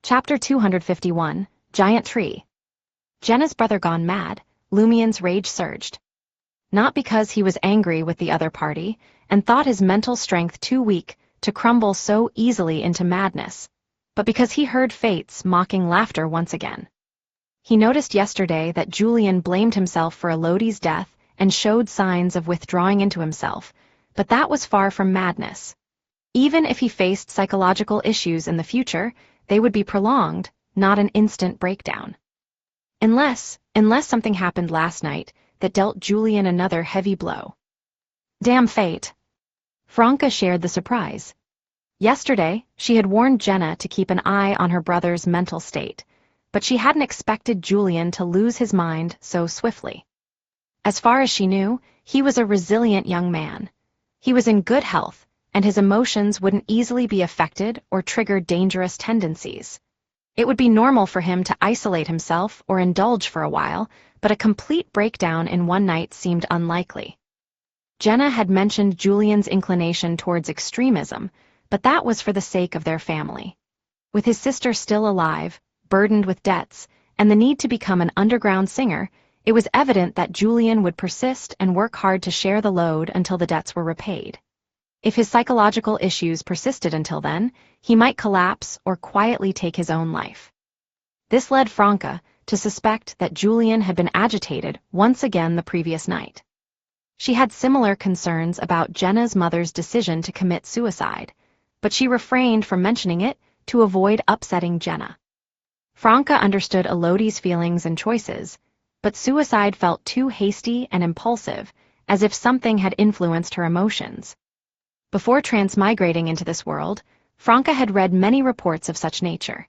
Chapter 251, Giant Tree. Jenna's brother gone mad, Lumien's rage surged. Not because he was angry with the other party, and thought his mental strength too weak to crumble so easily into madness, but because he heard Fate's mocking laughter once again. He noticed yesterday that Julian blamed himself for Elodie's death and showed signs of withdrawing into himself, but that was far from madness. Even if he faced psychological issues in the future, they would be prolonged, not an instant breakdown. Unless something happened last night that dealt Julian another heavy blow. Damn fate. Franca shared the surprise. Yesterday, she had warned Jenna to keep an eye on her brother's mental state, but she hadn't expected Julian to lose his mind so swiftly. As far as she knew, he was a resilient young man. He was in good health, and his emotions wouldn't easily be affected or trigger dangerous tendencies. It would be normal for him to isolate himself or indulge for a while, but a complete breakdown in one night seemed unlikely. Jenna had mentioned Julian's inclination towards extremism, but that was for the sake of their family. With his sister still alive, burdened with debts, and the need to become an underground singer, it was evident that Julian would persist and work hard to share the load until the debts were repaid. If his psychological issues persisted until then, he might collapse or quietly take his own life. This led Franca to suspect that Julian had been agitated once again the previous night. She had similar concerns about Jenna's mother's decision to commit suicide, but she refrained from mentioning it to avoid upsetting Jenna. Franca understood Elodie's feelings and choices, but suicide felt too hasty and impulsive, as if something had influenced her emotions. Before transmigrating into this world, Franca had read many reports of such nature.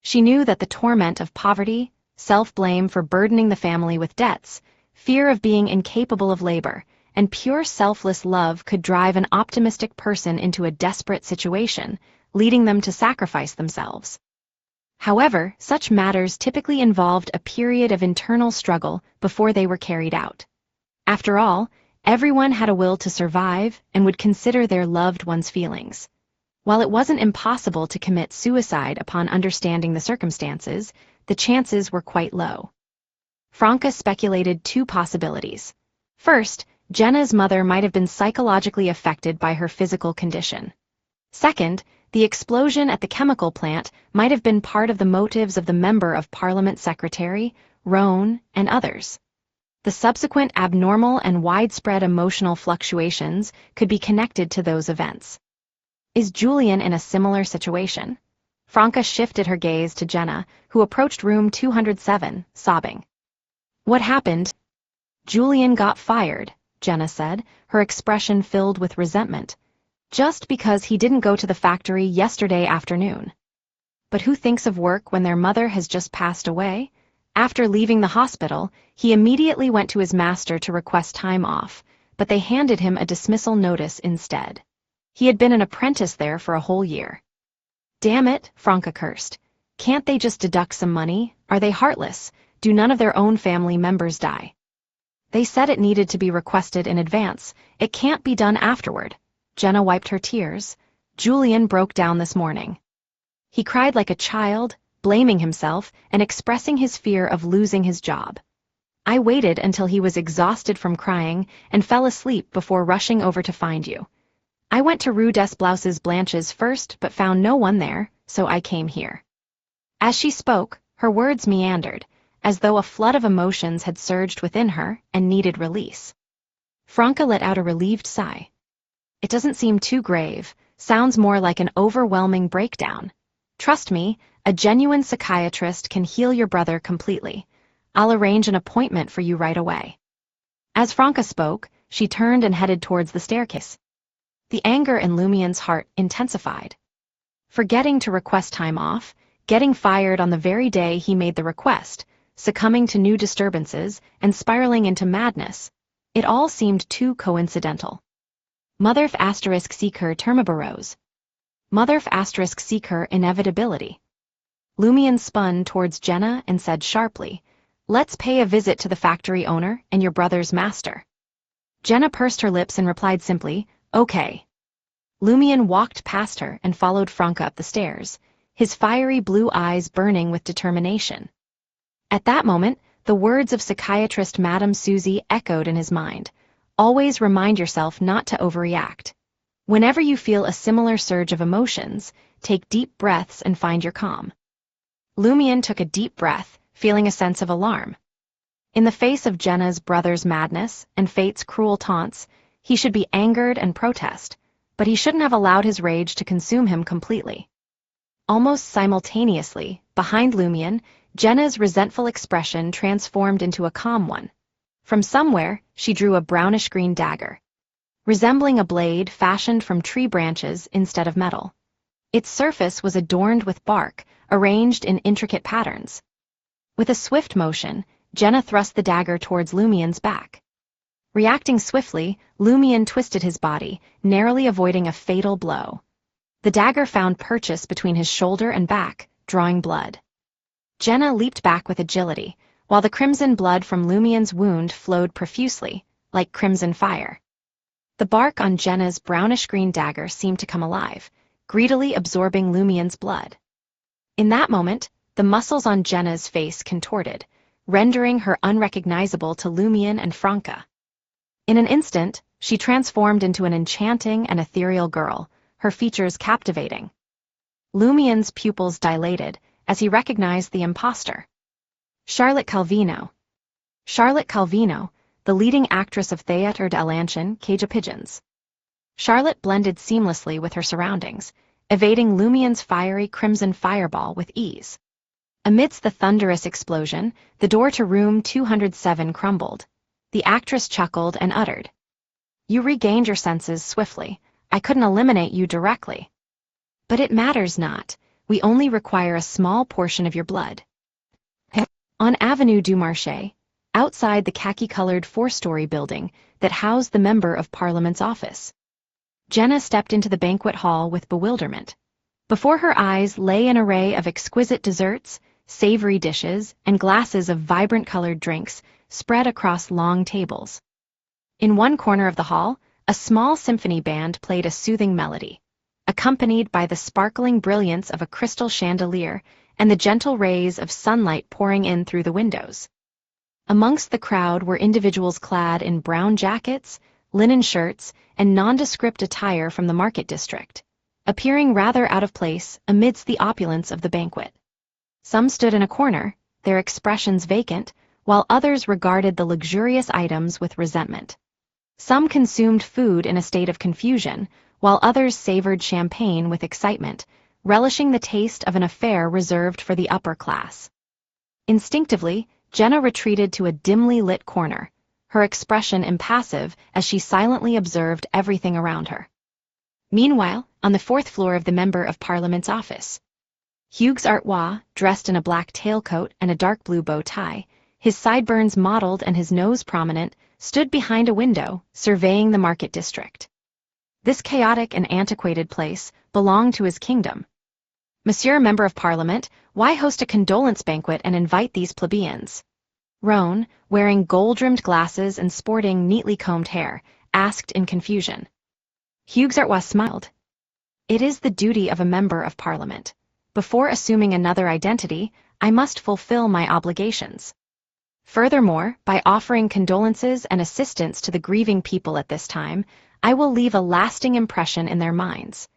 She knew that the torment of poverty, self-blame for burdening the family with debts, fear of being incapable of labor, and pure selfless love could drive an optimistic person into a desperate situation, leading them to sacrifice themselves. However, such matters typically involved a period of internal struggle before they were carried out. After all, everyone had a will to survive and would consider their loved one's feelings. While it wasn't impossible to commit suicide upon understanding the circumstances, the chances were quite low. Franca speculated two possibilities. First, Jenna's mother might have been psychologically affected by her physical condition. Second, the explosion at the chemical plant might have been part of the motives of the Member of Parliament Secretary, Roan, and others. The subsequent abnormal and widespread emotional fluctuations could be connected to those events. Is Julian in a similar situation? Franca shifted her gaze to Jenna, who approached room 207, sobbing. What happened? Julian got fired, Jenna said, her expression filled with resentment. Just because he didn't go to the factory yesterday afternoon. But who thinks of work when their mother has just passed away? After leaving the hospital, he immediately went to his master to request time off, but they handed him a dismissal notice instead. He had been an apprentice there for a whole year. Damn it, Franca cursed. Can't they just deduct some money? Are they heartless? Do none of their own family members die? They said it needed to be requested in advance. It can't be done afterward. Jenna wiped her tears. Julian broke down this morning. He cried like a child, blaming himself and expressing his fear of losing his job. I waited until he was exhausted from crying and fell asleep before rushing over to find you. I went to Rue des Blouses Blanches first but found no one there, so I came here. As she spoke, her words meandered, as though a flood of emotions had surged within her and needed release. Franca let out a relieved sigh. It doesn't seem too grave, sounds more like an overwhelming breakdown. Trust me, a genuine psychiatrist can heal your brother completely. I'll arrange an appointment for you right away. As Franca spoke, she turned and headed towards the staircase. The anger in Lumien's heart intensified. Forgetting to request time off, getting fired on the very day he made the request, succumbing to new disturbances, and spiraling into madness. It all seemed too coincidental. Motherf asterisk seeker termiborose. Motherf asterisk seeker inevitability. Lumien spun towards Jenna and said sharply, "Let's pay a visit to the factory owner and your brother's master." Jenna pursed her lips and replied simply, "Okay." Lumien walked past her and followed Franca up the stairs, his fiery blue eyes burning with determination. At that moment, the words of psychiatrist Madame Susie echoed in his mind. Always remind yourself not to overreact. Whenever you feel a similar surge of emotions, take deep breaths and find your calm. Lumion took a deep breath, feeling a sense of alarm. In the face of Jenna's brother's madness and Fate's cruel taunts, he should be angered and protest, but he shouldn't have allowed his rage to consume him completely. Almost simultaneously, behind Lumion, Jenna's resentful expression transformed into a calm one. From somewhere, she drew a brownish-green dagger, resembling a blade fashioned from tree branches instead of metal. Its surface was adorned with bark, arranged in intricate patterns. With a swift motion, Jenna thrust the dagger towards Lumion's back. Reacting swiftly, Lumion twisted his body, narrowly avoiding a fatal blow. The dagger found purchase between his shoulder and back, drawing blood. Jenna leaped back with agility, while the crimson blood from Lumion's wound flowed profusely, like crimson fire. The bark on Jenna's brownish-green dagger seemed to come alive, greedily absorbing Lumion's blood. In that moment, the muscles on Jenna's face contorted, rendering her unrecognizable to Lumion and Franca. In an instant, she transformed into an enchanting and ethereal girl, her features captivating. Lumion's pupils dilated as he recognized the impostor. Charlotte Calvino. Charlotte Calvino, the leading actress of Théâtre de l'Ancien Cage of Pigeons. Charlotte blended seamlessly with her surroundings, evading Lumion's fiery crimson fireball with ease. Amidst the thunderous explosion, the door to room 207 crumbled. The actress chuckled and uttered, "You regained your senses swiftly. I couldn't eliminate you directly. But it matters not. We only require a small portion of your blood." On Avenue du Marché, outside the khaki-colored four-story building that housed the Member of Parliament's office, Jenna stepped into the banquet hall with bewilderment. Before her eyes lay an array of exquisite desserts, savory dishes, and glasses of vibrant-colored drinks spread across long tables. In one corner of the hall, a small symphony band played a soothing melody, accompanied by the sparkling brilliance of a crystal chandelier and the gentle rays of sunlight pouring in through the windows. Amongst the crowd were individuals clad in brown jackets, linen shirts, and nondescript attire from the market district, appearing rather out of place amidst the opulence of the banquet. Some stood in a corner, their expressions vacant, while others regarded the luxurious items with resentment. Some consumed food in a state of confusion, while others savored champagne with excitement, relishing the taste of an affair reserved for the upper class. Instinctively, Jenna retreated to a dimly lit corner, her expression impassive as she silently observed everything around her. Meanwhile, on the fourth floor of the Member of Parliament's office, Hugues Artois, dressed in a black tailcoat and a dark blue bow tie, his sideburns mottled and his nose prominent, stood behind a window, surveying the market district. This chaotic and antiquated place belonged to his kingdom. "Monsieur Member of Parliament, why host a condolence banquet and invite these plebeians?" Roan, wearing gold-rimmed glasses and sporting neatly combed hair, asked in confusion. Hugues Artois smiled. "It is the duty of a Member of Parliament. Before assuming another identity, I must fulfill my obligations. Furthermore, by offering condolences and assistance to the grieving people at this time, I will leave a lasting impression in their minds.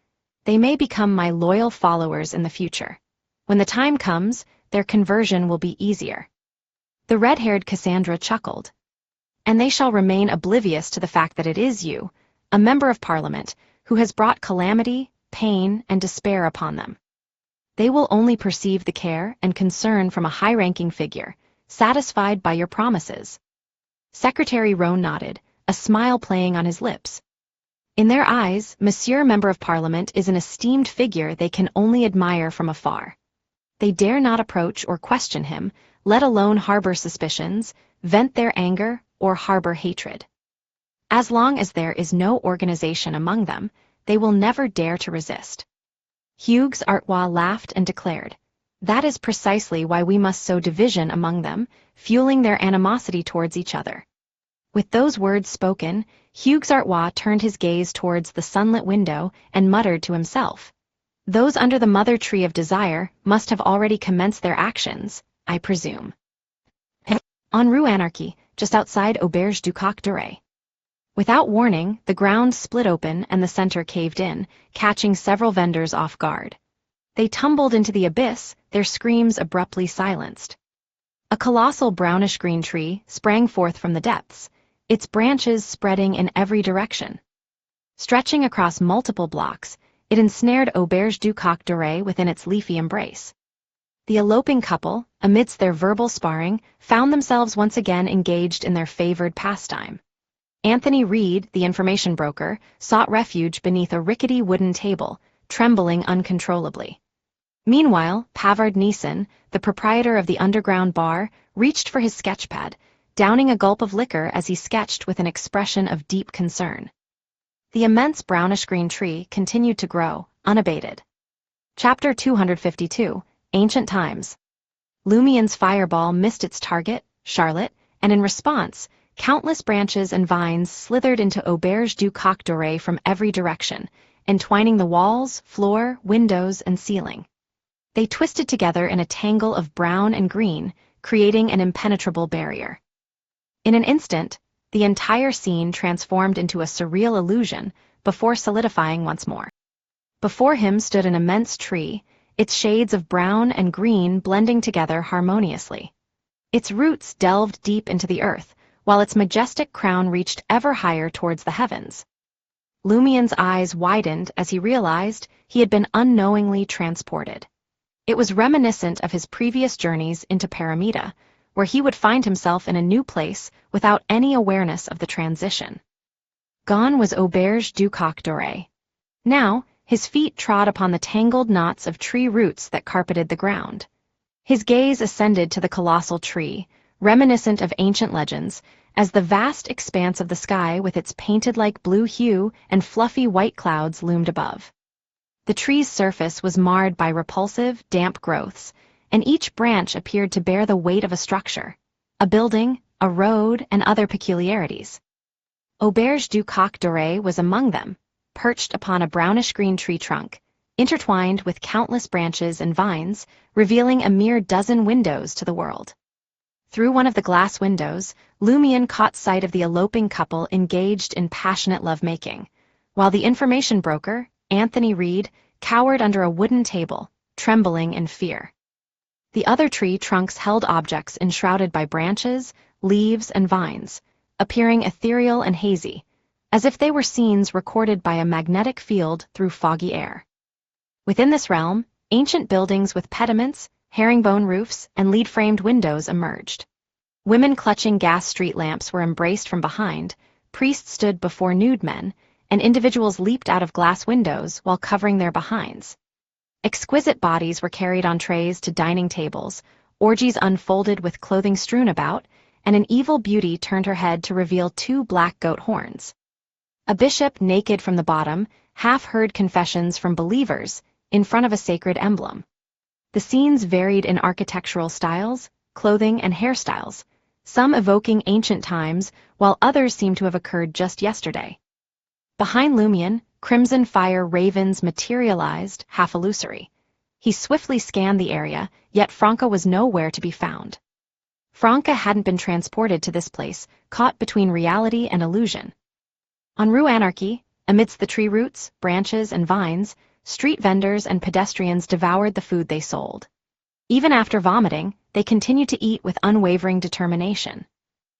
They may become my loyal followers in the future. When the time comes, their conversion will be easier." The red-haired Cassandra chuckled. "And they shall remain oblivious to the fact that it is you, a Member of Parliament, who has brought calamity, pain, and despair upon them. They will only perceive the care and concern from a high-ranking figure, satisfied by your promises." Secretary Roan nodded, a smile playing on his lips. "In their eyes, Monsieur Member of Parliament is an esteemed figure they can only admire from afar. They dare not approach or question him, let alone harbor suspicions, vent their anger, or harbor hatred. As long as there is no organization among them, they will never dare to resist." Hugues Artois laughed and declared, "That is precisely why we must sow division among them, fueling their animosity towards each other." With those words spoken, Hugues Artois turned his gaze towards the sunlit window and muttered to himself, Those under the mother tree of desire must have already commenced their actions, I presume. En Rue Anarchy, just outside Auberge du Coq d'Oreille. Without warning, the ground split open and the center caved in, catching several vendors off guard. They tumbled into the abyss, their screams abruptly silenced. A colossal brownish-green tree sprang forth from the depths, its branches spreading in every direction. Stretching across multiple blocks, it ensnared Auberge du Coq d'Oreille within its leafy embrace. The eloping couple, amidst their verbal sparring, found themselves once again engaged in their favored pastime. Anthony Reed, the information broker, sought refuge beneath a rickety wooden table, trembling uncontrollably. Meanwhile, Pavard Neeson, the proprietor of the underground bar, reached for his sketchpad, downing a gulp of liquor as he sketched with an expression of deep concern. The immense brownish-green tree continued to grow, unabated. Chapter 252, Ancient Times. Lumien's fireball missed its target, Charlotte, and in response, countless branches and vines slithered into Auberge du Coq d'Oreille from every direction, entwining the walls, floor, windows, and ceiling. They twisted together in a tangle of brown and green, creating an impenetrable barrier. In an instant, the entire scene transformed into a surreal illusion before solidifying once more. Before him stood an immense tree, its shades of brown and green blending together harmoniously. Its roots delved deep into the earth, while its majestic crown reached ever higher towards the heavens. Lumien's eyes widened as he realized he had been unknowingly transported. It was reminiscent of his previous journeys into Paramita, where he would find himself in a new place without any awareness of the transition. Gone was Auberge du Coq d'Oreille. Now, his feet trod upon the tangled knots of tree roots that carpeted the ground. His gaze ascended to the colossal tree, reminiscent of ancient legends, as the vast expanse of the sky with its painted-like blue hue and fluffy white clouds loomed above. The tree's surface was marred by repulsive, damp growths, and each branch appeared to bear the weight of a structure, a building, a road, and other peculiarities. Auberge du Coq d'Oreille was among them, perched upon a brownish-green tree trunk, intertwined with countless branches and vines, revealing a mere dozen windows to the world. Through one of the glass windows, Lumien caught sight of the eloping couple engaged in passionate lovemaking, while the information broker, Anthony Reed, cowered under a wooden table, trembling in fear. The other tree trunks held objects enshrouded by branches, leaves, and vines, appearing ethereal and hazy, as if they were scenes recorded by a magnetic field through foggy air. Within this realm, ancient buildings with pediments, herringbone roofs, and lead-framed windows emerged. Women clutching gas street lamps were embraced from behind, priests stood before nude men, and individuals leaped out of glass windows while covering their behinds. Exquisite bodies were carried on trays to dining tables, orgies unfolded with clothing strewn about, and an evil beauty turned her head to reveal 2 black goat horns. A bishop naked from the bottom half-heard confessions from believers in front of a sacred emblem. The scenes varied in architectural styles, clothing, and hairstyles, some evoking ancient times, while others seemed to have occurred just yesterday. Behind Lumien, crimson fire ravens materialized, half illusory. He swiftly scanned the area, yet Franca was nowhere to be found. Franca hadn't been transported to this place, caught between reality and illusion. En Rue Anarchy, amidst the tree roots, branches, and vines, street vendors and pedestrians devoured the food they sold. Even after vomiting, they continued to eat with unwavering determination.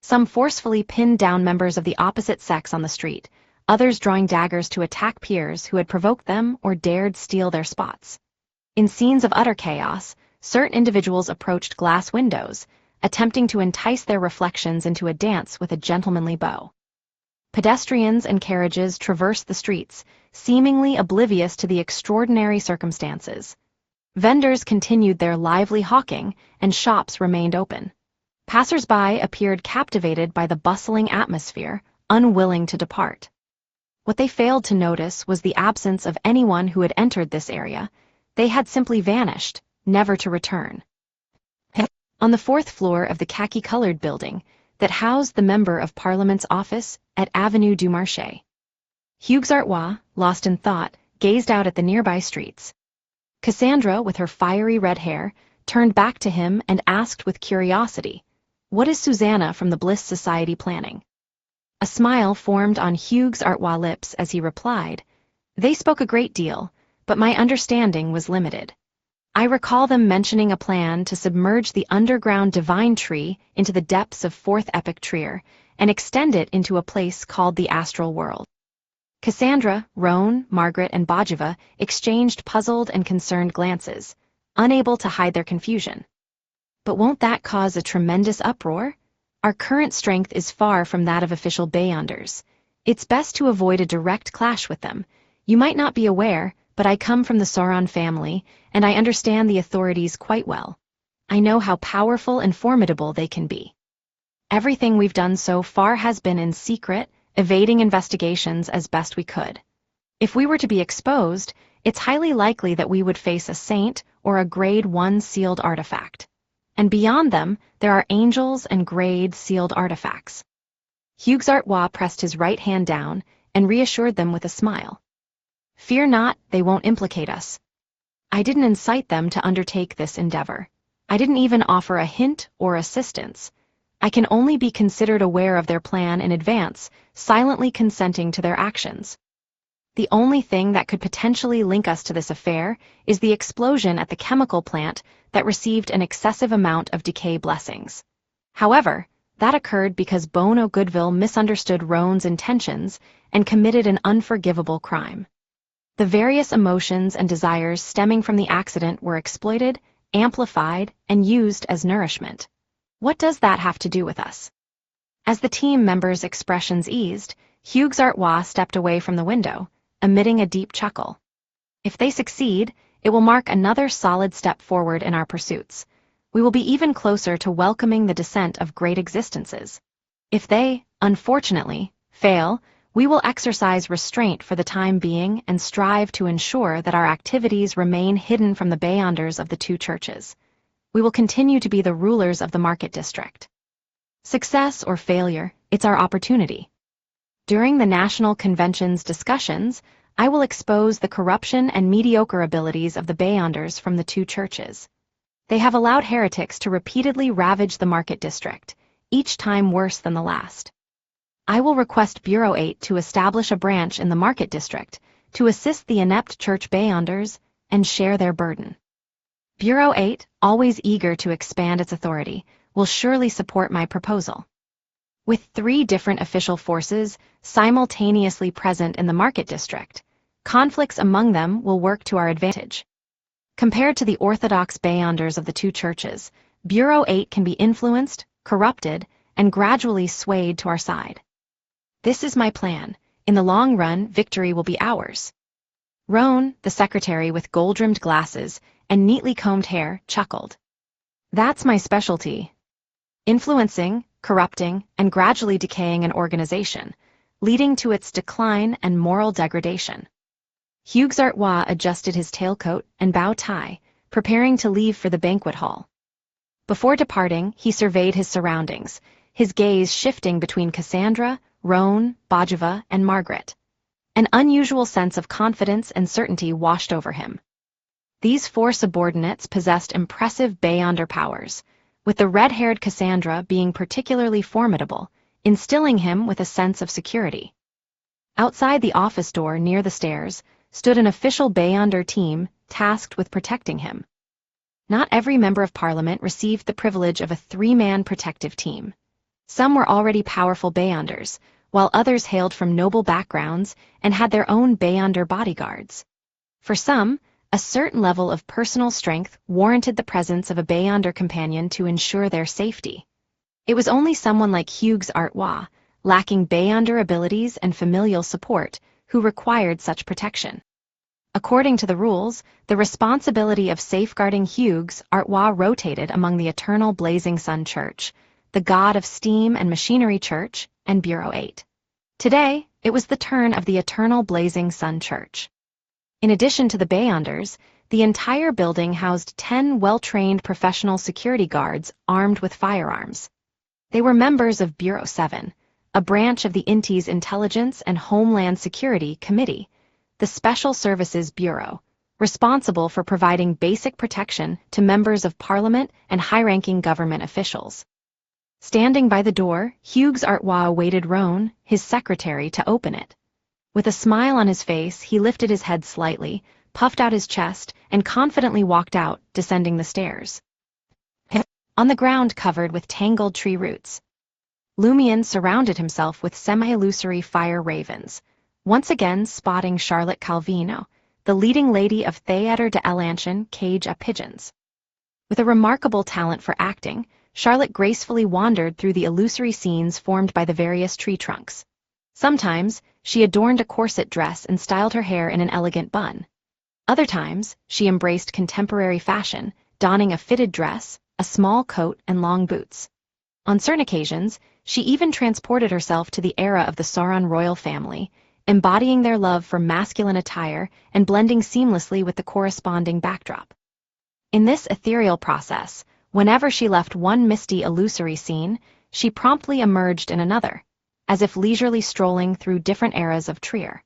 Some forcefully pinned down members of the opposite sex on the street, others drawing daggers to attack peers who had provoked them or dared steal their spots. In scenes of utter chaos, certain individuals approached glass windows, attempting to entice their reflections into a dance with a gentlemanly bow. Pedestrians and carriages traversed the streets, seemingly oblivious to the extraordinary circumstances. Vendors continued their lively hawking, and shops remained open. Passers-by appeared captivated by the bustling atmosphere, unwilling to depart. What they failed to notice was the absence of anyone who had entered this area. They had simply vanished, never to return. On the 4th floor of the khaki-colored building that housed the Member of Parliament's office at Avenue du Marché, Hugues Artois, lost in thought, gazed out at the nearby streets. Cassandra, with her fiery red hair, turned back to him and asked with curiosity, "What is Susanna from the Bliss Society planning?" A smile formed on Hugues Artois' lips as he replied, "They spoke a great deal, but my understanding was limited. I recall them mentioning a plan to submerge the underground divine tree into the depths of Fourth Epic Trier and extend it into a place called the Astral World." Cassandra, Roan, Margaret, and Bajava exchanged puzzled and concerned glances, unable to hide their confusion. "But won't that cause a tremendous uproar? Our current strength is far from that of official Beyonders. It's best to avoid a direct clash with them. You might not be aware, but I come from the Sauron family, and I understand the authorities quite well. I know how powerful and formidable they can be. Everything we've done so far has been in secret, evading investigations as best we could. If we were to be exposed, it's highly likely that we would face a saint or a Grade 1 sealed artifact. And beyond them, there are angels and Grade sealed artifacts." Hugues Artois pressed his right hand down and reassured them with a smile. "Fear not, they won't implicate us. I didn't incite them to undertake this endeavor. I didn't even offer a hint or assistance. I can only be considered aware of their plan in advance, silently consenting to their actions. The only thing that could potentially link us to this affair is the explosion at the chemical plant that received an excessive amount of decay blessings. However, that occurred because Bono Goodville misunderstood Roan's intentions and committed an unforgivable crime. The various emotions and desires stemming from the accident were exploited, amplified, and used as nourishment. What does that have to do with us?" As the team members' expressions eased, Hugues Artois stepped away from the window, emitting a deep chuckle. "If they succeed, it will mark another solid step forward in our pursuits. We will be even closer to welcoming the descent of great existences. If they, unfortunately, fail, we will exercise restraint for the time being and strive to ensure that our activities remain hidden from the Beyonders of the two churches. We will continue to be the rulers of the market district. Success or failure, it's our opportunity. During the National Convention's discussions, I will expose the corruption and mediocre abilities of the Beyonders from the two churches. They have allowed heretics to repeatedly ravage the market district, each time worse than the last. I will request Bureau 8 to establish a branch in the market district to assist the inept church Beyonders and share their burden. Bureau 8, always eager to expand its authority, will surely support my proposal. With 3 different official forces simultaneously present in the market district, conflicts among them will work to our advantage. Compared to the orthodox Beyonders of the two churches, Bureau 8 can be influenced, corrupted, and gradually swayed to our side. This is my plan. In the long run, victory will be ours." Roan, the secretary with gold-rimmed glasses and neatly combed hair, chuckled. "That's my specialty. Influencing, corrupting, and gradually decaying an organization, leading to its decline and moral degradation." Hugues Artois adjusted his tailcoat and bow tie, preparing to leave for the banquet hall. Before departing, he surveyed his surroundings, his gaze shifting between Cassandra, Roan, Bajava, and Margaret. An unusual sense of confidence and certainty washed over him. These 4 subordinates possessed impressive Beyonder powers, with the red-haired Cassandra being particularly formidable, instilling him with a sense of security. Outside the office door near the stairs stood an official Beyonder team tasked with protecting him. Not every member of Parliament received the privilege of a 3-man protective team. Some were already powerful Beyonders, while others hailed from noble backgrounds and had their own Beyonder bodyguards. For some, a certain level of personal strength warranted the presence of a Beyonder companion to ensure their safety. It was only someone like Hugues Artois, lacking Beyonder abilities and familial support, who required such protection. According to the rules, the responsibility of safeguarding Hugues Artois rotated among the Eternal Blazing Sun Church, the God of Steam and Machinery Church, and Bureau 8. Today, it was the turn of the Eternal Blazing Sun Church. In addition to the Beyonders, the entire building housed 10 well-trained professional security guards armed with firearms. They were members of Bureau 7, a branch of the Inti's Intelligence and Homeland Security Committee, the Special Services Bureau, responsible for providing basic protection to members of parliament and high-ranking government officials. Standing by the door, Hugues Artois awaited Roan, his secretary, to open it. With a smile on his face, he lifted his head slightly, puffed out his chest, and confidently walked out, descending the stairs. On the ground covered with tangled tree roots, Lumion surrounded himself with semi-illusory fire ravens, once again spotting Charlotte Calvino, the leading lady of Théâtre de l'Ancien Cage à Pigeons. With a remarkable talent for acting, Charlotte gracefully wandered through the illusory scenes formed by the various tree trunks. Sometimes, she adorned a corset dress and styled her hair in an elegant bun. Other times, she embraced contemporary fashion, donning a fitted dress, a small coat, and long boots. On certain occasions, she even transported herself to the era of the Sauron royal family, embodying their love for masculine attire and blending seamlessly with the corresponding backdrop. In this ethereal process, whenever she left one misty illusory scene, she promptly emerged in another, as if leisurely strolling through different eras of Trier.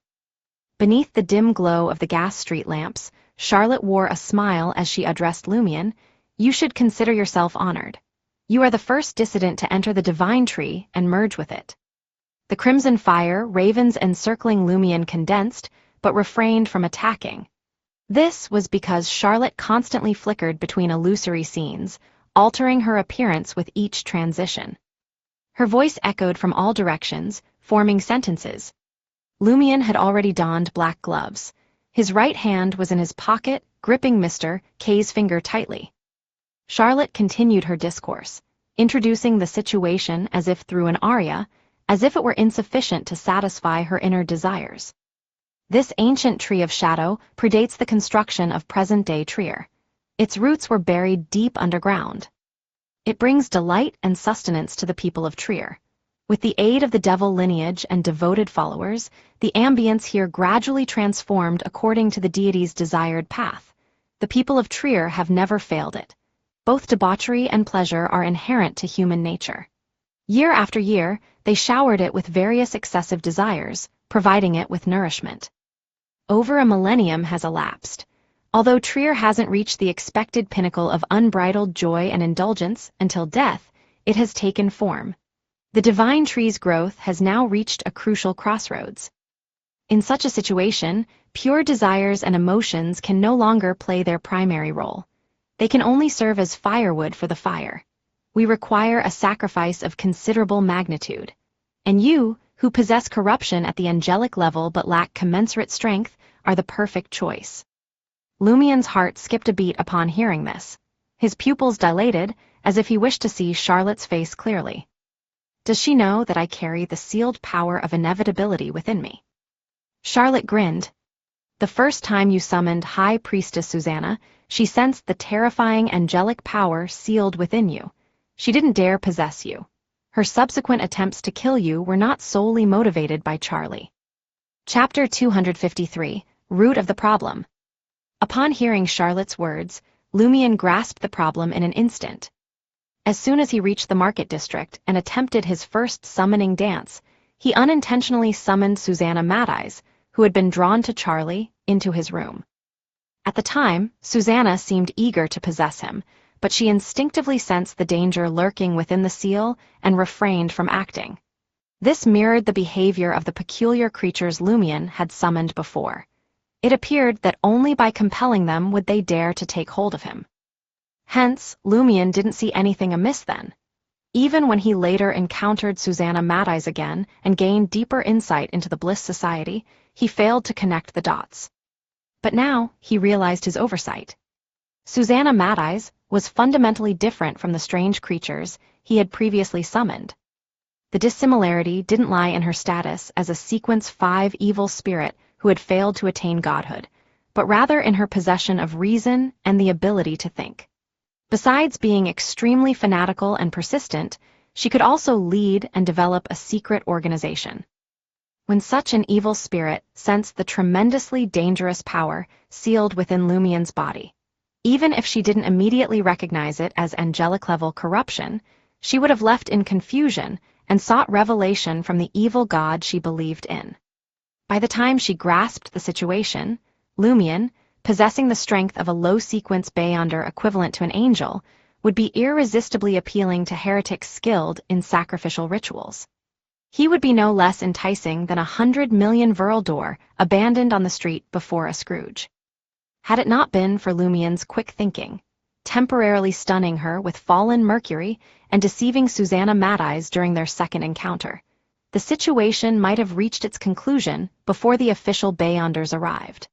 Beneath the dim glow of the gas street lamps, Charlotte wore a smile as she addressed Lumion. "You should consider yourself honored. You are the first dissident to enter the divine tree and merge with it." The crimson fire, ravens encircling Lumion condensed, but refrained from attacking. This was because Charlotte constantly flickered between illusory scenes, altering her appearance with each transition. Her voice echoed from all directions, forming sentences. Lumion had already donned black gloves. His right hand was in his pocket, gripping Mr. K's finger tightly. Charlotte continued her discourse, introducing the situation as if through an aria, as if it were insufficient to satisfy her inner desires. This ancient tree of shadow predates the construction of present-day Trier. Its roots were buried deep underground. It brings delight and sustenance to the people of Trier. With the aid of the devil lineage and devoted followers, the ambience here gradually transformed according to the deity's desired path. The people of Trier have never failed it. Both debauchery and pleasure are inherent to human nature. Year after year, they showered it with various excessive desires, providing it with nourishment. Over a millennium has elapsed. Although Trier hasn't reached the expected pinnacle of unbridled joy and indulgence until death, it has taken form. The divine tree's growth has now reached a crucial crossroads. In such a situation, pure desires and emotions can no longer play their primary role. They can only serve as firewood for the fire. We require a sacrifice of considerable magnitude. And you, who possess corruption at the angelic level but lack commensurate strength, are the perfect choice. Lumion's heart skipped a beat upon hearing this. His pupils dilated, as if he wished to see Charlotte's face clearly. "Does she know that I carry the sealed power of inevitability within me?" Charlotte grinned. "The first time you summoned High Priestess Susanna, she sensed the terrifying angelic power sealed within you. She didn't dare possess you. Her subsequent attempts to kill you were not solely motivated by Charlie." Chapter 253, Root of the Problem. Upon hearing Charlotte's words, Lumion grasped the problem in an instant. As soon as he reached the market district and attempted his first summoning dance, he unintentionally summoned Susanna Madeyes, who had been drawn to Charlie, into his room. At the time, Susanna seemed eager to possess him, but she instinctively sensed the danger lurking within the seal and refrained from acting. This mirrored the behavior of the peculiar creatures Lumion had summoned before. It appeared that only by compelling them would they dare to take hold of him. Hence, Lumion didn't see anything amiss then. Even when he later encountered Susanna Madeyes again and gained deeper insight into the Bliss Society, he failed to connect the dots. But now, he realized his oversight. Susanna Madeyes was fundamentally different from the strange creatures he had previously summoned. The dissimilarity didn't lie in her status as a Sequence 5 evil spirit who had failed to attain godhood, but rather in her possession of reason and the ability to think. Besides being extremely fanatical and persistent, she could also lead and develop a secret organization. When such an evil spirit sensed the tremendously dangerous power sealed within Lumion's body, even if she didn't immediately recognize it as angelic-level corruption, she would have left in confusion and sought revelation from the evil god she believed in. By the time she grasped the situation, Lumion, possessing the strength of a low-sequence Beyonder equivalent to an angel, would be irresistibly appealing to heretics skilled in sacrificial rituals. He would be no less enticing than 100 million Veraldor abandoned on the street before a Scrooge. Had it not been for Lumien's quick thinking, temporarily stunning her with fallen mercury and deceiving Susanna Mad-Eyes during their second encounter, the situation might have reached its conclusion before the official Beyonders arrived.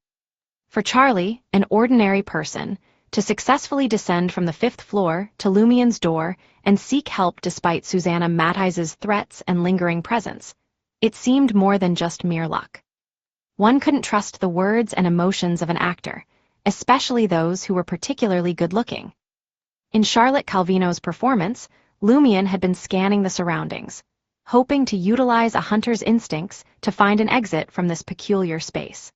For Charlie, an ordinary person, to successfully descend from the 5th floor to Lumien's door and seek help despite Susanna Mad-Eyes' threats and lingering presence, it seemed more than just mere luck. One couldn't trust the words and emotions of an actor, especially those who were particularly good-looking. In Charlotte Calvino's performance, Lumien had been scanning the surroundings, hoping to utilize a hunter's instincts to find an exit from this peculiar space.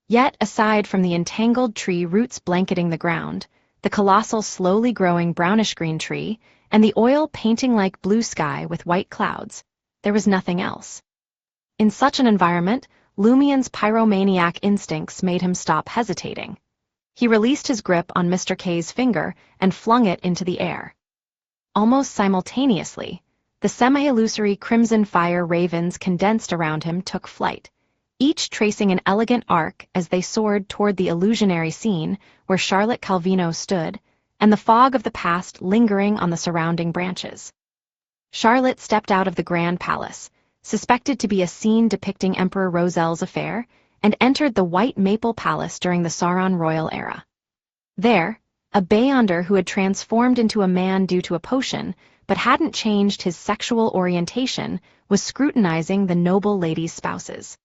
Yet, aside from the entangled tree roots blanketing the ground, the colossal slowly growing brownish-green tree, and the oil painting like blue sky with white clouds, there was nothing else. In such an environment, Lumien's pyromaniac instincts made him stop hesitating. He released his grip on Mr. K's finger and flung it into the air. Almost simultaneously, the semi-illusory crimson fire ravens condensed around him took flight, each tracing an elegant arc as they soared toward the illusionary scene where Charlotte Calvino stood, and the fog of the past lingering on the surrounding branches. Charlotte stepped out of the Grand Palace, suspected to be a scene depicting Emperor Rosel's affair, and entered the White Maple Palace during the Sauron royal era. There, a Beyonder who had transformed into a man due to a potion, but hadn't changed his sexual orientation, was scrutinizing the noble lady's spouses.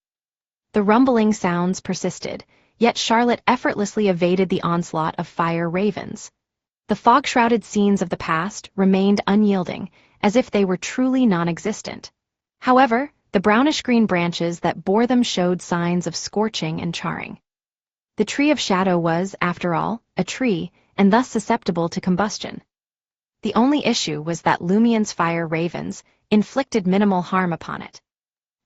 The rumbling sounds persisted, yet Charlotte effortlessly evaded the onslaught of fire ravens. The fog-shrouded scenes of the past remained unyielding, as if they were truly non-existent. However, the brownish-green branches that bore them showed signs of scorching and charring. The Tree of Shadow was, after all, a tree, and thus susceptible to combustion. The only issue was that Lumien's fire ravens inflicted minimal harm upon it.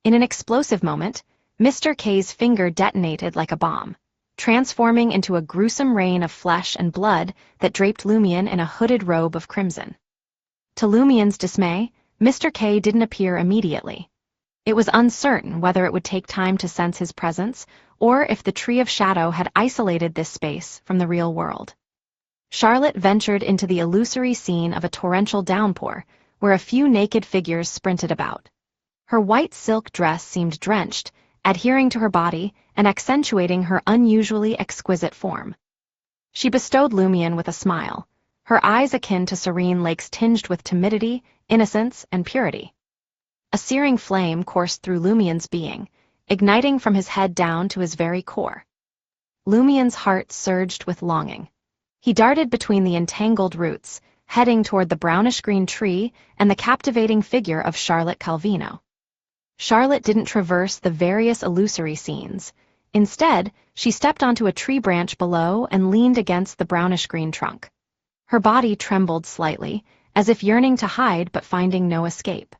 In an explosive moment, Mr. K's finger detonated like a bomb, transforming into a gruesome rain of flesh and blood that draped Lumien in a hooded robe of crimson. To Lumien's dismay, Mr. K didn't appear immediately. It was uncertain whether it would take time to sense his presence, or if the Tree of Shadow had isolated this space from the real world. Charlotte ventured into the illusory scene of a torrential downpour, where a few naked figures sprinted about. Her white silk dress seemed drenched, adhering to her body and accentuating her unusually exquisite form. She bestowed Lumien with a smile, her eyes akin to serene lakes tinged with timidity, innocence, and purity. A searing flame coursed through Lumien's being, igniting from his head down to his very core. Lumien's heart surged with longing. He darted between the entangled roots, heading toward the brownish-green tree and the captivating figure of Charlotte Calvino. Charlotte didn't traverse the various illusory scenes. Instead, she stepped onto a tree branch below and leaned against the brownish-green trunk. Her body trembled slightly, as if yearning to hide but finding no escape.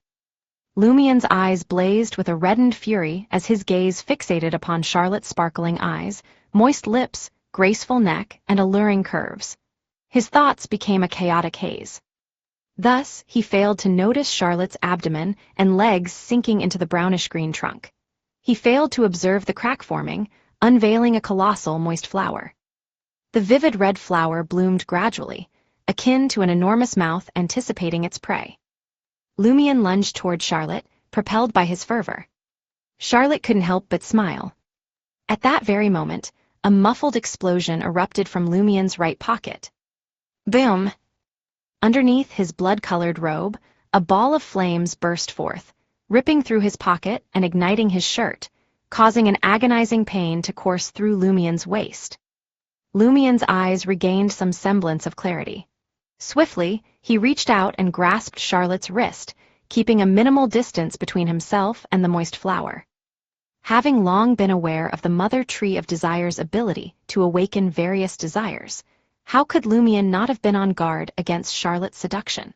Lumien's eyes blazed with a reddened fury as his gaze fixated upon Charlotte's sparkling eyes, moist lips, graceful neck, and alluring curves. His thoughts became a chaotic haze. Thus, he failed to notice Charlotte's abdomen and legs sinking into the brownish-green trunk. He failed to observe the crack forming, unveiling a colossal moist flower. The vivid red flower bloomed gradually, akin to an enormous mouth anticipating its prey. Lumien lunged toward Charlotte, propelled by his fervor. Charlotte couldn't help but smile. At that very moment, a muffled explosion erupted from Lumien's right pocket. Boom! Underneath his blood-colored robe, a ball of flames burst forth, ripping through his pocket and igniting his shirt, causing an agonizing pain to course through Lumien's waist. Lumien's eyes regained some semblance of clarity. Swiftly, he reached out and grasped Charlotte's wrist, keeping a minimal distance between himself and the moist flower. Having long been aware of the Mother Tree of Desire's ability to awaken various desires, how could Lumien not have been on guard against Charlotte's seduction?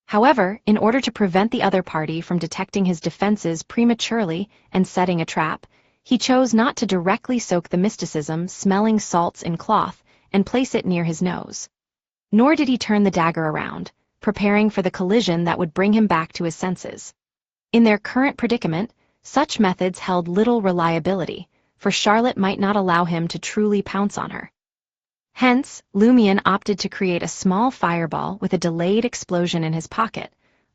However, in order to prevent the other party from detecting his defenses prematurely and setting a trap, he chose not to directly soak the mysticism-smelling salts in cloth and place it near his nose. Nor did he turn the dagger around, preparing for the collision that would bring him back to his senses. In their current predicament, such methods held little reliability, for Charlotte might not allow him to truly pounce on her. Hence, Lumion opted to create a small fireball with a delayed explosion in his pocket,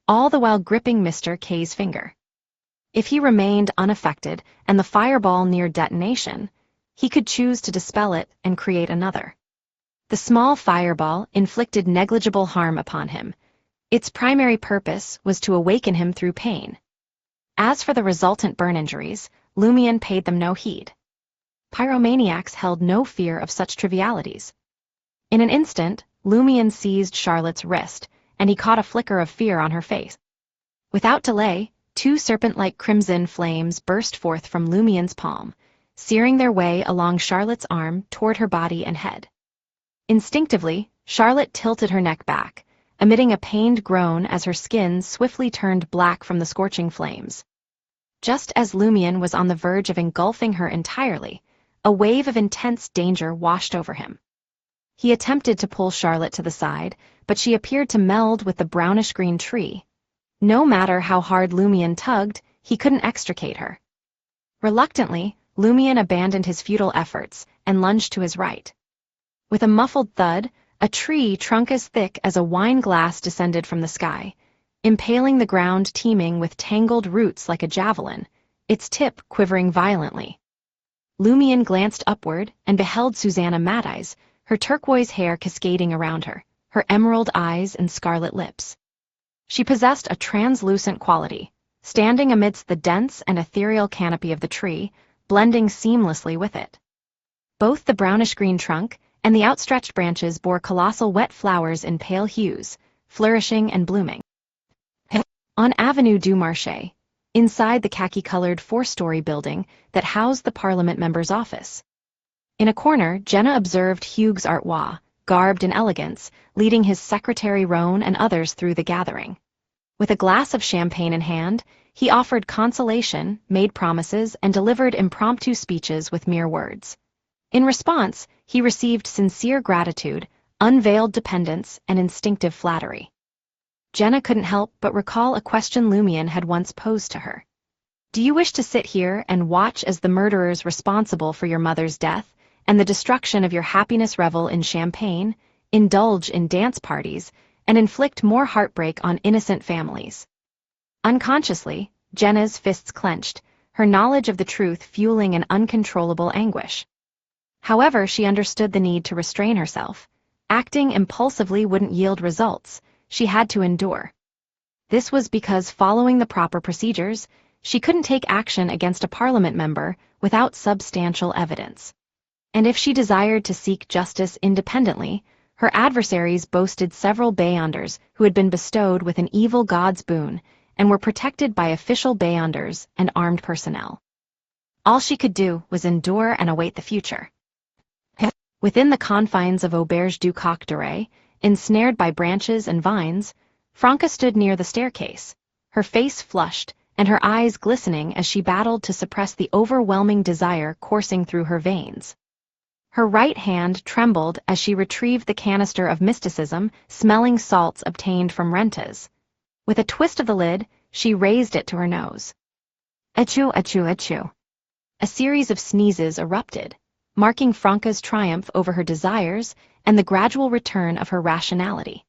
all the while gripping Mr. K's finger. If he remained unaffected and the fireball near detonation, he could choose to dispel it and create another. The small fireball inflicted negligible harm upon him. Its primary purpose was to awaken him through pain. As for the resultant burn injuries, Lumion paid them no heed. Pyromaniacs held no fear of such trivialities. In an instant, Lumion seized Charlotte's wrist, and he caught a flicker of fear on her face. Without delay, two serpent-like crimson flames burst forth from Lumion's palm, searing their way along Charlotte's arm toward her body and head. Instinctively, Charlotte tilted her neck back, emitting a pained groan as her skin swiftly turned black from the scorching flames. Just as Lumion was on the verge of engulfing her entirely, a wave of intense danger washed over him. He attempted to pull Charlotte to the side, but she appeared to meld with the brownish-green tree. No matter how hard Lumion tugged, he couldn't extricate her. Reluctantly, Lumion abandoned his futile efforts and lunged to his right. With a muffled thud, a tree trunk as thick as a wine glass descended from the sky, impaling the ground teeming with tangled roots like a javelin, its tip quivering violently. Lumion glanced upward and beheld Susanna Mad-Eyes, her turquoise hair cascading around her, her emerald eyes and scarlet lips. She possessed a translucent quality, standing amidst the dense and ethereal canopy of the tree, blending seamlessly with it. Both the brownish-green trunk and the outstretched branches bore colossal wet flowers in pale hues, flourishing and blooming. On Avenue du Marché, inside the khaki-colored four-story building that housed the Parliament member's office. In a corner, Jenna observed Hugues Artois, garbed in elegance, leading his secretary Roan and others through the gathering. With a glass of champagne in hand, he offered consolation, made promises, and delivered impromptu speeches with mere words. In response, he received sincere gratitude, unveiled dependence, and instinctive flattery. Jenna couldn't help but recall a question Lumion had once posed to her. Do you wish to sit here and watch as the murderers responsible for your mother's death and the destruction of your happiness revel in champagne, indulge in dance parties, and inflict more heartbreak on innocent families? Unconsciously, Jenna's fists clenched, her knowledge of the truth fueling an uncontrollable anguish. However, she understood the need to restrain herself. Acting impulsively wouldn't yield results. She had to endure. This was because following the proper procedures, she couldn't take action against a Parliament member without substantial evidence. And if she desired to seek justice independently, her adversaries boasted several Beyonders who had been bestowed with an evil god's boon and were protected by official Beyonders and armed personnel. All she could do was endure and await the future. Within the confines of Auberge du Coq d'Oreille, ensnared by branches and vines, Franca stood near the staircase, her face flushed and her eyes glistening as she battled to suppress the overwhelming desire coursing through her veins. Her right hand trembled as she retrieved the canister of mysticism, smelling salts obtained from Rentes. With a twist of the lid, she raised it to her nose. Achoo, achoo, achoo. A series of sneezes erupted, marking Franca's triumph over her desires and the gradual return of her rationality.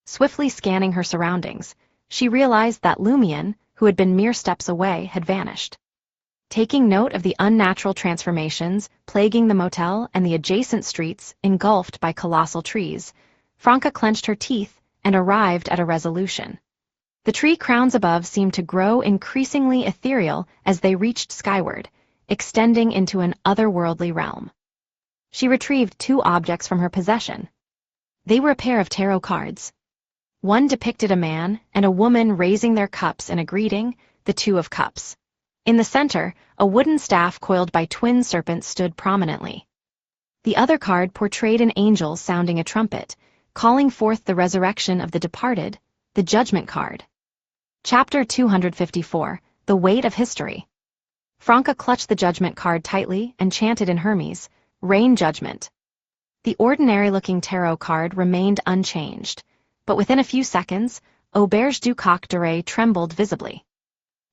Swiftly scanning her surroundings, she realized that Lumion, who had been mere steps away, had vanished. Taking note of the unnatural transformations plaguing the motel and the adjacent streets engulfed by colossal trees, Franca clenched her teeth and arrived at a resolution. The tree crowns above seemed to grow increasingly ethereal as they reached skyward, extending into an otherworldly realm. She retrieved two objects from her possession. They were a pair of tarot cards. One depicted a man and a woman raising their cups in a greeting, the Two of Cups. In the center, a wooden staff coiled by twin serpents stood prominently. The other card portrayed an angel sounding a trumpet, calling forth the resurrection of the departed, the Judgment card. Chapter 254, The Weight of History. Franca clutched the judgment card tightly and chanted in Hermes, "Rain judgment." The ordinary-looking tarot card remained unchanged, but within a few seconds, Auberge du Coq d'Oreille trembled visibly.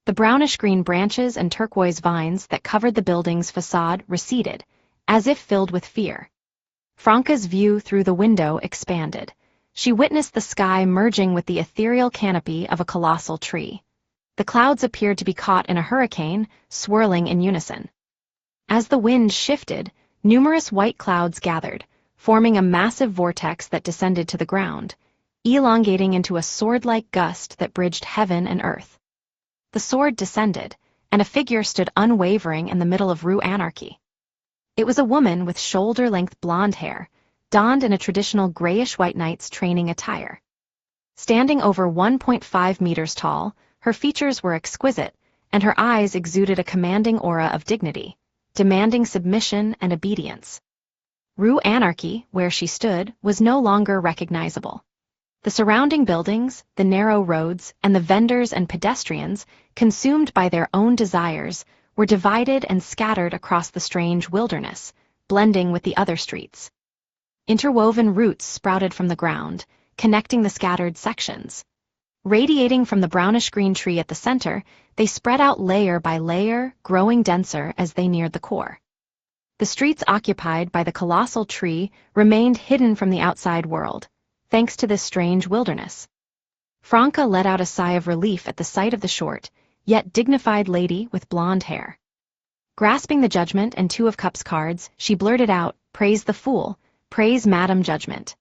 The brownish-green branches and turquoise vines that covered the building's facade receded, as if filled with fear. Franca's view through the window expanded. She witnessed the sky merging with the ethereal canopy of a colossal tree. The clouds appeared to be caught in a hurricane, swirling in unison. As the wind shifted, numerous white clouds gathered, forming a massive vortex that descended to the ground, elongating into a sword-like gust that bridged heaven and earth. The sword descended, and a figure stood unwavering in the middle of Rue Anarchy. It was a woman with shoulder-length blonde hair, donned in a traditional grayish-white knight's training attire. Standing over 1.5 meters tall, her features were exquisite, and her eyes exuded a commanding aura of dignity, demanding submission and obedience. Rue Anarchy, where she stood, was no longer recognizable. The surrounding buildings, the narrow roads, and the vendors and pedestrians, consumed by their own desires, were divided and scattered across the strange wilderness, blending with the other streets. Interwoven roots sprouted from the ground, connecting the scattered sections. Radiating from the brownish-green tree at the center, they spread out layer by layer, growing denser as they neared the core. The streets occupied by the colossal tree remained hidden from the outside world, thanks to this strange wilderness. Franca let out a sigh of relief at the sight of the short, yet dignified lady with blonde hair. Grasping the Judgment and Two of Cups cards, she blurted out, "Praise the Fool, praise Madame Judgment."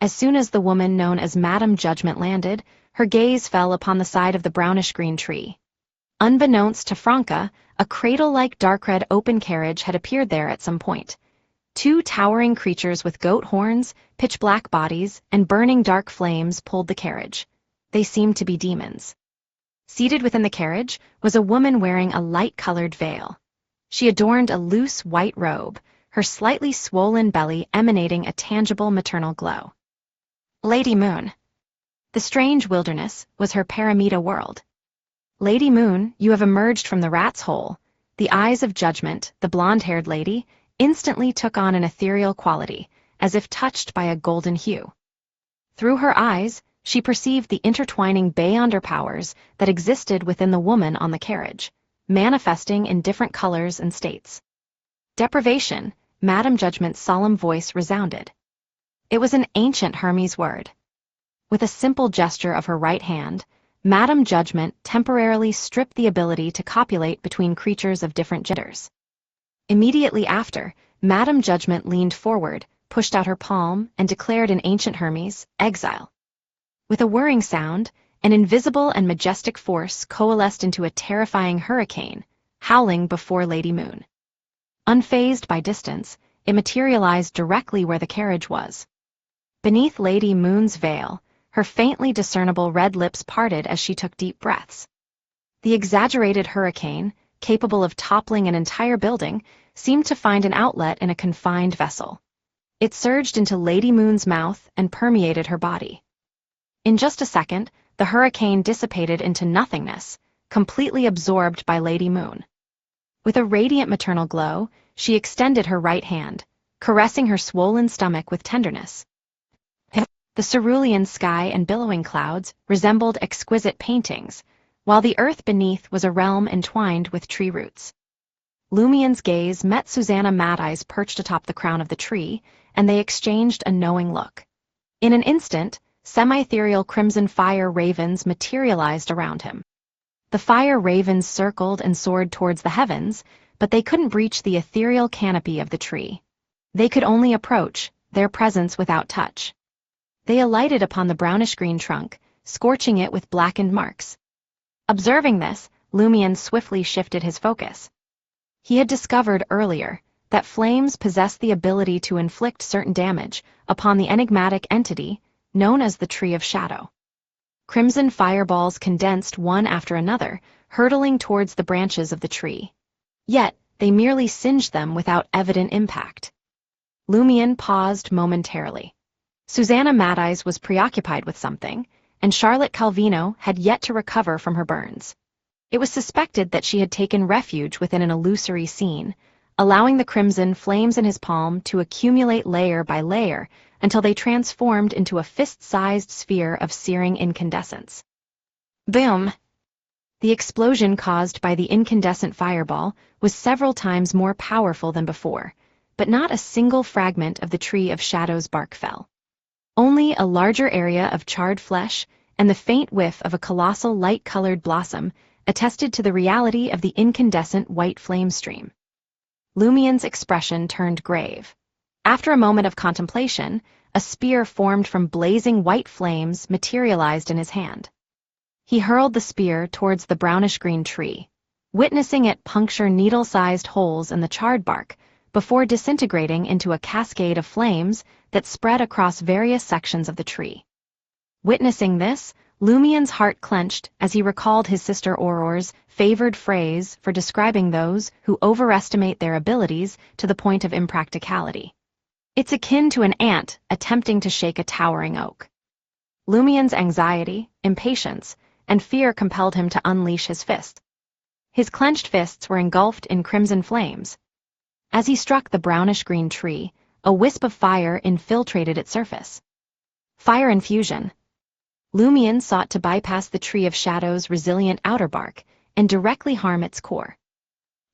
As soon as the woman known as Madame Judgment landed, her gaze fell upon the side of the brownish-green tree. Unbeknownst to Franca, a cradle-like dark-red open carriage had appeared there at some point. Two towering creatures with goat horns, pitch-black bodies, and burning dark flames pulled the carriage. They seemed to be demons. Seated within the carriage was a woman wearing a light-colored veil. She adorned a loose white robe, her slightly swollen belly emanating a tangible maternal glow. Lady Moon. The strange wilderness was her paramita world. "Lady Moon, you have emerged from the rat's hole." The eyes of Judgment, the blonde-haired lady, instantly took on an ethereal quality, as if touched by a golden hue. Through her eyes, she perceived the intertwining beyonder powers that existed within the woman on the carriage, manifesting in different colors and states. "Deprivation," Madame Judgment's solemn voice resounded. It was an ancient Hermes word. With a simple gesture of her right hand, Madame Judgment temporarily stripped the ability to copulate between creatures of different genders. Immediately after, Madame Judgment leaned forward, pushed out her palm, and declared in ancient Hermes, "Exile." With a whirring sound, an invisible and majestic force coalesced into a terrifying hurricane, howling before Lady Moon. Unfazed by distance, it materialized directly where the carriage was. Beneath Lady Moon's veil, her faintly discernible red lips parted as she took deep breaths. The exaggerated hurricane, capable of toppling an entire building, seemed to find an outlet in a confined vessel. It surged into Lady Moon's mouth and permeated her body. In just a second, the hurricane dissipated into nothingness, completely absorbed by Lady Moon. With a radiant maternal glow, she extended her right hand, caressing her swollen stomach with tenderness. The cerulean sky and billowing clouds resembled exquisite paintings, while the earth beneath was a realm entwined with tree roots. Lumien's gaze met Susanna Mad-Eye's perched atop the crown of the tree, and they exchanged a knowing look. In an instant, semi-ethereal crimson fire ravens materialized around him. The fire ravens circled and soared towards the heavens, but they couldn't breach the ethereal canopy of the tree. They could only approach, their presence without touch. They alighted upon the brownish-green trunk, scorching it with blackened marks. Observing this, Lumien swiftly shifted his focus. He had discovered earlier that flames possess the ability to inflict certain damage upon the enigmatic entity known as the Tree of Shadow. Crimson fireballs condensed one after another, hurtling towards the branches of the tree. Yet, they merely singed them without evident impact. Lumien paused momentarily. Susanna Mad-Eyes was preoccupied with something, and Charlotte Calvino had yet to recover from her burns. It was suspected that she had taken refuge within an illusory scene, allowing the crimson flames in his palm to accumulate layer by layer until they transformed into a fist-sized sphere of searing incandescence. Boom! The explosion caused by the incandescent fireball was several times more powerful than before, but not a single fragment of the Tree of Shadow's bark fell. Only a larger area of charred flesh and the faint whiff of a colossal light-colored blossom attested to the reality of the incandescent white flame stream. Lumien's expression turned grave. After a moment of contemplation, a spear formed from blazing white flames materialized in his hand. He hurled the spear towards the brownish-green tree, witnessing it puncture needle-sized holes in the charred bark before disintegrating into a cascade of flames that spread across various sections of the tree. Witnessing this, Lumien's heart clenched as he recalled his sister Auror's favored phrase for describing those who overestimate their abilities to the point of impracticality. It's akin to an ant attempting to shake a towering oak. Lumien's anxiety, impatience, and fear compelled him to unleash his fist. His clenched fists were engulfed in crimson flames. As he struck the brownish-green tree, a wisp of fire infiltrated its surface. Fire infusion. Lumien sought to bypass the Tree of Shadow's resilient outer bark and directly harm its core.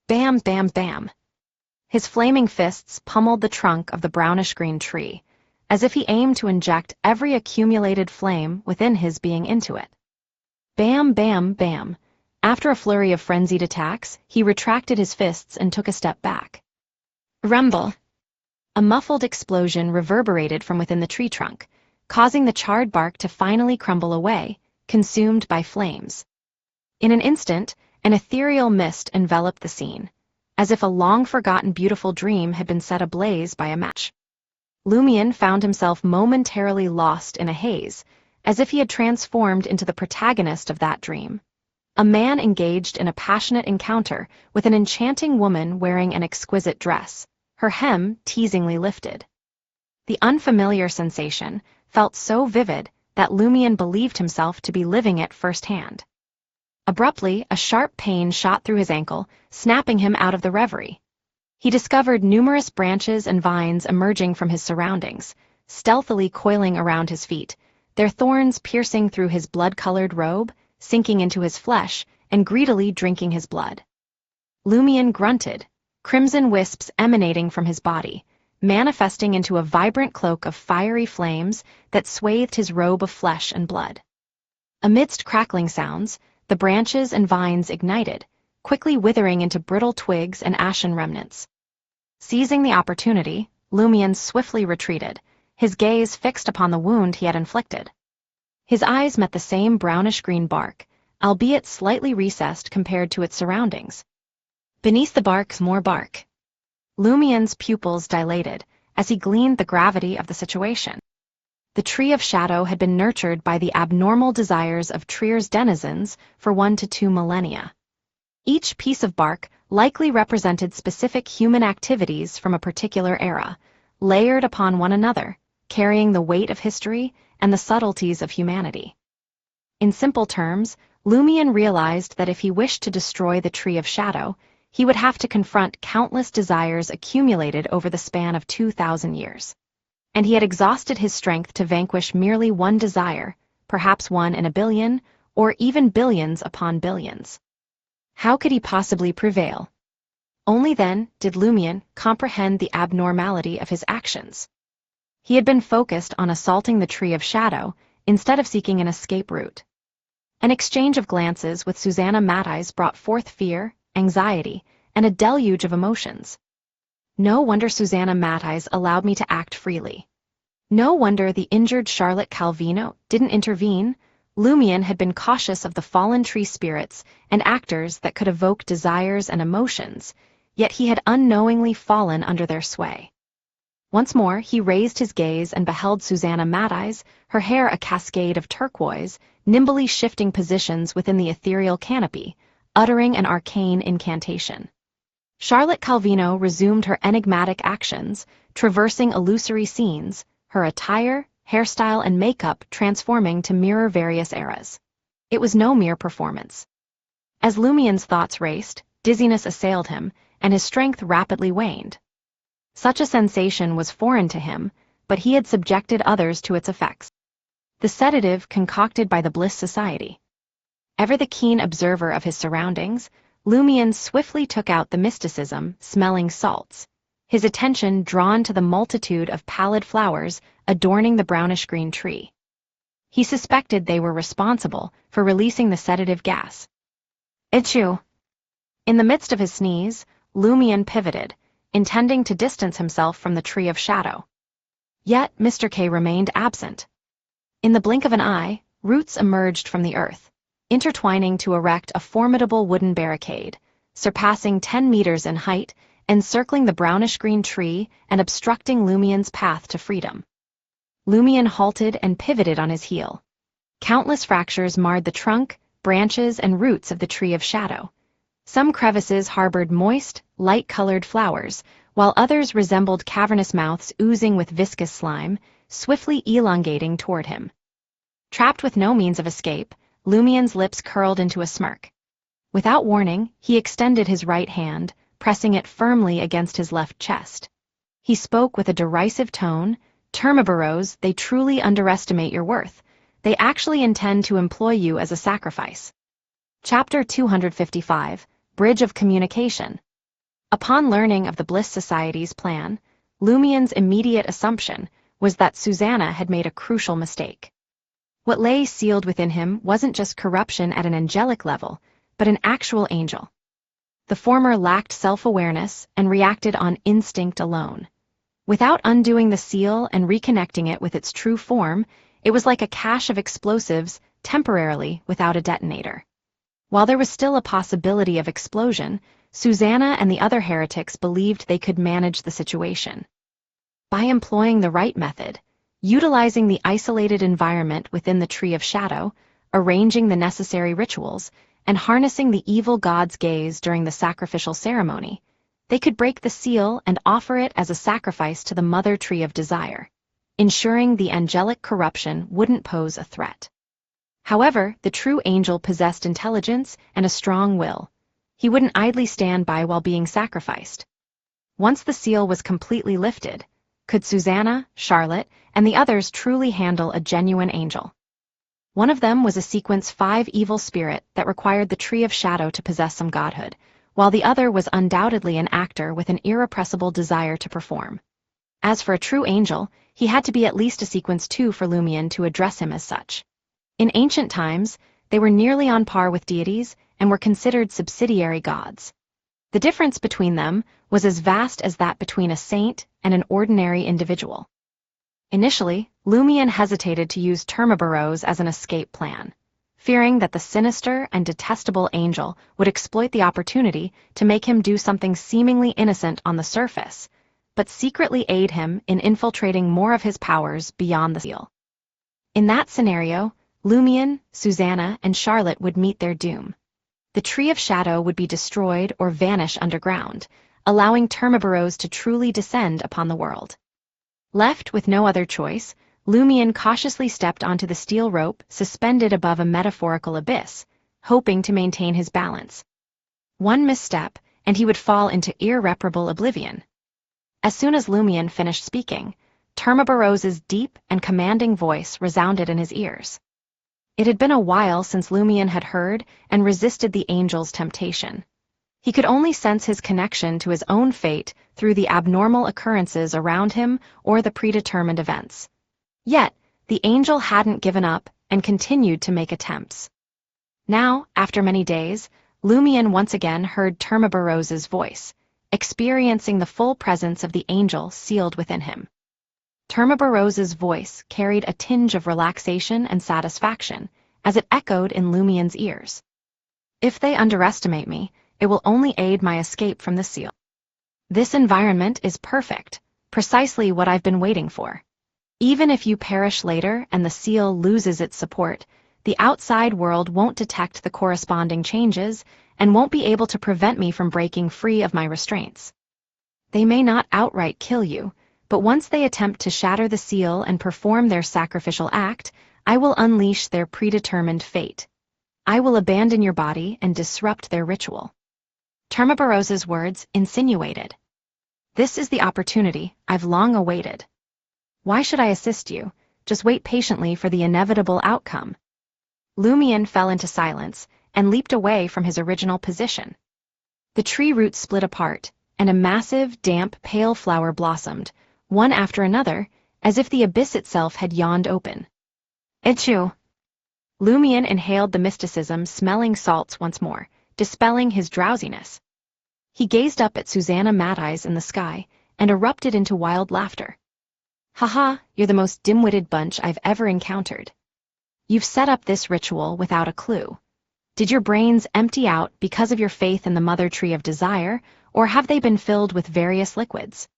Bam, bam, bam. His flaming fists pummeled the trunk of the brownish-green tree, as if he aimed to inject every accumulated flame within his being into it. Bam, bam, bam. After a flurry of frenzied attacks, he retracted his fists and took a step back. Rumble! A muffled explosion reverberated from within the tree trunk, causing the charred bark to finally crumble away, consumed by flames. In an instant, an ethereal mist enveloped the scene, as if a long-forgotten beautiful dream had been set ablaze by a match. Lumien found himself momentarily lost in a haze, as if he had transformed into the protagonist of that dream. A man engaged in a passionate encounter with an enchanting woman wearing an exquisite dress, her hem teasingly lifted. The unfamiliar sensation felt so vivid that Lumien believed himself to be living it firsthand. Abruptly, a sharp pain shot through his ankle, snapping him out of the reverie. He discovered numerous branches and vines emerging from his surroundings, stealthily coiling around his feet, their thorns piercing through his blood-colored robe, sinking into his flesh, and greedily drinking his blood. Lumien grunted, crimson wisps emanating from his body, manifesting into a vibrant cloak of fiery flames that swathed his robe of flesh and blood. Amidst crackling sounds, the branches and vines ignited, quickly withering into brittle twigs and ashen remnants. Seizing the opportunity, Lumien swiftly retreated, his gaze fixed upon the wound he had inflicted. His eyes met the same brownish-green bark, albeit slightly recessed compared to its surroundings. Beneath the bark, more bark. Lumien's pupils dilated as he gleaned the gravity of the situation. The Tree of Shadow had been nurtured by the abnormal desires of Trier's denizens for 1 to 2 millennia. Each piece of bark likely represented specific human activities from a particular era, layered upon one another, carrying the weight of history and the subtleties of humanity. In simple terms, Lumien realized that if he wished to destroy the Tree of Shadow, he would have to confront countless desires accumulated over the span of 2,000 years. And he had exhausted his strength to vanquish merely one desire, perhaps one in a billion, or even billions upon billions. How could he possibly prevail? Only then did Lumien comprehend the abnormality of his actions. He had been focused on assaulting the Tree of Shadow instead of seeking an escape route. An exchange of glances with Susanna Matthijs brought forth fear, anxiety, and a deluge of emotions. No wonder Susanna Matthijs allowed me to act freely. No wonder the injured Charlotte Calvino didn't intervene. Lumien had been cautious of the fallen tree spirits and actors that could evoke desires and emotions, yet he had unknowingly fallen under their sway. Once more he raised his gaze and beheld Susanna Matthijs, her hair a cascade of turquoise, nimbly shifting positions within the ethereal canopy, uttering an arcane incantation. Charlotte Calvino resumed her enigmatic actions, traversing illusory scenes, her attire, hairstyle, and makeup transforming to mirror various eras. It was no mere performance. As Lumien's thoughts raced, dizziness assailed him, and his strength rapidly waned. Such a sensation was foreign to him, but he had subjected others to its effects. The sedative concocted by the Bliss Society. Ever the keen observer of his surroundings, Lumien swiftly took out the mysticism, smelling salts, his attention drawn to the multitude of pallid flowers adorning the brownish-green tree. He suspected they were responsible for releasing the sedative gas. Achoo! In the midst of his sneeze, Lumien pivoted, intending to distance himself from the Tree of Shadow. Yet Mr. K remained absent. In the blink of an eye, roots emerged from the earth, intertwining to erect a formidable wooden barricade, surpassing 10 meters in height, encircling the brownish-green tree and obstructing Lumien's path to freedom. Lumien halted and pivoted on his heel. Countless fractures marred the trunk, branches, and roots of the Tree of Shadow. Some crevices harbored moist, light-colored flowers, while others resembled cavernous mouths oozing with viscous slime, swiftly elongating toward him. Trapped with no means of escape, Lumien's lips curled into a smirk. Without warning, he extended his right hand, pressing it firmly against his left chest. He spoke with a derisive tone, "Termiboros, they truly underestimate your worth. They actually intend to employ you as a sacrifice." Chapter 255, Bridge of Communication. Upon learning of the Bliss Society's plan, Lumien's immediate assumption was that Susanna had made a crucial mistake. What lay sealed within him wasn't just corruption at an angelic level, but an actual angel. The former lacked self-awareness and reacted on instinct alone. Without undoing the seal and reconnecting it with its true form, it was like a cache of explosives temporarily without a detonator. While there was still a possibility of explosion, Susanna and the other heretics believed they could manage the situation. By employing the right method, utilizing the isolated environment within the Tree of Shadow, arranging the necessary rituals, and harnessing the evil god's gaze during the sacrificial ceremony, they could break the seal and offer it as a sacrifice to the Mother Tree of Desire, ensuring the angelic corruption wouldn't pose a threat. However, the true angel possessed intelligence and a strong will. He wouldn't idly stand by while being sacrificed. Once the seal was completely lifted, could Susanna, Charlotte, and the others truly handle a genuine angel? One of them was a Sequence 5 evil spirit that required the Tree of Shadow to possess some godhood, while the other was undoubtedly an actor with an irrepressible desire to perform. As for a true angel, he had to be at least a Sequence 2 for Lumien to address him as such. In ancient times, they were nearly on par with deities and were considered subsidiary gods. The difference between them was as vast as that between a saint and an ordinary individual. Initially, Lumien hesitated to use Termiboros as an escape plan, fearing that the sinister and detestable angel would exploit the opportunity to make him do something seemingly innocent on the surface, but secretly aid him in infiltrating more of his powers beyond the seal. In that scenario, Lumien, Susanna, and Charlotte would meet their doom. The Tree of Shadow would be destroyed or vanish underground, allowing Termiboros to truly descend upon the world. Left with no other choice, Lumien cautiously stepped onto the steel rope suspended above a metaphorical abyss, hoping to maintain his balance. One misstep, and he would fall into irreparable oblivion. As soon as Lumien finished speaking, Termiboros's deep and commanding voice resounded in his ears. It had been a while since Lumien had heard and resisted the angel's temptation. He could only sense his connection to his own fate through the abnormal occurrences around him or the predetermined events. Yet, the angel hadn't given up and continued to make attempts. Now, after many days, Lumien once again heard Termiboros's voice, experiencing the full presence of the angel sealed within him. Termiboros's voice carried a tinge of relaxation and satisfaction as it echoed in Lumien's ears. "If they underestimate me, it will only aid my escape from the seal. This environment is perfect, precisely what I've been waiting for. Even if you perish later and the seal loses its support, the outside world won't detect the corresponding changes and won't be able to prevent me from breaking free of my restraints. They may not outright kill you, but once they attempt to shatter the seal and perform their sacrificial act, I will unleash their predetermined fate. I will abandon your body and disrupt their ritual. Termabarosa's words insinuated. This is the opportunity I've long awaited. Why should I assist you? Just wait patiently for the inevitable outcome. Lumion fell into silence and leaped away from his original position. The tree roots split apart, and a massive, damp, pale flower blossomed, one after another, as if the abyss itself had yawned open. Achoo! Lumion inhaled the mysticism smelling salts once more, dispelling his drowsiness. He gazed up at Susanna Mad-Eyes in the sky and erupted into wild laughter. Haha, you're the most dim-witted bunch I've ever encountered. You've set up this ritual without a clue. Did your brains empty out because of your faith in the mother tree of desire, or have they been filled with various liquids?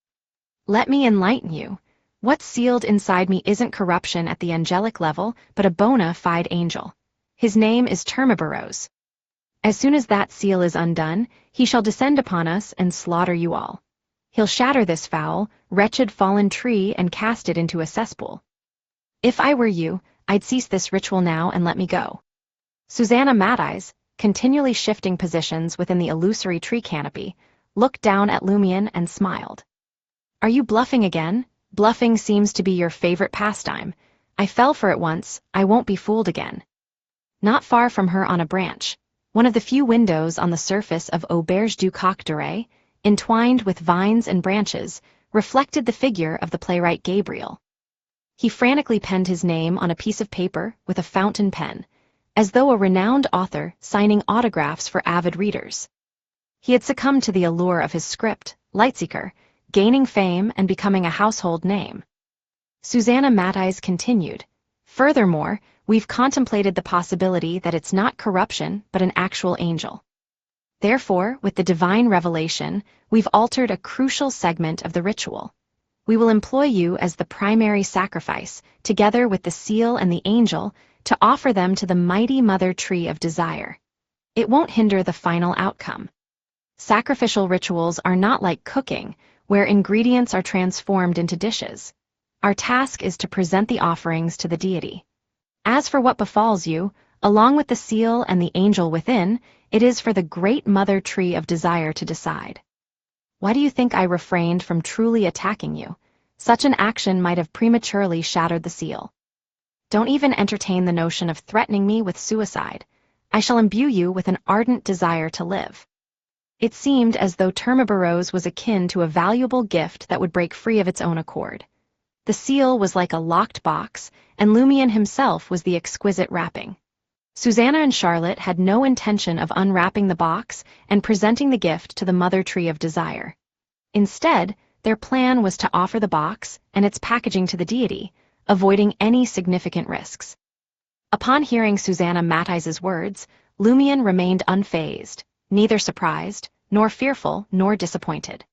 Let me enlighten you. What's sealed inside me isn't corruption at the angelic level, but a bona fide angel. His name is Termabaros. As soon as that seal is undone, he shall descend upon us and slaughter you all. He'll shatter this foul, wretched fallen tree and cast it into a cesspool. If I were you, I'd cease this ritual now and let me go. Susanna Mad-Eyes, continually shifting positions within the illusory tree canopy, looked down at Lumion and smiled. Are you bluffing again? Bluffing seems to be your favorite pastime. I fell for it once, I won't be fooled again. Not far from her on a branch, one of the few windows on the surface of Auberge du Coq d'Oreille, entwined with vines and branches, reflected the figure of the playwright Gabriel. He frantically penned his name on a piece of paper with a fountain pen, as though a renowned author signing autographs for avid readers. He had succumbed to the allure of his script, Lightseeker, gaining fame and becoming a household name. Susanna Mad-Eyes continued, Furthermore, we've contemplated the possibility that it's not corruption but an actual angel. Therefore, with the divine revelation, we've altered a crucial segment of the ritual. We will employ you as the primary sacrifice, together with the seal and the angel, to offer them to the mighty mother tree of desire. It won't hinder the final outcome. Sacrificial rituals are not like cooking, where ingredients are transformed into dishes. Our task is to present the offerings to the deity. As for what befalls you, along with the seal and the angel within, it is for the great mother tree of desire to decide. Why do you think I refrained from truly attacking you? Such an action might have prematurely shattered the seal. Don't even entertain the notion of threatening me with suicide. I shall imbue you with an ardent desire to live. It seemed as though Termabaros was akin to a valuable gift that would break free of its own accord. The seal was like a locked box, and Lumion himself was the exquisite wrapping. Susanna and Charlotte had no intention of unwrapping the box and presenting the gift to the mother tree of desire. Instead, their plan was to offer the box and its packaging to the deity, avoiding any significant risks. Upon hearing Susanna Mad-Eyes' words, Lumion remained unfazed, neither surprised, nor fearful, nor disappointed.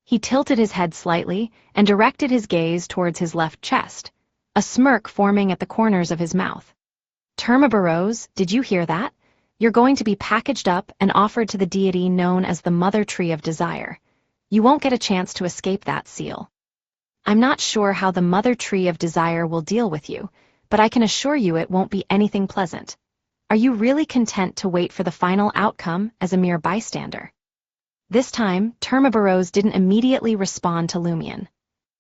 He tilted his head slightly and directed his gaze towards his left chest, a smirk forming at the corners of his mouth. Termabaros, did you hear that? You're going to be packaged up and offered to the deity known as the Mother Tree of Desire. You won't get a chance to escape that seal. I'm not sure how the Mother Tree of Desire will deal with you, but I can assure you it won't be anything pleasant. Are you really content to wait for the final outcome as a mere bystander? This time, Termabaros didn't immediately respond to Lumion.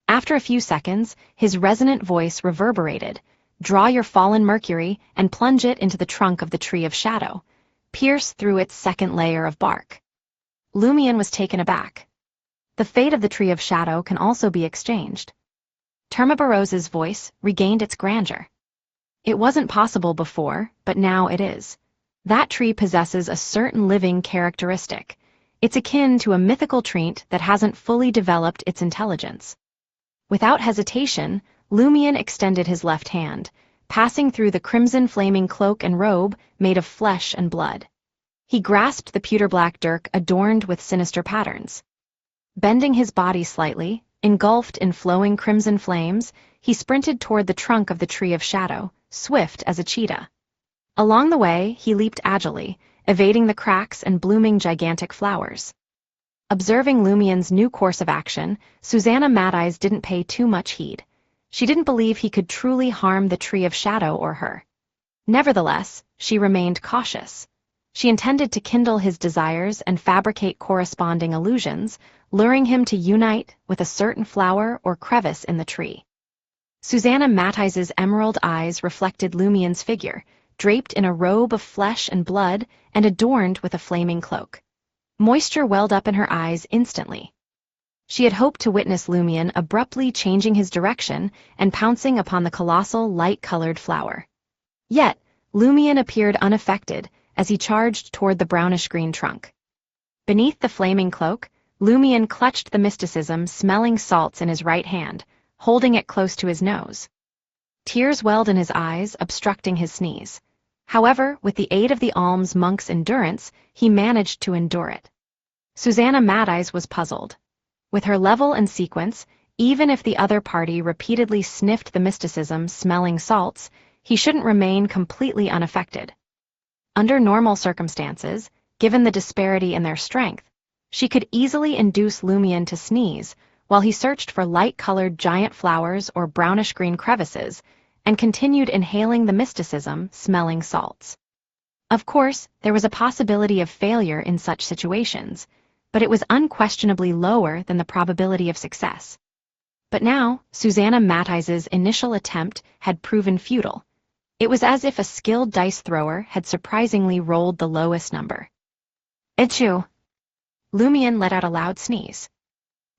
After a few seconds, his resonant voice reverberated. Draw your fallen Mercury and plunge it into the trunk of the Tree of Shadow. Pierce through its second layer of bark. Lumion was taken aback. The fate of the Tree of Shadow can also be exchanged. Termabaros's voice regained its grandeur. It wasn't possible before, but now it is. That tree possesses a certain living characteristic. It's akin to a mythical treant that hasn't fully developed its intelligence. Without hesitation, Lumion extended his left hand, passing through the crimson flaming cloak and robe made of flesh and blood. He grasped the pewter-black dirk adorned with sinister patterns. Bending his body slightly, engulfed in flowing crimson flames, he sprinted toward the trunk of the Tree of Shadow, swift as a cheetah. Along the way, he leaped agilely, evading the cracks and blooming gigantic flowers. Observing Lumion's new course of action, Susanna Mad-Eyes didn't pay too much heed. She didn't believe he could truly harm the Tree of Shadow or her. Nevertheless, she remained cautious. She intended to kindle his desires and fabricate corresponding illusions, luring him to unite with a certain flower or crevice in the tree. Susanna Matthijs's emerald eyes reflected Lumien's figure, draped in a robe of flesh and blood and adorned with a flaming cloak. Moisture welled up in her eyes instantly. She had hoped to witness Lumien abruptly changing his direction and pouncing upon the colossal light-colored flower. Yet, Lumien appeared unaffected as he charged toward the brownish-green trunk. Beneath the flaming cloak, Lumien clutched the mysticism-smelling salts in his right hand, holding it close to his nose. Tears welled in his eyes, obstructing his sneeze. However, with the aid of the alms monk's endurance, he managed to endure it. Susanna Matthijs was puzzled. With her level and sequence, even if the other party repeatedly sniffed the mysticism-smelling salts, he shouldn't remain completely unaffected. Under normal circumstances, given the disparity in their strength, she could easily induce Lumien to sneeze while he searched for light-colored giant flowers or brownish-green crevices and continued inhaling the mysticism-smelling salts. Of course, there was a possibility of failure in such situations, but it was unquestionably lower than the probability of success. But now, Susanna Matthijs's initial attempt had proven futile. It was as if a skilled dice thrower had surprisingly rolled the lowest number. Achoo! Lumien let out a loud sneeze.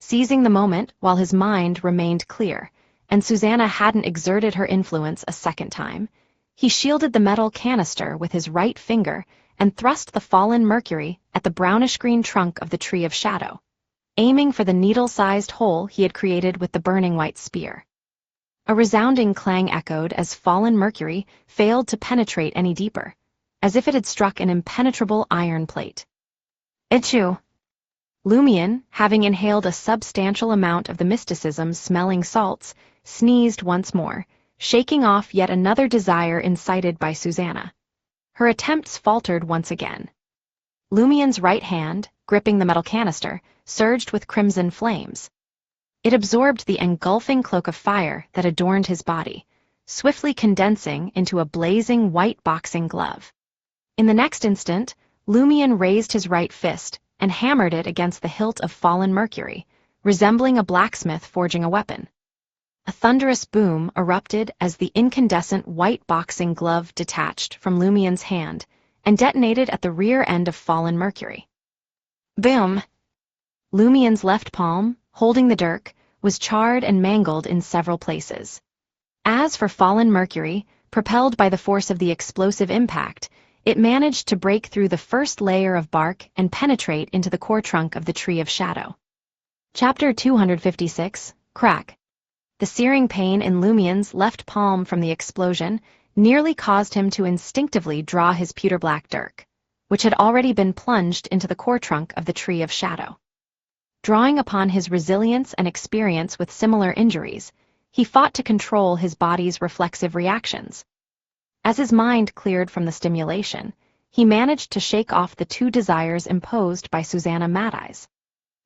Seizing the moment while his mind remained clear, and Susanna hadn't exerted her influence a second time, he shielded the metal canister with his right finger and thrust the fallen mercury at the brownish-green trunk of the Tree of Shadow, aiming for the needle-sized hole he had created with the burning white spear. A resounding clang echoed as fallen mercury failed to penetrate any deeper, as if it had struck an impenetrable iron plate. Achoo! Lumien, having inhaled a substantial amount of the mysticism-smelling salts, sneezed once more, shaking off yet another desire incited by Susanna. Her attempts faltered once again. Lumien's right hand, gripping the metal canister, surged with crimson flames. It absorbed the engulfing cloak of fire that adorned his body, swiftly condensing into a blazing white boxing glove. In the next instant, Lumien raised his right fist and hammered it against the hilt of fallen mercury, resembling a blacksmith forging a weapon. A thunderous boom erupted as the incandescent white boxing glove detached from Lumien's hand and detonated at the rear end of fallen mercury. Boom! Lumien's left palm, holding the dirk, was charred and mangled in several places. As for fallen mercury, propelled by the force of the explosive impact, it managed to break through the first layer of bark and penetrate into the core trunk of the Tree of Shadow. Chapter 256, Crack. The searing pain in Lumien's left palm from the explosion nearly caused him to instinctively draw his pewter-black dirk, which had already been plunged into the core trunk of the Tree of Shadow. Drawing upon his resilience and experience with similar injuries, he fought to control his body's reflexive reactions. As his mind cleared from the stimulation, he managed to shake off the two desires imposed by Susanna Matthijs.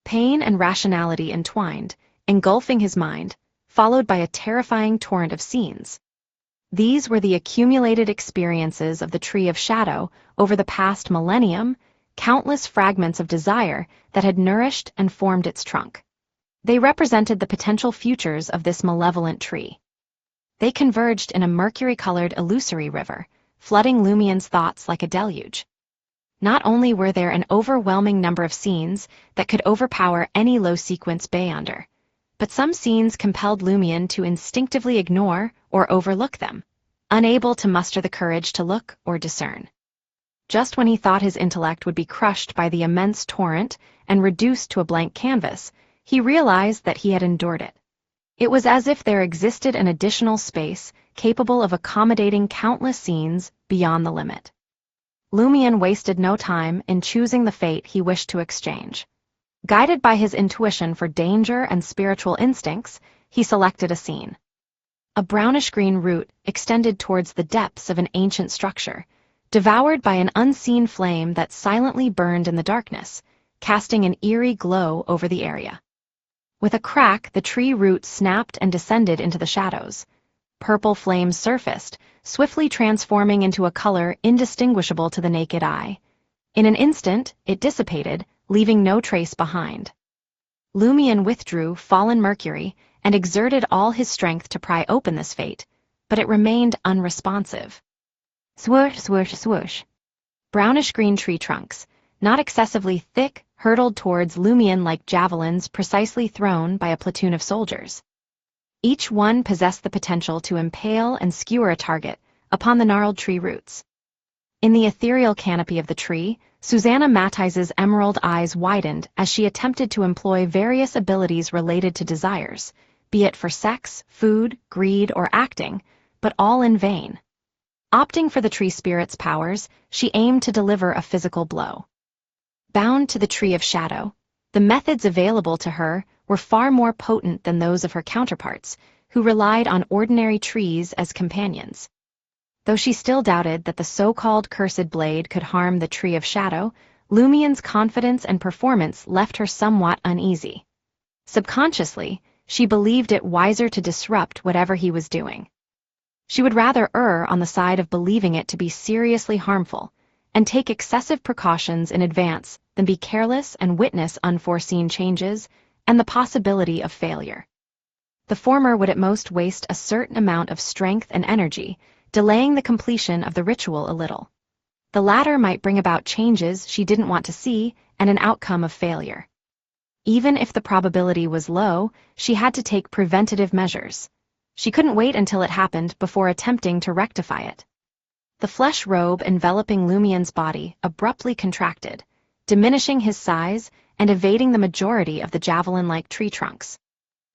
Pain and rationality entwined, engulfing his mind, followed by a terrifying torrent of scenes. These were the accumulated experiences of the Tree of Shadow over the past millennium, countless fragments of desire that had nourished and formed its trunk. They represented the potential futures of this malevolent tree. They converged in a mercury-colored illusory river, flooding Lumien's thoughts like a deluge. Not only were there an overwhelming number of scenes that could overpower any low-sequence Beyonder, but some scenes compelled Lumien to instinctively ignore or overlook them, unable to muster the courage to look or discern. Just when he thought his intellect would be crushed by the immense torrent and reduced to a blank canvas, he realized that he had endured it. It was as if there existed an additional space capable of accommodating countless scenes beyond the limit. Lumien wasted no time in choosing the fate he wished to exchange. Guided by his intuition for danger and spiritual instincts, he selected a scene. A brownish-green root extended towards the depths of an ancient structure, devoured by an unseen flame that silently burned in the darkness, casting an eerie glow over the area. With a crack, the tree root snapped and descended into the shadows, purple flames surfaced, swiftly transforming into a color indistinguishable to the naked eye. In an instant, it dissipated, leaving no trace behind. Lumion withdrew fallen Mercury and exerted all his strength to pry open this fate, but it remained unresponsive. Swoosh, swoosh, swoosh. Brownish-green tree trunks, not excessively thick, hurtled towards Lumion like javelins precisely thrown by a platoon of soldiers. Each one possessed the potential to impale and skewer a target upon the gnarled tree roots. In the ethereal canopy of the tree, Susanna Matthijs's emerald eyes widened as she attempted to employ various abilities related to desires, be it for sex, food, greed, or acting, but all in vain. Opting for the tree spirit's powers, she aimed to deliver a physical blow. Bound to the tree of shadow, the methods available to her were far more potent than those of her counterparts, who relied on ordinary trees as companions. Though she still doubted that the so-called cursed blade could harm the tree of shadow, Lumion's confidence and performance left her somewhat uneasy. Subconsciously, she believed it wiser to disrupt whatever he was doing. She would rather err on the side of believing it to be seriously harmful, and take excessive precautions in advance than be careless and witness unforeseen changes and the possibility of failure. The former would at most waste a certain amount of strength and energy, delaying the completion of the ritual a little. The latter might bring about changes she didn't want to see and an outcome of failure. Even if the probability was low, she had to take preventative measures. She couldn't wait until it happened before attempting to rectify it. The flesh robe enveloping Lumion's body abruptly contracted, diminishing his size and evading the majority of the javelin-like tree trunks.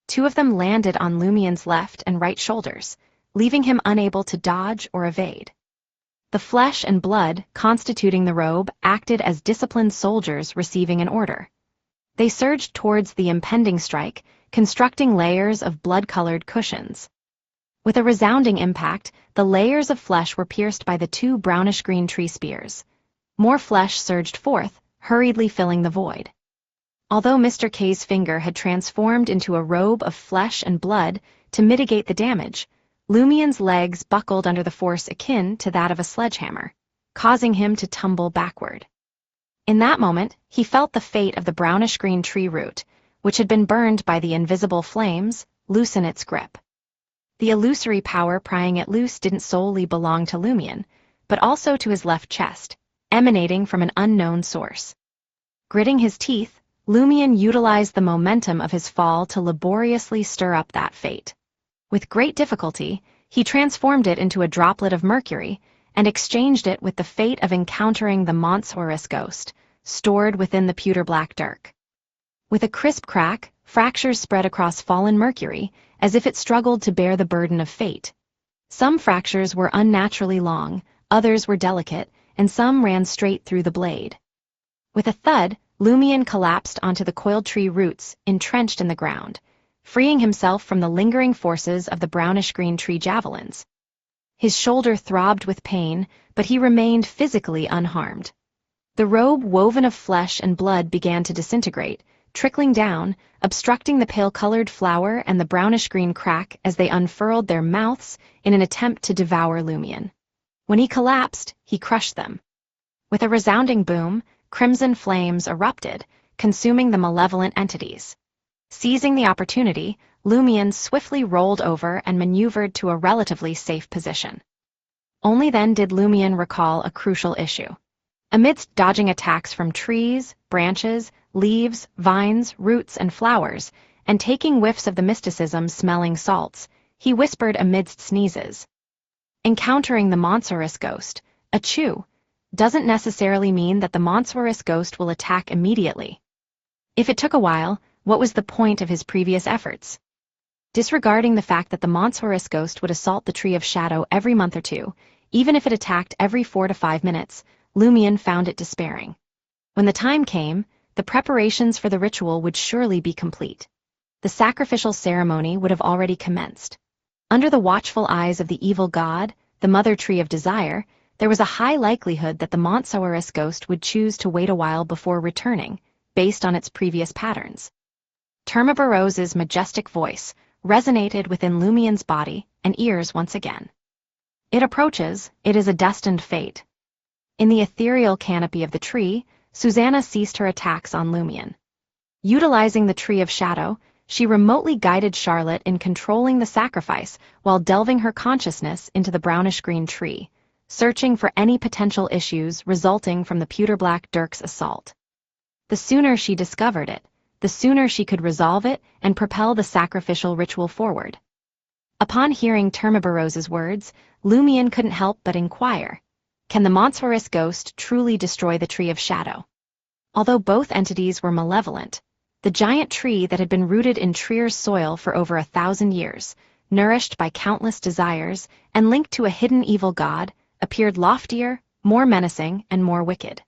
Two of them landed on Lumion's left and right shoulders, leaving him unable to dodge or evade. The flesh and blood constituting the robe acted as disciplined soldiers receiving an order. They surged towards the impending strike, constructing layers of blood-colored cushions. With a resounding impact, the layers of flesh were pierced by the two brownish-green tree spears. More flesh surged forth, hurriedly filling the void. Although Mr. K's finger had transformed into a robe of flesh and blood to mitigate the damage, Lumion's legs buckled under the force akin to that of a sledgehammer, causing him to tumble backward. In that moment, he felt the fate of the brownish-green tree root, which had been burned by the invisible flames, loosen its grip. The illusory power prying it loose didn't solely belong to Lumion, but also to his left chest, emanating from an unknown source. Gritting his teeth, Lumion utilized the momentum of his fall to laboriously stir up that fate. With great difficulty, he transformed it into a droplet of mercury and exchanged it with the fate of encountering the Monsaurus ghost, stored within the pewter-black dirk. With a crisp crack, fractures spread across fallen mercury, as if it struggled to bear the burden of fate. Some fractures were unnaturally long, others were delicate, and some ran straight through the blade. With a thud, Lumion collapsed onto the coiled tree roots, entrenched in the ground, freeing himself from the lingering forces of the brownish-green tree javelins. His shoulder throbbed with pain, but he remained physically unharmed. The robe woven of flesh and blood began to disintegrate, trickling down, obstructing the pale-colored flower and the brownish-green crack as they unfurled their mouths in an attempt to devour Lumion. When he collapsed, he crushed them. With a resounding boom, crimson flames erupted, consuming the malevolent entities. Seizing the opportunity, Lumion swiftly rolled over and maneuvered to a relatively safe position. Only then did Lumion recall a crucial issue. Amidst dodging attacks from trees, branches, leaves, vines, roots, and flowers, and taking whiffs of the mysticism-smelling salts, he whispered amidst sneezes. Encountering the Monsaurus ghost, a chew, doesn't necessarily mean that the Monsaurus ghost will attack immediately. If it took a while, what was the point of his previous efforts? Disregarding the fact that the Monsaurus ghost would assault the Tree of Shadow every month or two, even if it attacked every 4 to 5 minutes, Lumion found it despairing. When the time came, the preparations for the ritual would surely be complete. The sacrificial ceremony would have already commenced. Under the watchful eyes of the evil god, the Mother Tree of Desire, there was a high likelihood that the Monsaurus ghost would choose to wait a while before returning, based on its previous patterns. Termabarose's majestic voice resonated within Lumion's body, and ears once again. It approaches, it is a destined fate. In the ethereal canopy of the tree, Susanna ceased her attacks on Lumion. Utilizing the Tree of Shadow, she remotely guided Charlotte in controlling the sacrifice while delving her consciousness into the brownish-green tree, searching for any potential issues resulting from the pewter-black Dirk's assault. The sooner she discovered it, the sooner she could resolve it and propel the sacrificial ritual forward. Upon hearing Termabarose's words, Lumion couldn't help but inquire, can the monstrous ghost truly destroy the Tree of Shadow? Although both entities were malevolent, the giant tree that had been rooted in Trier's soil for over 1,000 years, nourished by countless desires and linked to a hidden evil god, appeared loftier, more menacing, and more wicked.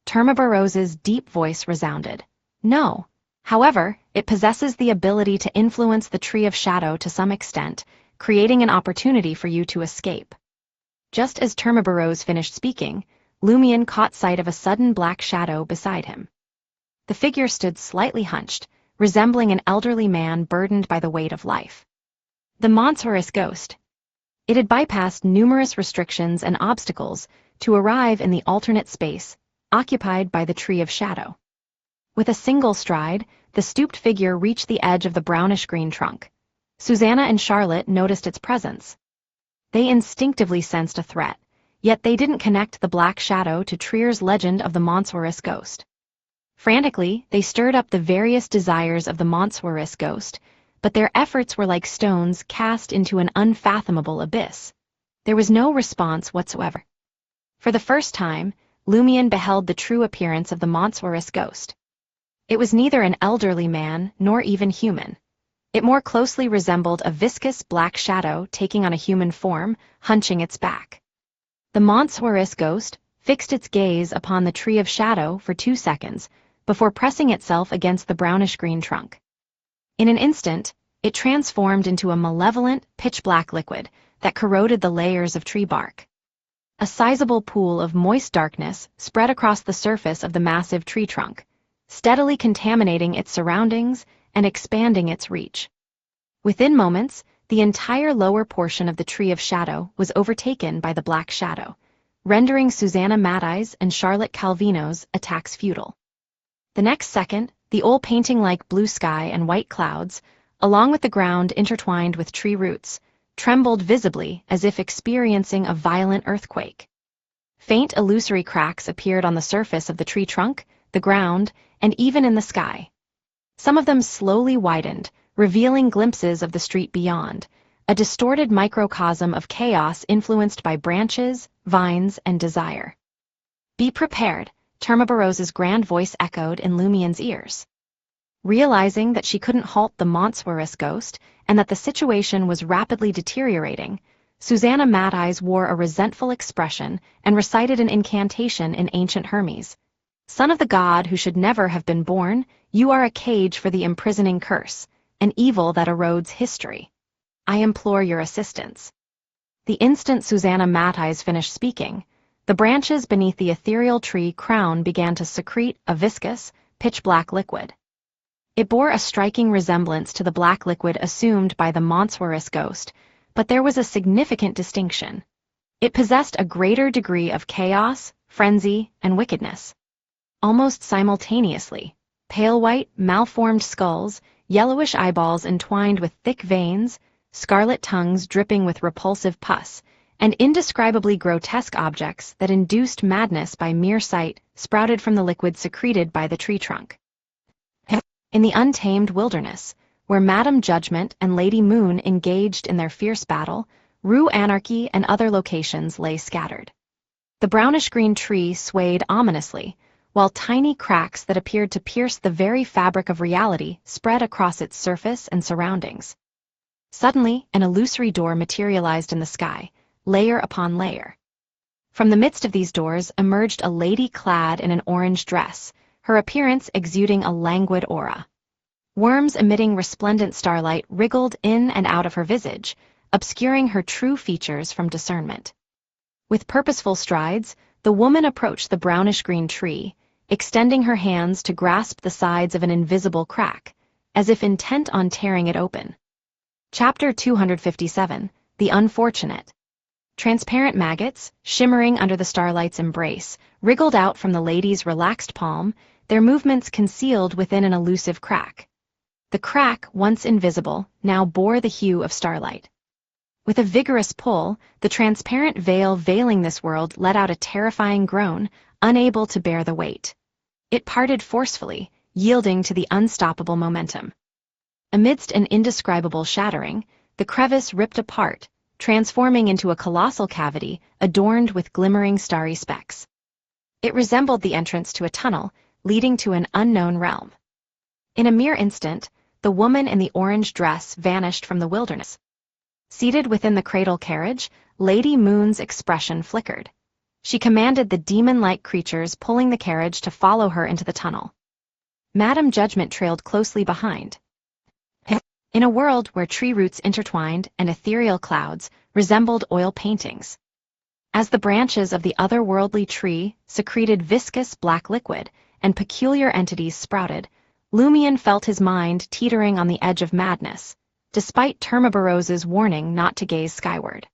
Termabarose's deep voice resounded. No. However, it possesses the ability to influence the Tree of Shadow to some extent, creating an opportunity for you to escape. Just as Termabarose finished speaking, Lumion caught sight of a sudden black shadow beside him. The figure stood slightly hunched, resembling an elderly man burdened by the weight of life. The monstrous ghost. It had bypassed numerous restrictions and obstacles to arrive in the alternate space occupied by the Tree of Shadow. With a single stride, the stooped figure reached the edge of the brownish-green trunk. Susanna and Charlotte noticed its presence. They instinctively sensed a threat, yet they didn't connect the black shadow to Trier's legend of the monstrous ghost. Frantically, they stirred up the various desires of the monstrous ghost, but their efforts were like stones cast into an unfathomable abyss. There was no response whatsoever. For the first time, Lumion beheld the true appearance of the monstrous ghost. It was neither an elderly man nor even human. It more closely resembled a viscous black shadow taking on a human form, hunching its back. The monstrous ghost fixed its gaze upon the Tree of Shadow for 2 seconds before pressing itself against the brownish-green trunk. In an instant, it transformed into a malevolent, pitch-black liquid that corroded the layers of tree bark. A sizable pool of moist darkness spread across the surface of the massive tree trunk, steadily contaminating its surroundings and expanding its reach. Within moments, the entire lower portion of the Tree of Shadow was overtaken by the black shadow, rendering Susanna Mad-Eye's and Charlotte Calvino's attacks futile. The next second, the old painting like blue sky and white clouds, along with the ground intertwined with tree roots, trembled visibly as if experiencing a violent earthquake. Faint illusory cracks appeared on the surface of the tree trunk, the ground, and even in the sky. Some of them slowly widened, revealing glimpses of the street beyond, a distorted microcosm of chaos influenced by branches, vines, and desire. Be prepared, Termabarose's grand voice echoed in Lumion's ears. Realizing that she couldn't halt the monstrous ghost and that the situation was rapidly deteriorating, Susanna Mad-Eyes wore a resentful expression and recited an incantation in ancient Hermes. Son of the god who should never have been born, you are a cage for the imprisoning curse, an evil that erodes history. I implore your assistance. The instant Susanna Mad-Eyes finished speaking, the branches beneath the ethereal tree crown began to secrete a viscous, pitch-black liquid. It bore a striking resemblance to the black liquid assumed by the monstrous ghost, but there was a significant distinction. It possessed a greater degree of chaos, frenzy, and wickedness. Almost simultaneously, pale white, malformed skulls, yellowish eyeballs entwined with thick veins, scarlet tongues dripping with repulsive pus, and indescribably grotesque objects that induced madness by mere sight sprouted from the liquid secreted by the tree trunk. In the untamed wilderness, where Madame Judgment and Lady Moon engaged in their fierce battle, Rue Anarchy and other locations lay scattered. The brownish-green tree swayed ominously, while tiny cracks that appeared to pierce the very fabric of reality spread across its surface and surroundings. Suddenly, an illusory door materialized in the sky, layer upon layer. From the midst of these doors emerged a lady clad in an orange dress, her appearance exuding a languid aura. Worms emitting resplendent starlight wriggled in and out of her visage, obscuring her true features from discernment. With purposeful strides, the woman approached the brownish-green tree, extending her hands to grasp the sides of an invisible crack, as if intent on tearing it open. Chapter 257, The Unfortunate. Transparent maggots, shimmering under the starlight's embrace, wriggled out from the lady's relaxed palm, their movements concealed within an elusive crack. The crack, once invisible, now bore the hue of starlight. With a vigorous pull, the transparent veil veiling this world let out a terrifying groan, unable to bear the weight. It parted forcefully, yielding to the unstoppable momentum. Amidst an indescribable shattering, the crevice ripped apart, transforming into a colossal cavity adorned with glimmering starry specks. It resembled the entrance to a tunnel, leading to an unknown realm. In a mere instant, the woman in the orange dress vanished from the wilderness. Seated within the cradle carriage, Lady Moon's expression flickered. She commanded the demon-like creatures pulling the carriage to follow her into the tunnel. Madame Judgment trailed closely behind. In a world where tree roots intertwined and ethereal clouds resembled oil paintings. As the branches of the otherworldly tree secreted viscous black liquid and peculiar entities sprouted, Lumion felt his mind teetering on the edge of madness, despite Termabarose's warning not to gaze skyward.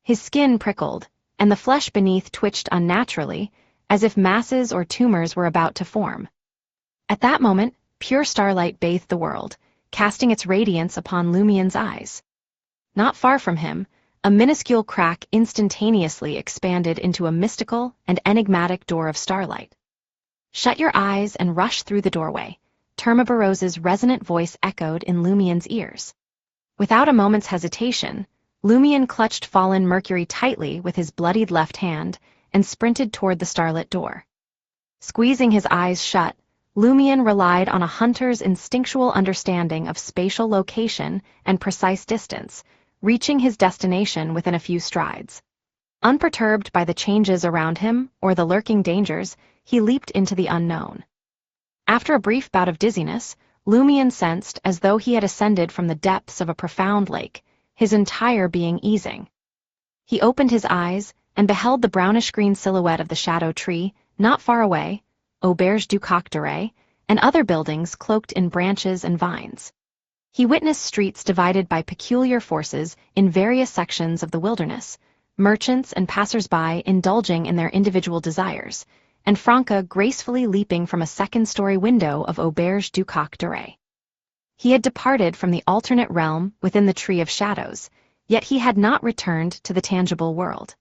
His skin prickled, and the flesh beneath twitched unnaturally, as if masses or tumors were about to form. At that moment, pure starlight bathed the world, casting its radiance upon Lumion's eyes. Not far from him, a minuscule crack instantaneously expanded into a mystical and enigmatic door of starlight. "Shut your eyes and rush through the doorway," Termabarose's resonant voice echoed in Lumion's ears. Without a moment's hesitation, Lumion clutched fallen Mercury tightly with his bloodied left hand and sprinted toward the starlit door. Squeezing his eyes shut, Lumion relied on a hunter's instinctual understanding of spatial location and precise distance, reaching his destination within a few strides. Unperturbed by the changes around him or the lurking dangers, he leaped into the unknown. After a brief bout of dizziness, Lumion sensed as though he had ascended from the depths of a profound lake, his entire being easing. He opened his eyes and beheld the brownish-green silhouette of the shadow tree, not far away, Auberge du Coq d'Oreille, and other buildings cloaked in branches and vines. He witnessed streets divided by peculiar forces in various sections of the wilderness, merchants and passers-by indulging in their individual desires, and Franca gracefully leaping from a second-story window of Auberge du Coq d'Oreille. He had departed from the alternate realm within the Tree of Shadows, yet he had not returned to the tangible world.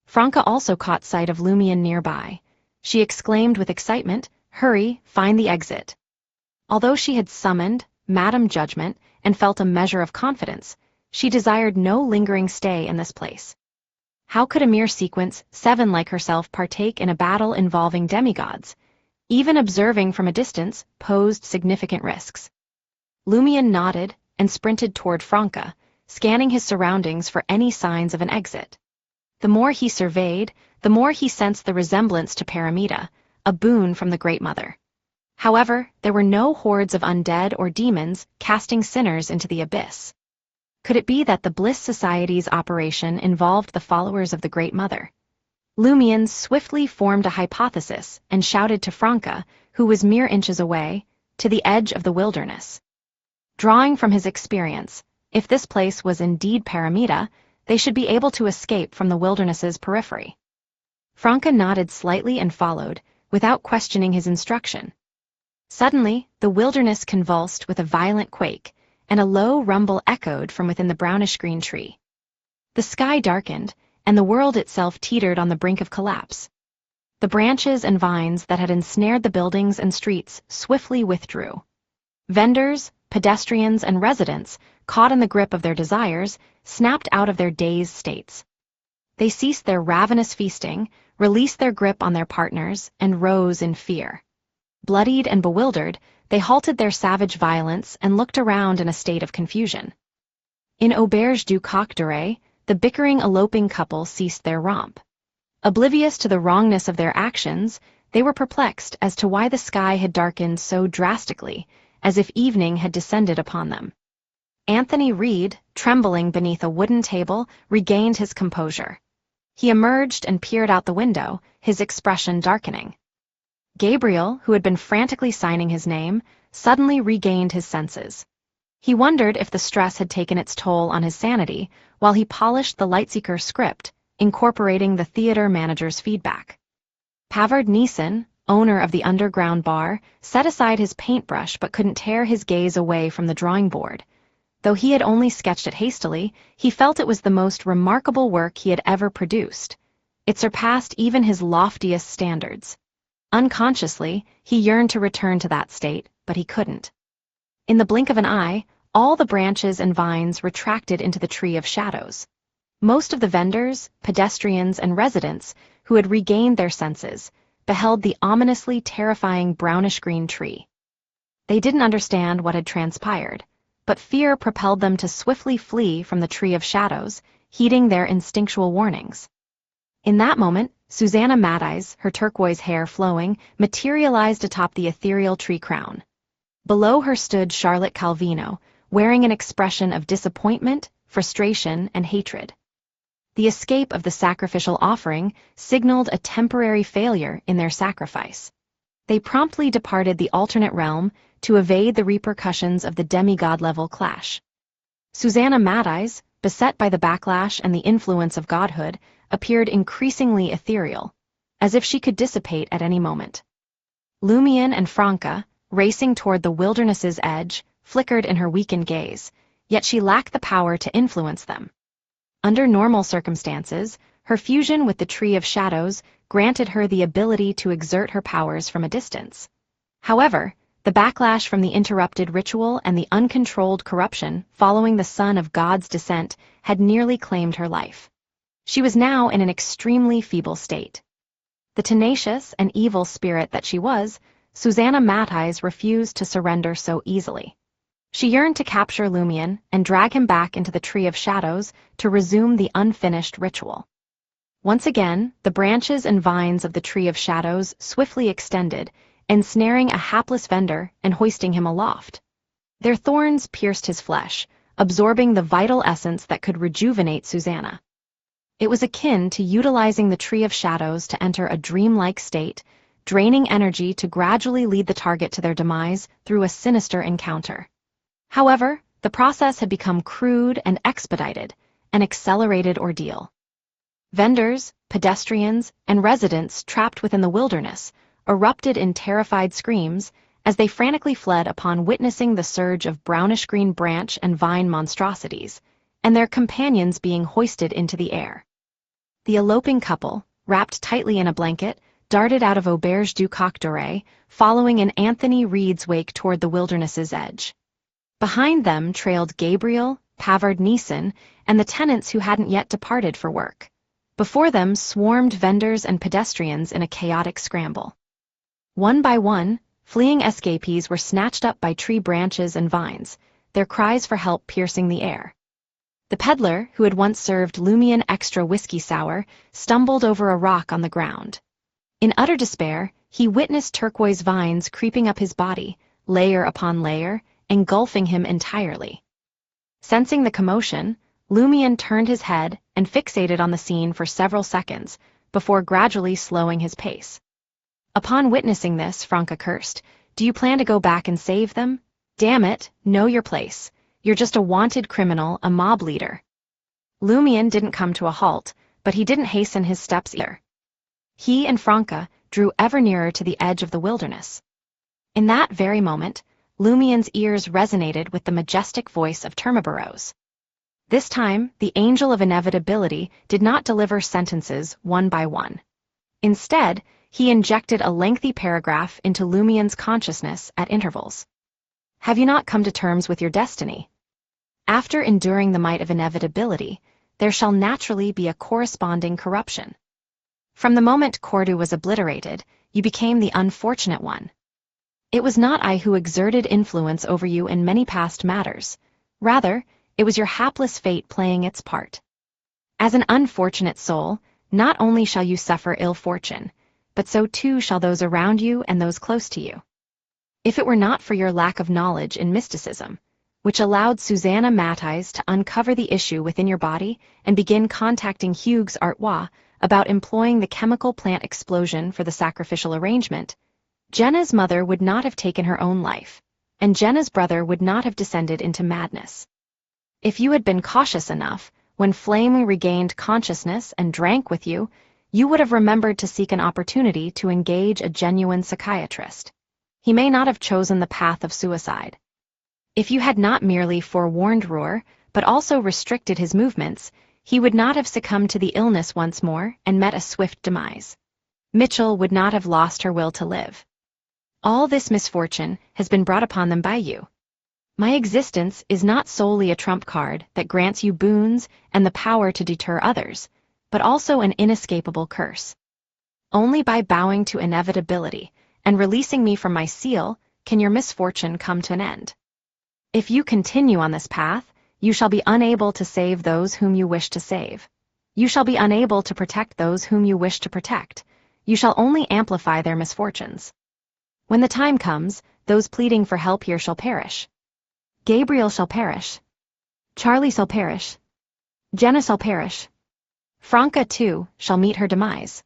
Franca also caught sight of Lumion nearby. She exclaimed with excitement, "Hurry, find the exit." Although she had summoned Madame Judgment and felt a measure of confidence, she desired no lingering stay in this place. How could a mere sequence 7 like herself partake in a battle involving demigods? Even observing from a distance posed significant risks. Lumion nodded and sprinted toward Franca, scanning his surroundings for any signs of an exit. The more he surveyed, the more he sensed the resemblance to Paramita, a boon from the Great Mother. However, there were no hordes of undead or demons casting sinners into the abyss. Could it be that the Bliss Society's operation involved the followers of the Great Mother? Lumion swiftly formed a hypothesis and shouted to Franca, who was mere inches away, to the edge of the wilderness. Drawing from his experience, if this place was indeed Paramita, they should be able to escape from the wilderness's periphery. Franca nodded slightly and followed, without questioning his instruction. Suddenly, the wilderness convulsed with a violent quake, and a low rumble echoed from within the brownish-green tree. The sky darkened, and the world itself teetered on the brink of collapse. The branches and vines that had ensnared the buildings and streets swiftly withdrew. Vendors, pedestrians, and residents, caught in the grip of their desires, snapped out of their dazed states. They ceased their ravenous feasting, released their grip on their partners, and rose in fear. Bloodied and bewildered, they halted their savage violence and looked around in a state of confusion. In Auberge du Coq d'Oreille, the bickering eloping couple ceased their romp. Oblivious to the wrongness of their actions, they were perplexed as to why the sky had darkened so drastically, as if evening had descended upon them. Anthony Reed, trembling beneath a wooden table, regained his composure. He emerged and peered out the window, his expression darkening. Gabriel, who had been frantically signing his name, suddenly regained his senses. He wondered if the stress had taken its toll on his sanity while he polished the Lightseeker script, incorporating the theater manager's feedback. Pavard Neeson, owner of the underground bar, set aside his paintbrush but couldn't tear his gaze away from the drawing board. Though he had only sketched it hastily, he felt it was the most remarkable work he had ever produced. It surpassed even his loftiest standards. Unconsciously, he yearned to return to that state, but he couldn't. In the blink of an eye, all the branches and vines retracted into the Tree of Shadows. Most of the vendors, pedestrians, and residents who had regained their senses beheld the ominously terrifying brownish-green tree. They didn't understand what had transpired, but fear propelled them to swiftly flee from the Tree of Shadows, heeding their instinctual warnings. In that moment, Susanna Mad-Eyes, her turquoise hair flowing, materialized atop the ethereal tree crown. Below her stood Charlotte Calvino, wearing an expression of disappointment, frustration, and hatred. The escape of the sacrificial offering signaled a temporary failure in their sacrifice. They promptly departed the alternate realm to evade the repercussions of the demigod-level clash. Susanna Mad-Eyes, beset by the backlash and the influence of godhood, appeared increasingly ethereal, as if she could dissipate at any moment. Lumion and Franca, racing toward the wilderness's edge, flickered in her weakened gaze, yet she lacked the power to influence them. Under normal circumstances, her fusion with the Tree of Shadows granted her the ability to exert her powers from a distance. However, the backlash from the interrupted ritual and the uncontrolled corruption following the Son of God's descent had nearly claimed her life. She was now in an extremely feeble state. The tenacious and evil spirit that she was, Susanna Mad-Eyes refused to surrender so easily. She yearned to capture Lumion and drag him back into the Tree of Shadows to resume the unfinished ritual. Once again, the branches and vines of the Tree of Shadows swiftly extended, ensnaring a hapless vendor and hoisting him aloft. Their thorns pierced his flesh, absorbing the vital essence that could rejuvenate Susanna. It was akin to utilizing the Tree of Shadows to enter a dreamlike state, draining energy to gradually lead the target to their demise through a sinister encounter. However, the process had become crude and expedited, an accelerated ordeal. Vendors, pedestrians, and residents trapped within the wilderness erupted in terrified screams as they frantically fled upon witnessing the surge of brownish-green branch and vine monstrosities, and their companions being hoisted into the air. The eloping couple, wrapped tightly in a blanket, darted out of Auberge du Coq Doré, following in Anthony Reed's wake toward the wilderness's edge. Behind them trailed Gabriel, Pavard Neeson, and the tenants who hadn't yet departed for work. Before them swarmed vendors and pedestrians in a chaotic scramble. One by one, fleeing escapees were snatched up by tree branches and vines, their cries for help piercing the air. The peddler, who had once served Lumion Extra Whiskey Sour, stumbled over a rock on the ground. In utter despair, he witnessed turquoise vines creeping up his body, layer upon layer, engulfing him entirely. Sensing the commotion, Lumion turned his head and fixated on the scene for several seconds, before gradually slowing his pace. Upon witnessing this, Franca cursed, "Do you plan to go back and save them? Damn it, know your place. You're just a wanted criminal, a mob leader." Lumion didn't come to a halt, but he didn't hasten his steps either. He and Franca drew ever nearer to the edge of the wilderness. In that very moment, Lumion's ears resonated with the majestic voice of Termaburros. This time, the angel of inevitability did not deliver sentences one by one. Instead, he injected a lengthy paragraph into Lumion's consciousness at intervals. Have you not come to terms with your destiny? After enduring the might of inevitability, there shall naturally be a corresponding corruption. From the moment Cordu was obliterated, you became the unfortunate one. It was not I who exerted influence over you in many past matters. Rather, it was your hapless fate playing its part. As an unfortunate soul, not only shall you suffer ill fortune, but so too shall those around you and those close to you. If it were not for your lack of knowledge in mysticism, which allowed Susanna Mad-Eyes to uncover the issue within your body and begin contacting Hugues Artois about employing the chemical plant explosion for the sacrificial arrangement, Jenna's mother would not have taken her own life, and Jenna's brother would not have descended into madness. If you had been cautious enough, when Flame regained consciousness and drank with you, you would have remembered to seek an opportunity to engage a genuine psychiatrist. He may not have chosen the path of suicide. If you had not merely forewarned Roar, but also restricted his movements, he would not have succumbed to the illness once more and met a swift demise. Mitchell would not have lost her will to live. All this misfortune has been brought upon them by you. My existence is not solely a trump card that grants you boons and the power to deter others, but also an inescapable curse. Only by bowing to inevitability and releasing me from my seal can your misfortune come to an end. If you continue on this path, you shall be unable to save those whom you wish to save. You shall be unable to protect those whom you wish to protect. You shall only amplify their misfortunes. When the time comes, those pleading for help here shall perish. Gabriel shall perish. Charlie shall perish. Jenna shall perish. Franca, too, shall meet her demise.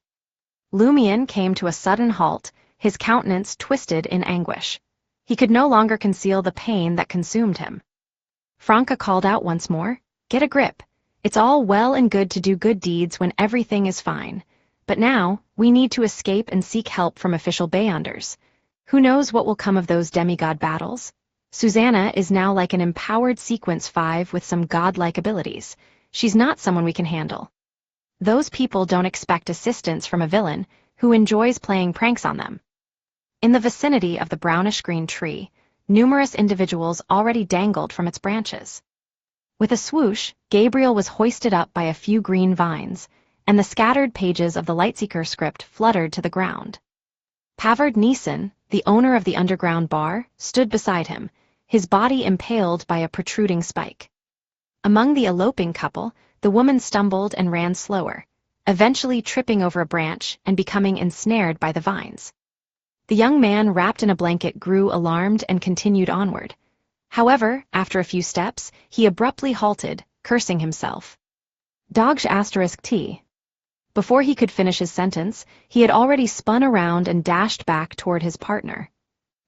Lumion came to a sudden halt, his countenance twisted in anguish. He could no longer conceal the pain that consumed him. Franca called out once more, "Get a grip. It's all well and good to do good deeds when everything is fine. But now, we need to escape and seek help from official Beyonders. Who knows what will come of those demigod battles? Susanna is now like an empowered Sequence 5 with some godlike abilities. She's not someone we can handle. Those people don't expect assistance from a villain who enjoys playing pranks on them." In the vicinity of the brownish-green tree, numerous individuals already dangled from its branches. With a swoosh, Gabriel was hoisted up by a few green vines, and the scattered pages of the Lightseeker script fluttered to the ground. Pavard Neeson, the owner of the underground bar, stood beside him, his body impaled by a protruding spike. Among the eloping couple, the woman stumbled and ran slower, eventually tripping over a branch and becoming ensnared by the vines. The young man wrapped in a blanket grew alarmed and continued onward. However, after a few steps, he abruptly halted, cursing himself. Dogsh*T. Before he could finish his sentence, he had already spun around and dashed back toward his partner.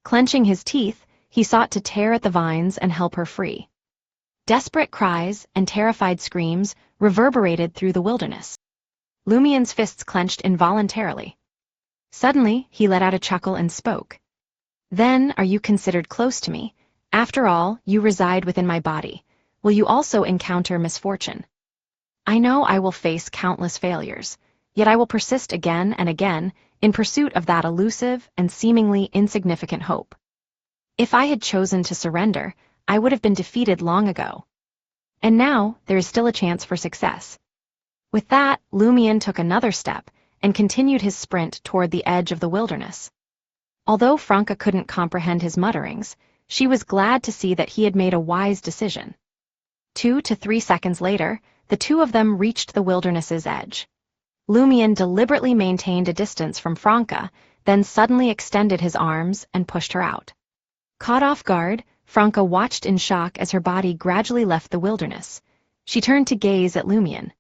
Clenching his teeth, he sought to tear at the vines and help her free. Desperate cries and terrified screams reverberated through the wilderness. Lumion's fists clenched involuntarily. Suddenly, he let out a chuckle and spoke. "Then are you considered close to me? After all, you reside within my body. Will you also encounter misfortune? I know I will face countless failures, yet I will persist again and again in pursuit of that elusive and seemingly insignificant hope. If I had chosen to surrender, I would have been defeated long ago. And now, there is still a chance for success." With that, Lumion took another step and continued his sprint toward the edge of the wilderness. Although Franca couldn't comprehend his mutterings, she was glad to see that he had made a wise decision. 2 to 3 seconds later, the two of them reached the wilderness's edge. Lumion deliberately maintained a distance from Franca, then suddenly extended his arms and pushed her out. Caught off guard, Franca watched in shock as her body gradually left the wilderness. She turned to gaze at Lumion.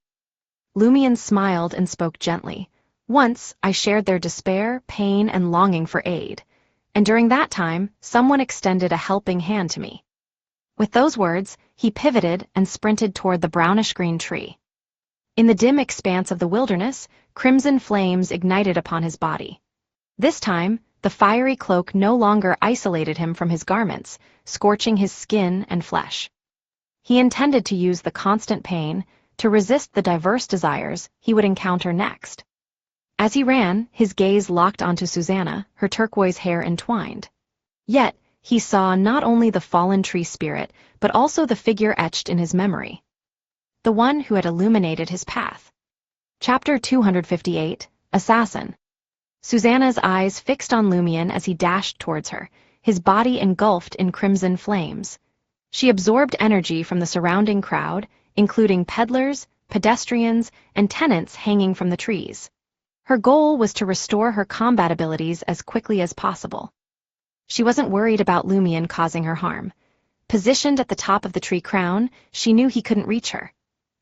Lumion smiled and spoke gently. "Once, I shared their despair, pain, and longing for aid, and during that time, someone extended a helping hand to me." With those words, he pivoted and sprinted toward the brownish-green tree. In the dim expanse of the wilderness, crimson flames ignited upon his body. This time, the fiery cloak no longer isolated him from his garments, scorching his skin and flesh. He intended to use the constant pain to resist the diverse desires he would encounter next. As he ran, his gaze locked onto Susanna, her turquoise hair entwined. Yet, he saw not only the fallen tree spirit, but also the figure etched in his memory. The one who had illuminated his path. Chapter 258, Assassin. Susanna's eyes fixed on Lumion as he dashed towards her, his body engulfed in crimson flames. She absorbed energy from the surrounding crowd, including peddlers, pedestrians, and tenants hanging from the trees. Her goal was to restore her combat abilities as quickly as possible. She wasn't worried about Lumion causing her harm. Positioned at the top of the tree crown, she knew he couldn't reach her.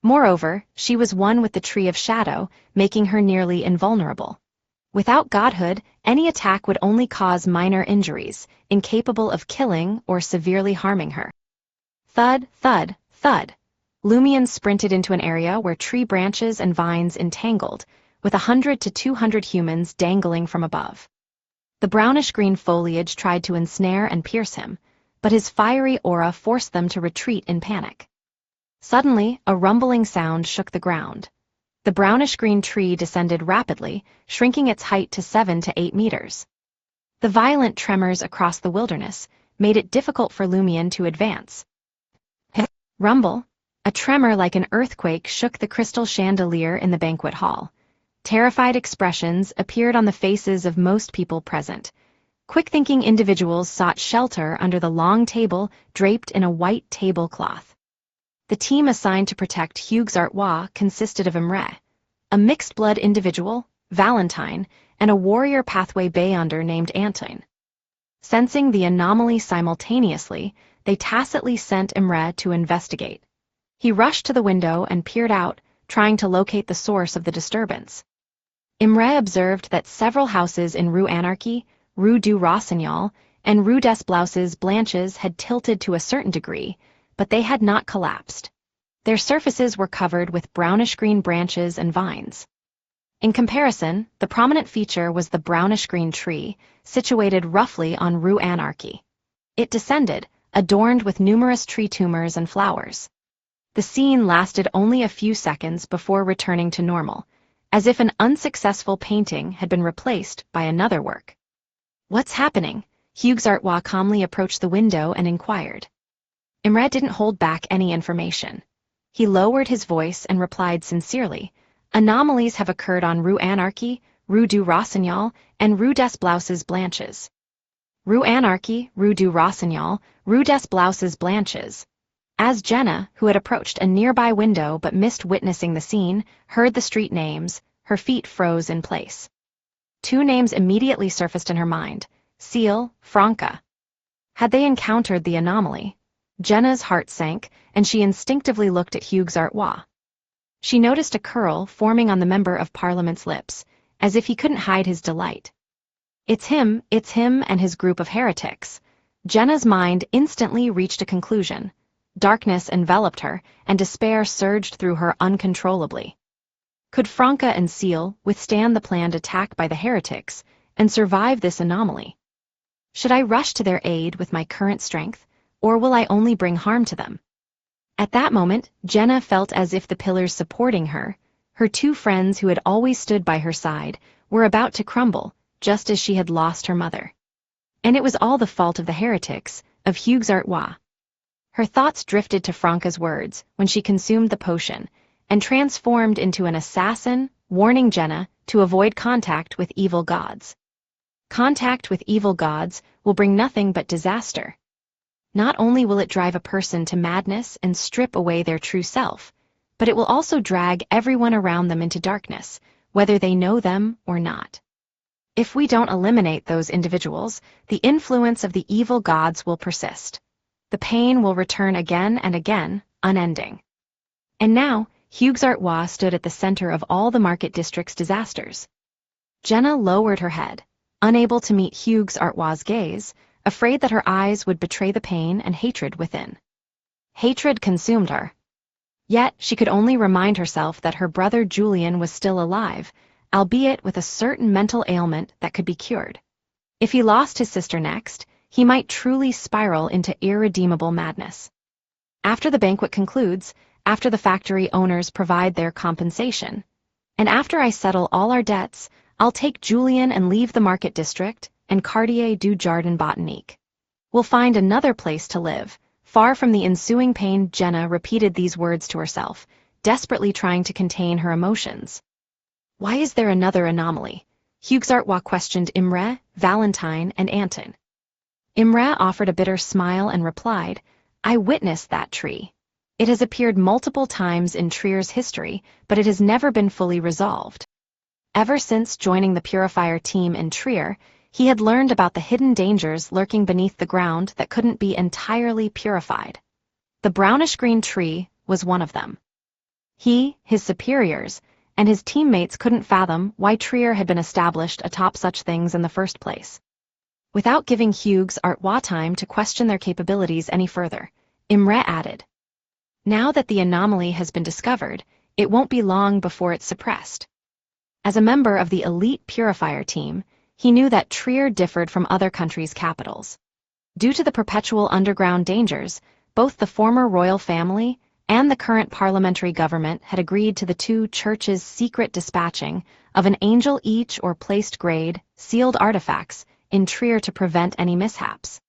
Moreover, she was one with the Tree of Shadow, making her nearly invulnerable. Without godhood, any attack would only cause minor injuries, incapable of killing or severely harming her. Thud, thud, thud. Lumion sprinted into an area where tree branches and vines entangled, with 100 to 200 humans dangling from above. The brownish-green foliage tried to ensnare and pierce him, but his fiery aura forced them to retreat in panic. Suddenly, a rumbling sound shook the ground. The brownish-green tree descended rapidly, shrinking its height to 7 to 8 meters. The violent tremors across the wilderness made it difficult for Lumion to advance. Rumble. A tremor like an earthquake shook the crystal chandelier in the banquet hall. Terrified expressions appeared on the faces of most people present. Quick-thinking individuals sought shelter under the long table draped in a white tablecloth. The team assigned to protect Hugues Artois consisted of Imre, a mixed-blood individual, Valentine, and a warrior pathway Beyonder named Antoine. Sensing the anomaly simultaneously, they tacitly sent Imre to investigate. He rushed to the window and peered out, trying to locate the source of the disturbance. Imre observed that several houses in Rue Anarchy, Rue du Rossignol, and Rue des Blouses Blanches had tilted to a certain degree, but they had not collapsed. Their surfaces were covered with brownish-green branches and vines. In comparison, the prominent feature was the brownish-green tree, situated roughly on Rue Anarchy. It descended, adorned with numerous tree tumors and flowers. The scene lasted only a few seconds before returning to normal, as if an unsuccessful painting had been replaced by another work. "What's happening?" Hugues Artois calmly approached the window and inquired. Imre didn't hold back any information. He lowered his voice and replied sincerely, "Anomalies have occurred on Rue Anarchy, Rue du Rossignol, and Rue des Blouses Blanches." Rue Anarchy, Rue du Rossignol, Rue des Blouses Blanches. As Jenna, who had approached a nearby window but missed witnessing the scene, heard the street names, her feet froze in place. Two names immediately surfaced in her mind: Seal, Franca. Had they encountered the anomaly? Jenna's heart sank, and she instinctively looked at Hugues Artois. She noticed a curl forming on the Member of Parliament's lips, as if he couldn't hide his delight. It's him and his group of heretics." Jenna's mind instantly reached a conclusion. Darkness enveloped her, and despair surged through her uncontrollably. Could Franca and Seal withstand the planned attack by the heretics and survive this anomaly? Should I rush to their aid with my current strength, or will I only bring harm to them? At that moment, Jenna felt as if the pillars supporting her, her two friends who had always stood by her side, were about to crumble, just as she had lost her mother. And it was all the fault of the heretics, of Hugues Artois. Her thoughts drifted to Franca's words when she consumed the potion, and transformed into an assassin, warning Jenna to avoid contact with evil gods. Contact with evil gods will bring nothing but disaster. Not only will it drive a person to madness and strip away their true self, but it will also drag everyone around them into darkness, whether they know them or not. If we don't eliminate those individuals, the influence of the evil gods will persist. The pain will return again and again, unending. And now, Hugues Artois stood at the center of all the market district's disasters. Jenna lowered her head, unable to meet Hugues Artois' gaze, afraid that her eyes would betray the pain and hatred within. Hatred consumed her. Yet she could only remind herself that her brother Julian was still alive, albeit with a certain mental ailment that could be cured. If he lost his sister next, he might truly spiral into irredeemable madness. After the banquet concludes, after the factory owners provide their compensation, and after I settle all our debts, I'll take Julian and leave the market district and Quartier du Jardin Botanique. We'll find another place to live, far from the ensuing pain. Jenna repeated these words to herself, desperately trying to contain her emotions. Why is there another anomaly? Hugues Artois questioned Imre, Valentine, and Anton. Imre offered a bitter smile and replied, "I witnessed that tree. It has appeared multiple times in Trier's history, but it has never been fully resolved. Ever since joining the Purifier team in Trier, he had learned about the hidden dangers lurking beneath the ground that couldn't be entirely purified. The brownish-green tree was one of them. He, his superiors, and his teammates couldn't fathom why Trier had been established atop such things in the first place. Without giving Hughes Artois time to question their capabilities any further, Imre added, "Now that the anomaly has been discovered, it won't be long before it's suppressed." As a member of the elite purifier team, he knew that Trier differed from other countries' capitals. Due to the perpetual underground dangers, both the former royal family and the current parliamentary government had agreed to the two churches' secret dispatching of an angel each or placed grade, sealed artifacts in Trier to prevent any mishaps.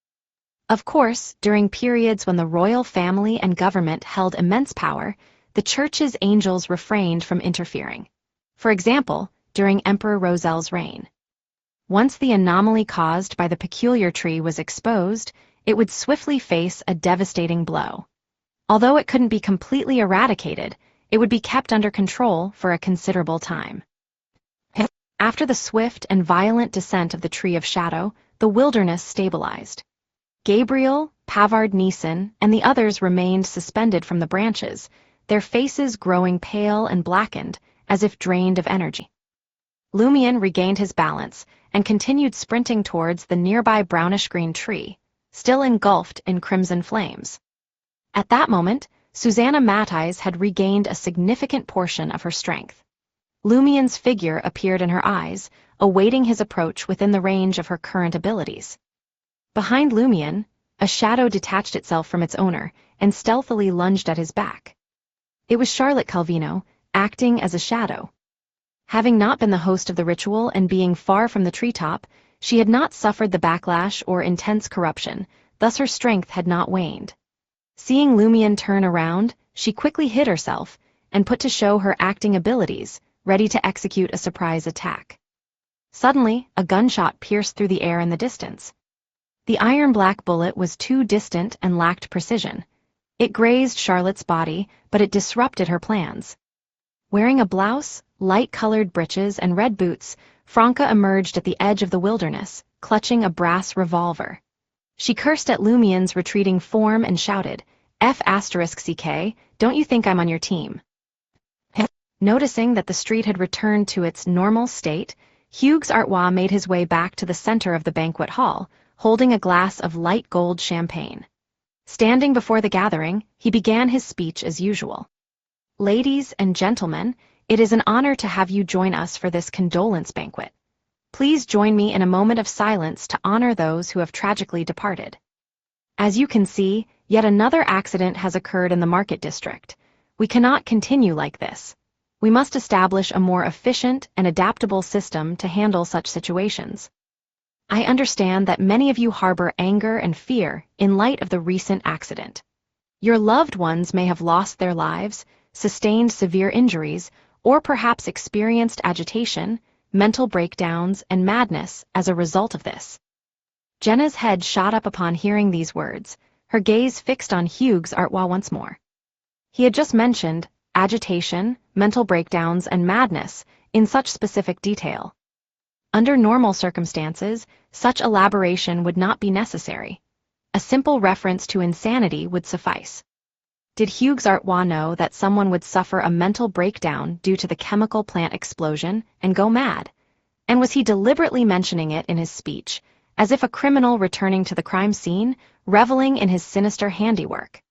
Of course, during periods when the royal family and government held immense power, the church's angels refrained from interfering. For example, during Emperor Rosel's reign. Once the anomaly caused by the peculiar tree was exposed, it would swiftly face a devastating blow. Although it couldn't be completely eradicated, it would be kept under control for a considerable time. After the swift and violent descent of the Tree of Shadow, the wilderness stabilized. Gabriel, Pavard Neeson, and the others remained suspended from the branches, their faces growing pale and blackened, as if drained of energy. Lumion regained his balance and continued sprinting towards the nearby brownish-green tree, still engulfed in crimson flames. At that moment, Susanna Matthijs had regained a significant portion of her strength. Lumion's figure appeared in her eyes, awaiting his approach within the range of her current abilities. Behind Lumion, a shadow detached itself from its owner and stealthily lunged at his back. It was Charlotte Calvino, acting as a shadow. Having not been the host of the ritual and being far from the treetop, she had not suffered the backlash or intense corruption, thus her strength had not waned. Seeing Lumion turn around, she quickly hid herself and put to show her acting abilities, ready to execute a surprise attack. Suddenly, a gunshot pierced through the air in the distance. The iron-black bullet was too distant and lacked precision. It grazed Charlotte's body, but it disrupted her plans. Wearing a blouse, light-colored breeches, and red boots, Franca emerged at the edge of the wilderness, clutching a brass revolver. She cursed at Lumion's retreating form and shouted, "F***CK, don't you think I'm on your team?" Noticing that the street had returned to its normal state, Hughes Artois made his way back to the center of the banquet hall, holding a glass of light gold champagne. Standing before the gathering, he began his speech as usual. "Ladies and gentlemen, it is an honor to have you join us for this condolence banquet. Please join me in a moment of silence to honor those who have tragically departed. As you can see, yet another accident has occurred in the market district. We cannot continue like this. We must establish a more efficient and adaptable system to handle such situations. I understand that many of you harbor anger and fear in light of the recent accident. Your loved ones may have lost their lives, sustained severe injuries, or perhaps experienced agitation, mental breakdowns, and madness as a result of this." Jenna's head shot up upon hearing these words, her gaze fixed on Hughes Artois once more. He had just mentioned agitation, mental breakdowns, and madness in such specific detail. Under normal circumstances, such elaboration would not be necessary. A simple reference to insanity would suffice. Did Hughes Artois know that someone would suffer a mental breakdown due to the chemical plant explosion and go mad? And was he deliberately mentioning it in his speech, as if a criminal returning to the crime scene, reveling in his sinister handiwork?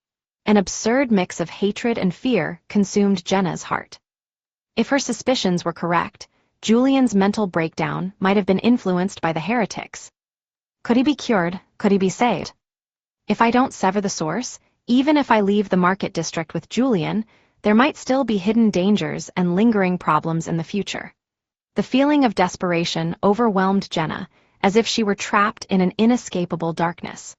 An absurd mix of hatred and fear consumed Jenna's heart. If her suspicions were correct, Julian's mental breakdown might have been influenced by the heretics. Could he be cured? Could he be saved? If I don't sever the source, even if I leave the market district with Julian, there might still be hidden dangers and lingering problems in the future. The feeling of desperation overwhelmed Jenna, as if she were trapped in an inescapable darkness.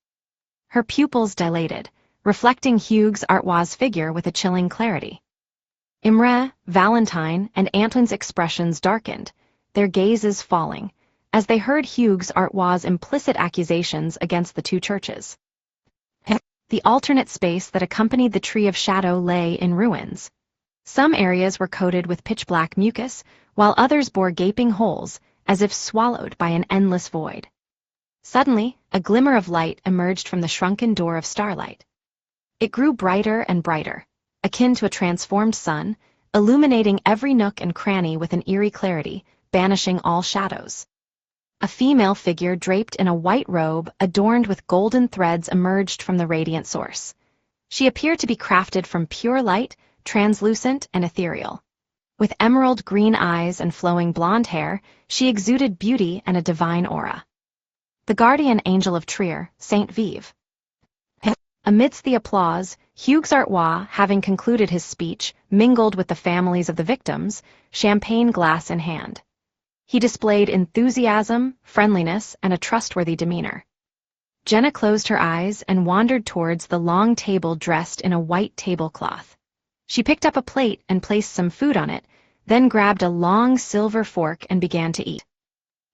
Her pupils dilated, reflecting Hughes Artois' figure with a chilling clarity. Imre, Valentine, and Antoine's expressions darkened, their gazes falling, as they heard Hughes Artois' implicit accusations against the two churches. The alternate space that accompanied the Tree of Shadow lay in ruins. Some areas were coated with pitch-black mucus, while others bore gaping holes, as if swallowed by an endless void. Suddenly, a glimmer of light emerged from the shrunken door of starlight. It grew brighter and brighter, akin to a transformed sun, illuminating every nook and cranny with an eerie clarity, banishing all shadows. A female figure draped in a white robe adorned with golden threads emerged from the radiant source. She appeared to be crafted from pure light, translucent and ethereal. With emerald green eyes and flowing blonde hair, she exuded beauty and a divine aura. The guardian angel of Trier, Saint Vive. Amidst the applause, Hugues Artois, having concluded his speech, mingled with the families of the victims, champagne glass in hand. He displayed enthusiasm, friendliness, and a trustworthy demeanor. Jenna closed her eyes and wandered towards the long table dressed in a white tablecloth. She picked up a plate and placed some food on it, then grabbed a long silver fork and began to eat.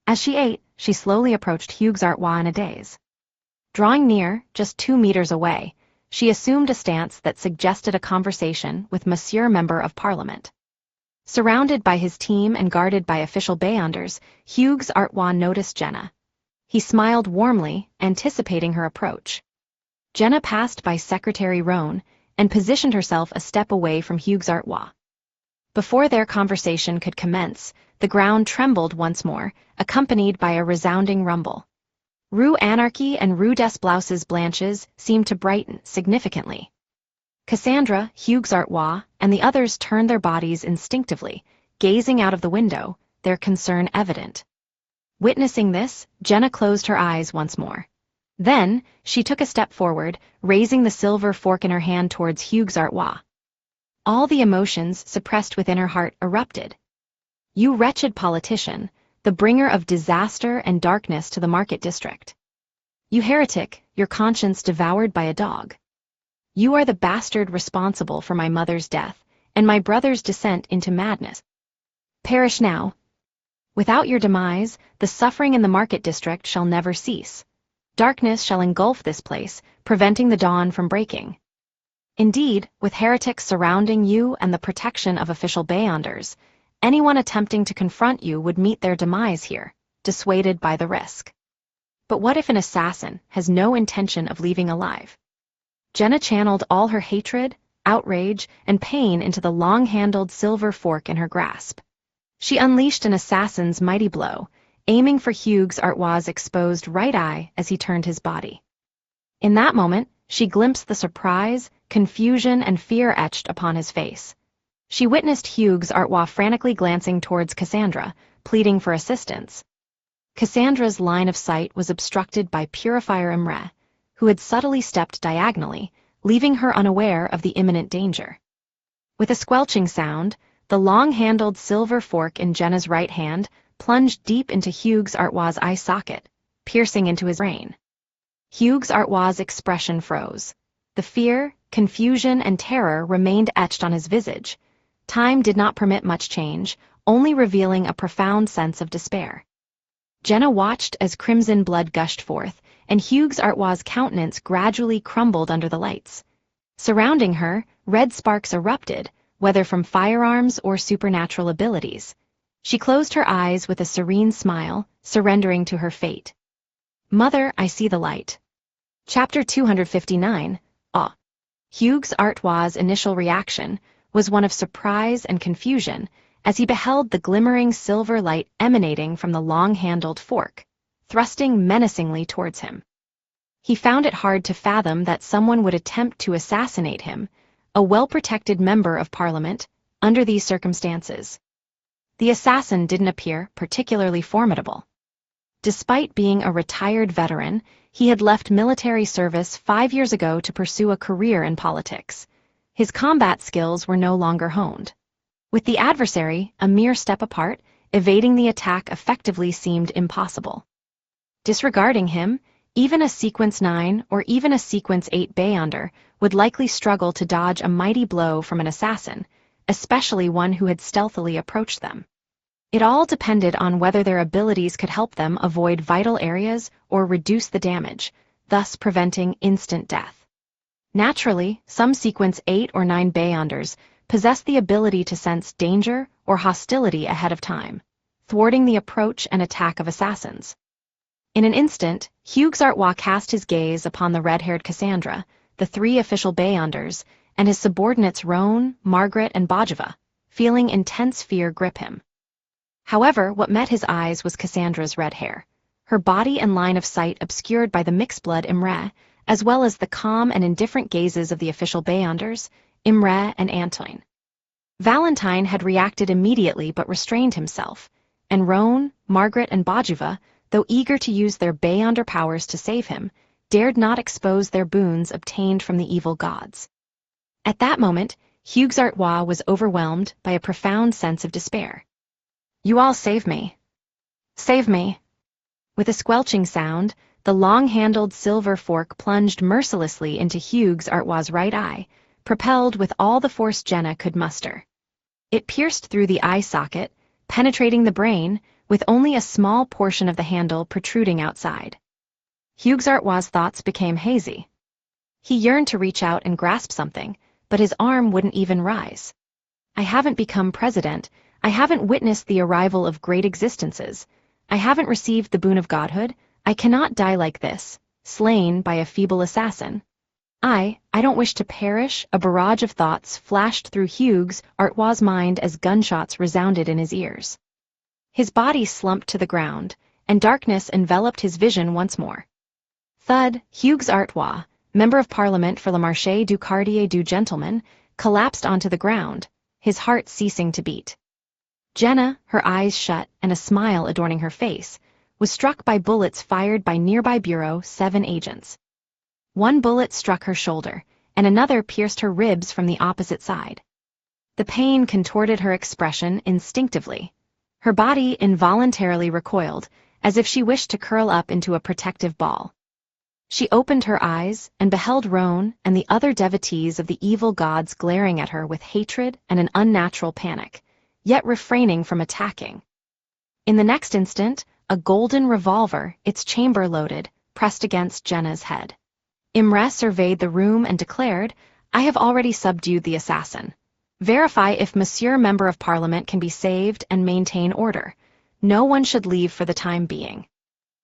As she ate, she slowly approached Hugues Artois in a daze. Drawing near, just 2 meters away, she assumed a stance that suggested a conversation with Monsieur Member of Parliament. Surrounded by his team and guarded by official Beyonders, Hugues Artois noticed Jenna. He smiled warmly, anticipating her approach. Jenna passed by Secretary Roan and positioned herself a step away from Hugues Artois. Before their conversation could commence, the ground trembled once more, accompanied by a resounding rumble. Rue Anarchy and Rue des Blouses Blanches seemed to brighten significantly. Cassandra, Hugues Artois, and the others turned their bodies instinctively, gazing out of the window, their concern evident. Witnessing this, Jenna closed her eyes once more. Then, she took a step forward, raising the silver fork in her hand towards Hugues Artois. All the emotions suppressed within her heart erupted. You wretched politician, the bringer of disaster and darkness to the market district. You heretic, your conscience devoured by a dog. You are the bastard responsible for my mother's death, and my brother's descent into madness. Perish now. Without your demise, the suffering in the market district shall never cease. Darkness shall engulf this place, preventing the dawn from breaking. Indeed, with heretics surrounding you and the protection of official Beyonders, anyone attempting to confront you would meet their demise here, dissuaded by the risk. But what if an assassin has no intention of leaving alive? Jenna channeled all her hatred, outrage, and pain into the long-handled silver fork in her grasp. She unleashed an assassin's mighty blow, aiming for Hugues Artois' exposed right eye as he turned his body. In that moment, she glimpsed the surprise, confusion, and fear etched upon his face. She witnessed Hugues Artois frantically glancing towards Cassandra, pleading for assistance. Cassandra's line of sight was obstructed by Purifier Imre, who had subtly stepped diagonally, leaving her unaware of the imminent danger. With a squelching sound, the long-handled silver fork in Jenna's right hand plunged deep into Hugues Artois' eye socket, piercing into his brain. Hugues Artois' expression froze. The fear, confusion, and terror remained etched on his visage. Time did not permit much change, only revealing a profound sense of despair. Jenna watched as crimson blood gushed forth, and Hugues Artois' countenance gradually crumbled under the lights. Surrounding her, red sparks erupted, whether from firearms or supernatural abilities. She closed her eyes with a serene smile, surrendering to her fate. Mother, I see the light. Chapter 259, Ah. Hugues Artois' initial reaction was one of surprise and confusion as he beheld the glimmering silver light emanating from the long-handled fork, thrusting menacingly towards him. He found it hard to fathom that someone would attempt to assassinate him, a well-protected member of Parliament, under these circumstances. The assassin didn't appear particularly formidable. Despite being a retired veteran, he had left military service 5 years ago to pursue a career in politics. His combat skills were no longer honed. With the adversary a mere step apart, evading the attack effectively seemed impossible. Disregarding him, even a Sequence 9 or even a Sequence 8 Beyonder would likely struggle to dodge a mighty blow from an assassin, especially one who had stealthily approached them. It all depended on whether their abilities could help them avoid vital areas or reduce the damage, thus preventing instant death. Naturally, some Sequence 8 or 9 Beyonders possess the ability to sense danger or hostility ahead of time, thwarting the approach and attack of assassins. In an instant, Hugues Artois cast his gaze upon the red-haired Cassandra, the 3 official Beyonders, and his subordinates Roan, Margaret, and Bajava, feeling intense fear grip him. However, what met his eyes was Cassandra's red hair, her body and line of sight obscured by the mixed-blood Imre, as well as the calm and indifferent gazes of the official Beyonders, Imre and Antoine. Valentine had reacted immediately but restrained himself, and Roan, Margaret, and Bajuva, though eager to use their Beyonder powers to save him, dared not expose their boons obtained from the evil gods. At that moment, Hugues Artois was overwhelmed by a profound sense of despair. "You all save me. Save me." With a squelching sound, the long-handled silver fork plunged mercilessly into Hugues Artois' right eye, propelled with all the force Jenna could muster. It pierced through the eye socket, penetrating the brain, with only a small portion of the handle protruding outside. Hugues Artois' thoughts became hazy. He yearned to reach out and grasp something, but his arm wouldn't even rise. "I haven't become president. I haven't witnessed the arrival of great existences. I haven't received the boon of godhood. I cannot die like this, slain by a feeble assassin. I don't wish to perish." A barrage of thoughts flashed through Hugues Artois' mind as gunshots resounded in his ears. His body slumped to the ground, and darkness enveloped his vision once more. Thud, Hugues Artois, Member of Parliament for Le Marché du Quartier du Gentleman, collapsed onto the ground, his heart ceasing to beat. Jenna, her eyes shut and a smile adorning her face, was struck by bullets fired by nearby Bureau 7 agents. One bullet struck her shoulder, and another pierced her ribs from the opposite side. The pain contorted her expression instinctively. Her body involuntarily recoiled, as if she wished to curl up into a protective ball. She opened her eyes and beheld Roan and the other devotees of the evil gods glaring at her with hatred and an unnatural panic, yet refraining from attacking. In the next instant, a golden revolver, its chamber loaded, pressed against Jenna's head. Imre surveyed the room and declared, "I have already subdued the assassin. Verify if Monsieur Member of Parliament can be saved and maintain order. No one should leave for the time being."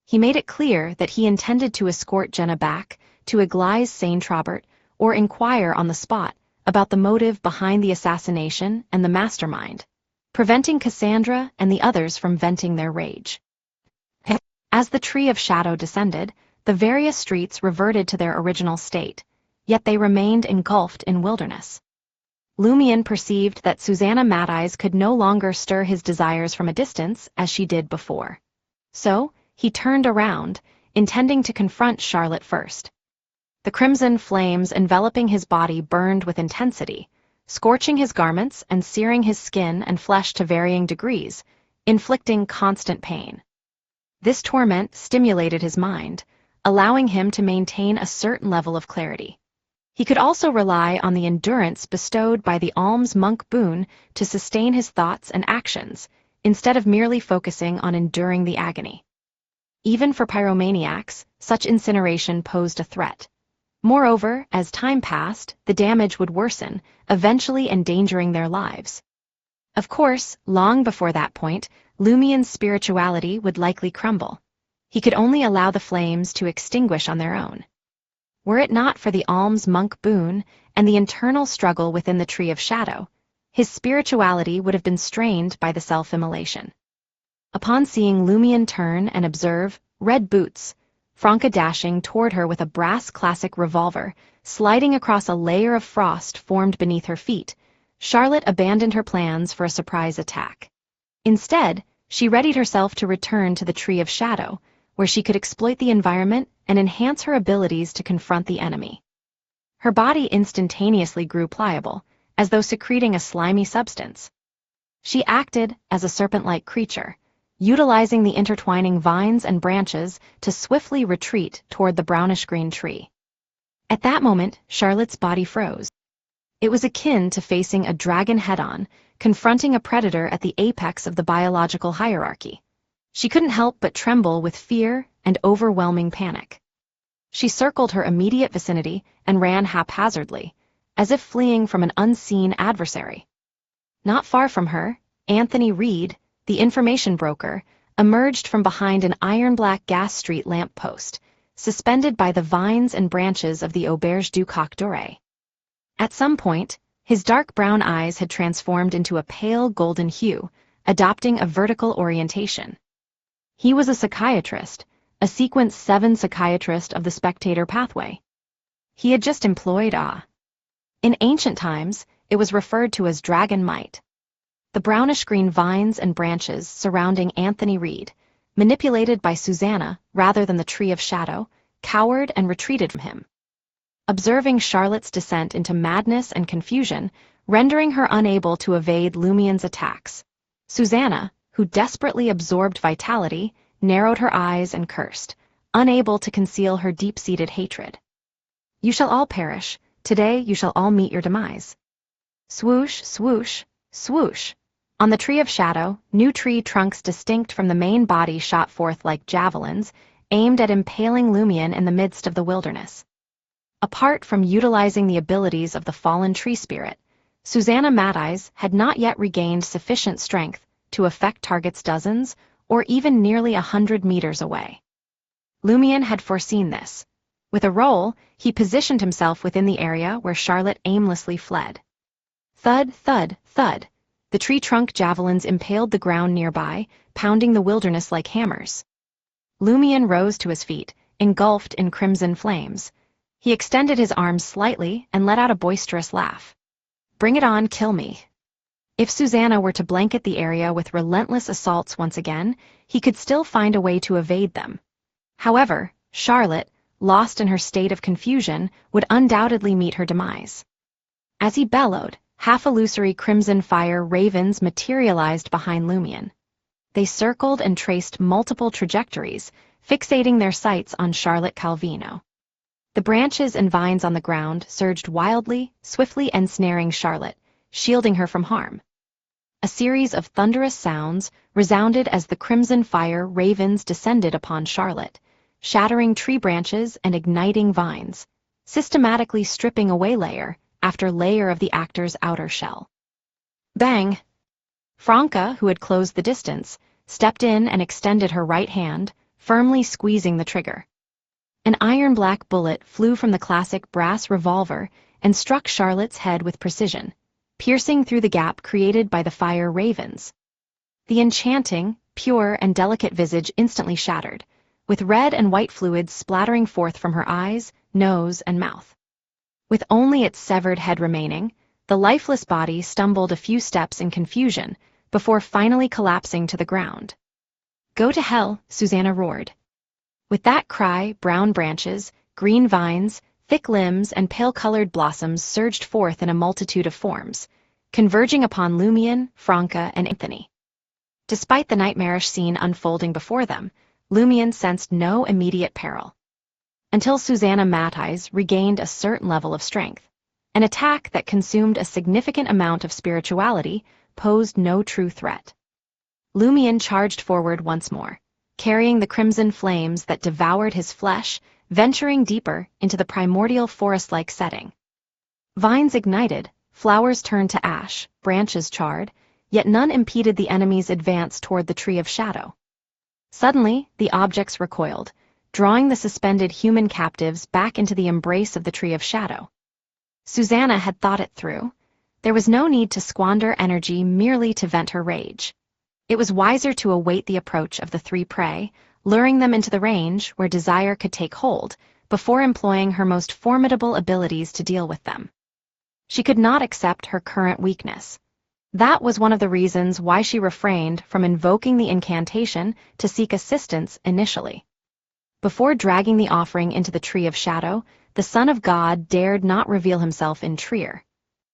He made it clear that he intended to escort Jenna back to Église Saint-Trobert or inquire on the spot about the motive behind the assassination and the mastermind, preventing Cassandra and the others from venting their rage. As the Tree of Shadow descended, the various streets reverted to their original state, yet they remained engulfed in wilderness. Lumion perceived that Susanna Mad-Eyes could no longer stir his desires from a distance as she did before. So, he turned around, intending to confront Charlotte first. The crimson flames enveloping his body burned with intensity, scorching his garments and searing his skin and flesh to varying degrees, inflicting constant pain. This torment stimulated his mind, allowing him to maintain a certain level of clarity. He could also rely on the endurance bestowed by the alms monk boon to sustain his thoughts and actions, instead of merely focusing on enduring the agony. Even for pyromaniacs, such incineration posed a threat. Moreover, as time passed, the damage would worsen, eventually endangering their lives. Of course, long before that point, Lumion's spirituality would likely crumble. He could only allow the flames to extinguish on their own. Were it not for the alms monk boon and the internal struggle within the Tree of Shadow, his spirituality would have been strained by the self-immolation. Upon seeing Lumion turn and observe Red Boots, Franca dashing toward her with a brass classic revolver, sliding across a layer of frost formed beneath her feet, Charlotte abandoned her plans for a surprise attack. Instead, she readied herself to return to the Tree of Shadow, where she could exploit the environment and enhance her abilities to confront the enemy. Her body instantaneously grew pliable, as though secreting a slimy substance. She acted as a serpent-like creature, utilizing the intertwining vines and branches to swiftly retreat toward the brownish-green tree. At that moment, Charlotte's body froze. It was akin to facing a dragon head-on, confronting a predator at the apex of the biological hierarchy. She couldn't help but tremble with fear and overwhelming panic. She circled her immediate vicinity and ran haphazardly, as if fleeing from an unseen adversary. Not far from her, Anthony Reed, the information broker, emerged from behind an iron-black gas street lamp post, suspended by the vines and branches of the Auberge du Coq Doré. At some point, His dark brown eyes had transformed into a pale golden hue, adopting a vertical orientation. He was a psychiatrist, a Sequence 7 psychiatrist of the spectator pathway. He had just employed In ancient times, it was referred to as dragon might. The brownish-green vines and branches surrounding Anthony Reed, manipulated by Susanna rather than the Tree of Shadow, cowered and retreated from him. Observing Charlotte's descent into madness and confusion, rendering her unable to evade Lumien's attacks, Susanna, who desperately absorbed vitality, narrowed her eyes and cursed, unable to conceal her deep-seated hatred. "You shall all perish. Today you shall all meet your demise." Swoosh, swoosh, swoosh. On the Tree of Shadow, new tree trunks distinct from the main body shot forth like javelins, aimed at impaling Lumien in the midst of the wilderness. Apart from utilizing the abilities of the fallen tree spirit, Susanna Madeyes had not yet regained sufficient strength to affect targets dozens or even nearly 100 meters away. Lumien had foreseen this. With a roll, he positioned himself within the area where Charlotte aimlessly fled. Thud, thud, thud. The tree trunk javelins impaled the ground nearby, pounding the wilderness like hammers. Lumien rose to his feet, engulfed in crimson flames. He extended his arms slightly and let out a boisterous laugh. "Bring it on, kill me." If Susanna were to blanket the area with relentless assaults once again, he could still find a way to evade them. However, Charlotte, lost in her state of confusion, would undoubtedly meet her demise. As he bellowed, half-illusory crimson fire ravens materialized behind Lumien. They circled and traced multiple trajectories, fixating their sights on Charlotte Calvino. The branches and vines on the ground surged wildly, swiftly ensnaring Charlotte, shielding her from harm. A series of thunderous sounds resounded as the crimson fire ravens descended upon Charlotte, shattering tree branches and igniting vines, systematically stripping away layer after layer of the actor's outer shell. Bang! Franca, who had closed the distance, stepped in and extended her right hand, firmly squeezing the trigger. An iron-black bullet flew from the classic brass revolver and struck Charlotte's head with precision, piercing through the gap created by the fire ravens. The enchanting, pure, and delicate visage instantly shattered, with red and white fluids splattering forth from her eyes, nose, and mouth. With only its severed head remaining, the lifeless body stumbled a few steps in confusion before finally collapsing to the ground. "Go to hell," Susanna roared. With that cry, brown branches, green vines, thick limbs, and pale-colored blossoms surged forth in a multitude of forms, converging upon Lumien, Franca, and Anthony. Despite the nightmarish scene unfolding before them, Lumien sensed no immediate peril. Until Susanna Madeyes regained a certain level of strength, an attack that consumed a significant amount of spirituality posed no true threat. Lumien charged forward once more, carrying the crimson flames that devoured his flesh, venturing deeper into the primordial forest-like setting. Vines ignited, flowers turned to ash, branches charred, yet none impeded the enemy's advance toward the Tree of Shadow. Suddenly, the objects recoiled, drawing the suspended human captives back into the embrace of the Tree of Shadow. Susanna had thought it through. There was no need to squander energy merely to vent her rage. It was wiser to await the approach of the three prey, luring them into the range where desire could take hold, before employing her most formidable abilities to deal with them. She could not accept her current weakness. That was one of the reasons why she refrained from invoking the incantation to seek assistance initially. Before dragging the offering into the Tree of Shadow, the Son of God dared not reveal himself in Trier.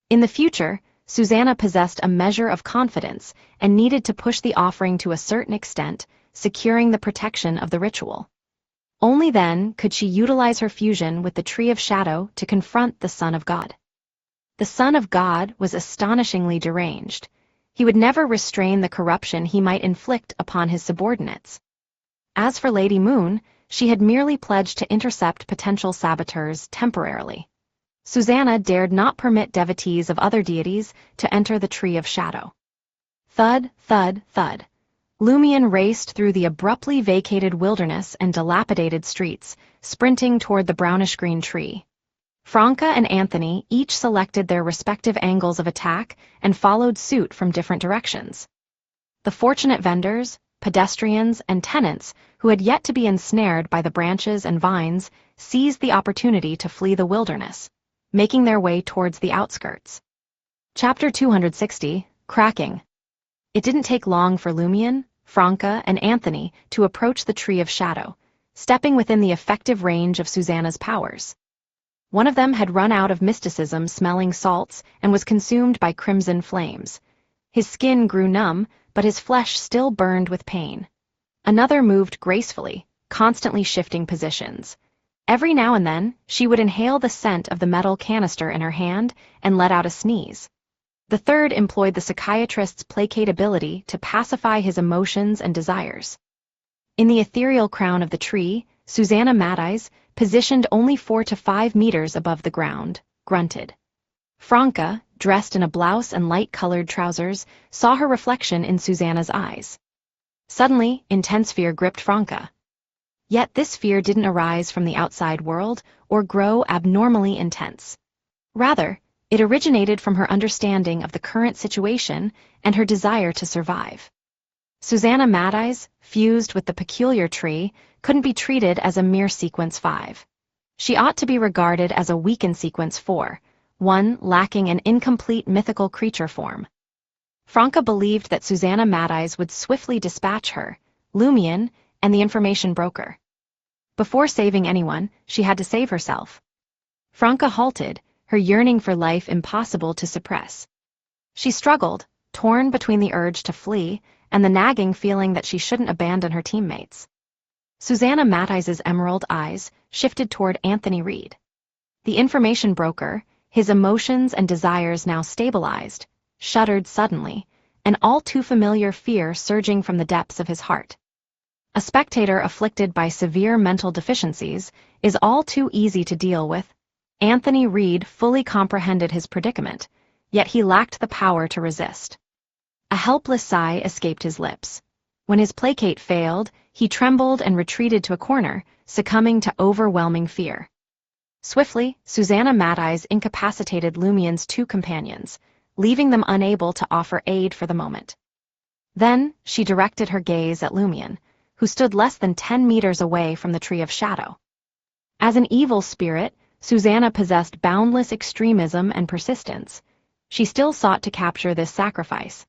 In the future, Susanna possessed a measure of confidence and needed to push the offering to a certain extent, securing the protection of the ritual. Only then could she utilize her fusion with the Tree of Shadow to confront the Son of God. The Son of God was astonishingly deranged. He would never restrain the corruption he might inflict upon his subordinates. As for Lady Moon, she had merely pledged to intercept potential saboteurs temporarily. Susanna dared not permit devotees of other deities to enter the Tree of Shadow. Thud, thud, thud. Lumien raced through the abruptly vacated wilderness and dilapidated streets, sprinting toward the brownish-green tree. Franca and Anthony each selected their respective angles of attack and followed suit from different directions. The fortunate vendors, pedestrians, and tenants who had yet to be ensnared by the branches and vines seized the opportunity to flee the wilderness, making their way towards the outskirts. Chapter 260, Cracking. It didn't take long for Lumion, Franca, and Anthony to approach the Tree of Shadow, stepping within the effective range of Susanna's powers. One of them had run out of mysticism smelling salts and was consumed by crimson flames. His skin grew numb, but his flesh still burned with pain. Another moved gracefully, constantly shifting positions. Every now and then, she would inhale the scent of the metal canister in her hand and let out a sneeze. The third employed the psychiatrist's placatability to pacify his emotions and desires. In the ethereal crown of the tree, Susanna Madeyes, positioned only 4 to 5 meters above the ground, grunted. Franca, dressed in a blouse and light-colored trousers, saw her reflection in Susanna's eyes. Suddenly, intense fear gripped Franca. Yet this fear didn't arise from the outside world or grow abnormally intense. Rather, it originated from her understanding of the current situation and her desire to survive. Susanna Madeyes, fused with the peculiar tree, couldn't be treated as a mere Sequence 5. She ought to be regarded as a weakened Sequence 4, one lacking an incomplete mythical creature form. Franca believed that Susanna Madeyes would swiftly dispatch her, Lumion, and the information broker. Before saving anyone, she had to save herself. Franca halted, her yearning for life impossible to suppress. She struggled, torn between the urge to flee and the nagging feeling that she shouldn't abandon her teammates. Susanna Madeyes' emerald eyes shifted toward Anthony Reed. The information broker, his emotions and desires now stabilized, shuddered suddenly, an all too familiar fear surging from the depths of his heart. A spectator afflicted by severe mental deficiencies is all too easy to deal with. Anthony Reed fully comprehended his predicament, yet he lacked the power to resist. A helpless sigh escaped his lips. When his placate failed, he trembled and retreated to a corner, succumbing to overwhelming fear. Swiftly, Susanna Madeyes incapacitated Lumion's 2 companions, leaving them unable to offer aid for the moment. Then, she directed her gaze at Lumion, who stood less than 10 meters away from the Tree of Shadow. As an evil spirit, Susanna possessed boundless extremism and persistence. She still sought to capture this sacrifice.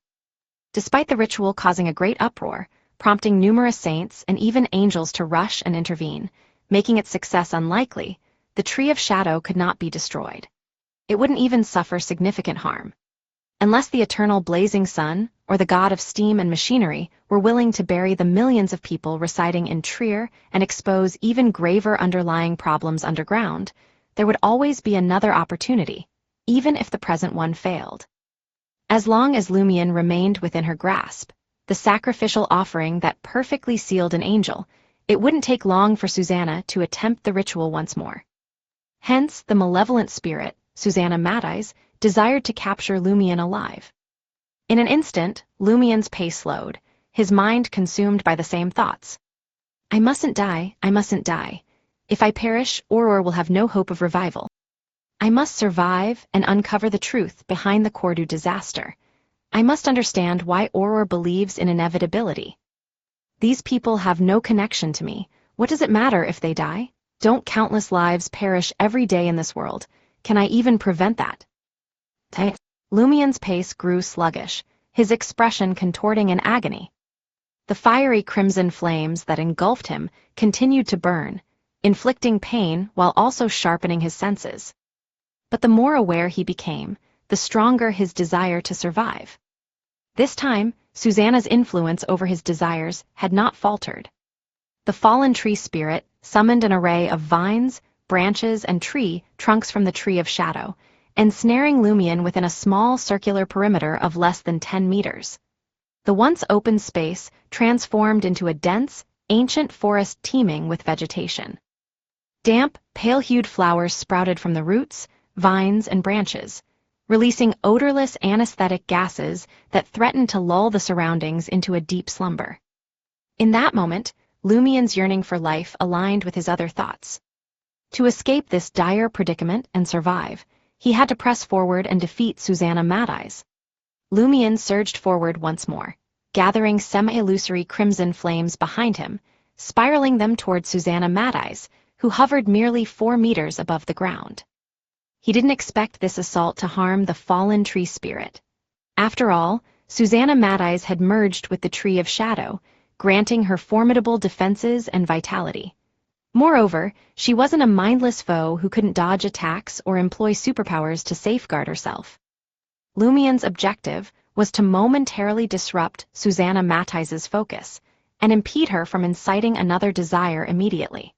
Despite the ritual causing a great uproar, prompting numerous saints and even angels to rush and intervene, making its success unlikely, the Tree of Shadow could not be destroyed. It wouldn't even suffer significant harm. Unless the eternal blazing sun, or the god of steam and machinery, were willing to bury the millions of people residing in Trier and expose even graver underlying problems underground, there would always be another opportunity, even if the present one failed. As long as Lumion remained within her grasp, the sacrificial offering that perfectly sealed an angel, it wouldn't take long for Susanna to attempt the ritual once more. Hence, the malevolent spirit, Susanna Madeyes, desired to capture Lumion alive. In an instant, Lumion's pace slowed, his mind consumed by the same thoughts. I mustn't die, I mustn't die. If I perish, Auror will have no hope of revival. I must survive and uncover the truth behind the Cordu disaster. I must understand why Auror believes in inevitability. These people have no connection to me. What does it matter if they die? Don't countless lives perish every day in this world? Can I even prevent that? Lumion's pace grew sluggish, his expression contorting in agony. The fiery crimson flames that engulfed him continued to burn, inflicting pain while also sharpening his senses. But the more aware he became, the stronger his desire to survive. This time, Susanna's influence over his desires had not faltered. The fallen tree spirit summoned an array of vines, branches, and tree trunks from the Tree of Shadow, ensnaring Lumion within a small circular perimeter of less than 10 meters. The once open space transformed into a dense, ancient forest teeming with vegetation. Damp, pale-hued flowers sprouted from the roots, vines, and branches, releasing odorless anesthetic gases that threatened to lull the surroundings into a deep slumber. In that moment, Lumion's yearning for life aligned with his other thoughts. To escape this dire predicament and survive, he had to press forward and defeat Susanna Mad-Eyes. Lumion surged forward once more, gathering semi-illusory crimson flames behind him, spiraling them toward Susanna Mad-Eyes, who hovered merely 4 meters above the ground. He didn't expect this assault to harm the fallen tree spirit. After all, Susanna Mad-Eyes had merged with the Tree of Shadow, granting her formidable defenses and vitality. Moreover, she wasn't a mindless foe who couldn't dodge attacks or employ superpowers to safeguard herself. Lumion's objective was to momentarily disrupt Susanna Mad-Eyes' focus and impede her from inciting another desire immediately.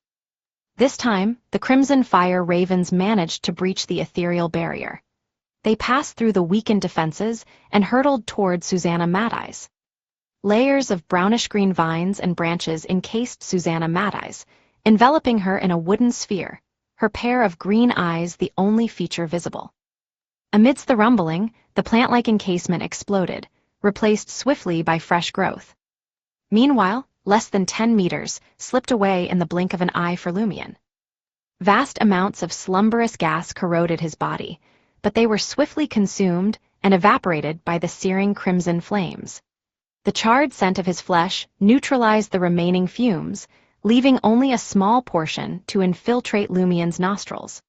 This time, the Crimson Fire Ravens managed to breach the ethereal barrier. They passed through the weakened defenses and hurtled toward Susanna Mad-Eyes. Layers of brownish-green vines and branches encased Susanna Mad-Eyes, enveloping her in a wooden sphere, her pair of green eyes the only feature visible. Amidst the rumbling, the plant-like encasement exploded, replaced swiftly by fresh growth. Meanwhile, less than 10 meters slipped away in the blink of an eye for Lumion. Vast amounts of slumberous gas corroded his body, but they were swiftly consumed and evaporated by the searing crimson flames. The charred scent of his flesh neutralized the remaining fumes, leaving only a small portion to infiltrate Lumion's nostrils.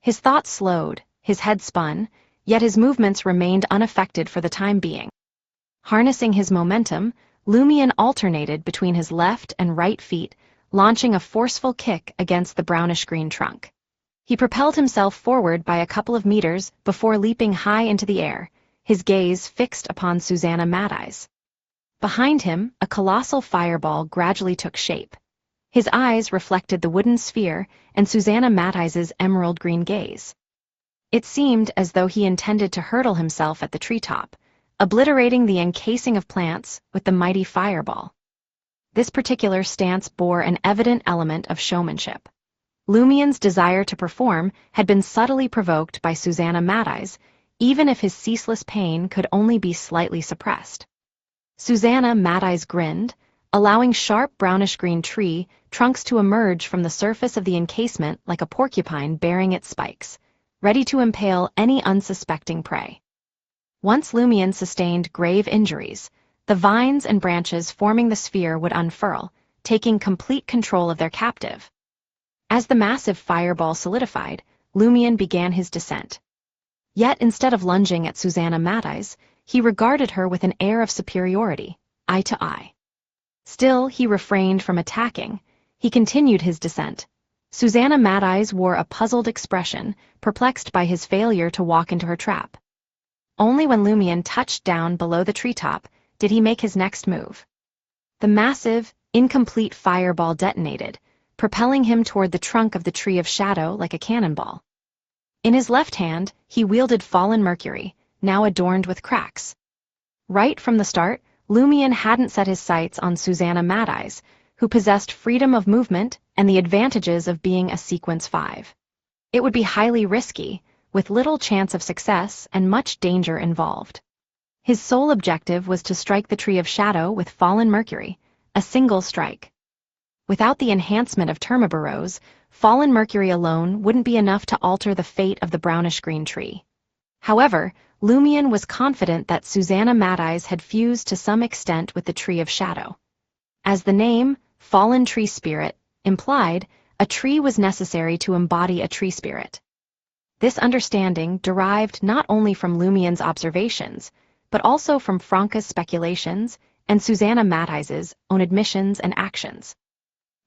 His thoughts slowed, his head spun, yet his movements remained unaffected for the time being. Harnessing his momentum, Lumion alternated between his left and right feet, launching a forceful kick against the brownish-green trunk. He propelled himself forward by a couple of meters before leaping high into the air, his gaze fixed upon Susanna Mad-Eyes. Behind him, a colossal fireball gradually took shape. His eyes reflected the wooden sphere and Susanna Mad-Eyes' emerald-green gaze. It seemed as though he intended to hurtle himself at the treetop, obliterating the encasing of plants with the mighty fireball. This particular stance bore an evident element of showmanship. Lumion's desire to perform had been subtly provoked by Susanna Mad-Eyes, even if his ceaseless pain could only be slightly suppressed. Susanna Mad-Eyes grinned, allowing sharp brownish-green tree trunks to emerge from the surface of the encasement like a porcupine bearing its spikes, ready to impale any unsuspecting prey. Once Lumion sustained grave injuries, the vines and branches forming the sphere would unfurl, taking complete control of their captive. As the massive fireball solidified, Lumion began his descent. Yet instead of lunging at Susanna Mad-Eyes, he regarded her with an air of superiority, eye to eye. Still, he refrained from attacking. He continued his descent. Susanna Mad-Eyes wore a puzzled expression, perplexed by his failure to walk into her trap. Only when Lumion touched down below the treetop did he make his next move. The massive, incomplete fireball detonated, propelling him toward the trunk of the Tree of Shadow like a cannonball. In his left hand, he wielded Fallen Mercury, now adorned with cracks. Right from the start, Lumion hadn't set his sights on Susanna Mad-Eyes, who possessed freedom of movement and the advantages of being a Sequence 5. It would be highly risky, with little chance of success and much danger involved. His sole objective was to strike the Tree of Shadow with Fallen Mercury, a single strike. Without the enhancement of Termiborose, Fallen Mercury alone wouldn't be enough to alter the fate of the brownish-green tree. However, Lumion was confident that Susanna Mad-Eyes had fused to some extent with the Tree of Shadow. As the name, Fallen Tree Spirit, implied, a tree was necessary to embody a tree spirit. This understanding derived not only from Lumion's observations, but also from Franca's speculations and Susanna Mad-Eyes' own admissions and actions.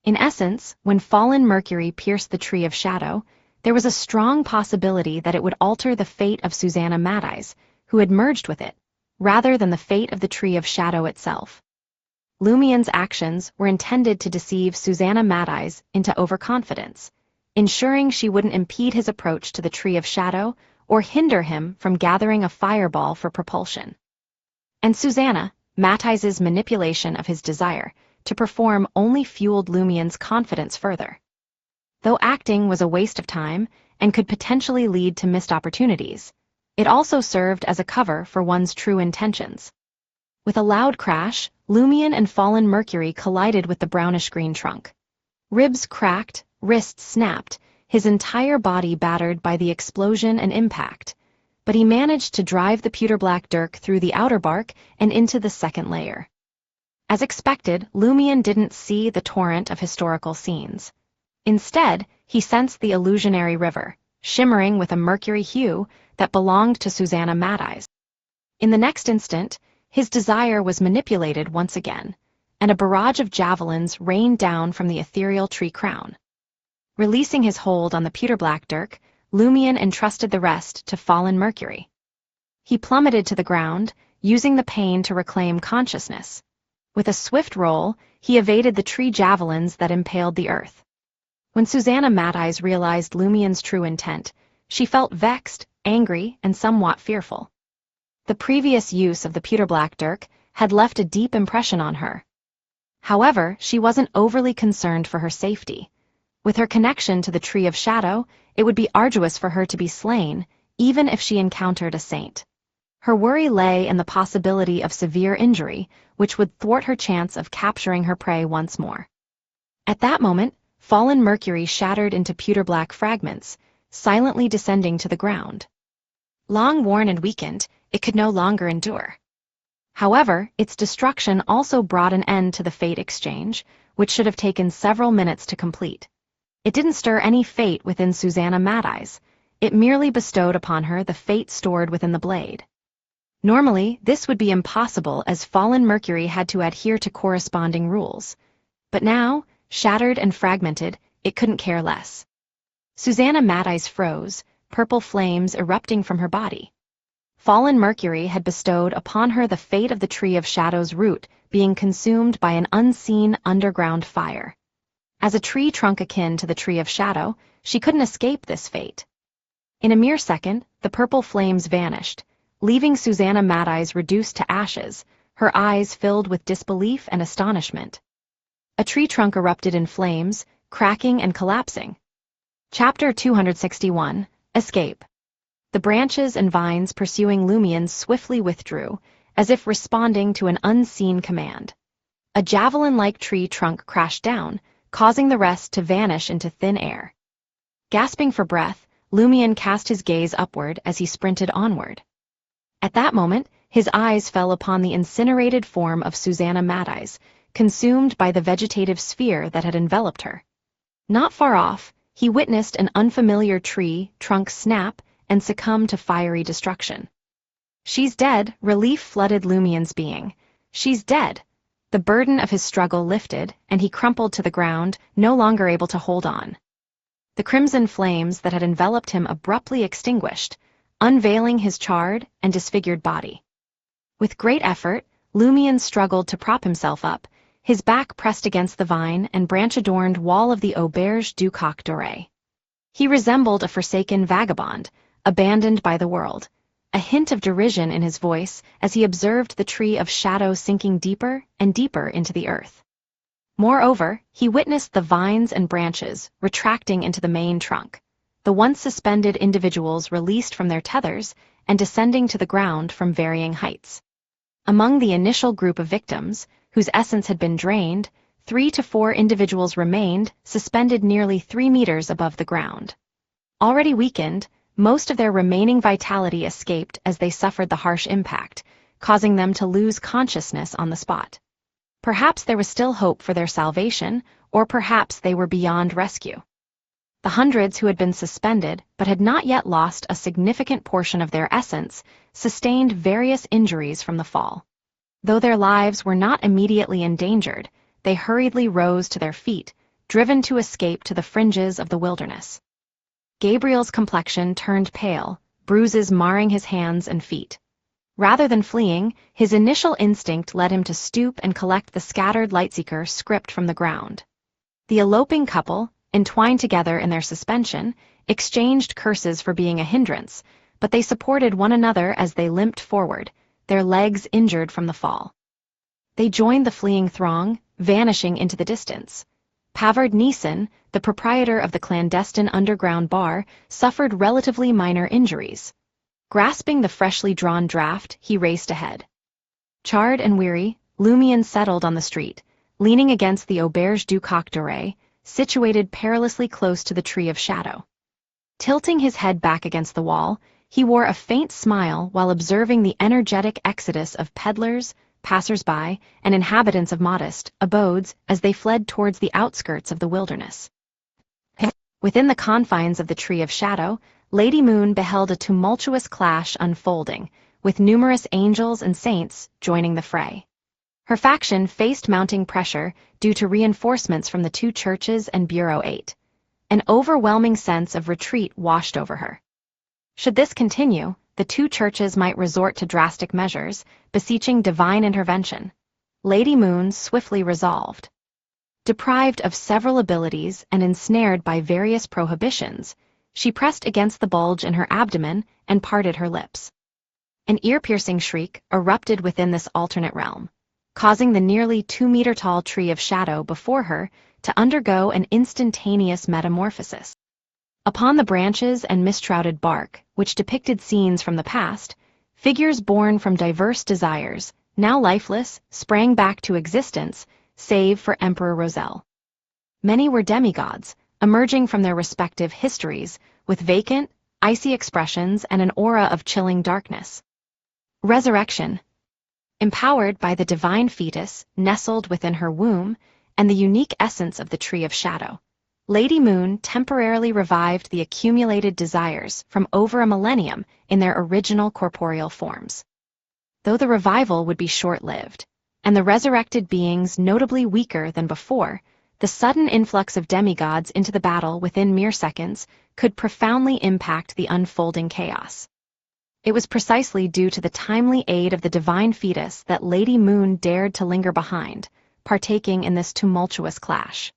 In essence, when Fallen Mercury pierced the Tree of Shadow, there was a strong possibility that it would alter the fate of Susanna Mad-Eyes, who had merged with it, rather than the fate of the Tree of Shadow itself. Lumion's actions were intended to deceive Susanna Mad-Eyes into overconfidence, ensuring she wouldn't impede his approach to the Tree of Shadow or hinder him from gathering a fireball for propulsion. And Susanna Mad-Eyes' manipulation of his desire to perform only fueled Lumion's confidence further. Though acting was a waste of time and could potentially lead to missed opportunities, it also served as a cover for one's true intentions. With a loud crash, Lumion and Fallen Mercury collided with the brownish-green trunk. Ribs cracked, wrists snapped, his entire body battered by the explosion and impact, but he managed to drive the pewter black dirk through the outer bark and into the second layer. As expected, Lumion didn't see the torrent of historical scenes. Instead, he sensed the illusionary river, shimmering with a mercury hue that belonged to Susanna Mad-Eyes. In the next instant, his desire was manipulated once again, and a barrage of javelins rained down from the ethereal tree crown. Releasing his hold on the pewter black dirk, Lumion entrusted the rest to fallen Mercury. He plummeted to the ground, using the pain to reclaim consciousness. With a swift roll, he evaded the tree javelins that impaled the earth. When Susanna Mad-Eyes realized Lumion's true intent, she felt vexed, angry, and somewhat fearful. The previous use of the pewter black dirk had left a deep impression on her. However, she wasn't overly concerned for her safety. With her connection to the Tree of Shadow, it would be arduous for her to be slain, even if she encountered a saint. Her worry lay in the possibility of severe injury, which would thwart her chance of capturing her prey once more. At that moment, fallen Mercury shattered into pewter black fragments, silently descending to the ground. Long worn and weakened, it could no longer endure. However, its destruction also brought an end to the fate exchange, which should have taken several minutes to complete. It didn't stir any fate within Susanna Mad-Eyes. It merely bestowed upon her the fate stored within the blade. Normally, this would be impossible as fallen Mercury had to adhere to corresponding rules. But now, shattered and fragmented, it couldn't care less. Susanna Mad-Eyes froze, purple flames erupting from her body. Fallen Mercury had bestowed upon her the fate of the Tree of Shadow's root being consumed by an unseen underground fire. As a tree trunk akin to the Tree of Shadow, she couldn't escape this fate. In a mere second, the purple flames vanished, leaving Susanna Mad-Eyes reduced to ashes, her eyes filled with disbelief and astonishment. A tree trunk erupted in flames, cracking and collapsing. Chapter 261, Escape. The branches and vines pursuing Lumion swiftly withdrew, as if responding to an unseen command. A javelin-like tree trunk crashed down, causing the rest to vanish into thin air. Gasping for breath, Lumion cast his gaze upward as he sprinted onward. At that moment, his eyes fell upon the incinerated form of Susanna Mad-Eyes, consumed by the vegetative sphere that had enveloped her. Not far off, he witnessed an unfamiliar tree trunk snap and succumb to fiery destruction. She's dead, relief flooded Lumion's being. She's dead. The burden of his struggle lifted, and he crumpled to the ground, no longer able to hold on. The crimson flames that had enveloped him abruptly extinguished, unveiling his charred and disfigured body. With great effort, Lumion struggled to prop himself up, his back pressed against the vine and branch-adorned wall of the Auberge du Coq Doré. He resembled a forsaken vagabond, abandoned by the world, a hint of derision in his voice as he observed the Tree of Shadow sinking deeper and deeper into the earth. Moreover, he witnessed the vines and branches retracting into the main trunk, the once suspended individuals released from their tethers and descending to the ground from varying heights. Among the initial group of victims, whose essence had been drained, 3 to 4 individuals remained, suspended nearly 3 meters above the ground. Already weakened, most of their remaining vitality escaped as they suffered the harsh impact, causing them to lose consciousness on the spot. Perhaps there was still hope for their salvation, or perhaps they were beyond rescue. The hundreds who had been suspended but had not yet lost a significant portion of their essence sustained various injuries from the fall. Though their lives were not immediately endangered, they hurriedly rose to their feet, driven to escape to the fringes of the wilderness. Gabriel's complexion turned pale, bruises marring his hands and feet. Rather than fleeing, his initial instinct led him to stoop and collect the scattered Lightseeker script from the ground. The eloping couple, entwined together in their suspension, exchanged curses for being a hindrance, but they supported one another as they limped forward, their legs injured from the fall. They joined the fleeing throng, vanishing into the distance. Pavard Neeson, the proprietor of the clandestine underground bar, suffered relatively minor injuries. Grasping the freshly drawn draft, he raced ahead. Charred and weary, Lumion settled on the street, leaning against the Auberge du Coq Doré, situated perilously close to the Tree of Shadow. Tilting his head back against the wall, he wore a faint smile while observing the energetic exodus of peddlers, passers-by, and inhabitants of modest abodes as they fled towards the outskirts of the wilderness. Within the confines of the Tree of Shadow, Lady Moon beheld a tumultuous clash unfolding, with numerous angels and saints joining the fray. Her faction faced mounting pressure due to reinforcements from the two churches and Bureau 8. An overwhelming sense of retreat washed over her. Should this continue, the two churches might resort to drastic measures, beseeching divine intervention. Lady Moon swiftly resolved. Deprived of several abilities and ensnared by various prohibitions, she pressed against the bulge in her abdomen and parted her lips. An ear-piercing shriek erupted within this alternate realm, causing the nearly 2-meter-tall Tree of Shadow before her to undergo an instantaneous metamorphosis. Upon the branches and mist-shrouded bark, which depicted scenes from the past, figures born from diverse desires, now lifeless, sprang back to existence, save for Emperor Roselle. Many were demigods, emerging from their respective histories, with vacant, icy expressions and an aura of chilling darkness. Resurrection. Empowered by the divine fetus nestled within her womb and the unique essence of the Tree of Shadow, Lady Moon temporarily revived the accumulated desires from over a millennium in their original corporeal forms. Though the revival would be short-lived, and the resurrected beings notably weaker than before, the sudden influx of demigods into the battle within mere seconds could profoundly impact the unfolding chaos. It was precisely due to the timely aid of the divine fetus that Lady Moon dared to linger behind, partaking in this tumultuous clash.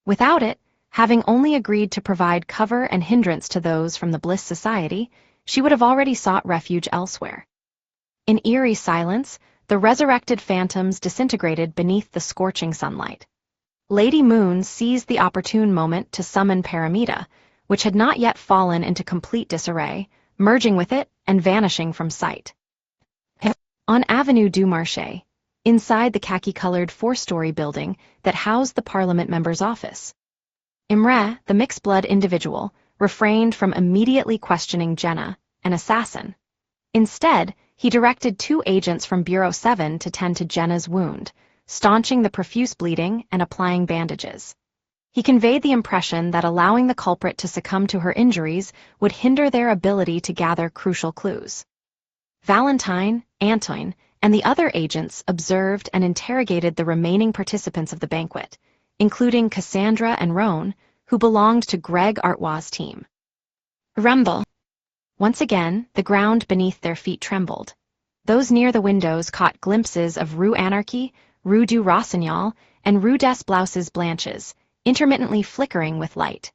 Without it, having only agreed to provide cover and hindrance to those from the Bliss Society, she would have already sought refuge elsewhere. In eerie silence, the resurrected phantoms disintegrated beneath the scorching sunlight. Lady Moon seized the opportune moment to summon Paramita, which had not yet fallen into complete disarray, merging with it and vanishing from sight. On Avenue du Marché, inside the khaki-colored 4-story building that housed the Parliament member's office, Imre, the mixed-blood individual, refrained from immediately questioning Jenna, an assassin. Instead, he directed 2 agents from Bureau 7 to tend to Jenna's wound, staunching the profuse bleeding and applying bandages. He conveyed the impression that allowing the culprit to succumb to her injuries would hinder their ability to gather crucial clues. Valentine, Antoine, and the other agents observed and interrogated the remaining participants of the banquet, including Cassandra and Roan, who belonged to Greg Artois' team. Rumble. Once again, the ground beneath their feet trembled. Those near the windows caught glimpses of Rue Anarchy, Rue du Rossignol, and Rue des Blouses Blanches, intermittently flickering with light.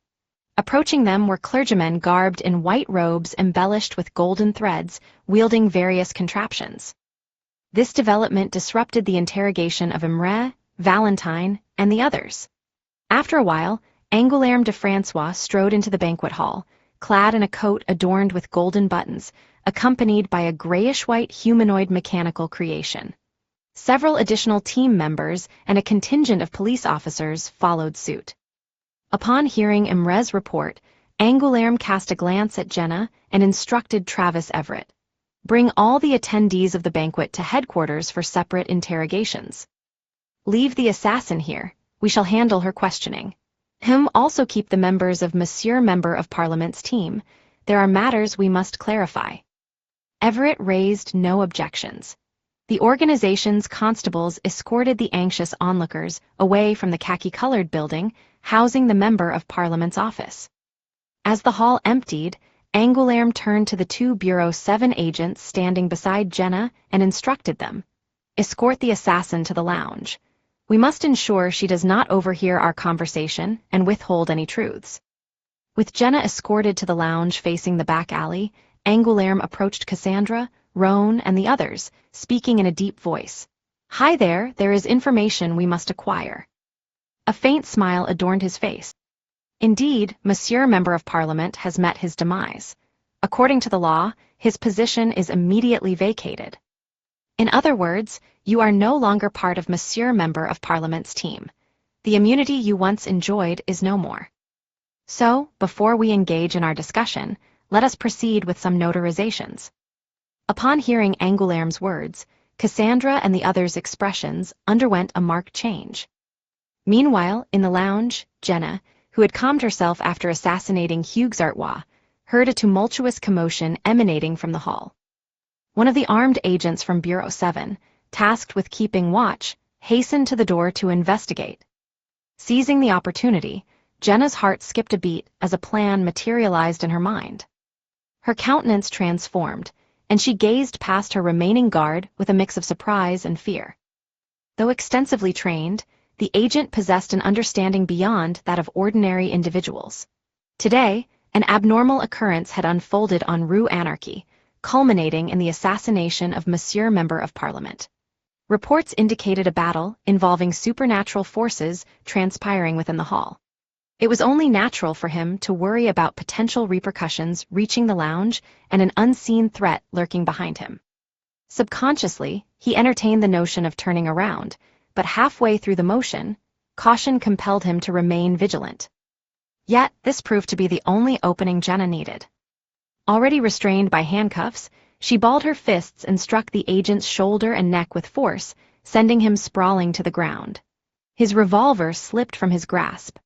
Approaching them were clergymen garbed in white robes embellished with golden threads, wielding various contraptions. This development disrupted the interrogation of Imre, Valentine, and the others. After a while, Angoulême de François strode into the banquet hall, clad in a coat adorned with golden buttons, accompanied by a grayish-white humanoid mechanical creation. Several additional team members and a contingent of police officers followed suit. Upon hearing Imre's report, Angoulême cast a glance at Jenna and instructed Travis Everett. Bring all the attendees of the banquet to headquarters for separate interrogations. Leave the assassin here. We shall handle her questioning. Also keep the members of Monsieur Member of Parliament's team. There are matters we must clarify. Everett raised no objections. The organization's constables escorted the anxious onlookers away from the khaki-colored building, housing the Member of Parliament's office. As the hall emptied, Angoulême turned to the 2 Bureau 7 agents standing beside Jenna and instructed them. Escort the assassin to the lounge. We must ensure she does not overhear our conversation and withhold any truths. With Jenna escorted to the lounge facing the back alley, Angoulême approached Cassandra, Roan, and the others, speaking in a deep voice. Hi there is information we must acquire. A faint smile adorned his face. Indeed, Monsieur Member of Parliament has met his demise. According to the law, his position is immediately vacated. In other words, you are no longer part of Monsieur Member of Parliament's team. The immunity you once enjoyed is no more. So, before we engage in our discussion, let us proceed with some notarizations. Upon hearing Angoulême's words, Cassandra and the others' expressions underwent a marked change. Meanwhile, in the lounge, Jenna, who had calmed herself after assassinating Hugues Artois, heard a tumultuous commotion emanating from the hall. One of the armed agents from Bureau 7, tasked with keeping watch, hastened to the door to investigate. Seizing the opportunity, Jenna's heart skipped a beat as a plan materialized in her mind. Her countenance transformed, and she gazed past her remaining guard with a mix of surprise and fear. Though extensively trained, the agent possessed an understanding beyond that of ordinary individuals. Today, an abnormal occurrence had unfolded en Rue Anarchy, culminating in the assassination of Monsieur Member of Parliament. Reports indicated a battle involving supernatural forces transpiring within the hall. It was only natural for him to worry about potential repercussions reaching the lounge and an unseen threat lurking behind him. Subconsciously, he entertained the notion of turning around, but halfway through the motion, caution compelled him to remain vigilant. Yet, this proved to be the only opening Jenna needed. Already restrained by handcuffs, she balled her fists and struck the agent's shoulder and neck with force, sending him sprawling to the ground. His revolver slipped from his grasp.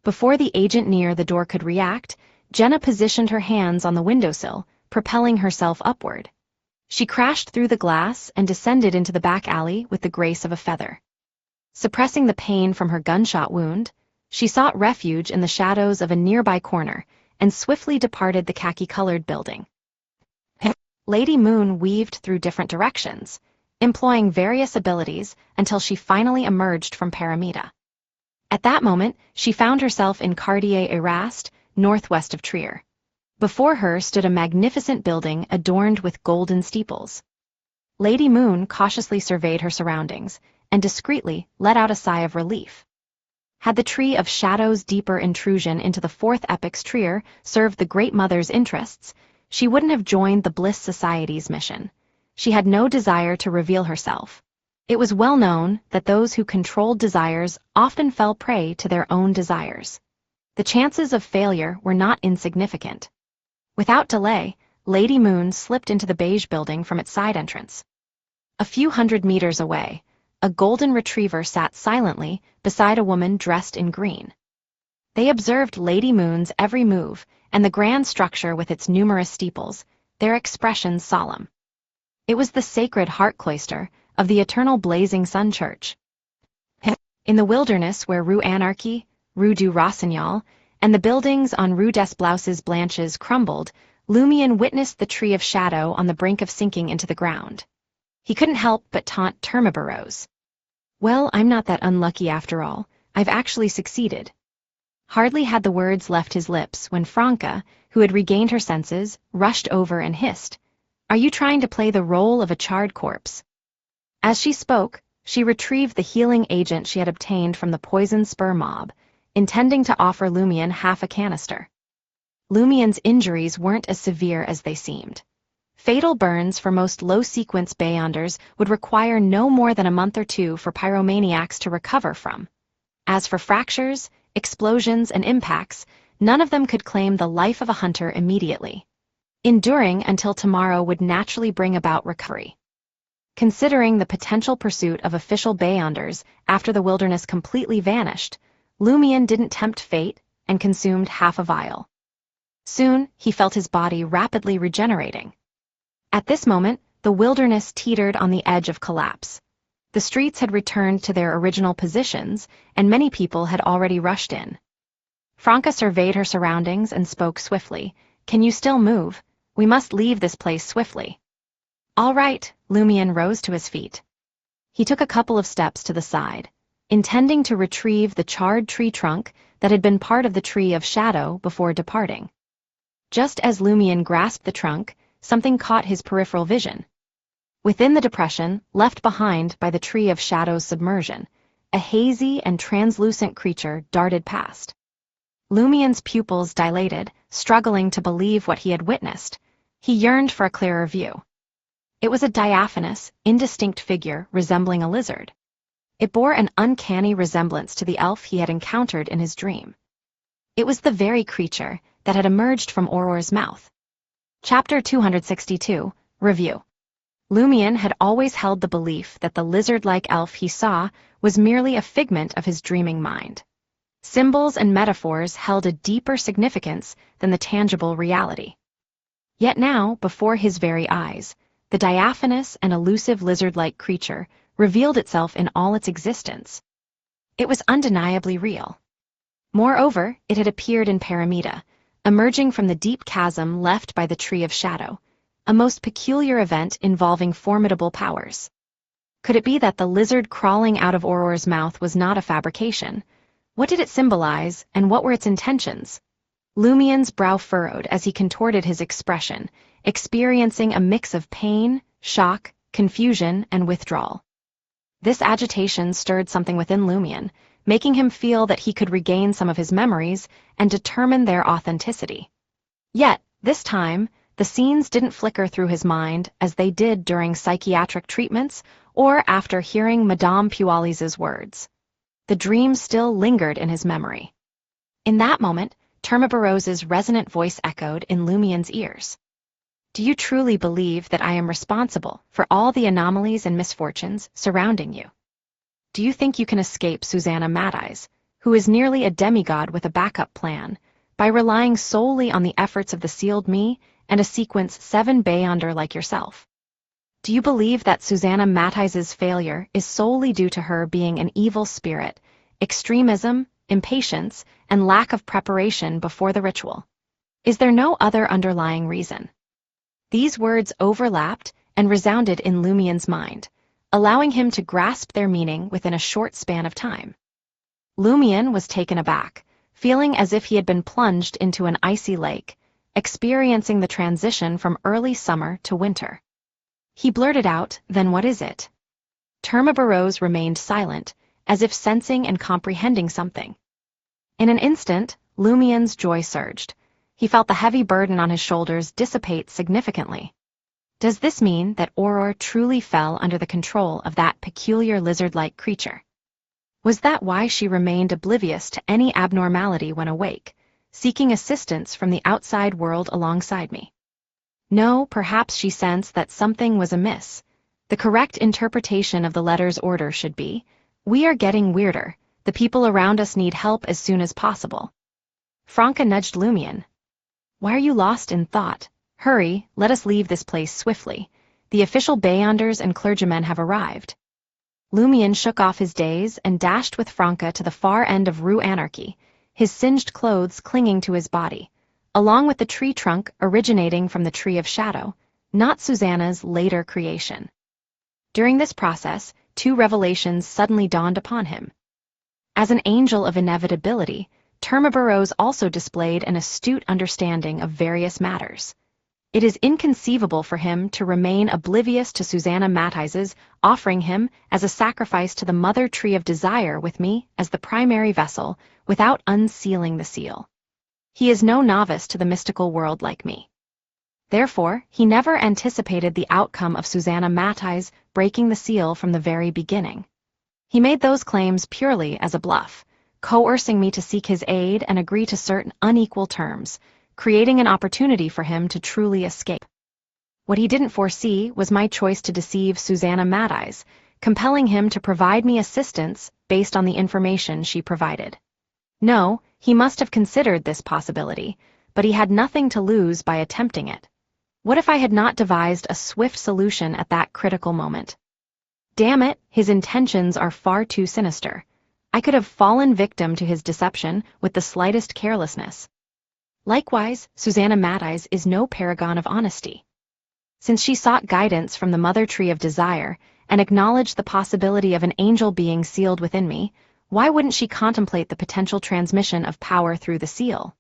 Before the agent near the door could react, Jenna positioned her hands on the windowsill, propelling herself upward. She crashed through the glass and descended into the back alley with the grace of a feather. Suppressing the pain from her gunshot wound, she sought refuge in the shadows of a nearby corner and swiftly departed the khaki-colored building. Lady Moon weaved through different directions, employing various abilities until she finally emerged from Paramita. At that moment, she found herself in Quartier-Eraste, northwest of Trier. Before her stood a magnificent building adorned with golden steeples. Lady Moon cautiously surveyed her surroundings and discreetly let out a sigh of relief. Had the Tree of Shadow's deeper intrusion into the Fourth Epoch's Trier served the Great Mother's interests, she wouldn't have joined the Bliss Society's mission. She had no desire to reveal herself. It was well known that those who controlled desires often fell prey to their own desires. The chances of failure were not insignificant. Without delay, Lady Moon slipped into the beige building from its side entrance. A few hundred meters away, a golden retriever sat silently beside a woman dressed in green. They observed Lady Moon's every move and the grand structure with its numerous steeples, their expressions solemn. It was the sacred heart cloister of the eternal blazing sun church. In the wilderness where Rue Anarchy, Rue du Rossignol, and the buildings on Rue des Blouses Blanches crumbled, Lumion witnessed the Tree of Shadow on the brink of sinking into the ground. He couldn't help but taunt Termiborose. Well, I'm not that unlucky after all. I've actually succeeded. Hardly had the words left his lips when Franca, who had regained her senses, rushed over and hissed, "Are you trying to play the role of a charred corpse?" As she spoke, she retrieved the healing agent she had obtained from the poison spur mob, intending to offer Lumion half a canister. Lumion's injuries weren't as severe as they seemed. Fatal burns for most low-sequence Beyonders would require no more than a month or two for pyromaniacs to recover from. As for fractures, explosions, and impacts, none of them could claim the life of a hunter immediately. Enduring until tomorrow would naturally bring about recovery. Considering the potential pursuit of official Beyonders after the wilderness completely vanished, Lumion didn't tempt fate and consumed half a vial. Soon, he felt his body rapidly regenerating. At this moment, the wilderness teetered on the edge of collapse. The streets had returned to their original positions, and many people had already rushed in. Franca surveyed her surroundings and spoke swiftly. "Can you still move? We must leave this place swiftly." "All right," Lumion rose to his feet. He took a couple of steps to the side, intending to retrieve the charred tree trunk that had been part of the Tree of Shadow before departing. Just as Lumion grasped the trunk, something caught his peripheral vision. Within the depression, left behind by the Tree of Shadow's submersion, a hazy and translucent creature darted past. Lumion's pupils dilated, struggling to believe what he had witnessed. He yearned for a clearer view. It was a diaphanous, indistinct figure resembling a lizard. It bore an uncanny resemblance to the elf he had encountered in his dream. It was the very creature that had emerged from Auror's mouth. Chapter 262, Review. Lumion had always held the belief that the lizard-like elf he saw was merely a figment of his dreaming mind. Symbols and metaphors held a deeper significance than the tangible reality. Yet now, before his very eyes, the diaphanous and elusive lizard-like creature revealed itself in all its existence. It was undeniably real. Moreover, it had appeared in Paramita, emerging from the deep chasm left by the Tree of Shadow, a most peculiar event involving formidable powers. Could it be that the lizard crawling out of Auror's mouth was not a fabrication? What did it symbolize, and what were its intentions? Lumion's brow furrowed as he contorted his expression, experiencing a mix of pain, shock, confusion, and withdrawal. This agitation stirred something within Lumion, making him feel that he could regain some of his memories and determine their authenticity. Yet, this time, the scenes didn't flicker through his mind as they did during psychiatric treatments or after hearing Madame Pualis's words. The dream still lingered in his memory. In that moment, Termabarose's resonant voice echoed in Lumion's ears. Do you truly believe that I am responsible for all the anomalies and misfortunes surrounding you? Do you think you can escape Susanna Mad-Eyes, who is nearly a demigod with a backup plan, by relying solely on the efforts of the sealed me and a sequence 7 Beyonder like yourself? Do you believe that Susanna Mad-Eyes' failure is solely due to her being an evil spirit, extremism, impatience, and lack of preparation before the ritual? Is there no other underlying reason? These words overlapped and resounded in Lumion's mind, allowing him to grasp their meaning within a short span of time. Lumion was taken aback, feeling as if he had been plunged into an icy lake, experiencing the transition from early summer to winter. He blurted out, "Then what is it?" Termabarose remained silent, as if sensing and comprehending something. In an instant, Lumion's joy surged. He felt the heavy burden on his shoulders dissipate significantly. Does this mean that Auror truly fell under the control of that peculiar lizard-like creature? Was that why she remained oblivious to any abnormality when awake, seeking assistance from the outside world alongside me? No, perhaps she sensed that something was amiss. The correct interpretation of the letter's order should be, "We are getting weirder. The people around us need help as soon as possible." Franca nudged Lumion. "Why are you lost in thought? Hurry, let us leave this place swiftly. The official Beyonders and clergymen have arrived." Lumion shook off his daze and dashed with Franca to the far end of Rue Anarchy, his singed clothes clinging to his body, along with the tree trunk originating from the Tree of Shadow, not Susanna's later creation. During this process, 2 revelations suddenly dawned upon him. As an angel of inevitability, Termabarose also displayed an astute understanding of various matters. It is inconceivable for him to remain oblivious to Susanna Mad-Eyes' offering him as a sacrifice to the Mother Tree of Desire with me as the primary vessel without unsealing the seal. He is no novice to the mystical world like me. Therefore, he never anticipated the outcome of Susanna Mad-Eyes breaking the seal from the very beginning. He made those claims purely as a bluff, coercing me to seek his aid and agree to certain unequal terms, creating an opportunity for him to truly escape. What he didn't foresee was my choice to deceive Susanna Mad-Eyes, compelling him to provide me assistance based on the information she provided. No, he must have considered this possibility, but he had nothing to lose by attempting it. What if I had not devised a swift solution at that critical moment? Damn it, his intentions are far too sinister. I could have fallen victim to his deception with the slightest carelessness. Likewise, Susanna Mad-Eyes is no paragon of honesty. Since she sought guidance from the Mother Tree of Desire and acknowledged the possibility of an angel being sealed within me, why wouldn't she contemplate the potential transmission of power through the seal?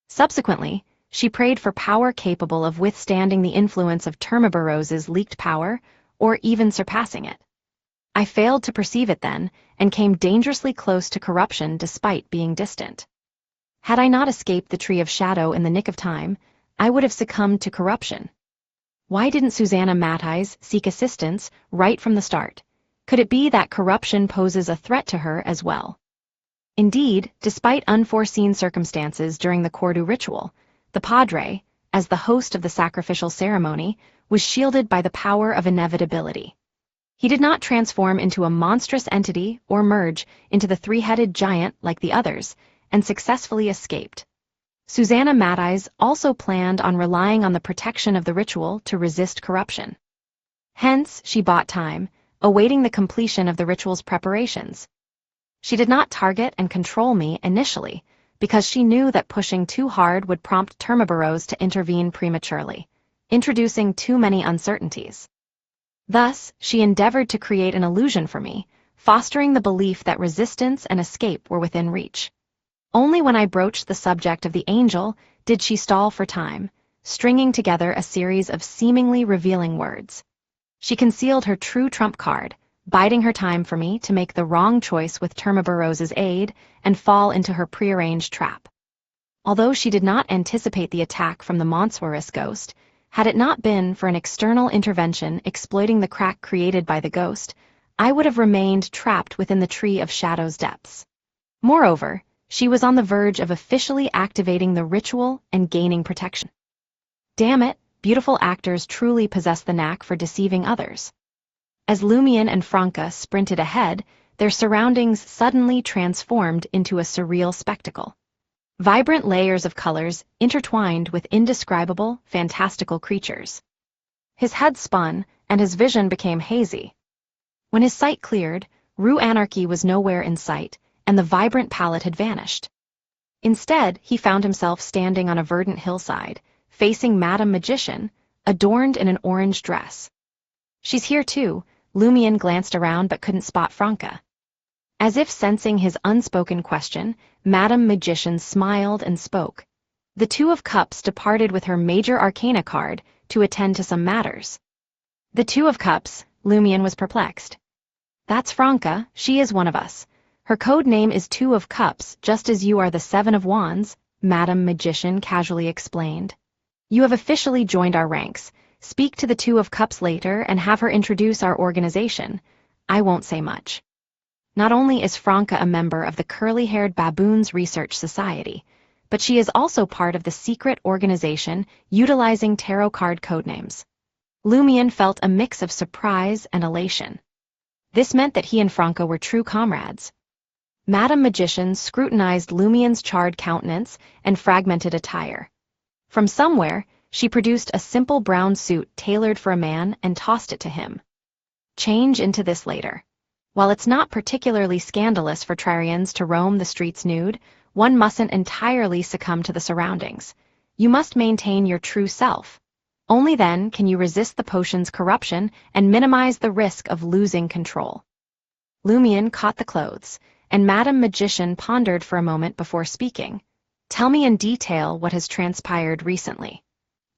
Subsequently, she prayed for power capable of withstanding the influence of Termabarose's leaked power, or even surpassing it. I failed to perceive it then, and came dangerously close to corruption despite being distant. Had I not escaped the Tree of Shadow in the nick of time, I would have succumbed to corruption. Why didn't Susanna Mad-Eyes seek assistance right from the start? Could it be that corruption poses a threat to her as well? Indeed, despite unforeseen circumstances during the Cordu ritual, the Padre, as the host of the sacrificial ceremony, was shielded by the power of inevitability. He did not transform into a monstrous entity or merge into the three-headed giant like the others, and successfully escaped. Susanna Matthijs also planned on relying on the protection of the ritual to resist corruption. Hence, she bought time, awaiting the completion of the ritual's preparations. She did not target and control me initially, because she knew that pushing too hard would prompt Termaboros to intervene prematurely, introducing too many uncertainties. Thus, she endeavored to create an illusion for me, fostering the belief that resistance and escape were within reach. Only when I broached the subject of the angel did she stall for time, stringing together a series of seemingly revealing words. She concealed her true trump card, biding her time for me to make the wrong choice with Termaboros's aid and fall into her prearranged trap. Although she did not anticipate the attack from the Monsuaris ghost, had it not been for an external intervention exploiting the crack created by the ghost, I would have remained trapped within the Tree of Shadow's depths. Moreover, she was on the verge of officially activating the ritual and gaining protection. Damn it, beautiful actors truly possess the knack for deceiving others. As Lumion and Franca sprinted ahead, their surroundings suddenly transformed into a surreal spectacle. Vibrant layers of colors intertwined with indescribable, fantastical creatures. His head spun, and his vision became hazy. When his sight cleared, Rue Anarchy was nowhere in sight, and the vibrant palette had vanished. Instead, he found himself standing on a verdant hillside, facing Madame Magician, adorned in an orange dress. "She's here too," Lumion glanced around but couldn't spot Franca. As if sensing his unspoken question, Madame Magician smiled and spoke. The Two of Cups departed with her major arcana card to attend to some matters. The Two of Cups, Lumion was perplexed. "That's Franca, she is one of us. Her code name is Two of Cups, just as you are the Seven of Wands," Madame Magician casually explained. "You have officially joined our ranks. Speak to the Two of Cups later and have her introduce our organization. I won't say much." Not only is Franca a member of the Curly-Haired Baboons Research Society, but she is also part of the secret organization utilizing tarot card codenames. Lumion felt a mix of surprise and elation. This meant that he and Franca were true comrades. Madame Magician scrutinized Lumion's charred countenance and fragmented attire. From somewhere, she produced a simple brown suit tailored for a man and tossed it to him. "Change into this later. While it's not particularly scandalous for Trarians to roam the streets nude, one mustn't entirely succumb to the surroundings. You must maintain your true self. Only then can you resist the potion's corruption and minimize the risk of losing control." Lumion caught the clothes, and Madame Magician pondered for a moment before speaking. "Tell me in detail what has transpired recently.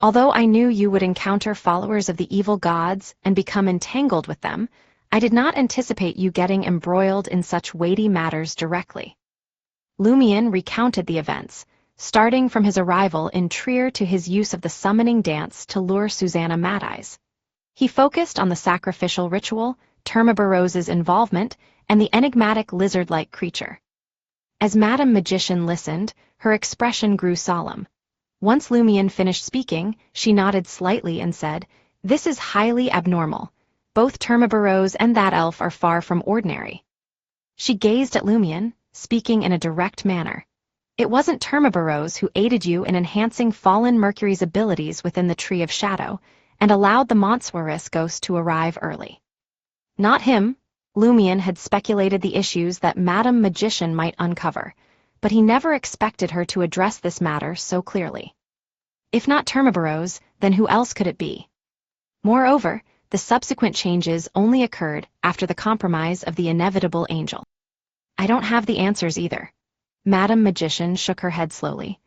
Although I knew you would encounter followers of the evil gods and become entangled with them, I did not anticipate you getting embroiled in such weighty matters directly." Lumion recounted the events, starting from his arrival in Trier to his use of the summoning dance to lure Susanna Matthijs. He focused on the sacrificial ritual, Termaboros's involvement, and the enigmatic lizard-like creature. As Madame Magician listened, her expression grew solemn. Once Lumion finished speaking, she nodded slightly and said, "This is highly abnormal. Both Termaboros and that elf are far from ordinary." She gazed at Lumion, speaking in a direct manner. "It wasn't Termaboros who aided you in enhancing Fallen Mercury's abilities within the Tree of Shadow, and allowed the Monsuaris ghost to arrive early. Not him." Lumion had speculated the issues that Madame Magician might uncover, but he never expected her to address this matter so clearly. If not Termaboros, then who else could it be? Moreover, the subsequent changes only occurred after the compromise of the inevitable angel. "I don't have the answers either." Madame Magician shook her head slowly.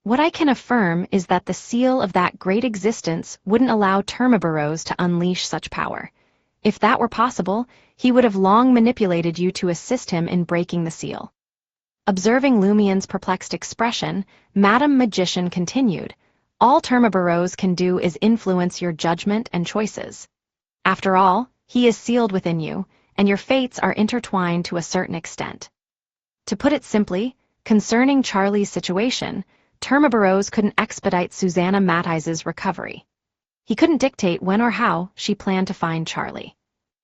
"What I can affirm is that the seal of that great existence wouldn't allow Termaboros to unleash such power. If that were possible, he would have long manipulated you to assist him in breaking the seal." Observing Lumion's perplexed expression, Madame Magician continued, "All Termaboros can do is influence your judgment and choices. After all, he is sealed within you, and your fates are intertwined to a certain extent. To put it simply, concerning Charlie's situation, Termaburose couldn't expedite Susanna Mattise's recovery. He couldn't dictate when or how she planned to find Charlie.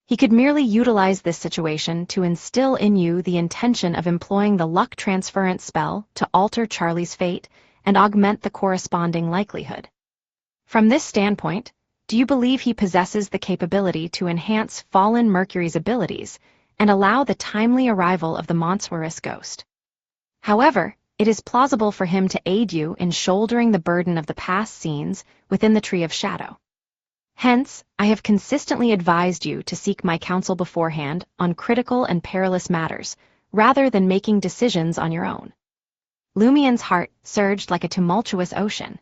He could merely utilize this situation to instill in you the intention of employing the luck transference spell to alter Charlie's fate and augment the corresponding likelihood. From this standpoint, do you believe he possesses the capability to enhance fallen Mercury's abilities and allow the timely arrival of the monstrous ghost? However, it is plausible for him to aid you in shouldering the burden of the past scenes within the Tree of Shadow. Hence, I have consistently advised you to seek my counsel beforehand on critical and perilous matters, rather than making decisions on your own. Lumien's heart surged like a tumultuous ocean.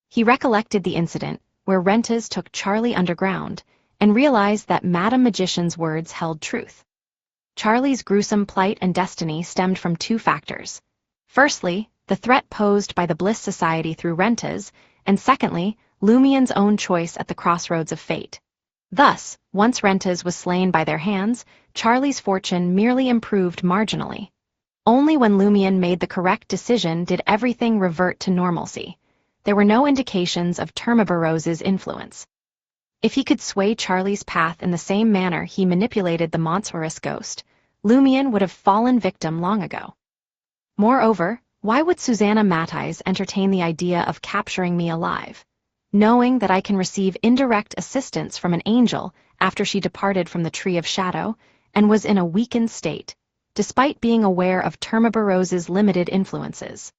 He recollected the incident where Rentes took Charlie underground and realized that Madame Magician's words held truth. Charlie's gruesome plight and destiny stemmed from two factors. Firstly, the threat posed by the Bliss Society through Rentes, and secondly, Lumien's own choice at the crossroads of fate. Thus, once Rentes was slain by their hands, Charlie's fortune merely improved marginally. Only when Lumien made the correct decision did everything revert to normalcy. There were no indications of Termaburose's influence. If he could sway Charlie's path in the same manner he manipulated the monstrous ghost, Lumien would have fallen victim long ago. Moreover, why would Susanna Mattise entertain the idea of capturing me alive, knowing that I can receive indirect assistance from an angel after she departed from the Tree of Shadow and was in a weakened state, despite being aware of Termaburose's limited influences?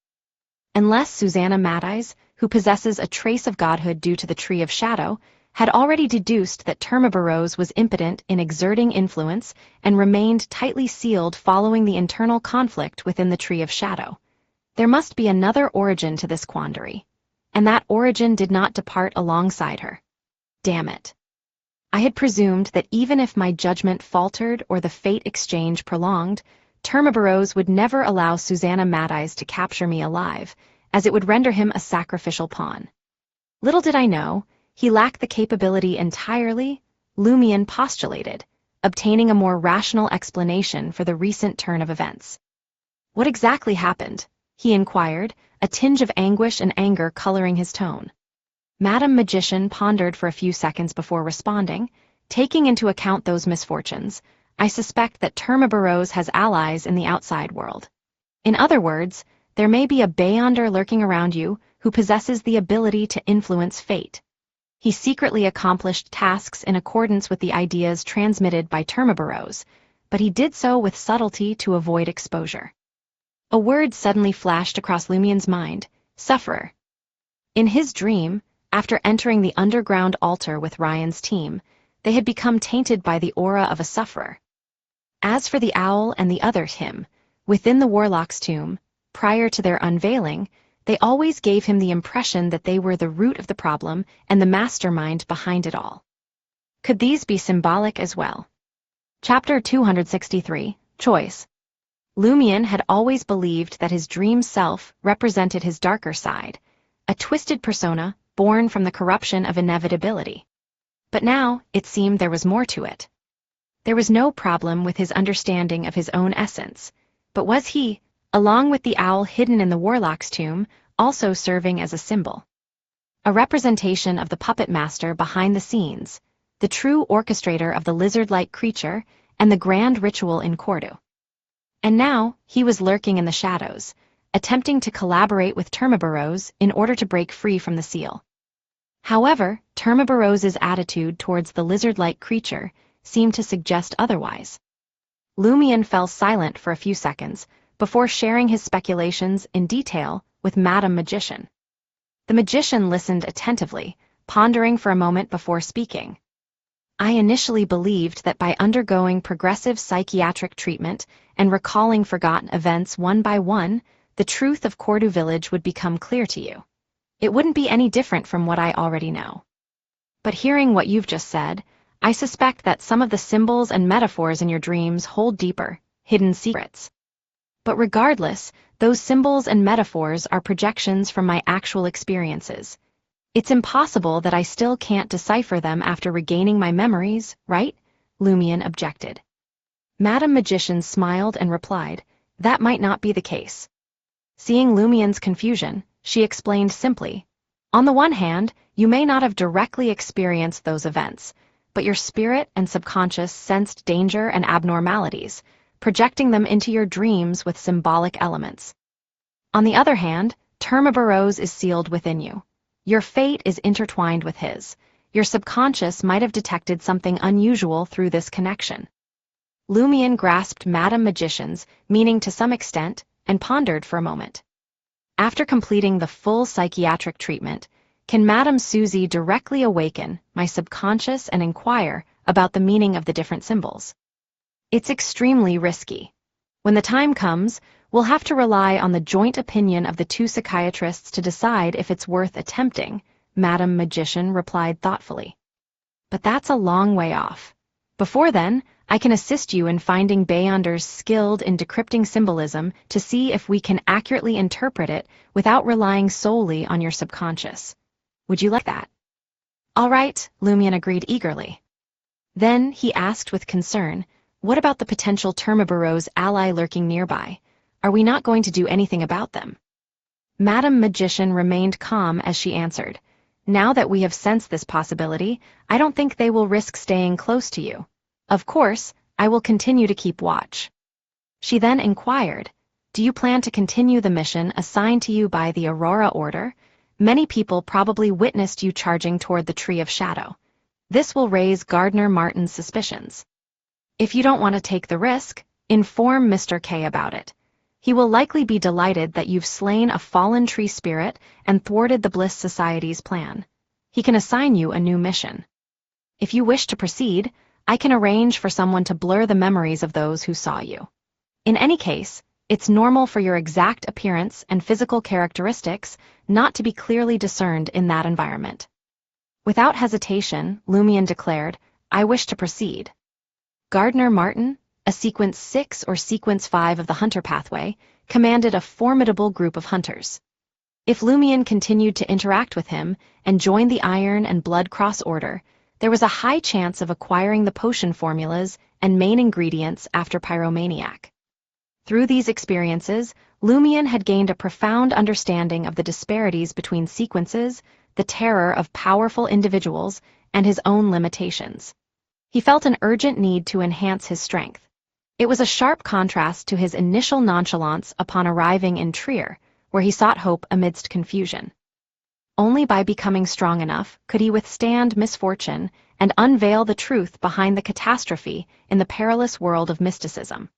Unless Susanna Mattise, who possesses a trace of godhood due to the Tree of Shadow, had already deduced that Termaburose was impotent in exerting influence and remained tightly sealed following the internal conflict within the Tree of Shadow. There must be another origin to this quandary, and that origin did not depart alongside her. Damn it. I had presumed that even if my judgment faltered or the fate exchange prolonged, Termaburose would never allow Susanna Mattise to capture me alive, as it would render him a sacrificial pawn. Little did I know, he lacked the capability entirely, Lumien postulated, obtaining a more rational explanation for the recent turn of events. What exactly happened? He inquired, a tinge of anguish and anger coloring his tone. Madame Magician pondered for a few seconds before responding. Taking into account those misfortunes, I suspect that Termaburose has allies in the outside world. In other words, there may be a Beyonder lurking around you who possesses the ability to influence fate. He secretly accomplished tasks in accordance with the ideas transmitted by Termaburose, but he did so with subtlety to avoid exposure. A word suddenly flashed across Lumien's mind: sufferer. In his dream, after entering the underground altar with Ryan's team, they had become tainted by the aura of a sufferer. As for the owl and the other him, within the warlock's tomb, prior to their unveiling, they always gave him the impression that they were the root of the problem and the mastermind behind it all. Could these be symbolic as well? Chapter 263, Choice. Lumien had always believed that his dream self represented his darker side, a twisted persona born from the corruption of inevitability. But now, it seemed there was more to it. There was no problem with his understanding of his own essence, but was he, along with the owl hidden in the warlock's tomb, also serving as a symbol? A representation of the puppet master behind the scenes, the true orchestrator of the lizard-like creature, and the grand ritual in Cordu. And now, he was lurking in the shadows, attempting to collaborate with Termaburose in order to break free from the seal. However, Termaburose's attitude towards the lizard-like creature seemed to suggest otherwise. Lumien fell silent for a few seconds before sharing his speculations in detail with Madame Magician. The magician listened attentively, pondering for a moment before speaking. I initially believed that by undergoing progressive psychiatric treatment and recalling forgotten events one by one, the truth of Cordu Village would become clear to you. It wouldn't be any different from what I already know. But hearing what you've just said, I suspect that some of the symbols and metaphors in your dreams hold deeper, hidden secrets. But regardless, those symbols and metaphors are projections from my actual experiences. It's impossible that I still can't decipher them after regaining my memories, right? Lumien objected. Madame Magician smiled and replied, "That might not be the case." Seeing Lumien's confusion, she explained simply, "On the one hand, you may not have directly experienced those events, but your spirit and subconscious sensed danger and abnormalities, projecting them into your dreams with symbolic elements. On the other hand, Termabarose is sealed within you. Your fate is intertwined with his. Your subconscious might have detected something unusual through this connection." Lumien grasped Madame Magician's meaning to some extent and pondered for a moment. After completing the full psychiatric treatment, can Madame Susie directly awaken my subconscious and inquire about the meaning of the different symbols? It's extremely risky. When the time comes, we'll have to rely on the joint opinion of the two psychiatrists to decide if it's worth attempting, Madame Magician replied thoughtfully. But that's a long way off. Before then, I can assist you in finding Beyonders skilled in decrypting symbolism to see if we can accurately interpret it without relying solely on your subconscious. Would you like that? All right, Lumien agreed eagerly. Then he asked with concern, what about the potential Termabarose ally lurking nearby? Are we not going to do anything about them? Madame Magician remained calm as she answered, "Now that we have sensed this possibility, I don't think they will risk staying close to you. Of course, I will continue to keep watch." She then inquired, "Do you plan to continue the mission assigned to you by the Aurora Order? Many people probably witnessed you charging toward the Tree of Shadow. This will raise Gardner Martin's suspicions. If you don't want to take the risk, inform Mr. K about it. He will likely be delighted that you've slain a fallen tree spirit and thwarted the Bliss Society's plan. He can assign you a new mission. If you wish to proceed, I can arrange for someone to blur the memories of those who saw you. In any case, it's normal for your exact appearance and physical characteristics not to be clearly discerned in that environment." Without hesitation, Lumien declared, "I wish to proceed." Gardner Martin, a Sequence 6 or Sequence 5 of the Hunter Pathway, commanded a formidable group of hunters. If Lumien continued to interact with him and joined the Iron and Blood Cross Order, there was a high chance of acquiring the potion formulas and main ingredients after Pyromaniac. Through these experiences, Lumien had gained a profound understanding of the disparities between sequences, the terror of powerful individuals, and his own limitations. He felt an urgent need to enhance his strength. It was a sharp contrast to his initial nonchalance upon arriving in Trier, where he sought hope amidst confusion. Only by becoming strong enough could he withstand misfortune and unveil the truth behind the catastrophe in the perilous world of mysticism.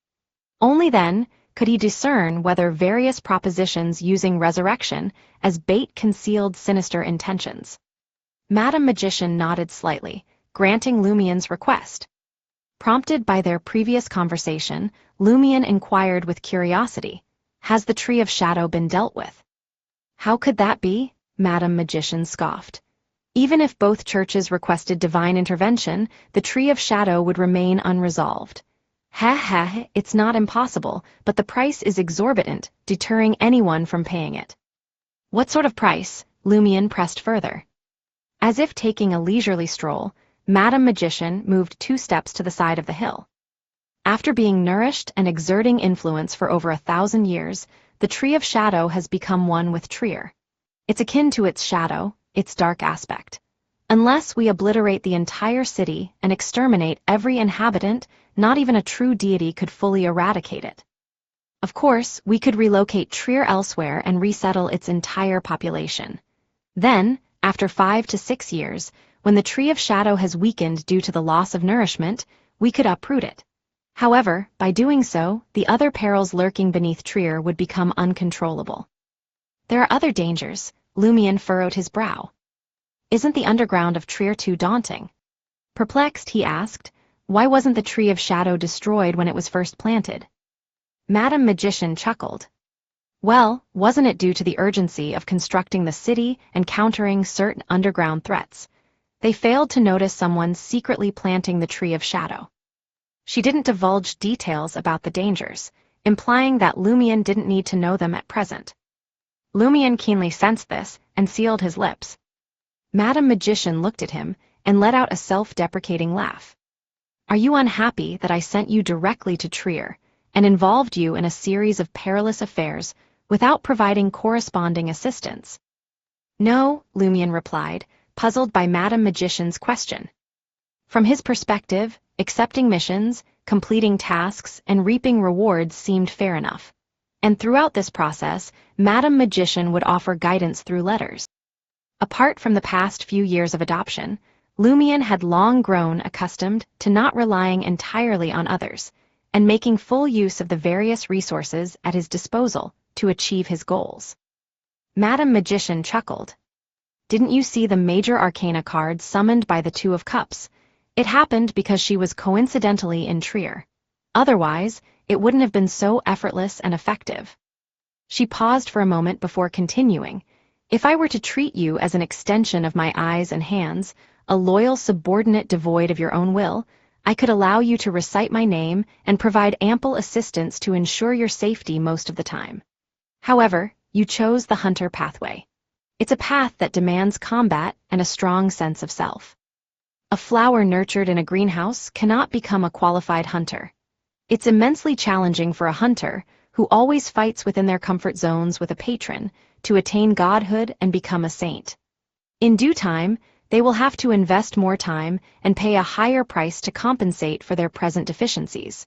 Only then could he discern whether various propositions using resurrection as bait concealed sinister intentions. Madame Magician nodded slightly, granting Lumien's request. Prompted by their previous conversation, Lumien inquired with curiosity, "Has the Tree of Shadow been dealt with?" "How could that be?" Madame Magician scoffed. "Even if both churches requested divine intervention, the Tree of Shadow would remain unresolved. It's not impossible, but the price is exorbitant, deterring anyone from paying it." "What sort of price?" Lumien pressed further. As if taking a leisurely stroll, Madame Magician moved 2 steps to the side of the hill. After being nourished and exerting influence for over 1,000 years, the Tree of Shadow has become one with Trier. It's akin to its shadow, its dark aspect. Unless we obliterate the entire city and exterminate every inhabitant, not even a true deity could fully eradicate it. Of course, we could relocate Trier elsewhere and resettle its entire population. Then, after 5 to 6 years, when the Tree of Shadow has weakened due to the loss of nourishment, we could uproot it. However, by doing so, the other perils lurking beneath Trier would become uncontrollable. There are other dangers. Lumien furrowed his brow. Isn't the underground of Trier too daunting? Perplexed, he asked, why wasn't the Tree of Shadow destroyed when it was first planted? Madame Magician chuckled. Well, wasn't it due to the urgency of constructing the city and countering certain underground threats? They failed to notice someone secretly planting the Tree of Shadow. She didn't divulge details about the dangers, implying that Lumien didn't need to know them at present. Lumien keenly sensed this and sealed his lips. Madame Magician looked at him and let out a self-deprecating laugh. Are you unhappy that I sent you directly to Trier and involved you in a series of perilous affairs without providing corresponding assistance? No, Lumion replied, puzzled by Madame Magician's question. From his perspective, accepting missions, completing tasks, and reaping rewards seemed fair enough. And throughout this process, Madame Magician would offer guidance through letters. Apart from the past few years of adoption, Lumion had long grown accustomed to not relying entirely on others, and making full use of the various resources at his disposal to achieve his goals. Madame Magician chuckled. Didn't you see the major arcana card summoned by the Two of Cups? It happened because she was coincidentally in Trier. Otherwise, it wouldn't have been so effortless and effective. She paused for a moment before continuing. If I were to treat you as an extension of my eyes and hands, a loyal subordinate devoid of your own will, I could allow you to recite my name and provide ample assistance to ensure your safety most of the time. However, you chose the hunter pathway. It's a path that demands combat and a strong sense of self. A flower nurtured in a greenhouse cannot become a qualified hunter. It's immensely challenging for a hunter, who always fights within their comfort zones with a patron, to attain godhood and become a saint. In due time, they will have to invest more time and pay a higher price to compensate for their present deficiencies.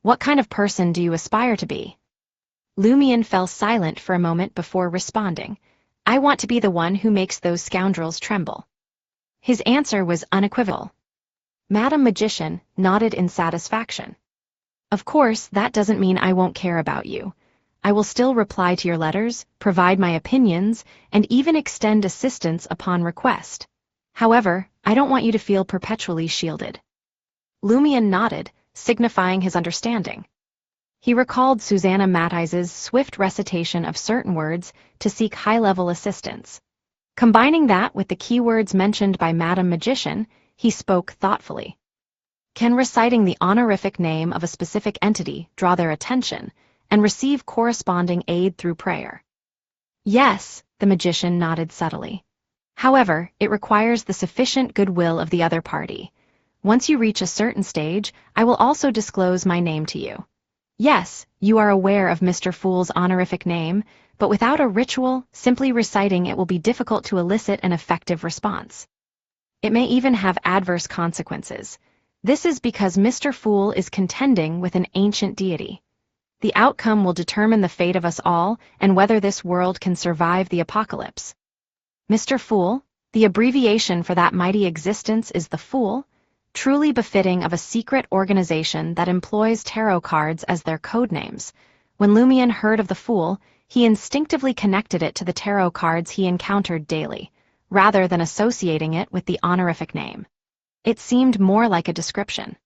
What kind of person do you aspire to be? Lumion fell silent for a moment before responding. I want to be the one who makes those scoundrels tremble. His answer was unequivocal. Madame Magician nodded in satisfaction. Of course, that doesn't mean I won't care about you. I will still reply to your letters, provide my opinions, and even extend assistance upon request. However, I don't want you to feel perpetually shielded. Lumion nodded, signifying his understanding. He recalled Susanna Matthijs's swift recitation of certain words to seek high-level assistance. Combining that with the keywords mentioned by Madame Magician, he spoke thoughtfully. Can reciting the honorific name of a specific entity draw their attention and receive corresponding aid through prayer? Yes, the magician nodded subtly. However, it requires the sufficient goodwill of the other party. Once you reach a certain stage, I will also disclose my name to you. Yes, you are aware of Mr. Fool's honorific name, but without a ritual, simply reciting it will be difficult to elicit an effective response. It may even have adverse consequences. This is because Mr. Fool is contending with an ancient deity. The outcome will determine the fate of us all and whether this world can survive the apocalypse. Mr. Fool, the abbreviation for that mighty existence is the Fool, truly befitting of a secret organization that employs tarot cards as their code names. When Lumion heard of the Fool, he instinctively connected it to the tarot cards he encountered daily, rather than associating it with the honorific name. It seemed more like a description.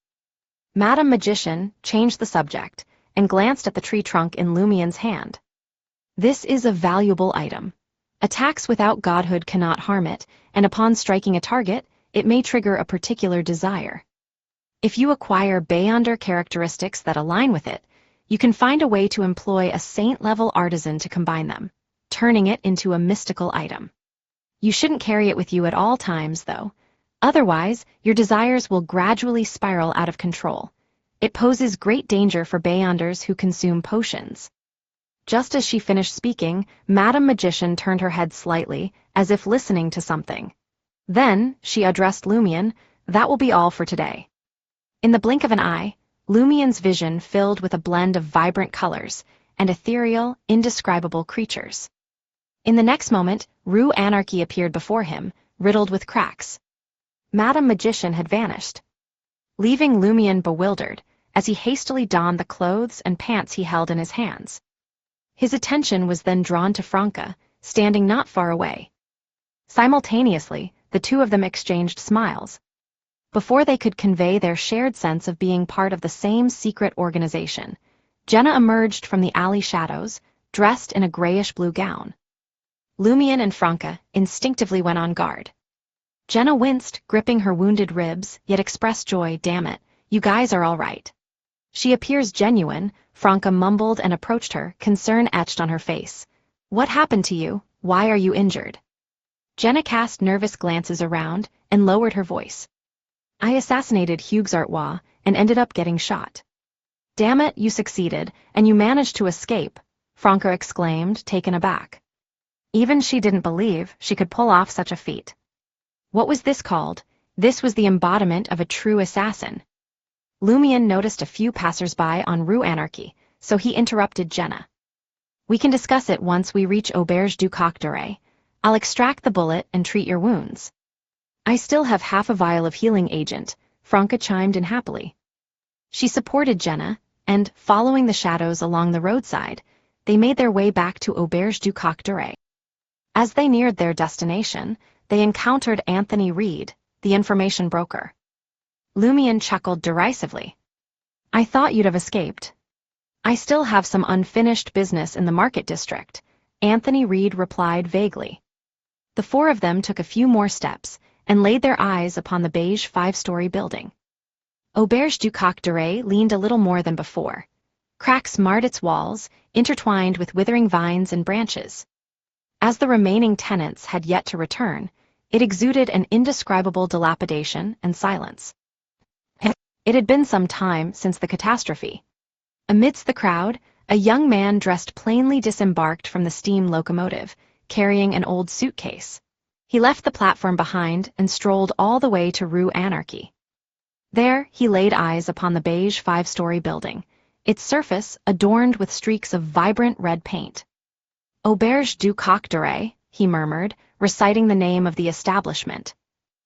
Madame Magician changed the subject and glanced at the tree trunk in Lumion's hand. This is a valuable item. Attacks without godhood cannot harm it, and upon striking a target, it may trigger a particular desire. If you acquire Beyonder characteristics that align with it, you can find a way to employ a saint-level artisan to combine them, turning it into a mystical item. You shouldn't carry it with you at all times, though. Otherwise, your desires will gradually spiral out of control. It poses great danger for Beyonders who consume potions. Just as she finished speaking, Madame Magician turned her head slightly, as if listening to something. Then, she addressed Lumion, that will be all for today. In the blink of an eye, Lumion's vision filled with a blend of vibrant colors and ethereal, indescribable creatures. In the next moment, Rue Anarchy appeared before him, riddled with cracks. Madame Magician had vanished, leaving Lumion bewildered, as he hastily donned the clothes and pants he held in his hands. His attention was then drawn to Franca, standing not far away. Simultaneously, the two of them exchanged smiles. Before they could convey their shared sense of being part of the same secret organization, Jenna emerged from the alley shadows, dressed in a grayish-blue gown. Lumion and Franca instinctively went on guard. Jenna winced, gripping her wounded ribs, yet expressed joy. Damn it, you guys are all right. She appears genuine, Franca mumbled and approached her, concern etched on her face. What happened to you? Why are you injured? Jenna cast nervous glances around and lowered her voice. I assassinated Hugues Artois and ended up getting shot. Damn it, you succeeded, and you managed to escape, Franca exclaimed, taken aback. Even she didn't believe she could pull off such a feat. What was this called? This was the embodiment of a true assassin. Lumion noticed a few passers-by en route Anarchy, so he interrupted Jenna. We can discuss it once we reach Auberge du Coq d'Oreille. I'll extract the bullet and treat your wounds. I still have half a vial of healing agent, Franca chimed in happily. She supported Jenna, and, following the shadows along the roadside, they made their way back to Auberge du Coq d'Oreille. As they neared their destination, they encountered Anthony Reed, the information broker. Lumion chuckled derisively. I thought you'd have escaped. I still have some unfinished business in the market district, Anthony Reed replied vaguely. The four of them took a few more steps and laid their eyes upon the beige 5-story building. Auberge du Coq d'Oreille leaned a little more than before. Cracks marred its walls, intertwined with withering vines and branches. As the remaining tenants had yet to return, it exuded an indescribable dilapidation and silence. It had been some time since the catastrophe. Amidst the crowd, a young man dressed plainly disembarked from the steam locomotive, carrying an old suitcase. He left the platform behind and strolled all the way to Rue Anarchy. There, he laid eyes upon the beige 5-story building, its surface adorned with streaks of vibrant red paint. Auberge du Coq d'Oreille, he murmured, reciting the name of the establishment.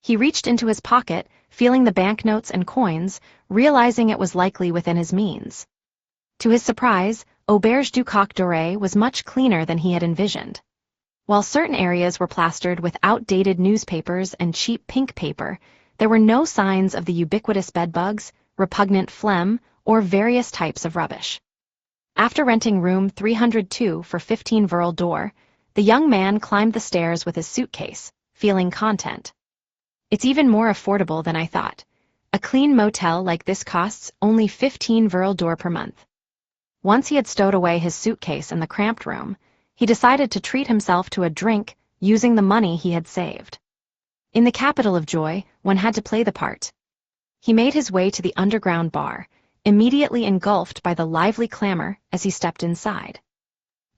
He reached into his pocket, feeling the banknotes and coins, realizing it was likely within his means. To his surprise, Auberge du Coq d'Oreille was much cleaner than he had envisioned. While certain areas were plastered with outdated newspapers and cheap pink paper, there were no signs of the ubiquitous bedbugs, repugnant phlegm, or various types of rubbish. After renting room 302 for 15 Verle d'Or, the young man climbed the stairs with his suitcase, feeling content. It's even more affordable than I thought. A clean motel like this costs only 15 Verle d'Or per month. Once he had stowed away his suitcase in the cramped room, he decided to treat himself to a drink using the money he had saved. In the capital of joy, one had to play the part. He made his way to the underground bar, immediately engulfed by the lively clamor as he stepped inside.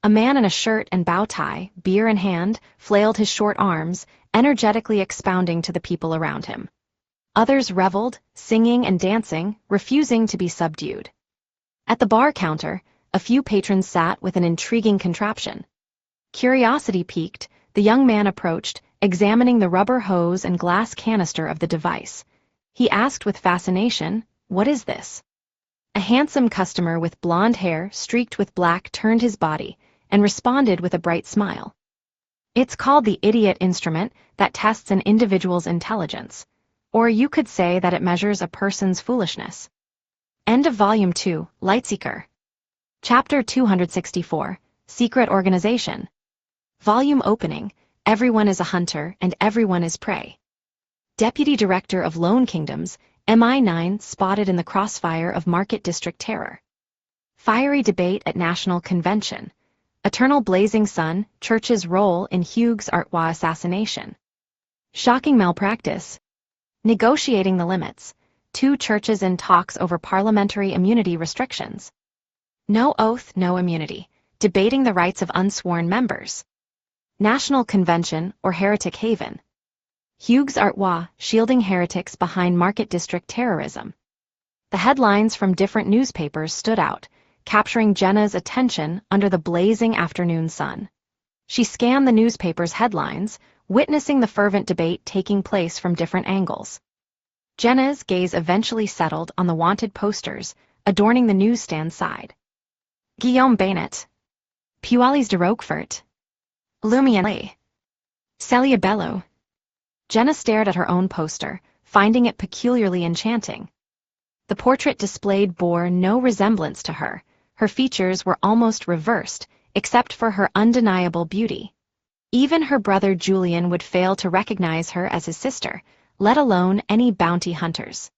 A man in a shirt and bow tie, beer in hand, flailed his short arms, energetically expounding to the people around him. Others reveled, singing and dancing, refusing to be subdued. At the bar counter, a few patrons sat with an intriguing contraption. Curiosity piqued, the young man approached, examining the rubber hose and glass canister of the device. He asked with fascination, "What is this?" A handsome customer with blonde hair streaked with black turned his body and responded with a bright smile. It's called the idiot instrument that tests an individual's intelligence, or you could say that it measures a person's foolishness. End of Volume 2, Lightseeker. Chapter 264, Secret Organization. Volume opening, Everyone is a hunter and everyone is prey. Deputy Director of Lone Kingdoms, MI9 spotted in the crossfire of Market District terror. Fiery debate at National Convention. Eternal Blazing Sun, Church's role in Hugues Artois assassination. Shocking malpractice. Negotiating the limits. Two churches in talks over parliamentary immunity restrictions. No oath, no immunity. Debating the rights of unsworn members. National Convention or Heretic Haven. Hugues Artois shielding heretics behind Market District terrorism. The headlines from different newspapers stood out, capturing Jenna's attention under the blazing afternoon sun. She scanned the newspaper's headlines, witnessing the fervent debate taking place from different angles. Jenna's gaze eventually settled on the wanted posters adorning the newsstand side. Guillaume Bainet. Pualis de Roquefort. Lumiere. Celia Bello. Jenna stared at her own poster, finding it peculiarly enchanting. The portrait displayed bore no resemblance to her. Her features were almost reversed, except for her undeniable beauty. Even her brother Julian would fail to recognize her as his sister, let alone any bounty hunters.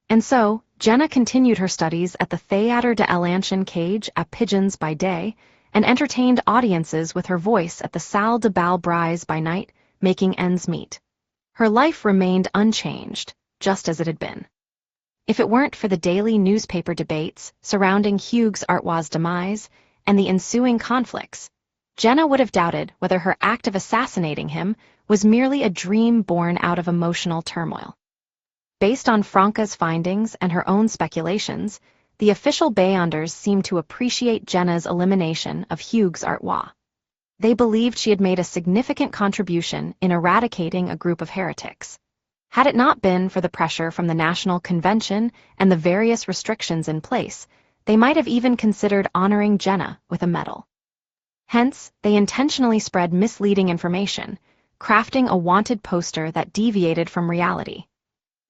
And so, Jenna continued her studies at the Théâtre de l'Ancien Cage à Pigeons by day, and entertained audiences with her voice at the Salle de Bal Brise by night, making ends meet. Her life remained unchanged, just as it had been. If it weren't for the daily newspaper debates surrounding Hugues Artois' demise and the ensuing conflicts, Jenna would have doubted whether her act of assassinating him was merely a dream born out of emotional turmoil. Based on Franca's findings and her own speculations, the official Beyonders seemed to appreciate Jenna's elimination of Hugues Artois. They believed she had made a significant contribution in eradicating a group of heretics. Had it not been for the pressure from the National Convention and the various restrictions in place, they might have even considered honoring Jenna with a medal. Hence, they intentionally spread misleading information, crafting a wanted poster that deviated from reality.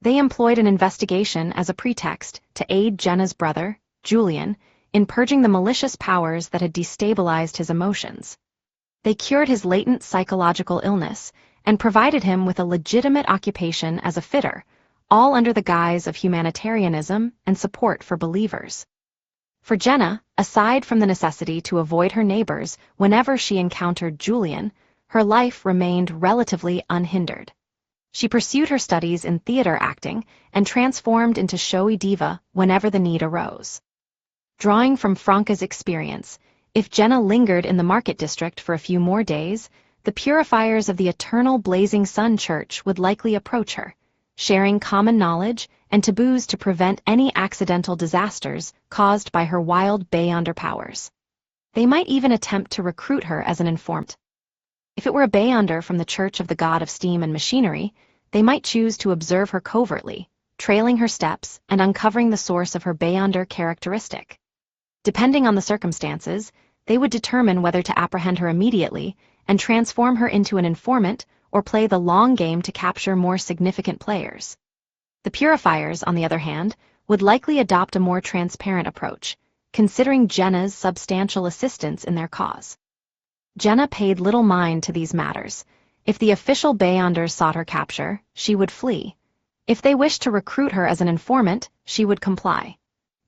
They employed an investigation as a pretext to aid Jenna's brother, Julian, in purging the malicious powers that had destabilized his emotions. They cured his latent psychological illness and provided him with a legitimate occupation as a fitter, all under the guise of humanitarianism and support for believers. For Jenna, aside from the necessity to avoid her neighbors whenever she encountered Julian, her life remained relatively unhindered. She pursued her studies in theater acting and transformed into showy diva whenever the need arose. Drawing from Franca's experience, if Jenna lingered in the market district for a few more days, the purifiers of the Eternal Blazing Sun Church would likely approach her, sharing common knowledge and taboos to prevent any accidental disasters caused by her wild Beyonder powers. They might even attempt to recruit her as an informant. If it were a Beyonder from the Church of the God of Steam and Machinery, they might choose to observe her covertly, trailing her steps and uncovering the source of her Beyonder characteristic. Depending on the circumstances, they would determine whether to apprehend her immediately and transform her into an informant or play the long game to capture more significant players. The purifiers, on the other hand, would likely adopt a more transparent approach, considering Jenna's substantial assistance in their cause. Jenna paid little mind to these matters. If the official Beyonders sought her capture, she would flee. If they wished to recruit her as an informant, she would comply.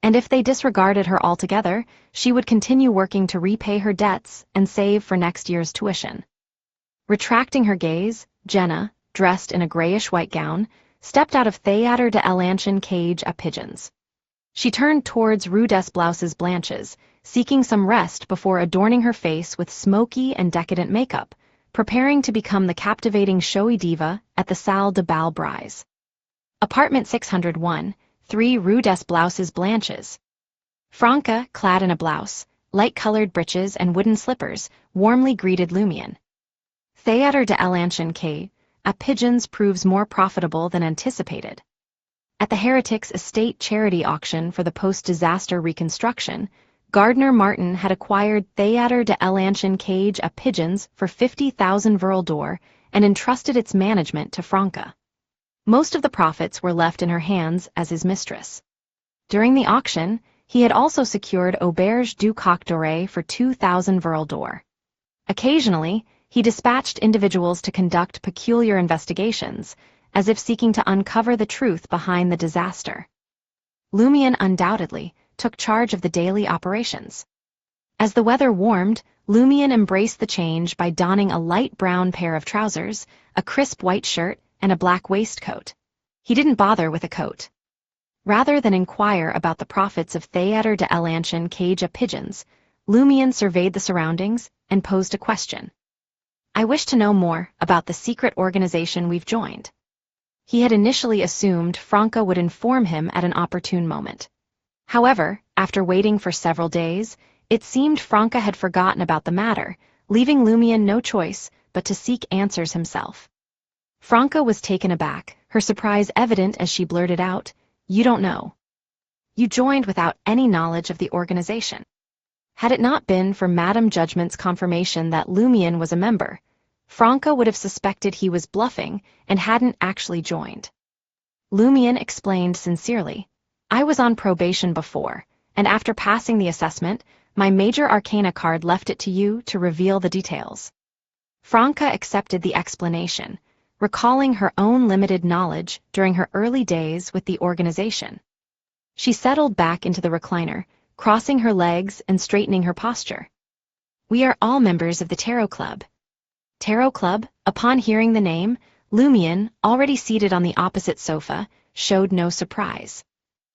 And if they disregarded her altogether, she would continue working to repay her debts and save for next year's tuition. Retracting her gaze, Jenna, dressed in a grayish-white gown, stepped out of Theater de l'Ancien Cage à Pigeons. She turned towards Rue des Blouses Blanches, seeking some rest before adorning her face with smoky and decadent makeup, preparing to become the captivating showy diva at the Salle de Bal Brise. Apartment 601, 3 Rue des Blouses Blanches. Franca, clad in a blouse, light-colored breeches and wooden slippers, warmly greeted Lumion. Theater de l'Ancien Cage à Pigeons proves more profitable than anticipated. At the Heretics' estate charity auction for the post-disaster reconstruction, Gardner Martin had acquired Theater de l'Ancien Cage à Pigeons for 50,000 Verle d'Or and entrusted its management to Franca. Most of the profits were left in her hands as his mistress. During the auction, he had also secured Auberge du Coq Doré for 2,000 Verle d'Or. Occasionally, he dispatched individuals to conduct peculiar investigations, as if seeking to uncover the truth behind the disaster. Lumion undoubtedly took charge of the daily operations. As the weather warmed, Lumion embraced the change by donning a light brown pair of trousers, a crisp white shirt, and a black waistcoat. He didn't bother with a coat. Rather than inquire about the profits of Theater de l'Ancien Cage à Pigeons, Lumion surveyed the surroundings and posed a question. I wish to know more about the secret organization we've joined. He had initially assumed Franca would inform him at an opportune moment. However, after waiting for several days, it seemed Franca had forgotten about the matter, leaving Lumion no choice but to seek answers himself. Franca was taken aback, her surprise evident as she blurted out, "You don't know. You joined without any knowledge of the organization." Had it not been for Madame Judgment's confirmation that Lumion was a member, Franca would have suspected he was bluffing and hadn't actually joined. Lumion explained sincerely, "I was on probation before, and after passing the assessment, my major arcana card left it to you to reveal the details." Franca accepted the explanation, recalling her own limited knowledge during her early days with the organization. She settled back into the recliner, crossing her legs and straightening her posture. "We are all members of the Tarot Club." Tarot Club? Upon hearing the name, Lumion, already seated on the opposite sofa, showed no surprise.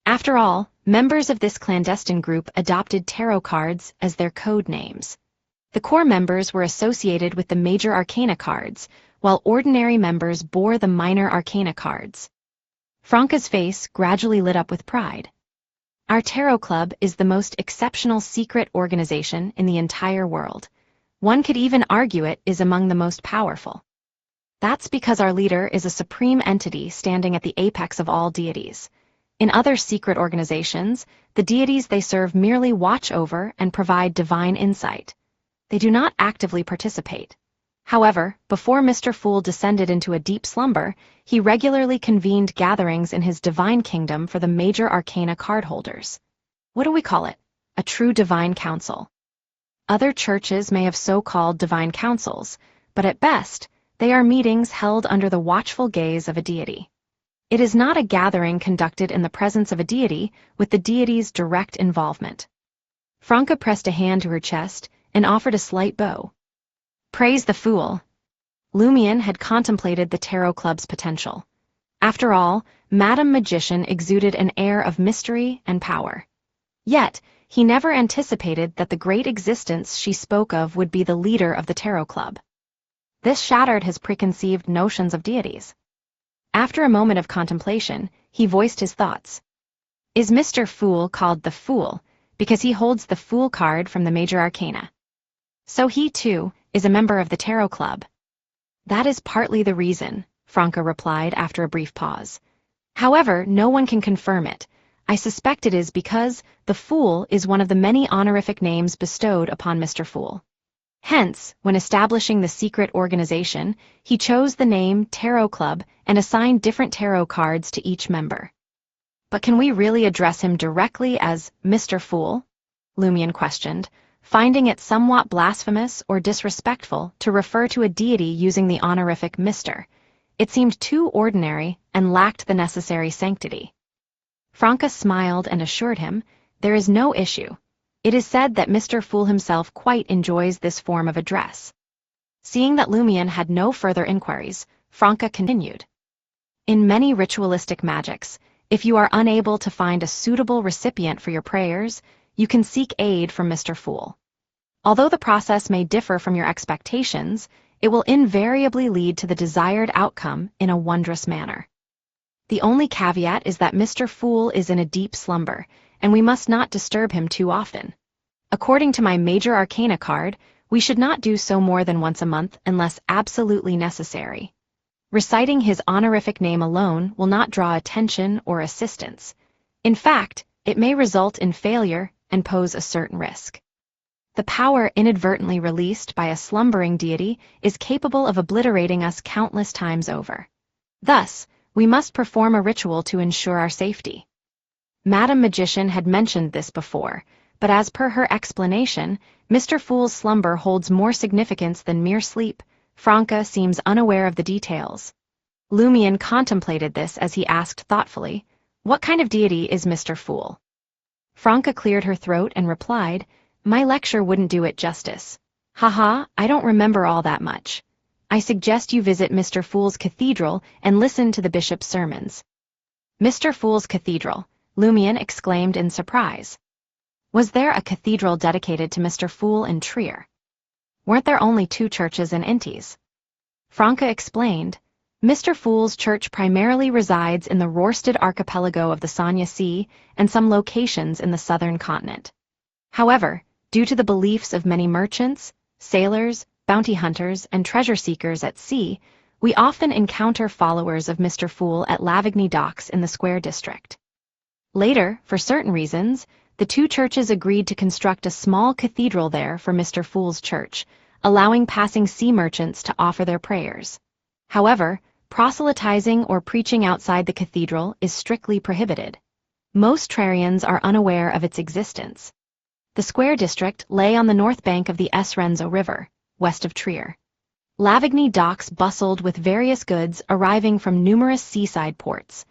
After all, members of this clandestine group adopted tarot cards as their code names. The core members were associated with the major arcana cards, while ordinary members bore the minor arcana cards. Franca's face gradually lit up with pride. Our tarot club is the most exceptional secret organization in the entire world. One could even argue it is among the most powerful. That's because our leader is a supreme entity standing at the apex of all deities. In other secret organizations, the deities they serve merely watch over and provide divine insight. They do not actively participate. However, before Mr. Fool descended into a deep slumber, he regularly convened gatherings in his divine kingdom for the major arcana card holders. What do we call it? A true divine council. Other churches may have so-called divine councils, but at best, they are meetings held under the watchful gaze of a deity. It is not a gathering conducted in the presence of a deity with the deity's direct involvement. Franca pressed a hand to her chest and offered a slight bow. Praise the fool. Lumion had contemplated the tarot club's potential. After all, Madame Magician exuded an air of mystery and power. Yet, he never anticipated that the great existence she spoke of would be the leader of the tarot club. This shattered his preconceived notions of deities. After a moment of contemplation, he voiced his thoughts. Is Mr. Fool called the Fool because he holds the Fool card from the major arcana? So he, too, is a member of the tarot club. That is partly the reason, Franca replied after a brief pause. However, no one can confirm it. I suspect it is because the Fool is one of the many honorific names bestowed upon Mr. Fool. Hence, when establishing the secret organization, he chose the name Tarot Club and assigned different tarot cards to each member. But can we really address him directly as Mr. Fool? Lumion questioned, finding it somewhat blasphemous or disrespectful to refer to a deity using the honorific Mr. It seemed too ordinary and lacked the necessary sanctity. Franca smiled and assured him, there is no issue. It is said that Mr. Fool himself quite enjoys this form of address. Seeing that Lumion had no further inquiries, Franca continued. In many ritualistic magics, if you are unable to find a suitable recipient for your prayers, you can seek aid from Mr. Fool. Although the process may differ from your expectations, it will invariably lead to the desired outcome in a wondrous manner. The only caveat is that Mr. Fool is in a deep slumber, and we must not disturb him too often. According to my major arcana card, we should not do so more than once a month unless absolutely necessary. Reciting his honorific name alone will not draw attention or assistance. In fact, it may result in failure and pose a certain risk. The power inadvertently released by a slumbering deity is capable of obliterating us countless times over. Thus, we must perform a ritual to ensure our safety. Madame Magician had mentioned this before, but as per her explanation, Mr. Fool's slumber holds more significance than mere sleep. Franca seems unaware of the details. Lumion contemplated this as he asked thoughtfully, what kind of deity is Mr. Fool? Franca cleared her throat and replied, my lecture wouldn't do it justice. Haha, I don't remember all that much. I suggest you visit Mr. Fool's cathedral and listen to the bishop's sermons. Mr. Fool's cathedral, Lumion exclaimed in surprise. Was there a cathedral dedicated to Mr. Fool in Trier? Weren't there only 2 churches in Intis? Franca explained, Mr. Fool's church primarily resides in the Rørsted archipelago of the Sonia Sea and some locations in the southern continent. However, due to the beliefs of many merchants, sailors, bounty hunters, and treasure seekers at sea, we often encounter followers of Mr. Fool at Lavigny docks in the Square district. Later, for certain reasons, the 2 churches agreed to construct a small cathedral there for Mr. Fool's church, allowing passing sea merchants to offer their prayers. However, proselytizing or preaching outside the cathedral is strictly prohibited. Most Trarians are unaware of its existence. The Square district lay on the north bank of the Esrenzo River, west of Trier. Lavigny docks bustled with various goods arriving from numerous seaside ports.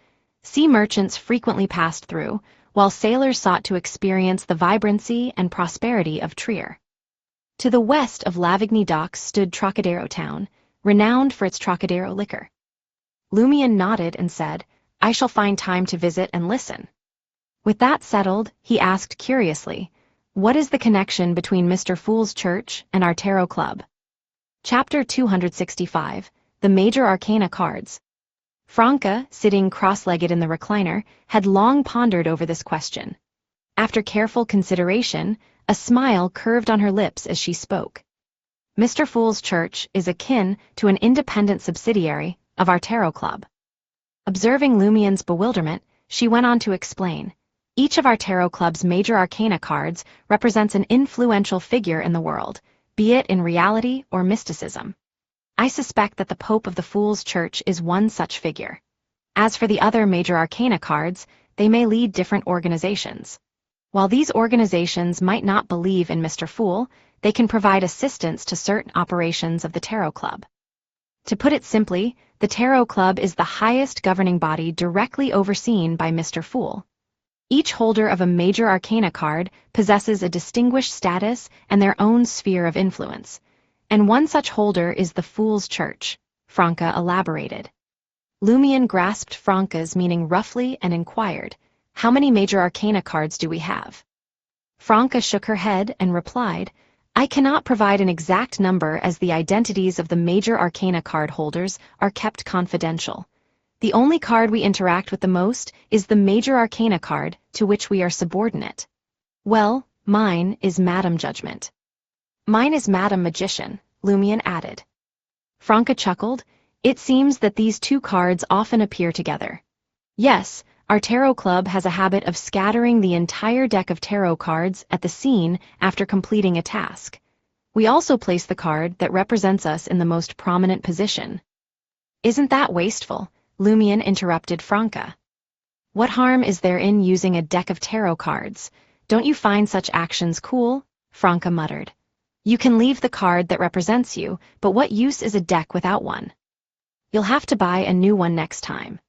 Sea merchants frequently passed through, while sailors sought to experience the vibrancy and prosperity of Trier. To the west of Lavigny docks stood Trocadero town, renowned for its Trocadero liquor. Lumion nodded and said, I shall find time to visit and listen. With that settled, he asked curiously, what is the connection between Mr. Fool's Church and our tarot club? Chapter 265, The Major Arcana Cards. Franca, sitting cross-legged in the recliner, had long pondered over this question. After careful consideration, a smile curved on her lips as she spoke. Mr. Fool's Church is akin to an independent subsidiary of our tarot club. Observing Lumien's bewilderment, she went on to explain. Each of our tarot club's major arcana cards represents an influential figure in the world, be it in reality or mysticism. I suspect that the Pope of the Fool's Church is one such figure. As for the other major arcana cards, they may lead different organizations. While these organizations might not believe in Mr. Fool, they can provide assistance to certain operations of the Tarot Club. To put it simply, the Tarot Club is the highest governing body directly overseen by Mr. Fool. Each holder of a major arcana card possesses a distinguished status and their own sphere of influence, and one such holder is the Fool's Church, Franca elaborated. Lumien grasped Franca's meaning roughly and inquired, how many major arcana cards do we have? Franca shook her head and replied, I cannot provide an exact number as the identities of the major arcana card holders are kept confidential. The only card we interact with the most is the major arcana card to which we are subordinate. Well, mine is Madam Judgment. Mine is Madam Magician, Lumien added. Franca chuckled. It seems that these two cards often appear together. Yes, our tarot club has a habit of scattering the entire deck of tarot cards at the scene after completing a task. We also place the card that represents us in the most prominent position. Isn't that wasteful? Lumien interrupted Franca. What harm is there in using a deck of tarot cards? Don't you find such actions cool? Franca muttered. You can leave the card that represents you, but what use is a deck without one? You'll have to buy a new one next time.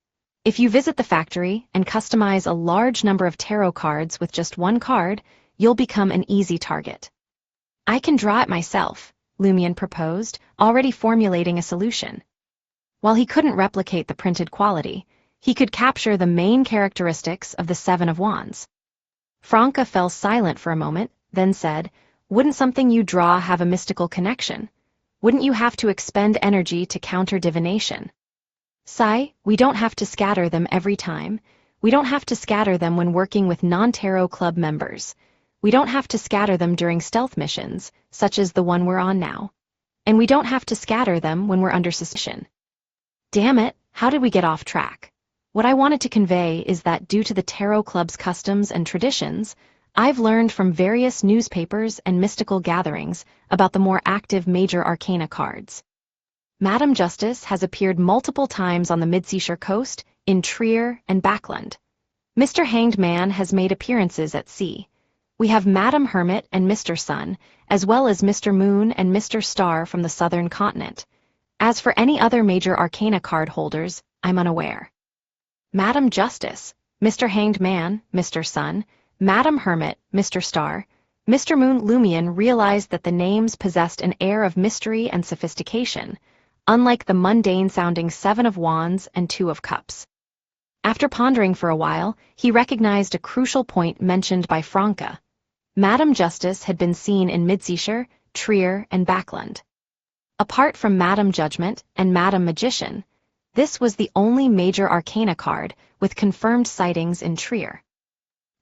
If you visit the factory and customize a large number of tarot cards with just one card, you'll become an easy target. I can draw it myself, Lumien proposed, already formulating a solution. While he couldn't replicate the printed quality, he could capture the main characteristics of the Seven of Wands. Franca fell silent for a moment, then said, wouldn't something you draw have a mystical connection? Wouldn't you have to expend energy to counter divination? Sigh, we don't have to scatter them every time. We don't have to scatter them when working with non-tarot club members. We don't have to scatter them during stealth missions, such as the one we're on now. And we don't have to scatter them when we're under suspicion. Damn it, how did we get off track? What I wanted to convey is that due to the tarot club's customs and traditions, I've learned from various newspapers and mystical gatherings about the more active major arcana cards. Madam Justice has appeared multiple times on the Midseashire coast, in Trier and Backland. Mr. Hanged Man has made appearances at sea. We have Madam Hermit and Mr. Sun, as well as Mr. Moon and Mr. Star from the southern continent. As for any other major arcana card holders, I'm unaware. Madam Justice, Mr. Hanged Man, Mr. Sun, Madam Hermit, Mr. Star, Mr. Moon. Lumien realized that the names possessed an air of mystery and sophistication, unlike the mundane-sounding Seven of Wands and Two of Cups. After pondering for a while, he recognized a crucial point mentioned by Franca. Madam Justice had been seen in Midseashire, Trier, and Backland. Apart from Madam Judgment and Madam Magician, this was the only major arcana card with confirmed sightings in Trier.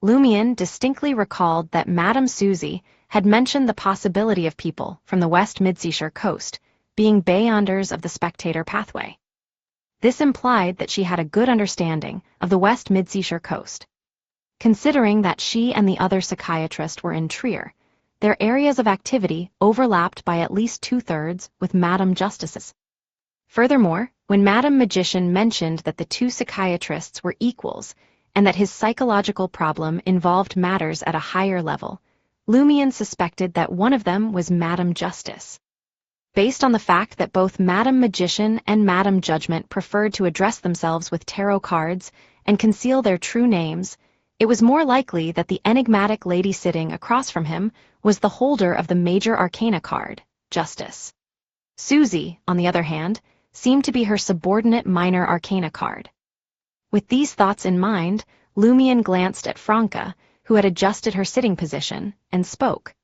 Lumien distinctly recalled that Madam Susie had mentioned the possibility of people from the West Midseashire coast being beyonders of the spectator pathway. This implied that she had a good understanding of the West Midseashire coast. Considering that she and the other psychiatrist were in Trier, their areas of activity overlapped by at least 2/3 with Madam Justice's. Furthermore, when Madam Magician mentioned that the two psychiatrists were equals and that his psychological problem involved matters at a higher level, Lumien suspected that one of them was Madam Justice. Based on the fact that both Madam Magician and Madam Judgment preferred to address themselves with tarot cards and conceal their true names, it was more likely that the enigmatic lady sitting across from him was the holder of the major arcana card, Justice. Susie, on the other hand, seemed to be her subordinate minor arcana card. With these thoughts in mind, Lumion glanced at Franca, who had adjusted her sitting position, and spoke.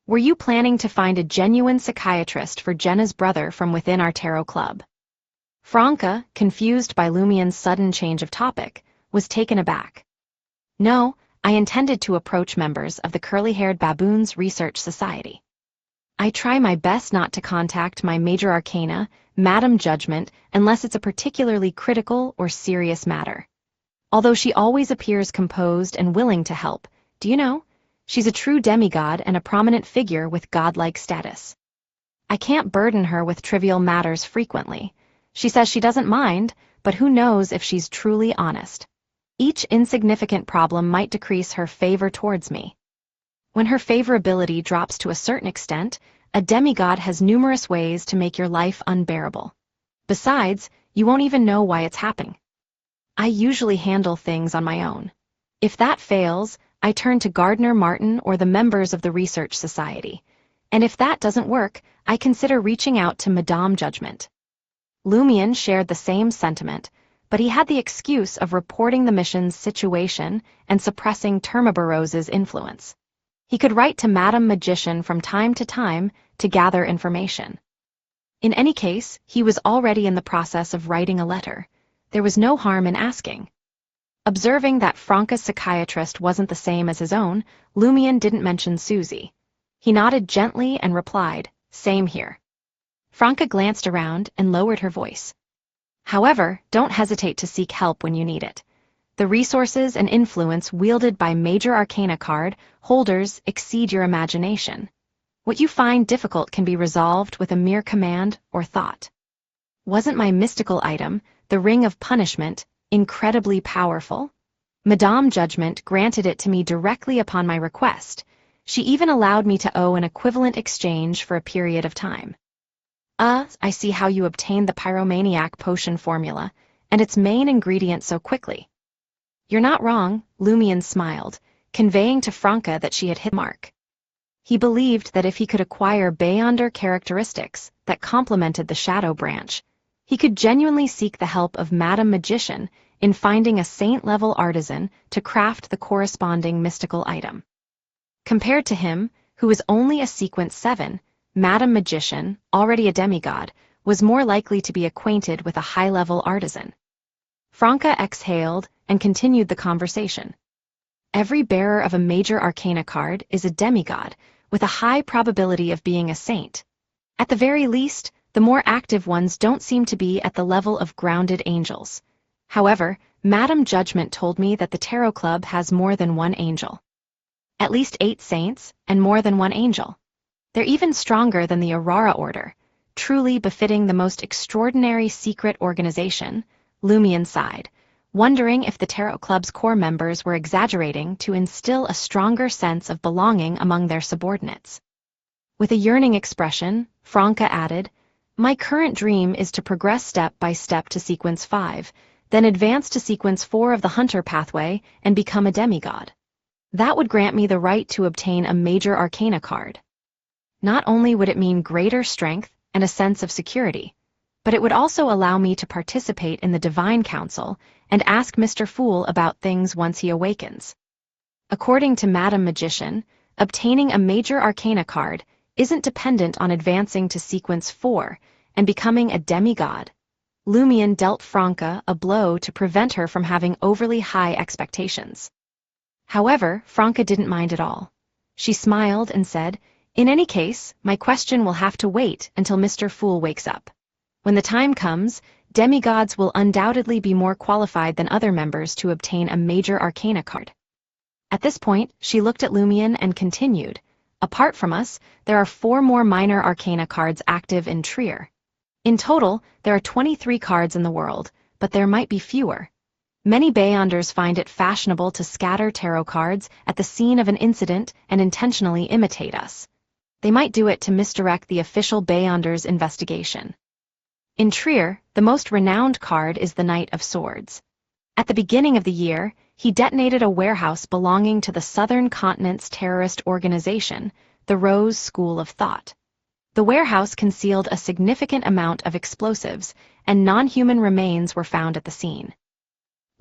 Were you planning to find a genuine psychiatrist for Jenna's brother from within our tarot club? Franca, confused by Lumion's sudden change of topic, was taken aback. No, I intended to approach members of the Curly-Haired Baboons Research Society. I try my best not to contact my Major Arcana, Madam Judgment, unless it's a particularly critical or serious matter. Although she always appears composed and willing to help, do you know? She's a true demigod and a prominent figure with godlike status. I can't burden her with trivial matters frequently. She says she doesn't mind, but who knows if she's truly honest. Each insignificant problem might decrease her favor towards me. When her favorability drops to a certain extent, a demigod has numerous ways to make your life unbearable. Besides, you won't even know why it's happening. I usually handle things on my own. If that fails, I turn to Gardner Martin or the members of the Research Society. And if that doesn't work, I consider reaching out to Madame Judgment. Lumion shared the same sentiment, but he had the excuse of reporting the mission's situation and suppressing Termabarose's influence. He could write to Madame Magician from time to gather information. In any case, he was already in the process of writing a letter. There was no harm in asking. Observing that Franca's psychiatrist wasn't the same as his own, Lumion didn't mention Susie. He nodded gently and replied, "Same here." Franca glanced around and lowered her voice. However, don't hesitate to seek help when you need it. The resources and influence wielded by Major Arcana card holders exceed your imagination. What you find difficult can be resolved with a mere command or thought. Wasn't my mystical item, the Ring of Punishment, incredibly powerful? Madame Judgment granted it to me directly upon my request. She even allowed me to owe an equivalent exchange for a period of time. I see how you obtained the pyromaniac potion formula, and its main ingredient so quickly. You're not wrong, Lumion smiled, conveying to Franca that she had hit the mark. He believed that if he could acquire Beyonder characteristics that complemented the Shadow Branch, he could genuinely seek the help of Madame Magician in finding a saint-level artisan to craft the corresponding mystical item. Compared to him, who was only a sequence 7, Madame Magician, already a demigod, was more likely to be acquainted with a high-level artisan. Franca exhaled and continued the conversation. Every bearer of a Major Arcana card is a demigod, with a high probability of being a saint. At the very least, the more active ones don't seem to be at the level of grounded angels. However, Madame Judgment told me that the Tarot Club has more than one angel. At least 8 saints, and more than one angel. They're even stronger than the Aurora Order, truly befitting the most extraordinary secret organization, Lumion sighed, wondering if the Tarot Club's core members were exaggerating to instill a stronger sense of belonging among their subordinates. With a yearning expression, Franca added, "My current dream is to progress step by step to sequence 5, then advance to sequence 4 of the Hunter pathway and become a demigod. That would grant me the right to obtain a Major Arcana card. Not only would it mean greater strength and a sense of security, but it would also allow me to participate in the Divine Council and ask Mr. Fool about things once he awakens. According to Madame Magician, obtaining a Major Arcana card isn't dependent on advancing to sequence 4 and becoming a demigod." Lumion dealt Franca a blow to prevent her from having overly high expectations. However, Franca didn't mind at all. She smiled and said, "In any case, my question will have to wait until Mr. Fool wakes up. When the time comes, demigods will undoubtedly be more qualified than other members to obtain a Major Arcana card." At this point, she looked at Lumion and continued, "Apart from us, there are 4 more minor Arcana cards active in Trier. In total, there are 23 cards in the world, but there might be fewer. Many Beyonders find it fashionable to scatter tarot cards at the scene of an incident and intentionally imitate us. They might do it to misdirect the official Beyonders' investigation. In Trier, the most renowned card is the Knight of Swords. At the beginning of the year, he detonated a warehouse belonging to the Southern Continent's terrorist organization, the Rose School of Thought. The warehouse concealed a significant amount of explosives, and non-human remains were found at the scene.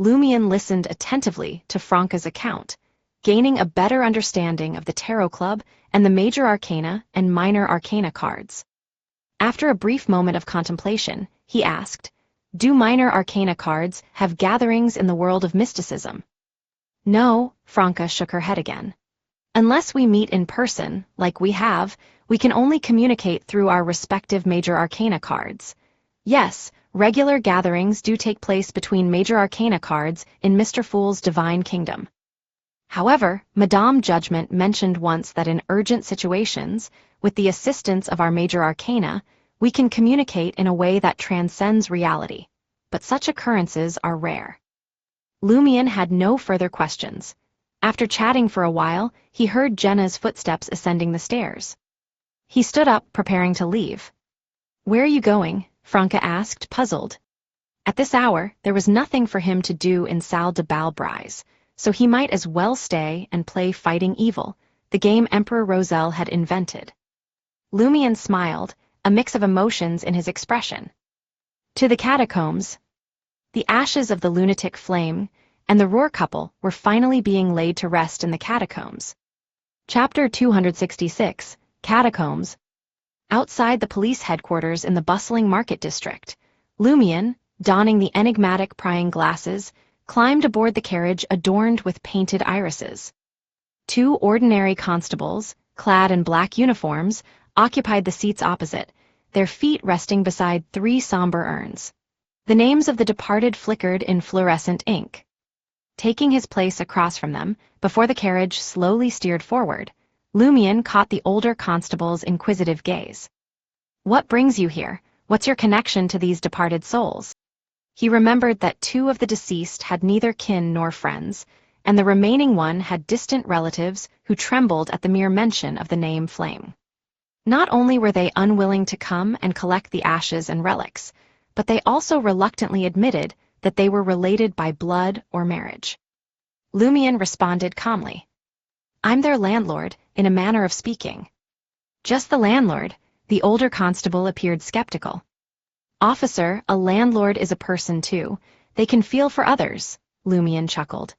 Lumion listened attentively to Franca's account, gaining a better understanding of the Tarot Club and the major arcana and minor arcana cards. After a brief moment of contemplation, he asked, "Do minor arcana cards have gatherings in the world of mysticism?" "No," Franca shook her head again. "Unless we meet in person, like we have, we can only communicate through our respective major arcana cards. Yes, regular gatherings do take place between major arcana cards in Mr. Fool's divine kingdom. However, Madame Judgment mentioned once that in urgent situations, with the assistance of our major arcana, we can communicate in a way that transcends reality, but such occurrences are rare." Lumion had no further questions. After chatting for a while, he heard Jenna's footsteps ascending the stairs. He stood up, preparing to leave. "Where are you going?" Franca asked, puzzled. At this hour, there was nothing for him to do in Salle de Balbrise, so he might as well stay and play Fighting Evil, the game Emperor Roselle had invented. Lumion smiled, a mix of emotions in his expression. "To the Catacombs." The ashes of the lunatic flame and the Roar couple were finally being laid to rest in the Catacombs. Chapter 266, Catacombs. Outside the police headquarters in the bustling market district, Lumion, donning the enigmatic prying glasses, climbed aboard the carriage adorned with painted irises. Two ordinary constables, clad in black uniforms, occupied the seats opposite, their feet resting beside three somber urns. The names of the departed flickered in fluorescent ink. Taking his place across from them, before the carriage slowly steered forward, Lumion caught the older constable's inquisitive gaze. "What brings you here? What's your connection to these departed souls?" He remembered that two of the deceased had neither kin nor friends, and the remaining one had distant relatives who trembled at the mere mention of the name Flame. Not only were they unwilling to come and collect the ashes and relics, but they also reluctantly admitted that they were related by blood or marriage. Lumion responded calmly. "I'm their landlord, in a manner of speaking." "Just the landlord?" The older constable appeared skeptical. "Officer, a landlord is a person too. They can feel for others," Lumion chuckled.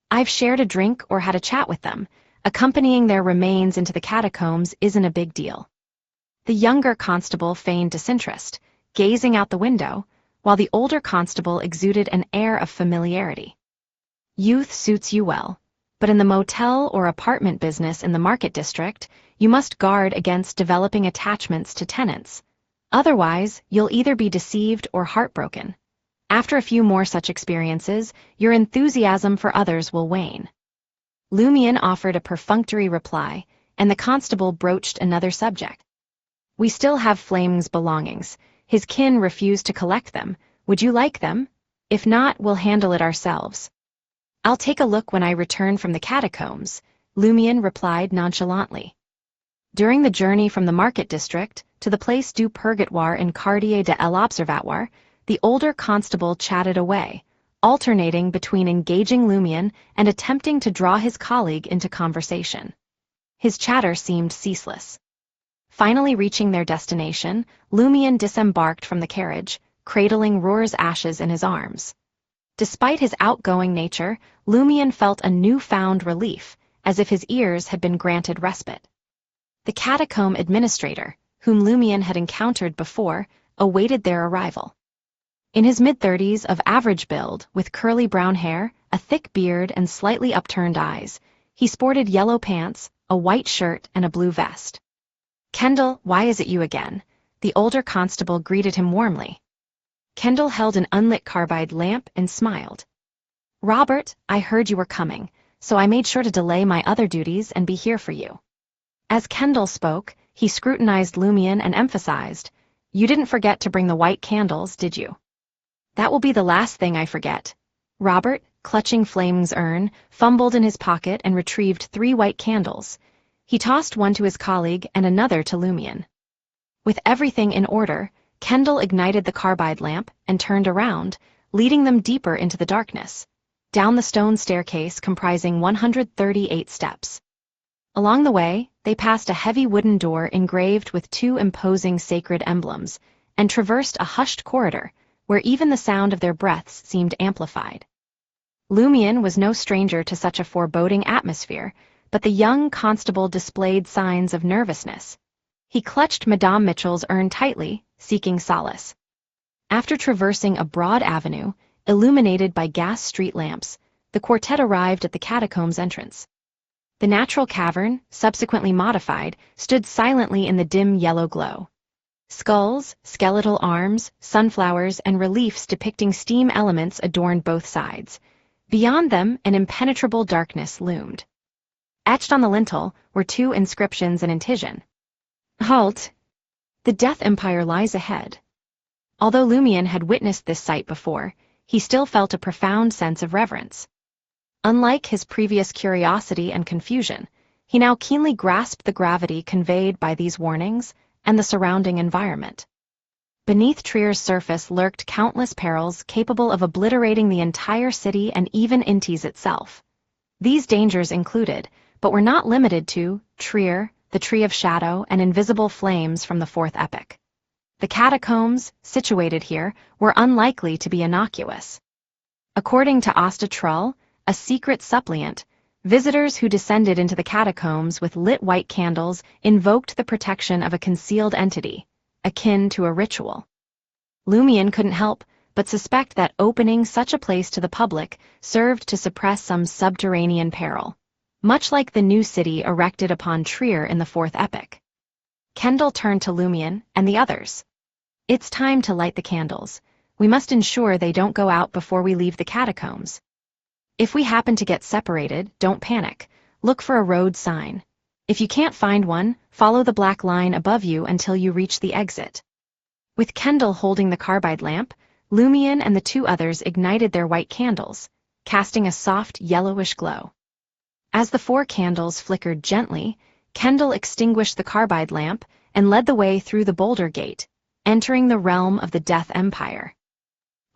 "I've shared a drink or had a chat with them. Accompanying their remains into the catacombs isn't a big deal." The younger constable feigned disinterest, gazing out the window, while the older constable exuded an air of familiarity. "Youth suits you well, but in the motel or apartment business in the market district, you must guard against developing attachments to tenants. Otherwise, you'll either be deceived or heartbroken. After a few more such experiences, your enthusiasm for others will wane." Lumion offered a perfunctory reply, and the constable broached another subject. "We still have Flame's belongings. His kin refused to collect them. Would you like them? If not, we'll handle it ourselves." "I'll take a look when I return from the catacombs," Lumion replied nonchalantly. During the journey from the market district to the Place du Purgatoire in Quartier de l'Observatoire, the older constable chatted away, alternating between engaging Lumion and attempting to draw his colleague into conversation. His chatter seemed ceaseless. Finally reaching their destination, Lumion disembarked from the carriage, cradling Roar's ashes in his arms. Despite his outgoing nature, Lumion felt a newfound relief, as if his ears had been granted respite. The catacomb administrator, whom Lumion had encountered before, awaited their arrival. In his mid-30s, of average build, with curly brown hair, a thick beard, and slightly upturned eyes, he sported yellow pants, a white shirt, and a blue vest. "Kendall, why is it you again?" The older constable greeted him warmly. Kendall held an unlit carbide lamp and smiled. "Robert, I heard you were coming, so I made sure to delay my other duties and be here for you." As Kendall spoke, he scrutinized Lumion and emphasized, "You didn't forget to bring the white candles, did you?" "That will be the last thing I forget." Robert, clutching Flame's urn, fumbled in his pocket and retrieved 3 white candles. He tossed one to his colleague and another to Lumion. With everything in order, Kendall ignited the carbide lamp and turned around, leading them deeper into the darkness, down the stone staircase comprising 138 steps. Along the way, they passed a heavy wooden door engraved with 2 imposing sacred emblems, and traversed a hushed corridor, where even the sound of their breaths seemed amplified. Lumion was no stranger to such a foreboding atmosphere, but the young constable displayed signs of nervousness. He clutched Madame Mitchell's urn tightly, seeking solace. After traversing a broad avenue, illuminated by gas street lamps, the quartet arrived at the Catacombs entrance. The natural cavern, subsequently modified, stood silently in the dim yellow glow. Skulls, skeletal arms, sunflowers, and reliefs depicting steam elements adorned both sides. Beyond them, an impenetrable darkness loomed. Etched on the lintel were two inscriptions in incision. Halt! The Death Empire lies ahead. Although Lumion had witnessed this sight before, he still felt a profound sense of reverence. Unlike his previous curiosity and confusion, he now keenly grasped the gravity conveyed by these warnings and the surrounding environment. Beneath Trier's surface lurked countless perils capable of obliterating the entire city and even Intes itself. These dangers included, but were not limited to, Trier, the Tree of Shadow, and invisible flames from the Fourth Epoch. The catacombs, situated here, were unlikely to be innocuous. According to Asta Trull, a secret suppliant, visitors who descended into the catacombs with lit white candles invoked the protection of a concealed entity, akin to a ritual. Lumion couldn't help but suspect that opening such a place to the public served to suppress some subterranean peril, much like the new city erected upon Trier in the Fourth Epoch. Kendall turned to Lumion and the others. It's time to light the candles. We must ensure they don't go out before we leave the catacombs. If we happen to get separated, don't panic. Look for a road sign. If you can't find one, follow the black line above you until you reach the exit. With Kendall holding the carbide lamp, Lumion and the two others ignited their white candles, casting a soft yellowish glow. As the 4 candles flickered gently, Kendall extinguished the carbide lamp and led the way through the boulder gate, entering the realm of the Death Empire.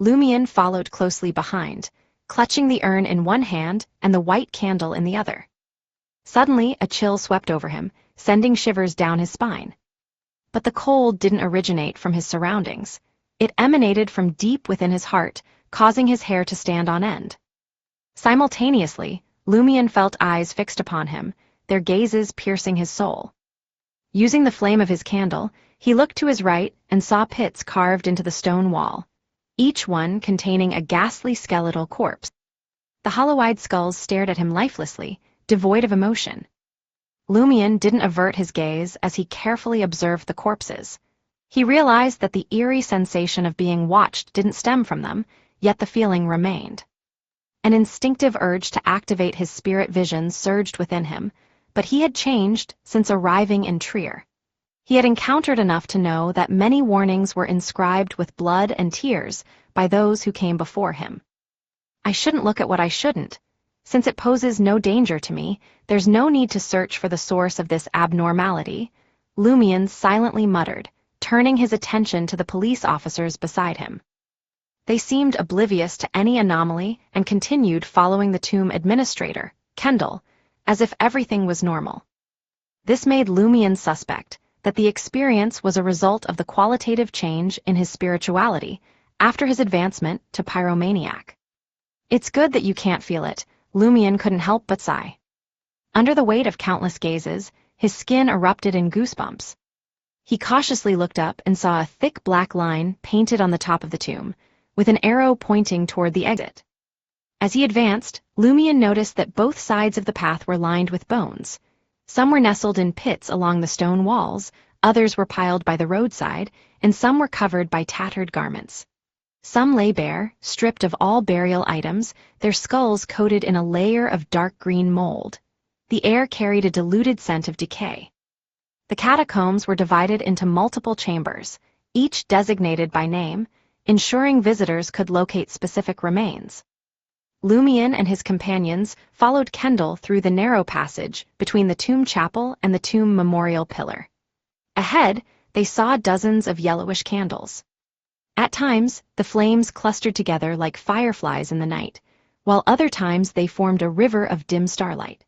Lumion followed closely behind, clutching the urn in one hand and the white candle in the other. Suddenly, a chill swept over him, sending shivers down his spine. But the cold didn't originate from his surroundings. It emanated from deep within his heart, causing his hair to stand on end. Simultaneously, Lumion felt eyes fixed upon him, their gazes piercing his soul. Using the flame of his candle, he looked to his right and saw pits carved into the stone wall, each one containing a ghastly skeletal corpse. The hollow-eyed skulls stared at him lifelessly, devoid of emotion. Lumion didn't avert his gaze as he carefully observed the corpses. He realized that the eerie sensation of being watched didn't stem from them, yet the feeling remained. An instinctive urge to activate his spirit vision surged within him, but he had changed since arriving in Trier. He had encountered enough to know that many warnings were inscribed with blood and tears by those who came before him. I shouldn't look at what I shouldn't. Since it poses no danger to me, there's no need to search for the source of this abnormality, Lumion silently muttered, turning his attention to the police officers beside him. They seemed oblivious to any anomaly and continued following the tomb administrator, Kendall, as if everything was normal. This made Lumion suspect that the experience was a result of the qualitative change in his spirituality after his advancement to pyromaniac. It's good that you can't feel it, Lumion couldn't help but sigh. Under the weight of countless gazes, his skin erupted in goosebumps. He cautiously looked up and saw a thick black line painted on the top of the tomb, with an arrow pointing toward the exit. As he advanced, Lumion noticed that both sides of the path were lined with bones. Some were nestled in pits along the stone walls, others were piled by the roadside, and some were covered by tattered garments. Some lay bare, stripped of all burial items, their skulls coated in a layer of dark green mold. The air carried a diluted scent of decay. The catacombs were divided into multiple chambers, each designated by name, ensuring visitors could locate specific remains. Lumion and his companions followed Kendall through the narrow passage between the tomb chapel and the tomb memorial pillar. Ahead, they saw dozens of yellowish candles. At times, the flames clustered together like fireflies in the night, while other times they formed a river of dim starlight.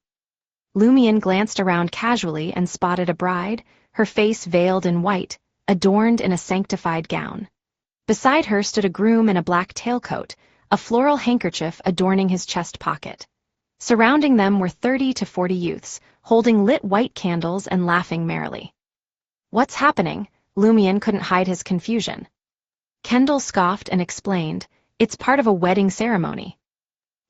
Lumion glanced around casually and spotted a bride, her face veiled in white, adorned in a sanctified gown. Beside her stood a groom in a black tailcoat, a floral handkerchief adorning his chest pocket. Surrounding them were 30 to 40 youths, holding lit white candles and laughing merrily. "What's happening?" Lumion couldn't hide his confusion. Kendall scoffed and explained, "It's part of a wedding ceremony.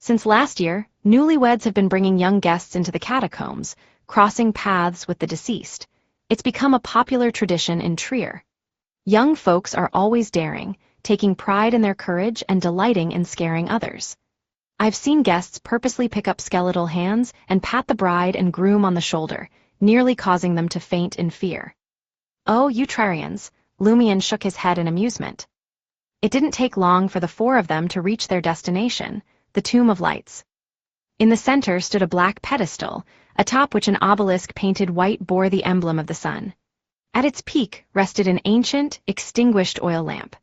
Since last year, newlyweds have been bringing young guests into the catacombs, crossing paths with the deceased. It's become a popular tradition in Trier. Young folks are always daring, taking pride in their courage and delighting in scaring others. I've seen guests purposely pick up skeletal hands and pat the bride and groom on the shoulder, nearly causing them to faint in fear." "Oh, you Trarians," Lumion shook his head in amusement. It didn't take long for the four of them to reach their destination, the Tomb of Lights. In the center stood a black pedestal, atop which an obelisk painted white bore the emblem of the sun. At its peak rested an ancient, extinguished oil lamp.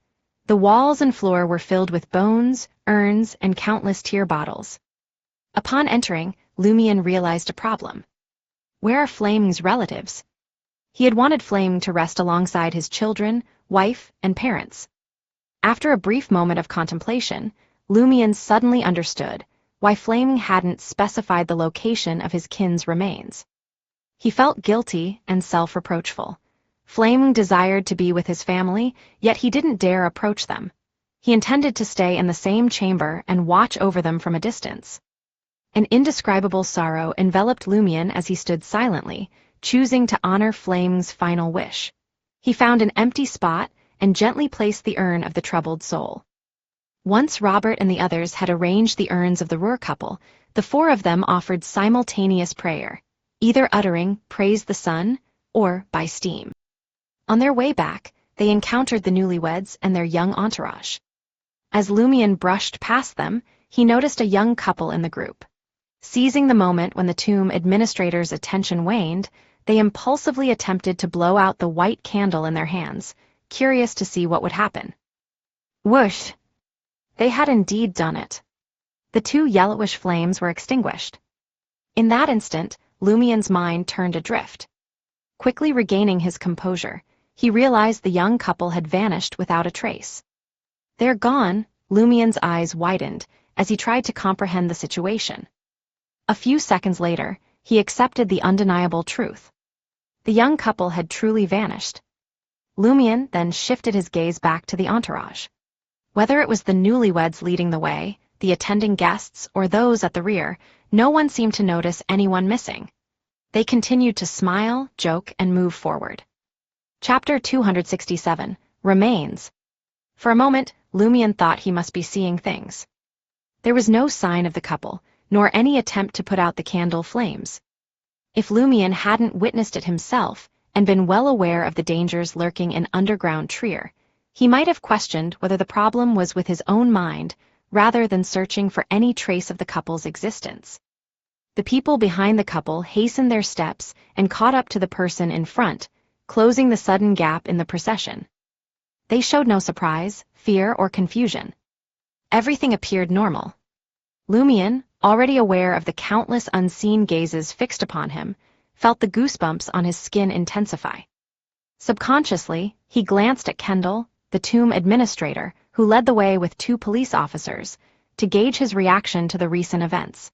The walls and floor were filled with bones, urns, and countless tear bottles. Upon entering, Lumion realized a problem. Where are Flaming's relatives? He had wanted Flaming to rest alongside his children, wife, and parents. After a brief moment of contemplation, Lumion suddenly understood why Flaming hadn't specified the location of his kin's remains. He felt guilty and self-reproachful. Flaming desired to be with his family, yet he didn't dare approach them. He intended to stay in the same chamber and watch over them from a distance. An indescribable sorrow enveloped Lumion as he stood silently, choosing to honor Flaming's final wish. He found an empty spot and gently placed the urn of the troubled soul. Once Robert and the others had arranged the urns of the Ruhr couple, the four of them offered simultaneous prayer, either uttering "Praise the Sun" or by steam. On their way back, they encountered the newlyweds and their young entourage. As Lumion brushed past them, he noticed a young couple in the group. Seizing the moment when the tomb administrator's attention waned, they impulsively attempted to blow out the white candle in their hands, curious to see what would happen. Whoosh! They had indeed done it. The two yellowish flames were extinguished. In that instant, Lumion's mind turned adrift. Quickly regaining his composure, he realized the young couple had vanished without a trace. "They're gone," Lumion's eyes widened as he tried to comprehend the situation. A few seconds later, he accepted the undeniable truth. The young couple had truly vanished. Lumion then shifted his gaze back to the entourage. Whether it was the newlyweds leading the way, the attending guests, or those at the rear, no one seemed to notice anyone missing. They continued to smile, joke, and move forward. Chapter 267, Remains. For a moment, Lumion thought he must be seeing things. There was no sign of the couple, nor any attempt to put out the candle flames. If Lumion hadn't witnessed it himself and been well aware of the dangers lurking in underground Trier, he might have questioned whether the problem was with his own mind rather than searching for any trace of the couple's existence. The people behind the couple hastened their steps and caught up to the person in front, closing the sudden gap in the procession. They showed no surprise, fear, or confusion. Everything appeared normal. Lumion, already aware of the countless unseen gazes fixed upon him, felt the goosebumps on his skin intensify. Subconsciously, he glanced at Kendall, the tomb administrator, who led the way with two police officers, to gauge his reaction to the recent events.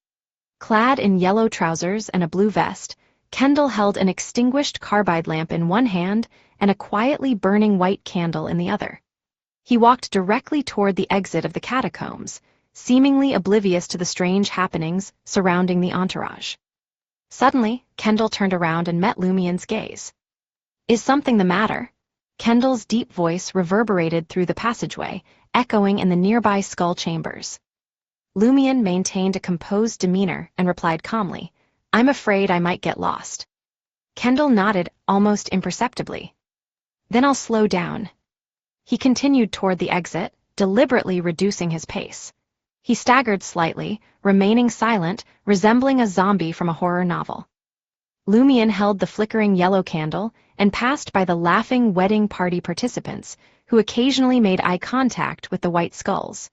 Clad in yellow trousers and a blue vest, Kendall held an extinguished carbide lamp in one hand and a quietly burning white candle in the other. He walked directly toward the exit of the catacombs, seemingly oblivious to the strange happenings surrounding the entourage. Suddenly, Kendall turned around and met Lumion's gaze. "Is something the matter?" Kendall's deep voice reverberated through the passageway, echoing in the nearby skull chambers. Lumion maintained a composed demeanor and replied calmly, "I'm afraid I might get lost." Kendall nodded almost imperceptibly. "Then I'll slow down." He continued toward the exit, deliberately reducing his pace. He staggered slightly, remaining silent, resembling a zombie from a horror novel. Lumion held the flickering yellow candle and passed by the laughing wedding party participants, who occasionally made eye contact with the white skulls.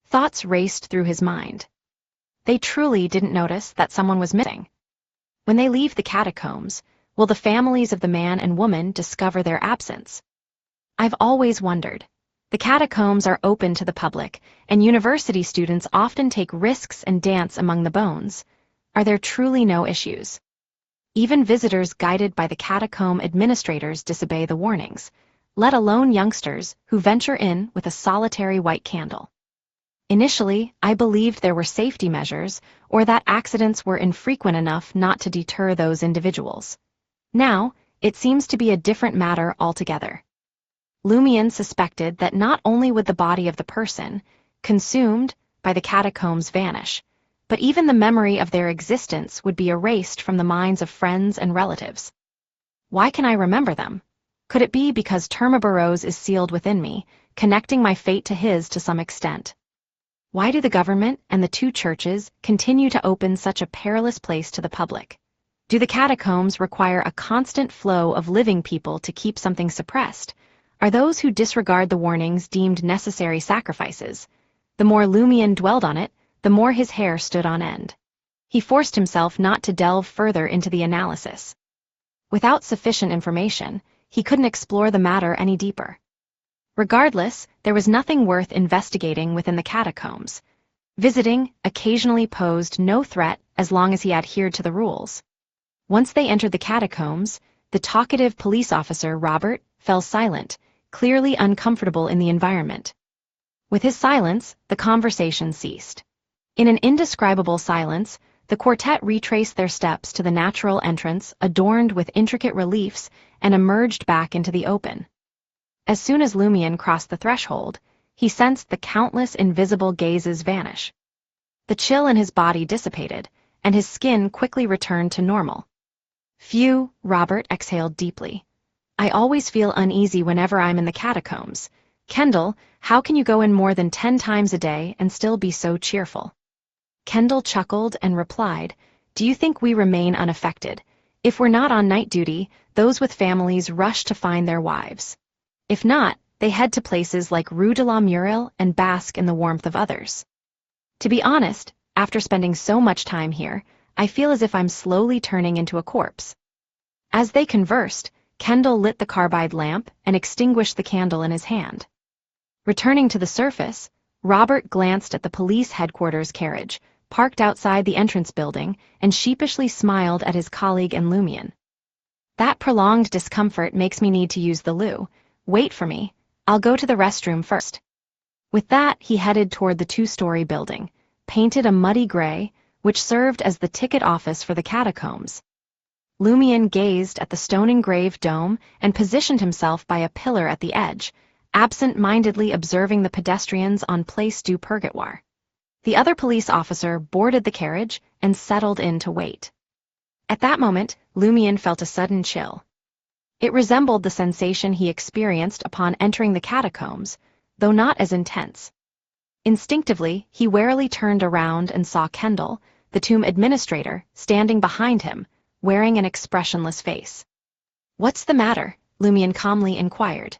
Thoughts raced through his mind. They truly didn't notice that someone was missing. When they leave the catacombs, will the families of the man and woman discover their absence? I've always wondered, The catacombs are open to the public, and university students often take risks and dance among the bones. Are there truly no issues? Even visitors guided by the catacomb administrators disobey the warnings, let alone youngsters who venture in with a solitary white candle. Initially, I believed there were safety measures, or that accidents were infrequent enough not to deter those individuals. Now, it seems to be a different matter altogether. Lumian suspected that not only would the body of the person, consumed by the catacombs, vanish, but even the memory of their existence would be erased from the minds of friends and relatives. Why can I remember them? Could it be because Termaburose is sealed within me, connecting my fate to his to some extent? Why do the government and the two churches continue to open such a perilous place to the public? Do the catacombs require a constant flow of living people to keep something suppressed? Are those who disregard the warnings deemed necessary sacrifices? The more Lumian dwelled on it, the more his hair stood on end. He forced himself not to delve further into the analysis. Without sufficient information, he couldn't explore the matter any deeper. Regardless, there was nothing worth investigating within the catacombs. Visiting occasionally posed no threat as long as he adhered to the rules. Once they entered the catacombs, the talkative police officer Robert fell silent, clearly uncomfortable in the environment. With his silence, the conversation ceased. In an indescribable silence, the quartet retraced their steps to the natural entrance adorned with intricate reliefs and emerged back into the open. As soon as Lumian crossed the threshold, he sensed the countless invisible gazes vanish. The chill in his body dissipated, and his skin quickly returned to normal. Phew, Robert exhaled deeply. I always feel uneasy whenever I'm in the catacombs. Kendall, how can you go in more than 10 times a day and still be so cheerful? Kendall chuckled and replied, Do you think we remain unaffected? If we're not on night duty, those with families rush to find their wives. If not, they head to places like Rue de la Murille and bask in the warmth of others. To be honest, after spending so much time here, I feel as if I'm slowly turning into a corpse. As they conversed, Kendall lit the carbide lamp and extinguished the candle in his hand. Returning to the surface, Robert glanced at the police headquarters carriage, parked outside the entrance building, and sheepishly smiled at his colleague and Lumian. That prolonged discomfort makes me need to use the loo. Wait for me, I'll go to the restroom first. With that, he headed toward the 2-story building, painted a muddy gray, which served as the ticket office for the catacombs. Lumian gazed at the stone-engraved dome and positioned himself by a pillar at the edge, absent-mindedly observing the pedestrians on Place du Purgatoire. The other police officer boarded the carriage and settled in to wait. At that moment, Lumian felt a sudden chill. It resembled the sensation he experienced upon entering the catacombs, though not as intense. Instinctively, he warily turned around and saw Kendall, the tomb administrator, standing behind him, wearing an expressionless face. What's the matter? Lumian calmly inquired.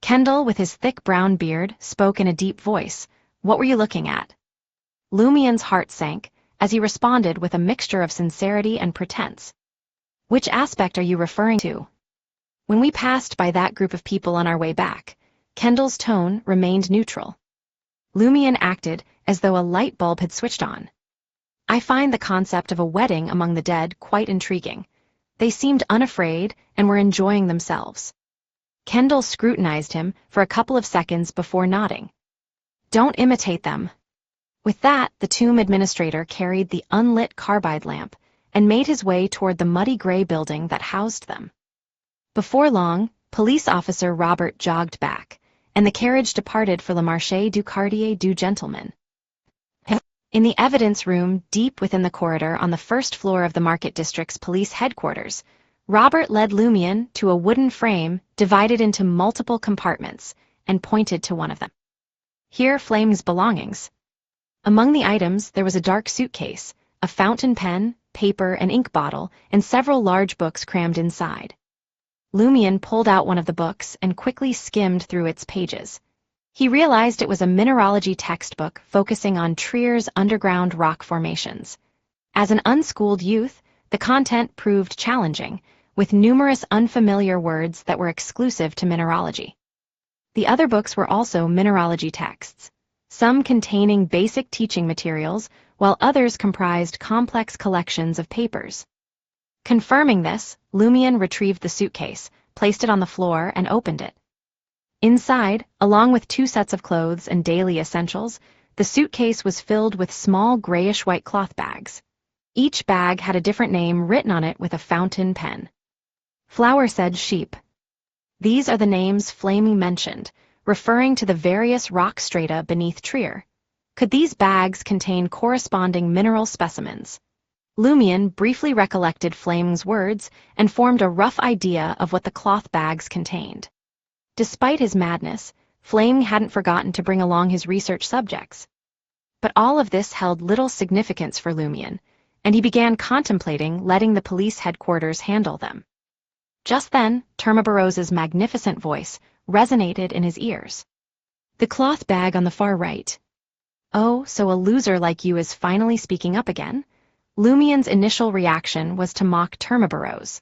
Kendall, with his thick brown beard, spoke in a deep voice. What were you looking at? Lumian's heart sank, as he responded with a mixture of sincerity and pretense. Which aspect are you referring to? When we passed by that group of people on our way back, Kendall's tone remained neutral. Lumian acted as though a light bulb had switched on. I find the concept of a wedding among the dead quite intriguing. They seemed unafraid and were enjoying themselves. Kendall scrutinized him for a couple of seconds before nodding. Don't imitate them. With that, the tomb administrator carried the unlit carbide lamp and made his way toward the muddy gray building that housed them. Before long, police officer Robert jogged back, and the carriage departed for Le Marché du Quartier du Gentleman. In the evidence room deep within the corridor on the first floor of the Market District's police headquarters, Robert led Lumian to a wooden frame divided into multiple compartments and pointed to one of them. Here Flame's belongings. Among the items there was a dark suitcase, a fountain pen, paper and ink bottle, and several large books crammed inside. Lumian pulled out one of the books and quickly skimmed through its pages. He realized it was a mineralogy textbook focusing on Trier's underground rock formations. As an unschooled youth, the content proved challenging, with numerous unfamiliar words that were exclusive to mineralogy. The other books were also mineralogy texts, some containing basic teaching materials, while others comprised complex collections of papers. Confirming this, Lumion retrieved the suitcase, placed it on the floor, and opened it. Inside, along with 2 sets of clothes and daily essentials, the suitcase was filled with small grayish-white cloth bags. Each bag had a different name written on it with a fountain pen. Flower said sheep. These are the names Flamey mentioned, referring to the various rock strata beneath Trier. Could these bags contain corresponding mineral specimens? Lumion briefly recollected Flaming's words and formed a rough idea of what the cloth bags contained. Despite his madness, Flaming hadn't forgotten to bring along his research subjects. But all of this held little significance for Lumion, and he began contemplating letting the police headquarters handle them. Just then, Termabarose's magnificent voice resonated in his ears. The cloth bag on the far right. Oh, so a loser like you is finally speaking up again? Lumion's initial reaction was to mock Termabarose.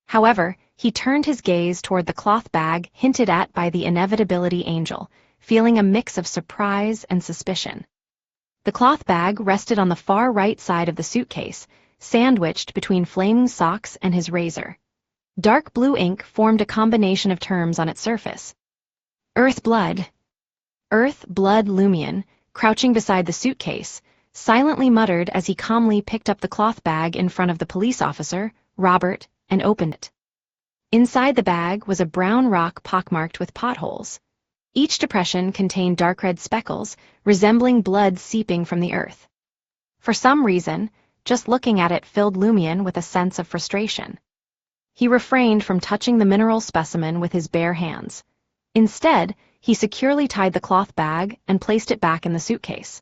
However, he turned his gaze toward the cloth bag hinted at by the Inevitability angel, feeling a mix of surprise and suspicion. The cloth bag rested on the far right side of the suitcase, sandwiched between Flaming's socks and his razor. Dark blue ink formed a combination of terms on its surface. Earth blood. Earth blood Lumion, crouching beside the suitcase, silently muttered as he calmly picked up the cloth bag in front of the police officer, Robert, and opened it. Inside the bag was a brown rock pockmarked with potholes. Each depression contained dark red speckles, resembling blood seeping from the earth. For some reason, just looking at it filled Lumion with a sense of frustration. He refrained from touching the mineral specimen with his bare hands. Instead, he securely tied the cloth bag and placed it back in the suitcase.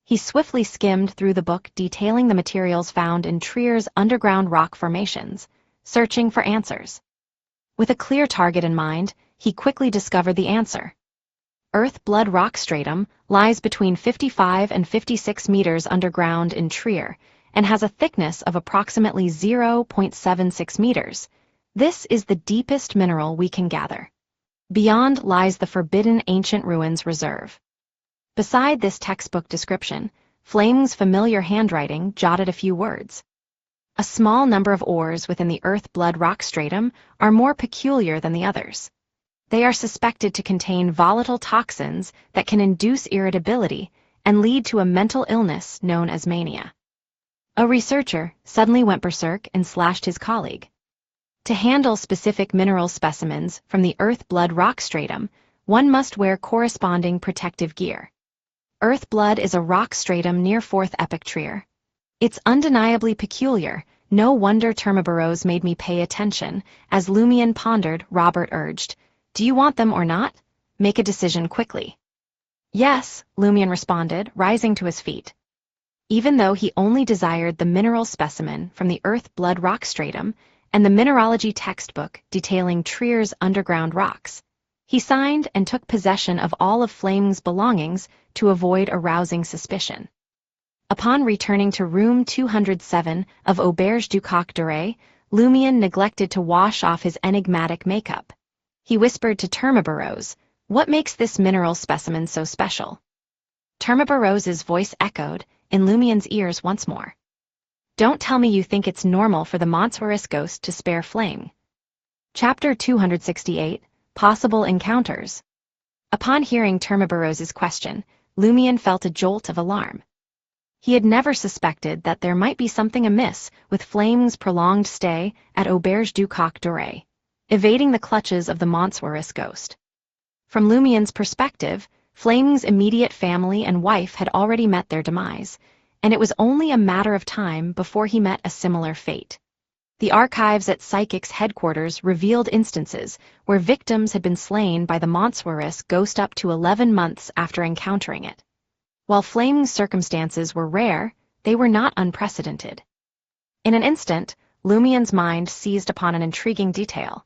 He swiftly skimmed through the book detailing the materials found in Trier's underground rock formations, searching for answers. With a clear target in mind, he quickly discovered the answer. Earth blood rock stratum lies between 55 and 56 meters underground in Trier and has a thickness of approximately 0.76 meters. This is the deepest mineral we can gather. Beyond lies the forbidden ancient ruins reserve. Beside this textbook description, Flaming's familiar handwriting jotted a few words. A small number of ores within the earth blood rock stratum are more peculiar than the others. They are suspected to contain volatile toxins that can induce irritability and lead to a mental illness known as mania. A researcher suddenly went berserk and slashed his colleague. To handle specific mineral specimens from the earth blood rock stratum, one must wear corresponding protective gear. Earth blood is a rock stratum near 4th Epoch Trier. It's undeniably peculiar. No wonder Termabarose made me pay attention. As Lumion pondered, Robert urged, "Do you want them or not? Make a decision quickly." "Yes," Lumion responded, rising to his feet. Even though he only desired the mineral specimen from the earth blood rock stratum and the mineralogy textbook detailing Trier's underground rocks, he signed and took possession of all of Flaming's belongings to avoid arousing suspicion. Upon returning to room 207 of Auberge du Coq d'Oreille, Lumion neglected to wash off his enigmatic makeup. He whispered to Termabarose, "What makes this mineral specimen so special?" Termabarose's voice echoed in Lumion's ears once more. "Don't tell me you think it's normal for the Montsouris ghost to spare Flame." Chapter 268, Possible Encounters. Upon hearing Termabarose's question, Lumion felt a jolt of alarm. He had never suspected that there might be something amiss with Flame's prolonged stay at Auberge du Coq d'Oreille, evading the clutches of the Montsouris ghost. From Lumion's perspective, Flame's immediate family and wife had already met their demise, and it was only a matter of time before he met a similar fate. The archives at Psychic's headquarters revealed instances where victims had been slain by the Montsouris ghost up to 11 months after encountering it. While Flame's circumstances were rare, they were not unprecedented. In an instant, Lumion's mind seized upon an intriguing detail.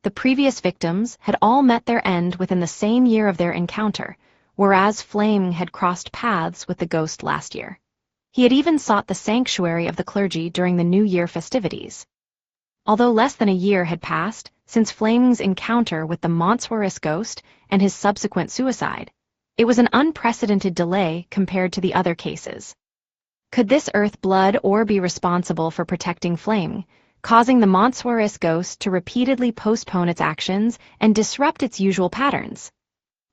The previous victims had all met their end within the same year of their encounter, whereas Flame had crossed paths with the ghost last year. He had even sought the sanctuary of the clergy during the New Year festivities. Although less than a year had passed since Flame's encounter with the Montsouris ghost and his subsequent suicide. It was an unprecedented delay compared to the other cases. Could this earth blood ore be responsible for protecting Flame, causing the monstrous ghost to repeatedly postpone its actions and disrupt its usual patterns?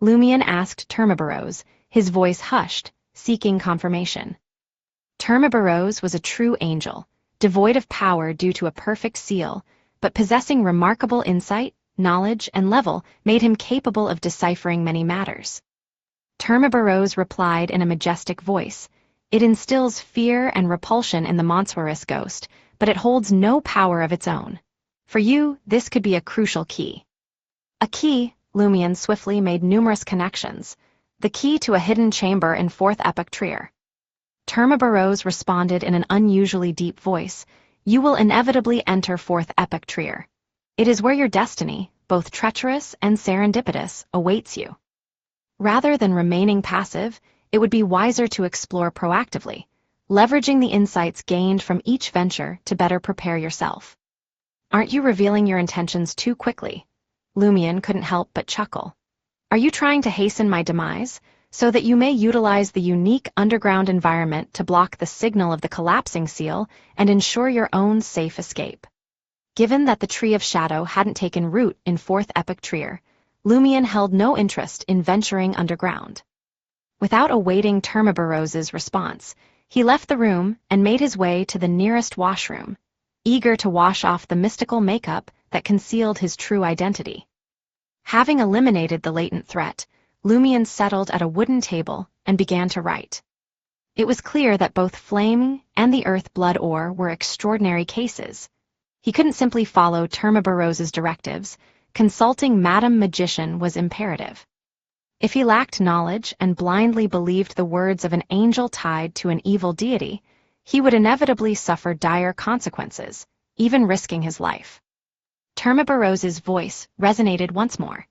Lumion asked Termaburose, his voice hushed, seeking confirmation. Termaburose was a true angel, devoid of power due to a perfect seal, but possessing remarkable insight, knowledge, and level made him capable of deciphering many matters. Termaburose replied in a majestic voice, "It instills fear and repulsion in the monstrous ghost, but it holds no power of its own. For you, this could be a crucial key." A key, Lumion swiftly made numerous connections. The key to a hidden chamber in 4th Epoch Trier. Termaburose responded in an unusually deep voice, "You will inevitably enter 4th Epoch Trier. It is where your destiny, both treacherous and serendipitous, awaits you. Rather than remaining passive, it would be wiser to explore proactively, leveraging the insights gained from each venture to better prepare yourself." "Aren't you revealing your intentions too quickly?" Lumion couldn't help but chuckle. "Are you trying to hasten my demise, so that you may utilize the unique underground environment to block the signal of the collapsing seal and ensure your own safe escape?" Given that the Tree of Shadow hadn't taken root in 4th Epoch Trier, Lumion held no interest in venturing underground. Without awaiting Termaburose's response, he left the room and made his way to the nearest washroom, eager to wash off the mystical makeup that concealed his true identity. Having eliminated the latent threat, Lumion settled at a wooden table and began to write. It was clear that both Flame and the Earth Blood Ore were extraordinary cases. He couldn't simply follow Termaburose's directives. Consulting Madame Magician was imperative. If he lacked knowledge and blindly believed the words of an angel tied to an evil deity, he would inevitably suffer dire consequences, even risking his life. Termaburose's voice resonated once more.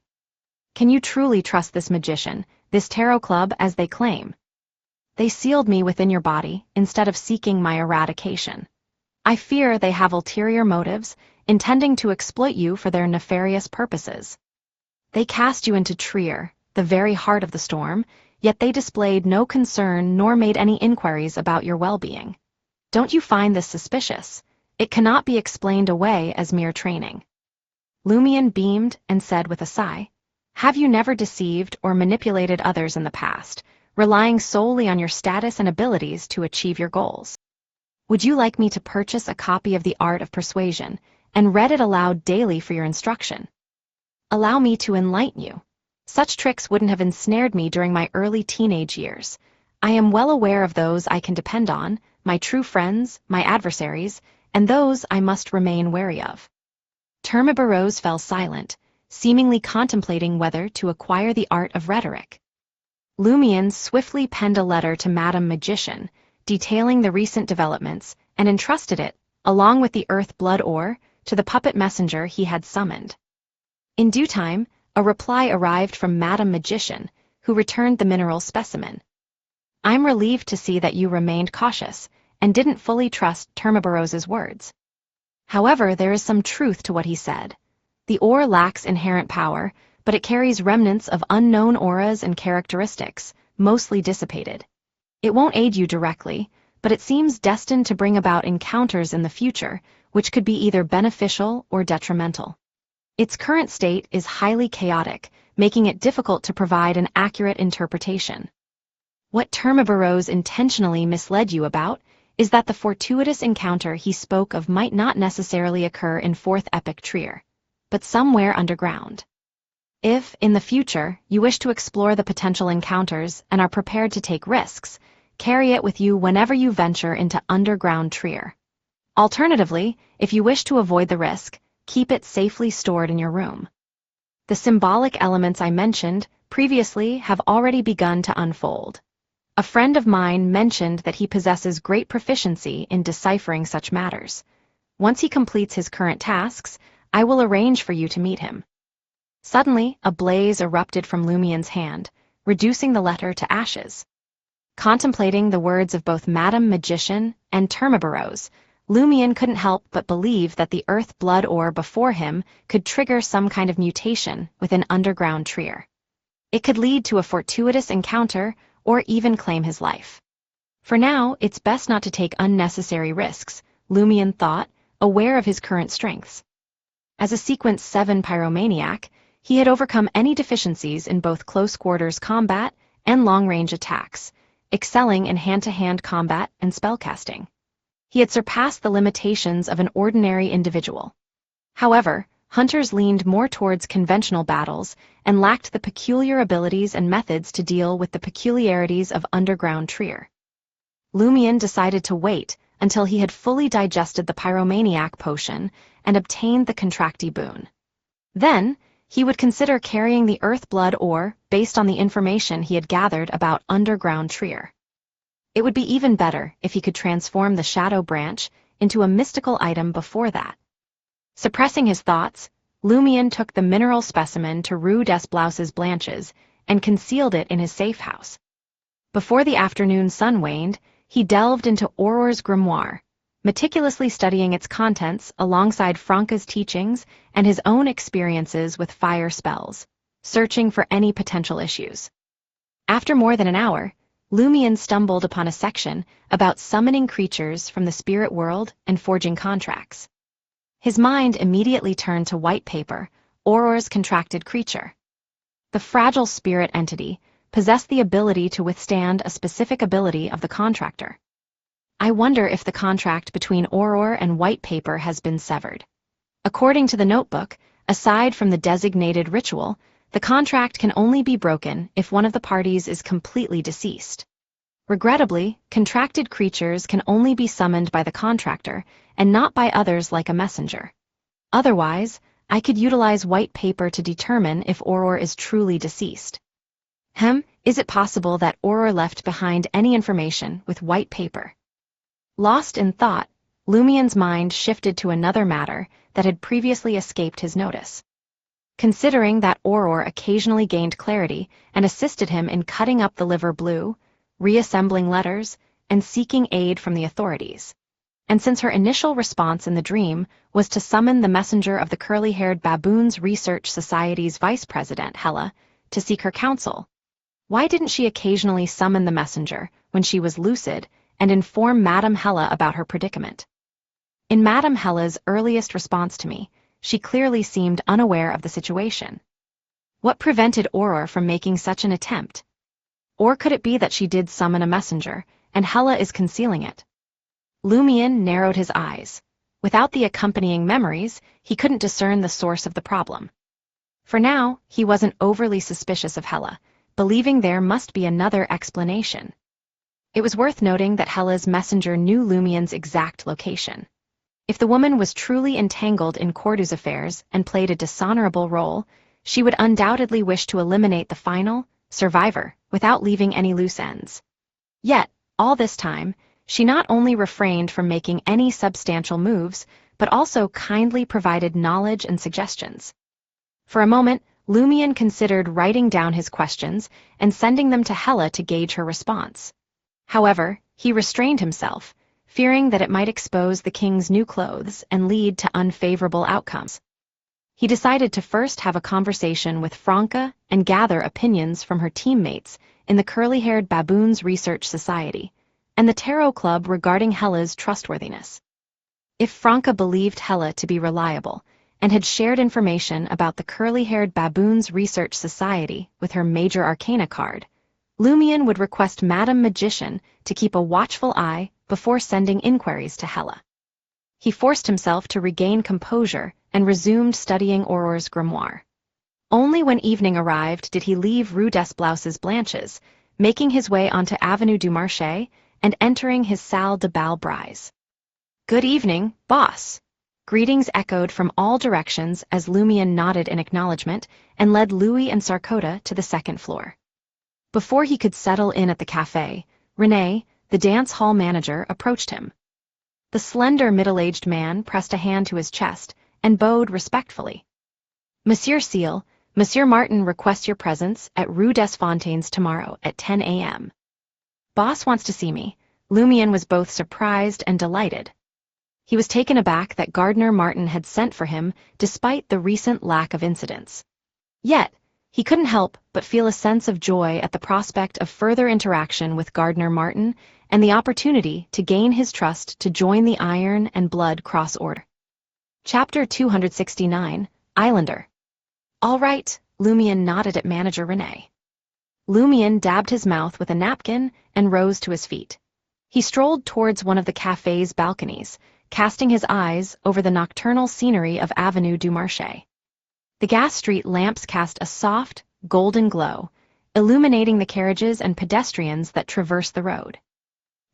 "Can you truly trust this magician, this tarot club as they claim? They sealed me within your body instead of seeking my eradication. I fear they have ulterior motives, intending to exploit you for their nefarious purposes. They cast you into Trier, the very heart of the storm, yet they displayed no concern nor made any inquiries about your well-being. Don't you find this suspicious? It cannot be explained away as mere training." Lumion beamed and said with a sigh, "Have you never deceived or manipulated others in the past, relying solely on your status and abilities to achieve your goals? Would you like me to purchase a copy of The Art of Persuasion and read it aloud daily for your instruction? Allow me to enlighten you. Such tricks wouldn't have ensnared me during my early teenage years. I am well aware of those I can depend on, my true friends, my adversaries, and those I must remain wary of." Termaburose fell silent, seemingly contemplating whether to acquire the art of rhetoric. Lumion swiftly penned a letter to Madame Magician, detailing the recent developments, and entrusted it, along with the Earth Blood Ore, to the puppet messenger he had summoned. In due time, a reply arrived from Madame Magician, who returned the mineral specimen. "I'm relieved to see that you remained cautious, and didn't fully trust Termaburose's words. However, there is some truth to what he said. The ore lacks inherent power, but it carries remnants of unknown auras and characteristics, mostly dissipated. It won't aid you directly, but it seems destined to bring about encounters in the future, which could be either beneficial or detrimental. Its current state is highly chaotic, making it difficult to provide an accurate interpretation. What Termaburose intentionally misled you about is that the fortuitous encounter he spoke of might not necessarily occur in 4th Epoch Trier, but somewhere underground. If, in the future, you wish to explore the potential encounters and are prepared to take risks, carry it with you whenever you venture into underground Trier. Alternatively, if you wish to avoid the risk, keep it safely stored in your room. The symbolic elements I mentioned previously have already begun to unfold. A friend of mine mentioned that he possesses great proficiency in deciphering such matters. Once he completes his current tasks, I will arrange for you to meet him." Suddenly, a blaze erupted from Lumion's hand, reducing the letter to ashes. Contemplating the words of both Madame Magician and Termaburose, Lumion couldn't help but believe that the Earth Blood Ore before him could trigger some kind of mutation within underground Trier. It could lead to a fortuitous encounter or even claim his life. For now, it's best not to take unnecessary risks, Lumion thought, aware of his current strengths. As a Sequence 7 pyromaniac, he had overcome any deficiencies in both close-quarters combat and long-range attacks, excelling in hand-to-hand combat and spellcasting. He had surpassed the limitations of an ordinary individual. However, hunters leaned more towards conventional battles and lacked the peculiar abilities and methods to deal with the peculiarities of underground Treer. Lumion decided to wait until he had fully digested the pyromaniac potion and obtained the contractee boon. Then, he would consider carrying the earth blood ore based on the information he had gathered about underground Treer. It would be even better if he could transform the shadow branch into a mystical item before that. Suppressing his thoughts, Lumion took the mineral specimen to Rue des Blouses Blanches and concealed it in his safe house. Before the afternoon sun waned, he delved into Auror's grimoire, meticulously studying its contents alongside Franca's teachings and his own experiences with fire spells, searching for any potential issues. After more than an hour, Lumion stumbled upon a section about summoning creatures from the spirit world and forging contracts. His mind immediately turned to white paper, Auror's contracted creature. The fragile spirit entity possessed the ability to withstand a specific ability of the contractor. I wonder if the contract between Auror and white paper has been severed. According to the notebook, aside from the designated ritual, the contract can only be broken if one of the parties is completely deceased. Regrettably, contracted creatures can only be summoned by the contractor and not by others like a messenger. Otherwise, I could utilize white paper to determine if Auror is truly deceased. Is it possible that Auror left behind any information with white paper? Lost in thought, Lumion's mind shifted to another matter that had previously escaped his notice. Considering that Auror occasionally gained clarity and assisted him in cutting up the liver blue, reassembling letters, and seeking aid from the authorities. And since her initial response in the dream was to summon the messenger of the curly-haired Baboons Research Society's vice president, Hella, to seek her counsel, why didn't she occasionally summon the messenger when she was lucid and inform Madame Hella about her predicament? In Madame Hella's earliest response to me, she clearly seemed unaware of the situation. What prevented Auror from making such an attempt? Or could it be that she did summon a messenger, and Hella is concealing it? Lumion narrowed his eyes. Without the accompanying memories, he couldn't discern the source of the problem. For now, he wasn't overly suspicious of Hella, believing there must be another explanation. It was worth noting that Hella's messenger knew Lumion's exact location. If the woman was truly entangled in Cordu's affairs and played a dishonorable role, she would undoubtedly wish to eliminate the final survivor without leaving any loose ends. Yet, all this time, she not only refrained from making any substantial moves, but also kindly provided knowledge and suggestions. For a moment, Lumion considered writing down his questions and sending them to Hella to gauge her response. However, he restrained himself, fearing that it might expose the king's new clothes and lead to unfavorable outcomes. He decided to first have a conversation with Franca and gather opinions from her teammates in the curly-haired Baboons Research Society and the Tarot Club regarding Hella's trustworthiness. If Franca believed Hella to be reliable and had shared information about the curly-haired Baboons Research Society with her Major Arcana card, Lumion would request Madame Magician to keep a watchful eye before sending inquiries to Hella. He forced himself to regain composure and resumed studying Auror's grimoire. Only when evening arrived did he leave Rue des Blouses Blanches, making his way onto Avenue du Marché and entering his salle de bal Brise. "Good evening, boss." Greetings echoed from all directions as Lumion nodded in acknowledgement and led Louis and Sarkota to the second floor. Before he could settle in at the café, René, the dance hall manager, approached him. The slender middle-aged man pressed a hand to his chest and bowed respectfully. "Monsieur Seal, Monsieur Martin requests your presence at Rue des Fontaines tomorrow at 10 a.m. Boss wants to see me." Lumion was both surprised and delighted. He was taken aback that Gardner Martin had sent for him despite the recent lack of incidents. Yet, He couldn't help but feel a sense of joy at the prospect of further interaction with Gardner Martin and the opportunity to gain his trust to join the Iron and Blood Cross Order. Chapter 269, Islander. All right, Lumion nodded at manager Renee. Lumion dabbed his mouth with a napkin and rose to his feet. He strolled towards one of the cafe's balconies, casting his eyes over the nocturnal scenery of Avenue du Marché. The gas street lamps cast a soft, golden glow, illuminating the carriages and pedestrians that traversed the road.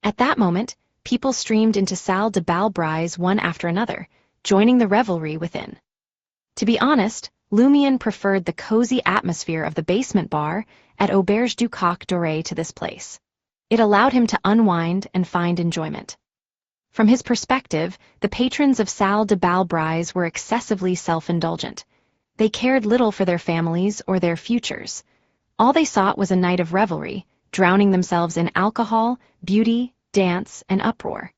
At that moment, people streamed into Salle de Bal Brise one after another, joining the revelry within. To be honest, Lumion preferred the cozy atmosphere of the basement bar at Auberge du Coq Doré to this place. It allowed him to unwind and find enjoyment. From his perspective, the patrons of Salle de Bal Brise were excessively self-indulgent. They cared little for their families or their futures. All they sought was a night of revelry, drowning themselves in alcohol, beauty, dance, and uproar.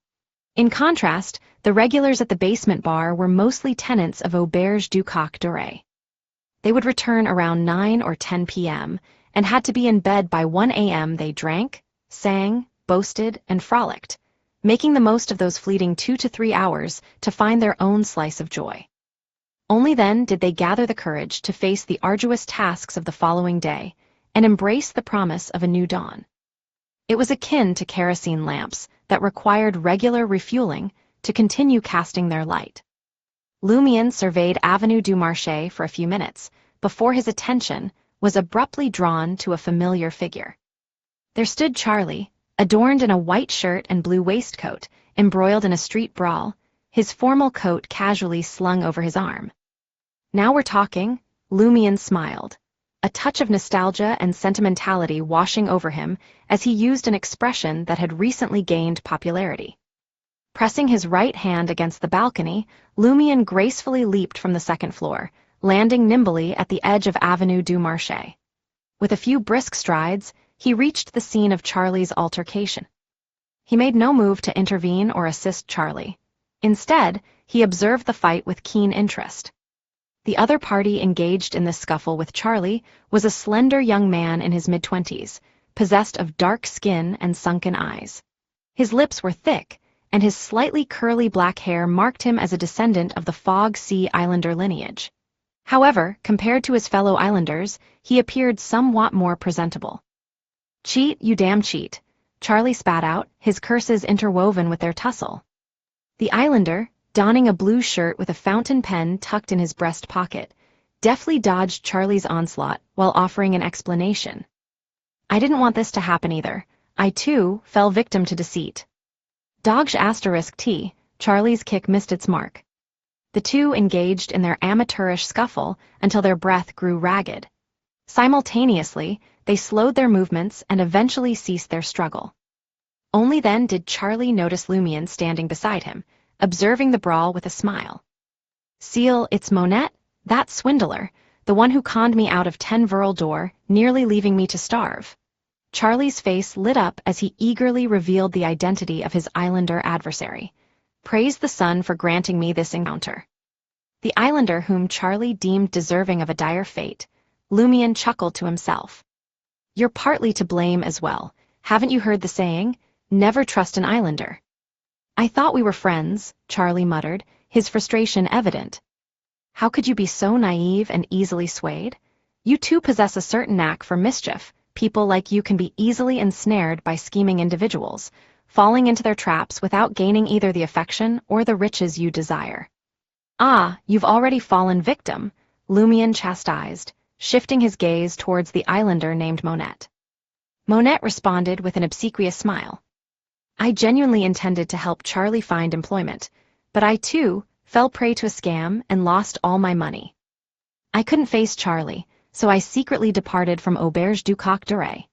In contrast, the regulars at the basement bar were mostly tenants of Auberge du Coq Doré. They would return around 9 or 10 p.m. and had to be in bed by 1 a.m. They drank, sang, boasted, and frolicked, making the most of those fleeting 2 to 3 hours to find their own slice of joy. Only then did they gather the courage to face the arduous tasks of the following day and embrace the promise of a new dawn. It was akin to kerosene lamps that required regular refueling to continue casting their light. Lumion surveyed Avenue du Marché for a few minutes before his attention was abruptly drawn to a familiar figure. There stood Charlie, adorned in a white shirt and blue waistcoat, embroiled in a street brawl, his formal coat casually slung over his arm. Now we're talking, Lumion smiled, a touch of nostalgia and sentimentality washing over him as he used an expression that had recently gained popularity. Pressing his right hand against the balcony, Lumion gracefully leaped from the second floor, landing nimbly at the edge of Avenue du Marché. With a few brisk strides, he reached the scene of Charlie's altercation. He made no move to intervene or assist Charlie. Instead, he observed the fight with keen interest. The other party engaged in this scuffle with Charlie was a slender young man in his mid-20s, possessed of dark skin and sunken eyes. His lips were thick, and his slightly curly black hair marked him as a descendant of the Fog Sea Islander lineage. However, compared to his fellow Islanders, he appeared somewhat more presentable. "Cheat, you damn cheat," Charlie spat out, his curses interwoven with their tussle. The Islander, donning a blue shirt with a fountain pen tucked in his breast pocket, deftly dodged Charlie's onslaught while offering an explanation. "I didn't want this to happen either. I, too, fell victim to deceit." Dodge *T, Charlie's kick missed its mark. The two engaged in their amateurish scuffle until their breath grew ragged. Simultaneously, they slowed their movements and eventually ceased their struggle. Only then did Charlie notice Lumion standing beside him, observing the brawl with a smile. "Seal, it's Monette, that swindler, the one who conned me out of 10 Verle d'Or, nearly leaving me to starve." Charlie's face lit up as he eagerly revealed the identity of his Islander adversary. "Praise the sun for granting me this encounter." The Islander whom Charlie deemed deserving of a dire fate, Lumion chuckled to himself. "You're partly to blame as well. Haven't you heard the saying, 'Never trust an Islander'?" "I thought we were friends," Charlie muttered, his frustration evident. "How could you be so naive and easily swayed? You too possess a certain knack for mischief. People like you can be easily ensnared by scheming individuals, falling into their traps without gaining either the affection or the riches you desire." "Ah, you've already fallen victim," Lumion chastised, shifting his gaze towards the Islander named Monette. Monette responded with an obsequious smile. "I genuinely intended to help Charlie find employment, but I, too, fell prey to a scam and lost all my money. I couldn't face Charlie, so I secretly departed from Auberge du Coq Doré."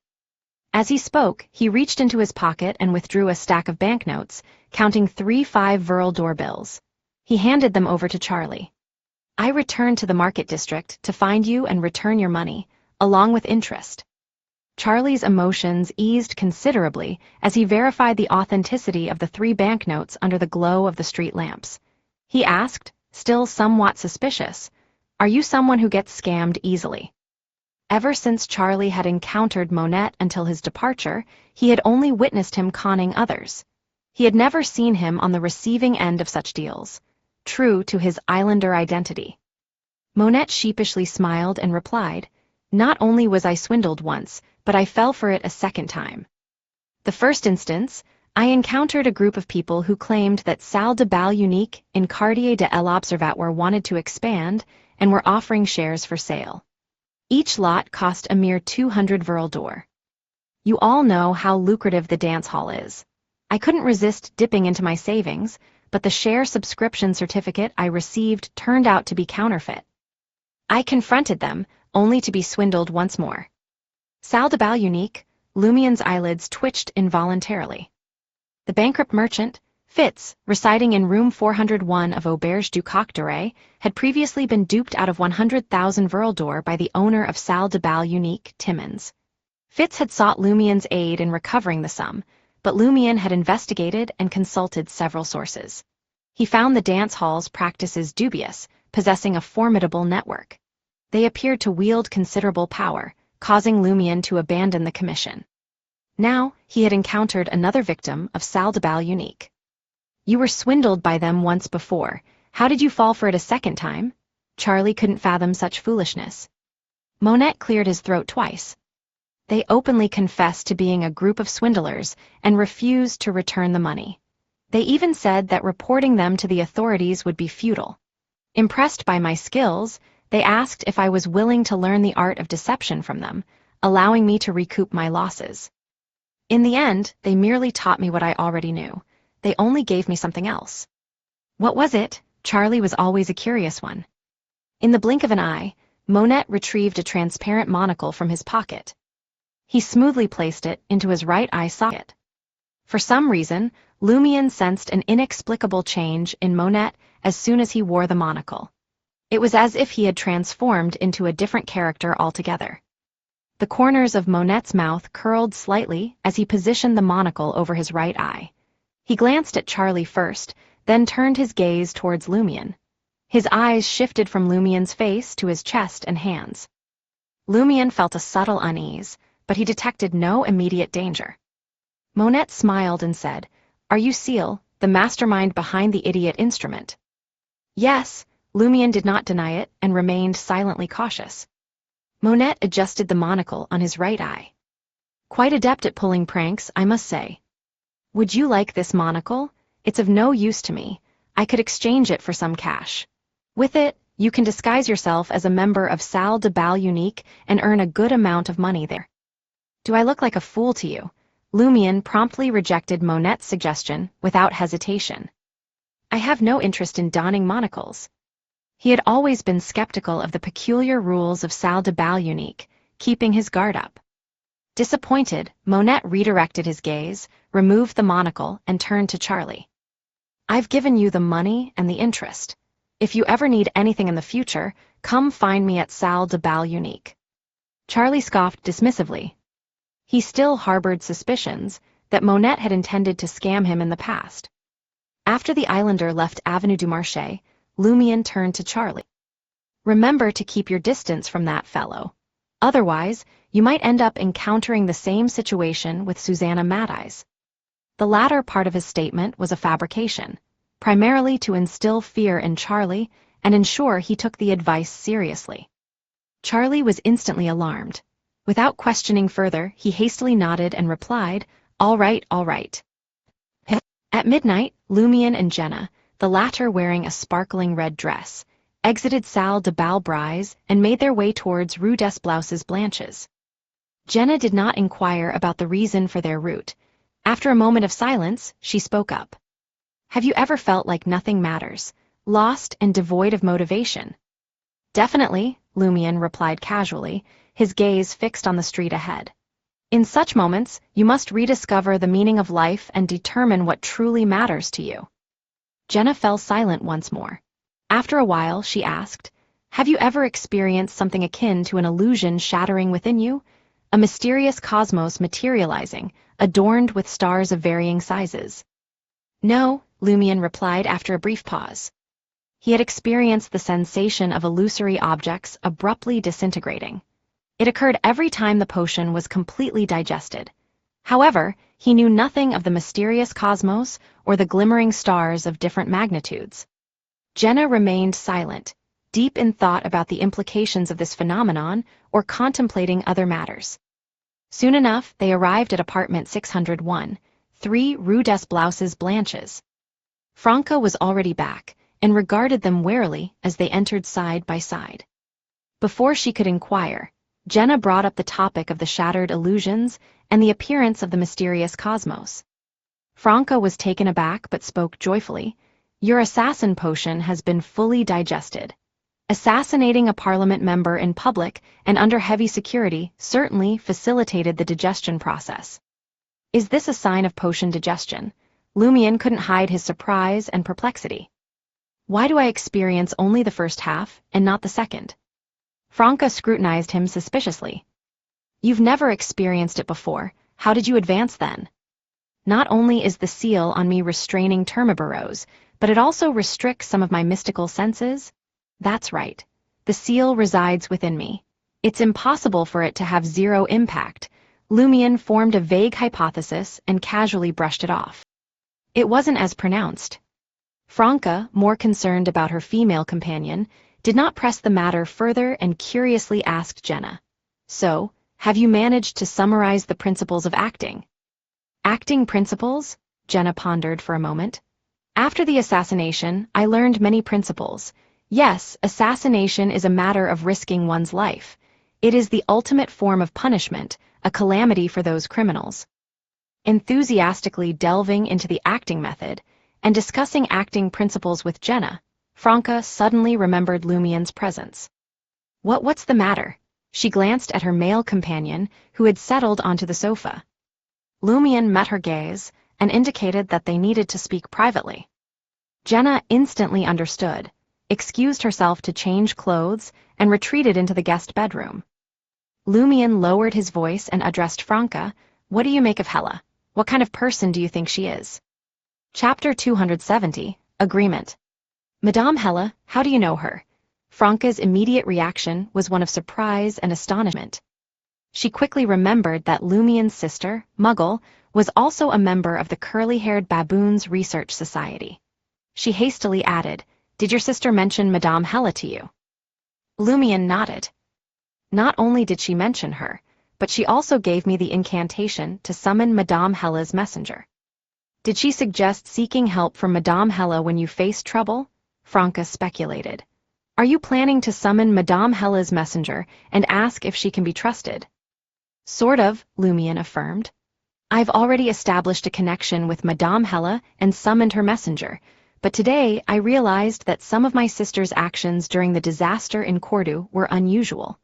As he spoke, he reached into his pocket and withdrew a stack of banknotes, counting 3 5 Verle d'Or bills. He handed them over to Charlie. "I returned to the market district to find you and return your money, along with interest." Charlie's emotions eased considerably as he verified the authenticity of the 3 banknotes under the glow of the street lamps. He asked, still somewhat suspicious, "Are you someone who gets scammed easily?" Ever since Charlie had encountered Monette until his departure, he had only witnessed him conning others. He had never seen him on the receiving end of such deals, true to his islander identity. Monette sheepishly smiled and replied, "Not only was I swindled once, but I fell for it a second time. The first instance, I encountered a group of people who claimed that Salle de Bal Unique in Quartier de l'Observatoire wanted to expand and were offering shares for sale. Each lot cost a mere 200 verle d'or. You all know how lucrative the dance hall is. I couldn't resist dipping into my savings, but the share subscription certificate I received turned out to be counterfeit. I confronted them, only to be swindled once more." Salle de Bal Unique, Lumien's eyelids twitched involuntarily. The bankrupt merchant, Fitz, residing in room 401 of Auberge du Coq d'Oreille, had previously been duped out of 100,000 verle d'or by the owner of Salle de Bal Unique, Timmins. Fitz had sought Lumien's aid in recovering the sum, but Lumien had investigated and consulted several sources. He found the dance hall's practices dubious, possessing a formidable network. They appeared to wield considerable power, causing Lumien to abandon the commission. Now, he had encountered another victim of Salle de Bal Unique. "You were swindled by them once before. How did you fall for it a second time?" Charlie couldn't fathom such foolishness. Monette cleared his throat twice. "They openly confessed to being a group of swindlers and refused to return the money. They even said that reporting them to the authorities would be futile. Impressed by my skills, they asked if I was willing to learn the art of deception from them, allowing me to recoup my losses. In the end, they merely taught me what I already knew. They only gave me something else." "What was it?" Charlie was always a curious one. In the blink of an eye, Monette retrieved a transparent monocle from his pocket. He smoothly placed it into his right eye socket. For some reason, Lumien sensed an inexplicable change in Monette as soon as he wore the monocle. It was as if he had transformed into a different character altogether. The corners of Monette's mouth curled slightly as he positioned the monocle over his right eye. He glanced at Charlie first, then turned his gaze towards Lumien. His eyes shifted from Lumien's face to his chest and hands. Lumien felt a subtle unease, but he detected no immediate danger. Monette smiled and said, "Are you Seal, the mastermind behind the idiot instrument?" "Yes," Lumien did not deny it and remained silently cautious. Monette adjusted the monocle on his right eye. "Quite adept at pulling pranks, I must say. Would you like this monocle? It's of no use to me. I could exchange it for some cash. With it, you can disguise yourself as a member of Salle de Bal Unique and earn a good amount of money there." "Do I look like a fool to you?" Lumien promptly rejected Monette's suggestion without hesitation. "I have no interest in donning monocles." He had always been skeptical of the peculiar rules of Salle de Bal Unique, keeping his guard up. Disappointed, Monette redirected his gaze, removed the monocle, and turned to Charlie. "I've given you the money and the interest. If you ever need anything in the future, come find me at Salle de Bal Unique." Charlie scoffed dismissively. He still harbored suspicions that Monette had intended to scam him in the past. After the islander left Avenue du Marché, Lumien turned to Charlie. "Remember to keep your distance from that fellow. Otherwise, you might end up encountering the same situation with Susanna Mad-Eyes." The latter part of his statement was a fabrication, primarily to instill fear in Charlie and ensure he took the advice seriously. Charlie was instantly alarmed. Without questioning further, he hastily nodded and replied, "All right, all right." At midnight, Lumien and Jenna, the latter wearing a sparkling red dress, exited Salle de Bal Brise and made their way towards Rue des Blouses Blanches. Jenna did not inquire about the reason for their route. After a moment of silence, she spoke up. "Have you ever felt like nothing matters, lost and devoid of motivation?" "Definitely," Lumien replied casually, his gaze fixed on the street ahead. "In such moments, you must rediscover the meaning of life and determine what truly matters to you." Jenna fell silent once more. After a while, she asked, "Have you ever experienced something akin to an illusion shattering within you? A mysterious cosmos materializing, adorned with stars of varying sizes?" "No," Lumien replied after a brief pause. He had experienced the sensation of illusory objects abruptly disintegrating. It occurred every time the potion was completely digested. However, he knew nothing of the mysterious cosmos or the glimmering stars of different magnitudes. Jenna remained silent, deep in thought about the implications of this phenomenon or contemplating other matters. Soon enough, they arrived at apartment 601, 3 Rue des Blouses Blanches. Franca was already back, and regarded them warily as they entered side by side. Before she could inquire, Jenna brought up the topic of the shattered illusions and the appearance of the mysterious cosmos. Franca was taken aback but spoke joyfully. Your assassin potion has been fully digested. Assassinating a parliament member in public and under heavy security certainly facilitated the digestion process. Is this a sign of potion digestion? Lumion couldn't hide his surprise and perplexity. Why do I experience only the first half and not the second? Franca scrutinized him suspiciously. You've never experienced it before. How did you advance then? Not only is the seal on me restraining Termiboros, but it also restricts some of my mystical senses. That's right. The seal resides within me. It's impossible for it to have zero impact. Lumion formed a vague hypothesis and casually brushed it off. It wasn't as pronounced. Franca, more concerned about her female companion, did not press the matter further and curiously asked Jenna. So, have you managed to summarize the principles of acting? Acting principles? Jenna pondered for a moment. After the assassination, I learned many principles. Yes, assassination is a matter of risking one's life. It is the ultimate form of punishment, a calamity for those criminals. Enthusiastically delving into the acting method and discussing acting principles with Jenna, Franca suddenly remembered Lumion's presence. What's the matter? She glanced at her male companion, who had settled onto the sofa. Lumion met her gaze and indicated that they needed to speak privately. Jenna instantly understood, excused herself to change clothes, and retreated into the guest bedroom. Lumion lowered his voice and addressed Franca. What do you make of Hela? What kind of person do you think she is? Chapter 270, Agreement. Madame Hela, how do you know her? Franca's immediate reaction was one of surprise and astonishment. She quickly remembered that Lumion's sister, Muggle, was also a member of the Curly-Haired Baboons Research Society. She hastily added, Did your sister mention Madame Hela to you? Lumion nodded. Not only did she mention her, but she also gave me the incantation to summon Madame Hela's messenger. Did she suggest seeking help from Madame Hela when you faced trouble? Franca speculated. Are you planning to summon Madame Hela's messenger and ask if she can be trusted? Sort of, Lumion affirmed. I've already established a connection with Madame Hela and summoned her messenger, but today I realized that some of my sister's actions during the disaster in Cordu were unusual.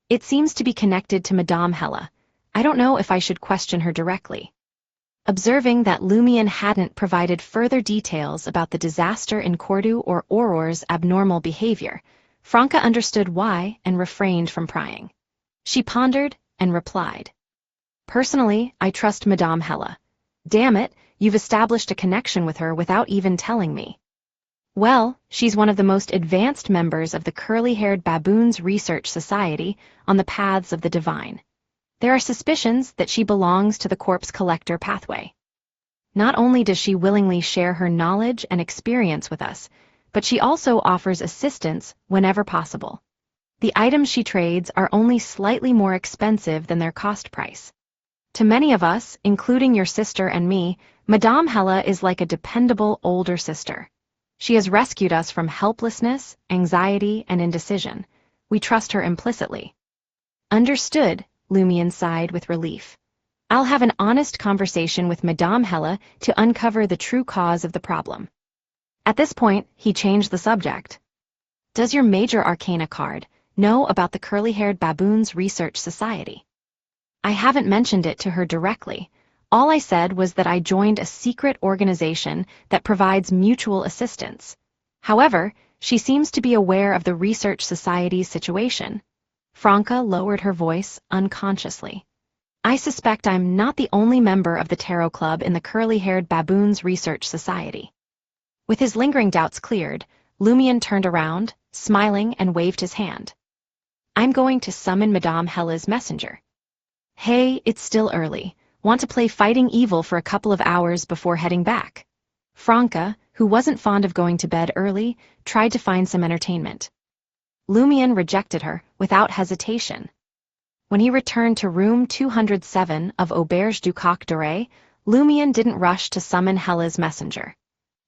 It seems to be connected to Madame Hela. I don't know if I should question her directly. Observing that Lumion hadn't provided further details about the disaster in Cordu or Auror's abnormal behavior, Franca understood why and refrained from prying. She pondered and replied. Personally, I trust Madame Hela. Damn it, you've established a connection with her without even telling me. Well, she's one of the most advanced members of the Curly-Haired Baboons Research Society on the paths of the divine. There are suspicions that she belongs to the corpse collector pathway. Not only does she willingly share her knowledge and experience with us, but she also offers assistance whenever possible. The items she trades are only slightly more expensive than their cost price. To many of us, including your sister and me, Madame Hela is like a dependable older sister. She has rescued us from helplessness, anxiety, and indecision. We trust her implicitly. Understood, Lumion sighed with relief. I'll have an honest conversation with Madame Hela to uncover the true cause of the problem. At this point, he changed the subject. Does your major Arcana card know about the Curly-Haired Baboons Research Society? I haven't mentioned it to her directly. All I said was that I joined a secret organization that provides mutual assistance. However, she seems to be aware of the Research Society's situation. Franca lowered her voice unconsciously. I suspect I'm not the only member of the Tarot Club in the Curly-Haired Baboons Research Society. With his lingering doubts cleared, Lumion turned around, smiling, and waved his hand. I'm going to summon Madame Hella's messenger. Hey, it's still early. Want to play fighting evil for a couple of hours before heading back? Franca, who wasn't fond of going to bed early, tried to find some entertainment. Lumion rejected her, without hesitation. When he returned to room 207 of Auberge du Coq Doré, Lumion didn't rush to summon Hella's messenger.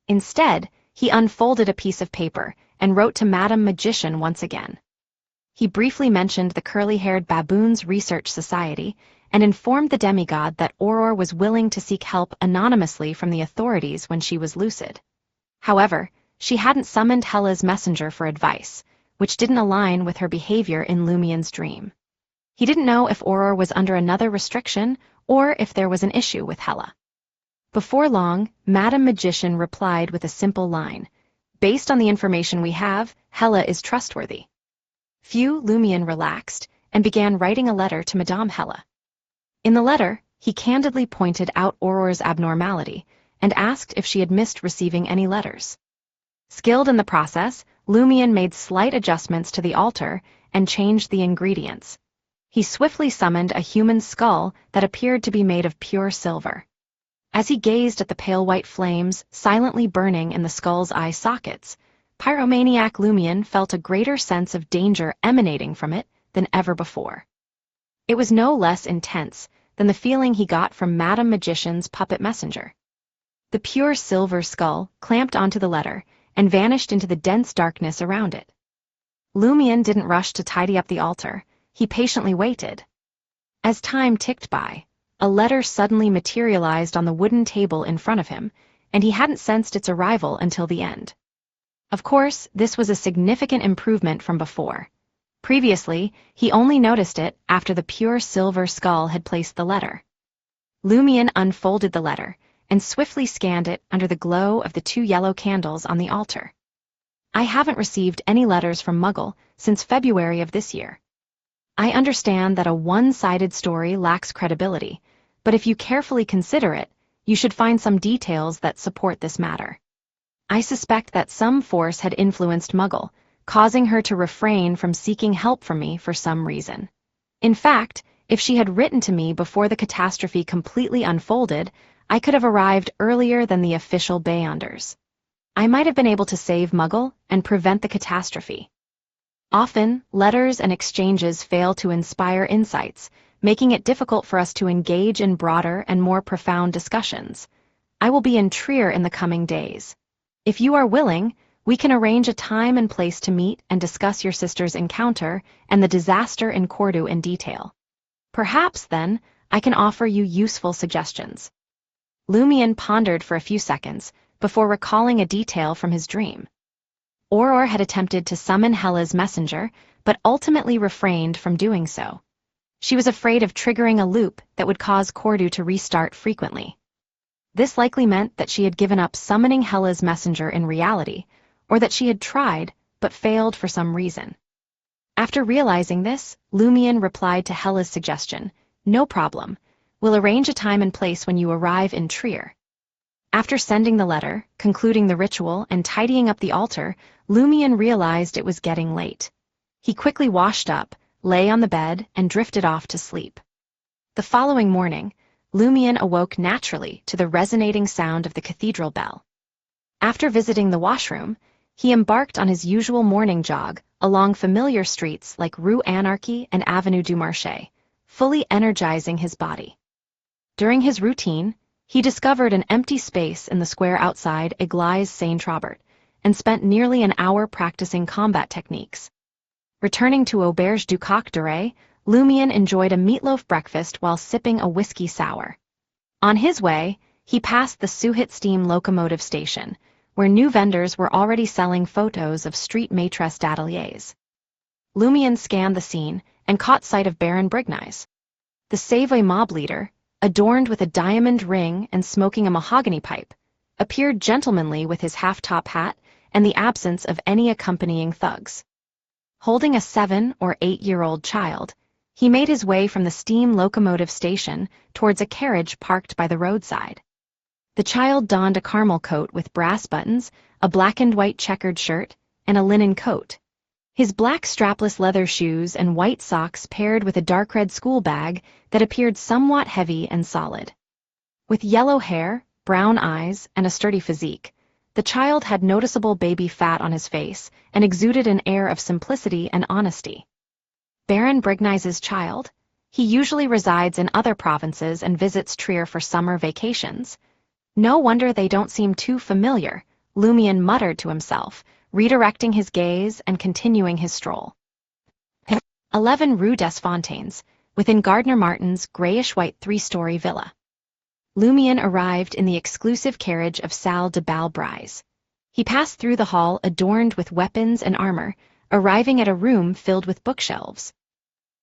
Instead, he unfolded a piece of paper and wrote to Madame Magician once again. He briefly mentioned the curly-haired Baboons Research Society and informed the demigod that Aurore was willing to seek help anonymously from the authorities when she was lucid. However, she hadn't summoned Hella's messenger for advice, which didn't align with her behavior in Lumion's dream. He didn't know if Aurore was under another restriction or if there was an issue with Hella. Before long, Madame Magician replied with a simple line. Based on the information we have, Hella is trustworthy. Lumion relaxed and began writing a letter to Madame Hella. In the letter, he candidly pointed out Aurore's abnormality and asked if she had missed receiving any letters. Skilled in the process, Lumion made slight adjustments to the altar and changed the ingredients. He swiftly summoned a human skull that appeared to be made of pure silver. As he gazed at the pale white flames silently burning in the skull's eye sockets, pyromaniac Lumion felt a greater sense of danger emanating from it than ever before. It was no less intense than the feeling he got from Madame Magician's puppet messenger. The pure silver skull clamped onto the letter and vanished into the dense darkness around it. Lumion didn't rush to tidy up the altar. He patiently waited. As time ticked by, a letter suddenly materialized on the wooden table in front of him, and he hadn't sensed its arrival until the end. Of course, this was a significant improvement from before. Previously, he only noticed it after the pure silver skull had placed the letter. Lumion unfolded the letter and swiftly scanned it under the glow of the 2 yellow candles on the altar. I haven't received any letters from Muggle since February of this year. I understand that a one-sided story lacks credibility, but if you carefully consider it, you should find some details that support this matter. I suspect that some force had influenced Muggle, causing her to refrain from seeking help from me for some reason. In fact, if she had written to me before the catastrophe completely unfolded, I could have arrived earlier than the official Beyonders. I might have been able to save Muggle and prevent the catastrophe. Often, letters and exchanges fail to inspire insights, making it difficult for us to engage in broader and more profound discussions. I will be in Trier in the coming days. If you are willing, we can arrange a time and place to meet and discuss your sister's encounter and the disaster in Cordu in detail. Perhaps, then, I can offer you useful suggestions. Lumion pondered for a few seconds before recalling a detail from his dream. Aurore had attempted to summon Hella's messenger, but ultimately refrained from doing so. She was afraid of triggering a loop that would cause Cordu to restart frequently. This likely meant that she had given up summoning Hella's messenger in reality, or that she had tried, but failed for some reason. After realizing this, Lumion replied to Hella's suggestion, "No problem. We'll arrange a time and place when you arrive in Trier." After sending the letter, concluding the ritual, and tidying up the altar, Lumion realized it was getting late. He quickly washed up, lay on the bed, and drifted off to sleep. The following morning, Lumion awoke naturally to the resonating sound of the cathedral bell. After visiting the washroom, he embarked on his usual morning jog along familiar streets like Rue Anarchy and Avenue du Marché, fully energizing his body. During his routine, he discovered an empty space in the square outside Église Saint-Trobert and spent nearly an hour practicing combat techniques. Returning to Auberge du Coq Doré, Lumion enjoyed a meatloaf breakfast while sipping a whiskey sour. On his way, he passed the Suhit steam locomotive station, where new vendors were already selling photos of street maîtresse d'ateliers. Lumion scanned the scene and caught sight of Baron Brignies. The Savoy mob leader, adorned with a diamond ring and smoking a mahogany pipe, appeared gentlemanly with his half-top hat and the absence of any accompanying thugs. Holding a 7- or 8-year-old child, he made his way from the steam locomotive station towards a carriage parked by the roadside. The child donned a caramel coat with brass buttons, a black and white checkered shirt, and a linen coat. His black strapless leather shoes and white socks paired with a dark red school bag that appeared somewhat heavy and solid. With yellow hair, brown eyes, and a sturdy physique, the child had noticeable baby fat on his face and exuded an air of simplicity and honesty. Baron Brignise's child? He usually resides in other provinces and visits Trier for summer vacations. No wonder they don't seem too familiar, Lumion muttered to himself, redirecting his gaze and continuing his stroll. 11 Rue des Fontaines, within Gardner Martin's grayish-white three-story villa. Lumion arrived in the exclusive carriage of Salle de Bal Brise. He passed through the hall adorned with weapons and armor, arriving at a room filled with bookshelves.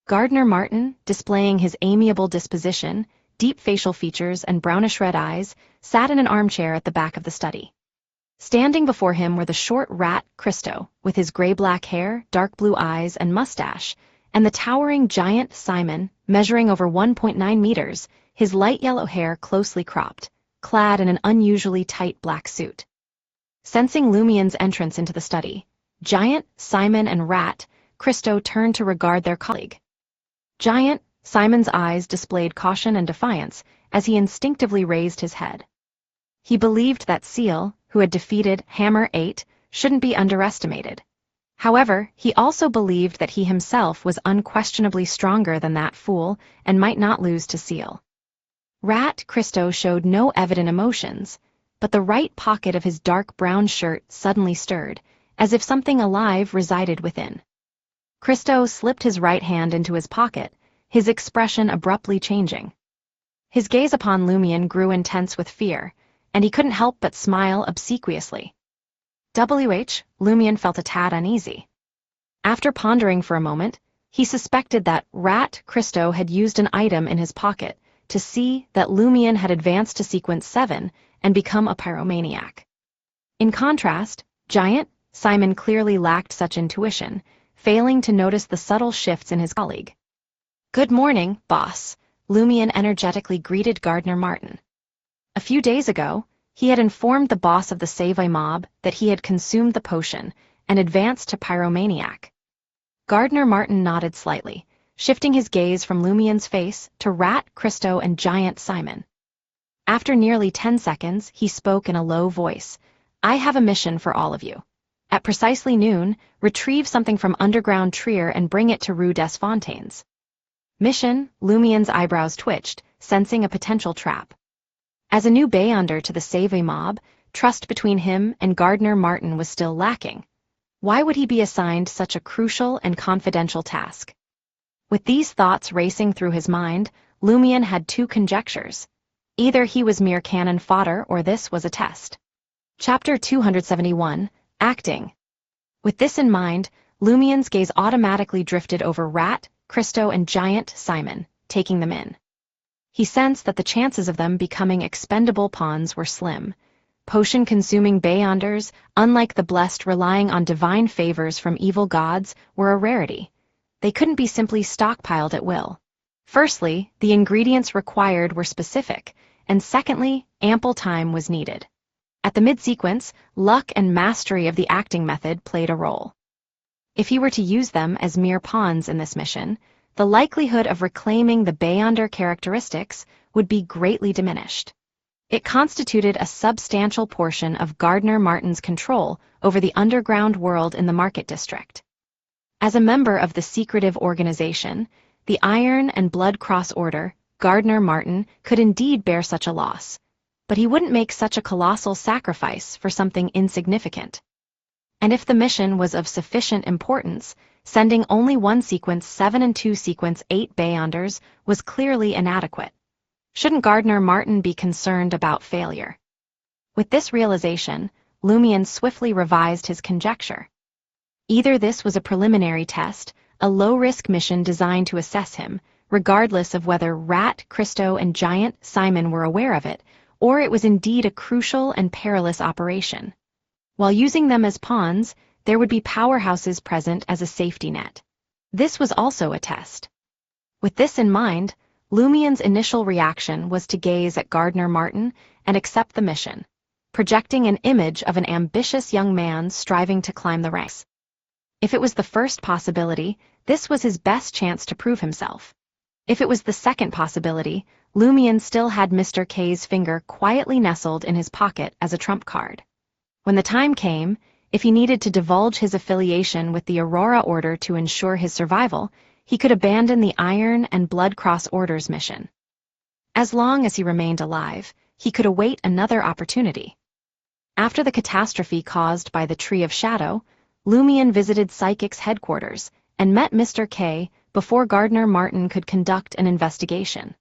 Gardner Martin, displaying his amiable disposition, deep facial features, and brownish-red eyes, sat in an armchair at the back of the study. Standing before him were the short rat Christo, with his gray-black hair, dark blue eyes, and mustache, and the towering giant Simon, measuring over 1.9 meters, his light yellow hair closely cropped, clad in an unusually tight black suit. Sensing Lumion's entrance into the study, Giant, Simon, and Rat, Christo turned to regard their colleague. Giant, Simon's eyes displayed caution and defiance as he instinctively raised his head. He believed that Seal, who had defeated Hammer 8, shouldn't be underestimated. However, he also believed that he himself was unquestionably stronger than that fool and might not lose to Seal. Rat Christo showed no evident emotions, but the right pocket of his dark brown shirt suddenly stirred, as if something alive resided within. Christo slipped his right hand into his pocket, his expression abruptly changing. His gaze upon Lumion grew intense with fear, and he couldn't help but smile obsequiously. Lumion felt a tad uneasy. After pondering for a moment, he suspected that Rat Christo had used an item in his pocket to see that Lumion had advanced to sequence 7 and become a pyromaniac. In contrast, Giant, Simon clearly lacked such intuition, failing to notice the subtle shifts in his colleague. "Good morning, boss," Lumion energetically greeted Gardner Martin. A few days ago, he had informed the boss of the Save mob that he had consumed the potion and advanced to pyromaniac. Gardner Martin nodded slightly, shifting his gaze from Lumion's face to Rat Christo and Giant Simon. After nearly 10 seconds, he spoke in a low voice. "I have a mission for all of you. At precisely noon, retrieve something from underground Trier and bring it to Rue des Fontaines." Mission? Lumion's eyebrows twitched, sensing a potential trap. As a new Beyonder to the Save mob, trust between him and Gardner Martin was still lacking. Why would he be assigned such a crucial and confidential task? With these thoughts racing through his mind, Lumion had two conjectures. Either he was mere cannon fodder or this was a test. Chapter 271, Acting. With this in mind, Lumion's gaze automatically drifted over Rat, Christo, and Giant Simon, taking them in. He sensed that the chances of them becoming expendable pawns were slim. Potion-consuming Beyonders, unlike the blessed relying on divine favors from evil gods, were a rarity. They couldn't be simply stockpiled at will. Firstly, the ingredients required were specific, and secondly, ample time was needed. At the mid-sequence, luck and mastery of the acting method played a role. If he were to use them as mere pawns in this mission, the likelihood of reclaiming the Beyonder characteristics would be greatly diminished. It constituted a substantial portion of Gardner Martin's control over the underground world in the Market District. As a member of the secretive organization, the Iron and Blood Cross Order, Gardner Martin could indeed bear such a loss, but he wouldn't make such a colossal sacrifice for something insignificant. And if the mission was of sufficient importance, sending only one sequence 7 and 2 sequence 8 Beyonders was clearly inadequate. Shouldn't Gardner Martin be concerned about failure? With this realization, Lumion swiftly revised his conjecture. Either this was a preliminary test, a low-risk mission designed to assess him, regardless of whether Rat, Christo, and Giant Simon were aware of it, or it was indeed a crucial and perilous operation. While using them as pawns, there would be powerhouses present as a safety net. This was also a test. With this in mind, Lumion's initial reaction was to gaze at Gardner Martin and accept the mission, projecting an image of an ambitious young man striving to climb the ranks. If it was the first possibility, this was his best chance to prove himself. If it was the second possibility, Lumion still had Mr. K's finger quietly nestled in his pocket as a trump card. When the time came, if he needed to divulge his affiliation with the Aurora Order to ensure his survival, he could abandon the Iron and Blood Cross Orders mission. As long as he remained alive, he could await another opportunity. After the catastrophe caused by the Tree of Shadow, Lumion visited Psychic's headquarters and met Mr. K before Gardner Martin could conduct an investigation.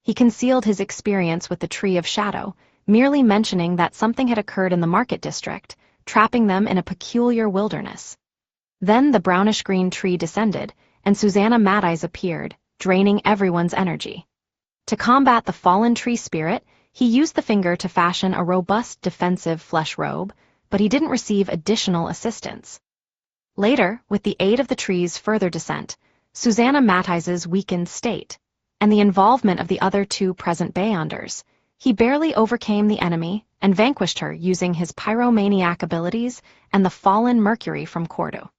He concealed his experience with the Tree of Shadow, merely mentioning that something had occurred in the market district, trapping them in a peculiar wilderness. Then the brownish-green tree descended, and Susanna Mad Eyes appeared, draining everyone's energy. To combat the fallen tree spirit, he used the finger to fashion a robust defensive flesh robe, but he didn't receive additional assistance. Later, with the aid of the tree's further descent, Susanna Mad Eyes' weakened state, and the involvement of the other two present Beyonders, he barely overcame the enemy and vanquished her using his pyromaniac abilities and the fallen Mercury from Cordo.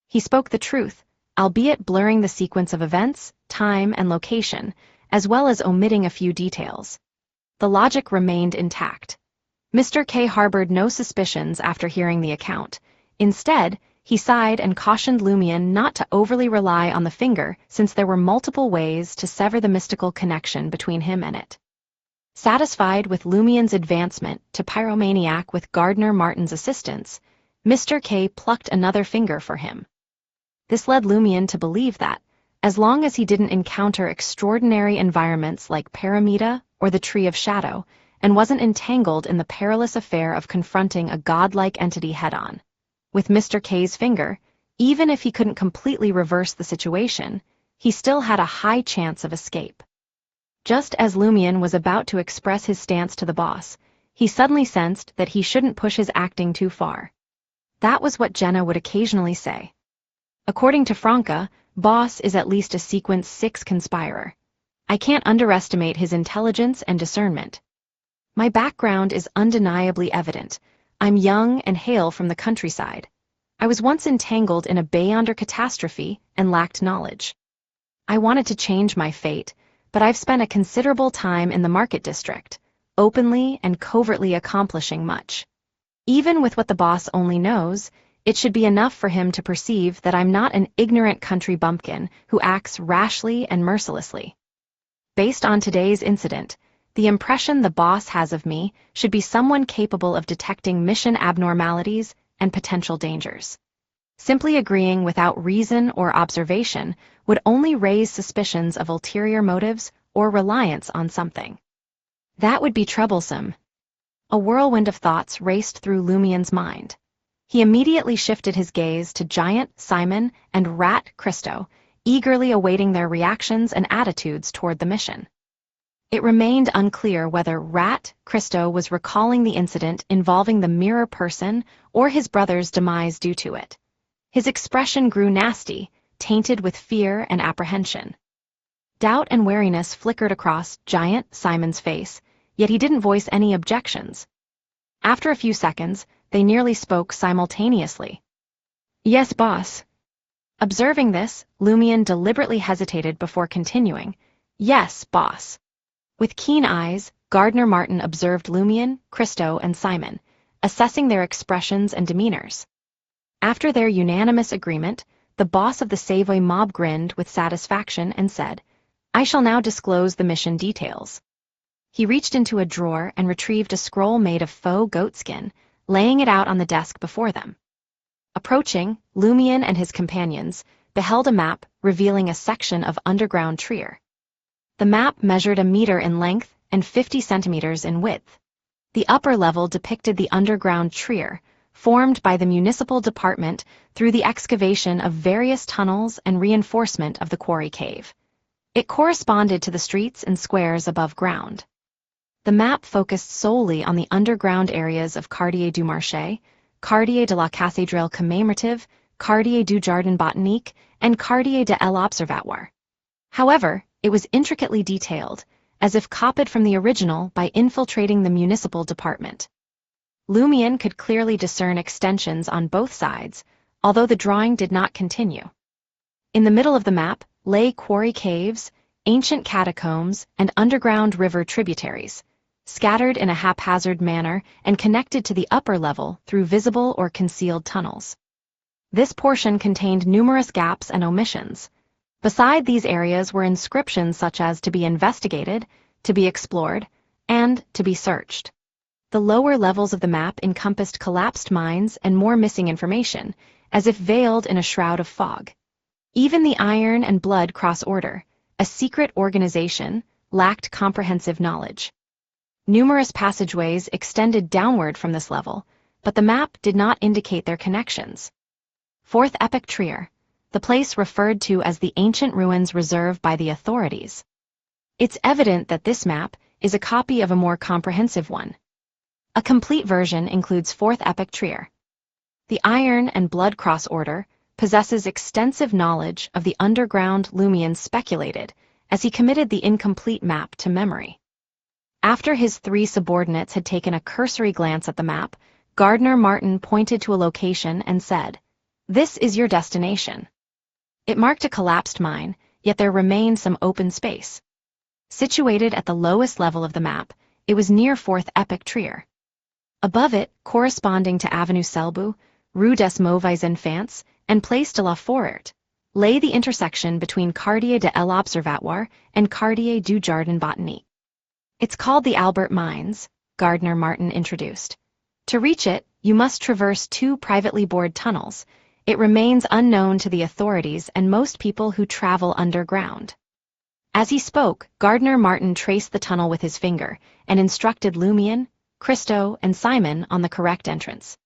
He spoke the truth, albeit blurring the sequence of events, time, and location, as well as omitting a few details. The logic remained intact. Mr. K harbored no suspicions after hearing the account. Instead, he sighed and cautioned Lumion not to overly rely on the finger since there were multiple ways to sever the mystical connection between him and it. Satisfied with Lumion's advancement to pyromaniac with Gardner Martin's assistance, Mr. K plucked another finger for him. This led Lumion to believe that, as long as he didn't encounter extraordinary environments like Paramita or the Tree of Shadow, and wasn't entangled in the perilous affair of confronting a godlike entity head-on, with Mr. K's finger, even if he couldn't completely reverse the situation, he still had a high chance of escape. Just as Lumion was about to express his stance to the boss, he suddenly sensed that he shouldn't push his acting too far. That was what Jenna would occasionally say. According to Franca, Boss is at least a Sequence 6 conspirer. I can't underestimate his intelligence and discernment. My background is undeniably evident. I'm young and hail from the countryside. I was once entangled in a Beyonder catastrophe and lacked knowledge. I wanted to change my fate, but I've spent a considerable time in the market district, openly and covertly accomplishing much. Even with what the boss only knows, it should be enough for him to perceive that I'm not an ignorant country bumpkin who acts rashly and mercilessly. Based on today's incident, the impression the boss has of me should be someone capable of detecting mission abnormalities and potential dangers. Simply agreeing without reason or observation would only raise suspicions of ulterior motives or reliance on something. That would be troublesome. A whirlwind of thoughts raced through Lumion's mind. He immediately shifted his gaze to Giant, Simon, and Rat Christo, eagerly awaiting their reactions and attitudes toward the mission. It remained unclear whether Rat Christo was recalling the incident involving the mirror person or his brother's demise due to it. His expression grew nasty, tainted with fear and apprehension. Doubt and wariness flickered across Giant Simon's face, yet he didn't voice any objections. After a few seconds, they nearly spoke simultaneously. Yes, boss. Observing this, Lumion deliberately hesitated before continuing. Yes, boss. With keen eyes, Gardner Martin observed Lumion, Christo, and Simon, assessing their expressions and demeanors. After their unanimous agreement, the boss of the Savoy mob grinned with satisfaction and said, I shall now disclose the mission details. He reached into a drawer and retrieved a scroll made of faux goatskin, laying it out on the desk before them. Approaching, Lumion and his companions beheld a map revealing a section of underground Trier. The map measured 1 meter in length and 50 centimeters in width. The upper level depicted the underground Trier, formed by the municipal department through the excavation of various tunnels and reinforcement of the quarry cave. It corresponded to the streets and squares above ground. The map focused solely on the underground areas of Quartier du Marché, Quartier de la Cathédrale Commémorative, Quartier du Jardin Botanique, and Quartier de l'Observatoire. However, it was intricately detailed, as if copied from the original by infiltrating the municipal department. Lumion could clearly discern extensions on both sides, although the drawing did not continue. In the middle of the map lay quarry caves, ancient catacombs, and underground river tributaries, scattered in a haphazard manner and connected to the upper level through visible or concealed tunnels. This portion contained numerous gaps and omissions. Beside these areas were inscriptions such as "to be investigated," "to be explored," and "to be searched." The lower levels of the map encompassed collapsed mines and more missing information, as if veiled in a shroud of fog. Even the Iron and Blood Cross Order, a secret organization, lacked comprehensive knowledge. Numerous passageways extended downward from this level, but the map did not indicate their connections. Fourth Epoch Trier, the place referred to as the ancient ruins reserved by the authorities. It's evident that this map is a copy of a more comprehensive one. A complete version includes Fourth Epoch Trier. The Iron and Blood Cross Order possesses extensive knowledge of the underground, Lumian speculated, as he committed the incomplete map to memory. After his three subordinates had taken a cursory glance at the map, Gardner Martin pointed to a location and said, "This is your destination." It marked a collapsed mine, yet there remained some open space. Situated at the lowest level of the map, it was near Fourth Epoch Trier. Above it, corresponding to Avenue Selbu, Rue des Mauvais Enfants, and Place de la Forêt, lay the intersection between Quartier de l'Observatoire and Quartier du Jardin Botanique. It's called the Albert Mines, Gardner Martin introduced. To reach it, you must traverse two privately bored tunnels. It remains unknown to the authorities and most people who travel underground. As he spoke, Gardner Martin traced the tunnel with his finger and instructed Lumian, Christo, and Simon on the correct entrance.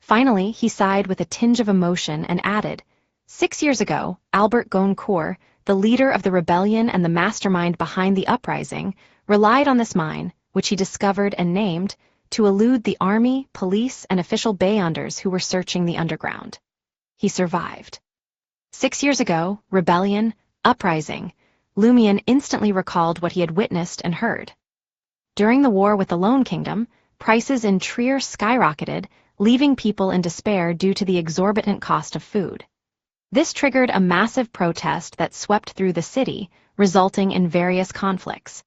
Finally, he sighed with a tinge of emotion and added, 6 years ago, Albert Goncourt, the leader of the rebellion and the mastermind behind the uprising, relied on this mine, which he discovered and named, to elude the army, police, and official Beyonders who were searching the underground. He survived. 6 years ago, rebellion, uprising, Lumian instantly recalled what he had witnessed and heard. During the war with the Lone Kingdom, prices in Trier skyrocketed, leaving people in despair due to the exorbitant cost of food. This triggered a massive protest that swept through the city, resulting in various conflicts.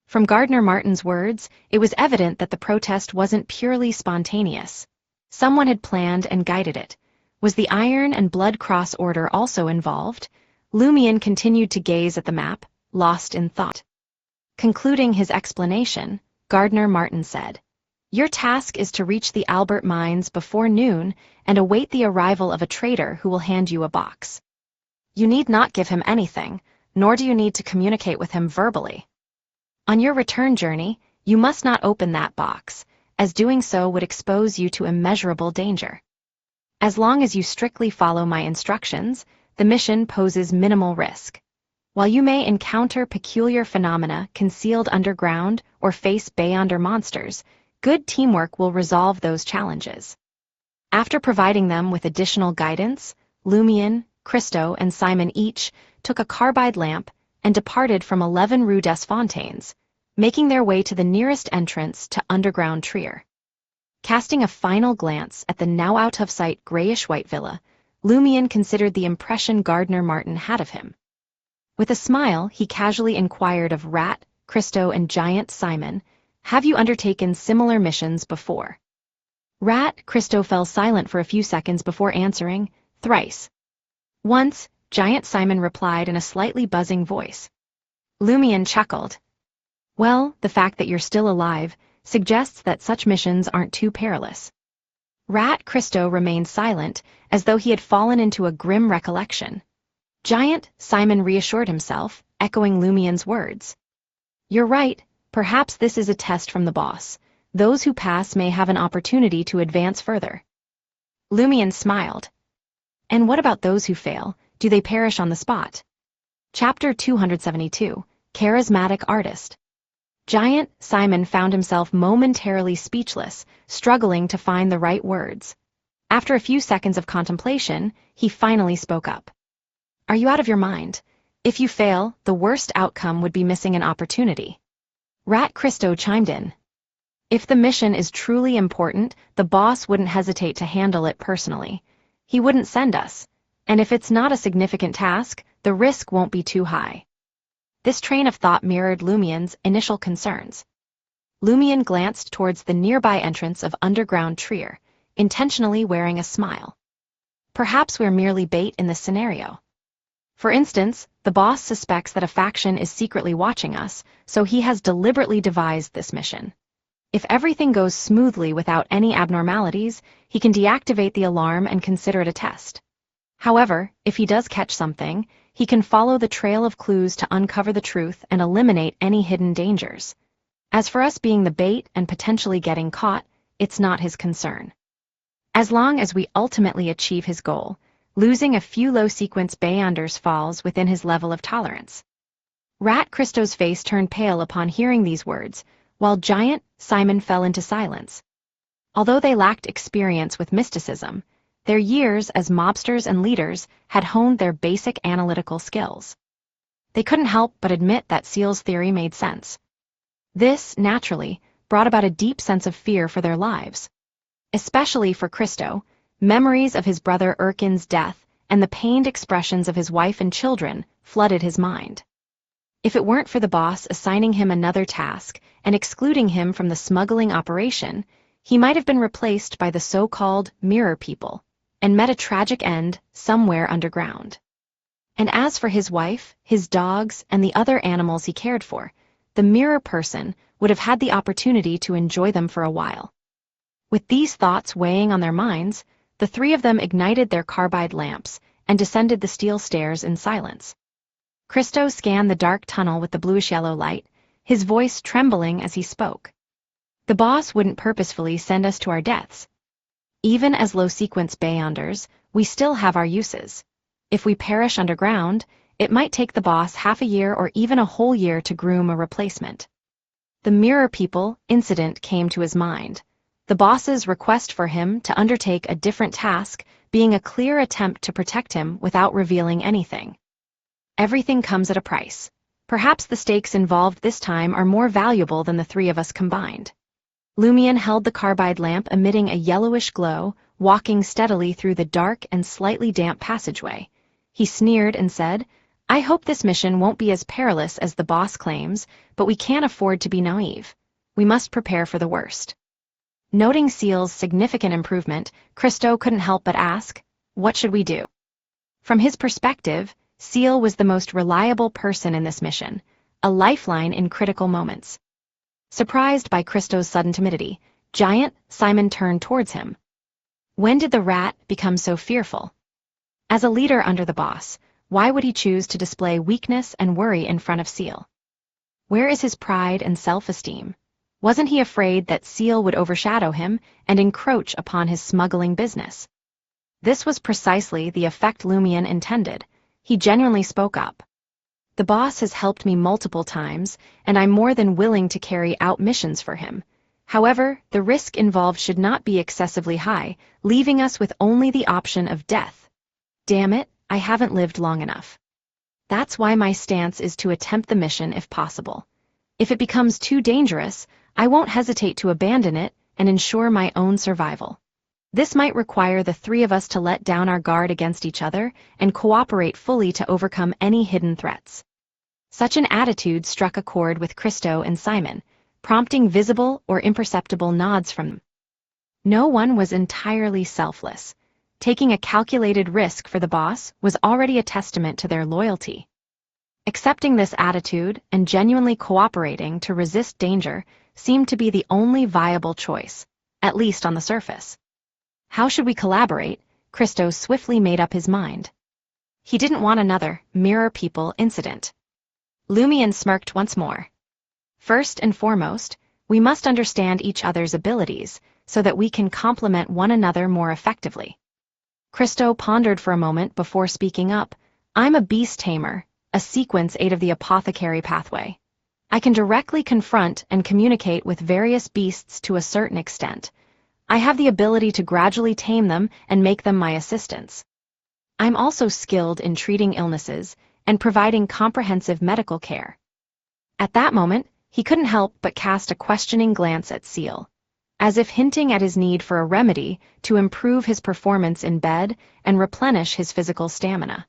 From Gardner Martin's words, it was evident that the protest wasn't purely spontaneous. Someone had planned and guided it. Was the Iron and Blood Cross Order also involved? Lumian continued to gaze at the map, lost in thought. Concluding his explanation, Gardner Martin said, "Your task is to reach the Albert Mines before noon and await the arrival of a trader who will hand you a box. You need not give him anything, nor do you need to communicate with him verbally. On your return journey, you must not open that box, as doing so would expose you to immeasurable danger. As long as you strictly follow my instructions, the mission poses minimal risk. While you may encounter peculiar phenomena concealed underground or face Beyonder monsters, good teamwork will resolve those challenges." After providing them with additional guidance, Lumian, Christo, and Simon each took a carbide lamp and departed from 11 Rue des Fontaines, making their way to the nearest entrance to underground Trier. Casting a final glance at the now out-of-sight grayish-white villa, Lumian considered the impression Gardner Martin had of him. With a smile, he casually inquired of Rat, Christo, and Giant Simon, "Have you undertaken similar missions before?" Rat, Christo fell silent for a few seconds before answering, "Thrice." "Once," Giant Simon replied in a slightly buzzing voice. Lumian chuckled. "Well, the fact that you're still alive suggests that such missions aren't too perilous." Rat Christo remained silent, as though he had fallen into a grim recollection. Giant Simon reassured himself, echoing Lumian's words. "You're right, perhaps this is a test from the boss. Those who pass may have an opportunity to advance further." Lumian smiled. "And what about those who fail? Do they perish on the spot?" Chapter 272, Charismatic Artist. Giant Simon found himself momentarily speechless, struggling to find the right words. After a few seconds of contemplation, he finally spoke up. "Are you out of your mind? If you fail, the worst outcome would be missing an opportunity." Rat Christo chimed in. "If the mission is truly important, the boss wouldn't hesitate to handle it personally. he wouldn't send us, and if it's not a significant task, the risk won't be too high. This train of thought mirrored Lumien's initial concerns. Lumien glanced towards the nearby entrance of underground Trier, intentionally wearing a smile. Perhaps we're merely bait in this scenario. For instance, the boss suspects that a faction is secretly watching us, so he has deliberately devised this mission. If everything goes smoothly without any abnormalities, he can deactivate the alarm and consider it a test. However, if he does catch something, he can follow the trail of clues to uncover the truth and eliminate any hidden dangers. As for us being the bait and potentially getting caught, it's not his concern. As long as we ultimately achieve his goal, losing a few low-sequence Beyonders falls within his level of tolerance. Rat Christo's face turned pale upon hearing these words, while Giant Simon fell into silence. Although they lacked experience with mysticism, their years as mobsters and leaders had honed their basic analytical skills. They couldn't help but admit that Seal's theory made sense. This, naturally, brought about a deep sense of fear for their lives. Especially for Christo, memories of his brother Erkin's death and the pained expressions of his wife and children flooded his mind. If it weren't for the boss assigning him another task and excluding him from the smuggling operation, he might have been replaced by the so-called mirror people and met a tragic end somewhere underground. And as for his wife, his dogs, and the other animals he cared for, the mirror person would have had the opportunity to enjoy them for a while. With these thoughts weighing on their minds, the three of them ignited their carbide lamps and descended the steel stairs in silence. Christo scanned the dark tunnel with the bluish-yellow light, his voice trembling as he spoke. The boss wouldn't purposefully send us to our deaths. Even as low-sequence Beyonders, we still have our uses. If we perish underground, it might take the boss half a year or even a whole year to groom a replacement. The Mirror People incident came to his mind, the boss's request for him to undertake a different task being a clear attempt to protect him without revealing anything. Everything comes at a price. Perhaps the stakes involved this time are more valuable than the three of us combined. Lumien held the carbide lamp emitting a yellowish glow, walking steadily through the dark and slightly damp passageway. He sneered and said, "I hope this mission won't be as perilous as the boss claims, but we can't afford to be naive. We must prepare for the worst." Noting Seal's significant improvement, Christo couldn't help but ask, "What should we do?" From his perspective, Seal was the most reliable person in this mission, a lifeline in critical moments. Surprised by Christo's sudden timidity, Giant Simon turned towards him. When did the rat become so fearful? As a leader under the boss, why would he choose to display weakness and worry in front of Seal? Where is his pride and self-esteem? Wasn't he afraid that Seal would overshadow him and encroach upon his smuggling business? This was precisely the effect Lumien intended. He genuinely spoke up. "The boss has helped me multiple times, and I'm more than willing to carry out missions for him. However, the risk involved should not be excessively high, leaving us with only the option of death. Damn it, I haven't lived long enough. That's why my stance is to attempt the mission if possible. If it becomes too dangerous, I won't hesitate to abandon it and ensure my own survival. This might require the three of us to let down our guard against each other and cooperate fully to overcome any hidden threats." Such an attitude struck a chord with Christo and Simon, prompting visible or imperceptible nods from them. No one was entirely selfless. Taking a calculated risk for the boss was already a testament to their loyalty. Accepting this attitude and genuinely cooperating to resist danger seemed to be the only viable choice, at least on the surface. How should we collaborate? Christo swiftly made up his mind. He didn't want another Mirror People incident. Lumien smirked once more. "First and foremost, we must understand each other's abilities so that we can complement one another more effectively." Christo pondered for a moment before speaking up. "I'm a beast tamer, a sequence 8 of the apothecary pathway. I can directly confront and communicate with various beasts to a certain extent. I have the ability to gradually tame them and make them my assistants. I'm also skilled in treating illnesses and providing comprehensive medical care." At that moment, he couldn't help but cast a questioning glance at Seal. as if hinting at his need for a remedy to improve his performance in bed and replenish his physical stamina.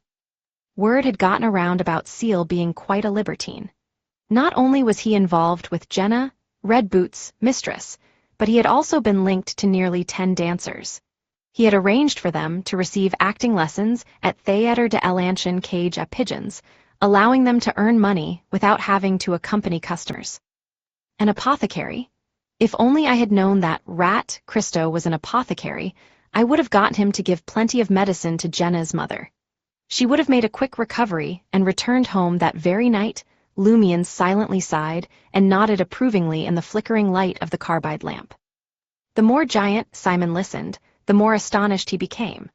Word had gotten around about Seal being quite a libertine. Not only was he involved with Jenna, Red Boots' mistress, but he had also been linked to nearly 10 dancers. He had arranged for them to receive acting lessons at Theatre de l'Ancien Cage à Pigeons, allowing them to earn money without having to accompany customers. An apothecary? If only I had known that Rat Christo was an apothecary, I would have gotten him to give plenty of medicine to Jenna's mother. She would have made a quick recovery and returned home that very night. Lumian silently sighed and nodded approvingly in the flickering light of the carbide lamp. The more Giant Simon listened, the more astonished he became.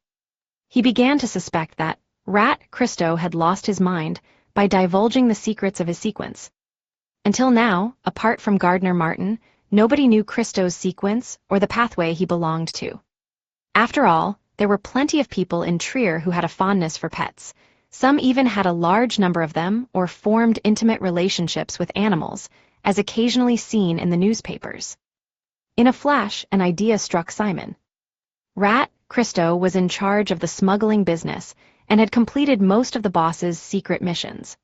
He began to suspect that Rat Christo had lost his mind by divulging the secrets of his sequence. Until now, apart from Gardner Martin, nobody knew Christo's sequence or the pathway he belonged to. After all, there were plenty of people in Trier who had a fondness for pets. Some even had a large number of them or formed intimate relationships with animals, as occasionally seen in the newspapers. In a flash, an idea struck Simon. Rat Christo was in charge of the smuggling business and had completed most of the boss's secret missions.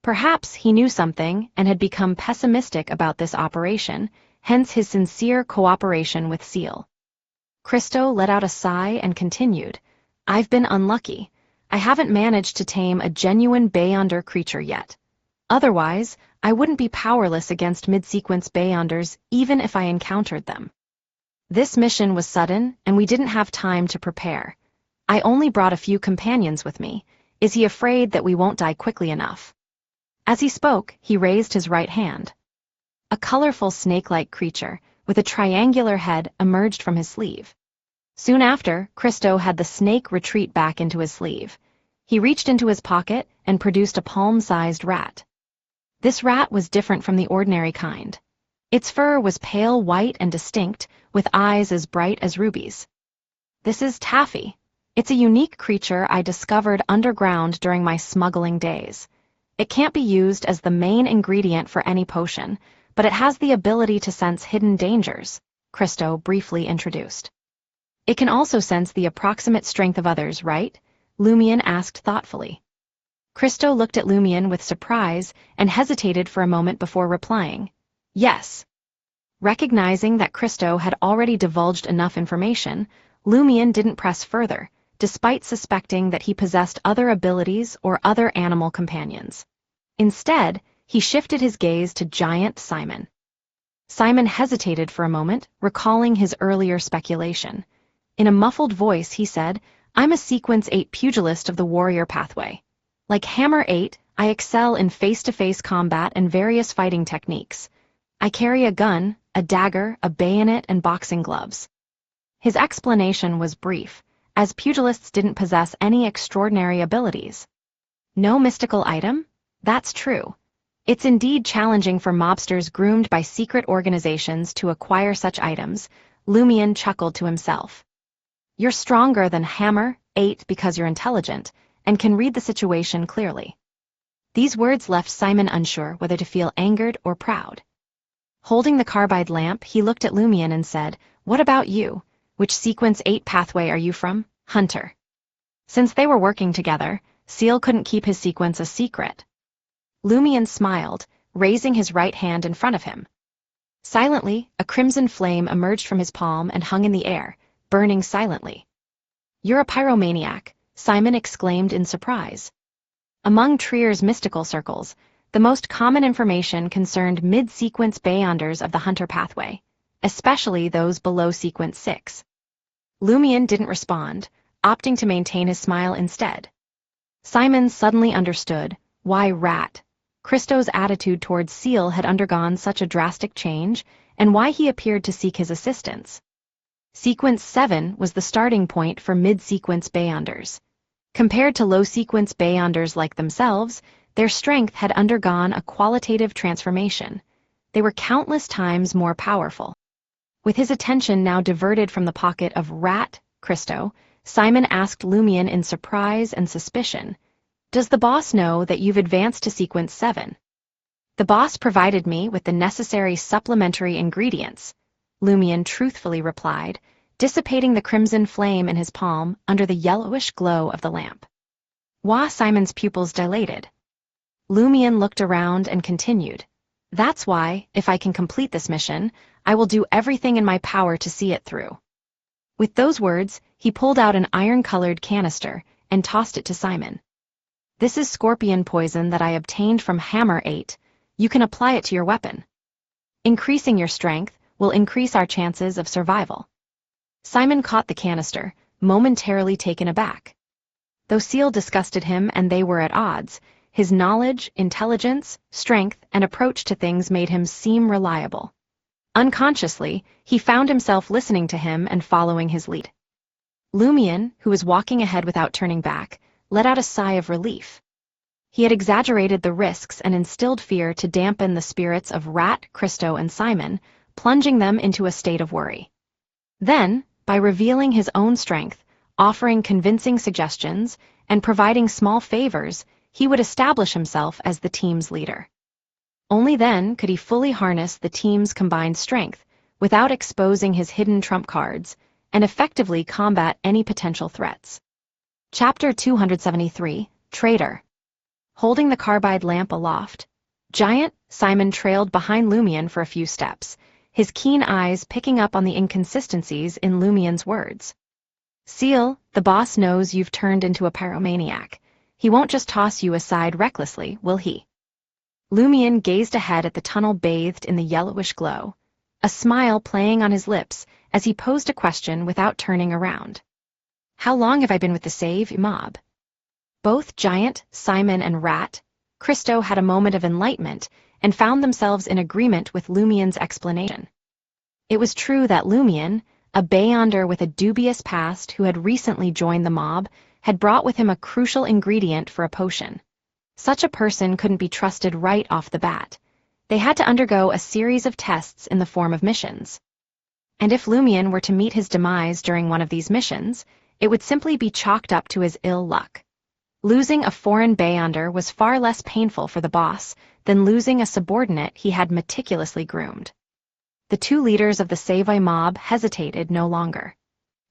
Perhaps he knew something and had become pessimistic about this operation, hence his sincere cooperation with Seal. Christo let out a sigh and continued, "I've been unlucky. I haven't managed to tame a genuine Beyonder creature yet. Otherwise, I wouldn't be powerless against mid-sequence Beyonders even if I encountered them. This mission was sudden, and we didn't have time to prepare. I only brought a few companions with me. Is he afraid that we won't die quickly enough?" As he spoke, he raised his right hand. A colorful snake-like creature, with a triangular head, emerged from his sleeve. Soon after, Christo had the snake retreat back into his sleeve. He reached into his pocket and produced a palm-sized rat. This rat was different from the ordinary kind. Its fur was pale white and distinct, with eyes as bright as rubies. "This is Taffy. It's a unique creature I discovered underground during my smuggling days. It can't be used as the main ingredient for any potion, but it has the ability to sense hidden dangers," Christo briefly introduced. "It can also sense the approximate strength of others, right?" Lumian asked thoughtfully. Christo looked at Lumian with surprise and hesitated for a moment before replying, "Yes." Recognizing that Christo had already divulged enough information, Lumian didn't press further, despite suspecting that he possessed other abilities or other animal companions. Instead, he shifted his gaze to Giant Simon. Simon hesitated for a moment, recalling his earlier speculation. In a muffled voice, he said, "I'm a Sequence 8 pugilist of the warrior pathway. Like Hammer 8, I excel in face-to-face combat and various fighting techniques. I carry a gun, a dagger, a bayonet, and boxing gloves." His explanation was brief, as pugilists didn't possess any extraordinary abilities. "No mystical item? That's true. It's indeed challenging for mobsters groomed by secret organizations to acquire such items," Lumian chuckled to himself. "You're stronger than Hammer 8 because you're intelligent and can read the situation clearly." These words left Simon unsure whether to feel angered or proud. Holding the carbide lamp, he looked at Lumian and said, "What about you? Which Sequence 8 pathway are you from?" "Hunter." Since they were working together, Seal couldn't keep his sequence a secret. Lumian smiled, raising his right hand in front of him. Silently, a crimson flame emerged from his palm and hung in the air, burning silently. "You're a pyromaniac," Simon exclaimed in surprise. Among Trier's mystical circles, the most common information concerned mid-sequence Beyonders of the Hunter pathway, especially those below Sequence 6. Lumian didn't respond, opting to maintain his smile instead. Simon suddenly understood why Rat Christo's attitude towards Seal had undergone such a drastic change, and why he appeared to seek his assistance. Sequence 7 was the starting point for mid-sequence Beyonders. Compared to low-sequence Beyonders like themselves, their strength had undergone a qualitative transformation. They were countless times more powerful. With his attention now diverted from the pocket of Rat Christo, Simon asked Lumian in surprise and suspicion, "Does the boss know that you've advanced to Sequence 7? "The boss provided me with the necessary supplementary ingredients," Lumion truthfully replied, dissipating the crimson flame in his palm under the yellowish glow of the lamp. Simon's pupils dilated. Lumion looked around and continued, "That's why, if I can complete this mission, I will do everything in my power to see it through." With those words, he pulled out an iron-colored canister and tossed it to Simon. "This is scorpion poison that I obtained from Hammer 8. You can apply it to your weapon. Increasing your strength will increase our chances of survival." Simon caught the canister, momentarily taken aback. Though Seal disgusted him and they were at odds, his knowledge, intelligence, strength, and approach to things made him seem reliable. Unconsciously, he found himself listening to him and following his lead. Lumion, who was walking ahead without turning back, let out a sigh of relief. He had exaggerated the risks and instilled fear to dampen the spirits of Rat, Christo, and Simon, plunging them into a state of worry. Then, by revealing his own strength, offering convincing suggestions, and providing small favors, he would establish himself as the team's leader. Only then could he fully harness the team's combined strength, without exposing his hidden trump cards, and effectively combat any potential threats. Chapter 273, Traitor. Holding the carbide lamp aloft, Giant Simon trailed behind Lumion for a few steps, his keen eyes picking up on the inconsistencies in Lumion's words. "Seal, the boss knows you've turned into a pyromaniac. He won't just toss you aside recklessly, will he?" Lumion gazed ahead at the tunnel bathed in the yellowish glow, a smile playing on his lips as he posed a question without turning around. "How long have I been with the Save mob?" Both Giant, Simon, and Rat, Christo had a moment of enlightenment and found themselves in agreement with Lumion's explanation. It was true that Lumion, a Beyonder with a dubious past who had recently joined the mob, had brought with him a crucial ingredient for a potion. Such a person couldn't be trusted right off the bat. They had to undergo a series of tests in the form of missions. And if Lumion were to meet his demise during one of these missions, it would simply be chalked up to his ill luck. Losing a foreign Beyonder was far less painful for the boss than losing a subordinate he had meticulously groomed. The two leaders of the Savoi mob hesitated no longer.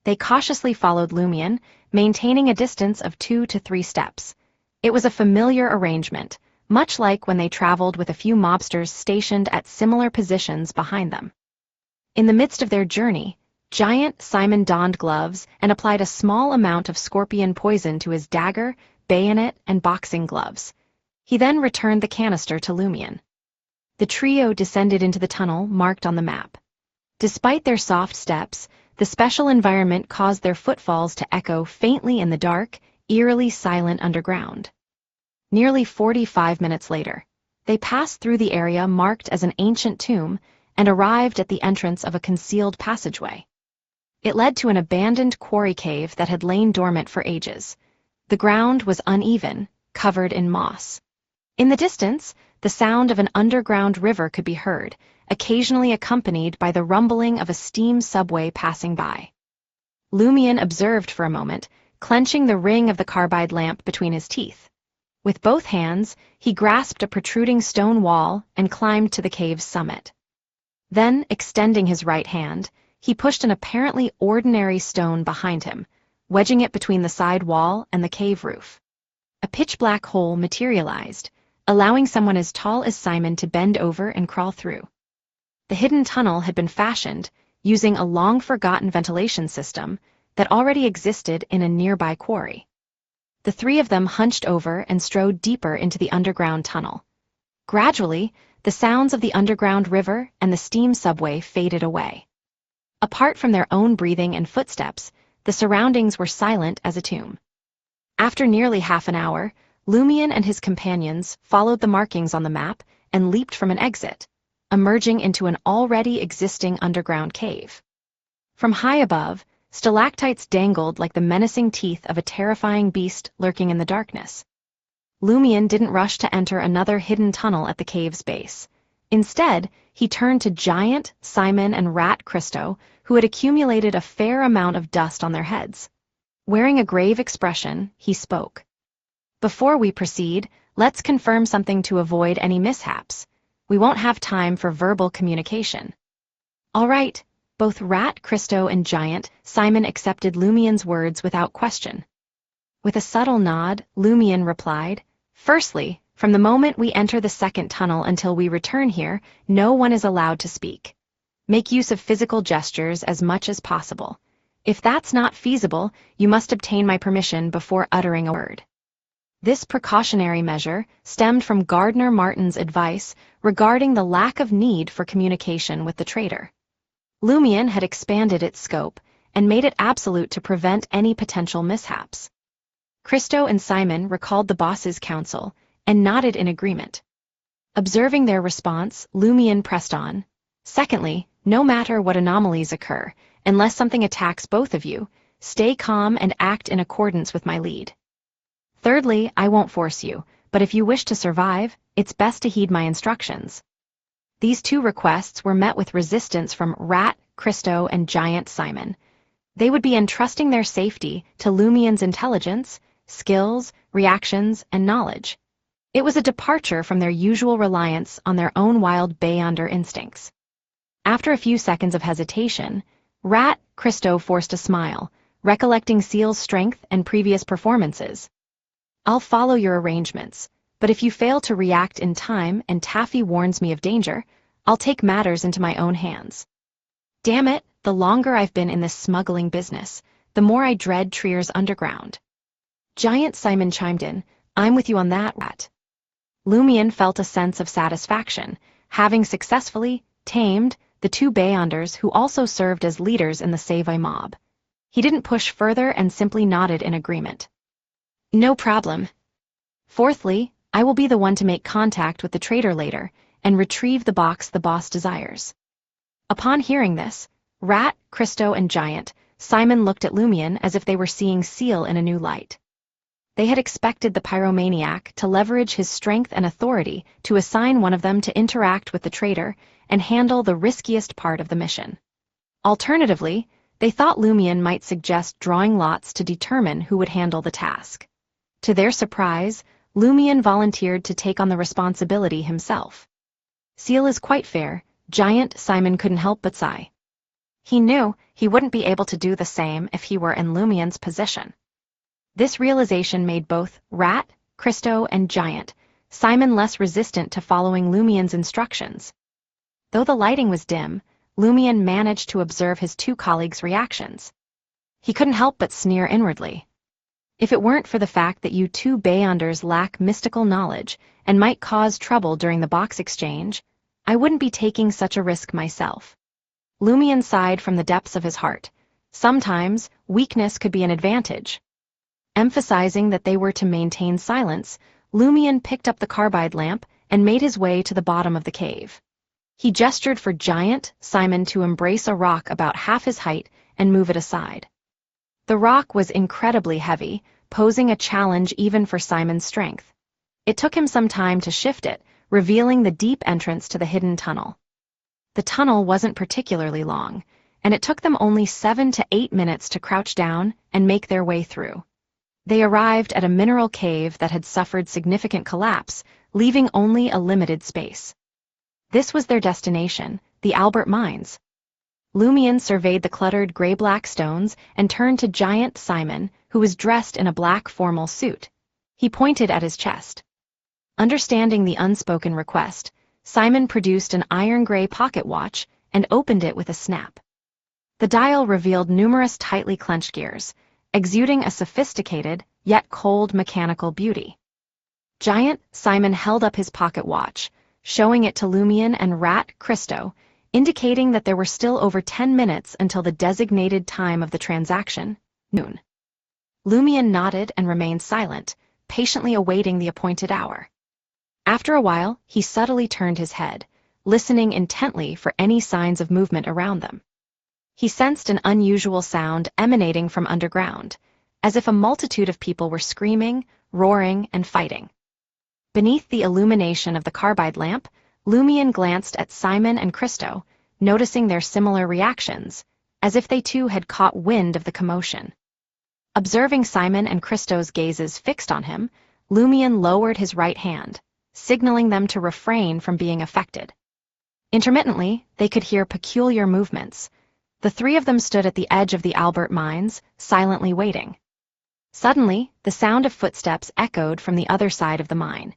They cautiously followed Lumion, maintaining a distance of 2 to 3 steps. It was a familiar arrangement, much like when they traveled with a few mobsters stationed at similar positions behind them. In the midst of their journey, Giant Simon donned gloves and applied a small amount of scorpion poison to his dagger, bayonet, and boxing gloves. He then returned the canister to Lumion. The trio descended into the tunnel marked on the map. Despite their soft steps, the special environment caused their footfalls to echo faintly in the dark, eerily silent underground. Nearly 45 minutes later, they passed through the area marked as an ancient tomb and arrived at the entrance of a concealed passageway. It led to an abandoned quarry cave that had lain dormant for ages. The ground was uneven, covered in moss. In the distance, the sound of an underground river could be heard, occasionally accompanied by the rumbling of a steam subway passing by. Lumion observed for a moment, clenching the ring of the carbide lamp between his teeth. With both hands, he grasped a protruding stone wall and climbed to the cave's summit. Then, extending his right hand, he pushed an apparently ordinary stone behind him, wedging it between the side wall and the cave roof. A pitch-black hole materialized, allowing someone as tall as Simon to bend over and crawl through. The hidden tunnel had been fashioned using a long-forgotten ventilation system that already existed in a nearby quarry. The three of them hunched over and strode deeper into the underground tunnel. Gradually, the sounds of the underground river and the steam subway faded away. Apart from their own breathing and footsteps, the surroundings were silent as a tomb. After nearly half an hour, Lumion and his companions followed the markings on the map and leaped from an exit, emerging into an already existing underground cave. From high above, stalactites dangled like the menacing teeth of a terrifying beast lurking in the darkness. Lumion didn't rush to enter another hidden tunnel at the cave's base. Instead, he turned to Giant, Simon, and Rat Christo, who had accumulated a fair amount of dust on their heads. Wearing a grave expression, he spoke. "Before we proceed, let's confirm something to avoid any mishaps. We won't have time for verbal communication." "All right, Both Rat, Christo, and Giant, Simon accepted Lumien's words without question. With a subtle nod, Lumien replied, "Firstly, from the moment we enter the second tunnel until we return here, no one is allowed to speak. Make use of physical gestures as much as possible. If that's not feasible, you must obtain my permission before uttering a word." This precautionary measure stemmed from Gardner Martin's advice regarding the lack of need for communication with the traitor. Lumien had expanded its scope and made it absolute to prevent any potential mishaps. Christo and Simon recalled the boss's counsel and nodded in agreement. Observing their response, Lumien pressed on. "Secondly, no matter what anomalies occur, unless something attacks both of you, stay calm and act in accordance with my lead. Thirdly, I won't force you, but if you wish to survive, it's best to heed my instructions." These two requests were met with resistance from Rat, Christo, and Giant Simon. They would be entrusting their safety to Lumien's intelligence, skills, reactions, and knowledge. It was a departure from their usual reliance on their own wild Beyonder instincts. After a few seconds of hesitation, Rat, Christo forced a smile, recollecting Seal's strength and previous performances. "I'll follow your arrangements, but if you fail to react in time and Taffy warns me of danger, I'll take matters into my own hands. Damn it, the longer I've been in this smuggling business, the more I dread Trier's underground." Giant Simon chimed in, "I'm with you on that, Rat." Lumien felt a sense of satisfaction, having successfully tamed the two Beyonders who also served as leaders in the Save mob. He didn't push further and simply nodded in agreement. "No problem. Fourthly, I will be the one to make contact with the traitor later and retrieve the box the boss desires." Upon hearing this, Rat, Christo, and Giant, Simon looked at Lumien as if they were seeing Seal in a new light. They had expected the pyromaniac to leverage his strength and authority to assign one of them to interact with the traitor and handle the riskiest part of the mission. Alternatively, they thought Lumien might suggest drawing lots to determine who would handle the task. To their surprise, Lumien volunteered to take on the responsibility himself. "Seal is quite fair," Giant Simon couldn't help but sigh. He knew he wouldn't be able to do the same if he were in Lumien's position. This realization made both Rat, Christo, and Giant Simon less resistant to following Lumien's instructions. Though the lighting was dim, Lumien managed to observe his two colleagues' reactions. He couldn't help but sneer inwardly. "If it weren't for the fact that you two Beyonders lack mystical knowledge and might cause trouble during the box exchange, I wouldn't be taking such a risk myself." Lumien sighed from the depths of his heart. Sometimes, weakness could be an advantage. Emphasizing that they were to maintain silence, Lumien picked up the carbide lamp and made his way to the bottom of the cave. He gestured for Giant Simon to embrace a rock about half his height and move it aside. The rock was incredibly heavy, posing a challenge even for Simon's strength. It took him some time to shift it, revealing the deep entrance to the hidden tunnel. The tunnel wasn't particularly long, and it took them only 7 to 8 minutes to crouch down and make their way through. They arrived at a mineral cave that had suffered significant collapse, leaving only a limited space. This was their destination, the Albert Mines. Lumien surveyed the cluttered gray-black stones and turned to Giant Simon, who was dressed in a black formal suit. He pointed at his chest. Understanding the unspoken request, Simon produced an iron-gray pocket watch and opened it with a snap. The dial revealed numerous tightly clenched gears, exuding a sophisticated, yet cold mechanical beauty. Giant Simon held up his pocket watch, showing it to Lumien and Rat Christo, indicating that there were still over 10 minutes until the designated time of the transaction, noon. Lumien nodded and remained silent, patiently awaiting the appointed hour. After a while, he subtly turned his head, listening intently for any signs of movement around them. He sensed an unusual sound emanating from underground, as if a multitude of people were screaming, roaring, and fighting. Beneath the illumination of the carbide lamp, Lumien glanced at Simon and Christo, noticing their similar reactions, as if they too had caught wind of the commotion. Observing Simon and Christo's gazes fixed on him, Lumien lowered his right hand, signaling them to refrain from being affected. Intermittently, they could hear peculiar movements, The three of them stood at the edge of the Albert mines, silently waiting. Suddenly, the sound of footsteps echoed from the other side of the mine,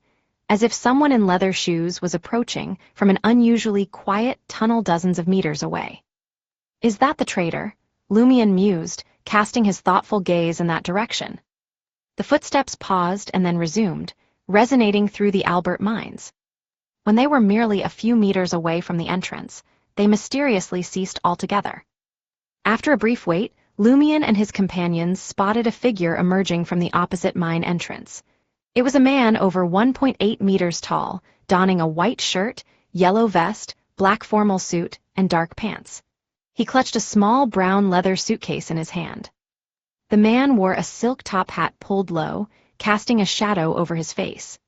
as if someone in leather shoes was approaching from an unusually quiet tunnel dozens of meters away. Is that the traitor? Lumion mused, casting his thoughtful gaze in that direction. The footsteps paused and then resumed, resonating through the Albert mines. When they were merely a few meters away from the entrance, they mysteriously ceased altogether. After a brief wait, Lumion and his companions spotted a figure emerging from the opposite mine entrance. It was a man over 1.8 meters tall, donning a white shirt, yellow vest, black formal suit, and dark pants. He clutched a small brown leather suitcase in his hand. The man wore a silk top hat pulled low, casting a shadow over his face.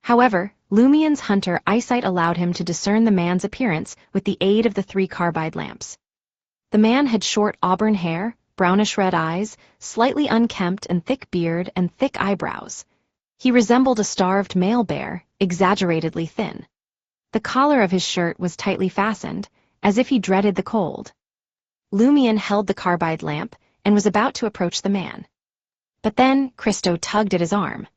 However, Lumion's hunter eyesight allowed him to discern the man's appearance with the aid of the 3 carbide lamps. The man had short auburn hair, brownish-red eyes, slightly unkempt and thick beard and thick eyebrows. He resembled a starved male bear, exaggeratedly thin. The collar of his shirt was tightly fastened, as if he dreaded the cold. Lumion held the carbide lamp and was about to approach the man. But then Christo tugged at his arm.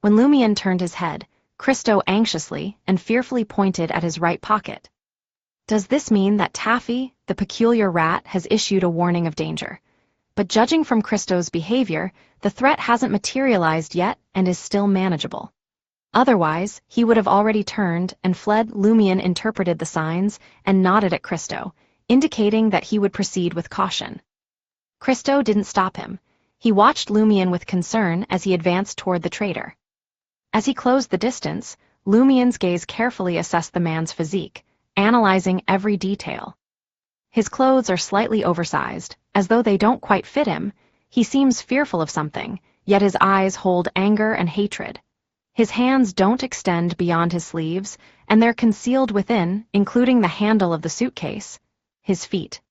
When Lumion turned his head, Christo anxiously and fearfully pointed at his right pocket. Does this mean that Taffy, the peculiar rat, has issued a warning of danger? But judging from Christo's behavior, the threat hasn't materialized yet and is still manageable. Otherwise, he would have already turned and fled. Lumion interpreted the signs and nodded at Christo, indicating that he would proceed with caution. Christo didn't stop him. He watched Lumion with concern as he advanced toward the traitor. As he closed the distance, Lumion's gaze carefully assessed the man's physique, analyzing every detail. His clothes are slightly oversized, as though they don't quite fit him. He seems fearful of something, yet his eyes hold anger and hatred. His hands don't extend beyond his sleeves, and they're concealed within, including the handle of the suitcase, his feet.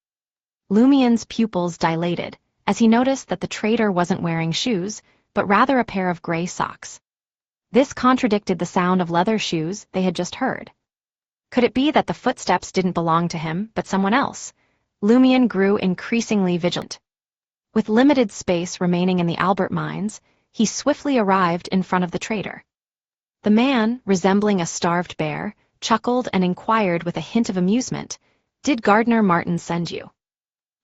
Lumion's pupils dilated, as he noticed that the traitor wasn't wearing shoes, but rather a pair of gray socks. This contradicted the sound of leather shoes they had just heard. Could it be that the footsteps didn't belong to him, but someone else? Lumion grew increasingly vigilant. With limited space remaining in the Albert mines, he swiftly arrived in front of the traitor. The man, resembling a starved bear, chuckled and inquired with a hint of amusement, "Did Gardner Martin send you?"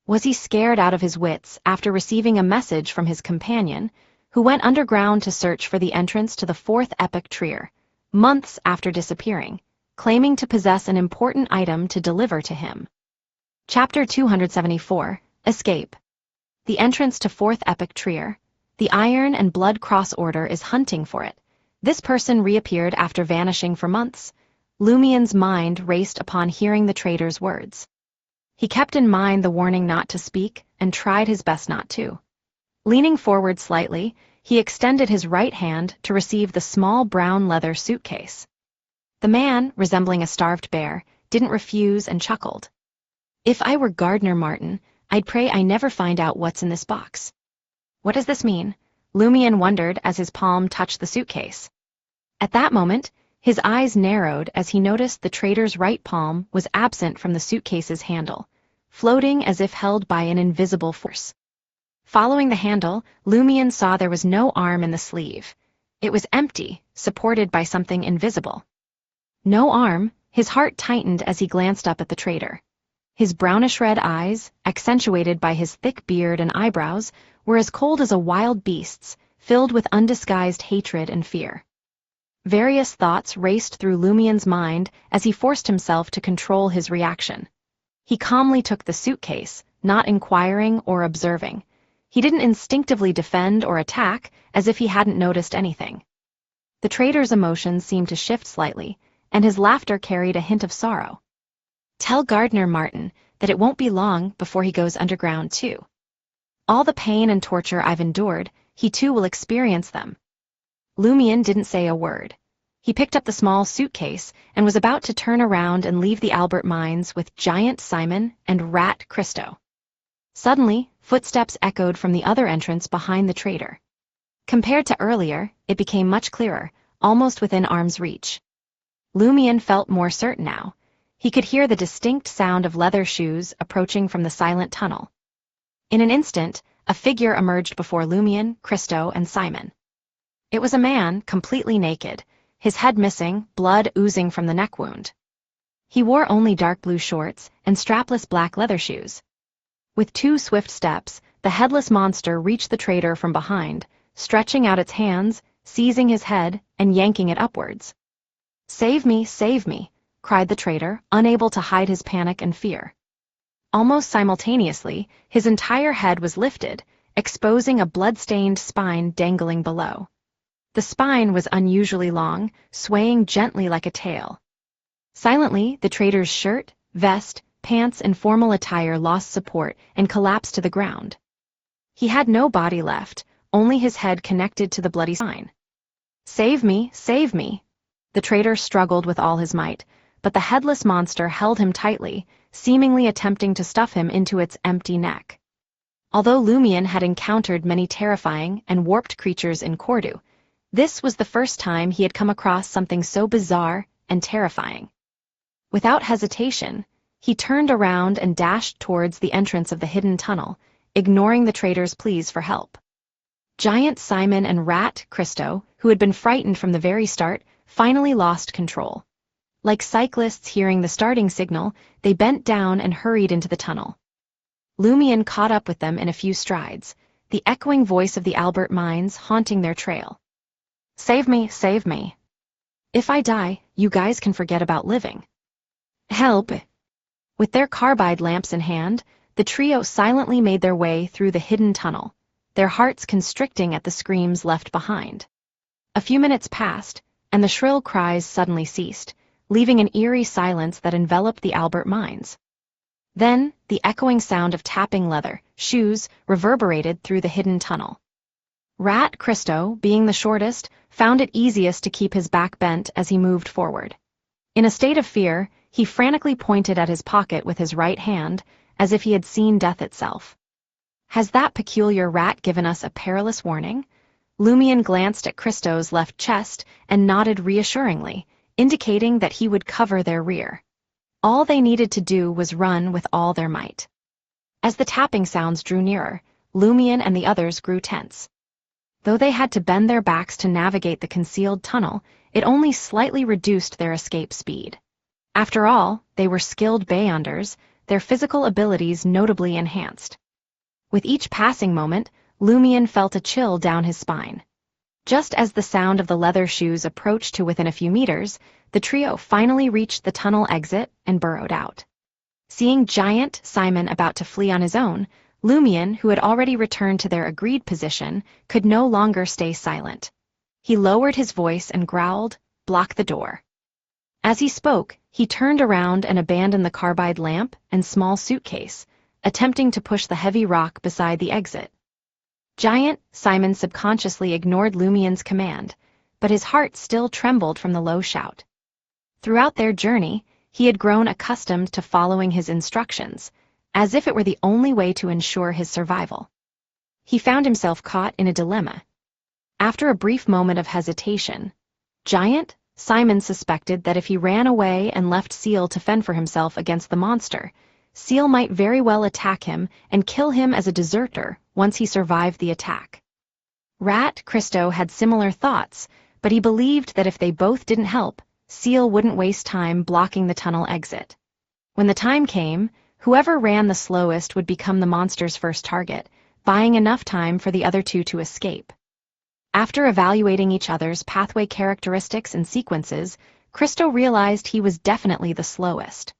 Was he scared out of his wits after receiving a message from his companion, who went underground to search for the entrance to the 4th epoch Trier, months after disappearing, claiming to possess an important item to deliver to him? Chapter 274, Escape. The entrance to 4th epoch Trier. The Iron and Blood Cross Order is hunting for it. This person reappeared after vanishing for months. Lumion's mind raced upon hearing the traitor's words. He kept in mind the warning not to speak and tried his best not to. Leaning forward slightly, he extended his right hand to receive the small brown leather suitcase. The man, resembling a starved bear, didn't refuse and chuckled. "If I were Gardner Martin, I'd pray I never find out what's in this box." What does this mean? Lumion wondered as his palm touched the suitcase. At that moment, his eyes narrowed as he noticed the traitor's right palm was absent from the suitcase's handle, floating as if held by an invisible force. Following the handle, Lumion saw there was no arm in the sleeve. It was empty, supported by something invisible. No arm. His heart tightened as he glanced up at the traitor. His brownish-red eyes, accentuated by his thick beard and eyebrows, were as cold as a wild beast's, filled with undisguised hatred and fear. Various thoughts raced through Lumion's mind as he forced himself to control his reaction. He calmly took the suitcase, not inquiring or observing. He didn't instinctively defend or attack, as if he hadn't noticed anything. The traitor's emotions seemed to shift slightly, and his laughter carried a hint of sorrow. "Tell Gardner Martin that it won't be long before he goes underground too. All the pain and torture I've endured, he too will experience them." Lumion didn't say a word. He picked up the small suitcase and was about to turn around and leave the Albert mines with Giant Simon and Rat Christo. Suddenly, footsteps echoed from the other entrance behind the traitor. Compared to earlier, it became much clearer, almost within arm's reach. Lumion felt more certain now. He could hear the distinct sound of leather shoes approaching from the silent tunnel. In an instant, a figure emerged before Lumion, Christo, and Simon. It was a man, completely naked, his head missing, blood oozing from the neck wound. He wore only dark blue shorts and strapless black leather shoes. With 2 swift steps, the headless monster reached the traitor from behind, stretching out its hands, seizing his head, and yanking it upwards. "Save me, save me," cried the traitor, unable to hide his panic and fear. Almost simultaneously, his entire head was lifted, exposing a blood-stained spine dangling below. The spine was unusually long, swaying gently like a tail. Silently, the traitor's shirt, vest, pants, and formal attire lost support and collapsed to the ground. He had no body left, only his head connected to the bloody spine. "Save me, save me!" The traitor struggled with all his might, but the headless monster held him tightly, seemingly attempting to stuff him into its empty neck. Although Lumion had encountered many terrifying and warped creatures in Cordu, this was the first time he had come across something so bizarre and terrifying. Without hesitation, he turned around and dashed towards the entrance of the hidden tunnel, ignoring the traitor's pleas for help. Giant Simon and Rat Christo, who had been frightened from the very start, finally lost control. Like cyclists hearing the starting signal, they bent down and hurried into the tunnel. Lumion caught up with them in a few strides, the echoing voice of the Albert mines haunting their trail. "Save me, save me. If I die, you guys can forget about living. Help!" With their carbide lamps in hand, the trio silently made their way through the hidden tunnel, their hearts constricting at the screams left behind. A few minutes passed, and the shrill cries suddenly ceased, leaving an eerie silence that enveloped the Albert mines. Then, the echoing sound of tapping leather shoes reverberated through the hidden tunnel. Rat Christo, being the shortest, found it easiest to keep his back bent as he moved forward. In a state of fear, he frantically pointed at his pocket with his right hand, as if he had seen death itself. "Has that peculiar rat given us a perilous warning?" Lumion glanced at Christo's left chest and nodded reassuringly, indicating that he would cover their rear. All they needed to do was run with all their might. As the tapping sounds drew nearer, Lumion and the others grew tense. Though they had to bend their backs to navigate the concealed tunnel, it only slightly reduced their escape speed. After all, they were skilled Beyonders, their physical abilities notably enhanced. With each passing moment, Lumion felt a chill down his spine. Just as the sound of the leather shoes approached to within a few meters, the trio finally reached the tunnel exit and burrowed out. Seeing Giant Simon about to flee on his own, Lumion, who had already returned to their agreed position, could no longer stay silent. He lowered his voice and growled, "Block the door." As he spoke, he turned around and abandoned the carbide lamp and small suitcase, attempting to push the heavy rock beside the exit. Giant Simon subconsciously ignored Lumion's command, but his heart still trembled from the low shout. Throughout their journey, he had grown accustomed to following his instructions, as if it were the only way to ensure his survival. He found himself caught in a dilemma. After a brief moment of hesitation, Giant Simon suspected that if he ran away and left Seal to fend for himself against the monster, Seal might very well attack him and kill him as a deserter once he survived the attack. Rat Christo had similar thoughts, but he believed that if they both didn't help, Seal wouldn't waste time blocking the tunnel exit. When the time came, whoever ran the slowest would become the monster's first target, buying enough time for the other two to escape. After evaluating each other's pathway characteristics and sequences, Christo realized he was definitely the slowest.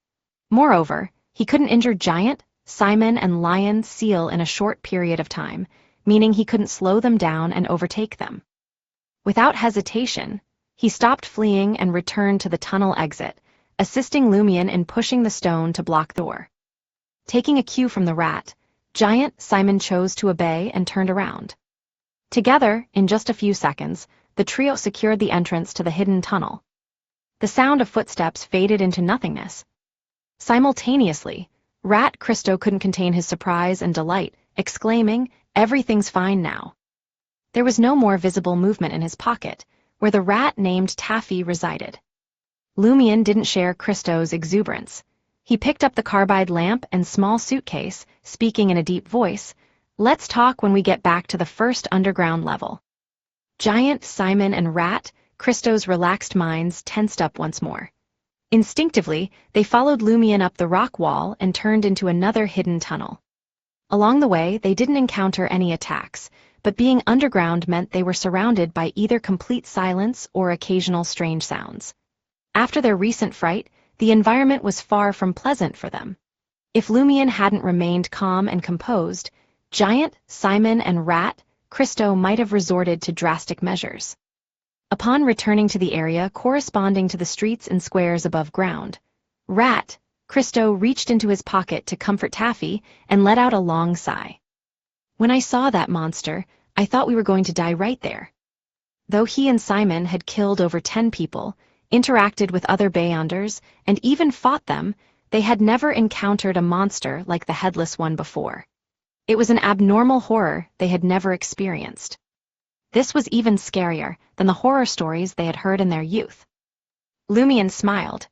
Moreover, he couldn't injure Giant, Simon, and Lion Seal in a short period of time, meaning he couldn't slow them down and overtake them. Without hesitation, he stopped fleeing and returned to the tunnel exit, assisting Lumion in pushing the stone to block the door. Taking a cue from the rat, Giant Simon chose to obey and turned around. Together, in just a few seconds, the trio secured the entrance to the hidden tunnel. The sound of footsteps faded into nothingness. Simultaneously, Rat Christo couldn't contain his surprise and delight, exclaiming, "Everything's fine now." There was no more visible movement in his pocket, where the rat named Taffy resided. Lumion didn't share Christo's exuberance. He picked up the carbide lamp and small suitcase, speaking in a deep voice. Let's talk when we get back to the first underground level. Giant, Simon, and Rat, Christo's relaxed minds tensed up once more. Instinctively, they followed Lumion up the rock wall and turned into another hidden tunnel. Along the way, they didn't encounter any attacks, but being underground meant they were surrounded by either complete silence or occasional strange sounds. After their recent fright, the environment was far from pleasant for them. If Lumion hadn't remained calm and composed, Giant, Simon, and Rat, Christo might have resorted to drastic measures. Upon returning to the area corresponding to the streets and squares above ground, Rat, Christo reached into his pocket to comfort Taffy and let out a long sigh. When I saw that monster, I thought we were going to die right there. Though he and Simon had killed over 10 people, interacted with other Beyonders, and even fought them, they had never encountered a monster like the Headless One before. It was an abnormal horror they had never experienced. This was even scarier than the horror stories they had heard in their youth. Lumion smiled.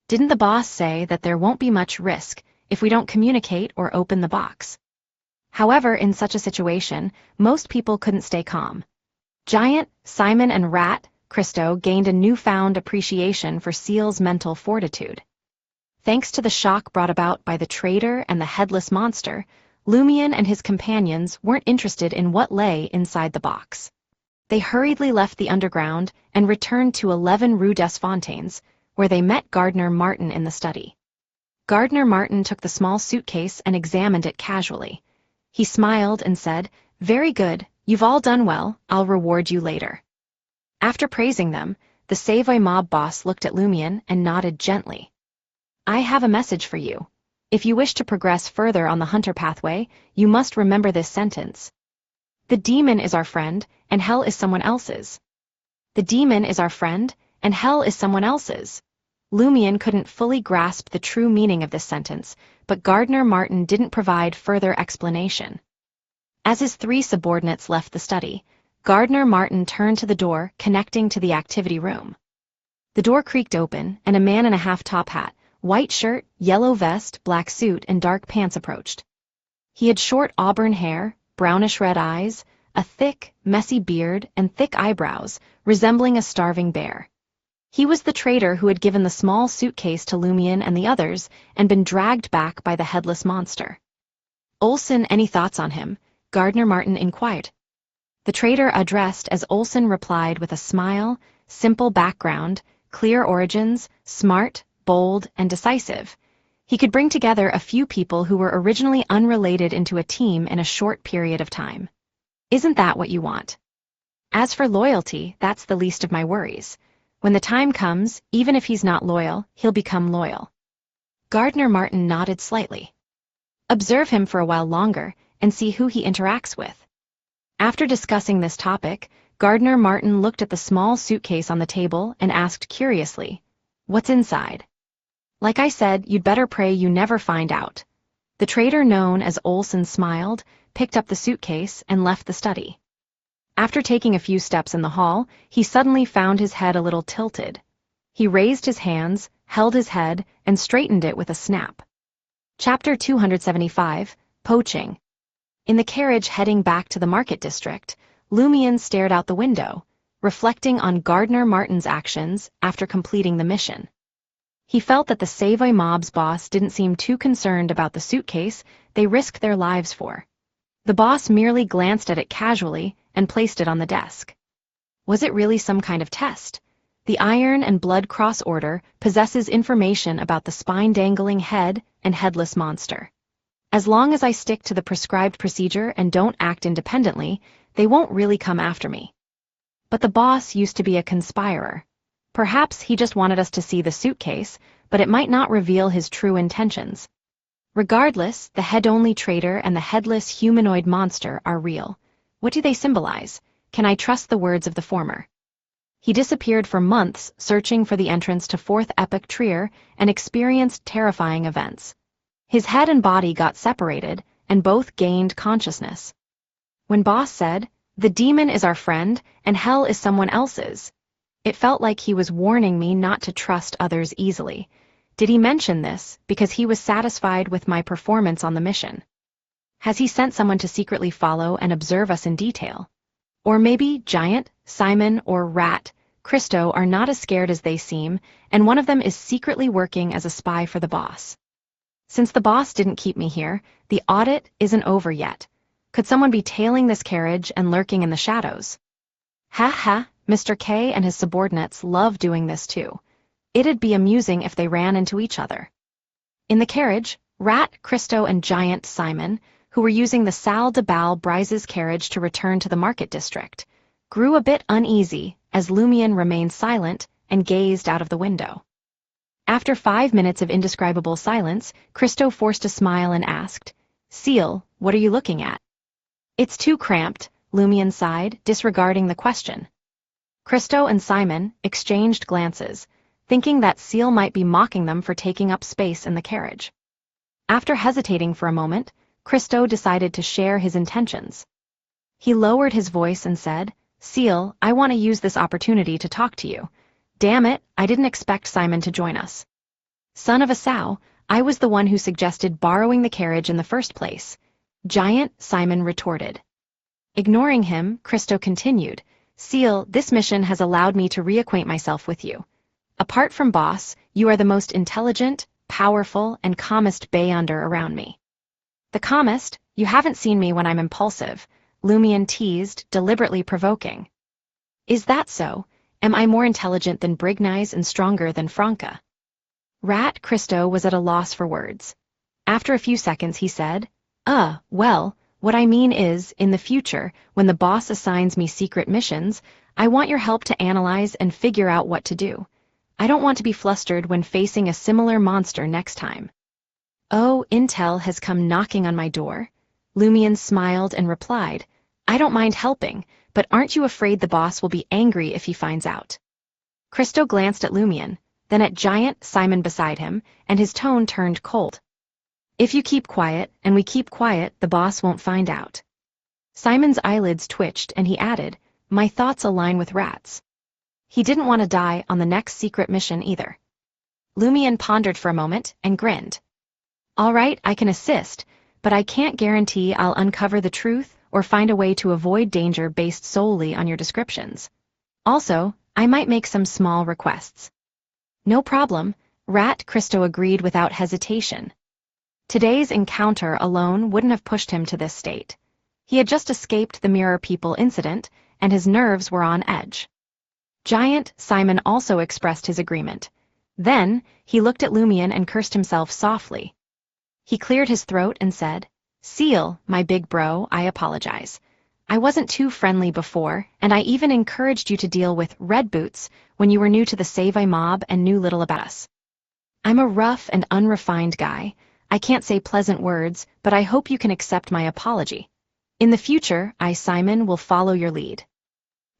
Didn't the boss say that there won't be much risk if we don't communicate or open the box? However, in such a situation, most people couldn't stay calm. Giant, Simon, and Rat, Christo gained a newfound appreciation for Seal's mental fortitude. Thanks to the shock brought about by the traitor and the headless monster, Lumion and his companions weren't interested in what lay inside the box. They hurriedly left the underground and returned to 11 Rue des Fontaines, where they met Gardner Martin in the study. Gardner Martin took the small suitcase and examined it casually. He smiled and said, "Very good, you've all done well, I'll reward you later." After praising them, the Savoy mob boss looked at Lumion and nodded gently. "I have a message for you. If you wish to progress further on the hunter pathway, you must remember this sentence. The demon is our friend, and hell is someone else's. The demon is our friend, and hell is someone else's." Lumion couldn't fully grasp the true meaning of this sentence, but Gardner Martin didn't provide further explanation. As his 3 subordinates left the study, Gardner Martin turned to the door connecting to the activity room. The door creaked open, and a man in a half-top hat, white shirt, yellow vest, black suit, and dark pants approached. He had short auburn hair, brownish-red eyes, a thick, messy beard, and thick eyebrows, resembling a starving bear. He was the traitor who had given the small suitcase to Lumion and the others and been dragged back by the headless monster. "Olson, any thoughts on him?" Gardner Martin inquired. The traitor addressed as Olson replied with a smile, simple background, clear origins, smart, bold, and decisive. He could bring together a few people who were originally unrelated into a team in a short period of time. "Isn't that what you want? As for loyalty, that's the least of my worries. When the time comes, even if he's not loyal, he'll become loyal." Gardner Martin nodded slightly. "Observe him for a while longer and see who he interacts with." After discussing this topic, Gardner Martin looked at the small suitcase on the table and asked curiously, "What's inside?" "Like I said, you'd better pray you never find out." The traitor known as Olson smiled, picked up the suitcase, and left the study. After taking a few steps in the hall, he suddenly found his head a little tilted. He raised his hands, held his head, and straightened it with a snap. Chapter 275, Poaching. In the carriage heading back to the market district, Lumion stared out the window, reflecting on Gardner Martin's actions after completing the mission. He felt that the Savoy mob's boss didn't seem too concerned about the suitcase they risked their lives for. The boss merely glanced at it casually and placed it on the desk. Was it really some kind of test? The Iron and Blood Cross Order possesses information about the spine-dangling head and headless monster. As long as I stick to the prescribed procedure and don't act independently, they won't really come after me. But the boss used to be a conspirer. Perhaps he just wanted us to see the suitcase, but it might not reveal his true intentions. Regardless, the head-only traitor and the headless humanoid monster are real. What do they symbolize? Can I trust the words of the former? He disappeared for months searching for the entrance to 4th Epoch Trier and experienced terrifying events. His head and body got separated, and both gained consciousness. When Boss said, "The demon is our friend, and hell is someone else's," It felt like he was warning me not to trust others easily. Did he mention this because he was satisfied with my performance on the mission? Has he sent someone to secretly follow and observe us in detail? Or maybe Giant, Simon, or Rat, Christo are not as scared as they seem, and one of them is secretly working as a spy for the boss. Since the boss didn't keep me here, the audit isn't over yet. Could someone be tailing this carriage and lurking in the shadows? Ha ha, Mr. K and his subordinates love doing this too. It'd be amusing if they ran into each other. In the carriage, Rat, Christo, and Giant Simon, who were using the Salle de Bal Brise's carriage to return to the market district, grew a bit uneasy as Lumion remained silent and gazed out of the window. After 5 minutes of indescribable silence, Christo forced a smile and asked, "Seal, what are you looking at?" "It's too cramped," Lumion sighed, disregarding the question. Christo and Simon exchanged glances, thinking that Seal might be mocking them for taking up space in the carriage. After hesitating for a moment, Christo decided to share his intentions. He lowered his voice and said, "Seal, I want to use this opportunity to talk to you. Damn it, I didn't expect Simon to join us. Son of a sow, I was the one who suggested borrowing the carriage in the first place." Giant Simon retorted. Ignoring him, Christo continued, "Seal, this mission has allowed me to reacquaint myself with you. Apart from boss, you are the most intelligent, powerful, and calmest Beyonder around me." "The calmest? You haven't seen me when I'm impulsive," Lumion teased, deliberately provoking. "Is that so? Am I more intelligent than Brignize and stronger than Franca?" Rat Christo was at a loss for words. After a few seconds he said, Well, what I mean is, in the future, when the boss assigns me secret missions, I want your help to analyze and figure out what to do. I don't want to be flustered when facing a similar monster next time." "Oh, intel has come knocking on my door?" Lumion smiled and replied, "I don't mind helping, but aren't you afraid the boss will be angry if he finds out?" Christo glanced at Lumion, then at Giant Simon beside him, and his tone turned cold. "If you keep quiet, and we keep quiet, the boss won't find out." Simon's eyelids twitched, and he added, "My thoughts align with Rat's." He didn't want to die on the next secret mission either. Lumion pondered for a moment and grinned. "All right, I can assist, but I can't guarantee I'll uncover the truth or find a way to avoid danger based solely on your descriptions. Also, I might make some small requests." "No problem," Rat Christo agreed without hesitation. Today's encounter alone wouldn't have pushed him to this state. He had just escaped the Mirror People incident, and his nerves were on edge. Giant Simon also expressed his agreement. Then, he looked at Lumion and cursed himself softly. He cleared his throat and said, "Seal, my big bro, I apologize. I wasn't too friendly before, and I even encouraged you to deal with Red Boots when you were new to the Save mob and knew little about us. I'm a rough and unrefined guy. I can't say pleasant words, but I hope you can accept my apology. In the future, I, Simon, will follow your lead."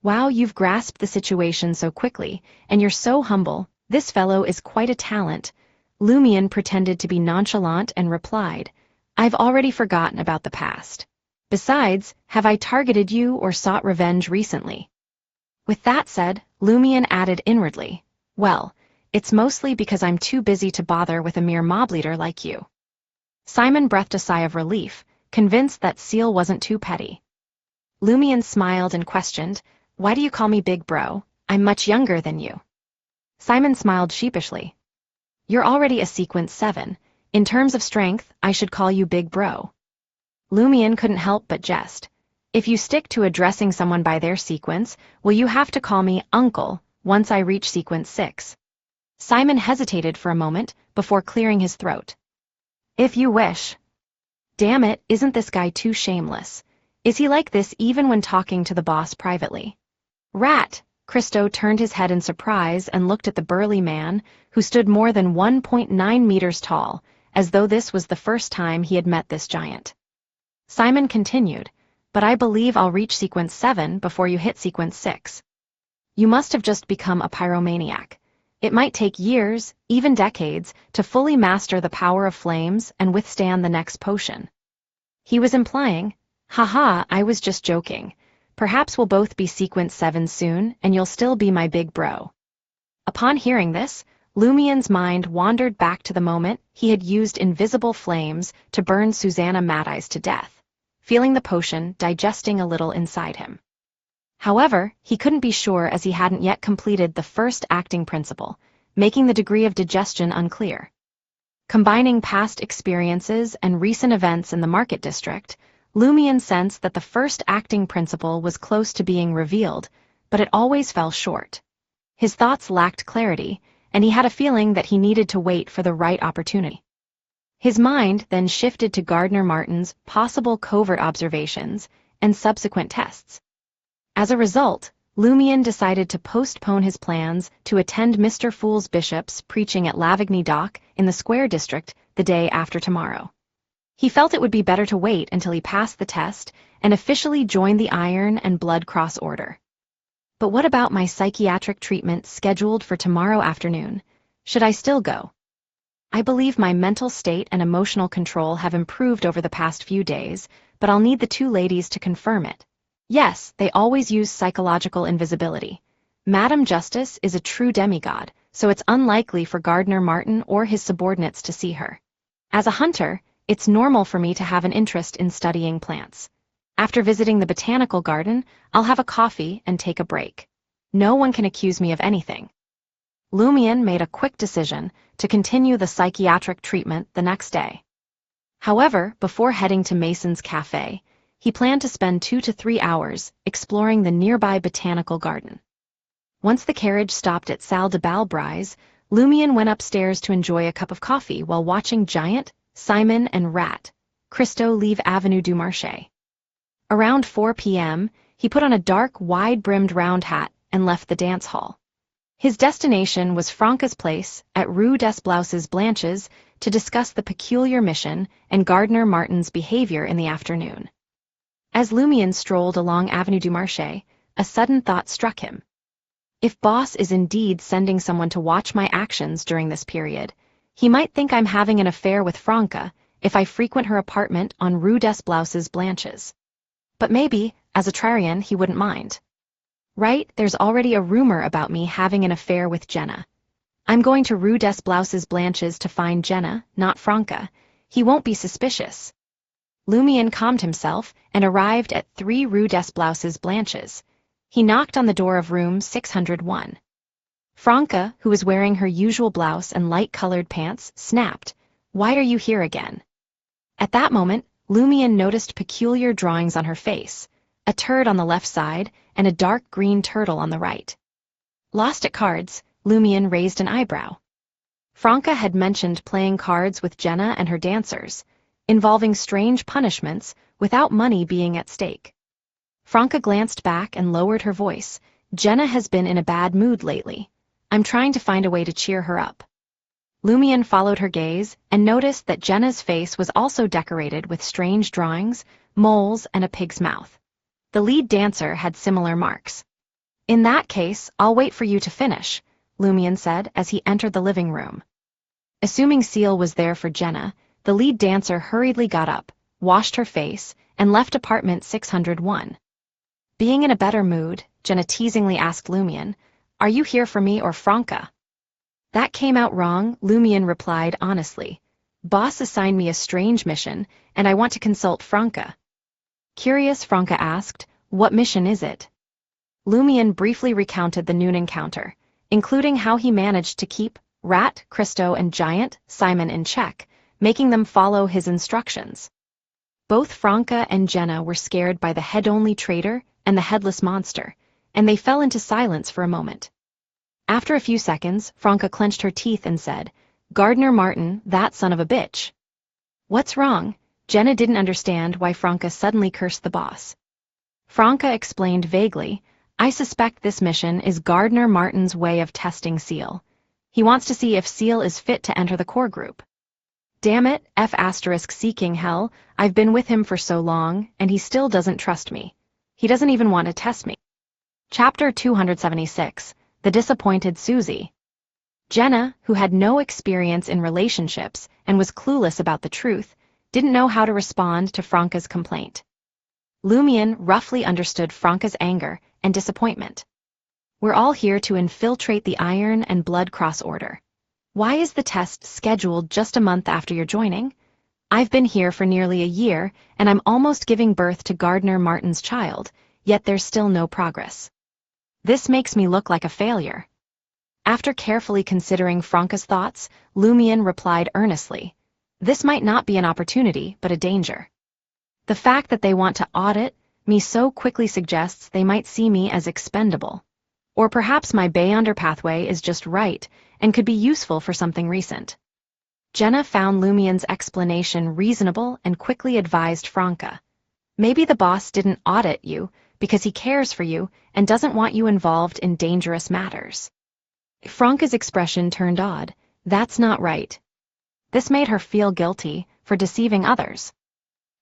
"Wow, you've grasped the situation so quickly, and you're so humble. This fellow is quite a talent." Lumion pretended to be nonchalant and replied, "I've already forgotten about the past. Besides, have I targeted you or sought revenge recently?" With that said, Lumion added inwardly, "Well, it's mostly because I'm too busy to bother with a mere mob leader like you." Simon breathed a sigh of relief, convinced that Seal wasn't too petty. Lumion smiled and questioned, "Why do you call me Big Bro? I'm much younger than you." Simon smiled sheepishly. "You're already a Sequence 7. In terms of strength, I should call you Big Bro." Lumion couldn't help but jest. "If you stick to addressing someone by their sequence, will you have to call me Uncle once I reach Sequence 6? Simon hesitated for a moment before clearing his throat. "If you wish." Damn it, isn't this guy too shameless? Is he like this even when talking to the boss privately? "Rat!" Christo turned his head in surprise and looked at the burly man, who stood more than 1.9 meters tall, as though this was the first time he had met this giant. Simon continued, "But I believe I'll reach Sequence 7 before you hit Sequence 6. You must have just become a pyromaniac. It might take years, even decades, to fully master the power of flames and withstand the next potion." He was implying, "Haha, I was just joking. Perhaps we'll both be Sequence 7 soon, and you'll still be my big bro. Upon hearing this, Lumien's mind wandered back to the moment he had used invisible flames to burn Susanna Mad-Eyes to death, feeling the potion digesting a little inside him. However, he couldn't be sure as he hadn't yet completed the first acting principle, making the degree of digestion unclear. Combining past experiences and recent events in the market district, Lumien sensed that the first acting principle was close to being revealed, but it always fell short. His thoughts lacked clarity, and he had a feeling that he needed to wait for the right opportunity. His mind then shifted to Gardner Martin's possible covert observations and subsequent tests. As a result, Lumien decided to postpone his plans to attend Mr. Fool's Bishop's preaching at Lavigny Dock in the Square District the day after tomorrow. He felt it would be better to wait until he passed the test and officially joined the Iron and Blood Cross Order. But what about my psychiatric treatment scheduled for tomorrow afternoon? Should I still go? I believe my mental state and emotional control have improved over the past few days, but I'll need the two ladies to confirm it. Yes, they always use psychological invisibility. Madam Justice is a true demigod, so it's unlikely for Gardner Martin or his subordinates to see her. As a hunter, it's normal for me to have an interest in studying plants. After visiting the botanical garden, I'll have a coffee and take a break. No one can accuse me of anything. Lumien made a quick decision to continue the psychiatric treatment the next day. However, before heading to Mason's Cafe, he planned to spend 2 to 3 hours exploring the nearby botanical garden. Once the carriage stopped at Salle de Balbrise, Lumien went upstairs to enjoy a cup of coffee while watching Giant, Simon, and Rat, Christo leave Avenue du Marché. Around 4 p.m., he put on a dark, wide-brimmed round hat and left the dance hall. His destination was Franca's place at Rue des Blouses Blanches to discuss the peculiar mission and Gardner Martin's behavior in the afternoon. As Lumien strolled along Avenue du Marché, a sudden thought struck him. If Boss is indeed sending someone to watch my actions during this period, he might think I'm having an affair with Franca if I frequent her apartment on Rue des Blouses Blanches. But maybe, as a Trarian, he wouldn't mind. Right, there's already a rumor about me having an affair with Jenna. I'm going to Rue des Blouses Blanches to find Jenna, not Franca. He won't be suspicious. Lumien calmed himself and arrived at 3 Rue des Blouses Blanches. He knocked on the door of room 601. Franca, who was wearing her usual blouse and light-colored pants, snapped, "Why are you here again?" At that moment, Lumien noticed peculiar drawings on her face, a turd on the left side and a dark green turtle on the right. Lost at cards, Lumien raised an eyebrow. Franca had mentioned playing cards with Jenna and her dancers, involving strange punishments without money being at stake. Franca glanced back and lowered her voice. "Jenna has been in a bad mood lately. I'm trying to find a way to cheer her up." Lumien followed her gaze and noticed that Jenna's face was also decorated with strange drawings, moles, and a pig's mouth. The lead dancer had similar marks. "In that case, I'll wait for you to finish," Lumien said as he entered the living room. Assuming Seal was there for Jenna, the lead dancer hurriedly got up, washed her face, and left apartment 601. Being in a better mood, Jenna teasingly asked Lumien, "Are you here for me or Franca?" "That came out wrong," Lumien replied honestly. "Boss assigned me a strange mission, and I want to consult Franca." Curious, Franca asked, "What mission is it?" Lumien briefly recounted the noon encounter, including how he managed to keep Rat, Christo, and Giant, Simon in check, making them follow his instructions. Both Franca and Jenna were scared by the head-only traitor and the headless monster, and they fell into silence for a moment. After a few seconds, Franca clenched her teeth and said, "Gardner Martin, that son of a bitch." "What's wrong?" Jenna didn't understand why Franca suddenly cursed the boss. Franca explained vaguely, "I suspect this mission is Gardner Martin's way of testing Seal. He wants to see if Seal is fit to enter the core group." "Damn it, seeking hell, I've been with him for so long, and he still doesn't trust me. He doesn't even want to test me." Chapter 276, The Disappointed Susie. Jenna, who had no experience in relationships and was clueless about the truth, didn't know how to respond to Franca's complaint. Lumion roughly understood Franca's anger and disappointment. We're all here to infiltrate the Iron and Blood Cross Order. Why is the test scheduled just a month after your joining? I've been here for nearly a year, and I'm almost giving birth to Gardner Martin's child, yet there's still no progress. This makes me look like a failure. After carefully considering Franca's thoughts, Lumion replied earnestly, "This might not be an opportunity, but a danger. The fact that they want to audit me so quickly suggests they might see me as expendable. Or perhaps my Beyonder pathway is just right and could be useful for something recent." Jenna found Lumion's explanation reasonable and quickly advised Franca. Maybe the boss didn't audit you because he cares for you and doesn't want you involved in dangerous matters. Franca's expression turned odd. That's not right. This made her feel guilty for deceiving others.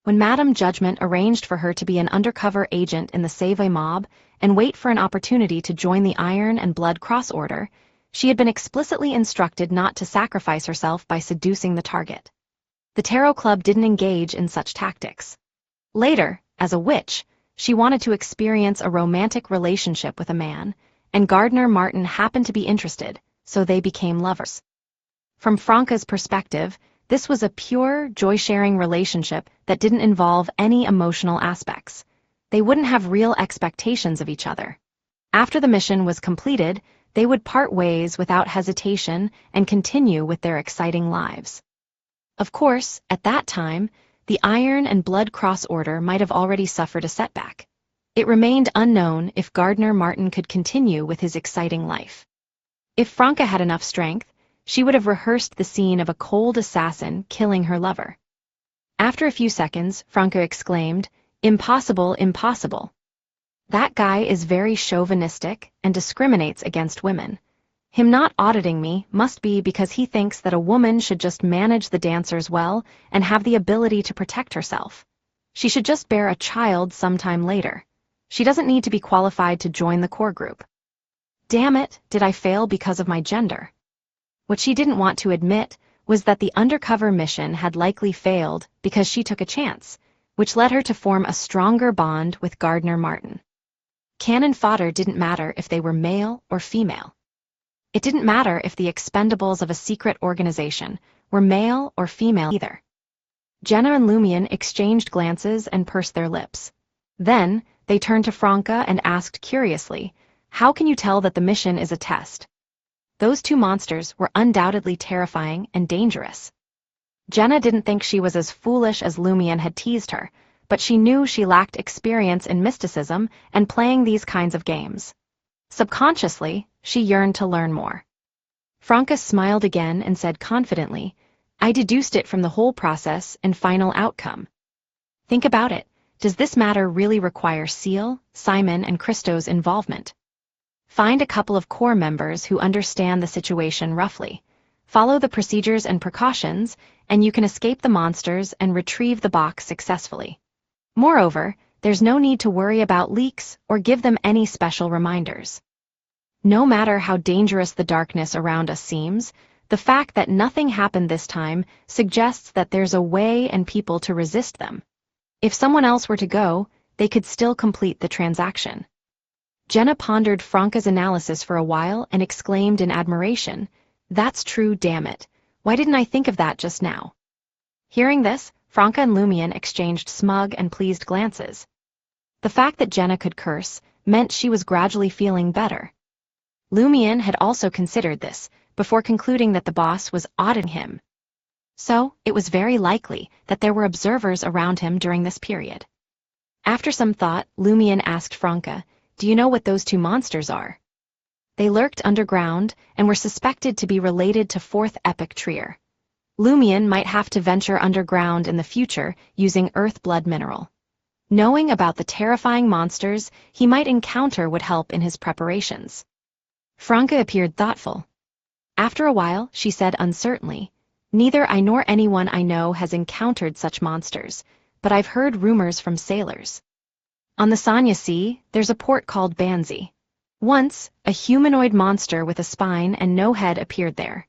When Madame Judgment arranged for her to be an undercover agent in the Save mob and wait for an opportunity to join the Iron and Blood Cross Order, she had been explicitly instructed not to sacrifice herself by seducing the target. The Tarot Club didn't engage in such tactics. Later, as a witch, she wanted to experience a romantic relationship with a man, and Gardner Martin happened to be interested, so they became lovers. From Franca's perspective, this was a pure, joy-sharing relationship that didn't involve any emotional aspects. They wouldn't have real expectations of each other. After the mission was completed, they would part ways without hesitation and continue with their exciting lives. Of course, at that time, the Iron and Blood Cross Order might have already suffered a setback. It remained unknown if Gardner Martin could continue with his exciting life. If Franca had enough strength, she would have rehearsed the scene of a cold assassin killing her lover. After a few seconds, Franca exclaimed, "Impossible, impossible. That guy is very chauvinistic and discriminates against women. Him not auditing me must be because he thinks that a woman should just manage the dancers well and have the ability to protect herself. She should just bear a child sometime later. She doesn't need to be qualified to join the core group. Damn it, did I fail because of my gender?" What she didn't want to admit was that the undercover mission had likely failed because she took a chance, which led her to form a stronger bond with Gardner Martin. Cannon fodder didn't matter if they were male or female. It didn't matter if the expendables of a secret organization were male or female either. Jenna and Lumion exchanged glances and pursed their lips. Then, they turned to Franca and asked curiously, "How can you tell that the mission is a test?" Those two monsters were undoubtedly terrifying and dangerous. Jenna didn't think she was as foolish as Lumion had teased her, but she knew she lacked experience in mysticism and playing these kinds of games. Subconsciously, she yearned to learn more. Franca smiled again and said confidently, "I deduced it from the whole process and final outcome. Think about it. Does this matter really require Seal, Simon, and Christo's involvement? Find a couple of core members who understand the situation roughly. Follow the procedures and precautions, and you can escape the monsters and retrieve the box successfully. Moreover, there's no need to worry about leaks or give them any special reminders. No matter how dangerous the darkness around us seems, the fact that nothing happened this time suggests that there's a way and people to resist them. If someone else were to go, they could still complete the transaction." Jenna pondered Franca's analysis for a while and exclaimed in admiration, "That's true, damn it. Why didn't I think of that just now?" Hearing this, Franca and Lumion exchanged smug and pleased glances. The fact that Jenna could curse meant she was gradually feeling better. Lumion had also considered this, before concluding that the boss was auditing him. So, it was very likely that there were observers around him during this period. After some thought, Lumion asked Franca, "Do you know what those two monsters are?" They lurked underground and were suspected to be related to Fourth Epic Trier. Lumion might have to venture underground in the future using earth blood mineral. Knowing about the terrifying monsters he might encounter would help in his preparations. Franca appeared thoughtful. After a while, she said uncertainly, "Neither I nor anyone I know has encountered such monsters, but I've heard rumors from sailors. On the Sanya Sea, there's a port called Banzi. Once, a humanoid monster with a spine and no head appeared there.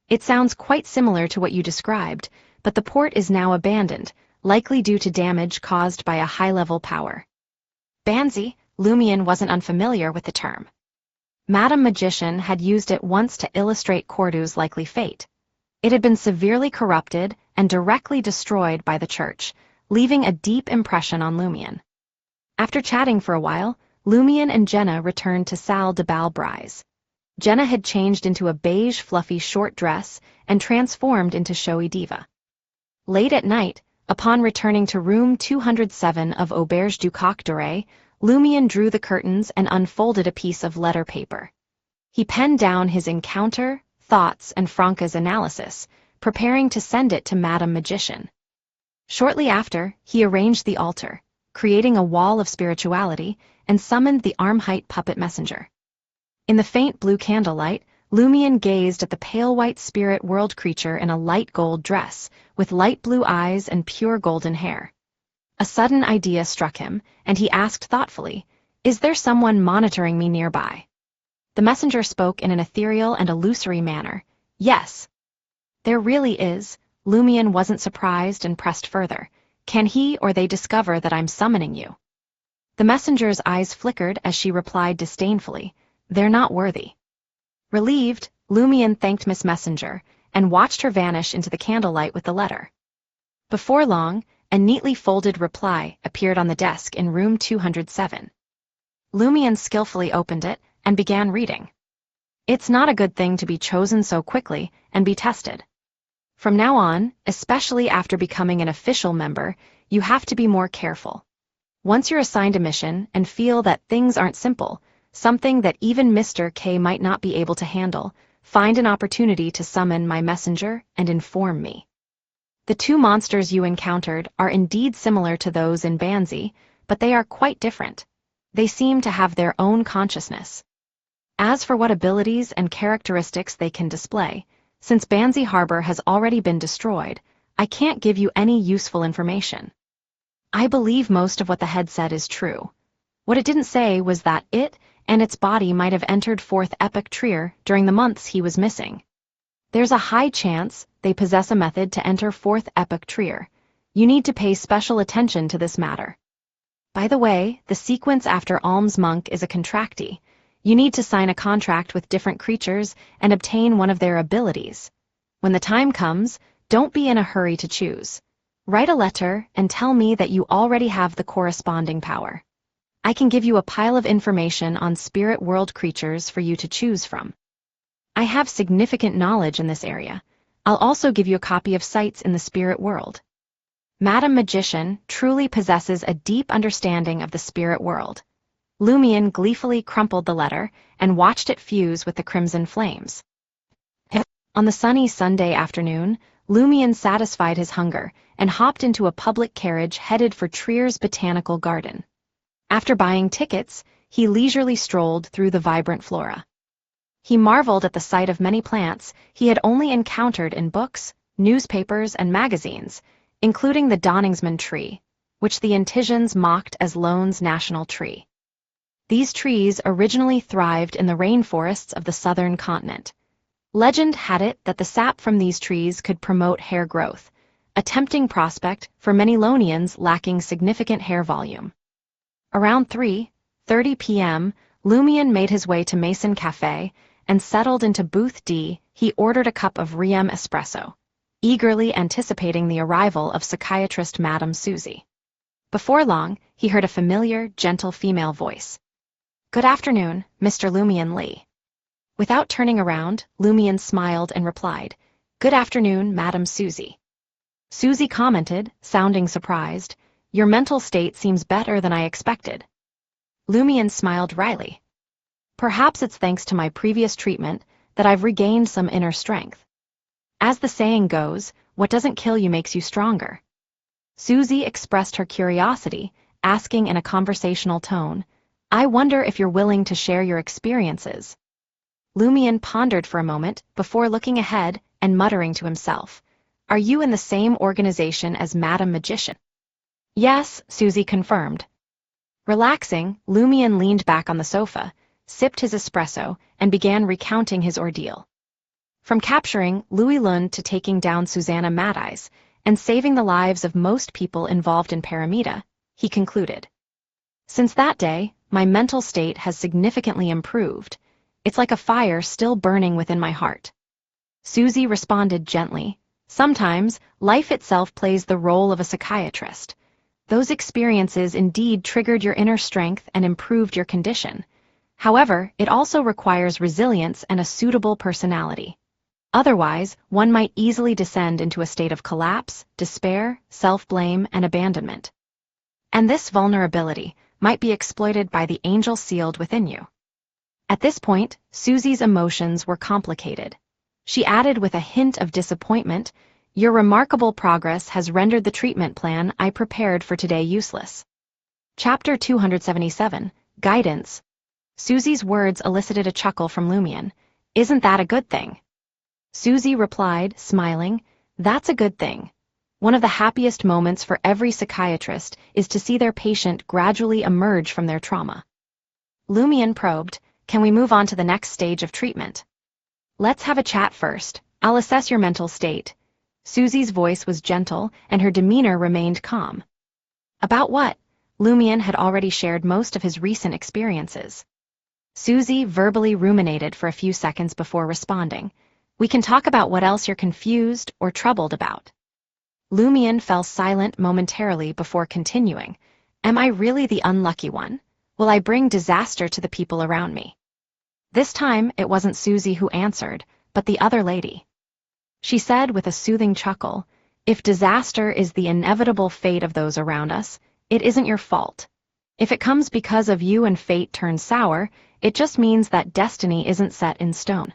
It sounds quite similar to what you described, but the port is now abandoned, likely due to damage caused by a high-level power. Banzi, Lumion wasn't unfamiliar with the term. Madame Magician had used it once to illustrate Cordu's likely fate. It had been severely corrupted and directly destroyed by the church, leaving a deep impression on Lumion. After chatting for a while, Lumion and Jenna returned to Salle de Bal Brise. Jenna had changed into a beige fluffy short dress and transformed into showy diva. Late at night, upon returning to room 207 of Auberge du Coq Doré, Lumion drew the curtains and unfolded a piece of letter paper. He penned down his encounter, thoughts, and Franca's analysis, preparing to send it to Madame Magician. Shortly after, he arranged the altar, creating a wall of spirituality, and summoned the arm-height puppet messenger. In the faint blue candlelight, Lumion gazed at the pale white spirit world creature in a light gold dress, with light blue eyes and pure golden hair. A sudden idea struck him, and he asked thoughtfully, "Is there someone monitoring me nearby?" The messenger spoke in an ethereal and illusory manner. "Yes." "There really is." Lumion wasn't surprised and pressed further. "Can he or they discover that I'm summoning you?" The messenger's eyes flickered as she replied disdainfully, "They're not worthy." Relieved, Lumion thanked Miss Messenger and watched her vanish into the candlelight with the letter. Before long, a neatly folded reply appeared on the desk in room 207. Lumion skillfully opened it and began reading. "It's not a good thing to be chosen so quickly and be tested. From now on, especially after becoming an official member, you have to be more careful. Once you're assigned a mission and feel that things aren't simple, something that even Mr. K might not be able to handle, find an opportunity to summon my messenger and inform me. The two monsters you encountered are indeed similar to those in Banzi, but they are quite different. They seem to have their own consciousness. As for what abilities and characteristics they can display, since Banzi Harbor has already been destroyed, I can't give you any useful information." I believe most of what the head said is true. What it didn't say was that it and its body might have entered Fourth Epoch Trier during the months he was missing. There's a high chance they possess a method to enter Fourth Epoch Trier. You need to pay special attention to this matter. By the way, the sequence after Alms Monk is a contractee. You need to sign a contract with different creatures and obtain one of their abilities. When the time comes, don't be in a hurry to choose. Write a letter and tell me that you already have the corresponding power. I can give you a pile of information on spirit world creatures for you to choose from. I have significant knowledge in this area. I'll also give you a copy of sites in the spirit world. Madame Magician truly possesses a deep understanding of the spirit world. Lumion gleefully crumpled the letter and watched it fuse with the crimson flames. On the sunny Sunday afternoon, Lumion satisfied his hunger and hopped into a public carriage headed for Trier's Botanical Garden. After buying tickets, he leisurely strolled through the vibrant flora. He marveled at the sight of many plants he had only encountered in books, newspapers, and magazines, including the Donningsman tree, which the Antisians mocked as Lone's national tree. These trees originally thrived in the rainforests of the southern continent. Legend had it that the sap from these trees could promote hair growth, a tempting prospect for many Lonians lacking significant hair volume. Around 3:30 p.m., Lumion made his way to Mason Café and settled into Booth D. He ordered a cup of Riem espresso, eagerly anticipating the arrival of psychiatrist Madame Susie. Before long, he heard a familiar, gentle female voice. "Good afternoon, Mr. Lumion Lee." Without turning around, Lumion smiled and replied, "Good afternoon, Madame Susie." Susie commented, sounding surprised, "Your mental state seems better than I expected." Lumion smiled wryly. "Perhaps it's thanks to my previous treatment that I've regained some inner strength. As the saying goes, what doesn't kill you makes you stronger." Susie expressed her curiosity, asking in a conversational tone, "I wonder if you're willing to share your experiences." Lumion pondered for a moment before looking ahead and muttering to himself, "Are you in the same organization as Madame Magician?" "Yes," Susie confirmed. Relaxing, Lumion leaned back on the sofa, sipped his espresso, and began recounting his ordeal. From capturing Louis Lund to taking down Susanna Madeyes, and saving the lives of most people involved in Paramita, he concluded. Since that day, my mental state has significantly improved. It's like a fire still burning within my heart. Susie responded gently. Sometimes, life itself plays the role of a psychiatrist. Those experiences indeed triggered your inner strength and improved your condition. However, it also requires resilience and a suitable personality. Otherwise, one might easily descend into a state of collapse, despair, self-blame, and abandonment. And this vulnerability might be exploited by the angel sealed within you. At this point, Susie's emotions were complicated. She added with a hint of disappointment, "Your remarkable progress has rendered the treatment plan I prepared for today useless." Chapter 277, Guidance. Susie's words elicited a chuckle from Lumion. "Isn't that a good thing?" Susie replied, smiling, "That's a good thing. One of the happiest moments for every psychiatrist is to see their patient gradually emerge from their trauma." Lumion probed, "Can we move on to the next stage of treatment?" "Let's have a chat first. I'll assess your mental state." Susie's voice was gentle, and her demeanor remained calm. "About what?" Lumion had already shared most of his recent experiences. Susie verbally ruminated for a few seconds before responding. "We can talk about what else you're confused or troubled about." Lumion fell silent momentarily before continuing. "Am I really the unlucky one? Will I bring disaster to the people around me?" This time, it wasn't Susie who answered, but the other lady. She said with a soothing chuckle, "If disaster is the inevitable fate of those around us, it isn't your fault. If it comes because of you and fate turns sour, it just means that destiny isn't set in stone.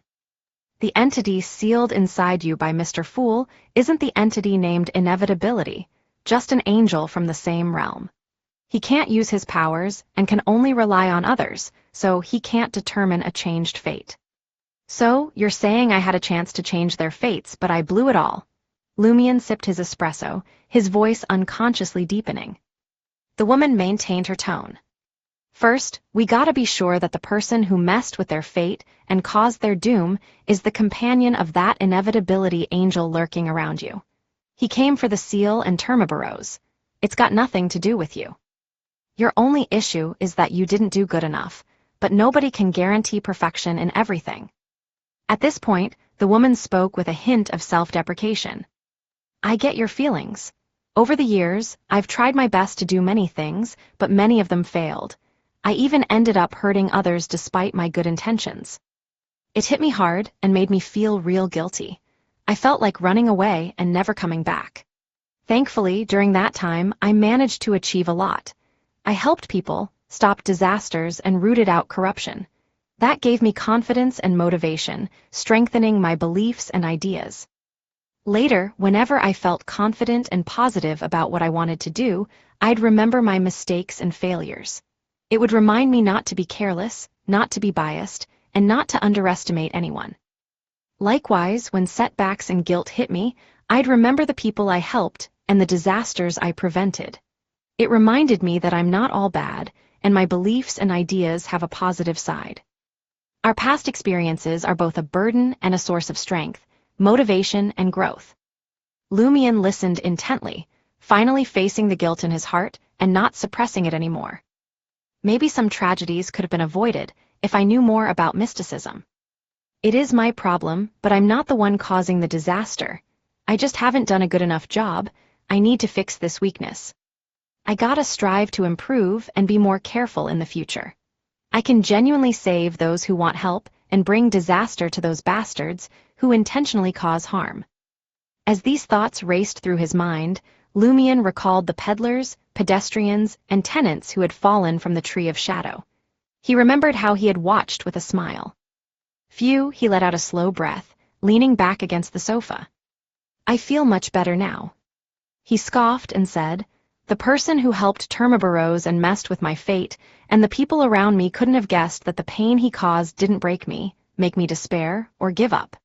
The entity sealed inside you by Mr. Fool isn't the entity named Inevitability, just an angel from the same realm. He can't use his powers and can only rely on others, so he can't determine a changed fate." "So, you're saying I had a chance to change their fates, but I blew it all." Lumion sipped his espresso, his voice unconsciously deepening. The woman maintained her tone. "First, we gotta be sure that the person who messed with their fate and caused their doom is the companion of that inevitability angel lurking around you. He came for the seal and Termabaros. It's got nothing to do with you. Your only issue is that you didn't do good enough, but nobody can guarantee perfection in everything." At this point, the woman spoke with a hint of self-deprecation. "I get your feelings. Over the years, I've tried my best to do many things, but many of them failed. I even ended up hurting others despite my good intentions. It hit me hard and made me feel real guilty. I felt like running away and never coming back. Thankfully, during that time, I managed to achieve a lot. I helped people, stopped disasters, and rooted out corruption. That gave me confidence and motivation, strengthening my beliefs and ideas. Later, whenever I felt confident and positive about what I wanted to do, I'd remember my mistakes and failures. It would remind me not to be careless, not to be biased, and not to underestimate anyone. Likewise, when setbacks and guilt hit me, I'd remember the people I helped and the disasters I prevented. It reminded me that I'm not all bad, and my beliefs and ideas have a positive side. Our past experiences are both a burden and a source of strength, motivation, and growth." Lumion listened intently, finally facing the guilt in his heart and not suppressing it anymore. "Maybe some tragedies could have been avoided if I knew more about mysticism. It is my problem, but I'm not the one causing the disaster. I just haven't done a good enough job. I need to fix this weakness. I gotta strive to improve and be more careful in the future. I can genuinely save those who want help and bring disaster to those bastards who intentionally cause harm." As these thoughts raced through his mind, Lumion recalled the peddlers, pedestrians, and tenants who had fallen from the Tree of Shadow. He remembered how he had watched with a smile. Phew, he let out a slow breath, leaning back against the sofa. "I feel much better now." He scoffed and said, "The person who helped Termabaros and messed with my fate, and the people around me couldn't have guessed that the pain he caused didn't break me, make me despair, or give up.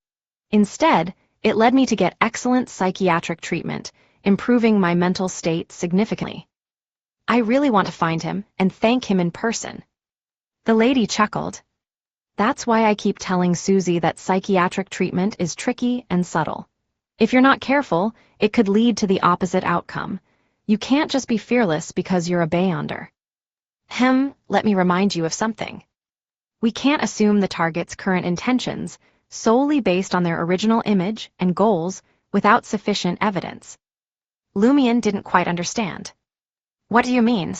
Instead, it led me to get excellent psychiatric treatment, improving my mental state significantly. I really want to find him and thank him in person." The lady chuckled. "That's why I keep telling Susie that psychiatric treatment is tricky and subtle. If you're not careful, it could lead to the opposite outcome. You can't just be fearless because you're a Beyonder. Let me remind you of something. We can't assume the target's current intentions solely based on their original image and goals without sufficient evidence. Lumion didn't quite understand. What do you mean?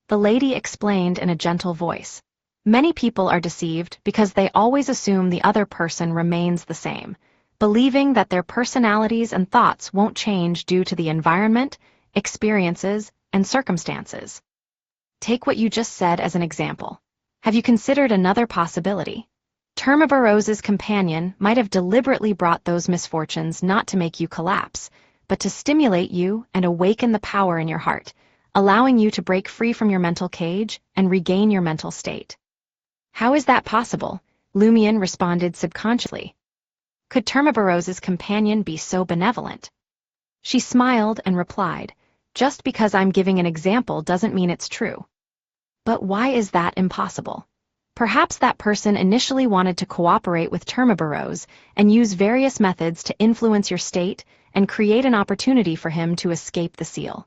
The lady explained in a gentle voice. Many people are deceived because they always assume the other person remains the same, believing that their personalities and thoughts won't change due to the environment, experiences, and circumstances. Take what you just said as an example. Have you considered another possibility? Termabarose's companion might have deliberately brought those misfortunes not to make you collapse, but to stimulate you and awaken the power in your heart, allowing you to break free from your mental cage and regain your mental state. How is that possible? Lumion responded subconsciously. Could Termabarose's companion be so benevolent? She smiled and replied, just because I'm giving an example doesn't mean it's true. But why is that impossible? Perhaps that person initially wanted to cooperate with Termabarose and use various methods to influence your state and create an opportunity for him to escape the seal.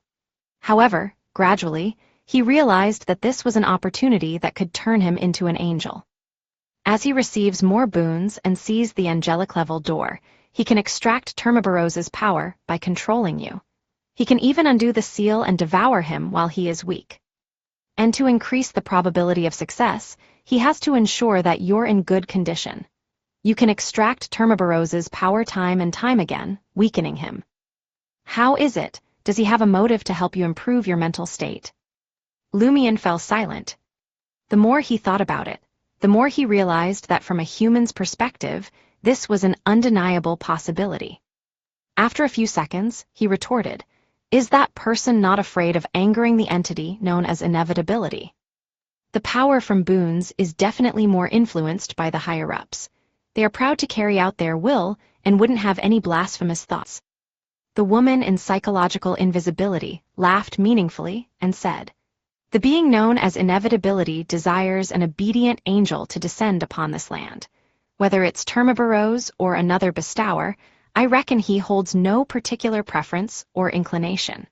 However, gradually, he realized that this was an opportunity that could turn him into an angel. As he receives more boons and sees the angelic level door, he can extract Termabarose's power by controlling you. He can even undo the seal and devour him while he is weak. And to increase the probability of success, he has to ensure that you're in good condition. You can extract Termabarose's power time and time again, weakening him. How is it? Does he have a motive to help you improve your mental state? Lumion fell silent. The more he thought about it, the more he realized that from a human's perspective, this was an undeniable possibility. After a few seconds, he retorted, "Is that person not afraid of angering the entity known as Inevitability? The power from boons is definitely more influenced by the higher-ups. They are proud to carry out their will and wouldn't have any blasphemous thoughts." The woman in psychological invisibility laughed meaningfully and said, "The being known as Inevitability desires an obedient angel to descend upon this land. Whether it's Termabarose or another bestower, I reckon he holds no particular preference or inclination."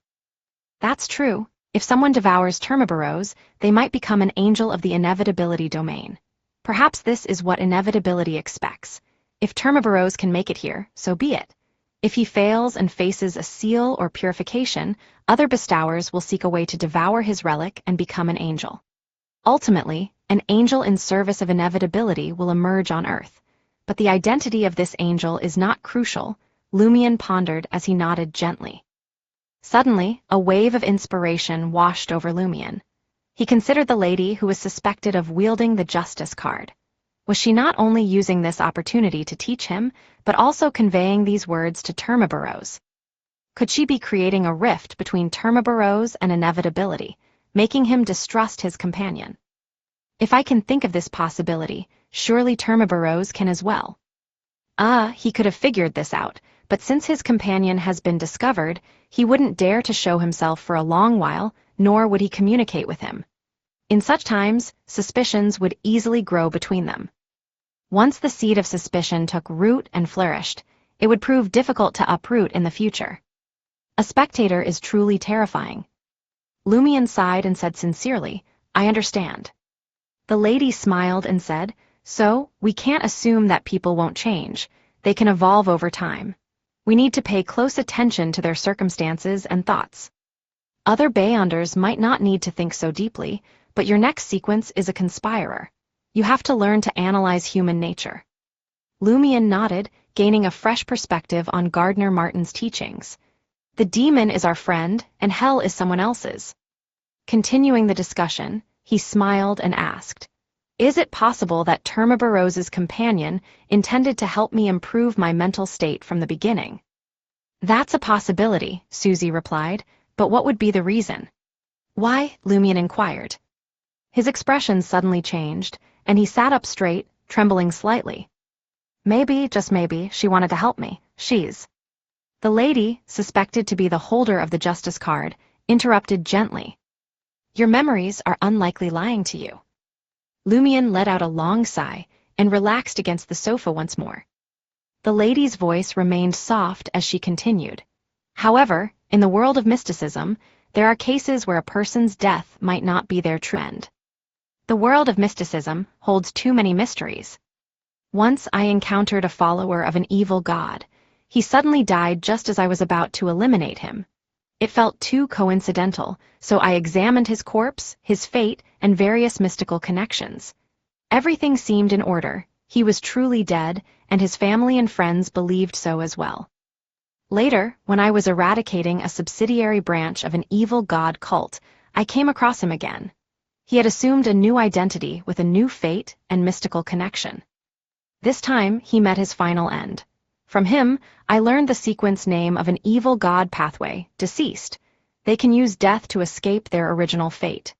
That's true. If someone devours Termabarose, they might become an angel of the Inevitability domain. Perhaps this is what Inevitability expects. If Termabarose can make it here, so be it. If he fails and faces a seal or purification, other bestowers will seek a way to devour his relic and become an angel. Ultimately, an angel in service of Inevitability will emerge on Earth. But the identity of this angel is not crucial, Lumion pondered as he nodded gently. Suddenly, a wave of inspiration washed over Lumion. He considered the lady who was suspected of wielding the Justice card. Was she not only using this opportunity to teach him, but also conveying these words to Termabarose? Could she be creating a rift between Termabarose and Inevitability, making him distrust his companion? If I can think of this possibility, surely Termabarose can as well. He could have figured this out, but since his companion has been discovered, he wouldn't dare to show himself for a long while, nor would he communicate with him. In such times, suspicions would easily grow between them. Once the seed of suspicion took root and flourished, it would prove difficult to uproot in the future. A spectator is truly terrifying. Lumion sighed and said sincerely, "I understand." The lady smiled and said, "So, we can't assume that people won't change. They can evolve over time. We need to pay close attention to their circumstances and thoughts. Other Beyonders might not need to think so deeply, but your next sequence is a conspirer. You have to learn to analyze human nature." Lumion nodded, gaining a fresh perspective on Gardner Martin's teachings. The demon is our friend, and hell is someone else's. Continuing the discussion, he smiled and asked, "Is it possible that Termabarose's companion intended to help me improve my mental state from the beginning?" "That's a possibility," Susie replied, "but what would be the reason?" "Why?" Lumion inquired. His expression suddenly changed, and he sat up straight, trembling slightly. "Maybe, just maybe, she wanted to help me. She's..." The lady, suspected to be the holder of the Justice card, interrupted gently. "Your memories are unlikely lying to you." Lumion let out a long sigh and relaxed against the sofa once more. The lady's voice remained soft as she continued. However, in the world of mysticism, there are cases where a person's death might not be their true end. The world of mysticism holds too many mysteries. Once I encountered a follower of an evil god. He suddenly died just as I was about to eliminate him. It felt too coincidental, so I examined his corpse, his fate, and various mystical connections. Everything seemed in order. He was truly dead, and his family and friends believed so as well. Later, when I was eradicating a subsidiary branch of an evil god cult, I came across him again. He had assumed a new identity with a new fate and mystical connection. This time, he met his final end. From him, I learned the sequence name of an evil god pathway, Deceased. They can use death to escape their original fate.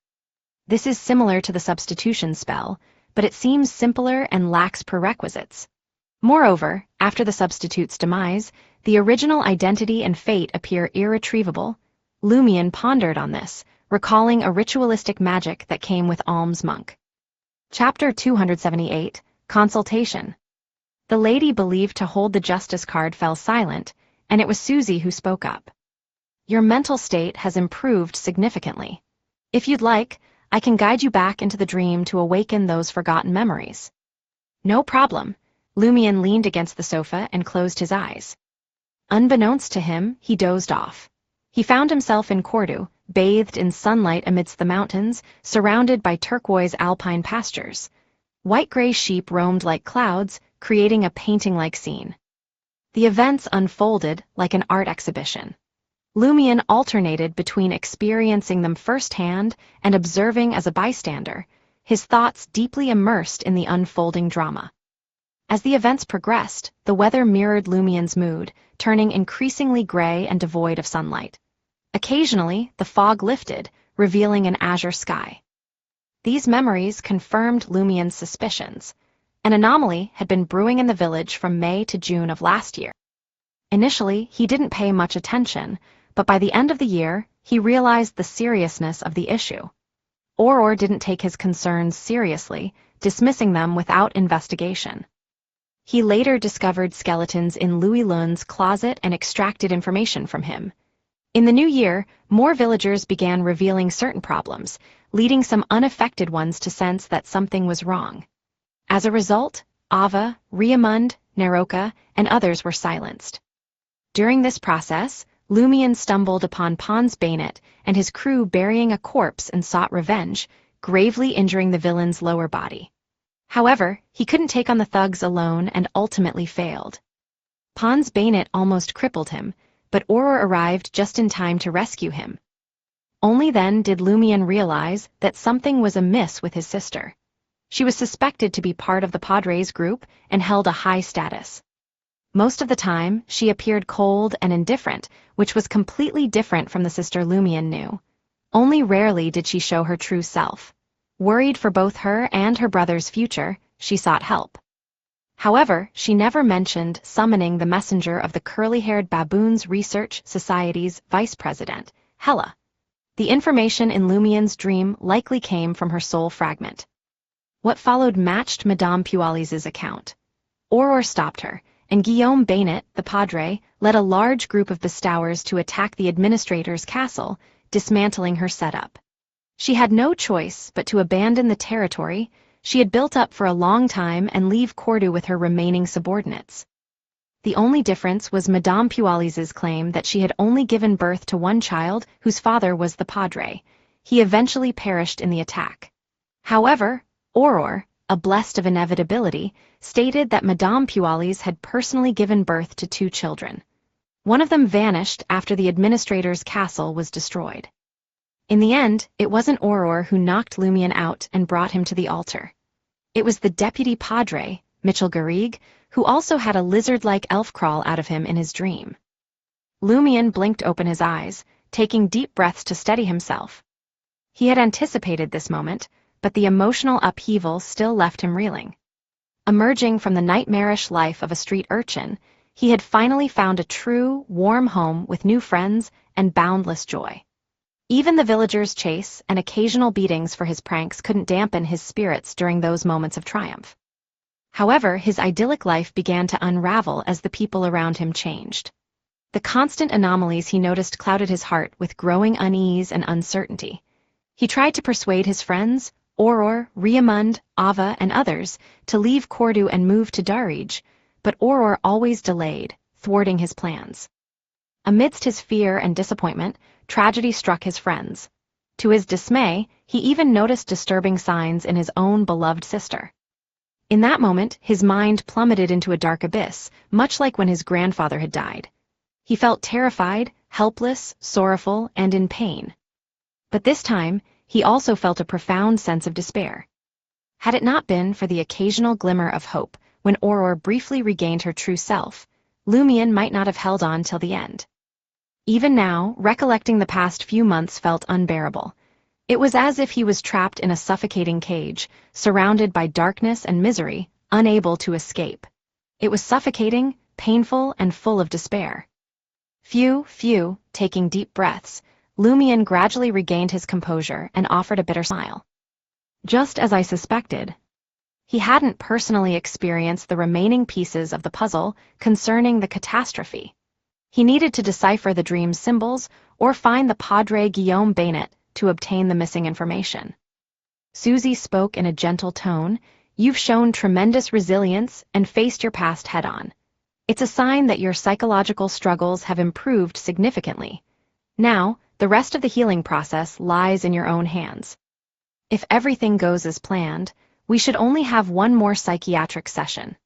This is similar to the substitution spell, but it seems simpler and lacks prerequisites. Moreover, after the substitute's demise, the original identity and fate appear irretrievable. Lumion pondered on this, recalling a ritualistic magic that came with Alm's monk. Chapter 278, Consultation. The lady believed to hold the justice card fell silent, and it was Susie who spoke up. Your mental state has improved significantly. If you'd like, I can guide you back into the dream to awaken those forgotten memories. No problem. Lumion leaned against the sofa and closed his eyes. Unbeknownst to him, he dozed off. He found himself in Cordu, bathed in sunlight amidst the mountains, surrounded by turquoise alpine pastures. White-gray sheep roamed like clouds, creating a painting-like scene. The events unfolded like an art exhibition. Lumion alternated between experiencing them firsthand and observing as a bystander, his thoughts deeply immersed in the unfolding drama. As the events progressed, the weather mirrored Lumion's mood, turning increasingly gray and devoid of sunlight. Occasionally, the fog lifted, revealing an azure sky. These memories confirmed Lumion's suspicions. An anomaly had been brewing in the village from May to June of last year. Initially, he didn't pay much attention, but by the end of the year, he realized the seriousness of the issue. Auror didn't take his concerns seriously, dismissing them without investigation. He later discovered skeletons in Louis Lun's closet and extracted information from him. In the new year, more villagers began revealing certain problems, leading some unaffected ones to sense that something was wrong. As a result, Ava, Riamund, Naroka, and others were silenced. During this process, Lumion stumbled upon Pons Bayonet and his crew burying a corpse and sought revenge, gravely injuring the villain's lower body. However, he couldn't take on the thugs alone and ultimately failed. Pons Bayonet almost crippled him, but Auror arrived just in time to rescue him. Only then did Lumion realize that something was amiss with his sister. She was suspected to be part of the Padres group and held a high status. Most of the time, she appeared cold and indifferent, which was completely different from the sister Lumion knew. Only rarely did she show her true self. Worried for both her and her brother's future, she sought help. However, she never mentioned summoning the messenger of the curly-haired Baboons Research Society's vice president, Hela. The information in Lumion's dream likely came from her soul fragment. What followed matched Madame Pualis's account. Auror stopped her, and Guillaume Bayonet, the padre, led a large group of bestowers to attack the administrator's castle, dismantling her setup. She had no choice but to abandon the territory she had built up for a long time and leave Cordu with her remaining subordinates. The only difference was Madame Pualis's claim that she had only given birth to one child whose father was the padre. He eventually perished in the attack. However, Auror, a blessed of Inevitability, stated that Madame Pualis had personally given birth to 2 children. One of them vanished after the administrator's castle was destroyed. In the end, it wasn't Auror who knocked Lumion out and brought him to the altar. It was the deputy padre, Mitchell Garrigue, who also had a lizard-like elf crawl out of him in his dream. Lumion blinked open his eyes, taking deep breaths to steady himself. He had anticipated this moment, but the emotional upheaval still left him reeling. Emerging from the nightmarish life of a street urchin, he had finally found a true, warm home with new friends and boundless joy. Even the villagers' chase and occasional beatings for his pranks couldn't dampen his spirits during those moments of triumph. However, his idyllic life began to unravel as the people around him changed. The constant anomalies he noticed clouded his heart with growing unease and uncertainty. He tried to persuade his friends, Auror, Riamund, Ava, and others, to leave Cordu and move to Darij, but Auror always delayed, thwarting his plans. Amidst his fear and disappointment, tragedy struck his friends. To his dismay, he even noticed disturbing signs in his own beloved sister. In that moment, his mind plummeted into a dark abyss, much like when his grandfather had died. He felt terrified, helpless, sorrowful, and in pain. But this time, he also felt a profound sense of despair. Had it not been for the occasional glimmer of hope, when Auror briefly regained her true self, Lumion might not have held on till the end. Even now, recollecting the past few months felt unbearable. It was as if he was trapped in a suffocating cage, surrounded by darkness and misery, unable to escape. It was suffocating, painful, and full of despair. Phew, taking deep breaths, Lumion gradually regained his composure and offered a bitter smile. Just as I suspected. He hadn't personally experienced the remaining pieces of the puzzle concerning the catastrophe. He needed to decipher the dream's symbols or find the Padre Guillaume Bainet to obtain the missing information. Susie spoke in a gentle tone. You've shown tremendous resilience and faced your past head-on. It's a sign that your psychological struggles have improved significantly. Now, the rest of the healing process lies in your own hands. If everything goes as planned, we should only have one more psychiatric session.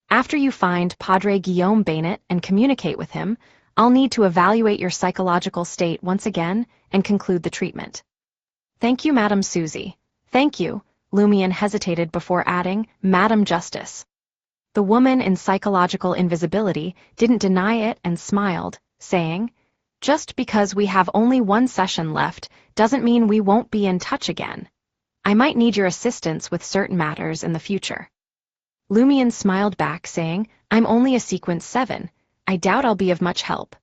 After you find Padre Guillaume Bainet and communicate with him, I'll need to evaluate your psychological state once again and conclude the treatment. Thank you, Madam Susie. Thank you, Lumion hesitated before adding, Madam Justice. The woman in psychological invisibility didn't deny it and smiled, saying, just because we have only one session left doesn't mean we won't be in touch again. I might need your assistance with certain matters in the future. Lumion smiled back, saying, I'm only a sequence 7. I doubt I'll be of much help.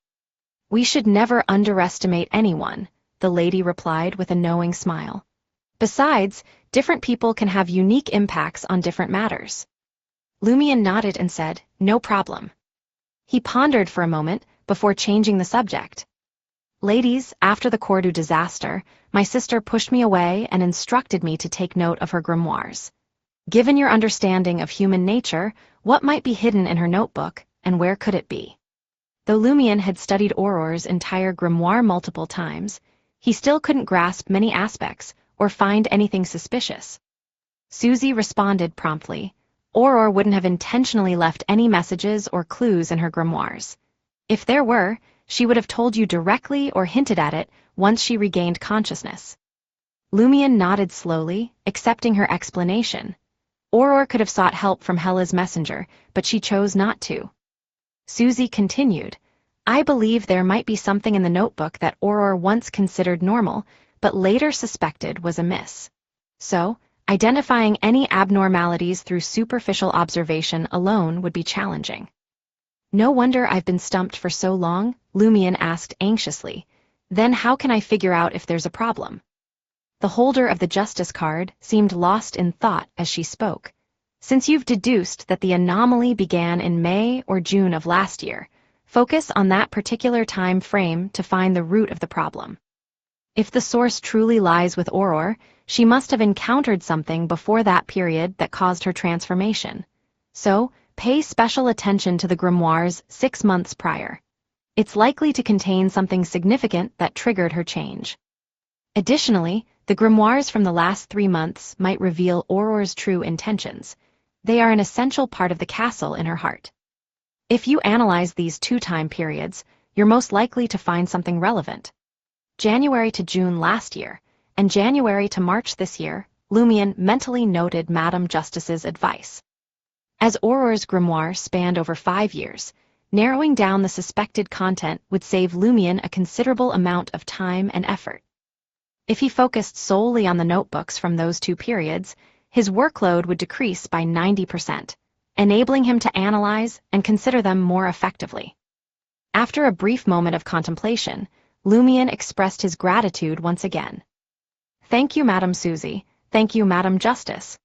We should never underestimate anyone, the lady replied with a knowing smile. Besides, different people can have unique impacts on different matters. Lumion nodded and said, no problem. He pondered for a moment before changing the subject. Ladies, after the Cordu disaster, my sister pushed me away and instructed me to take note of her grimoires. Given your understanding of human nature, what might be hidden in her notebook, and where could it be? Though Lumion had studied Auror's entire grimoire multiple times, he still couldn't grasp many aspects or find anything suspicious. Susie responded promptly. Auror wouldn't have intentionally left any messages or clues in her grimoires. If there were, she would have told you directly or hinted at it once she regained consciousness. Lumion nodded slowly, accepting her explanation. Auror could have sought help from Hela's messenger, but she chose not to. Susie continued, I believe there might be something in the notebook that Auror once considered normal, but later suspected was amiss. So, identifying any abnormalities through superficial observation alone would be challenging. No wonder I've been stumped for so long, Lumion asked anxiously. Then how can I figure out if there's a problem? The holder of the justice card seemed lost in thought as she spoke. Since you've deduced that the anomaly began in May or June of last year, focus on that particular time frame to find the root of the problem. If the source truly lies with Auror, she must have encountered something before that period that caused her transformation. So, pay special attention to the grimoires 6 months prior. It's likely to contain something significant that triggered her change. Additionally, the grimoires from the last 3 months might reveal Auror's true intentions. They are an essential part of the castle in her heart. If you analyze these 2 time periods, you're most likely to find something relevant. January to June last year, and January to March this year, Lumion mentally noted Madame Justice's advice. As Auror's grimoire spanned over 5 years, narrowing down the suspected content would save Lumion a considerable amount of time and effort. If he focused solely on the notebooks from those 2 periods, his workload would decrease by 90%, enabling him to analyze and consider them more effectively. After a brief moment of contemplation, Lumion expressed his gratitude once again. Thank you, Madam Susie. Thank you, Madam Justice.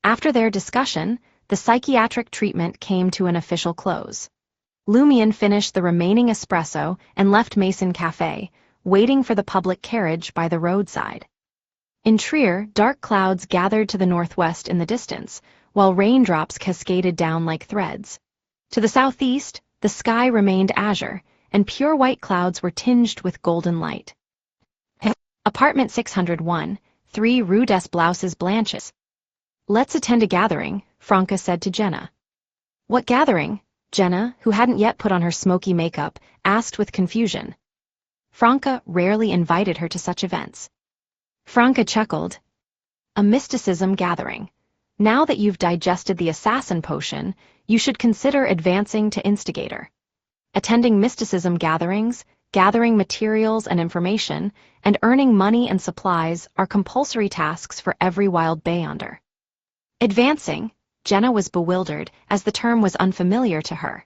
After their discussion, the psychiatric treatment came to an official close. Lumion finished the remaining espresso and left Mason Café, waiting for the public carriage by the roadside. In Trier, dark clouds gathered to the northwest in the distance, while raindrops cascaded down like threads. To the southeast, the sky remained azure, and pure white clouds were tinged with golden light. Apartment 601, 3 Rue des Blouses Blanches. Let's attend a gathering, Franca said to Jenna. What gathering? Jenna, who hadn't yet put on her smoky makeup, asked with confusion. Franca rarely invited her to such events. Franca chuckled. A mysticism gathering. Now that you've digested the assassin potion, you should consider advancing to instigator. Attending mysticism gatherings, gathering materials and information, and earning money and supplies are compulsory tasks for every wild Beyonder. Advancing, Jenna was bewildered, as the term was unfamiliar to her.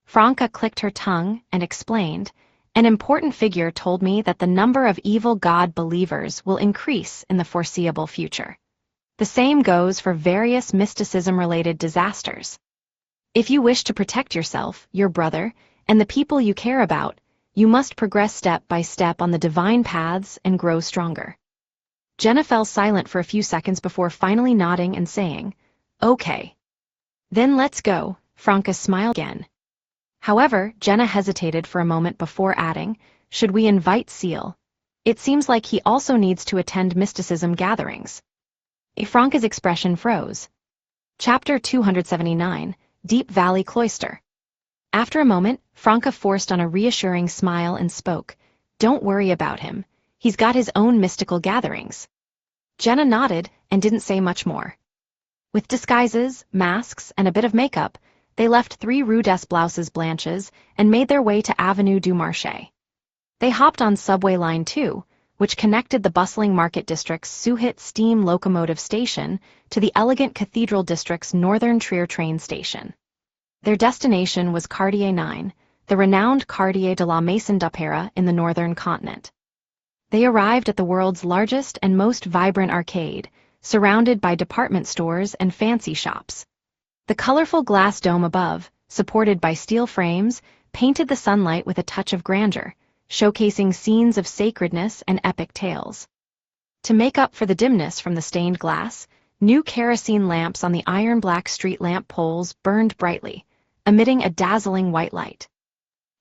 Franca clicked her tongue and explained, an important figure told me that the number of evil god believers will increase in the foreseeable future. The same goes for various mysticism-related disasters. If you wish to protect yourself, your brother, and the people you care about, you must progress step by step on the divine paths and grow stronger. Jenna fell silent for a few seconds before finally nodding and saying, Okay. Then let's go, Franca smiled again. However, Jenna hesitated for a moment before adding, should we invite Seal? It seems like he also needs to attend mysticism gatherings. Franca's expression froze. Chapter 279, Deep Valley Cloister. After a moment, Franca forced on a reassuring smile and spoke, Don't worry about him. He's got his own mystical gatherings. Jenna nodded and didn't say much more. With disguises, masks, and a bit of makeup, they left 3 Rue des Blouses Blanches and made their way to Avenue du Marché. They hopped on subway line 2, which connected the bustling market district's Suhit steam locomotive station to the elegant Cathedral District's northern Trier train station. Their destination was Quartier 9, the renowned Quartier de la Maison d'Opéra in the northern continent. They arrived at the world's largest and most vibrant arcade, surrounded by department stores and fancy shops. The colorful glass dome above, supported by steel frames, painted the sunlight with a touch of grandeur, showcasing scenes of sacredness and epic tales. To make up for the dimness from the stained glass, new kerosene lamps on the iron-black street lamp poles burned brightly, emitting a dazzling white light.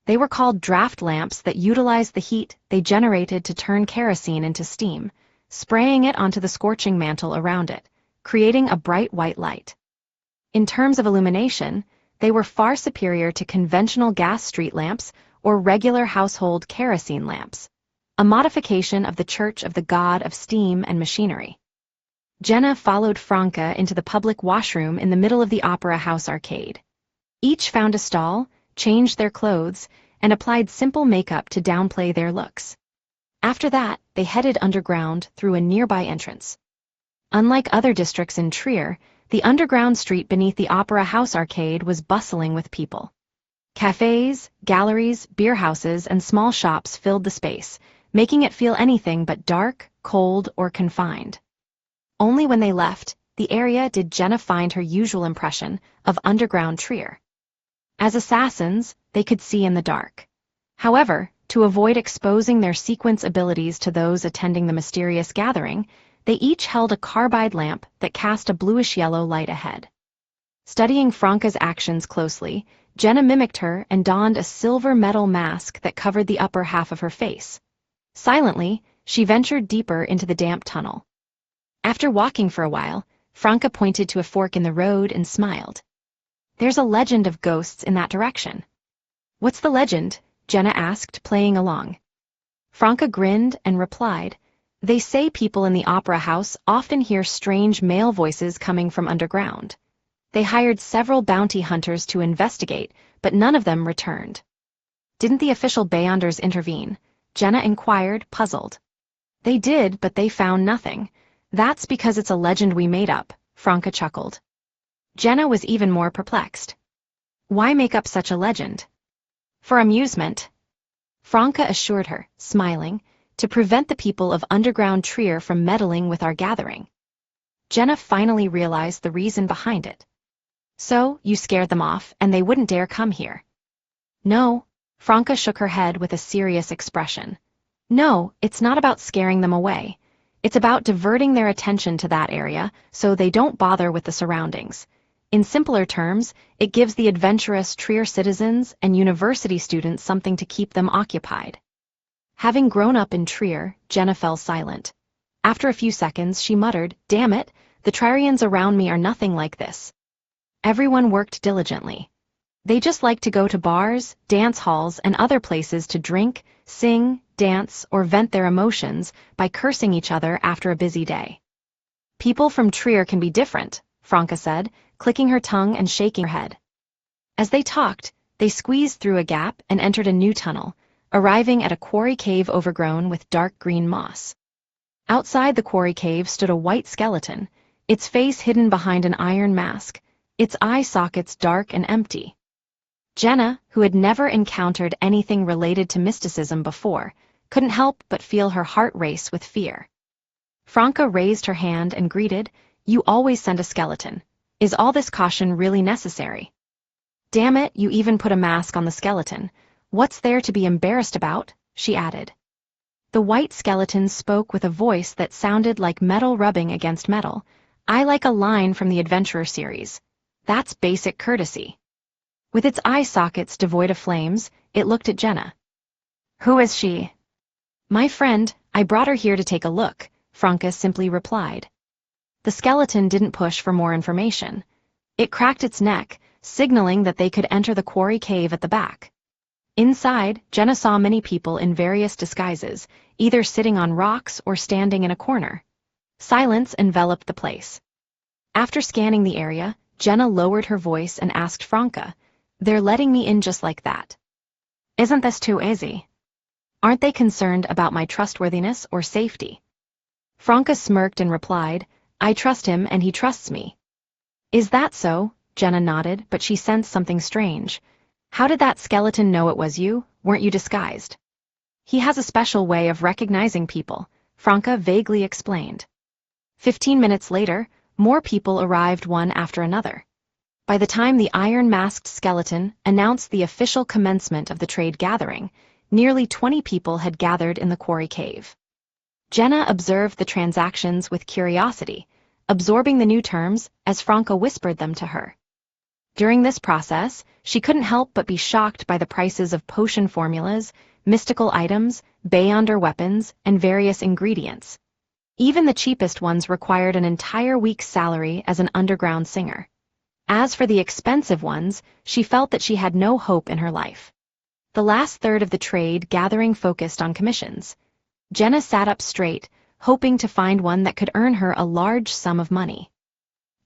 They were called draft lamps that utilized the heat they generated to turn kerosene into steam, spraying it onto the scorching mantle around it, creating a bright white light. In terms of illumination, they were far superior to conventional gas street lamps or regular household kerosene lamps, a modification of the Church of the God of Steam and Machinery. Jenna followed Franca into the public washroom in the middle of the Opera House arcade. Each found a stall, changed their clothes, and applied simple makeup to downplay their looks. After that, they headed underground through a nearby entrance. Unlike other districts in Trier, the underground street beneath the Opera House arcade was bustling with people. Cafes, galleries, beer houses, and small shops filled the space, making it feel anything but dark, cold, or confined. Only when they left the area did Jenna find her usual impression of underground Trier. As assassins, they could see in the dark. However, to avoid exposing their sequence abilities to those attending the mysterious gathering, they each held a carbide lamp that cast a bluish-yellow light ahead. Studying Franca's actions closely, Jenna mimicked her and donned a silver metal mask that covered the upper half of her face. Silently, she ventured deeper into the damp tunnel. After walking for a while, Franca pointed to a fork in the road and smiled. There's a legend of ghosts in that direction. What's the legend? Jenna asked, playing along. Franca grinned and replied, They say people in the opera house often hear strange male voices coming from underground. They hired several bounty hunters to investigate, but none of them returned. Didn't the official Beyonders intervene? Jenna inquired, puzzled. They did, but they found nothing. That's because it's a legend we made up, Franca chuckled. Jenna was even more perplexed. Why make up such a legend? For amusement. Franca assured her, smiling, to prevent the people of underground Trier from meddling with our gathering. Jenna finally realized the reason behind it. So, you scared them off, and they wouldn't dare come here. No, Franca shook her head with a serious expression. No, it's not about scaring them away. It's about diverting their attention to that area so they don't bother with the surroundings. In simpler terms, it gives the adventurous Trier citizens and university students something to keep them occupied. Having grown up in Trier, Jenna fell silent. After a few seconds, she muttered, "Damn it, the Trierians around me are nothing like this." Everyone worked diligently. They just like to go to bars, dance halls, and other places to drink, sing, dance, or vent their emotions by cursing each other after a busy day. People from Trier can be different, Franca said, clicking her tongue and shaking her head. As they talked, they squeezed through a gap and entered a new tunnel, arriving at a quarry cave overgrown with dark green moss. Outside the quarry cave stood a white skeleton, its face hidden behind an iron mask, its eye sockets dark and empty. Jenna, who had never encountered anything related to mysticism before, couldn't help but feel her heart race with fear. Franca raised her hand and greeted, "You always send a skeleton. Is all this caution really necessary?" "Damn it, you even put a mask on the skeleton. What's there to be embarrassed about?" she added. The white skeleton spoke with a voice that sounded like metal rubbing against metal. "I like a line from the Adventurer series. That's basic courtesy." With its eye sockets devoid of flames, it looked at Jenna. "Who is she?" "My friend, I brought her here to take a look," Franca simply replied. The skeleton didn't push for more information. It cracked its neck, signaling that they could enter the quarry cave at the back. Inside, Jenna saw many people in various disguises, either sitting on rocks or standing in a corner. Silence enveloped the place. After scanning the area, Jenna lowered her voice and asked Franca, "They're letting me in just like that? Isn't this too easy? Aren't they concerned about my trustworthiness or safety?" Franca smirked and replied, "I trust him and he trusts me." "Is that so?" Jenna nodded, but she sensed something strange. "How did that skeleton know it was you? Weren't you disguised?" "He has a special way of recognizing people," Franca vaguely explained. 15 minutes later, more people arrived one after another. By the time the iron-masked skeleton announced the official commencement of the trade gathering, nearly 20 people had gathered in the quarry cave. Jenna observed the transactions with curiosity, absorbing the new terms as Franca whispered them to her. During this process, she couldn't help but be shocked by the prices of potion formulas, mystical items, Beyonder weapons, and various ingredients. Even the cheapest ones required an entire week's salary as an underground singer. As for the expensive ones, she felt that she had no hope in her life. The last third of the trade gathering focused on commissions. Jenna sat up straight, hoping to find one that could earn her a large sum of money.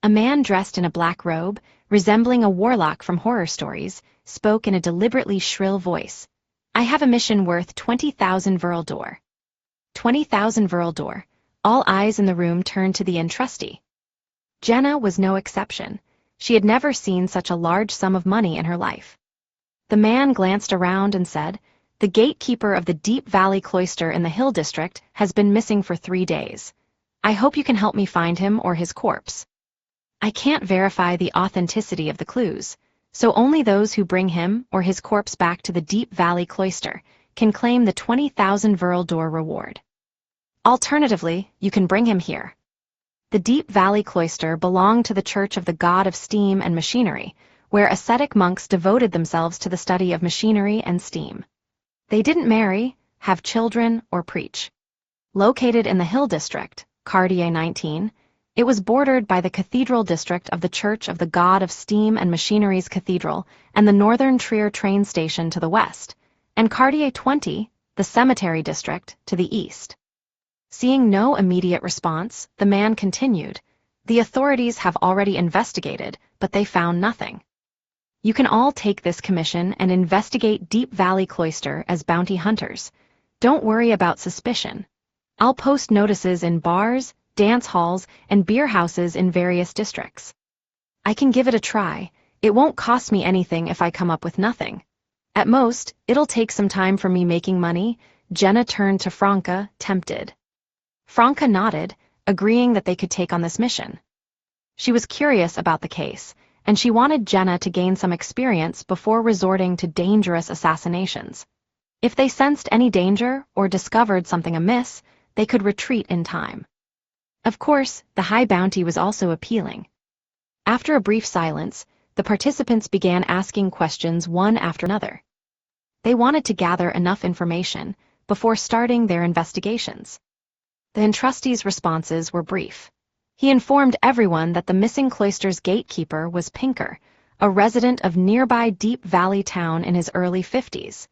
A man dressed in a black robe, resembling a warlock from horror stories, spoke in a deliberately shrill voice. "I have a mission worth 20,000 Verl d'Or." 20,000 Verl d'Or. All eyes in the room turned to the entrustee. Jenna was no exception. She had never seen such a large sum of money in her life. The man glanced around and said, "The gatekeeper of the Deep Valley Cloister in the Hill District has been missing for 3 days. I hope you can help me find him or his corpse. I can't verify the authenticity of the clues, so only those who bring him or his corpse back to the Deep Valley Cloister can claim the 20,000 Verl d'Or reward. Alternatively, you can bring him here." The Deep Valley Cloister belonged to the Church of the God of Steam and Machinery, where ascetic monks devoted themselves to the study of machinery and steam. They didn't marry, have children, or preach. Located in the Hill District, Cartier 19, it was bordered by the Cathedral District of the Church of the God of Steam and Machinery's Cathedral and the Northern Trier train station to the west, and Cartier 20, the Cemetery District, to the east. Seeing no immediate response, the man continued, "The authorities have already investigated, but they found nothing. You can all take this commission and investigate Deep Valley Cloister as bounty hunters. Don't worry about suspicion. I'll post notices in bars, dance halls, and beer houses in various districts. I can give it a try. It won't cost me anything if I come up with nothing. At most, it'll take some time for me making money." Jenna turned to Franca, tempted. Franca nodded, agreeing that they could take on this mission. She was curious about the case, and she wanted Jenna to gain some experience before resorting to dangerous assassinations. If they sensed any danger or discovered something amiss, they could retreat in time. Of course, the high bounty was also appealing. After a brief silence, the participants began asking questions one after another. They wanted to gather enough information before starting their investigations. The entrustee's responses were brief. He informed everyone that the missing Cloister's gatekeeper was Pinker, a resident of nearby Deep Valley town in his early 50s.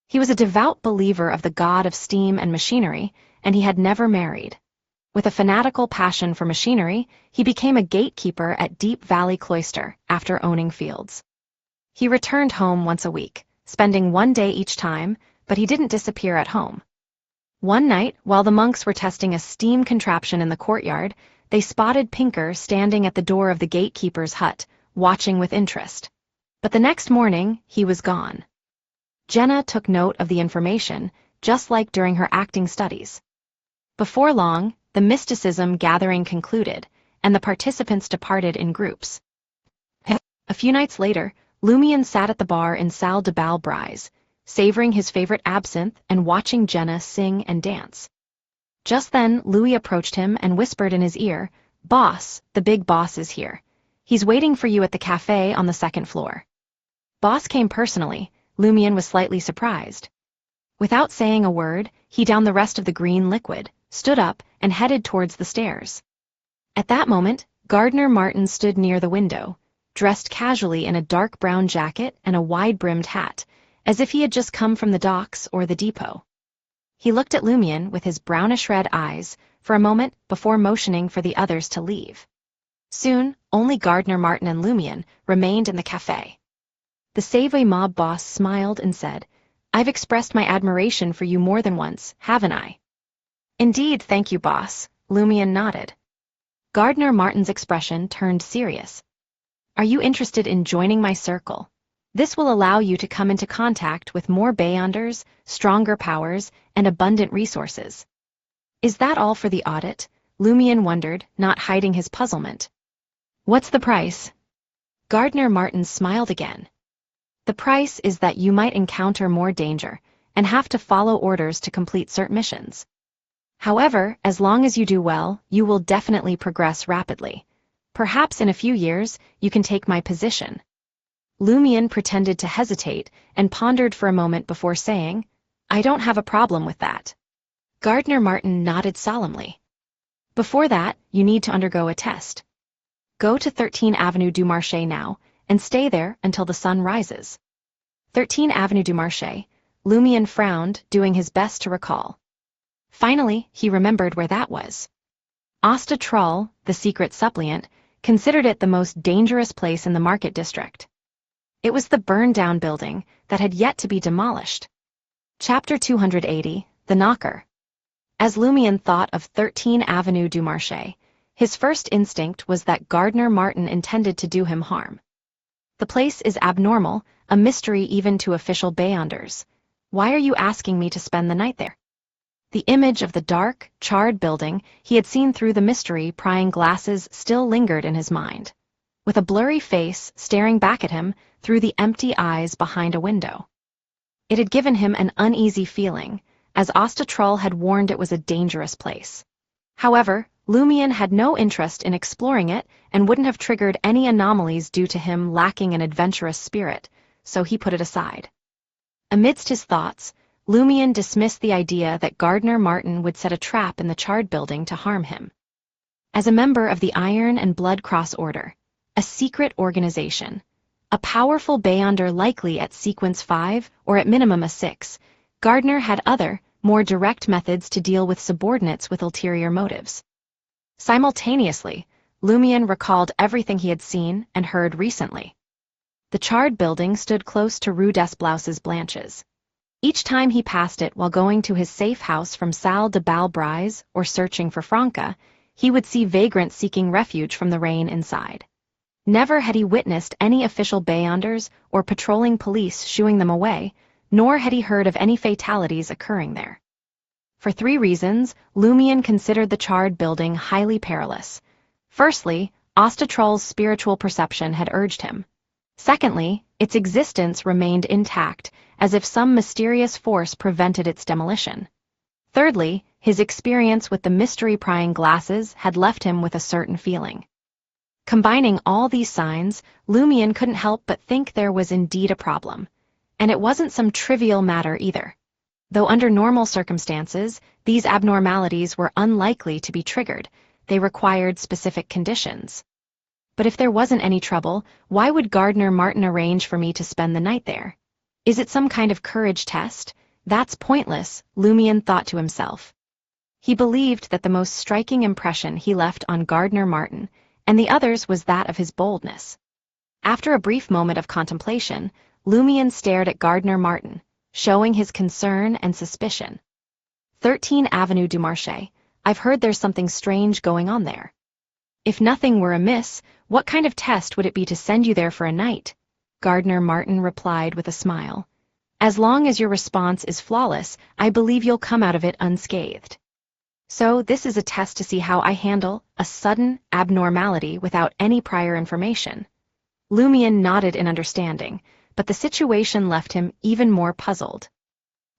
He was a devout believer of the god of steam and machinery, and he had never married. With a fanatical passion for machinery, he became a gatekeeper at Deep Valley Cloister after owning fields. He returned home once a week, spending one day each time, but he didn't disappear at home. One night, while the monks were testing a steam contraption in the courtyard, they spotted Pinker standing at the door of the gatekeeper's hut, watching with interest. But the next morning, he was gone. Jenna took note of the information, just like during her acting studies. Before long, the mysticism gathering concluded, and the participants departed in groups. A few nights later, Lumion sat at the bar in Salle de Bal Brise, savoring his favorite absinthe and watching Jenna sing and dance. Just then, Louis approached him and whispered in his ear, "Boss, the big boss is here. He's waiting for you at the cafe on the second floor." Boss came personally. Lumion was slightly surprised. Without saying a word, he downed the rest of the green liquid, stood up, and headed towards the stairs. At that moment, Gardner Martin stood near the window, dressed casually in a dark brown jacket and a wide-brimmed hat, as if he had just come from the docks or the depot. He looked at Lumion with his brownish-red eyes for a moment before motioning for the others to leave. Soon, only Gardner Martin and Lumion remained in the cafe. The Savoy mob boss smiled and said, "I've expressed my admiration for you more than once, haven't I?" "Indeed, thank you, boss," Lumion nodded. Gardner Martin's expression turned serious. "Are you interested in joining my circle? This will allow you to come into contact with more Beyonders, stronger powers, and abundant resources." "Is that all for the audit?" Lumion wondered, not hiding his puzzlement. "What's the price?" Gardner Martin smiled again. "The price is that you might encounter more danger and have to follow orders to complete certain missions. However, as long as you do well, you will definitely progress rapidly. Perhaps in a few years, you can take my position." Lumion pretended to hesitate and pondered for a moment before saying, "I don't have a problem with that." Gardner Martin nodded solemnly. "Before that, you need to undergo a test. Go to 13 Avenue du Marché now, and stay there until the sun rises." 13 Avenue du Marché, Lumion frowned, doing his best to recall. Finally, he remembered where that was. Asta Troll, the secret suppliant, considered it the most dangerous place in the market district. It was the burned-down building that had yet to be demolished. Chapter 280, The Knocker. As Lumion thought of 13 Avenue du Marché, his first instinct was that Gardner Martin intended to do him harm. "The place is abnormal, a mystery even to official Beyonders. Why are you asking me to spend the night there?" The image of the dark, charred building he had seen through the mystery-prying glasses still lingered in his mind, with a blurry face staring back at him through the empty eyes behind a window. It had given him an uneasy feeling, as Asta Troll had warned it was a dangerous place. However, Lumion had no interest in exploring it and wouldn't have triggered any anomalies due to him lacking an adventurous spirit, so he put it aside. Amidst his thoughts, Lumion dismissed the idea that Gardner Martin would set a trap in the charred building to harm him. As a member of the Iron and Blood Cross Order, a secret organization, a powerful Beyonder likely at Sequence 5 or at minimum a 6, Gardner had other, more direct methods to deal with subordinates with ulterior motives. Simultaneously, Lumion recalled everything he had seen and heard recently. The charred building stood close to Rue des Blouses Blanches. Each time he passed it while going to his safe house from Salle de Bal Brise or searching for Franca, he would see vagrants seeking refuge from the rain inside. Never had he witnessed any official Beyonders or patrolling police shooing them away, nor had he heard of any fatalities occurring there. For 3 reasons, Lumion considered the charred building highly perilous. Firstly, Ostatrol's spiritual perception had urged him. Secondly, its existence remained intact, as if some mysterious force prevented its demolition. Thirdly, his experience with the mystery-prying glasses had left him with a certain feeling. Combining all these signs, Lumion couldn't help but think there was indeed a problem. And it wasn't some trivial matter either. Though under normal circumstances, these abnormalities were unlikely to be triggered, they required specific conditions. But if there wasn't any trouble, why would Gardner Martin arrange for me to spend the night there? Is it some kind of courage test? That's pointless, Lumion thought to himself. He believed that the most striking impression he left on Gardner Martin, and the others, was that of his boldness. After a brief moment of contemplation, Lumion stared at Gardner Martin, showing his concern and suspicion. 13 Avenue du Marché, I've heard there's something strange going on there. If nothing were amiss, what kind of test would it be to send you there for a night? Gardner Martin replied with a smile. As long as your response is flawless, I believe you'll come out of it unscathed. So this is a test to see how I handle a sudden abnormality without any prior information. Lumion nodded in understanding, but the situation left him even more puzzled.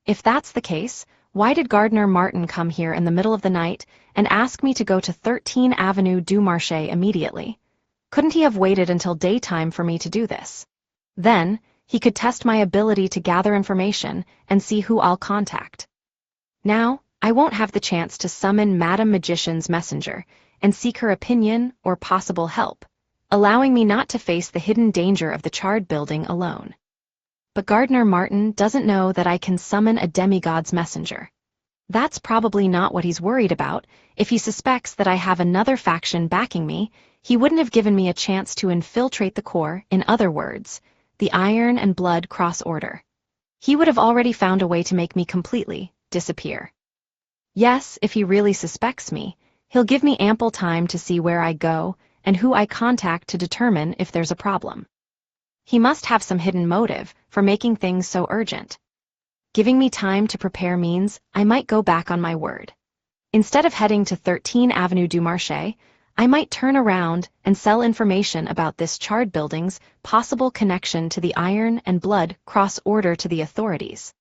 If that's the case, why did Gardner Martin come here in the middle of the night and ask me to go to 13 Avenue du Marché immediately? Couldn't he have waited until daytime for me to do this? Then, he could test my ability to gather information and see who I'll contact. Now, I won't have the chance to summon Madame Magician's messenger and seek her opinion or possible help, allowing me not to face the hidden danger of the charred building alone. But Gardner Martin doesn't know that I can summon a demigod's messenger. That's probably not what he's worried about. If he suspects that I have another faction backing me, he wouldn't have given me a chance to infiltrate the core, in other words, the Iron and Blood Cross Order. He would have already found a way to make me completely disappear. Yes, if he really suspects me, he'll give me ample time to see where I go and who I contact to determine if there's a problem. He must have some hidden motive for making things so urgent. Giving me time to prepare means I might go back on my word. Instead of heading to 13 Avenue du Marché, I might turn around and sell information about this charred building's possible connection to the Iron and Blood Cross Order to the authorities.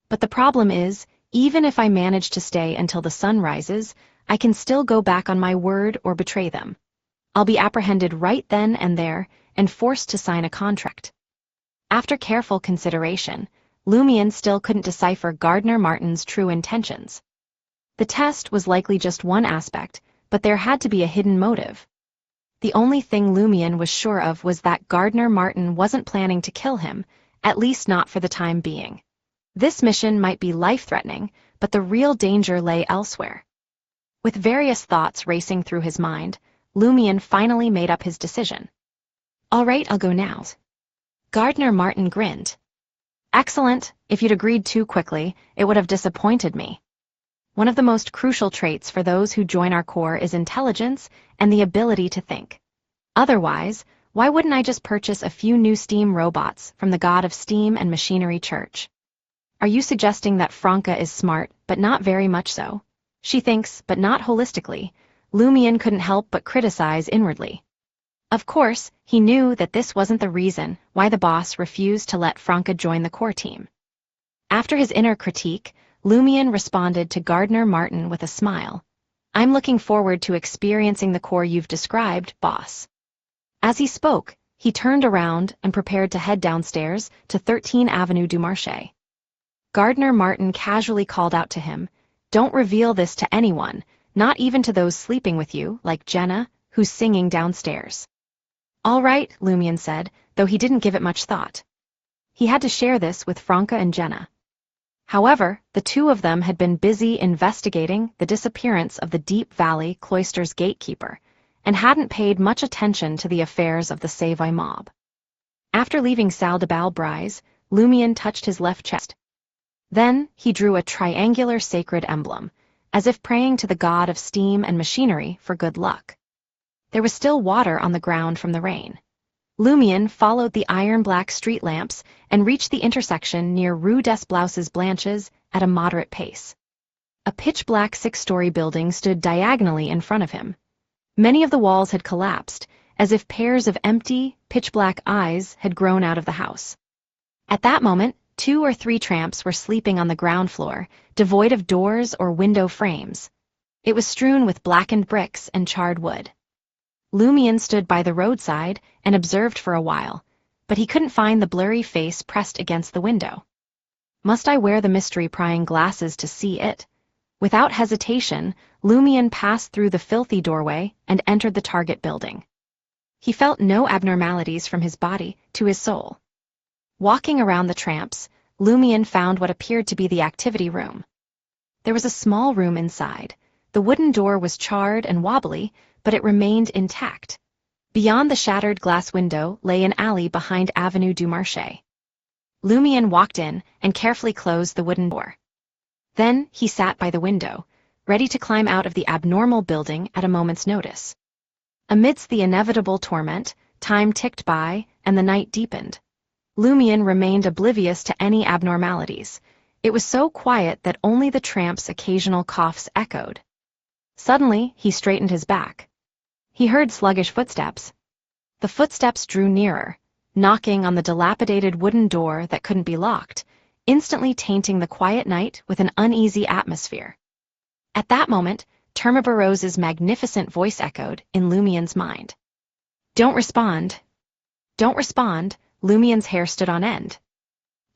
But the problem is, even if I manage to stay until the sun rises, I can still go back on my word or betray them. I'll be apprehended right then and there and forced to sign a contract. After careful consideration, Lumion still couldn't decipher Gardner Martin's true intentions. The test was likely just one aspect, but there had to be a hidden motive. The only thing Lumion was sure of was that Gardner Martin wasn't planning to kill him, at least not for the time being. This mission might be life-threatening, but the real danger lay elsewhere. With various thoughts racing through his mind, Lumion finally made up his decision. All right, I'll go now. Gardner Martin grinned. Excellent. If you'd agreed too quickly, it would have disappointed me. One of the most crucial traits for those who join our corps is intelligence and the ability to think. Otherwise, why wouldn't I just purchase a few new steam robots from the god of steam and machinery church? Are you suggesting that Franca is smart, but not very much so? She thinks, but not holistically. Lumion couldn't help but criticize inwardly. Of course, he knew that this wasn't the reason why the boss refused to let Franca join the core team. After his inner critique, Lumion responded to Gardner Martin with a smile. I'm looking forward to experiencing the core you've described, boss. As he spoke, he turned around and prepared to head downstairs to 13 Avenue du Marché. Gardner Martin casually called out to him, Don't reveal this to anyone, not even to those sleeping with you, like Jenna, who's singing downstairs. All right, Lumion said, though he didn't give it much thought. He had to share this with Franca and Jenna. However, the two of them had been busy investigating the disappearance of the Deep Valley Cloister's gatekeeper, and hadn't paid much attention to the affairs of the Savoy mob. After leaving Salle de Balbrise, Lumion touched his left chest. Then he drew a triangular sacred emblem, as if praying to the god of steam and machinery for good luck. There was still water on the ground from the rain. Lumion followed the iron-black street lamps and reached the intersection near Rue des Blouses Blanches at a moderate pace. A pitch-black 6-story building stood diagonally in front of him. Many of the walls had collapsed, as if pairs of empty, pitch-black eyes had grown out of the house. At that moment, 2 or 3 tramps were sleeping on the ground floor, devoid of doors or window frames. It was strewn with blackened bricks and charred wood. Lumion stood by the roadside and observed for a while, but he couldn't find the blurry face pressed against the window. Must I wear the mystery-prying glasses to see it? Without hesitation, Lumion passed through the filthy doorway and entered the target building. He felt no abnormalities from his body to his soul. Walking around the tramps, Lumion found what appeared to be the activity room. There was a small room inside. The wooden door was charred and wobbly, but it remained intact. Beyond the shattered glass window lay an alley behind Avenue du Marché. Lumion walked in and carefully closed the wooden door. Then he sat by the window, ready to climb out of the abnormal building at a moment's notice. Amidst the inevitable torment, time ticked by and the night deepened. Lumion remained oblivious to any abnormalities. It was so quiet that only the tramp's occasional coughs echoed. Suddenly, he straightened his back. He heard sluggish footsteps. The footsteps drew nearer, knocking on the dilapidated wooden door that couldn't be locked, instantly tainting the quiet night with an uneasy atmosphere. At that moment, Termabarose's magnificent voice echoed in Lumion's mind. "Don't respond. Don't respond." Lumion's hair stood on end.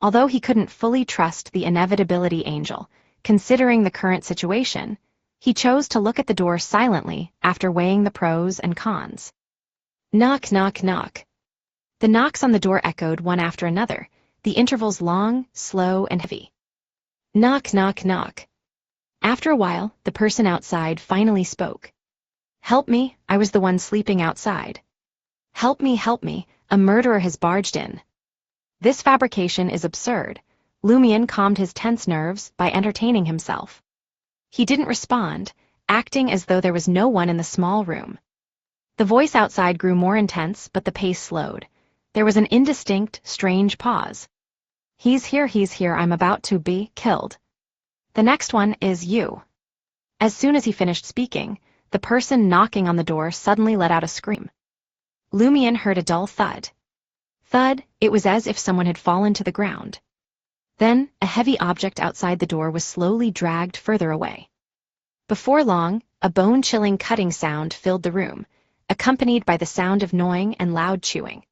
Although he couldn't fully trust the Inevitability angel, considering the current situation, he chose to look at the door silently after weighing the pros and cons. Knock, knock, knock. The knocks on the door echoed one after another, the intervals long, slow, and heavy. Knock, knock, knock. After a while, the person outside finally spoke. "Help me, I was the one sleeping outside. Help me, a murderer has barged in." This fabrication is absurd. Lumion calmed his tense nerves by entertaining himself. He didn't respond, acting as though there was no one in the small room. The voice outside grew more intense, but the pace slowed. There was an indistinct, strange pause. He's here, I'm about to be killed. The next one is you." As soon as he finished speaking, the person knocking on the door suddenly let out a scream. Lumion heard a dull thud. Thud, it was as if someone had fallen to the ground. Then, a heavy object outside the door was slowly dragged further away. Before long, a bone-chilling cutting sound filled the room, accompanied by the sound of gnawing and loud chewing.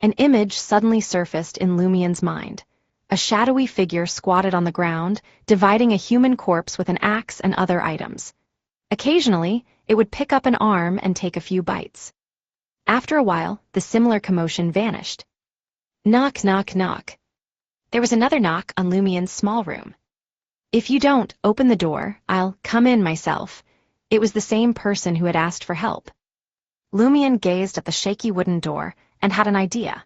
An image suddenly surfaced in Lumion's mind. A shadowy figure squatted on the ground, dividing a human corpse with an axe and other items. Occasionally, it would pick up an arm and take a few bites. After a while, the similar commotion vanished. Knock, knock, knock. There was another knock on Lumion's small room. "If you don't open the door, I'll come in myself." It was the same person who had asked for help. Lumion gazed at the shaky wooden door and had an idea.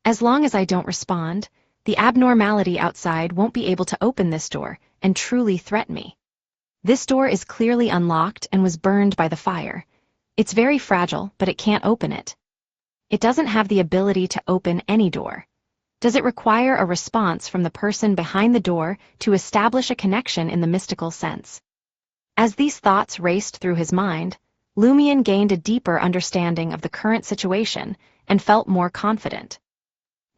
As long as I don't respond, the abnormality outside won't be able to open this door and truly threaten me. This door is clearly unlocked and was burned by the fire. It's very fragile, but it can't open it. It doesn't have the ability to open any door. Does it require a response from the person behind the door to establish a connection in the mystical sense? As these thoughts raced through his mind, Lumion gained a deeper understanding of the current situation and felt more confident.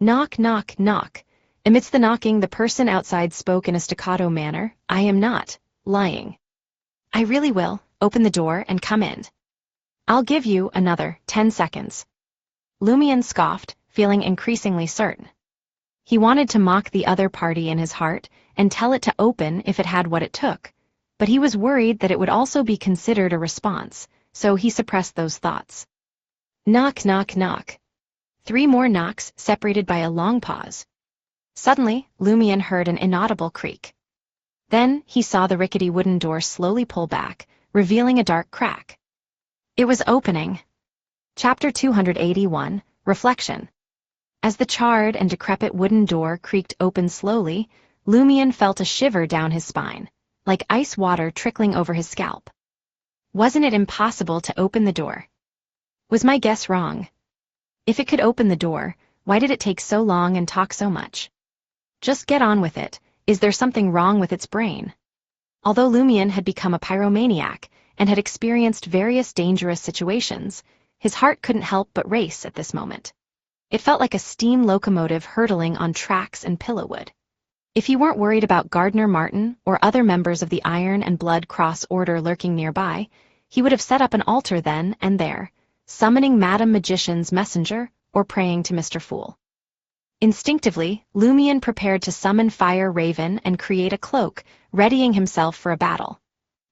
Knock, knock, knock. Amidst the knocking, the person outside spoke in a staccato manner. "I am not lying. I really will open the door and come in. I'll give you another 10 seconds. Lumion scoffed, feeling increasingly certain. He wanted to mock the other party in his heart and tell it to open if it had what it took, but he was worried that it would also be considered a response, so he suppressed those thoughts. Knock, knock, knock. 3 more knocks separated by a long pause. Suddenly, Lumion heard an inaudible creak. Then he saw the rickety wooden door slowly pull back, revealing a dark crack. It was opening. Chapter 281, Reflection. As the charred and decrepit wooden door creaked open slowly, Lumion felt a shiver down his spine, like ice water trickling over his scalp. Wasn't it impossible to open the door? Was my guess wrong? If it could open the door, why did it take so long and talk so much? Just get on with it. Is there something wrong with its brain? Although Lumion had become a pyromaniac and had experienced various dangerous situations, his heart couldn't help but race at this moment. It felt like a steam locomotive hurtling on tracks and pillowwood. If he weren't worried about Gardner Martin or other members of the Iron and Blood Cross Order lurking nearby, he would have set up an altar then and there, summoning Madam Magician's messenger or praying to Mr. Fool. Instinctively, Lumion prepared to summon Fire Raven and create a cloak, readying himself for a battle.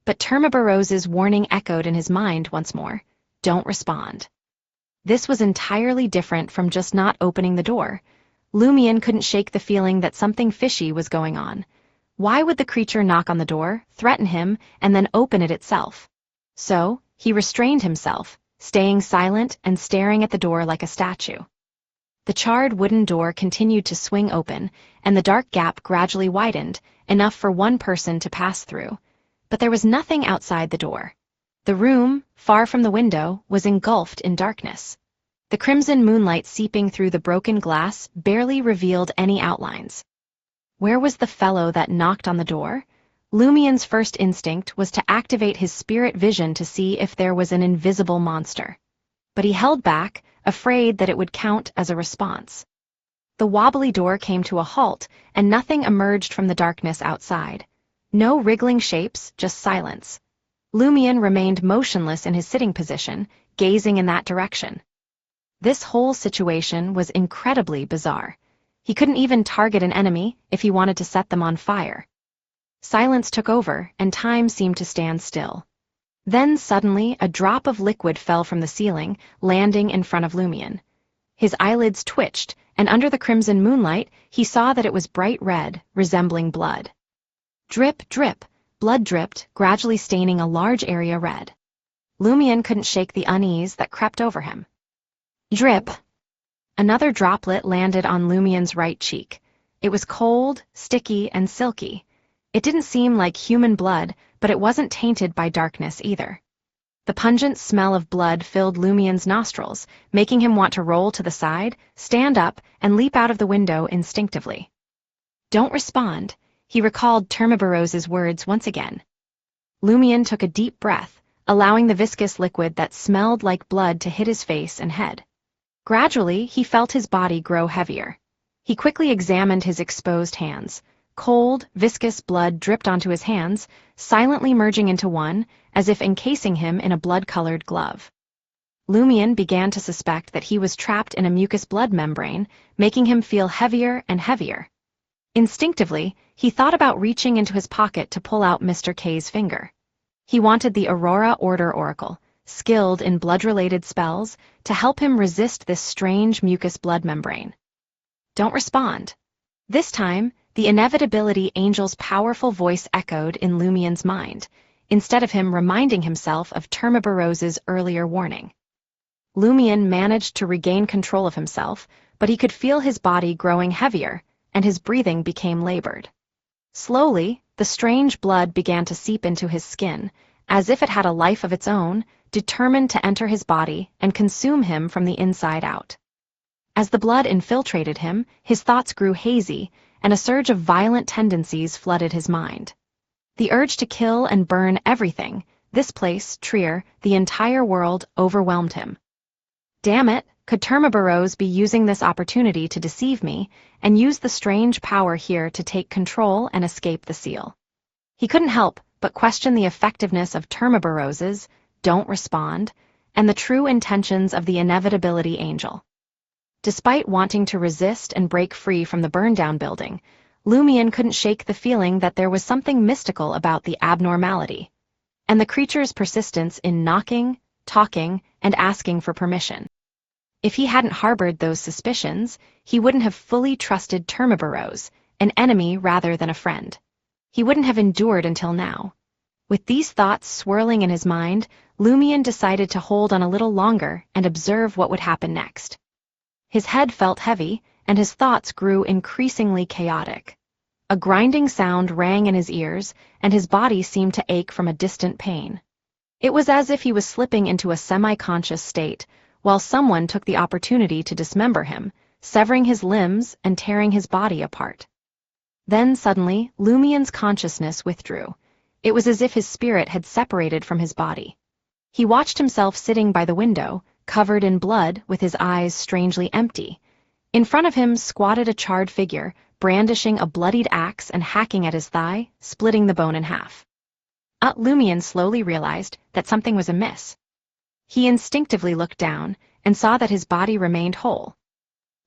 But Termabarose's warning echoed in his mind once more, "Don't respond." This was entirely different from just not opening the door. Lumion couldn't shake the feeling that something fishy was going on. Why would the creature knock on the door, threaten him, and then open it itself? So, he restrained himself, staying silent and staring at the door like a statue. The charred wooden door continued to swing open, and the dark gap gradually widened, enough for one person to pass through. But there was nothing outside the door. The room, far from the window, was engulfed in darkness. The crimson moonlight seeping through the broken glass barely revealed any outlines. Where was the fellow that knocked on the door? Lumion's first instinct was to activate his spirit vision to see if there was an invisible monster. But he held back, afraid that it would count as a response. The wobbly door came to a halt, and nothing emerged from the darkness outside. No wriggling shapes, just silence. Lumion remained motionless in his sitting position, gazing in that direction. This whole situation was incredibly bizarre. He couldn't even target an enemy if he wanted to set them on fire. Silence took over, and time seemed to stand still. Then suddenly a drop of liquid fell from the ceiling, landing in front of Lumion. His eyelids twitched, and under the crimson moonlight he saw that it was bright red, resembling blood. Drip, drip, blood dripped, gradually staining a large area red. Lumion couldn't shake the unease that crept over him. Drip! Another droplet landed on Lumion's right cheek. It was cold, sticky, and silky. It didn't seem like human blood, but it wasn't tainted by darkness either. The pungent smell of blood filled Lumion's nostrils, making him want to roll to the side, stand up, and leap out of the window instinctively. "Don't respond," he recalled Termabarose's words once again. Lumion took a deep breath, allowing the viscous liquid that smelled like blood to hit his face and head. Gradually, he felt his body grow heavier. He quickly examined his exposed hands. Cold, viscous blood dripped onto his hands, silently merging into one, as if encasing him in a blood-colored glove. Lumion began to suspect that he was trapped in a mucus blood membrane, making him feel heavier and heavier. Instinctively, he thought about reaching into his pocket to pull out Mr. K's finger. He wanted the Aurora Order Oracle, skilled in blood-related spells, to help him resist this strange mucus blood membrane. "Don't respond." This time, the Inevitability Angel's powerful voice echoed in Lumion's mind, instead of him reminding himself of Termabarose's earlier warning. Lumion managed to regain control of himself, but he could feel his body growing heavier, and his breathing became labored. Slowly, the strange blood began to seep into his skin, as if it had a life of its own, determined to enter his body and consume him from the inside out. As the blood infiltrated him, his thoughts grew hazy, and a surge of violent tendencies flooded his mind. The urge to kill and burn everything, this place, Trier, the entire world, overwhelmed him. Damn it, could Termabarose be using this opportunity to deceive me, and use the strange power here to take control and escape the seal? He couldn't help but question the effectiveness of Termabarose's "don't respond," and the true intentions of the Inevitability Angel. Despite wanting to resist and break free from the burned-down building, Lumion couldn't shake the feeling that there was something mystical about the abnormality, and the creature's persistence in knocking, talking, and asking for permission. If he hadn't harbored those suspicions, he wouldn't have fully trusted Termabarose, an enemy rather than a friend. He wouldn't have endured until now. With these thoughts swirling in his mind, Lumion decided to hold on a little longer and observe what would happen next. His head felt heavy, and his thoughts grew increasingly chaotic. A grinding sound rang in his ears, and his body seemed to ache from a distant pain. It was as if he was slipping into a semi-conscious state, while someone took the opportunity to dismember him, severing his limbs and tearing his body apart. Then suddenly, Lumion's consciousness withdrew. It was as if his spirit had separated from his body. He watched himself sitting by the window, covered in blood, with his eyes strangely empty. In front of him squatted a charred figure, brandishing a bloodied axe and hacking at his thigh, splitting the bone in half. Lumian slowly realized that something was amiss. He instinctively looked down and saw that his body remained whole.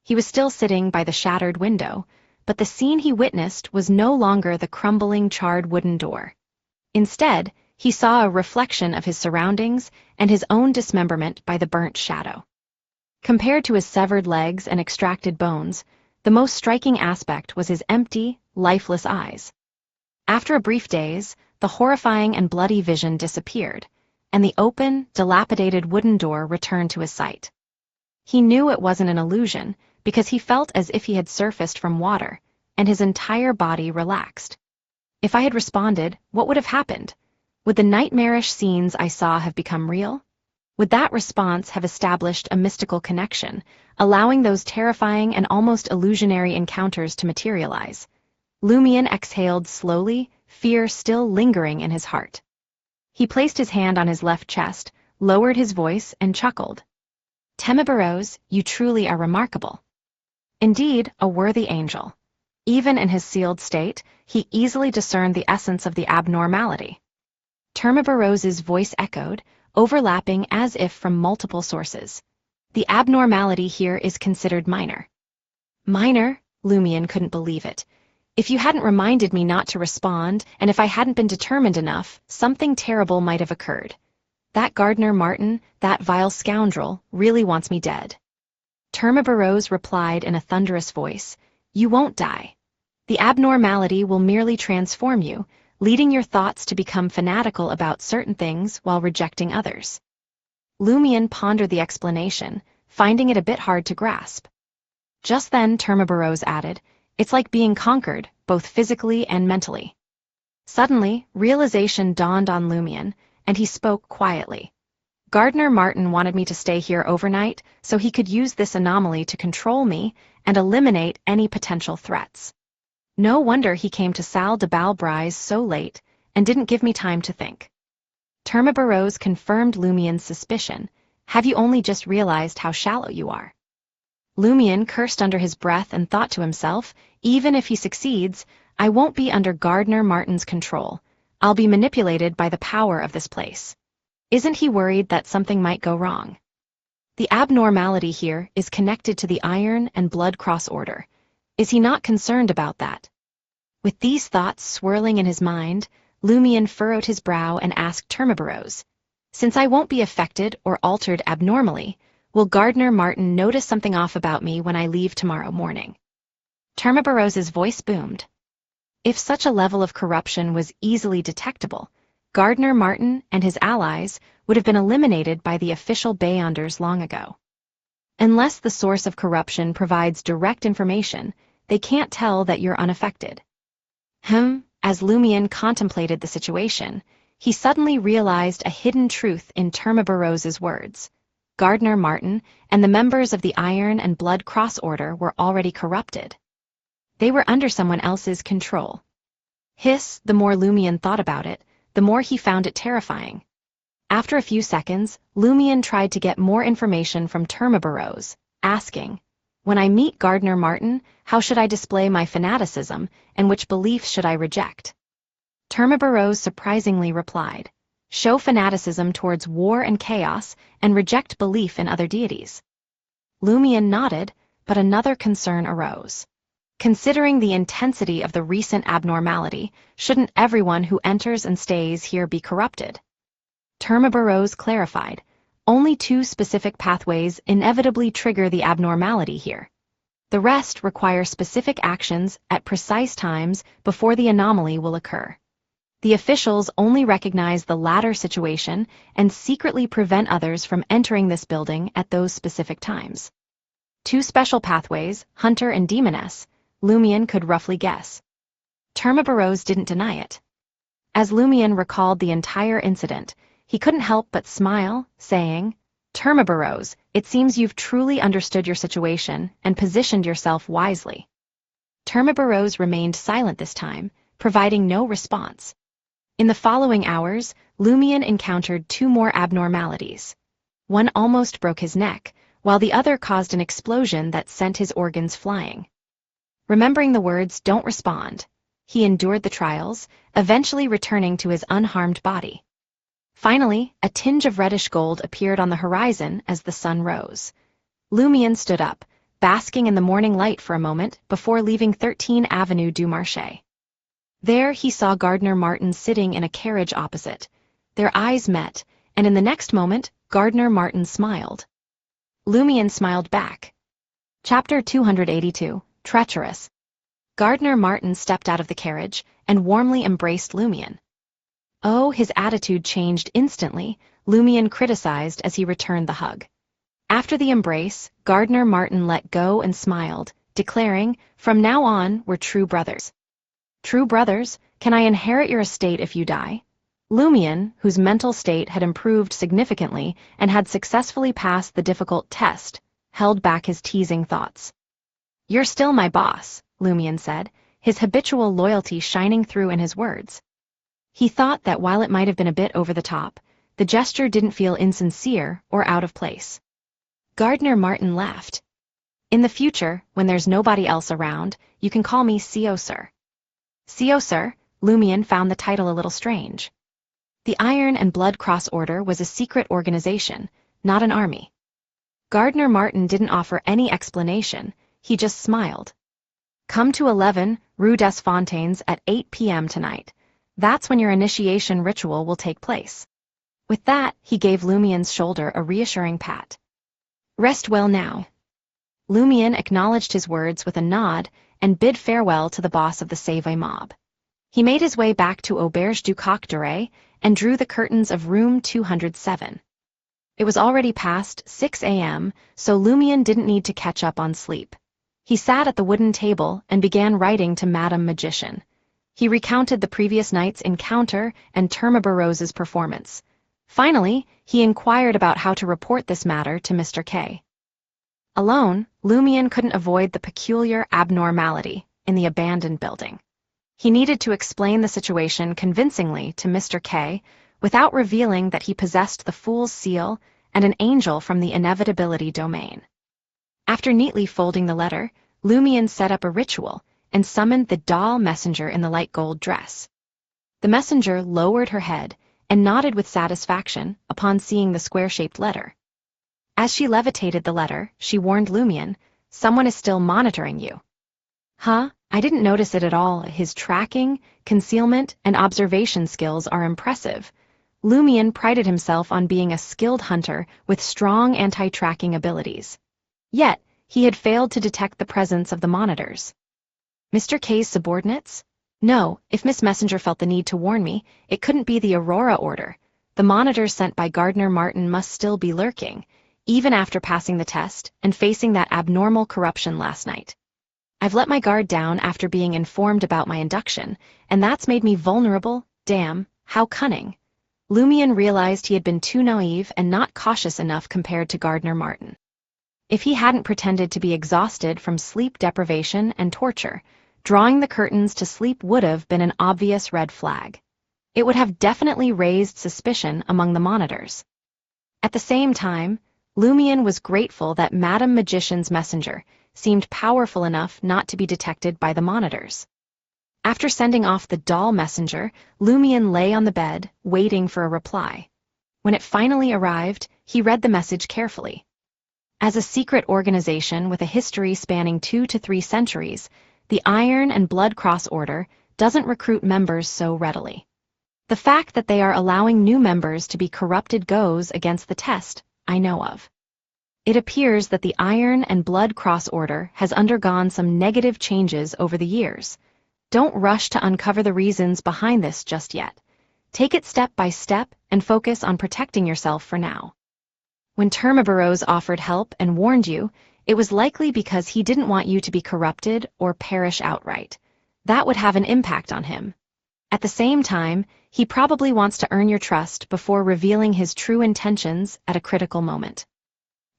He was still sitting by the shattered window, but the scene he witnessed was no longer the crumbling, charred wooden door. Instead, he saw a reflection of his surroundings and his own dismemberment by the burnt shadow. Compared to his severed legs and extracted bones, the most striking aspect was his empty, lifeless eyes. After a brief daze, the horrifying and bloody vision disappeared, and the open, dilapidated wooden door returned to his sight. He knew it wasn't an illusion because he felt as if he had surfaced from water, and his entire body relaxed. If I had responded, what would have happened? Would the nightmarish scenes I saw have become real? Would that response have established a mystical connection, allowing those terrifying and almost illusionary encounters to materialize? Lumian exhaled slowly, fear still lingering in his heart. He placed his hand on his left chest, lowered his voice, and chuckled. Temibaros, you truly are remarkable. Indeed, a worthy angel. Even in his sealed state, he easily discerned the essence of the abnormality. Termibaros's voice echoed, overlapping as if from multiple sources. The abnormality here is considered minor. Minor? Lumian couldn't believe it. If you hadn't reminded me not to respond, and if I hadn't been determined enough, something terrible might have occurred. That Gardner Martin, that vile scoundrel, really wants me dead. Termibaros replied in a thunderous voice, You won't die. The abnormality will merely transform you, leading your thoughts to become fanatical about certain things while rejecting others. Lumian pondered the explanation, finding it a bit hard to grasp. Just then Termibaros added, It's like being conquered, both physically and mentally. Suddenly, realization dawned on Lumian, and he spoke quietly. Gardner Martin wanted me to stay here overnight so he could use this anomaly to control me and eliminate any potential threats. No wonder he came to Salle de Balbrise so late and didn't give me time to think. Termibaros confirmed Lumian's suspicion. Have you only just realized how shallow you are? Lumian cursed under his breath and thought to himself, even if he succeeds, I won't be under Gardner Martin's control. I'll be manipulated by the power of this place. Isn't he worried that something might go wrong? The abnormality here is connected to the Iron and Blood Cross Order. Is he not concerned about that? With these thoughts swirling in his mind, Lumian furrowed his brow and asked Termibaros, Since I won't be affected or altered abnormally, will Gardner Martin notice something off about me when I leave tomorrow morning? Termibaros's voice boomed. If such a level of corruption was easily detectable, Gardner Martin and his allies would have been eliminated by the official Beyonders long ago. Unless the source of corruption provides direct information, they can't tell that you're unaffected. As Lumian contemplated the situation, he suddenly realized a hidden truth in Termibaros's words. Gardner Martin and the members of the Iron and Blood Cross Order were already corrupted. They were under someone else's control. The more Lumian thought about it, the more he found it terrifying. After a few seconds, Lumian tried to get more information from Termibaros, asking, When I meet Gardner Martin, how should I display my fanaticism, and which beliefs should I reject? Termibaros surprisingly replied, Show fanaticism towards war and chaos, and reject belief in other deities. Lumian nodded, but another concern arose. Considering the intensity of the recent abnormality, shouldn't everyone who enters and stays here be corrupted? Termibaros clarified, Only 2 specific pathways inevitably trigger the abnormality here. The rest require specific actions at precise times before the anomaly will occur. The officials only recognize the latter situation and secretly prevent others from entering this building at those specific times. 2 special pathways, Hunter and Demoness, Lumian could roughly guess. Termibaros didn't deny it. As Lumian recalled the entire incident, he couldn't help but smile, saying, Termibaros, it seems you've truly understood your situation and positioned yourself wisely. Termibaros remained silent this time, providing no response. In the following hours, Lumion encountered two more abnormalities. One almost broke his neck, while the other caused an explosion that sent his organs flying. Remembering the words, "Don't respond," he endured the trials, eventually returning to his unharmed body. Finally, a tinge of reddish gold appeared on the horizon as the sun rose. Lumion stood up, basking in the morning light for a moment before leaving 13 Avenue du Marché. There he saw Gardner Martin sitting in a carriage opposite. Their eyes met, and in the next moment, Gardner Martin smiled. Lumion smiled back. Chapter 282, Treacherous. Gardner Martin stepped out of the carriage and warmly embraced Lumion. Oh, his attitude changed instantly, Lumion criticized as he returned the hug. After the embrace, Gardner Martin let go and smiled, declaring, "From now on, we're true brothers." "True brothers? Can I inherit your estate if you die?" Lumion, whose mental state had improved significantly and had successfully passed the difficult test, held back his teasing thoughts. "You're still my boss," Lumion said, his habitual loyalty shining through in his words. He thought that while it might have been a bit over the top, the gesture didn't feel insincere or out of place. Gardner Martin laughed. "In the future, when there's nobody else around, you can call me CO Sir." CO Sir? Lumion found the title a little strange. The Iron and Blood Cross Order was a secret organization, not an army. Gardner Martin didn't offer any explanation, he just smiled. "Come to 11, Rue des Fontaines at 8 p.m. tonight. That's when your initiation ritual will take place." With that, he gave Lumion's shoulder a reassuring pat. "Rest well now." Lumion acknowledged his words with a nod and bid farewell to the boss of the Save mob. He made his way back to Auberge du Coq d'Oreille and drew the curtains of room 207. It was already past 6 a.m., so Lumion didn't need to catch up on sleep. He sat at the wooden table and began writing to Madame Magician. He recounted the previous night's encounter and Termabarose's performance. Finally, he inquired about how to report this matter to Mr. K. Alone, Lumion couldn't avoid the peculiar abnormality in the abandoned building. He needed to explain the situation convincingly to Mr. K without revealing that he possessed the Fool's Seal and an angel from the Inevitability domain. After neatly folding the letter, Lumion set up a ritual and summoned the doll messenger in the light gold dress. The messenger lowered her head and nodded with satisfaction upon seeing the square-shaped letter. As she levitated the letter, she warned Lumion, "Someone is still monitoring you." "Huh? I didn't notice it at all. His tracking, concealment, and observation skills are impressive." Lumion prided himself on being a skilled hunter with strong anti-tracking abilities. Yet, he had failed to detect the presence of the monitors. Mr. K's subordinates? No, if Miss Messenger felt the need to warn me, it couldn't be the Aurora Order. The monitors sent by Gardner Martin must still be lurking, even after passing the test and facing that abnormal corruption last night. I've let my guard down after being informed about my induction, and that's made me vulnerable. Damn, how cunning. Lumion realized he had been too naive and not cautious enough compared to Gardner Martin. If he hadn't pretended to be exhausted from sleep deprivation and torture, drawing the curtains to sleep would have been an obvious red flag. It would have definitely raised suspicion among the monitors. At the same time, Lumion was grateful that Madame Magician's messenger seemed powerful enough not to be detected by the monitors. After sending off the doll messenger, Lumion lay on the bed, waiting for a reply. When it finally arrived, he read the message carefully. As a secret organization with a history spanning 2 to 3 centuries, the Iron and Blood Cross Order doesn't recruit members so readily. The fact that they are allowing new members to be corrupted goes against the test I know of. It appears that the Iron and Blood Cross Order has undergone some negative changes over the years. Don't rush to uncover the reasons behind this just yet. Take it step by step and focus on protecting yourself for now. When Termabarose offered help and warned you, it was likely because he didn't want you to be corrupted or perish outright. That would have an impact on him. At the same time, he probably wants to earn your trust before revealing his true intentions at a critical moment.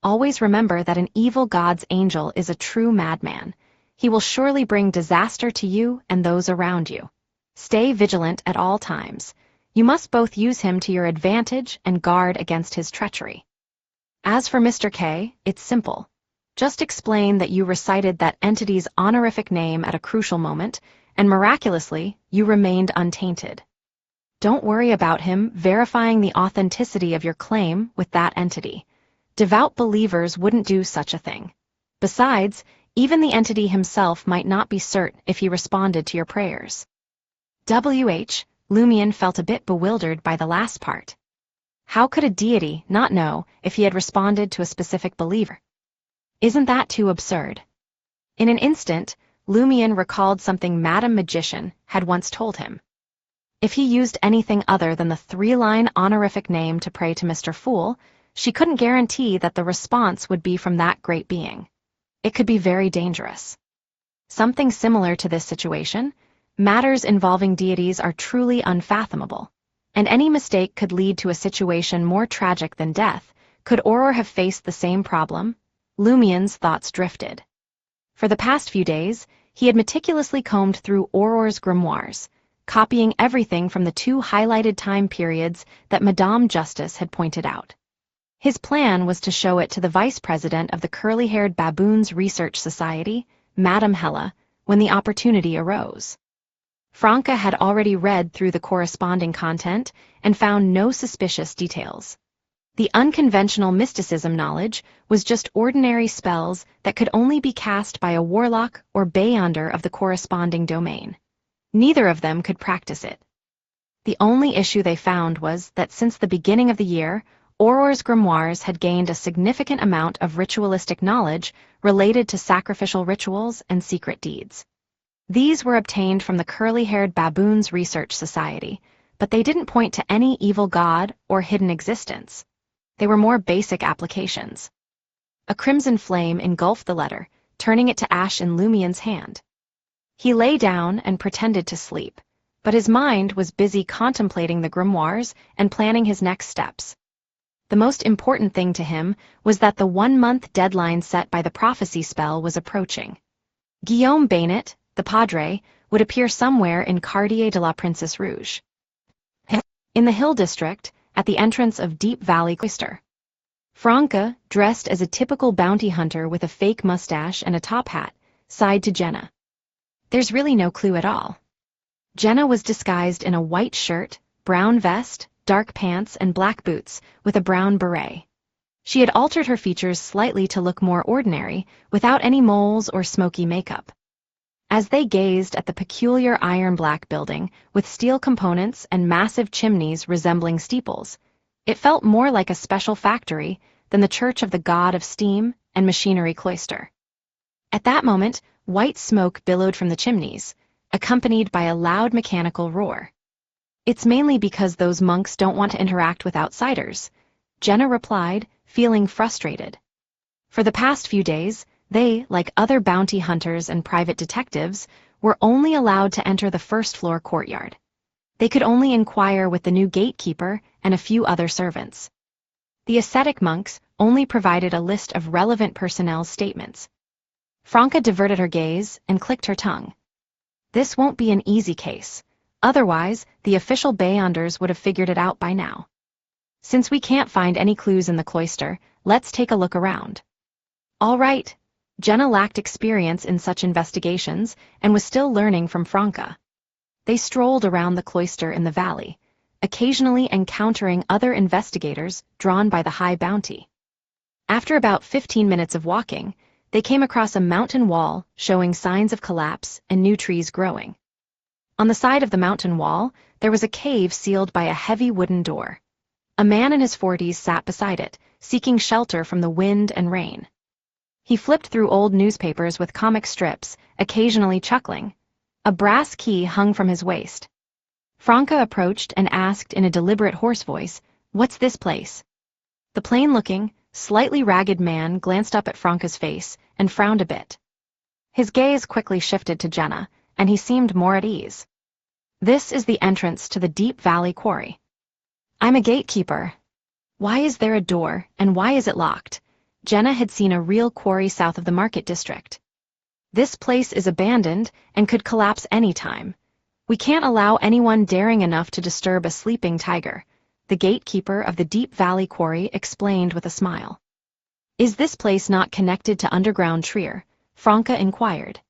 Always remember that an evil god's angel is a true madman. He will surely bring disaster to you and those around you. Stay vigilant at all times. You must both use him to your advantage and guard against his treachery. As for Mr. K, it's simple. Just explain that you recited that entity's honorific name at a crucial moment, and miraculously, you remained untainted. Don't worry about him verifying the authenticity of your claim with that entity. Devout believers wouldn't do such a thing. Besides, even the entity himself might not be certain if he responded to your prayers. Lumion felt a bit bewildered by the last part. How could a deity not know if he had responded to a specific believer? Isn't that too absurd? In an instant, Lumion recalled something Madame Magician had once told him. If he used anything other than the 3-line honorific name to pray to Mr. Fool, she couldn't guarantee that the response would be from that great being. It could be very dangerous. Something similar to this situation, matters involving deities are truly unfathomable, and any mistake could lead to a situation more tragic than death. Could Auror have faced the same problem? Lumion's thoughts drifted. For the past few days, he had meticulously combed through Auror's grimoires, copying everything from the 2 highlighted time periods that Madame Justice had pointed out. His plan was to show it to the vice president of the Curly-Haired Baboons Research Society, Madame Hella, when the opportunity arose. Franca had already read through the corresponding content and found no suspicious details. The unconventional mysticism knowledge was just ordinary spells that could only be cast by a warlock or beyonder of the corresponding domain. Neither of them could practice it. The only issue they found was that since the beginning of the year, Auror's grimoires had gained a significant amount of ritualistic knowledge related to sacrificial rituals and secret deeds. These were obtained from the Curly-Haired Baboons Research Society, but they didn't point to any evil god or hidden existence. They were more basic applications. A crimson flame engulfed the letter, turning it to ash in Lumion's hand. He lay down and pretended to sleep, but his mind was busy contemplating the grimoires and planning his next steps. The most important thing to him was that the 1-month deadline set by the prophecy spell was approaching. Guillaume Bainet, the Padre, would appear somewhere in Quartier de la Princesse Rouge. In the Hill District, at the entrance of Deep Valley Cloister. Franca, dressed as a typical bounty hunter with a fake mustache and a top hat, sighed to Jenna. There's really no clue at all. Jenna was disguised in a white shirt, brown vest, dark pants, and black boots, with a brown beret. She had altered her features slightly to look more ordinary, without any moles or smoky makeup. As they gazed at the peculiar iron-black building, with steel components and massive chimneys resembling steeples, it felt more like a special factory than the Church of the God of Steam and Machinery Cloister. At that moment, white smoke billowed from the chimneys, accompanied by a loud mechanical roar. It's mainly because those monks don't want to interact with outsiders, Jenna replied, feeling frustrated. For the past few days, they, like other bounty hunters and private detectives, were only allowed to enter the first-floor courtyard. They could only inquire with the new gatekeeper and a few other servants. The ascetic monks only provided a list of relevant personnel's statements. Franca diverted her gaze and clicked her tongue. This won't be an easy case. Otherwise, the official Beyonders would have figured it out by now. Since we can't find any clues in the cloister, let's take a look around. All right. Jenna lacked experience in such investigations and was still learning from Franca. They strolled around the cloister in the valley, occasionally encountering other investigators drawn by the high bounty. After about 15 minutes of walking, they came across a mountain wall showing signs of collapse and new trees growing. On the side of the mountain wall, there was a cave sealed by a heavy wooden door. A man in his 40s sat beside it, seeking shelter from the wind and rain. He flipped through old newspapers with comic strips, occasionally chuckling. A brass key hung from his waist. Franca approached and asked in a deliberate hoarse voice, "What's this place?" The plain-looking, slightly ragged man glanced up at Franca's face and frowned a bit. His gaze quickly shifted to Jenna, and he seemed more at ease. "This is the entrance to the Deep Valley Quarry. I'm a gatekeeper. Why is there a door, and why is it locked?" Jenna had seen a real quarry south of the market district. "This place is abandoned and could collapse any time. We can't allow anyone daring enough to disturb a sleeping tiger, the gatekeeper of the Deep Valley Quarry explained with a smile. Is this place not connected to underground Trier? Franca inquired.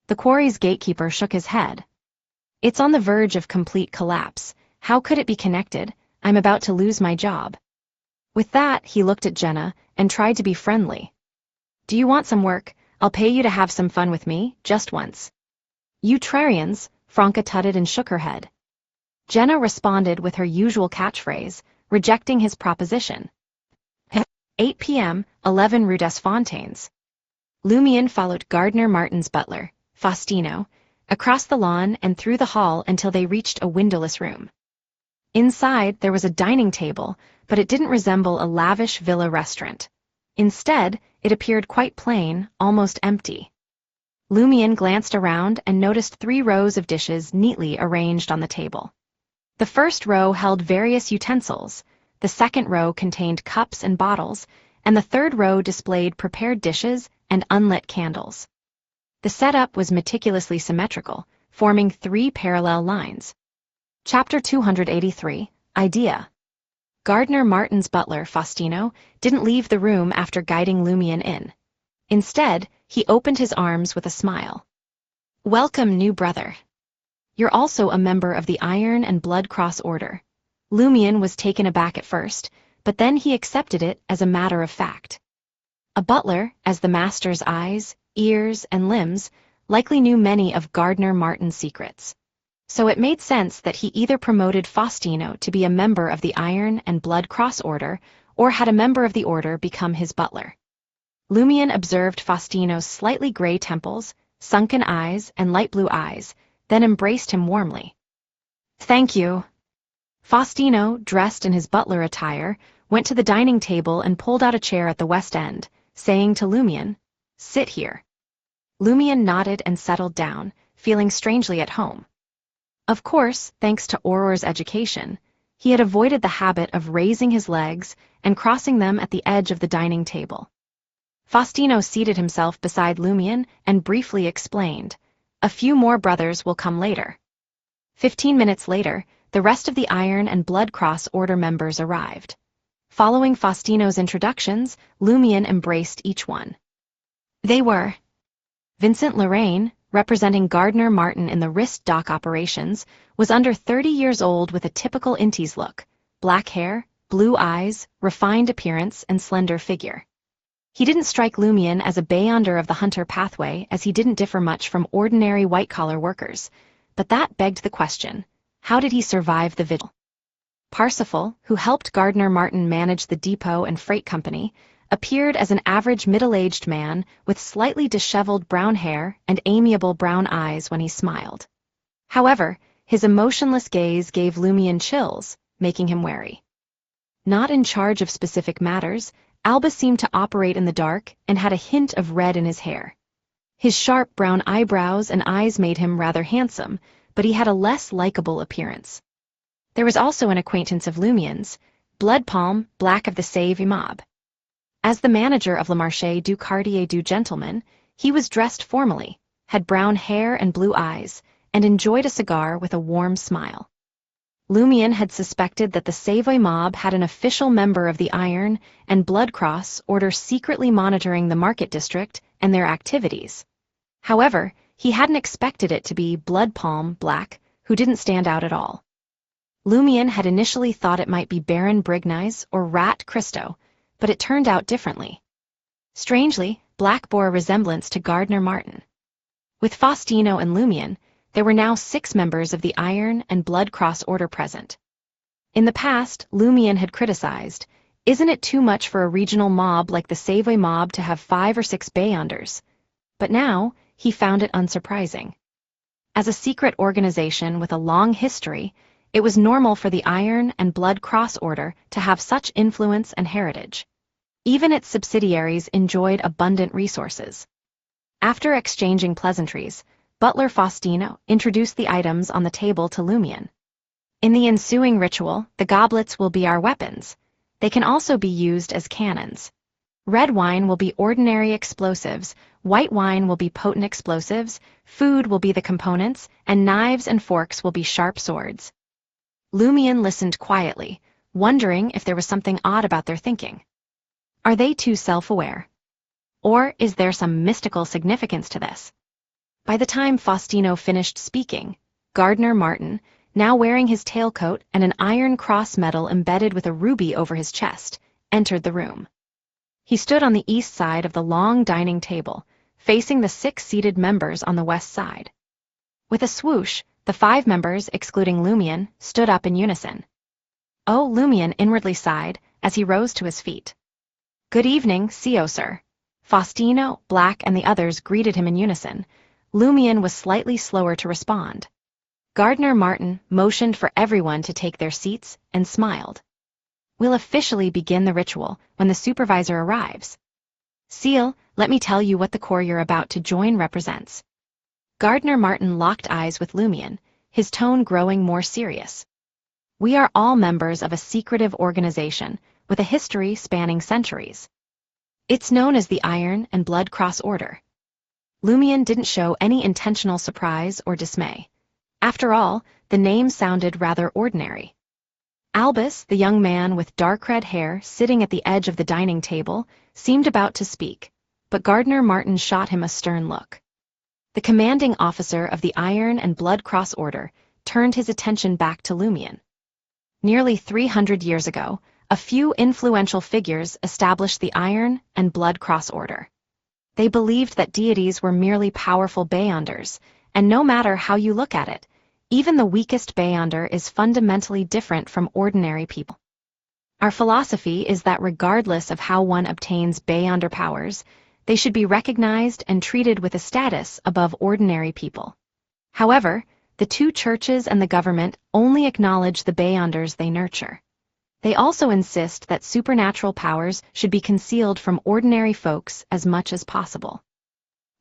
The quarry's gatekeeper shook his head. It's on the verge of complete collapse. How could it be connected? I'm about to lose my job. With that, he looked at Jenna and tried to be friendly. Do you want some work? I'll pay you to have some fun with me, just once. You Trarians, Franca tutted and shook her head. Jenna responded with her usual catchphrase, rejecting his proposition. 8 p.m., 11 Rue des Fontaines. Lumion followed Gardner Martin's butler, Faustino, across the lawn and through the hall until they reached a windowless room. Inside, there was a dining table, but it didn't resemble a lavish villa restaurant. Instead, it appeared quite plain, almost empty. Lumion glanced around and noticed 3 rows of dishes neatly arranged on the table. The first row held various utensils, the second row contained cups and bottles, and the third row displayed prepared dishes and unlit candles. The setup was meticulously symmetrical, forming 3 parallel lines. Chapter 283, Idea. Gardner Martin's butler, Faustino, didn't leave the room after guiding Lumion in. Instead, he opened his arms with a smile. Welcome, new brother. You're also a member of the Iron and Blood Cross Order. Lumion was taken aback at first, but then he accepted it as a matter of fact. A butler, as the master's eyes, ears, and limbs, likely knew many of Gardner Martin's secrets. So it made sense that he either promoted Faustino to be a member of the Iron and Blood Cross Order, or had a member of the order become his butler. Lumion observed Faustino's slightly gray temples, sunken eyes, and light blue eyes, then embraced him warmly. Thank you. Faustino, dressed in his butler attire, went to the dining table and pulled out a chair at the west end, saying to Lumion, "Sit here." Lumion nodded and settled down, feeling strangely at home. Of course, thanks to Auror's education, he had avoided the habit of raising his legs and crossing them at the edge of the dining table. Faustino seated himself beside Lumion and briefly explained, "A few more brothers will come later." 15 minutes later, the rest of the Iron and Blood Cross Order members arrived. Following Faustino's introductions, Lumion embraced each one. They were Vincent Lorraine, representing Gardner Martin in the wrist dock operations, was under 30 years old with a typical Inties look, black hair, blue eyes, refined appearance, and slender figure. He didn't strike Lumion as a beyonder of the hunter pathway, as he didn't differ much from ordinary white-collar workers, but that begged the question, how did he survive the vigil? Parsifal, who helped Gardner Martin manage the depot and freight company, appeared as an average middle-aged man with slightly disheveled brown hair and amiable brown eyes when he smiled. However, his emotionless gaze gave Lumion chills, making him wary. Not in charge of specific matters, Alba seemed to operate in the dark and had a hint of red in his hair. His sharp brown eyebrows and eyes made him rather handsome, but he had a less likable appearance. There was also an acquaintance of Lumion's, Blood Palm, Black of the Save Mob. As the manager of Le Marché du Quartier du Gentleman, he was dressed formally, had brown hair and blue eyes, and enjoyed a cigar with a warm smile. Lumion had suspected that the Savoy mob had an official member of the Iron and Blood Cross Order secretly monitoring the market district and their activities. However, he hadn't expected it to be Blood Palm Black, who didn't stand out at all. Lumion had initially thought it might be Baron Brignies or Rat Christo, but it turned out differently. Strangely, Black bore a resemblance to Gardner Martin. With Faustino and Lumion, there were now 6 members of the Iron and Blood Cross Order present. In the past, Lumion had criticized, "Isn't it too much for a regional mob like the Savoy mob to have 5 or 6 beyonders?" But now, he found it unsurprising. As a secret organization with a long history, it was normal for the Iron and Blood Cross Order to have such influence and heritage. Even its subsidiaries enjoyed abundant resources. After exchanging pleasantries, Butler Faustino introduced the items on the table to Lumion. In the ensuing ritual, the goblets will be our weapons. They can also be used as cannons. Red wine will be ordinary explosives, white wine will be potent explosives, food will be the components, and knives and forks will be sharp swords. Lumion listened quietly, wondering if there was something odd about their thinking. Are they too self-aware? Or is there some mystical significance to this? By the time Faustino finished speaking, Gardener Martin, now wearing his tailcoat and an iron cross medal embedded with a ruby over his chest, entered the room. He stood on the east side of the long dining table, facing the 6 seated members on the west side. With a swoosh, the 5 members, excluding Lumion, stood up in unison. Oh, Lumion inwardly sighed as he rose to his feet. Good evening, CEO sir. Faustino, Black, and the others greeted him in unison. Lumion was slightly slower to respond. Gardener Martin motioned for everyone to take their seats and smiled. We'll officially begin the ritual when the supervisor arrives. Seal, let me tell you what the corps you're about to join represents. Gardener Martin locked eyes with Lumion, his tone growing more serious. We are all members of a secretive organization with a history spanning centuries. It's known as the Iron and Blood Cross Order. Lumion didn't show any intentional surprise or dismay. After all, the name sounded rather ordinary. Albus, the young man with dark red hair sitting at the edge of the dining table, seemed about to speak, but Gardener Martin shot him a stern look. The commanding officer of the Iron and Blood Cross Order turned his attention back to Lumion. Nearly 300 years ago, a few influential figures established the Iron and Blood Cross Order. They believed that deities were merely powerful beyonders, and no matter how you look at it, even the weakest beyonder is fundamentally different from ordinary people. Our philosophy is that regardless of how one obtains beyonder powers, they should be recognized and treated with a status above ordinary people. However, the 2 churches and the government only acknowledge the beyonders they nurture. They also insist that supernatural powers should be concealed from ordinary folks as much as possible.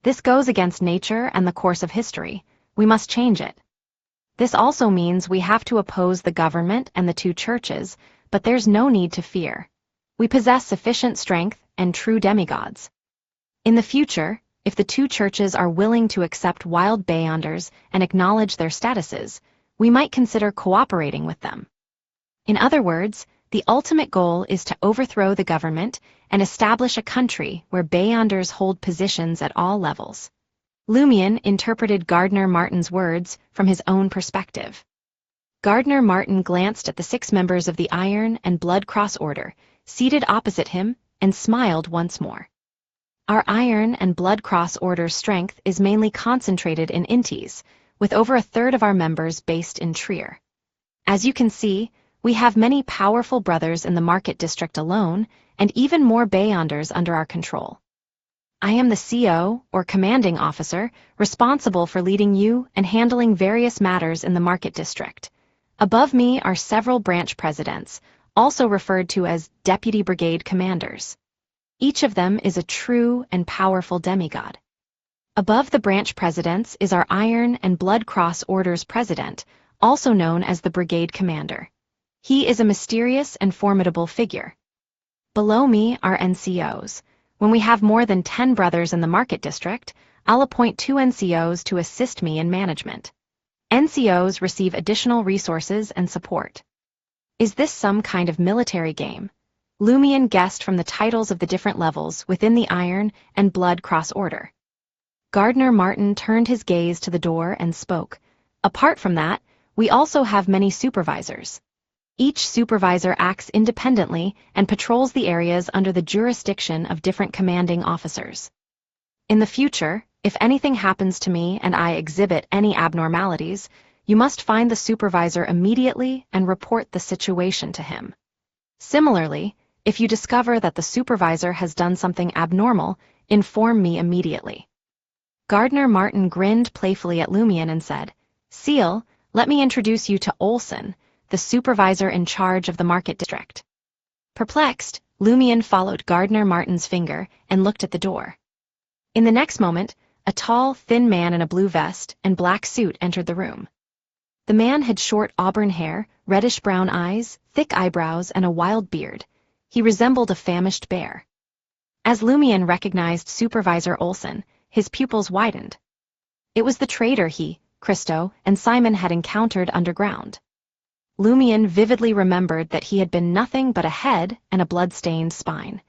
This goes against nature and the course of history. We must change it. This also means we have to oppose the government and the 2 churches, but there's no need to fear. We possess sufficient strength and true demigods. In the future, if the 2 churches are willing to accept wild beyonders and acknowledge their statuses, we might consider cooperating with them. In other words, the ultimate goal is to overthrow the government and establish a country where beyonders hold positions at all levels. Lumion interpreted Gardener Martin's words from his own perspective. Gardener Martin glanced at the 6 members of the Iron and Blood Cross Order, seated opposite him, and smiled once more. Our Iron and Blood Cross Order's strength is mainly concentrated in Intis, with over a third of our members based in Trier. As you can see, we have many powerful brothers in the market district alone, and even more beyonders under our control. I am the CO, or commanding officer, responsible for leading you and handling various matters in the market district. Above me are several branch presidents, also referred to as deputy brigade commanders. Each of them is a true and powerful demigod. Above the branch presidents is our Iron and Blood Cross Order's president, also known as the brigade commander. He is a mysterious and formidable figure. Below me are NCOs. When we have more than 10 brothers in the market district, I'll appoint 2 NCOs to assist me in management. NCOs receive additional resources and support. Is this some kind of military game? Lumion guessed from the titles of the different levels within the Iron and Blood Cross Order. Gardener Martin turned his gaze to the door and spoke. Apart from that, we also have many supervisors. Each supervisor acts independently and patrols the areas under the jurisdiction of different commanding officers. In the future, if anything happens to me and I exhibit any abnormalities, you must find the supervisor immediately and report the situation to him. Similarly, if you discover that the supervisor has done something abnormal, inform me immediately. Gardener Martin grinned playfully at Lumion and said, Seal, let me introduce you to Olsen, the supervisor in charge of the market district. Perplexed, Lumion followed Gardener Martin's finger and looked at the door. In the next moment, a tall, thin man in a blue vest and black suit entered the room. The man had short auburn hair, reddish-brown eyes, thick eyebrows, and a wild beard. He resembled a famished bear. As Lumian recognized Supervisor Olsen, his pupils widened. It was the traitor he, Christo, and Simon had encountered underground. Lumian vividly remembered that he had been nothing but a head and a blood-stained spine.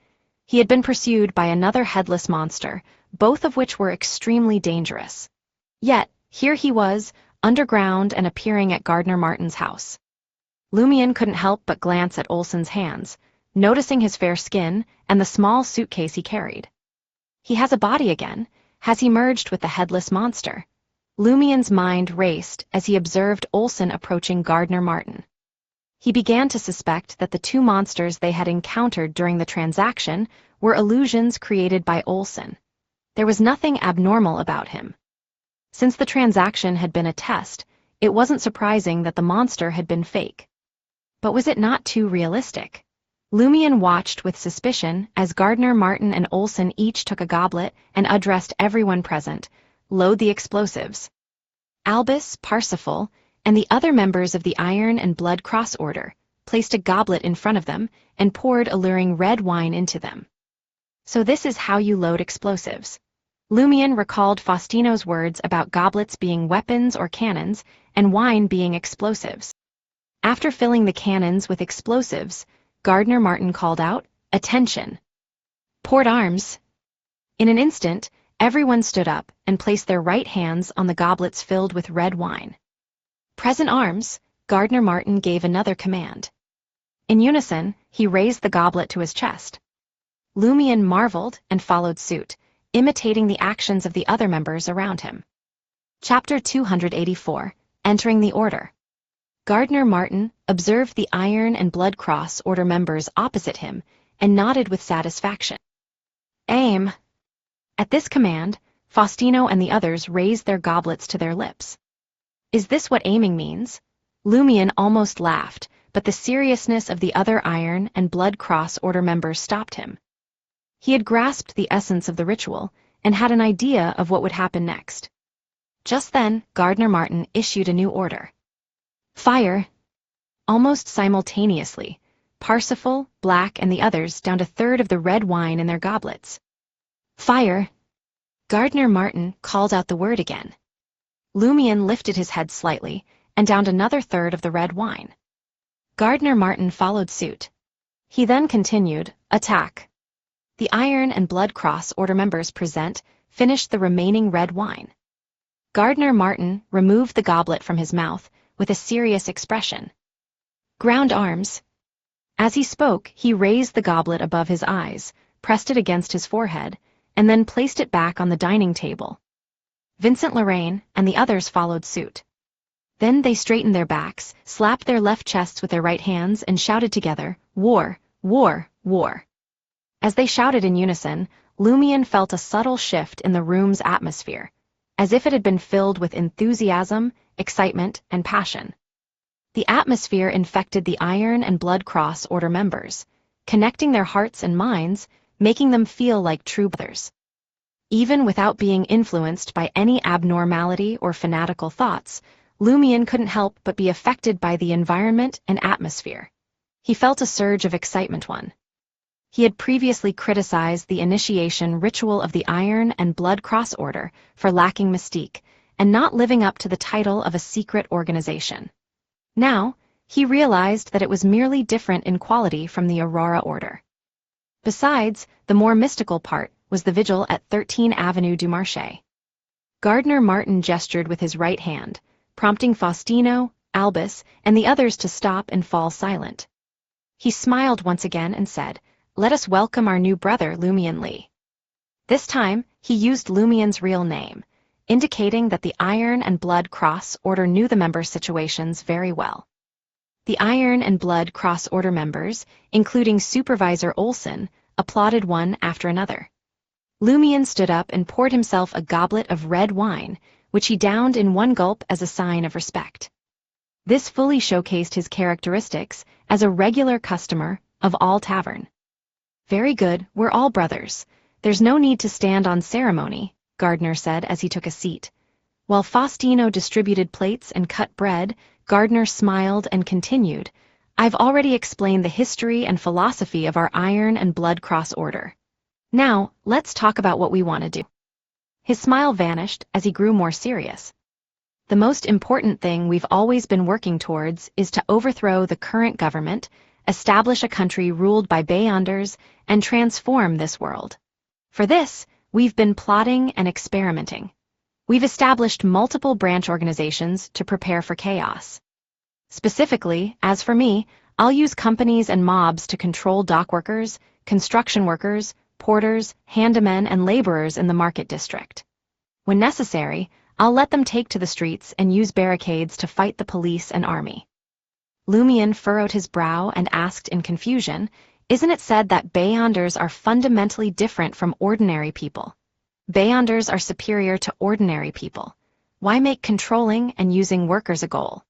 He had been pursued by another headless monster, both of which were extremely dangerous. Yet, here he was, underground and appearing at Gardner Martin's house. Lumian couldn't help but glance at Olsen's hands, noticing his fair skin and the small suitcase he carried. He has a body again. Has he merged with the headless monster? Lumian's mind raced as he observed Olsen approaching Gardner Martin. He began to suspect that the two monsters they had encountered during the transaction were illusions created by Olsen. There was nothing abnormal about him. Since the transaction had been a test, it wasn't surprising that the monster had been fake. But was it not too realistic? Lumian watched with suspicion as Gardner Martin and Olsen each took a goblet and addressed everyone present, "Load the explosives." Albus, Parsifal, and the other members of the Iron and Blood Cross Order placed a goblet in front of them and poured alluring red wine into them. So this is how you load explosives. Lumian recalled Faustino's words about goblets being weapons or cannons and wine being explosives. After filling the cannons with explosives, Gardner Martin called out, "Attention! Port arms!" In an instant, everyone stood up and placed their right hands on the goblets filled with red wine. "Present arms," Gardner Martin gave another command. In unison, he raised the goblet to his chest. Lumian marveled and followed suit, imitating the actions of the other members around him. Chapter 284, Entering the Order. Gardner Martin observed the Iron and Blood Cross Order members opposite him and nodded with satisfaction. "Aim!" At this command, Faustino and the others raised their goblets to their lips. "Is this what aiming means?" Lumian almost laughed, but the seriousness of the other Iron and Blood Cross Order members stopped him. He had grasped the essence of the ritual and had an idea of what would happen next. Just then, Gardner Martin issued a new order. "Fire!" Almost simultaneously, Parsifal, Black, and the others downed a third of the red wine in their goblets. "Fire!" Gardner Martin called out the word again. Lumian lifted his head slightly and downed another third of the red wine. Gardner Martin followed suit. He then continued, "Attack!" The Iron and Blood Cross Order members present finished the remaining red wine. Gardner Martin removed the goblet from his mouth with a serious expression. "Ground arms!" As he spoke, he raised the goblet above his eyes, pressed it against his forehead, and then placed it back on the dining table. Vincent Lorraine and the others followed suit. Then they straightened their backs, slapped their left chests with their right hands, and shouted together, "War! War! War!" As they shouted in unison, Lumian felt a subtle shift in the room's atmosphere, as if it had been filled with enthusiasm, excitement, and passion. The atmosphere infected the Iron and Blood Cross Order members, connecting their hearts and minds, making them feel like true brothers. Even without being influenced by any abnormality or fanatical thoughts, Lumian couldn't help but be affected by the environment and atmosphere. He felt a surge of excitement. He had previously criticized the initiation ritual of the Iron and Blood Cross Order for lacking mystique and not living up to the title of a secret organization. Now, he realized that it was merely different in quality from the Aurora Order. Besides, the more mystical part was the vigil at 13 Avenue du Marché. Gardner Martin gestured with his right hand, prompting Faustino, Albus, and the others to stop and fall silent. He smiled once again and said, "Let us welcome our new brother, Lumian Lee." This time, he used Lumian's real name, indicating that the Iron and Blood Cross Order knew the members' situations very well. The Iron and Blood Cross Order members, including Supervisor Olsen, applauded one after another. Lumian stood up and poured himself a goblet of red wine, which he downed in one gulp as a sign of respect. This fully showcased his characteristics as a regular customer of All Tavern. "Very good, we're all brothers. There's no need to stand on ceremony," Gardner said as he took a seat. While Faustino distributed plates and cut bread, Gardner smiled and continued, "I've already explained the history and philosophy of our Iron and Blood Cross Order. Now, let's talk about what we want to do. His smile vanished as he grew more serious. The most important thing we've always been working towards is to overthrow the current government, establish a country ruled by Beyonders, and transform this world. For this, we've been plotting and experimenting. We've established multiple branch organizations to prepare for chaos. Specifically, as for me, I'll use companies and mobs to control dock workers, construction workers, porters, handymen, and laborers in the market district. When necessary, I'll let them take to the streets and use barricades to fight the police and army. Lumion furrowed his brow and asked in confusion, "Isn't it said that Beyonders are fundamentally different from ordinary people? Beyonders are superior to ordinary people. Why make controlling and using workers a goal?"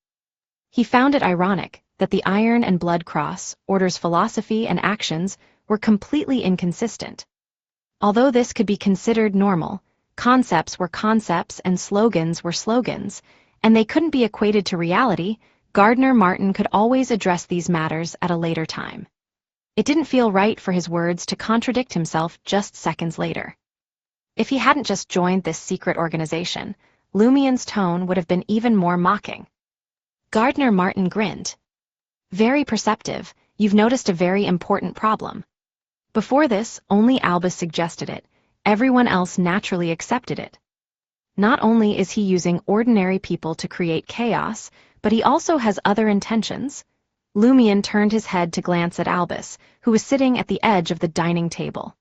He found it ironic that the Iron and Blood Cross Order's philosophy and actions were completely inconsistent. Although this could be considered normal, concepts were concepts and slogans were slogans, and they couldn't be equated to reality. Gardner Martin could always address these matters at a later time. It didn't feel right for his words to contradict himself just seconds later. If he hadn't just joined this secret organization, Lumion's tone would have been even more mocking. Gardner Martin grinned. "Very perceptive, you've noticed a very important problem. Before this, only Albus suggested it. Everyone else naturally accepted it. Not only is he using ordinary people to create chaos, but he also has other intentions." Lumion turned his head to glance at Albus, who was sitting at the edge of the dining table.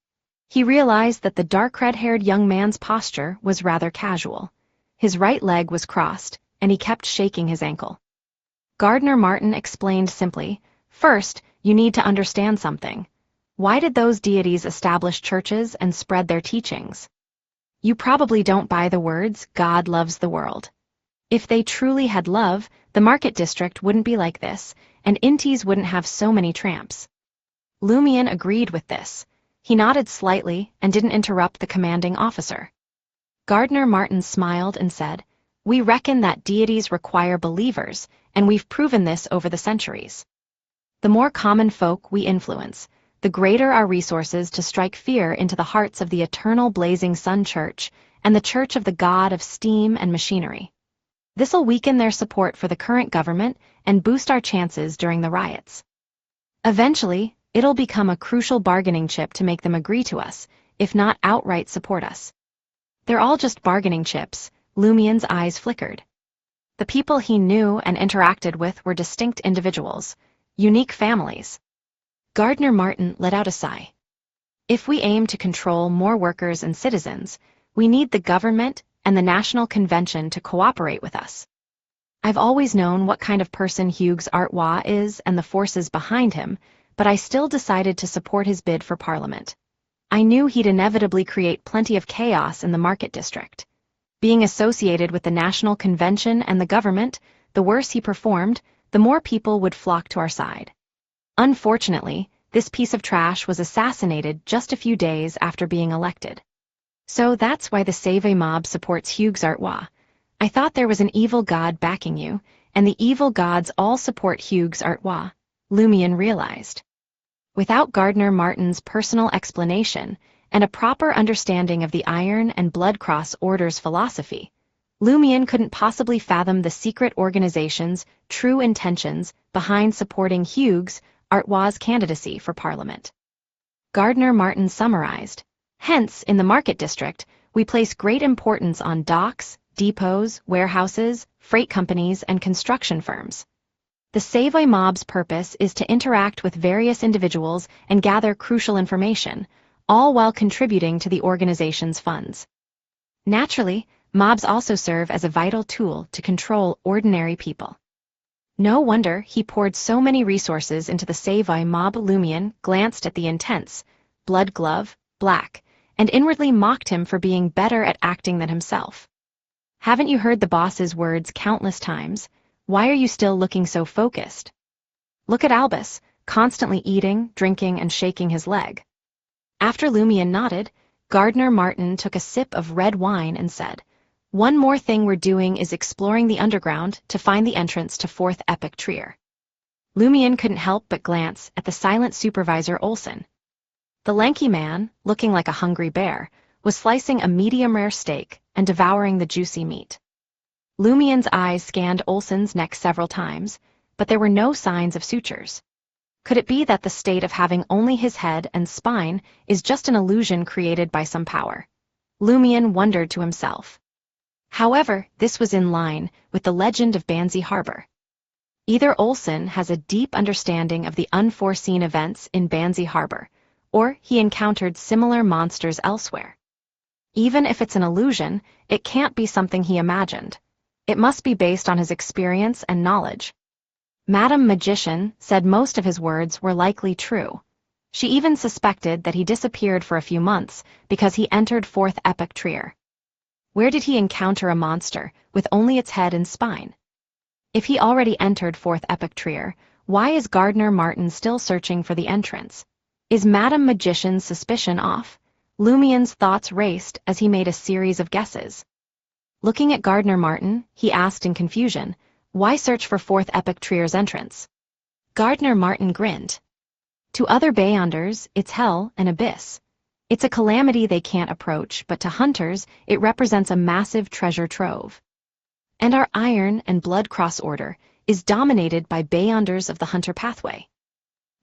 He realized that the dark red-haired young man's posture was rather casual. His right leg was crossed, and he kept shaking his ankle. Gardner Martin explained simply, "First, you need to understand something. Why did those deities establish churches and spread their teachings? You probably don't buy the words, 'God loves the world.' If they truly had love, the market district wouldn't be like this, and Intis wouldn't have so many tramps." Lumion agreed with this. He nodded slightly and didn't interrupt the commanding officer. Gardner Martin smiled and said, "We reckon that deities require believers, and we've proven this over the centuries. The more common folk we influence, the greater our resources to strike fear into the hearts of the eternal blazing sun church and the church of the god of steam and machinery. This'll weaken their support for the current government and boost our chances during the riots. Eventually, it'll become a crucial bargaining chip to make them agree to us, if not outright support us." "They're all just bargaining chips." Lumion's eyes flickered. The people he knew and interacted with were distinct individuals, unique families. Gardner Martin let out a sigh. "If we aim to control more workers and citizens, we need the government and the National Convention to cooperate with us. I've always known what kind of person Hugues Artois is and the forces behind him, but I still decided to support his bid for Parliament. I knew he'd inevitably create plenty of chaos in the market district. Being associated with the National Convention and the government, the worse he performed, the more people would flock to our side. Unfortunately, this piece of trash was assassinated just a few days after being elected. So that's why the Save mob supports Hugues Artois. I thought there was an evil god backing you, and the evil gods all support Hugues Artois," Lumion realized. Without Gardner Martin's personal explanation and a proper understanding of the Iron and Blood Cross Order's philosophy, Lumion couldn't possibly fathom the secret organization's true intentions behind supporting Hugues Artois' candidacy for Parliament. Gardner Martin summarized, "Hence, in the market district, we place great importance on docks, depots, warehouses, freight companies, and construction firms. The Savoy mob's purpose is to interact with various individuals and gather crucial information, all while contributing to the organization's funds. Naturally, mobs also serve as a vital tool to control ordinary people." No wonder he poured so many resources into the Savoy mob. Lumion glanced at the intense, blood glove, black, and inwardly mocked him for being better at acting than himself. "Haven't you heard the boss's words countless times? Why are you still looking so focused? Look at Albus, constantly eating, drinking, and shaking his leg." After Lumion nodded, Gardner Martin took a sip of red wine and said, "One more thing we're doing is exploring the underground to find the entrance to 4th Epic Trier." Lumion couldn't help but glance at the silent supervisor Olsen. The lanky man, looking like a hungry bear, was slicing a medium-rare steak and devouring the juicy meat. Lumien's eyes scanned Olsen's neck several times, but there were no signs of sutures. Could it be that the state of having only his head and spine is just an illusion created by some power? Lumien wondered to himself. However, this was in line with the legend of Banzi Harbor. Either Olsen has a deep understanding of the unforeseen events in Banzi Harbor, or he encountered similar monsters elsewhere. Even if it's an illusion, it can't be something he imagined. It must be based on his experience and knowledge. Madame Magician said most of his words were likely true. She even suspected that he disappeared for a few months because he entered Fourth Epoch Trier. Where did he encounter a monster with only its head and spine? If he already entered Fourth Epoch Trier, why is Gardner Martin still searching for the entrance? Is Madame Magician's suspicion off? Lumien's thoughts raced as he made a series of guesses. Looking at Gardner Martin, he asked in confusion, "Why search for Fourth Epoch Trier's entrance?" Gardner Martin grinned. To other Beyonders, it's hell, an abyss. It's a calamity they can't approach, but to hunters, it represents a massive treasure trove. And our Iron and Blood Cross Order is dominated by Beyonders of the Hunter Pathway.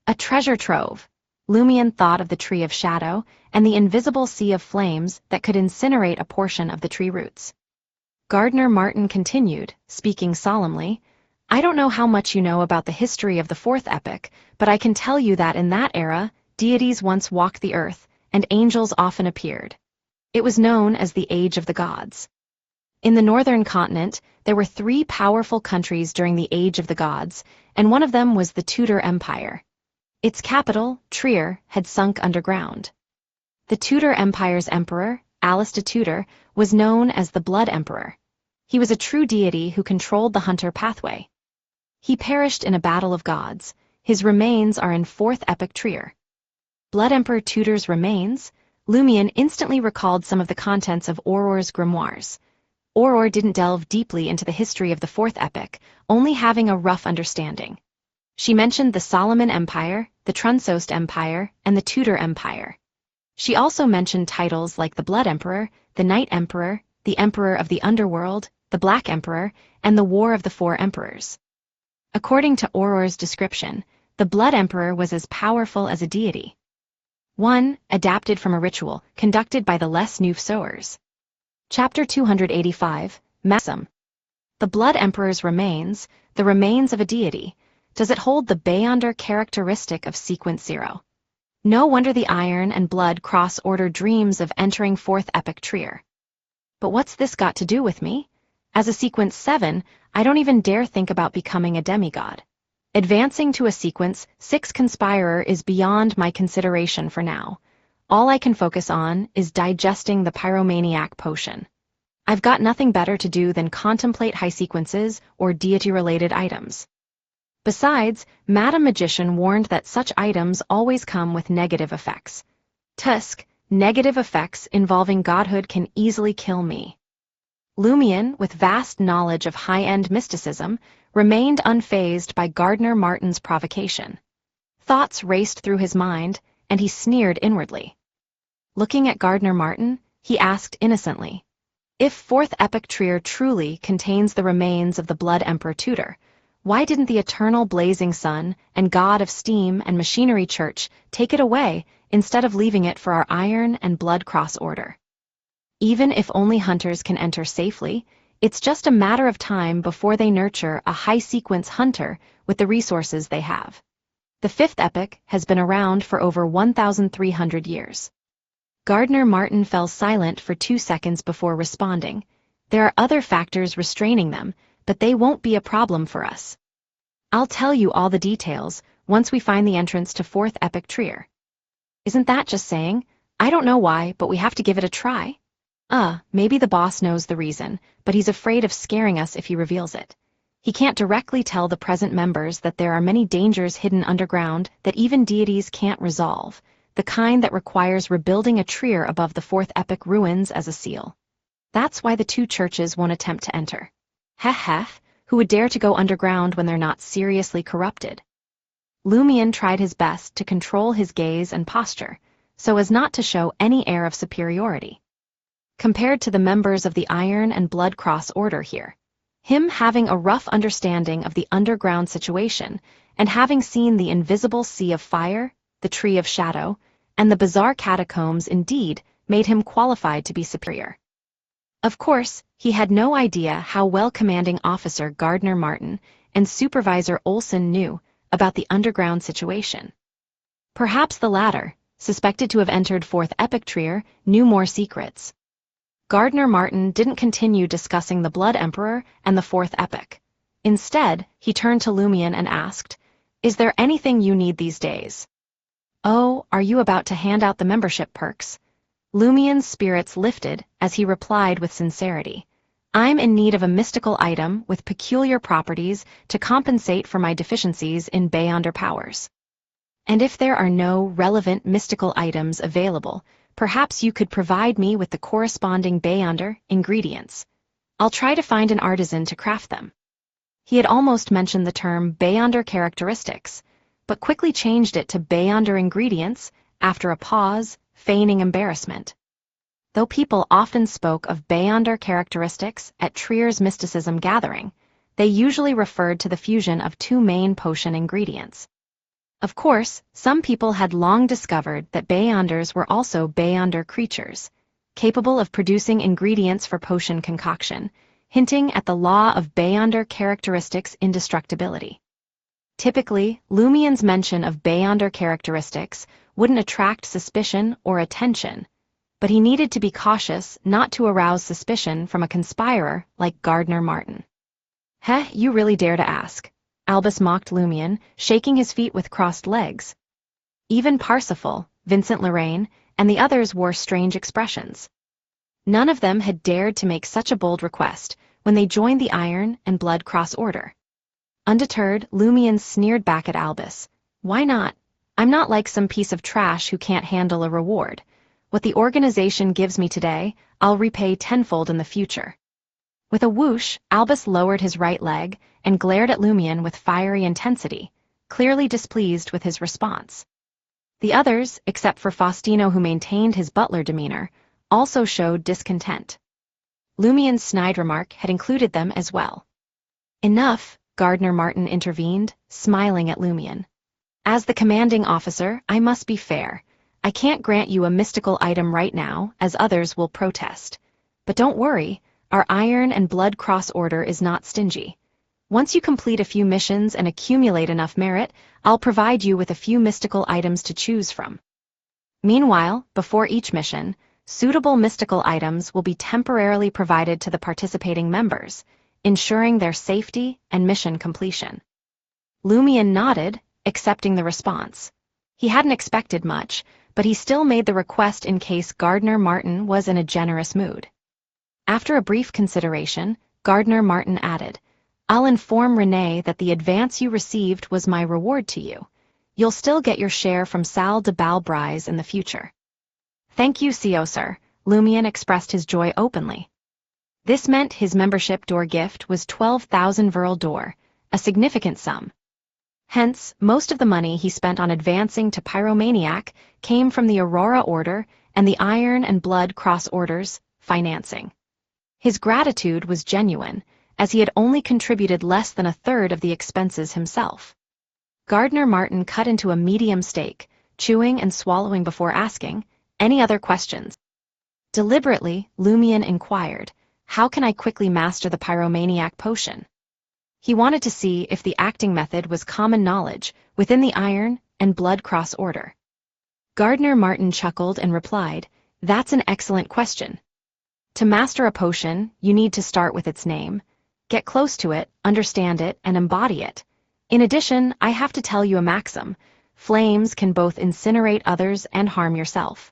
A treasure trove. Lumien thought of the Tree of Shadow and the invisible sea of flames that could incinerate a portion of the tree roots. Gardner Martin continued, speaking solemnly, "I don't know how much you know about the history of the Fourth Epoch, but I can tell you that in that era, deities once walked the earth, and angels often appeared. It was known as the Age of the Gods. In the northern continent, there were 3 powerful countries during the Age of the Gods, and one of them was the Tudor Empire. Its capital, Trier, had sunk underground. The Tudor Empire's emperor, Alistair Tudor, was known as the Blood Emperor. He was a true deity who controlled the Hunter Pathway. He perished in a battle of gods. His remains are in Fourth Epoch Trier." Blood Emperor Tudor's remains? Lumien instantly recalled some of the contents of Auror's grimoires. Auror didn't delve deeply into the history of the Fourth Epoch, only having a rough understanding. She mentioned the Solomon Empire, the Trunsost Empire, and the Tudor Empire. She also mentioned titles like the Blood Emperor, the Night Emperor, the Emperor of the Underworld, the Black Emperor, and the War of the Four Emperors. According to Auror's description, the Blood Emperor was as powerful as a deity. One, adapted from a ritual conducted by the Les Neuf Sowers. Chapter 285, Maxim. The Blood Emperor's remains, the remains of a deity. Does it hold the Beyonder characteristic of Sequence 0? No wonder the Iron and Blood Cross Order dreams of entering Fourth Epoch Trier. But what's this got to do with me? As a Sequence 7, I don't even dare think about becoming a demigod. Advancing to a Sequence 6 conspirer is beyond my consideration for now. All I can focus on is digesting the pyromaniac potion. I've got nothing better to do than contemplate high sequences or deity-related items. Besides, Madame Magician warned that such items always come with negative effects. Tusk, negative effects involving godhood can easily kill me. Lumien, with vast knowledge of high-end mysticism, remained unfazed by Gardner Martin's provocation. Thoughts raced through his mind, and he sneered inwardly. Looking at Gardner Martin, he asked innocently, "If Fourth Epoch Trier truly contains the remains of the Blood Emperor Tudor, why didn't the eternal blazing sun and god of steam and machinery church take it away instead of leaving it for our Iron and Blood Cross Order? Even if only hunters can enter safely, it's just a matter of time before they nurture a high-sequence hunter with the resources they have. The Fifth Epoch has been around for over 1,300 years." Gardner Martin fell silent for 2 seconds before responding. "There are other factors restraining them, but they won't be a problem for us. I'll tell you all the details once we find the entrance to Fourth Epoch Trier." Isn't that just saying, "I don't know why, but we have to give it a try"? Maybe the boss knows the reason, but he's afraid of scaring us if he reveals it. He can't directly tell the present members that there are many dangers hidden underground that even deities can't resolve, the kind that requires rebuilding a trier above the Fourth Epoch ruins as a seal. That's why the 2 churches won't attempt to enter. Heh, who would dare to go underground when they're not seriously corrupted? Lumien tried his best to control his gaze and posture, so as not to show any air of superiority. Compared to the members of the Iron and Blood Cross Order here, him having a rough understanding of the underground situation and having seen the invisible sea of fire, the tree of shadow, and the bizarre catacombs indeed made him qualified to be superior. Of course, he had no idea how well Commanding Officer Gardner Martin and Supervisor Olson knew about the underground situation. Perhaps the latter, suspected to have entered Fourth Epoch Trier, knew more secrets. Gardner Martin didn't continue discussing the Blood Emperor and the Fourth Epoch. Instead, he turned to Lumion and asked, "Is there anything you need these days?" "Oh, are you about to hand out the membership perks?" Lumion's spirits lifted as he replied with sincerity. "I'm in need of a mystical item with peculiar properties to compensate for my deficiencies in Beyonder powers. And if there are no relevant mystical items available, perhaps you could provide me with the corresponding Beyonder ingredients. I'll try to find an artisan to craft them." He had almost mentioned the term Beyonder characteristics, but quickly changed it to Beyonder ingredients after a pause, feigning embarrassment. Though people often spoke of Beyonder characteristics at Trier's mysticism gathering, they usually referred to the fusion of two main potion ingredients. Of course, some people had long discovered that Beyonders were also Beyonder creatures, capable of producing ingredients for potion concoction, hinting at the law of Beyonder characteristics indestructibility. Typically, Lumion's mention of Beyonder characteristics wouldn't attract suspicion or attention, but he needed to be cautious not to arouse suspicion from a conspirer like Gardner Martin. "Heh, you really dare to ask," Albus mocked Lumion, shaking his feet with crossed legs. Even Parsifal, Vincent Lorraine, and the others wore strange expressions. None of them had dared to make such a bold request when they joined the Iron and Blood Cross Order. Undeterred, Lumion sneered back at Albus. "Why not? I'm not like some piece of trash who can't handle a reward. What the organization gives me today, I'll repay tenfold in the future." With a whoosh, Albus lowered his right leg and glared at Lumion with fiery intensity, clearly displeased with his response. The others, except for Faustino who maintained his butler demeanor, also showed discontent. Lumion's snide remark had included them as well. "Enough," Gardner Martin intervened, smiling at Lumion. "As the commanding officer, I must be fair. I can't grant you a mystical item right now, as others will protest. But don't worry, our Iron and Blood Cross Order is not stingy. Once you complete a few missions and accumulate enough merit, I'll provide you with a few mystical items to choose from. Meanwhile, before each mission, suitable mystical items will be temporarily provided to the participating members, ensuring their safety and mission completion." Lumion nodded, accepting the response. He hadn't expected much, but he still made the request in case Gardner Martin was in a generous mood. After a brief consideration, Gardner Martin added, "I'll inform Renee that the advance you received was my reward to you. You'll still get your share from Salle de Balbrise in the future." "Thank you, CO sir," Lumion expressed his joy openly. This meant his membership door gift was 12,000 Verl d'Or, a significant sum. Hence, most of the money he spent on advancing to Pyromaniac came from the Aurora Order and the Iron and Blood Cross Orders financing. His gratitude was genuine, as he had only contributed less than a third of the expenses himself. Gardner Martin cut into a medium steak, chewing and swallowing before asking, "Any other questions?" Deliberately, Lumion inquired, "How can I quickly master the Pyromaniac potion?" He wanted to see if the acting method was common knowledge within the Iron and Blood Cross Order. Gardner Martin chuckled and replied, "That's an excellent question. To master a potion, you need to start with its name, get close to it, understand it, and embody it. In addition, I have to tell you a maxim: flames can both incinerate others and harm yourself."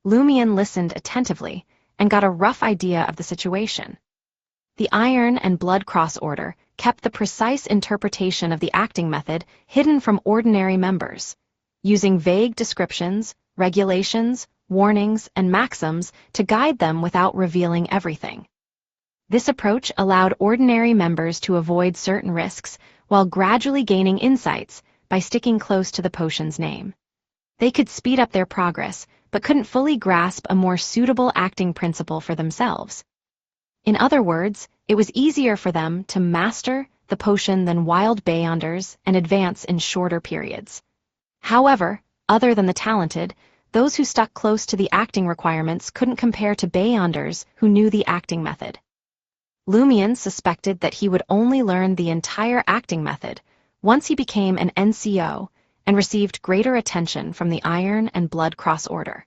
Lumion listened attentively and got a rough idea of the situation. The Iron and Blood Cross Order kept the precise interpretation of the acting method hidden from ordinary members, using vague descriptions, regulations, warnings, and maxims to guide them without revealing everything. This approach allowed ordinary members to avoid certain risks while gradually gaining insights by sticking close to the potion's name. They could speed up their progress, but couldn't fully grasp a more suitable acting principle for themselves. In other words, it was easier for them to master the potion than wild Beyonders and advance in shorter periods. However, other than the talented, those who stuck close to the acting requirements couldn't compare to Beyonders who knew the acting method. Lumian suspected that he would only learn the entire acting method once he became an NCO and received greater attention from the Iron and Blood Cross Order.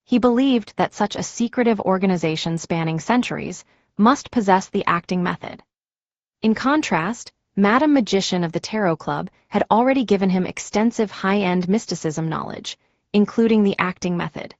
He believed that such a secretive organization spanning centuries must possess the acting method. In contrast, Madame Magician of the Tarot Club had already given him extensive high-end mysticism knowledge, including the acting method.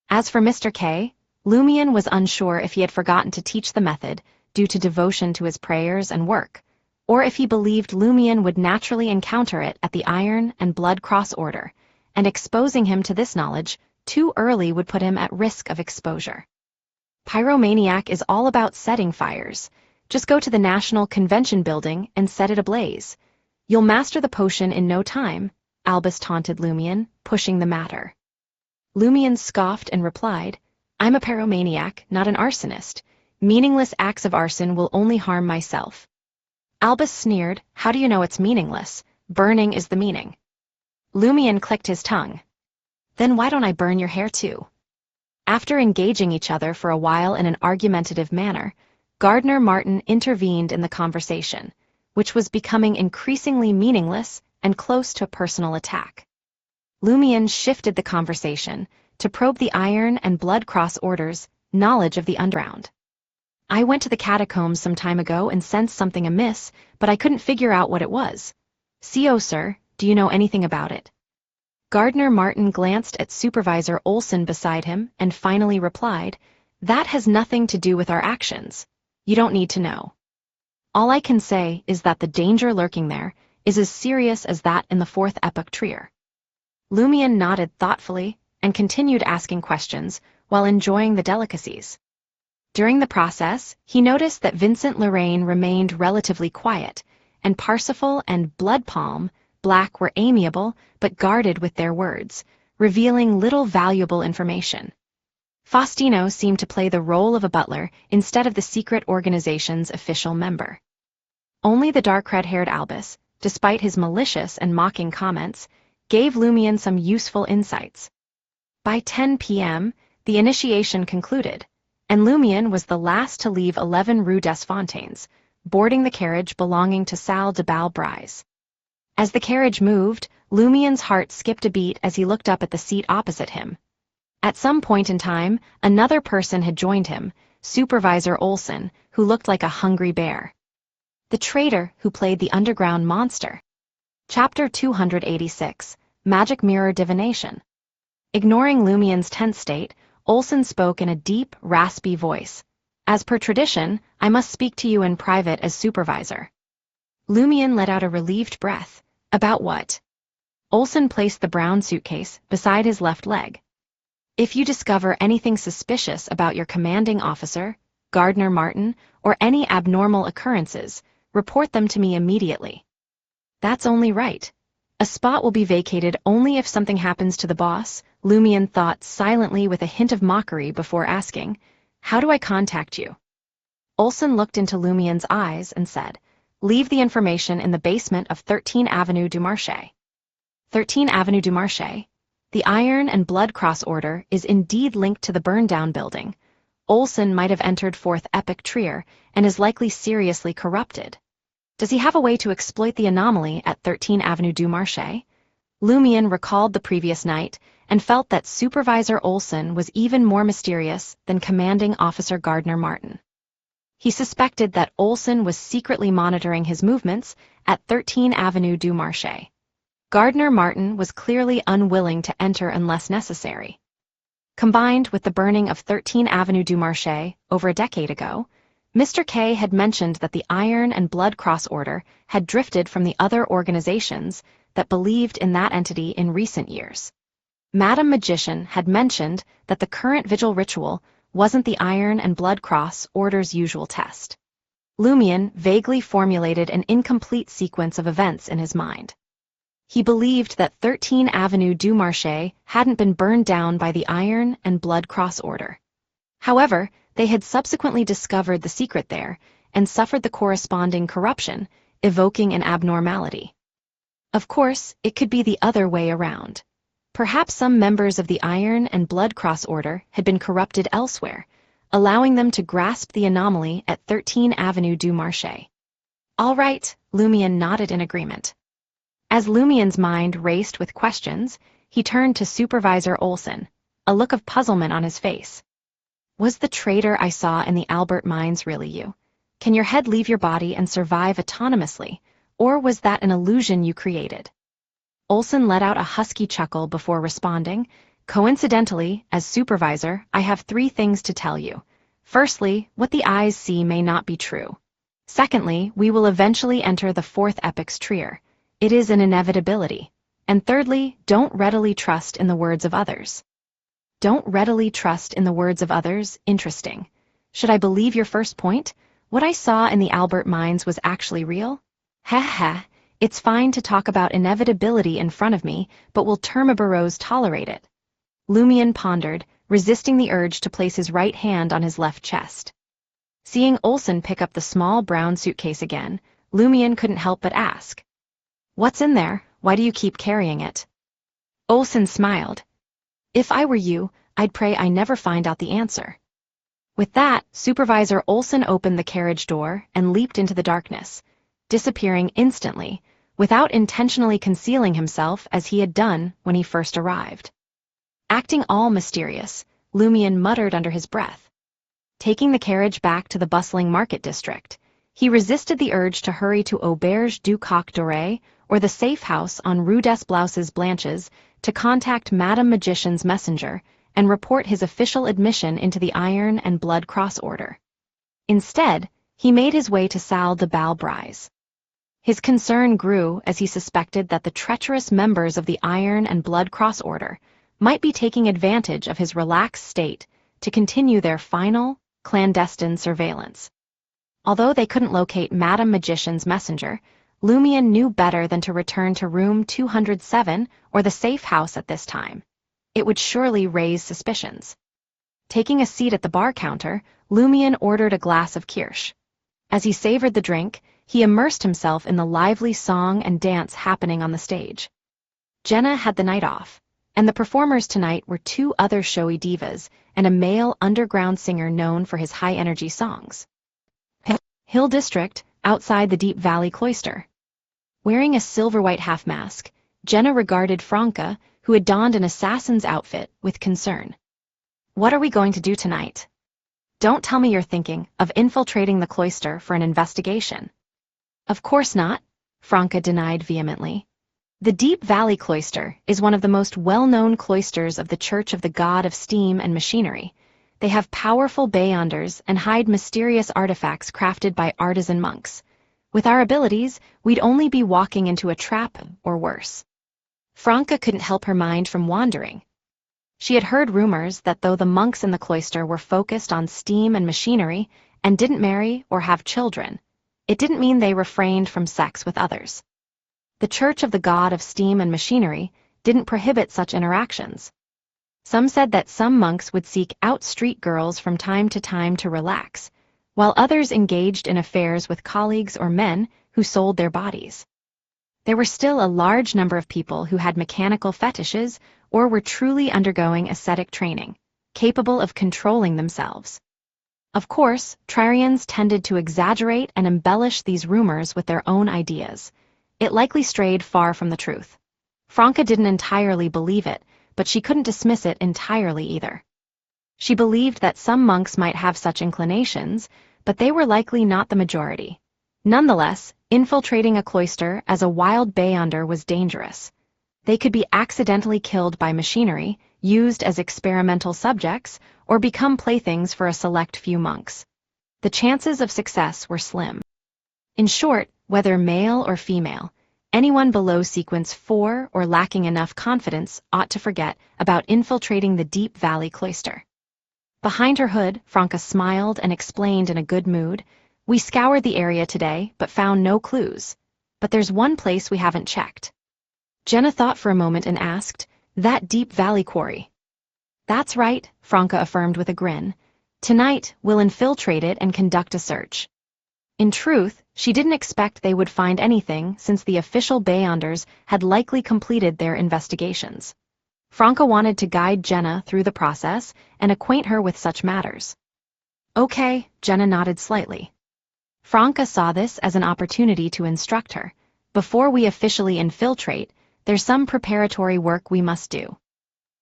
As for Mr. K, Lumian was unsure if he had forgotten to teach the method due to devotion to his prayers and work, or if he believed Lumian would naturally encounter it at the Iron and Blood Cross Order, and exposing him to this knowledge too early would put him at risk of exposure. Pyromaniac is all about setting fires. Just go to the National Convention building and set it ablaze. You'll master the potion in no time, Albus taunted Lumian, pushing the matter. Lumian scoffed and replied, I'm a pyromaniac, not an arsonist. Meaningless acts of arson will only harm myself. Albus sneered, how do you know it's meaningless? Burning is the meaning. Lumian clicked his tongue. Then why don't I burn your hair too? After engaging each other for a while in an argumentative manner, Gardner Martin intervened in the conversation, which was becoming increasingly meaningless and close to a personal attack. Lumian shifted the conversation to probe the Iron and Blood Cross Order's knowledge of the underground. I went to the Catacombs some time ago and sensed something amiss, but I couldn't figure out what it was. CO, sir, do you know anything about it? Gardner Martin glanced at Supervisor Olson beside him and finally replied, that has nothing to do with our actions. You don't need to know. All I can say is that the danger lurking there is as serious as that in the fourth epoch Trier. Lumian nodded thoughtfully and continued asking questions while enjoying the delicacies. During the process, he noticed that Vincent Lorraine remained relatively quiet, and Parsifal and Bloodpalm Black were amiable but guarded with their words, revealing little valuable information. Faustino seemed to play the role of a butler instead of the secret organization's official member. Only the dark red-haired Albus, despite his malicious and mocking comments, gave Lumian some useful insights. By 10 p.m., the initiation concluded, and Lumian was the last to leave 11 Rue des Fontaines, boarding the carriage belonging to Salle de Balbrise. As the carriage moved, Lumian's heart skipped a beat as he looked up at the seat opposite him. At some point in time, another person had joined him, Supervisor Olson, who looked like a hungry bear. The traitor who played the underground monster. Chapter 286, Magic Mirror Divination. Ignoring Lumian's tense state, Olson spoke in a deep, raspy voice. As per tradition, I must speak to you in private as supervisor. Lumian let out a relieved breath. About what? Olson placed the brown suitcase beside his left leg. If you discover anything suspicious about your commanding officer, Gardner Martin, or any abnormal occurrences, report them to me immediately. That's only right. A spot will be vacated only if something happens to the boss, Lumian thought silently with a hint of mockery before asking, how do I contact you? Olson looked into Lumian's eyes and said, leave the information in the basement of 13 Avenue du Marché. 13 Avenue du Marché? The Iron and Blood Cross Order is indeed linked to the burned-down building. Olson might have entered Fourth Epoch Trier and is likely seriously corrupted. Does he have a way to exploit the anomaly at 13 Avenue du Marché? Lumian recalled the previous night and felt that Supervisor Olson was even more mysterious than Commanding Officer Gardner Martin. He suspected that Olson was secretly monitoring his movements at 13 Avenue du Marché. Gardner Martin was clearly unwilling to enter unless necessary. Combined with the burning of 13 Avenue du Marché over a decade ago, Mr. K had mentioned that the Iron and Blood Cross Order had drifted from the other organizations that believed in that entity in recent years. Madame Magician had mentioned that the current vigil ritual wasn't the Iron and Blood Cross Order's usual test. Lumian vaguely formulated an incomplete sequence of events in his mind. He believed that 13 Avenue du Marché hadn't been burned down by the Iron and Blood Cross Order. However, they had subsequently discovered the secret there and suffered the corresponding corruption, evoking an abnormality. Of course, it could be the other way around. Perhaps some members of the Iron and Blood Cross Order had been corrupted elsewhere, allowing them to grasp the anomaly at 13 Avenue du Marché. All right, Lumion nodded in agreement. As Lumion's mind raced with questions, he turned to Supervisor Olson, a look of puzzlement on his face. Was the traitor I saw in the Albert mines really you? Can your head leave your body and survive autonomously, or was that an illusion you created? Olson let out a husky chuckle before responding. Coincidentally, as supervisor, I have 3 things to tell you. Firstly, what the eyes see may not be true. Secondly, we will eventually enter the 4th epoc's Trier. It is an inevitability. And thirdly, don't readily trust in the words of others. Don't readily trust in the words of others? Interesting. Should I believe your first point? What I saw in the Albert mines was actually real? Heh heh. It's fine to talk about inevitability in front of me, but will Termiboros tolerate it? Lumion pondered, resisting the urge to place his right hand on his left chest. Seeing Olson pick up the small brown suitcase again, Lumion couldn't help but ask. What's in there? Why do you keep carrying it? Olson smiled. If I were you, I'd pray I never find out the answer. With that, Supervisor Olson opened the carriage door and leaped into the darkness, disappearing instantly, without intentionally concealing himself as he had done when he first arrived. Acting all mysterious, Lumion muttered under his breath. Taking the carriage back to the bustling market district, he resisted the urge to hurry to Auberge du Coq Doré or the safe house on Rue des Blouses Blanches to contact Madame Magician's messenger and report his official admission into the Iron and Blood Cross Order. Instead, he made his way to Salle de Bal Brise. His concern grew as he suspected that the treacherous members of the Iron and Blood Cross Order might be taking advantage of his relaxed state to continue their final, clandestine surveillance. Although they couldn't locate Madame Magician's messenger, Lumion knew better than to return to room 207 or the safe house at this time. It would surely raise suspicions. Taking a seat at the bar counter, Lumion ordered a glass of kirsch. As he savored the drink, he immersed himself in the lively song and dance happening on the stage. Jenna had the night off, and the performers tonight were 2 other showy divas and a male underground singer known for his high-energy songs. Hill District, outside the Deep Valley Cloister. Wearing a silver-white half-mask, Jenna regarded Franca, who had donned an assassin's outfit, with concern. What are we going to do tonight? Don't tell me you're thinking of infiltrating the cloister for an investigation. Of course not, Franca denied vehemently. The Deep Valley Cloister is one of the most well-known cloisters of the Church of the God of Steam and Machinery. They have powerful beyonders and hide mysterious artifacts crafted by artisan monks. With our abilities, we'd only be walking into a trap, or worse. Franca couldn't help her mind from wandering. She had heard rumors that though the monks in the cloister were focused on steam and machinery and didn't marry or have children, it didn't mean they refrained from sex with others. The Church of the God of Steam and Machinery didn't prohibit such interactions. Some said that some monks would seek out street girls from time to relax, while others engaged in affairs with colleagues or men who sold their bodies. There were still a large number of people who had mechanical fetishes or were truly undergoing ascetic training, capable of controlling themselves. Of course, Triarians tended to exaggerate and embellish these rumors with their own ideas. It likely strayed far from the truth. Franca didn't entirely believe it, but she couldn't dismiss it entirely either. She believed that some monks might have such inclinations, but they were likely not the majority. Nonetheless, infiltrating a cloister as a wild beyonder was dangerous. They could be accidentally killed by machinery, used as experimental subjects, or become playthings for a select few monks. The chances of success were slim. In short, whether male or female, anyone below sequence 4 or lacking enough confidence ought to forget about infiltrating the Deep Valley Cloister. Behind her hood, Franca smiled and explained in a good mood, "We scoured the area today, but found no clues. But there's one place we haven't checked." Jenna thought for a moment and asked, "That deep valley quarry?" "That's right," Franca affirmed with a grin. "Tonight, we'll infiltrate it and conduct a search." In truth, she didn't expect they would find anything since the official Beyonders had likely completed their investigations. Franca wanted to guide Jenna through the process and acquaint her with such matters. "Okay," Jenna nodded slightly. Franca saw this as an opportunity to instruct her. "Before we officially infiltrate, there's some preparatory work we must do.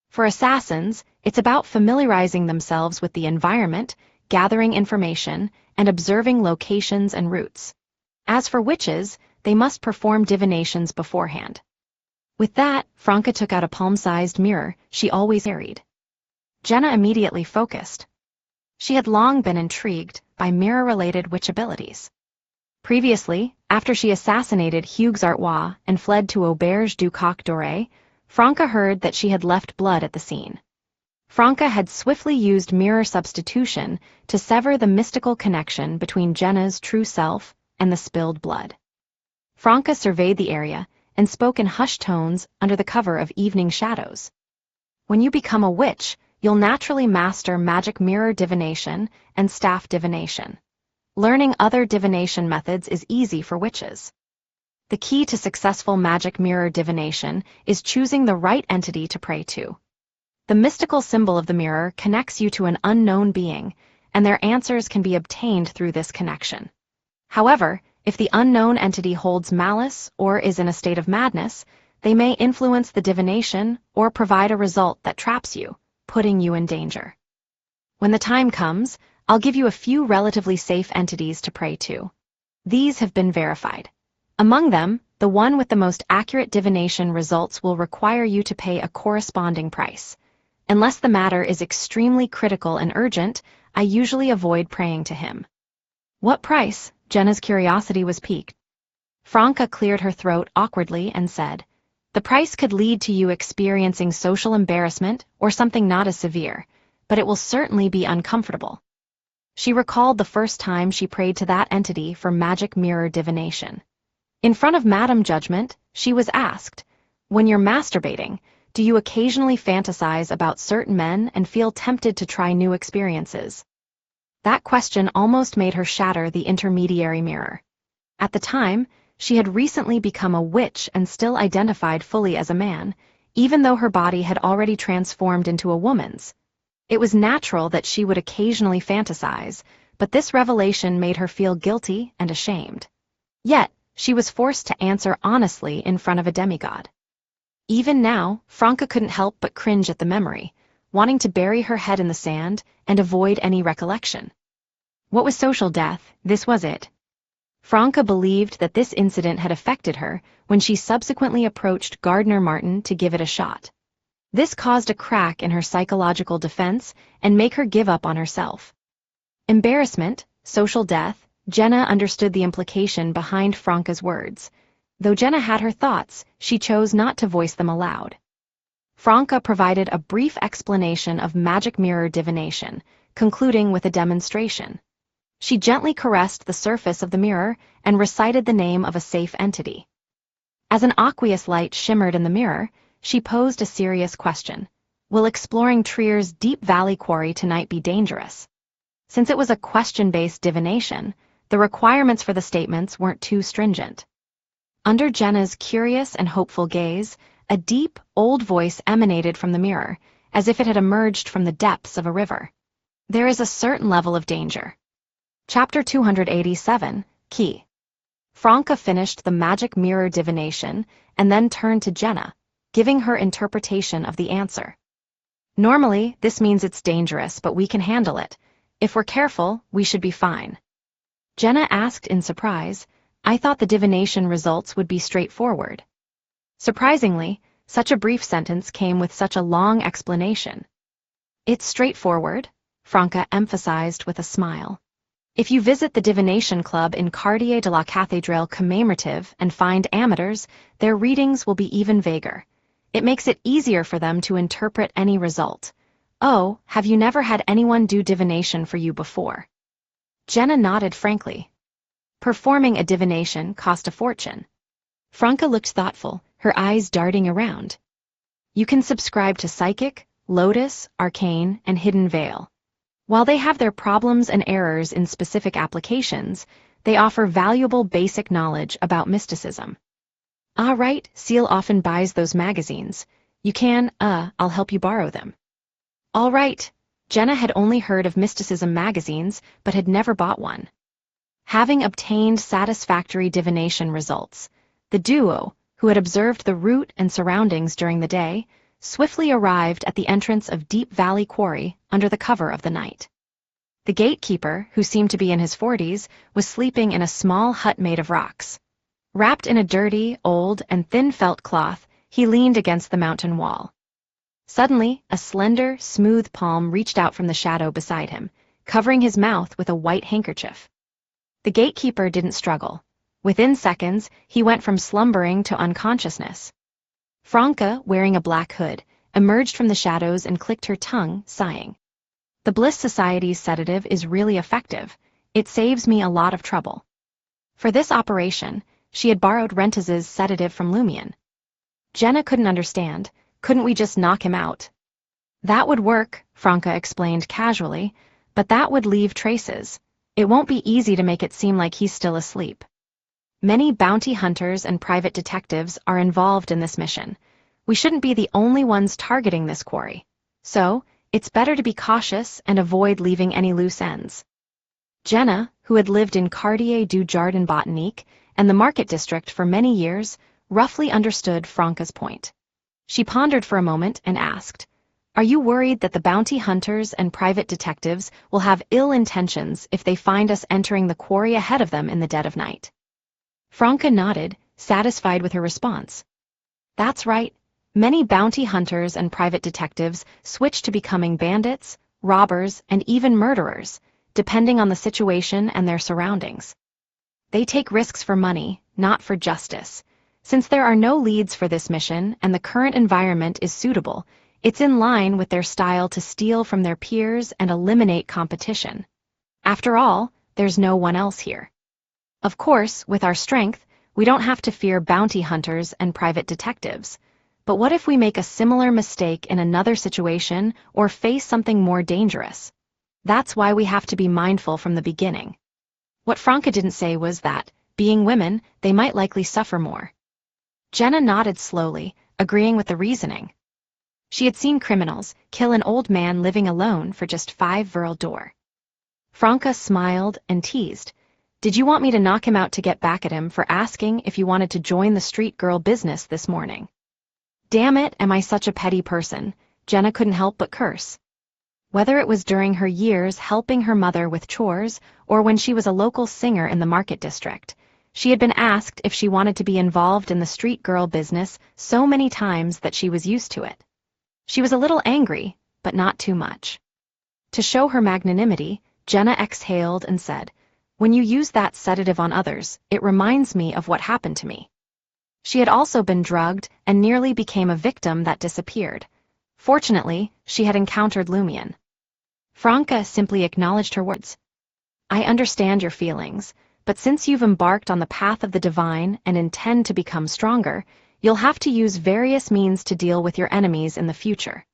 For assassins, it's about familiarizing themselves with the environment, gathering information, and observing locations and routes. As for witches, they must perform divinations beforehand." With that, Franca took out a palm-sized mirror she always carried. Jenna immediately focused. She had long been intrigued by mirror-related witch abilities. Previously, after she assassinated Hugues Artois and fled to Auberge du Coq Doré, Franca heard that she had left blood at the scene. Franca had swiftly used mirror substitution to sever the mystical connection between Jenna's true self and the spilled blood. Franca surveyed the area and spoke in hushed tones under the cover of evening shadows. "When you become a witch, you'll naturally master magic mirror divination and staff divination. Learning other divination methods is easy for witches. The key to successful magic mirror divination is choosing the right entity to pray to. The mystical symbol of the mirror connects you to an unknown being, and their answers can be obtained through this connection. However, if the unknown entity holds malice or is in a state of madness, they may influence the divination or provide a result that traps you, putting you in danger. When the time comes, I'll give you a few relatively safe entities to pray to. These have been verified. Among them, the one with the most accurate divination results will require you to pay a corresponding price. Unless the matter is extremely critical and urgent, I usually avoid praying to him." "What price?" Jenna's curiosity was piqued. Franca cleared her throat awkwardly and said, "The price could lead to you experiencing social embarrassment or something not as severe, but it will certainly be uncomfortable." She recalled the first time she prayed to that entity for magic mirror divination. In front of Madame Judgment, she was asked, "When you're masturbating, do you occasionally fantasize about certain men and feel tempted to try new experiences?" That question almost made her shatter the intermediary mirror. At the time, she had recently become a witch and still identified fully as a man, even though her body had already transformed into a woman's. It was natural that she would occasionally fantasize, but this revelation made her feel guilty and ashamed. Yet, she was forced to answer honestly in front of a demigod. Even now, Franca couldn't help but cringe at the memory, wanting to bury her head in the sand and avoid any recollection. What was social death? This was it. Franca believed that this incident had affected her when she subsequently approached Gardner Martin to give it a shot. This caused a crack in her psychological defense and make her give up on herself. Embarrassment, social death, Jenna understood the implication behind Franca's words. Though Jenna had her thoughts, she chose not to voice them aloud. Franca provided a brief explanation of magic mirror divination, concluding with a demonstration. She gently caressed the surface of the mirror and recited the name of a safe entity. As an aqueous light shimmered in the mirror, she posed a serious question. "Will exploring Trier's deep valley quarry tonight be dangerous?" Since it was a question-based divination, the requirements for the statements weren't too stringent. Under Jenna's curious and hopeful gaze, a deep, old voice emanated from the mirror, as if it had emerged from the depths of a river. "There is a certain level of danger." Chapter 287, Key. Franca finished the magic mirror divination and then turned to Jenna, giving her interpretation of the answer. "Normally, this means it's dangerous, but we can handle it. If we're careful, we should be fine." Jenna asked in surprise, "I thought the divination results would be straightforward." Surprisingly, such a brief sentence came with such a long explanation. "It's straightforward," Franca emphasized with a smile. "If you visit the Divination Club in Quartier de la Cathédrale commémorative and find amateurs, their readings will be even vaguer. It makes it easier for them to interpret any result. Oh, have you never had anyone do divination for you before?" Jenna nodded frankly. Performing a divination cost a fortune. Franca looked thoughtful, her eyes darting around. You can subscribe to Psychic, Lotus, Arcane, and Hidden Veil. While they have their problems and errors in specific applications, they offer valuable basic knowledge about mysticism. Ah, right, Seal often buys those magazines. You can, I'll help you borrow them. All right. Jenna had only heard of mysticism magazines, but had never bought one. Having obtained satisfactory divination results, the duo, who had observed the route and surroundings during the day, swiftly arrived at the entrance of Deep Valley Quarry under the cover of the night. The gatekeeper, who seemed to be in his 40s, was sleeping in a small hut made of rocks. Wrapped in a dirty, old, and thin felt cloth, he leaned against the mountain wall. Suddenly, a slender, smooth palm reached out from the shadow beside him, covering his mouth with a white handkerchief. The gatekeeper didn't struggle. Within seconds, he went from slumbering to unconsciousness. Franca, wearing a black hood, emerged from the shadows and clicked her tongue, sighing. The Bliss Society's sedative is really effective. It saves me a lot of trouble. For this operation, she had borrowed Rentez's sedative from Lumion. Jenna couldn't understand. Couldn't we just knock him out? That would work, Franca explained casually, but that would leave traces. It won't be easy to make it seem like he's still asleep. Many bounty hunters and private detectives are involved in this mission. We shouldn't be the only ones targeting this quarry. So, it's better to be cautious and avoid leaving any loose ends. Jenna, who had lived in Quartier du Jardin Botanique and the Market District for many years, roughly understood Franca's point. She pondered for a moment and asked, "Are you worried that the bounty hunters and private detectives will have ill intentions if they find us entering the quarry ahead of them in the dead of night?" Franca nodded, satisfied with her response. That's right. Many bounty hunters and private detectives switch to becoming bandits, robbers, and even murderers, depending on the situation and their surroundings. They take risks for money, not for justice. Since there are no leads for this mission and the current environment is suitable, it's in line with their style to steal from their peers and eliminate competition. After all, there's no one else here. Of course, with our strength, we don't have to fear bounty hunters and private detectives. But what if we make a similar mistake in another situation or face something more dangerous? That's why we have to be mindful from the beginning. What Franca didn't say was that, being women, they might likely suffer more. Jenna nodded slowly, agreeing with the reasoning. She had seen criminals kill an old man living alone for just 5 Verl d'Or. Franca smiled and teased. Did you want me to knock him out to get back at him for asking if you wanted to join the street girl business this morning? Damn it, am I such a petty person? Jenna couldn't help but curse. Whether it was during her years helping her mother with chores or when she was a local singer in the Market District, she had been asked if she wanted to be involved in the street girl business so many times that she was used to it. She was a little angry, but not too much. To show her magnanimity, Jenna exhaled and said, "When you use that sedative on others, it reminds me of what happened to me." She had also been drugged and nearly became a victim that disappeared. Fortunately, she had encountered Lumion. Franca simply acknowledged her words. "I understand your feelings, but since you've embarked on the path of the divine and intend to become stronger, you'll have to use various means to deal with your enemies in the future.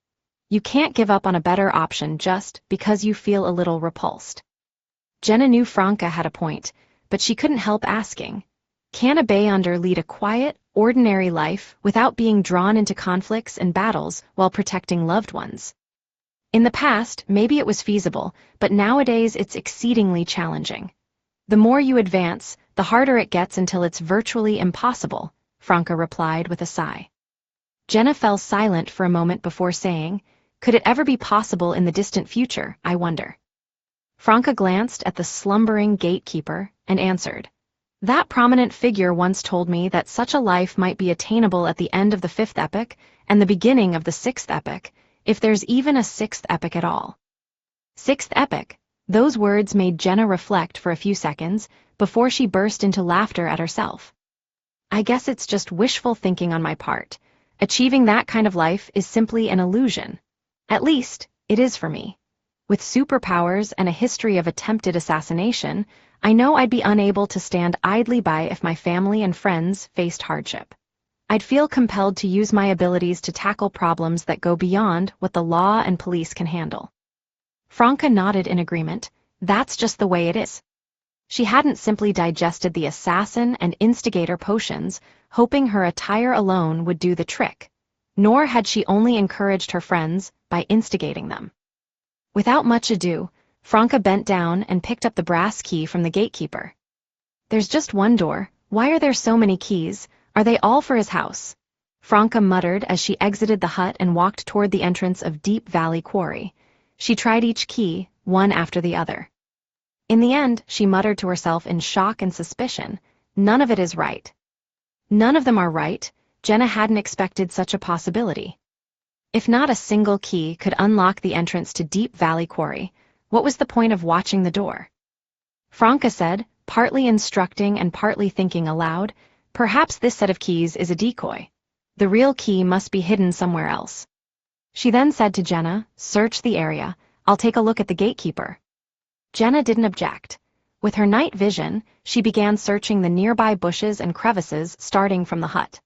You can't give up on a better option just because you feel a little repulsed." Jenna knew Franca had a point, but she couldn't help asking, can a Beyonder lead a quiet, ordinary life without being drawn into conflicts and battles while protecting loved ones? In the past, maybe it was feasible, but nowadays it's exceedingly challenging. The more you advance, the harder it gets until it's virtually impossible, Franca replied with a sigh. Jenna fell silent for a moment before saying, "Could it ever be possible in the distant future, I wonder?" Franca glanced at the slumbering gatekeeper and answered, "That prominent figure once told me that such a life might be attainable at the end of the 5th epoch and the beginning of the 6th epoch, if there's even a 6th epoch at all." 6th epoch. Those words made Jenna reflect for a few seconds before she burst into laughter at herself. "I guess it's just wishful thinking on my part. Achieving that kind of life is simply an illusion. At least, it is for me. With superpowers and a history of attempted assassination, I know I'd be unable to stand idly by if my family and friends faced hardship. I'd feel compelled to use my abilities to tackle problems that go beyond what the law and police can handle. Franca nodded in agreement. That's just the way it is. She hadn't simply digested the assassin and instigator potions, hoping her attire alone would do the trick, nor had she only encouraged her friends by instigating them. Without much ado, Franca bent down and picked up the brass key from the gatekeeper. There's just one door. Why are there so many keys? Are they all for his house? Franca muttered as she exited the hut and walked toward the entrance of Deep Valley Quarry. She tried each key, one after the other. In the end, she muttered to herself in shock and suspicion, none of it is right. None of them are right. Jenna hadn't expected such a possibility. If not a single key could unlock the entrance to Deep Valley Quarry, what was the point of watching the door? Franca said, partly instructing and partly thinking aloud, perhaps this set of keys is a decoy. The real key must be hidden somewhere else. She then said to Jenna, search the area. I'll take a look at the gatekeeper. Jenna didn't object. With her night vision, she began searching the nearby bushes and crevices starting from the hut.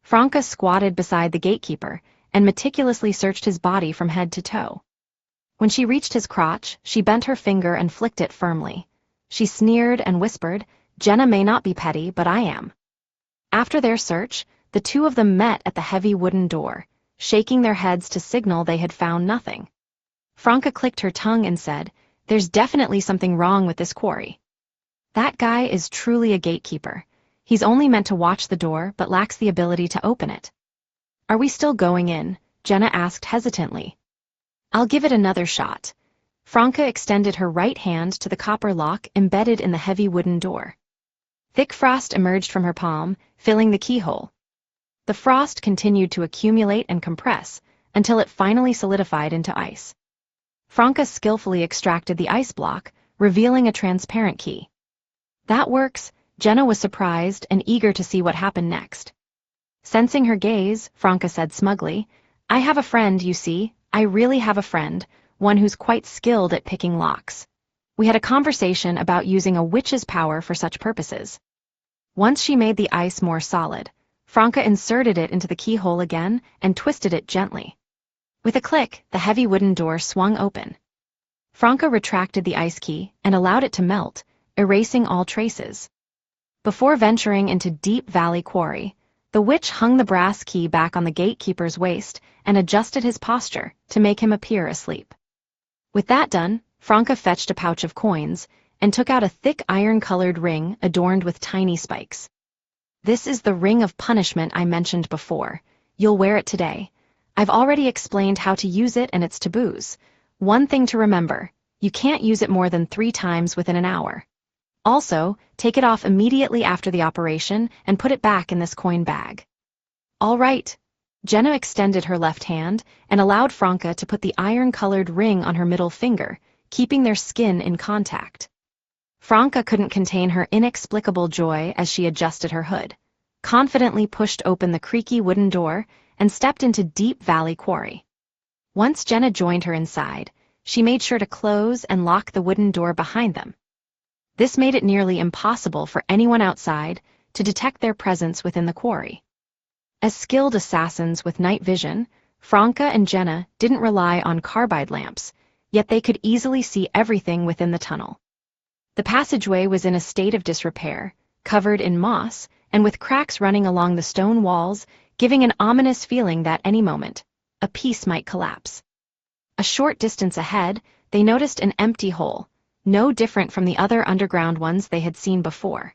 Franca squatted beside the gatekeeper and meticulously searched his body from head to toe. When she reached his crotch, she bent her finger and flicked it firmly. She sneered and whispered, Jenna may not be petty, but I am. After their search, the two of them met at the heavy wooden door, shaking their heads to signal they had found nothing. Franca clicked her tongue and said, there's definitely something wrong with this quarry. That guy is truly a gatekeeper. He's only meant to watch the door but lacks the ability to open it. Are we still going in? Jenna asked hesitantly. I'll give it another shot. Franca extended her right hand to the copper lock embedded in the heavy wooden door. Thick frost emerged from her palm, filling the keyhole. The frost continued to accumulate and compress until it finally solidified into ice. Franca skillfully extracted the ice block, revealing a transparent key. That works. Jenna was surprised and eager to see what happened next. Sensing her gaze, Franca said smugly, I have a friend, you see. I really have a friend, one who's quite skilled at picking locks. We had a conversation about using a witch's power for such purposes. Once she made the ice more solid, Franca inserted it into the keyhole again and twisted it gently. With a click, the heavy wooden door swung open. Franca retracted the ice key and allowed it to melt, erasing all traces. Before venturing into Deep Valley Quarry, the witch hung the brass key back on the gatekeeper's waist and adjusted his posture to make him appear asleep. With that done, Franca fetched a pouch of coins and took out a thick iron-colored ring adorned with tiny spikes. This is the ring of punishment I mentioned before. You'll wear it today. I've already explained how to use it and its taboos. One thing to remember, you can't use it more than 3 times within an hour. Also, take it off immediately after the operation and put it back in this coin bag. All right. Jenna extended her left hand and allowed Franca to put the iron-colored ring on her middle finger, keeping their skin in contact. Franca couldn't contain her inexplicable joy as she adjusted her hood, confidently pushed open the creaky wooden door, and stepped into Deep Valley Quarry. Once Jenna joined her inside, she made sure to close and lock the wooden door behind them. This made it nearly impossible for anyone outside to detect their presence within the quarry. As skilled assassins with night vision, Franca and Jenna didn't rely on carbide lamps, yet they could easily see everything within the tunnel. The passageway was in a state of disrepair, covered in moss, and with cracks running along the stone walls, giving an ominous feeling that any moment, a piece might collapse. A short distance ahead, they noticed an empty hole, no different from the other underground ones they had seen before.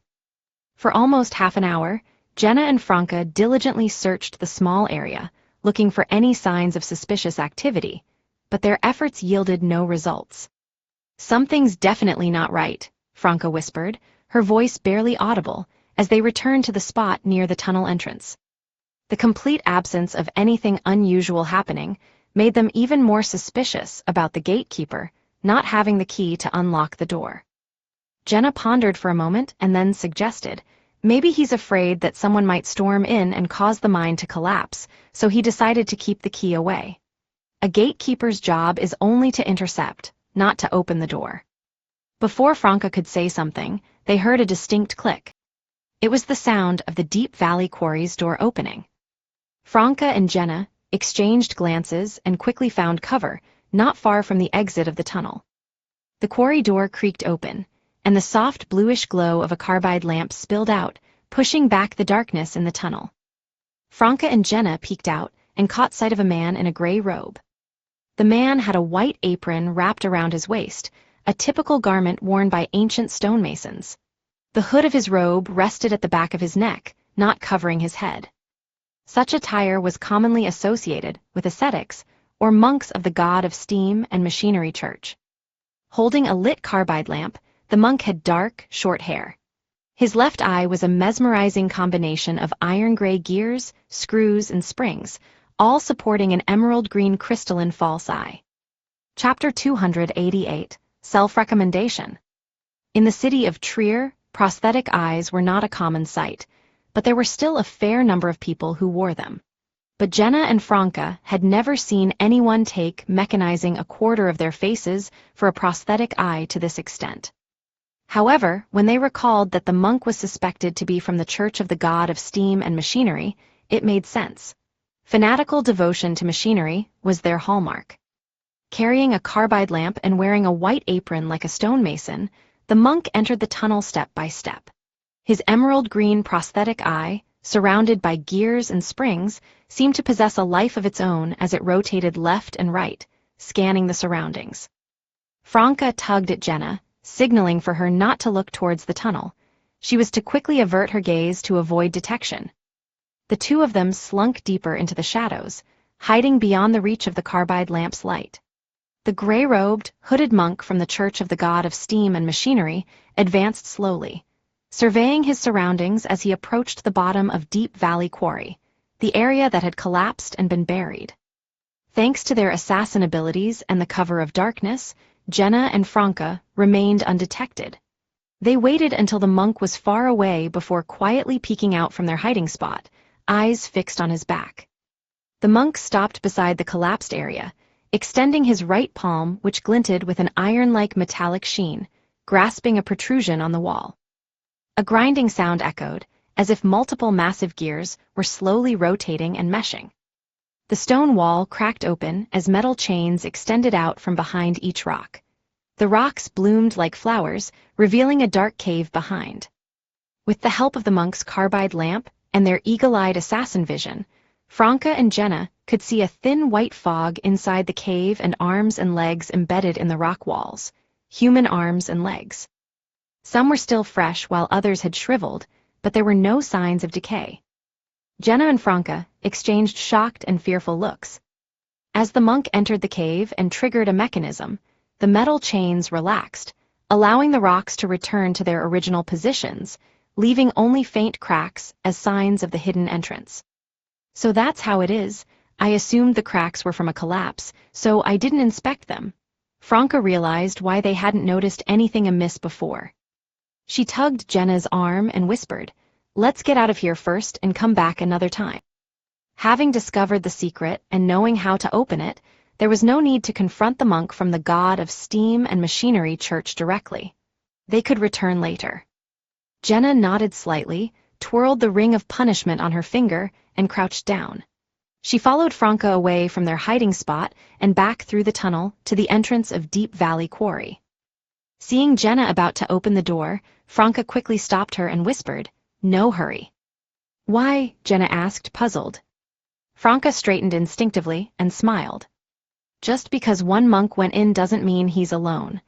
For almost half an hour, Jenna and Franca diligently searched the small area, looking for any signs of suspicious activity, but their efforts yielded no results. Something's definitely not right, Franca whispered, her voice barely audible, as they returned to the spot near the tunnel entrance. The complete absence of anything unusual happening made them even more suspicious about the gatekeeper not having the key to unlock the door. Jenna pondered for a moment and then suggested, maybe he's afraid that someone might storm in and cause the mine to collapse, so he decided to keep the key away. A gatekeeper's job is only to intercept, not to open the door. Before Franca could say something, they heard a distinct click. It was the sound of the Deep Valley Quarry's door opening. Franca and Jenna exchanged glances and quickly found cover, not far from the exit of the tunnel. The quarry door creaked open, and the soft bluish glow of a carbide lamp spilled out, pushing back the darkness in the tunnel. Franca and Jenna peeked out and caught sight of a man in a gray robe. The man had a white apron wrapped around his waist, a typical garment worn by ancient stonemasons. The hood of his robe rested at the back of his neck, not covering his head. Such attire was commonly associated with ascetics or monks of the god of steam and machinery church. Holding a lit carbide lamp, the monk had dark, short hair. His left eye was a mesmerizing combination of iron-gray gears, screws, and springs, all supporting an emerald-green crystalline false eye. Chapter 288, Self-Recommendation. In the city of Trier, prosthetic eyes were not a common sight, but there were still a fair number of people who wore them. But Jenna and Franca had never seen anyone take mechanizing a quarter of their faces for a prosthetic eye to this extent. However, when they recalled that the monk was suspected to be from the Church of the God of Steam and Machinery, it made sense. Fanatical devotion to machinery was their hallmark. Carrying a carbide lamp and wearing a white apron like a stonemason, the monk entered the tunnel step by step. His emerald-green prosthetic eye, surrounded by gears and springs, seemed to possess a life of its own as it rotated left and right, scanning the surroundings. Franca tugged at Jenna, signaling for her not to look towards the tunnel. She was to quickly avert her gaze to avoid detection. The two of them slunk deeper into the shadows, hiding beyond the reach of the carbide lamp's light. The gray-robed, hooded monk from the Church of the God of Steam and Machinery advanced slowly, surveying his surroundings as he approached the bottom of Deep Valley Quarry, the area that had collapsed and been buried. Thanks to their assassin abilities and the cover of darkness, Jenna and Franca remained undetected. They waited until the monk was far away before quietly peeking out from their hiding spot, eyes fixed on his back. The monk stopped beside the collapsed area, extending his right palm, which glinted with an iron-like metallic sheen, grasping a protrusion on the wall. A grinding sound echoed, as if multiple massive gears were slowly rotating and meshing. The stone wall cracked open as metal chains extended out from behind each rock. The rocks bloomed like flowers, revealing a dark cave behind. With the help of the monk's carbide lamp and their eagle-eyed assassin vision, Franca and Jenna could see a thin white fog inside the cave and arms and legs embedded in the rock walls, human arms and legs. Some were still fresh while others had shriveled, but there were no signs of decay. Jenna and Franca exchanged shocked and fearful looks. As the monk entered the cave and triggered a mechanism, the metal chains relaxed, allowing the rocks to return to their original positions, leaving only faint cracks as signs of the hidden entrance. So that's how it is. I assumed the cracks were from a collapse, so I didn't inspect them. Franca realized why they hadn't noticed anything amiss before. She tugged Jenna's arm and whispered, "Let's get out of here first and come back another time." Having discovered the secret and knowing how to open it, there was no need to confront the monk from the God of Steam and Machinery Church directly. They could return later. Jenna nodded slightly, twirled the ring of punishment on her finger, and crouched down. She followed Franca away from their hiding spot and back through the tunnel to the entrance of Deep Valley Quarry. Seeing Jenna about to open the door, Franca quickly stopped her and whispered, "No hurry." "Why?" Jenna asked, puzzled. Franca straightened instinctively and smiled. "Just because one monk went in doesn't mean he's alone.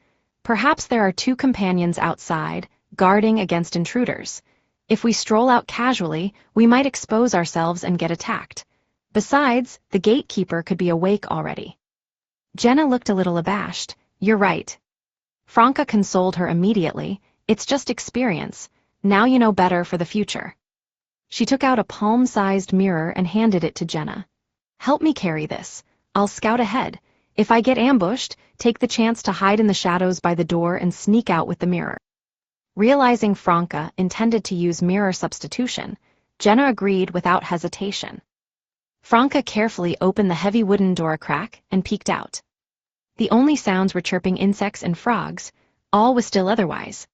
Perhaps there are two companions outside, guarding against intruders. If we stroll out casually, we might expose ourselves and get attacked. Besides, the gatekeeper could be awake already." Jenna looked a little abashed. "You're right." Franca consoled her immediately. "It's just experience. Now you know better for the future." She took out a palm-sized mirror and handed it to Jenna. "Help me carry this. I'll scout ahead. If I get ambushed, take the chance to hide in the shadows by the door and sneak out with the mirror." Realizing Franca intended to use mirror substitution, Jenna agreed without hesitation. Franca carefully opened the heavy wooden door crack and peeked out. The only sounds were chirping insects and frogs. All was still otherwise.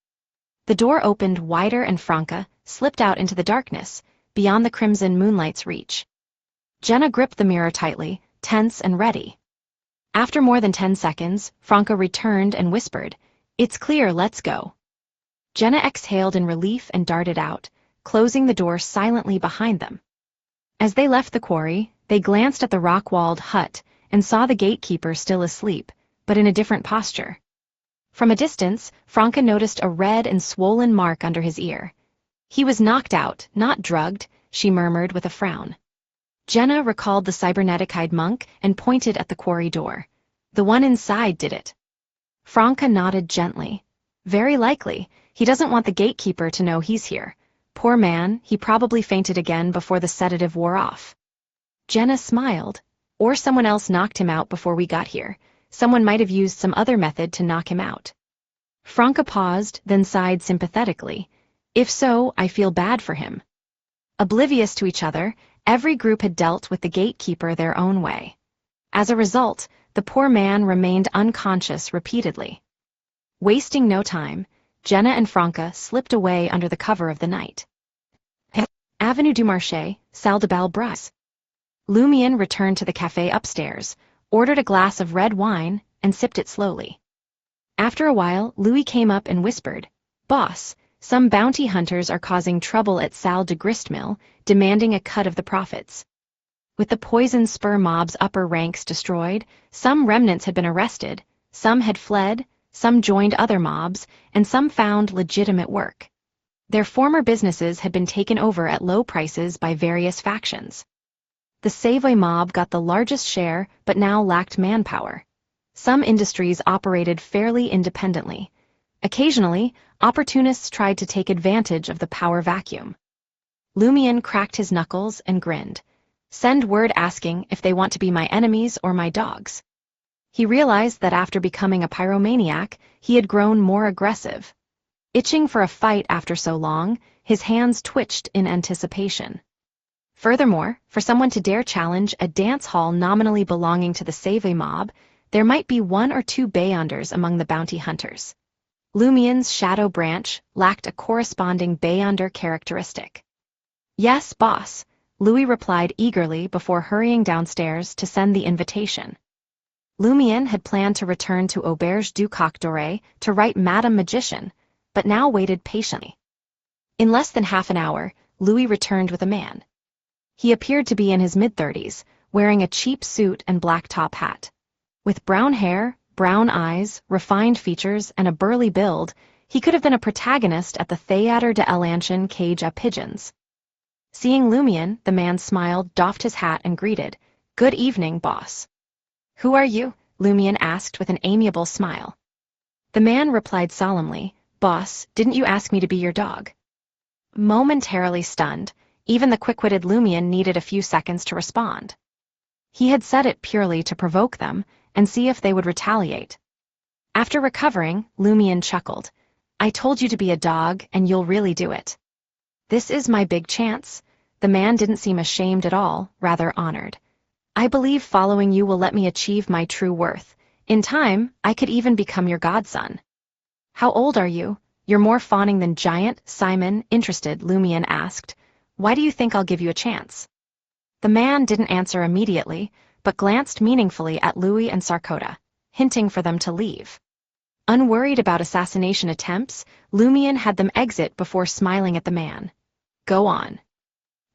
The door opened wider and Franca, slipped out into the darkness, beyond the crimson moonlight's reach. Jenna gripped the mirror tightly, tense and ready. After more than 10 seconds, Franca returned and whispered, "It's clear, let's go." Jenna exhaled in relief and darted out, closing the door silently behind them. As they left the quarry, they glanced at the rock-walled hut and saw the gatekeeper still asleep, but in a different posture. From a distance, Franca noticed a red and swollen mark under his ear. "He was knocked out, not drugged," she murmured with a frown. Jenna recalled the cybernetic-eyed monk and pointed at the quarry door. "The one inside did it." Franca nodded gently. "Very likely. He doesn't want the gatekeeper to know he's here. Poor man, he probably fainted again before the sedative wore off." Jenna smiled. "Or someone else knocked him out before we got here. Someone might have used some other method to knock him out." Franca paused, then sighed sympathetically. "If so, I feel bad for him." Oblivious to each other, every group had dealt with the gatekeeper their own way. As a result, the poor man remained unconscious repeatedly. Wasting no time, Jenna and Franca slipped away under the cover of the night. Avenue du Marché, Salle de Bal Bras. Lumion returned to the café upstairs, ordered a glass of red wine, and sipped it slowly. After a while, Louis came up and whispered, "Boss, some bounty hunters are causing trouble at Salle de Gristmill, demanding a cut of the profits." With the poison spur mob's upper ranks destroyed, some remnants had been arrested, some had fled, some joined other mobs, and some found legitimate work. Their former businesses had been taken over at low prices by various factions. The Savoy mob got the largest share but now lacked manpower. Some industries operated fairly independently. Occasionally, opportunists tried to take advantage of the power vacuum. Lumion cracked his knuckles and grinned. "Send word asking if they want to be my enemies or my dogs." He realized that after becoming a pyromaniac, he had grown more aggressive. Itching for a fight after so long, his hands twitched in anticipation. Furthermore, for someone to dare challenge a dance hall nominally belonging to the Savoy mob, there might be 1 or 2 Bayonders among the bounty hunters. Lumion's shadow branch lacked a corresponding Bayonder characteristic. "Yes, boss," Louis replied eagerly before hurrying downstairs to send the invitation. Lumion had planned to return to Auberge du Coq Doré to write Madame Magician, but now waited patiently. In less than half an hour, Louis returned with a man. He appeared to be in his mid-30s, wearing a cheap suit and black top hat. With brown hair, brown eyes, refined features, and a burly build, he could have been a protagonist at the Théâtre de l'Ancien Cage à Pigeons. Seeing Lumion, the man smiled, doffed his hat, and greeted, "Good evening, boss." "Who are you?" Lumion asked with an amiable smile. The man replied solemnly, "Boss, didn't you ask me to be your dog?" Momentarily stunned, even the quick-witted Lumion needed a few seconds to respond. He had said it purely to provoke them and see if they would retaliate. After recovering, Lumion chuckled. "I told you to be a dog, and you'll really do it." "This is my big chance." The man didn't seem ashamed at all, rather honored. "I believe following you will let me achieve my true worth. In time, I could even become your godson." "How old are you? You're more fawning than giant, Simon," interested, Lumion asked. "Why do you think I'll give you a chance?" The man didn't answer immediately, but glanced meaningfully at Louis and Sarkota, hinting for them to leave. Unworried about assassination attempts, Lumion had them exit before smiling at the man. "Go on."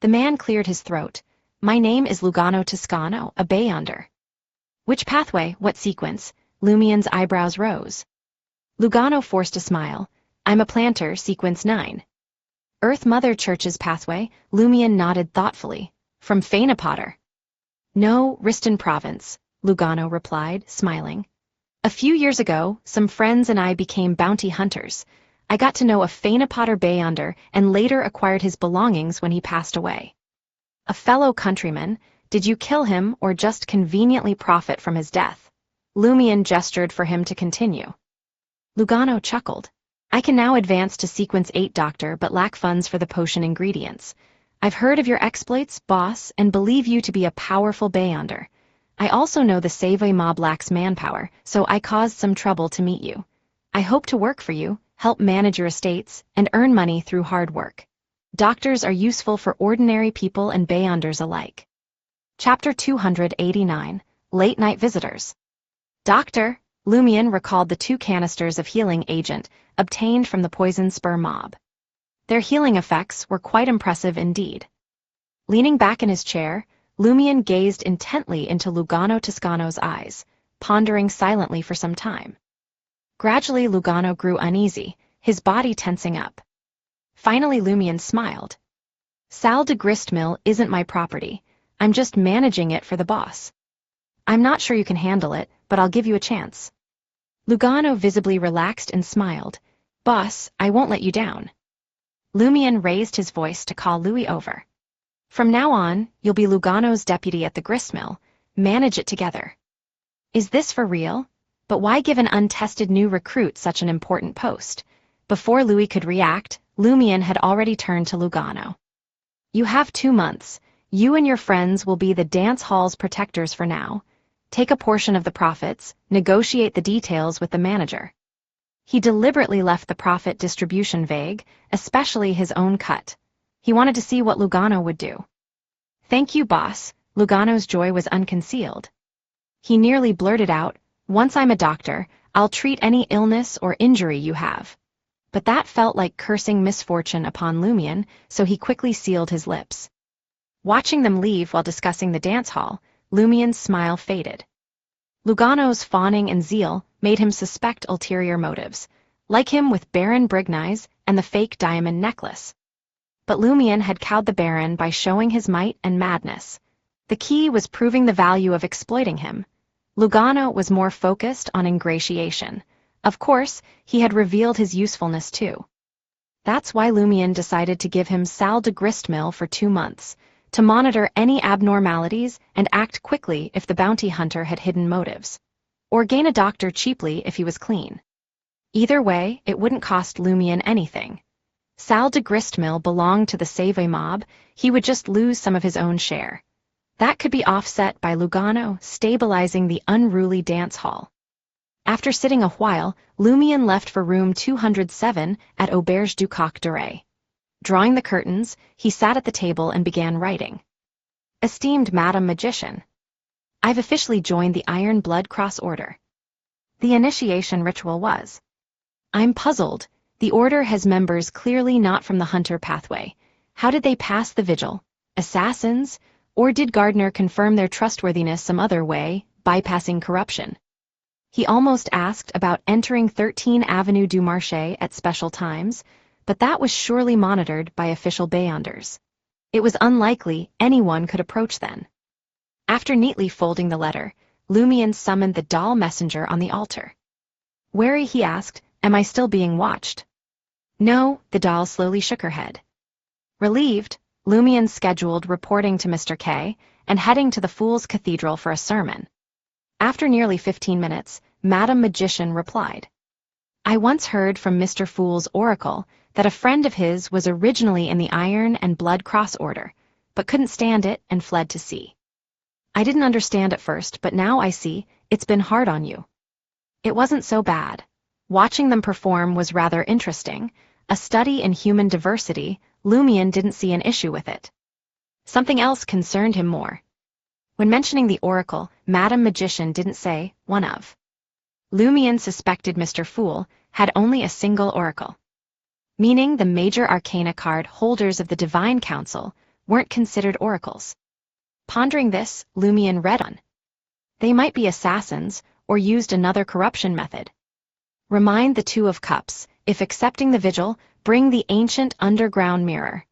The man cleared his throat. "My name is Lugano Toscano, a Bayonder." "Which pathway, what sequence?" Lumion's eyebrows rose. Lugano forced a smile. "I'm a planter, sequence 9. "Earth Mother Church's pathway," Lumion nodded thoughtfully. "From Fainapotter." "No, Riston Province," Lugano replied, smiling. "A few years ago, some friends and I became bounty hunters. I got to know a Fainapotter Bayonder and later acquired his belongings when he passed away." "A fellow countryman, did you kill him or just conveniently profit from his death?" Lumion gestured for him to continue. Lugano chuckled. "I can now advance to sequence 8, Doctor, but lack funds for the potion ingredients. I've heard of your exploits, boss, and believe you to be a powerful Bayonder. I also know the Savoy mob lacks manpower, so I caused some trouble to meet you. I hope to work for you, help manage your estates, and earn money through hard work. Doctors are useful for ordinary people and Beyonders alike. Chapter 289, Late Night Visitors. Doctor, Lumion recalled the 2 canisters of healing agent obtained from the poison spur mob. Their healing effects were quite impressive indeed. Leaning back in his chair, Lumion gazed intently into Lugano Toscano's eyes, pondering silently for some time. Gradually Lugano grew uneasy, his body tensing up. Finally Lumion smiled. Sal de Gristmill isn't my property, I'm just managing it for the boss. I'm not sure you can handle it, but I'll give you a chance. Lugano visibly relaxed and smiled. Boss, I won't let you down. Lumion raised his voice to call Louis over. From now on, you'll be Lugano's deputy at the gristmill, manage it together. Is this for real? But why give an untested new recruit such an important post? Before Louis could react, Lumion had already turned to Lugano. You have 2 months. You and your friends will be the dance hall's protectors for now. Take a portion of the profits, negotiate the details with the manager. He deliberately left the profit distribution vague, especially his own cut. He wanted to see what Lugano would do. Thank you, boss. Lugano's joy was unconcealed. He nearly blurted out, once I'm a doctor, I'll treat any illness or injury you have. But that felt like cursing misfortune upon Lumion, so he quickly sealed his lips. Watching them leave while discussing the dance hall, Lumion's smile faded. Lugano's fawning and zeal made him suspect ulterior motives, like him with Baron Brigny's and the fake diamond necklace. But Lumion had cowed the Baron by showing his might and madness. The key was proving the value of exploiting him. Lugano was more focused on ingratiation. Of course, he had revealed his usefulness too. That's why Lumion decided to give him Sal de Gristmill for 2 months, to monitor any abnormalities and act quickly if the bounty hunter had hidden motives, or gain a doctor cheaply if he was clean. Either way, it wouldn't cost Lumion anything. Sal de Gristmill belonged to the Save mob, he would just lose some of his own share. That could be offset by Lugano stabilizing the unruly dance hall. After sitting a while, Lumion left for room 207 at Auberge du Coq d'Oreille. Drawing the curtains, he sat at the table and began writing. Esteemed Madam Magician, I've officially joined the Iron Blood Cross Order. The initiation ritual was. I'm puzzled. The Order has members clearly not from the Hunter pathway. How did they pass the vigil? Assassins? Or did Gardner confirm their trustworthiness some other way, bypassing corruption? He almost asked about entering 13 Avenue du Marché at special times, but that was surely monitored by official Beyonders. It was unlikely anyone could approach then. After neatly folding the letter, Lumion summoned the doll messenger on the altar. Wary, he asked, am I still being watched? No, the doll slowly shook her head. Relieved, Lumion scheduled reporting to Mr. K and heading to the Fool's Cathedral for a sermon. After nearly 15 minutes, Madam Magician replied. I once heard from Mr. Fool's oracle that a friend of his was originally in the Iron and Blood Cross Order, but couldn't stand it and fled to sea. I didn't understand at first, but now I see, it's been hard on you. It wasn't so bad. Watching them perform was rather interesting. A study in human diversity, Lumion didn't see an issue with it. Something else concerned him more. When mentioning the oracle, Madam Magician didn't say, one of. Lumion suspected Mr. Fool had only a single oracle, meaning the major arcana card holders of the Divine Council weren't considered oracles. Pondering this, Lumion read on. They might be assassins, or used another corruption method. Remind the Two of Cups, if accepting the vigil, bring the ancient underground mirror.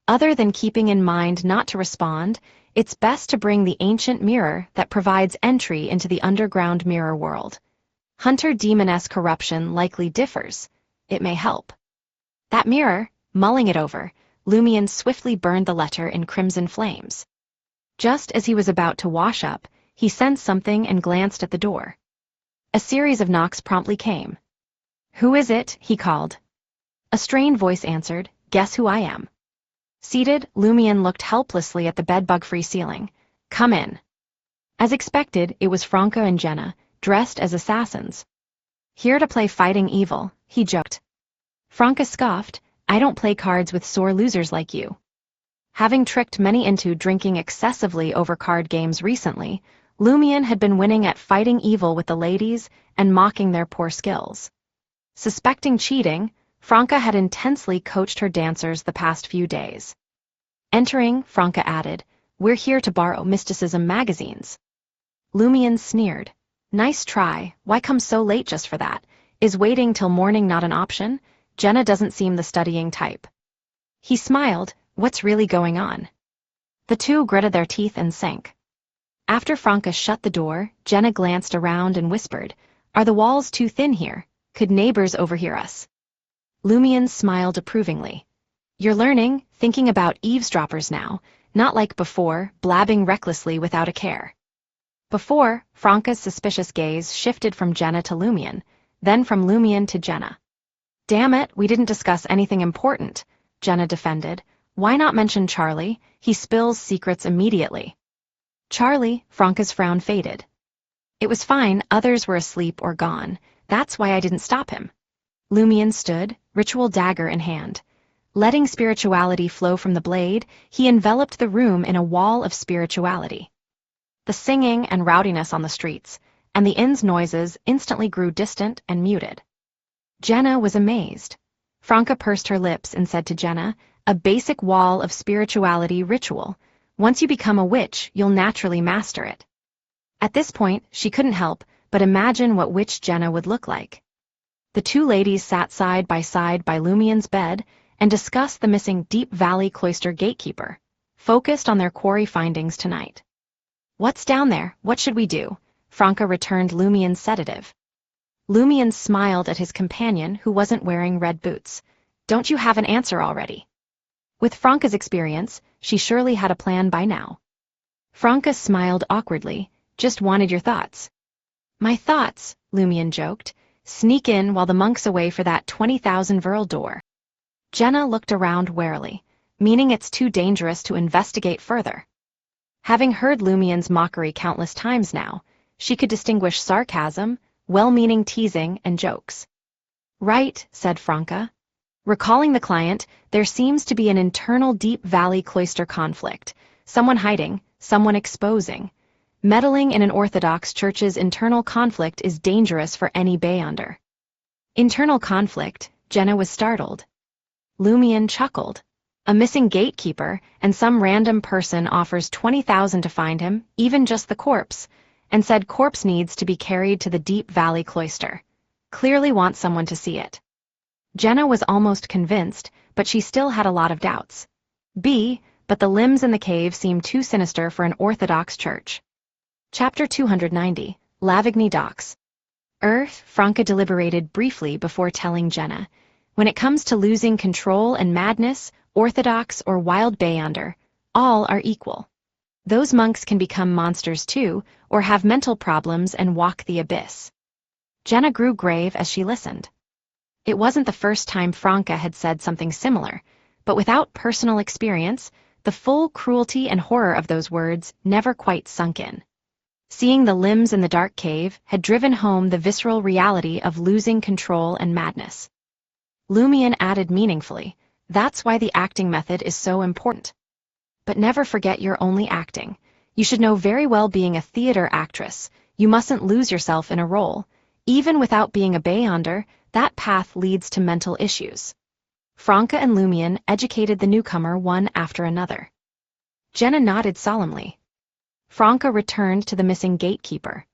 Other than keeping in mind not to respond, it's best to bring the ancient mirror that provides entry into the underground mirror world. Hunter demoness corruption likely differs. It may help. That mirror, mulling it over, Lumion swiftly burned the letter in crimson flames. Just as he was about to wash up, he sensed something and glanced at the door. A series of knocks promptly came. Who is it? He called. A strained voice answered, Guess who I am. Seated, Lumion looked helplessly at the bedbug-free ceiling. Come in. As expected, it was Franca and Jenna, dressed as assassins. Here to play fighting evil, he joked. Franca scoffed, I don't play cards with sore losers like you. Having tricked many into drinking excessively over card games recently, Lumion had been winning at fighting evil with the ladies and mocking their poor skills. Suspecting cheating, Franca had intensely coached her dancers the past few days. Entering, Franca added, "We're here to borrow mysticism magazines." Lumion sneered. "Nice try, why come so late just for that? Is waiting till morning not an option? Jenna doesn't seem the studying type." He smiled. "What's really going on?" The two gritted their teeth and sank. After Franca shut the door, Jenna glanced around and whispered, "Are the walls too thin here? Could neighbors overhear us?" Lumion smiled approvingly. "You're learning, thinking about eavesdroppers now, not like before, blabbing recklessly without a care." Before, Franca's suspicious gaze shifted from Jenna to Lumion, then from Lumion to Jenna. "Damn it, we didn't discuss anything important," Jenna defended. "Why not mention Charlie? He spills secrets immediately." "Charlie," Franca's frown faded. "It was fine, others were asleep or gone. That's why I didn't stop him." Lumion stood, ritual dagger in hand. Letting spirituality flow from the blade, he enveloped the room in a wall of spirituality. The singing and rowdiness on the streets, and the inn's noises instantly grew distant and muted. Jenna was amazed. Franca pursed her lips and said to Jenna, "A basic wall of spirituality ritual. Once you become a witch, you'll naturally master it." At this point, she couldn't help but imagine what witch Jenna would look like. The two ladies sat side by Lumion's bed and discussed the missing Deep Valley Cloister gatekeeper, focused on their quarry findings tonight. "What's down there? What should we do?" Franca returned Lumion's sedative. Lumion smiled at his companion who wasn't wearing red boots. "Don't you have an answer already?" With Franca's experience, she surely had a plan by now. Franca smiled awkwardly. "Just wanted your thoughts." "My thoughts," Lumion joked. "Sneak in while the monk's away for that 20,000 Verl door." Jenna looked around warily, meaning it's too dangerous to investigate further. Having heard Lumion's mockery countless times now, she could distinguish sarcasm, well-meaning teasing, and jokes. "Right," said Franca. Recalling the client, there seems to be an internal Deep Valley Cloister conflict, someone hiding, someone exposing. Meddling in an Orthodox church's internal conflict is dangerous for any Beyonder. Internal conflict? Jenna was startled. Lumion chuckled. A missing gatekeeper, and some random person offers 20,000 to find him, even just the corpse, and said corpse needs to be carried to the Deep Valley Cloister. Clearly wants someone to see it. Jenna was almost convinced, but she still had a lot of doubts. But the limbs in the cave seemed too sinister for an Orthodox church. Chapter 290, Lavigny Docks. Franca deliberated briefly before telling Jenna. When it comes to losing control and madness, Orthodox or wild Beyonder, all are equal. Those monks can become monsters too, or have mental problems and walk the abyss. Jenna grew grave as she listened. It wasn't the first time Franca had said something similar, but without personal experience, the full cruelty and horror of those words never quite sunk in. Seeing the limbs in the dark cave had driven home the visceral reality of losing control and madness. Lumion added meaningfully, "That's why the acting method is so important. But never forget you're only acting. You should know very well being a theater actress, you mustn't lose yourself in a role. Even without being a Beyonder, that path leads to mental issues." Franca and Lumion educated the newcomer one after another. Jenna nodded solemnly. Franca returned to the missing gatekeeper.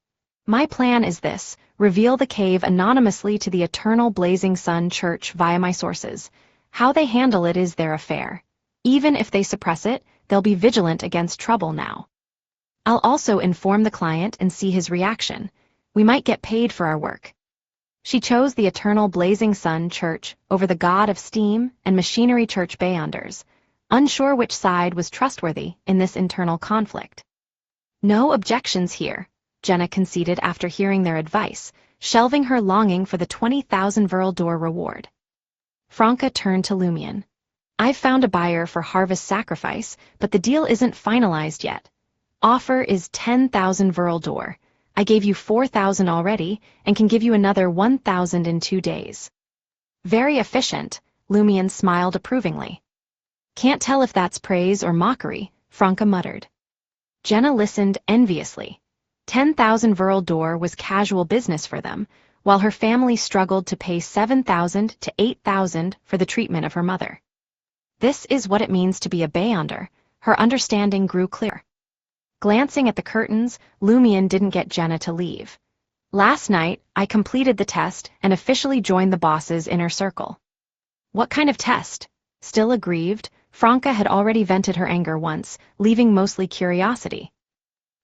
"My plan is this: reveal the cave anonymously to the Eternal Blazing Sun Church via my sources. How they handle it is their affair. Even if they suppress it, they'll be vigilant against trouble now. I'll also inform the client and see his reaction. We might get paid for our work." She chose the Eternal Blazing Sun Church over the God of Steam and Machinery Church Beyonders, unsure which side was trustworthy in this internal conflict. "No objections here," Jenna conceded after hearing their advice, shelving her longing for the 20,000 Verl door reward. Franca turned to Lumion. "I've found a buyer for Harvest Sacrifice, but the deal isn't finalized yet. Offer is 10,000 Verl door. I gave you 4,000 already, and can give you another 1,000 in 2 days." "Very efficient," Lumian smiled approvingly. Can't tell if that's praise or mockery, Franca muttered. Jenna listened enviously. 10,000 Viral door was casual business for them, while her family struggled to pay 7,000 to 8,000 for the treatment of her mother. This is what it means to be a Beyonder. Her understanding grew clear. Glancing at the curtains, Lumian didn't get Jenna to leave. Last night, I completed the test and officially joined the boss's inner circle. What kind of test? Still aggrieved, Franca had already vented her anger once, leaving mostly curiosity.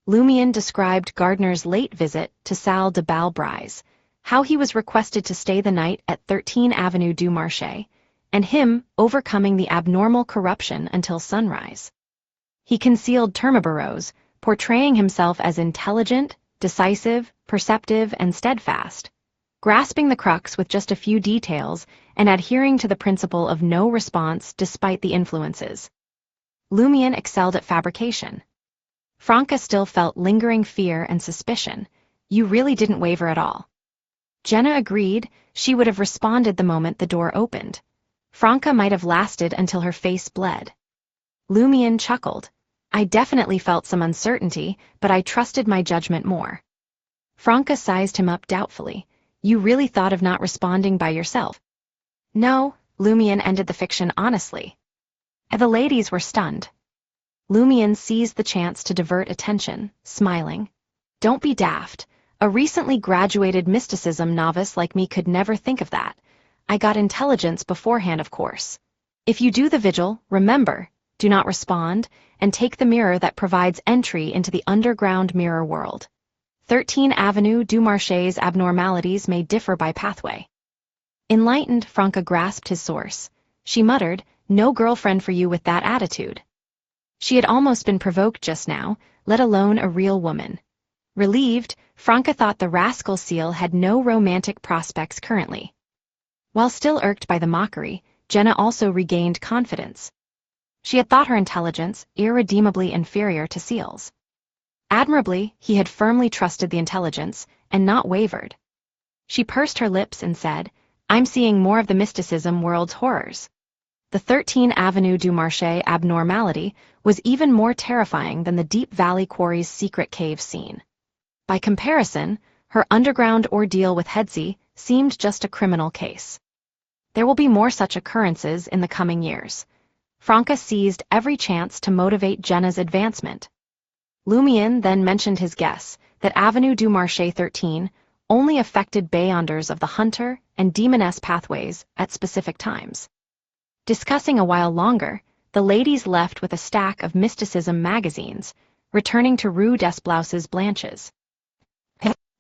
Lumian described Gardner's late visit to Salle de Balbrise, how he was requested to stay the night at 13 Avenue du Marché, and him overcoming the abnormal corruption until sunrise. He concealed Termabaros, portraying himself as intelligent, decisive, perceptive, and steadfast, grasping the crux with just a few details and adhering to the principle of no response despite the influences. Lumian excelled at fabrication. Franca still felt lingering fear and suspicion. You really didn't waver at all. Jenna agreed. She would have responded the moment the door opened. Franca might have lasted until her face bled. Lumian chuckled. I definitely felt some uncertainty, but I trusted my judgment more. Franca sized him up doubtfully. You really thought of not responding by yourself? No, Lumian ended the fiction honestly. The ladies were stunned. Lumian seized the chance to divert attention, smiling. Don't be daft. A recently graduated mysticism novice like me could never think of that. I got intelligence beforehand, of course. If you do the vigil, remember, do not respond, and take the mirror that provides entry into the underground mirror world. 13 Avenue du Marché's abnormalities may differ by pathway. Enlightened, Franca grasped his source. She muttered, no girlfriend for you with that attitude. She had almost been provoked just now, let alone a real woman. Relieved, Franca thought the rascal seal had no romantic prospects currently. While still irked by the mockery, Jenna also regained confidence. She had thought her intelligence irredeemably inferior to Seal's. Admirably, he had firmly trusted the intelligence, and not wavered. She pursed her lips and said, I'm seeing more of the mysticism world's horrors. The 13 Avenue du Marché abnormality was even more terrifying than the Deep Valley Quarry's secret cave scene. By comparison, her underground ordeal with Hedsey seemed just a criminal case. There will be more such occurrences in the coming years. Franca seized every chance to motivate Jenna's advancement. Lumian then mentioned his guess that Avenue du Marché 13 only affected Beyonders of the Hunter and Demoness pathways at specific times. Discussing a while longer, the ladies left with a stack of mysticism magazines, returning to Rue des Blouses Blanches.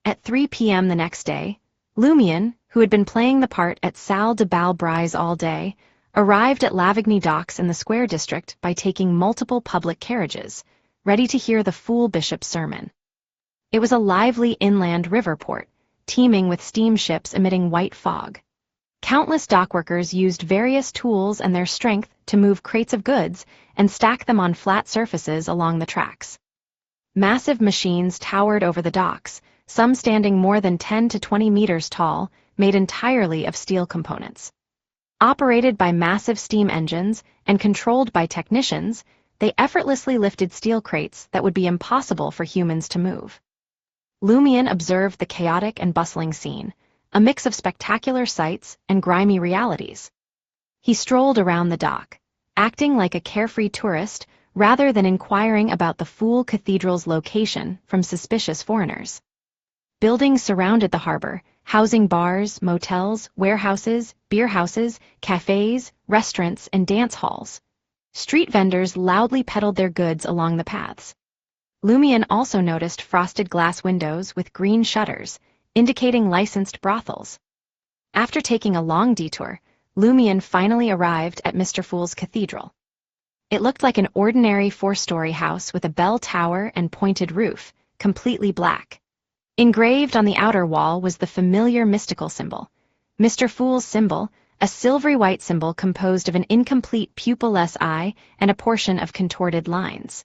At 3 p.m. the next day, Lumian, who had been playing the part at Salle de Balbrise all day, arrived at Lavigny docks in the Square district by taking multiple public carriages, ready to hear the fool bishop's sermon. It was a lively inland river port, teeming with steamships emitting white fog. Countless dockworkers used various tools and their strength to move crates of goods and stack them on flat surfaces along the tracks. Massive machines towered over the docks, some standing more than 10 to 20 meters tall, made entirely of steel components. Operated by massive steam engines and controlled by technicians, they effortlessly lifted steel crates that would be impossible for humans to move. Lumian observed the chaotic and bustling scene, a mix of spectacular sights and grimy realities. He strolled around the dock, acting like a carefree tourist rather than inquiring about the Fool Cathedral's location from suspicious foreigners. Buildings surrounded the harbor, housing bars, motels, warehouses, beer houses, cafes, restaurants, and dance halls. Street vendors loudly peddled their goods along the paths. Lumian also noticed frosted glass windows with green shutters, indicating licensed brothels. After taking a long detour, Lumian finally arrived at Mr. Fool's Cathedral. It looked like an ordinary 4-story house with a bell tower and pointed roof, completely black. Engraved on the outer wall was the familiar mystical symbol. Mr. Fool's symbol, a silvery white symbol composed of an incomplete pupilless eye and a portion of contorted lines.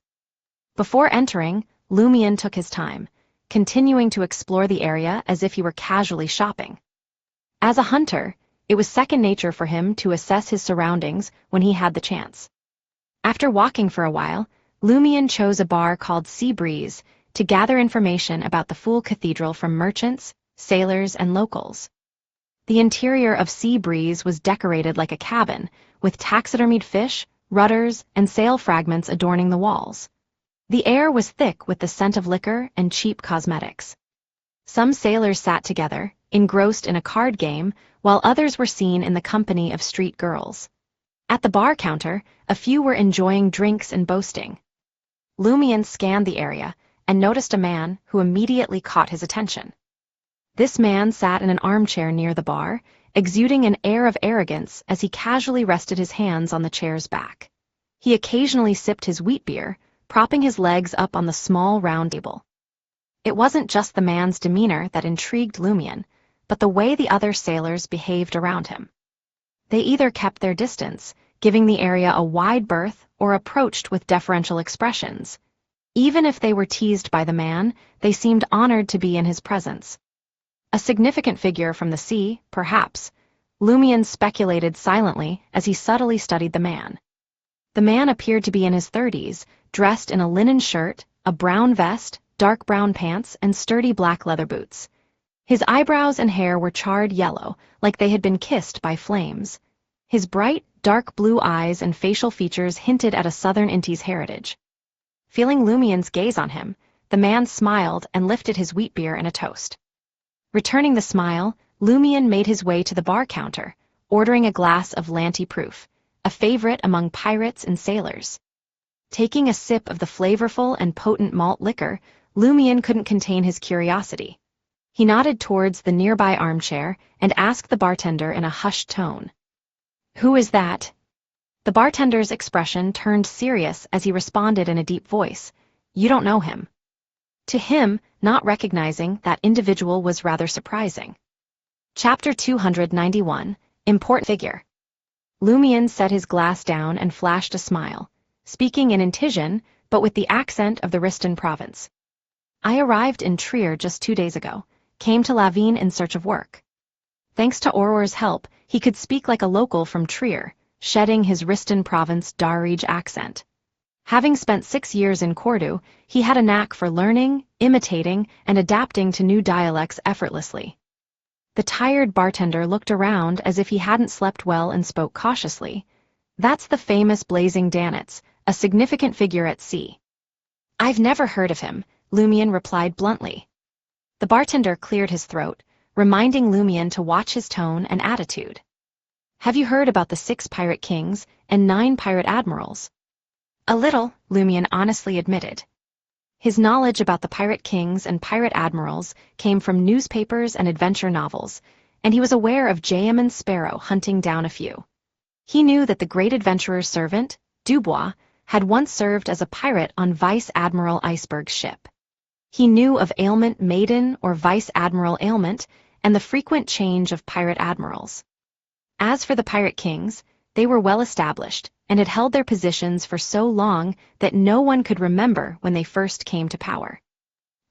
Before entering, Lumian took his time, continuing to explore the area as if he were casually shopping. As a hunter, It was second nature for him to assess his surroundings when he had the chance. After walking for a while, Lumion chose a bar called Sea Breeze to gather information about the Fool Cathedral from merchants, sailors, and locals. The interior of Sea Breeze was decorated like a cabin, with taxidermied fish, rudders, and sail fragments adorning the walls. The air was thick with the scent of liquor and cheap cosmetics. Some sailors sat together, engrossed in a card game, while others were seen in the company of street girls. At the bar counter, a few were enjoying drinks and boasting. Lumion scanned the area and noticed a man who immediately caught his attention. This man sat in an armchair near the bar, exuding an air of arrogance as he casually rested his hands on the chair's back. He occasionally sipped his wheat beer, propping his legs up on the small round table. It wasn't just the man's demeanor that intrigued Lumion, but the way the other sailors behaved around him. They either kept their distance, giving the area a wide berth, or approached with deferential expressions. Even if they were teased by the man, they seemed honored to be in his presence. A significant figure from the sea, perhaps. Lumion speculated silently as he subtly studied the man. The man appeared to be in his 30s, dressed in a linen shirt, a brown vest, dark brown pants, and sturdy black leather boots. His eyebrows and hair were charred yellow, like they had been kissed by flames. His bright, dark blue eyes and facial features hinted at a southern Inti's heritage. Feeling Lumion's gaze on him, the man smiled and lifted his wheat beer in a toast. Returning the smile, Lumion made his way to the bar counter, ordering a glass of Lanty Proof, a favorite among pirates and sailors. Taking a sip of the flavorful and potent malt liquor, Lumion couldn't contain his curiosity. He nodded towards the nearby armchair and asked the bartender in a hushed tone, "Who is that?" The bartender's expression turned serious as he responded in a deep voice, "You don't know him." To him, not recognizing that individual was rather surprising. Chapter 291, Important Figure. Lumion set his glass down and flashed a smile, speaking in Intijan, but with the accent of the Riston province. "I arrived in Trier just 2 days ago, came to Lavigny in search of work." Thanks to Auror's help, he could speak like a local from Trier, shedding his Riston province Darij accent. Having spent 6 years in Cordoue, he had a knack for learning, imitating, and adapting to new dialects effortlessly. The tired bartender looked around as if he hadn't slept well and spoke cautiously. "That's the famous Blazing Danitz, a significant figure at sea." "I've never heard of him," Lumion replied bluntly. The bartender cleared his throat, reminding Lumion to watch his tone and attitude. "Have you heard about the 6 pirate kings and 9 pirate admirals?" "A little," Lumion honestly admitted. His knowledge about the pirate kings and pirate admirals came from newspapers and adventure novels, and he was aware of Jayaman Sparrow hunting down a few. He knew that the great adventurer's servant, Dubois, had once served as a pirate on Vice Admiral Iceberg's ship. He knew of Ailment Maiden or Vice Admiral Ailment and the frequent change of pirate admirals. As for the pirate kings, they were well established and had held their positions for so long that no one could remember when they first came to power.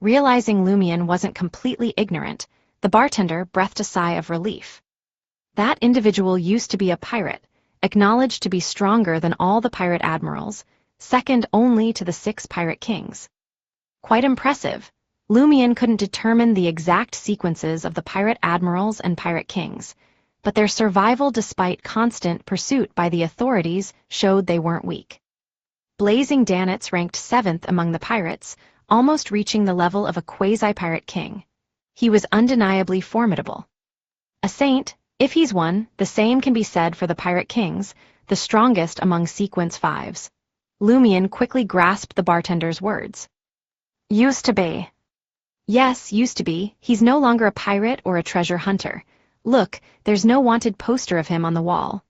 Realizing Lumion wasn't completely ignorant, the bartender breathed a sigh of relief. That individual used to be a pirate, acknowledged to be stronger than all the pirate admirals, second only to the 6 pirate kings. Quite impressive. Lumion couldn't determine the exact sequences of the pirate admirals and pirate kings, but their survival despite constant pursuit by the authorities showed they weren't weak. Blazing Danitz ranked 7th among the pirates, almost reaching the level of a quasi-pirate king. He was undeniably formidable. A saint, if he's one, the same can be said for the pirate kings, the strongest among sequence 5s. Lumion quickly grasped the bartender's words. "Used to be." "Yes, used to be. He's no longer a pirate or a treasure hunter. Look, there's no wanted poster of him on the wall."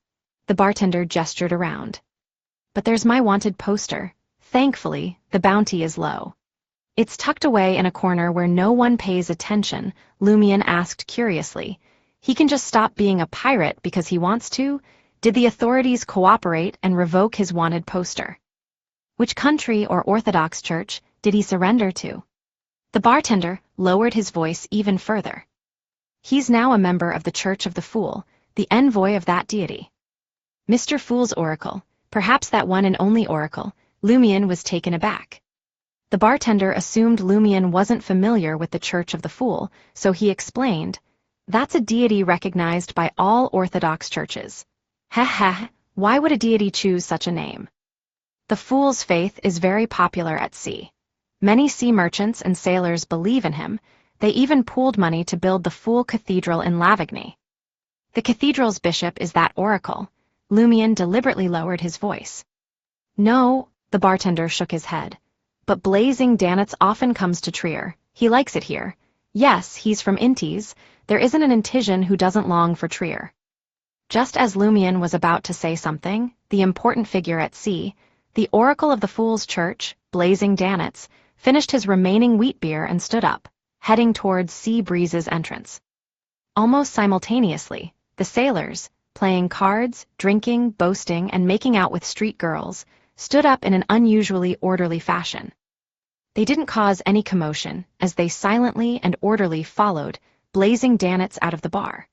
The bartender gestured around. "But there's my wanted poster. Thankfully, the bounty is low." "It's tucked away in a corner where no one pays attention," Lumion asked curiously. "He can just stop being a pirate because he wants to? Did the authorities cooperate and revoke his wanted poster? Which country or Orthodox church did he surrender to?" The bartender lowered his voice even further. "He's now a member of the Church of the Fool, the envoy of that deity. Mr. Fool's oracle, perhaps that one and only oracle, Lumion was taken aback. The bartender assumed Lumion wasn't familiar with the Church of the Fool, so he explained, "That's a deity recognized by all Orthodox churches." "Heh heh, why would a deity choose such a name?" "The Fool's faith is very popular at sea. Many sea merchants and sailors believe in him. They even pooled money to build the Fool Cathedral in Lavigny. The cathedral's bishop is that oracle." Lumion deliberately lowered his voice. "No," the bartender shook his head. "But Blazing Danitz often comes to Trier. He likes it here. Yes, he's from Intis. There isn't an Intisian who doesn't long for Trier." Just as Lumion was about to say something, the important figure at sea, the oracle of the Fool's Church, Blazing Danitz, finished his remaining wheat beer and stood up, heading towards Sea Breeze's entrance. Almost simultaneously, the sailors, playing cards, drinking, boasting, and making out with street girls, stood up in an unusually orderly fashion. They didn't cause any commotion, as they silently and orderly followed Blazing Danitz out of the bar.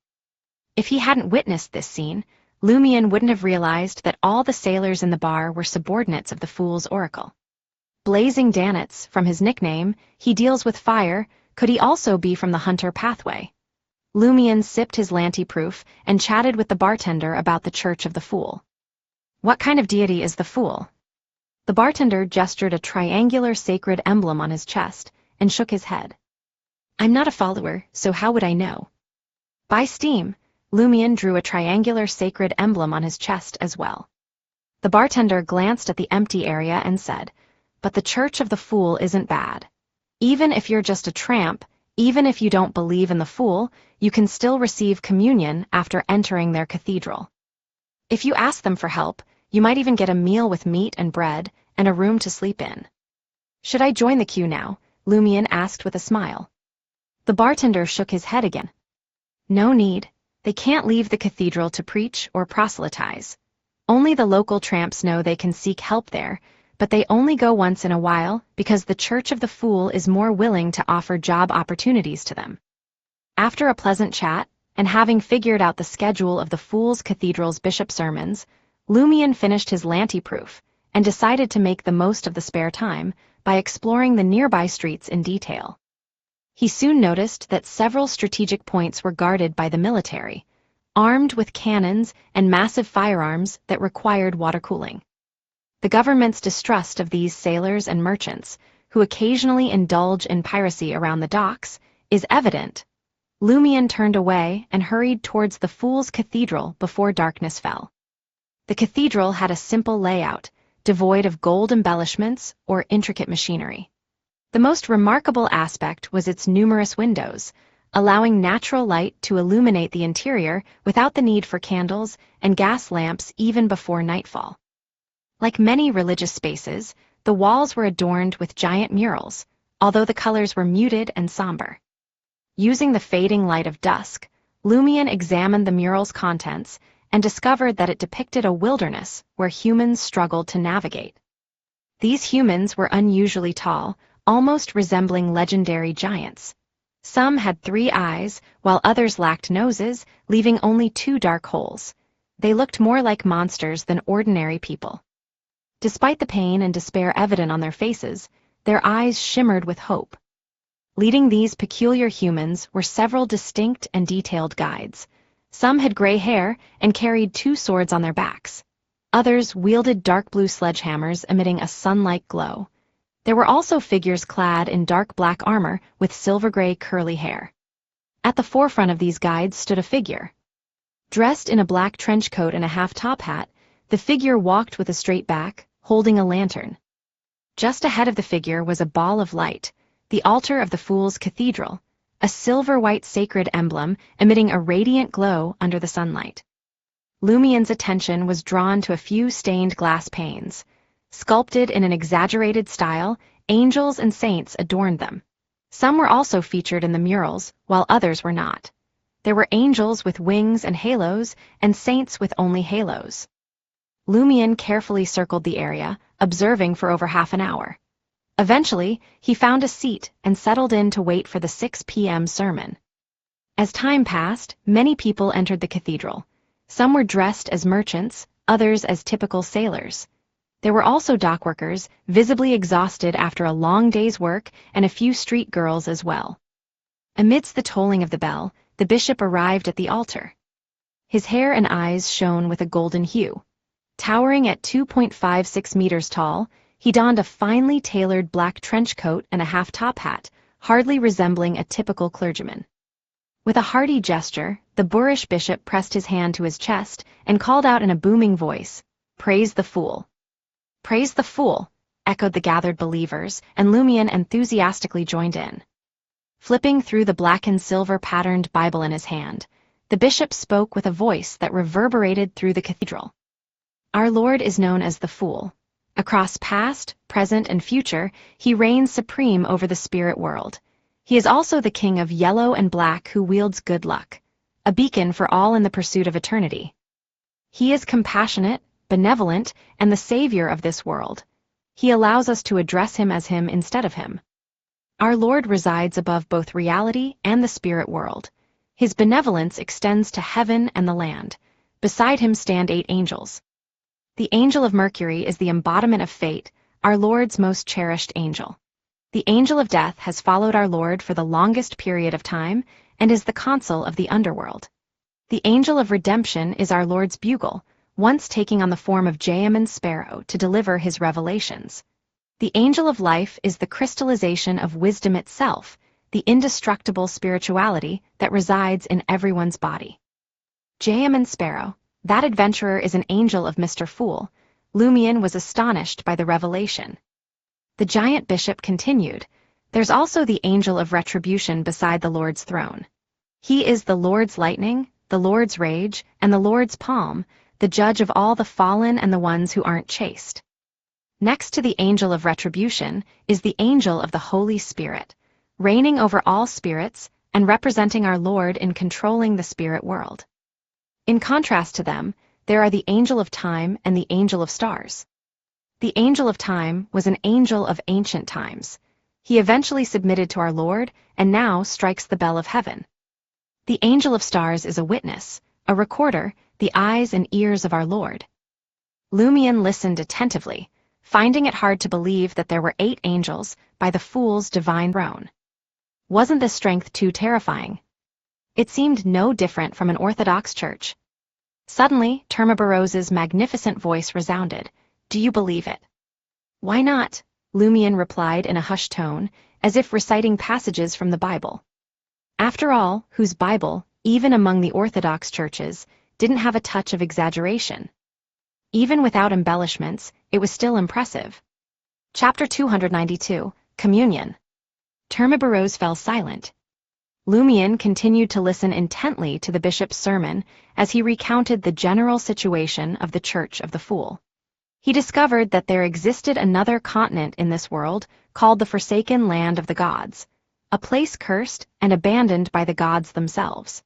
If he hadn't witnessed this scene, Lumion wouldn't have realized that all the sailors in the bar were subordinates of the Fool's oracle. Blazing Danitz, from his nickname, "He deals with fire," could he also be from the Hunter pathway? Lumion sipped his Lanti-proof and chatted with the bartender about the Church of the Fool. "What kind of deity is the Fool?" The bartender gestured a triangular sacred emblem on his chest and shook his head. "I'm not a follower, so how would I know?" By steam, Lumion drew a triangular sacred emblem on his chest as well. The bartender glanced at the empty area and said, "But the Church of the Fool isn't bad. Even if you're just a tramp, even if you don't believe in the Fool, you can still receive communion after entering their cathedral. If you ask them for help, you might even get a meal with meat and bread and a room to sleep in." "Should I join the queue now?" Lumion asked with a smile. The bartender shook his head again. "No need. They can't leave the cathedral to preach or proselytize. Only the local tramps know they can seek help there, but they only go once in a while because the Church of the Fool is more willing to offer job opportunities to them." After a pleasant chat, and having figured out the schedule of the Fool's Cathedral's bishop sermons, Lumion finished his Lanti-proof and decided to make the most of the spare time by exploring the nearby streets in detail. He soon noticed that several strategic points were guarded by the military, armed with cannons and massive firearms that required water cooling. The government's distrust of these sailors and merchants, who occasionally indulge in piracy around the docks, is evident. Lumion turned away and hurried towards the Fool's Cathedral before darkness fell. The cathedral had a simple layout, devoid of gold embellishments or intricate machinery. The most remarkable aspect was its numerous windows, allowing natural light to illuminate the interior without the need for candles and gas lamps even before nightfall. Like many religious spaces, the walls were adorned with giant murals, although the colors were muted and somber. Using the fading light of dusk, Lumion examined the mural's contents and discovered that it depicted a wilderness where humans struggled to navigate. These humans were unusually tall, almost resembling legendary giants. Some had 3 eyes, while others lacked noses, leaving only 2 dark holes. They looked more like monsters than ordinary people. Despite the pain and despair evident on their faces, their eyes shimmered with hope. Leading these peculiar humans were several distinct and detailed guides. Some had gray hair and carried 2 swords on their backs. Others wielded dark blue sledgehammers emitting a sun-like glow. There were also figures clad in dark black armor with silver-gray curly hair. At the forefront of these guides stood a figure. Dressed in a black trench coat and a half-top hat, the figure walked with a straight back, holding a lantern. Just ahead of the figure was a ball of light, the altar of the Fool's Cathedral, a silver-white sacred emblem emitting a radiant glow under the sunlight. Lumion's attention was drawn to a few stained glass panes. Sculpted in an exaggerated style, angels and saints adorned them. Some were also featured in the murals, while others were not. There were angels with wings and halos, and saints with only halos. Lumion carefully circled the area, observing for over half an hour. Eventually, he found a seat and settled in to wait for the 6 p.m. sermon. As time passed, many people entered the cathedral, Some were dressed as merchants, others as typical sailors. There were also dockworkers, visibly exhausted after a long day's work, and a few street girls as well. Amidst the tolling of the bell, the bishop arrived at the altar. His hair and eyes shone with a golden hue. Towering at 2.56 meters tall, he donned a finely tailored black trench coat and a half-top hat, hardly resembling a typical clergyman. With a hearty gesture, the boorish bishop pressed his hand to his chest and called out in a booming voice, "Praise the fool." "Praise the fool," echoed the gathered believers, and Lumion enthusiastically joined in. Flipping through the black and silver-patterned Bible in his hand, the bishop spoke with a voice that reverberated through the cathedral. Our Lord is known as the Fool. Across past, present, and future, he reigns supreme over the spirit world. He is also the king of yellow and black who wields good luck, a beacon for all in the pursuit of eternity. He is compassionate, benevolent, and the savior of this world. He allows us to address him as him instead of him. Our Lord resides above both reality and the spirit world. His benevolence extends to heaven and the land. Beside him stand 8 angels. The angel of Mercury is the embodiment of fate, our Lord's most cherished angel. The angel of death has followed our Lord for the longest period of time and is the consul of the underworld. The angel of redemption is our Lord's bugle, once taking on the form of jam and sparrow to deliver his revelations. The angel of life is the crystallization of wisdom itself, the indestructible spirituality that resides in everyone's body. Jam and sparrow, that adventurer is an angel of Mr. Fool. Lumion was astonished by the revelation. The giant bishop continued, "There's also the angel of retribution beside the Lord's throne. He is the Lord's lightning, the Lord's rage, and the Lord's palm, the judge of all the fallen and the ones who aren't chaste. Next to the angel of retribution is the angel of the Holy Spirit, reigning over all spirits and representing our Lord in controlling the spirit world. In contrast to them, there are the angel of time and the angel of stars. The angel of time was an angel of ancient times. He eventually submitted to our Lord and now strikes the bell of heaven. The angel of stars is a witness, a recorder, the eyes and ears of our Lord." Lumion listened attentively, finding it hard to believe that there were 8 angels by the Fool's divine throne. Wasn't this strength too terrifying? It seemed no different from an Orthodox church. Suddenly, Termabarose's magnificent voice resounded, "Do you believe it?" "Why not?" Lumion replied in a hushed tone, as if reciting passages from the Bible. After all, whose Bible, even among the Orthodox churches, didn't have a touch of exaggeration. Even without embellishments, it was still impressive. Chapter 292, Communion. Termabarose fell silent. Lumion continued to listen intently to the bishop's sermon as he recounted the general situation of the Church of the Fool. He discovered that there existed another continent in this world called the Forsaken Land of the Gods, a place cursed and abandoned by the gods themselves.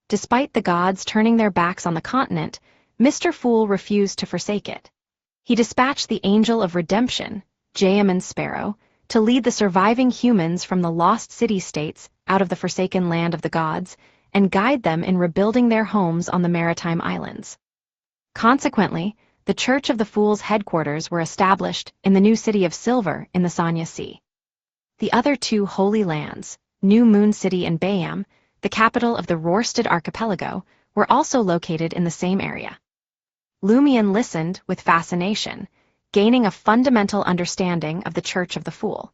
Despite the gods turning their backs on the continent, Mr. Fool refused to forsake it. He dispatched the angel of redemption, Jam and Sparrow, to lead the surviving humans from the lost city-states out of the forsaken land of the gods and guide them in rebuilding their homes on the maritime islands. Consequently, the Church of the Fool's headquarters were established in the new city of Silver in the Sanya Sea. The other 2 holy lands, New Moon City and Bayam, the capital of the Rorstad archipelago, were also located in the same area. Lumion listened with fascination, gaining a fundamental understanding of the Church of the Fool.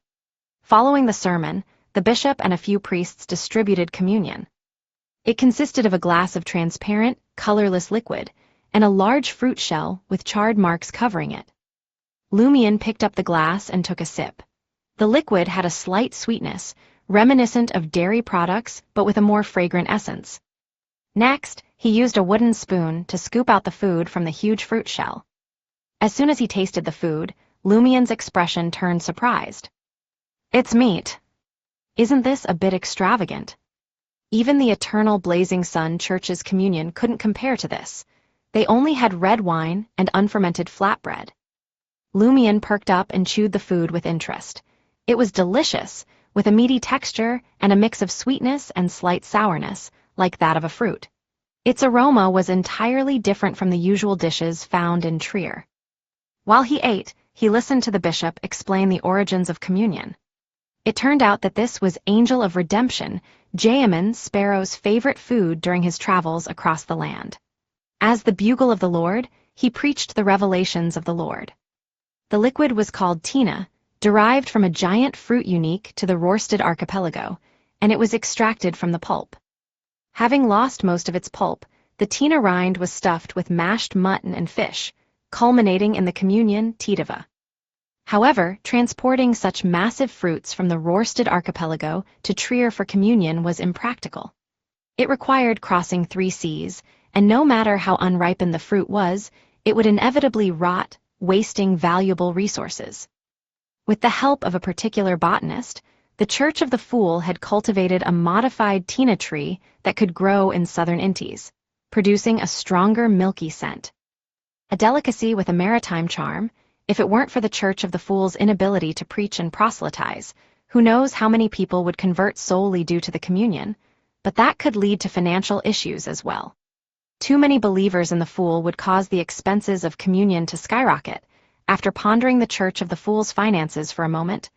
Following the sermon, the bishop and a few priests distributed communion. It consisted of a glass of transparent, colorless liquid, and a large fruit shell with charred marks covering it. Lumion picked up the glass and took a sip. The liquid had a slight sweetness, reminiscent of dairy products but with a more fragrant essence. Next, he used a wooden spoon to scoop out the food from the huge fruit shell. As soon as he tasted the food, Lumion's expression turned surprised. "It's meat. Isn't this a bit extravagant?" Even the eternal blazing sun church's communion couldn't compare to this. They only had red wine and unfermented flatbread. Lumion perked up and chewed the food with interest. It was delicious, with a meaty texture and a mix of sweetness and slight sourness, like that of a fruit. Its aroma was entirely different from the usual dishes found in Trier. While he ate, he listened to the bishop explain the origins of communion. It turned out that this was Angel of Redemption, Jamin Sparrow's favorite food during his travels across the land. As the bugle of the Lord, he preached the revelations of the Lord. The liquid was called Tina, derived from a giant fruit unique to the Rorsted archipelago, and it was extracted from the pulp. Having lost most of its pulp, the Tina rind was stuffed with mashed mutton and fish, culminating in the communion Titiva. However, transporting such massive fruits from the Rorsted archipelago to Trier for communion was impractical. It required crossing 3 seas, and no matter how unripened the fruit was, it would inevitably rot, wasting valuable resources. With the help of a particular botanist, the Church of the Fool had cultivated a modified Tina tree that could grow in southern Intis, producing a stronger milky scent. A delicacy with a maritime charm, if it weren't for the Church of the Fool's inability to preach and proselytize, who knows how many people would convert solely due to the communion, but that could lead to financial issues as well. Too many believers in the Fool would cause the expenses of communion to skyrocket. After pondering the Church of the Fool's finances for a moment,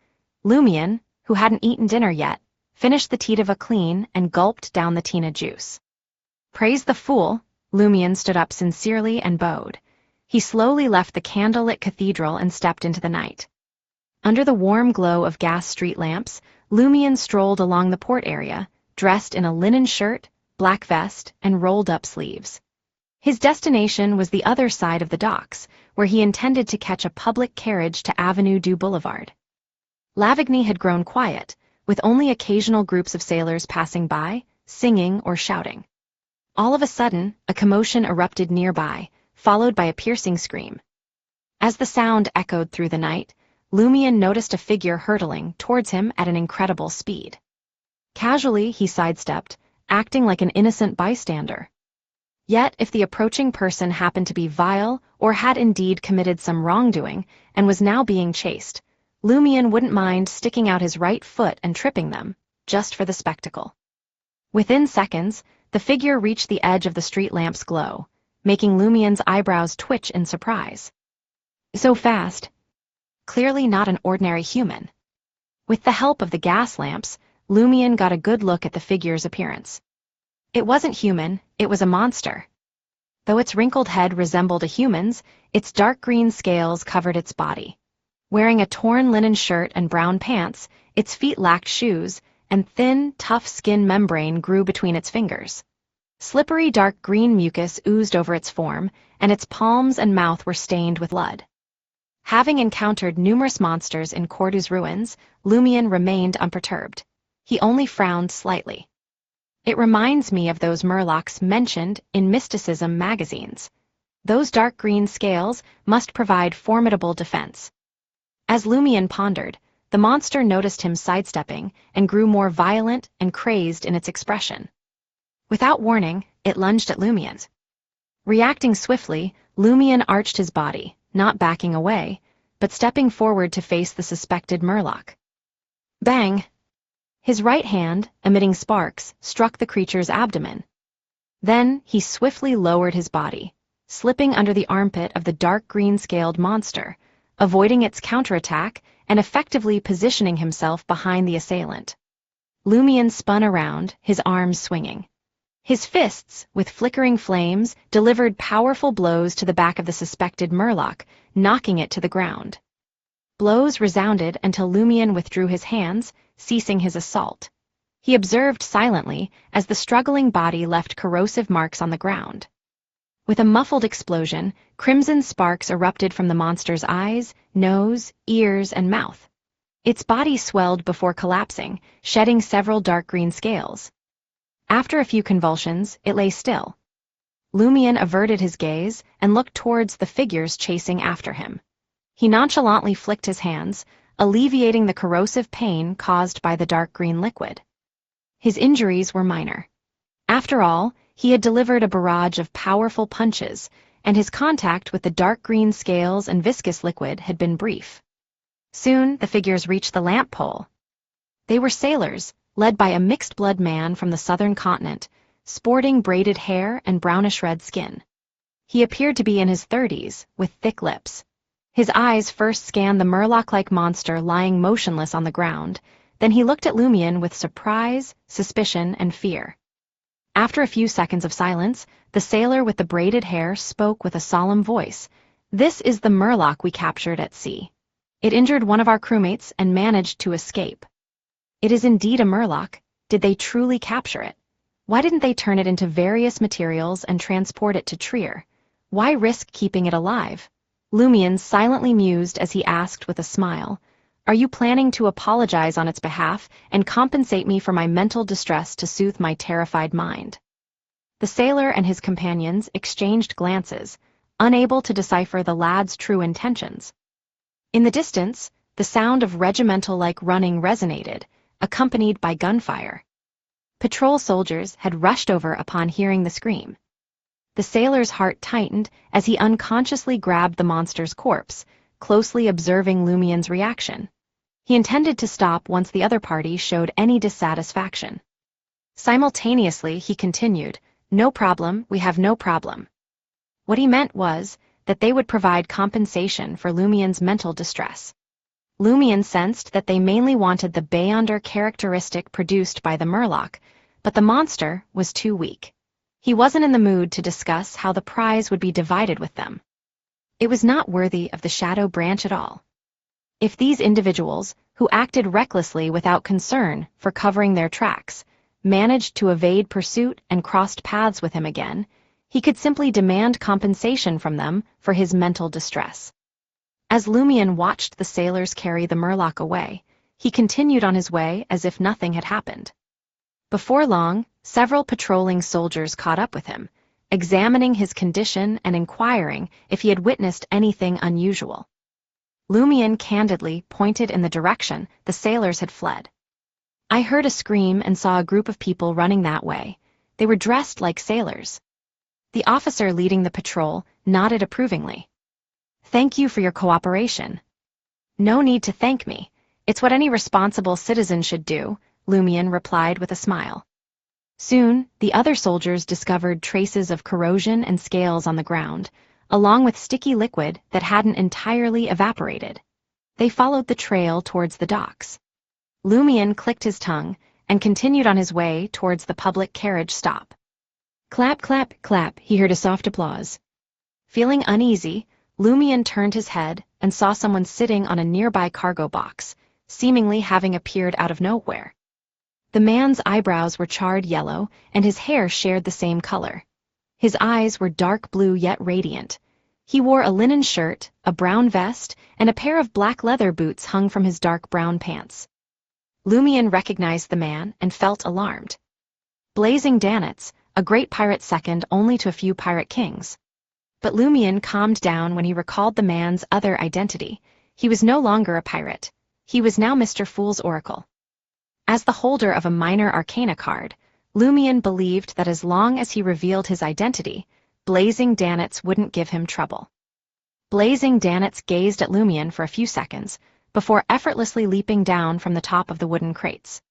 Lumion, who hadn't eaten dinner yet, finished the Titiva clean and gulped down the Tina juice. Praise the Fool, Lumion stood up sincerely and bowed. He slowly left the candlelit cathedral and stepped into the night. Under the warm glow of gas street lamps, Lumion strolled along the port area, dressed in a linen shirt, black vest, and rolled-up sleeves. His destination was the other side of the docks, where he intended to catch a public carriage to Avenue du Boulevard. Lavigny had grown quiet, with only occasional groups of sailors passing by, singing or shouting. All of a sudden, a commotion erupted nearby, followed by a piercing scream. As the sound echoed through the night, Lumion noticed a figure hurtling towards him at an incredible speed. Casually, he sidestepped, acting like an innocent bystander. Yet, if the approaching person happened to be vile or had indeed committed some wrongdoing and was now being chased, Lumion wouldn't mind sticking out his right foot and tripping them, just for the spectacle. Within seconds, the figure reached the edge of the street lamp's glow, making Lumion's eyebrows twitch in surprise. So fast. Clearly not an ordinary human. With the help of the gas lamps, Lumion got a good look at the figure's appearance. It wasn't human, it was a monster. Though its wrinkled head resembled a human's, its dark green scales covered its body. Wearing a torn linen shirt and brown pants, its feet lacked shoes, and thin, tough skin membrane grew between its fingers. Slippery dark green mucus oozed over its form, and its palms and mouth were stained with blood. Having encountered numerous monsters in Cordu's ruins, Lumion remained unperturbed. He only frowned slightly. It reminds me of those murlocs mentioned in mysticism magazines. Those dark green scales must provide formidable defense. As Lumion pondered, the monster noticed him sidestepping and grew more violent and crazed in its expression. Without warning, it lunged at Lumion. Reacting swiftly, Lumion arched his body, not backing away, but stepping forward to face the suspected murloc. Bang! His right hand, emitting sparks, struck the creature's abdomen. Then he swiftly lowered his body, slipping under the armpit of the dark green-scaled monster, avoiding its counterattack and effectively positioning himself behind the assailant. Lumion spun around, his arms swinging. His fists, with flickering flames, delivered powerful blows to the back of the suspected murloc, knocking it to the ground. Blows resounded until Lumion withdrew his hands, ceasing his assault. He observed silently as the struggling body left corrosive marks on the ground. With a muffled explosion, crimson sparks erupted from the monster's eyes, nose, ears, and mouth. Its body swelled before collapsing, shedding several dark green scales. After a few convulsions, it lay still. Lumion averted his gaze and looked towards the figures chasing after him. He nonchalantly flicked his hands, alleviating the corrosive pain caused by the dark green liquid. His injuries were minor. After all, he had delivered a barrage of powerful punches, and his contact with the dark green scales and viscous liquid had been brief. Soon, the figures reached the lamp pole. They were sailors, led by a mixed-blood man from the southern continent, sporting braided hair and brownish-red skin. He appeared to be in his 30s, with thick lips. His eyes first scanned the murloc-like monster lying motionless on the ground, then he looked at Lumion with surprise, suspicion, and fear. After a few seconds of silence, the sailor with the braided hair spoke with a solemn voice. "This is the murloc we captured at sea. It injured one of our crewmates and managed to escape." "It is indeed a murloc. Did they truly capture it? Why didn't they turn it into various materials and transport it to Trier? Why risk keeping it alive?" Lumion silently mused as he asked with a smile, "Are you planning to apologize on its behalf and compensate me for my mental distress to soothe my terrified mind?" The sailor and his companions exchanged glances, unable to decipher the lad's true intentions. In the distance, the sound of regimental-like running resonated, accompanied by gunfire. Patrol soldiers had rushed over upon hearing the scream. The sailor's heart tightened as he unconsciously grabbed the monster's corpse, closely observing Lumion's reaction. He intended to stop once the other party showed any dissatisfaction. Simultaneously, he continued, "No problem, we have no problem." What he meant was that they would provide compensation for Lumion's mental distress. Lumion sensed that they mainly wanted the Beyonder characteristic produced by the murloc, but the monster was too weak. He wasn't in the mood to discuss how the prize would be divided with them. It was not worthy of the Shadow Branch at all. If these individuals, who acted recklessly without concern for covering their tracks, managed to evade pursuit and crossed paths with him again, he could simply demand compensation from them for his mental distress. As Lumion watched the sailors carry the murloc away, he continued on his way as if nothing had happened. Before long, several patrolling soldiers caught up with him, examining his condition and inquiring if he had witnessed anything unusual. Lumion candidly pointed in the direction the sailors had fled. "I heard a scream and saw a group of people running that way. They were dressed like sailors." The officer leading the patrol nodded approvingly. "Thank you for your cooperation." "No need to thank me. It's what any responsible citizen should do," Lumion replied with a smile. Soon, the other soldiers discovered traces of corrosion and scales on the ground, along with sticky liquid that hadn't entirely evaporated. They followed the trail towards the docks. Lumion clicked his tongue and continued on his way towards the public carriage stop. Clap, clap, clap, he heard a soft applause. Feeling uneasy, Lumion turned his head and saw someone sitting on a nearby cargo box, seemingly having appeared out of nowhere. The man's eyebrows were charred yellow, and his hair shared the same color. His eyes were dark blue yet radiant. He wore a linen shirt, a brown vest, and a pair of black leather boots hung from his dark brown pants. Lumion recognized the man and felt alarmed. Blazing Danitz, a great pirate second only to a few pirate kings. But Lumion calmed down when he recalled the man's other identity. He was no longer a pirate. He was now Mr. Fool's Oracle. As the holder of a minor Arcana card, Lumion believed that as long as he revealed his identity, Blazing Danitz wouldn't give him trouble. Blazing Danitz gazed at Lumion for a few seconds, before effortlessly leaping down from the top of the wooden crates.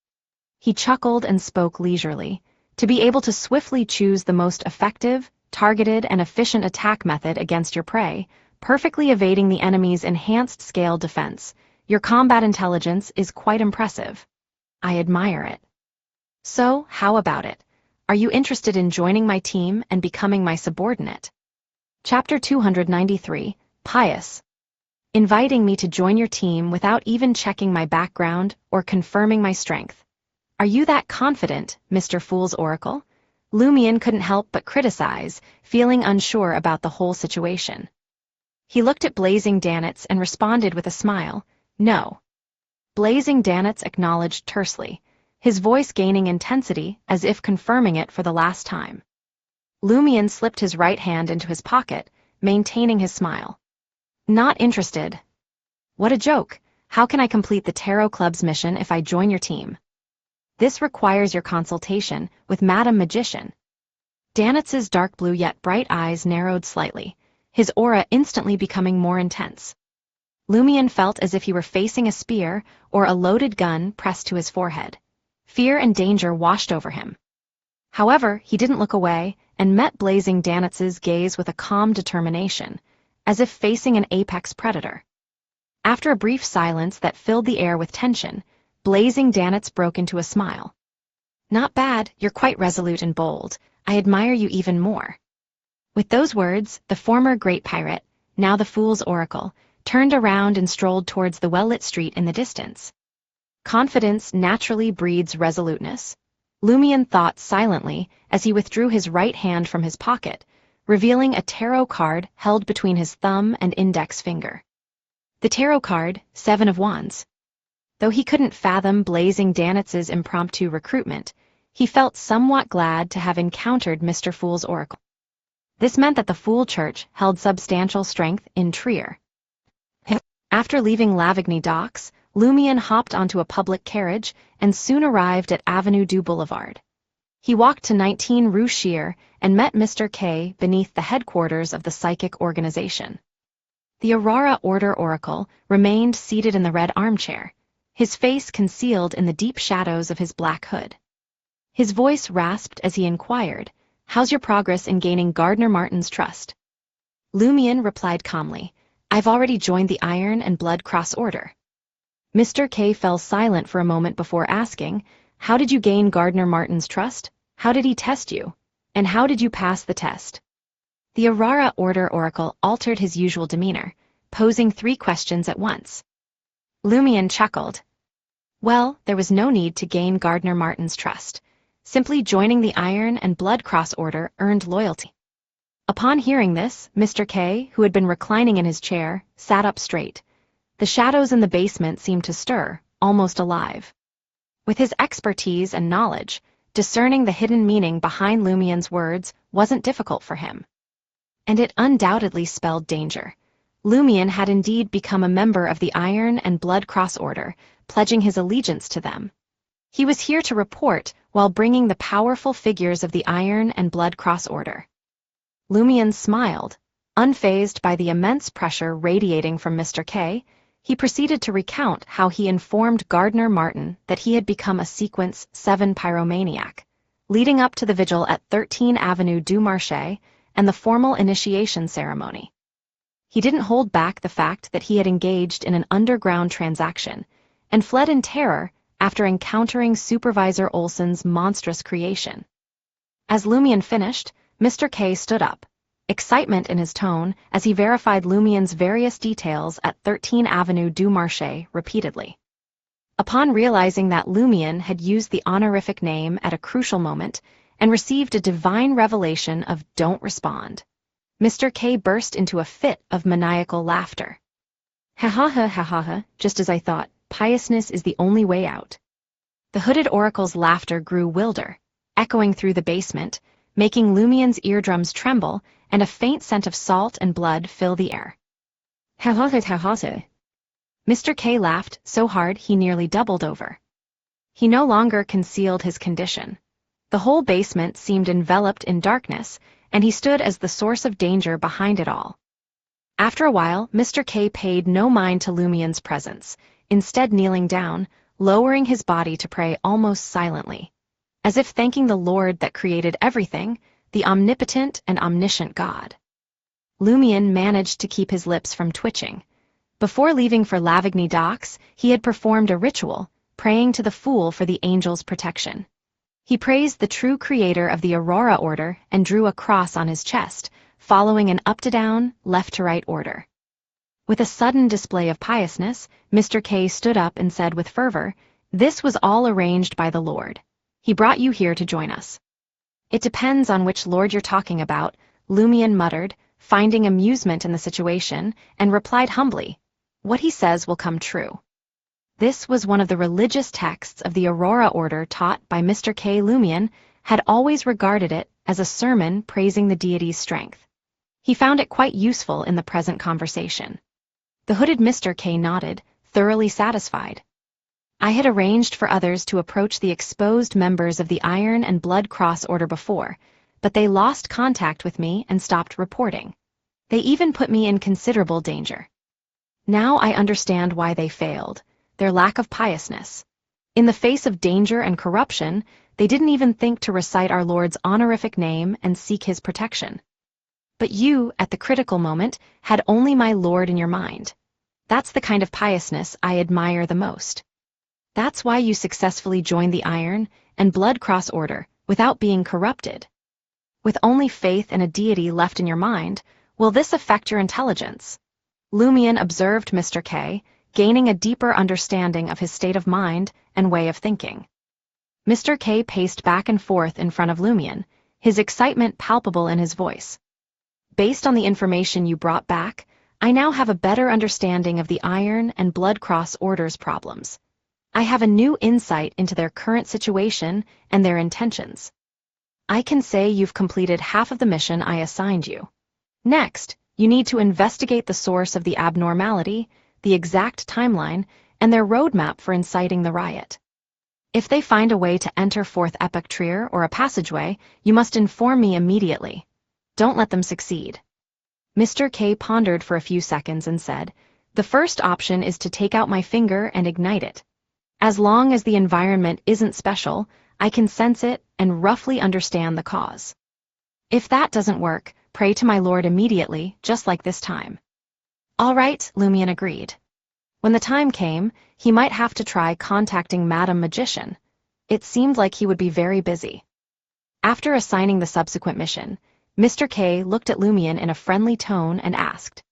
He chuckled and spoke leisurely. To be able to swiftly choose the most effective, targeted, and efficient attack method against your prey, perfectly evading the enemy's enhanced scale defense, your combat intelligence is quite impressive. I admire it. So, how about it? Are you interested in joining my team and becoming my subordinate? Chapter 293, Pious. Inviting me to join your team without even checking my background or confirming my strength. Are you that confident, Mr. Fool's Oracle? Lumion couldn't help but criticize, feeling unsure about the whole situation. He looked at Blazing Danitz and responded with a smile, "No." Blazing Danitz acknowledged tersely, his voice gaining intensity as if confirming it for the last time. Lumion slipped his right hand into his pocket, maintaining his smile. "Not interested." "What a joke. How can I complete the Tarot Club's mission if I join your team?" "This requires your consultation with Madam Magician." Danitz's dark blue yet bright eyes narrowed slightly, his aura instantly becoming more intense. Lumion felt as if he were facing a spear or a loaded gun pressed to his forehead. Fear and danger washed over him. However, he didn't look away and met Blazing Danitz's gaze with a calm determination, as if facing an apex predator. After a brief silence that filled the air with tension, Blazing Danitz broke into a smile. "Not bad, you're quite resolute and bold. I admire you even more." With those words, the former great pirate, now the Fool's Oracle, turned around and strolled towards the well-lit street in the distance. Confidence naturally breeds resoluteness. Lumion thought silently as he withdrew his right hand from his pocket, revealing a tarot card held between his thumb and index finger. The tarot card, 7 of Wands. Though he couldn't fathom Blazing Danitz's impromptu recruitment, he felt somewhat glad to have encountered Mr. Fool's Oracle. This meant that the Fool Church held substantial strength in Trier. After leaving Lavigny docks, Lumion hopped onto a public carriage and soon arrived at Avenue du Boulevard. He walked to 19 Rue Scheer and met Mr. K beneath the headquarters of the psychic organization. The Aurora Order Oracle remained seated in the red armchair, his face concealed in the deep shadows of his black hood. His voice rasped as he inquired, "How's your progress in gaining Gardner Martin's trust?" Lumion replied calmly, "I've already joined the Iron and Blood Cross Order." Mr. K fell silent for a moment before asking, "How did you gain Gardner Martin's trust? How did he test you? And how did you pass the test?" The Aurora Order Oracle altered his usual demeanor, posing 3 questions at once. Lumion chuckled. Well, there was no need to gain Gardner Martin's trust. Simply joining the Iron and Blood Cross Order earned loyalty. Upon hearing this, Mr. K, who had been reclining in his chair, sat up straight. The shadows in the basement seemed to stir, almost alive. With his expertise and knowledge, discerning the hidden meaning behind Lumion's words wasn't difficult for him. And it undoubtedly spelled danger. Lumion had indeed become a member of the Iron and Blood Cross Order, pledging his allegiance to them. He was here to report while bringing the powerful figures of the Iron and Blood Cross Order. Lumion smiled. Unfazed by the immense pressure radiating from Mr. K, he proceeded to recount how he informed Gardner Martin that he had become a Sequence 7 pyromaniac, leading up to the vigil at 13 Avenue du Marché and the formal initiation ceremony. He didn't hold back the fact that he had engaged in an underground transaction and fled in terror after encountering Supervisor Olson's monstrous creation. As Lumion finished, Mr. K stood up, excitement in his tone as he verified Lumion's various details at 13 Avenue du Marché repeatedly. Upon realizing that Lumion had used the honorific name at a crucial moment and received a divine revelation of "don't respond," Mr. K burst into a fit of maniacal laughter. "Ha ha ha ha ha ha, just as I thought, piousness is the only way out." The hooded oracle's laughter grew wilder, echoing through the basement, making Lumion's eardrums tremble and a faint scent of salt and blood fill the air. "Ha ha ha ha ha." Mr. K laughed so hard he nearly doubled over. He no longer concealed his condition. The whole basement seemed enveloped in darkness, and he stood as the source of danger behind it all. After a while, Mr. K paid no mind to Lumion's presence, instead kneeling down, lowering his body to pray almost silently, as if thanking the Lord that created everything, the omnipotent and omniscient God. Lumion managed to keep his lips from twitching. Before leaving for Lavigny docks, he had performed a ritual, praying to the Fool for the angel's protection. He praised the true creator of the Aurora Order and drew a cross on his chest, following an up-to-down, left-to-right order. With a sudden display of piousness, Mr. K stood up and said with fervor, "This was all arranged by the Lord. He brought you here to join us." "It depends on which Lord you're talking about," Lumion muttered, finding amusement in the situation, and replied humbly, "What he says will come true." This was one of the religious texts of the Aurora Order taught by Mr. K. Lumion had always regarded it as a sermon praising the deity's strength. He found it quite useful in the present conversation. The hooded Mr. K nodded, thoroughly satisfied. I had arranged for others to approach the exposed members of the Iron and Blood Cross Order before, but they lost contact with me and stopped reporting. They even put me in considerable danger. Now I understand why they failed. Their lack of piousness. In the face of danger and corruption, They didn't even think to recite our Lord's honorific name and seek his protection. But you, at the critical moment, had only my Lord in your mind. That's the kind of piousness I admire the most. That's why you successfully joined the Iron and Blood Cross Order without being corrupted. With only faith in a deity left in your mind, will this affect your intelligence? Lumion observed Mr. K, gaining a deeper understanding of his state of mind and way of thinking. Mr. K paced back and forth in front of Lumion, his excitement palpable in his voice. Based on the information you brought back, I now have a better understanding of the Iron and Blood Cross Order's problems. I have a new insight into their current situation and their intentions. I can say you've completed half of the mission I assigned you. Next, you need to investigate the source of the abnormality, the exact timeline, and their roadmap for inciting the riot. If they find a way to enter Fourth Epoch Trier or a passageway, you must inform me immediately. Don't let them succeed. Mr. K pondered for a few seconds and said, the first option is to take out my finger and ignite it. As long as the environment isn't special, I can sense it and roughly understand the cause. If that doesn't work, pray to my Lord immediately, just like this time. All right, Lumion agreed. When the time came, he might have to try contacting Madam Magician. It seemed like he would be very busy. After assigning the subsequent mission, Mr. K looked at Lumion in a friendly tone and asked,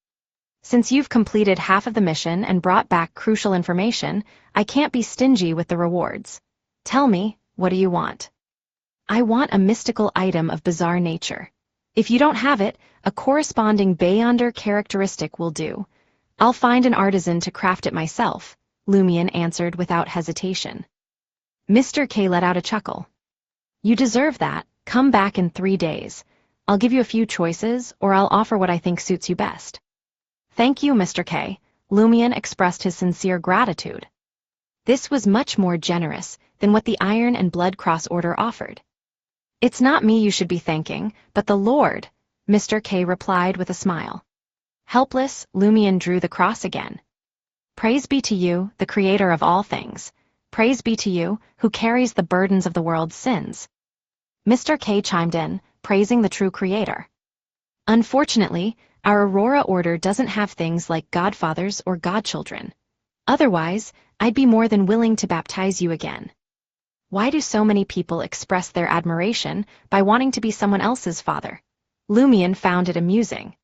since you've completed half of the mission and brought back crucial information, I can't be stingy with the rewards. Tell me, what do you want? I want a mystical item of bizarre nature. If you don't have it, a corresponding Beyonder characteristic will do. I'll find an artisan to craft it myself, Lumion answered without hesitation. Mr. K let out a chuckle. You deserve that. Come back in 3 days. I'll give you a few choices, or I'll offer what I think suits you best. Thank you, Mr. K. Lumion expressed his sincere gratitude. This was much more generous than what the Iron and Blood Cross Order offered. It's not me you should be thanking, but the Lord, Mr. K replied with a smile. Helpless, Lumion drew the cross again. Praise be to you, the creator of all things. Praise be to you, who carries the burdens of the world's sins. Mr. K chimed in, praising the true creator. Unfortunately, our Aurora Order doesn't have things like godfathers or godchildren. Otherwise, I'd be more than willing to baptize you again. Why do so many people express their admiration by wanting to be someone else's father? Lumion found it amusing.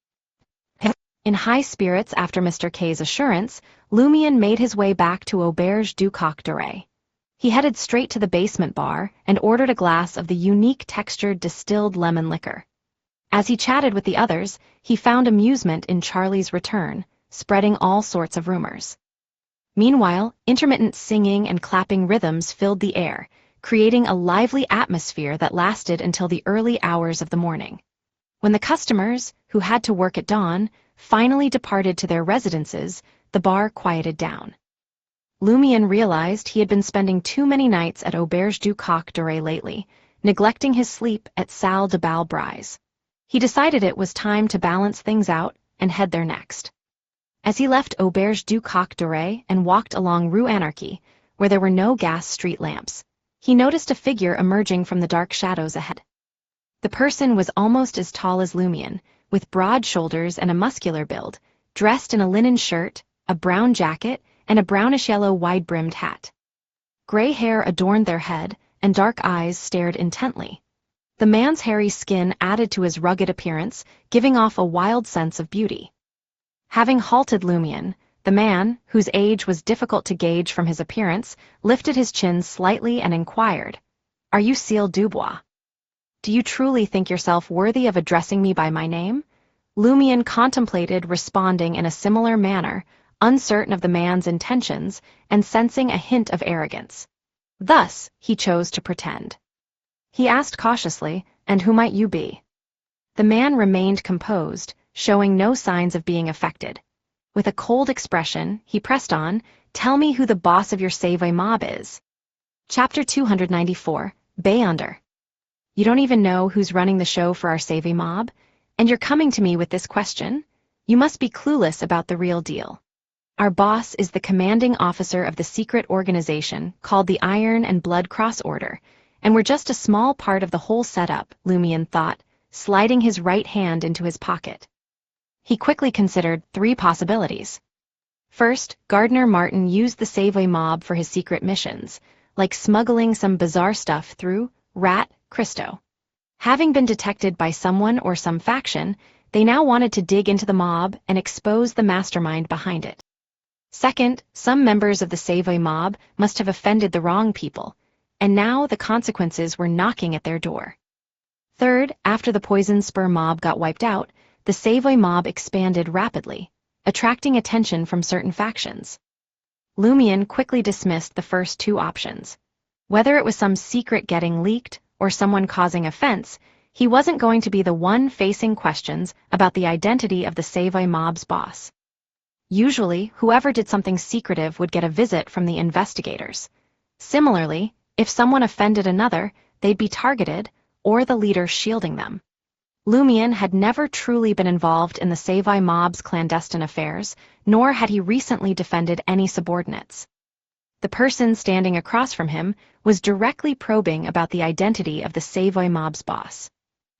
In high spirits after Mr. K's assurance, Lumion made his way back to Auberge du Coq d'Oreille. He headed straight to the basement bar and ordered a glass of the unique textured distilled lemon liquor. As he chatted with the others, he found amusement in Charlie's return, spreading all sorts of rumors. Meanwhile, intermittent singing and clapping rhythms filled the air, creating a lively atmosphere that lasted until the early hours of the morning. When the customers, who had to work at dawn, finally departed to their residences, the bar quieted down. Lumion realized he had been spending too many nights at Auberge du Coq d'Oreille lately, neglecting his sleep at Salle de Bal Brise. He decided it was time to balance things out and head there next. As he left Auberge du Coq d'Oreille and walked along Rue Anarchy, where there were no gas street lamps, he noticed a figure emerging from the dark shadows ahead. The person was almost as tall as Lumion, with broad shoulders and a muscular build, dressed in a linen shirt, a brown jacket, and a brownish-yellow wide-brimmed hat. Gray hair adorned their head, and dark eyes stared intently. The man's hairy skin added to his rugged appearance, giving off a wild sense of beauty. Having halted Lumion, the man, whose age was difficult to gauge from his appearance, lifted his chin slightly and inquired, "Are you Cécile Dubois? Do you truly think yourself worthy of addressing me by my name?" Lumion contemplated responding in a similar manner, uncertain of the man's intentions and sensing a hint of arrogance. Thus, he chose to pretend. He asked cautiously, "And who might you be?" The man remained composed, showing no signs of being affected. With a cold expression, he pressed on, "Tell me who the boss of your Save mob is." Chapter 294, Beyonder. You don't even know who's running the show for our Save mob? And you're coming to me with this question? You must be clueless about the real deal. Our boss is the commanding officer of the secret organization called the Iron and Blood Cross Order, and were just a small part of the whole setup, Lumion thought, sliding his right hand into his pocket. He quickly considered 3 possibilities. First, Gardner Martin used the Savoy mob for his secret missions, like smuggling some bizarre stuff through Rat Christo. Having been detected by someone or some faction, they now wanted to dig into the mob and expose the mastermind behind it. Second, some members of the Savoy mob must have offended the wrong people, and now the consequences were knocking at their door. Third, after the Poison Spur mob got wiped out, the Savoy mob expanded rapidly, attracting attention from certain factions. Lumion quickly dismissed the first 2 options. Whether it was some secret getting leaked or someone causing offense, he wasn't going to be the one facing questions about the identity of the Savoy mob's boss. Usually, whoever did something secretive would get a visit from the investigators. Similarly, if someone offended another, they'd be targeted, or the leader shielding them. Lumion had never truly been involved in the Savoy mob's clandestine affairs, nor had he recently defended any subordinates. The person standing across from him was directly probing about the identity of the Savoy mob's boss.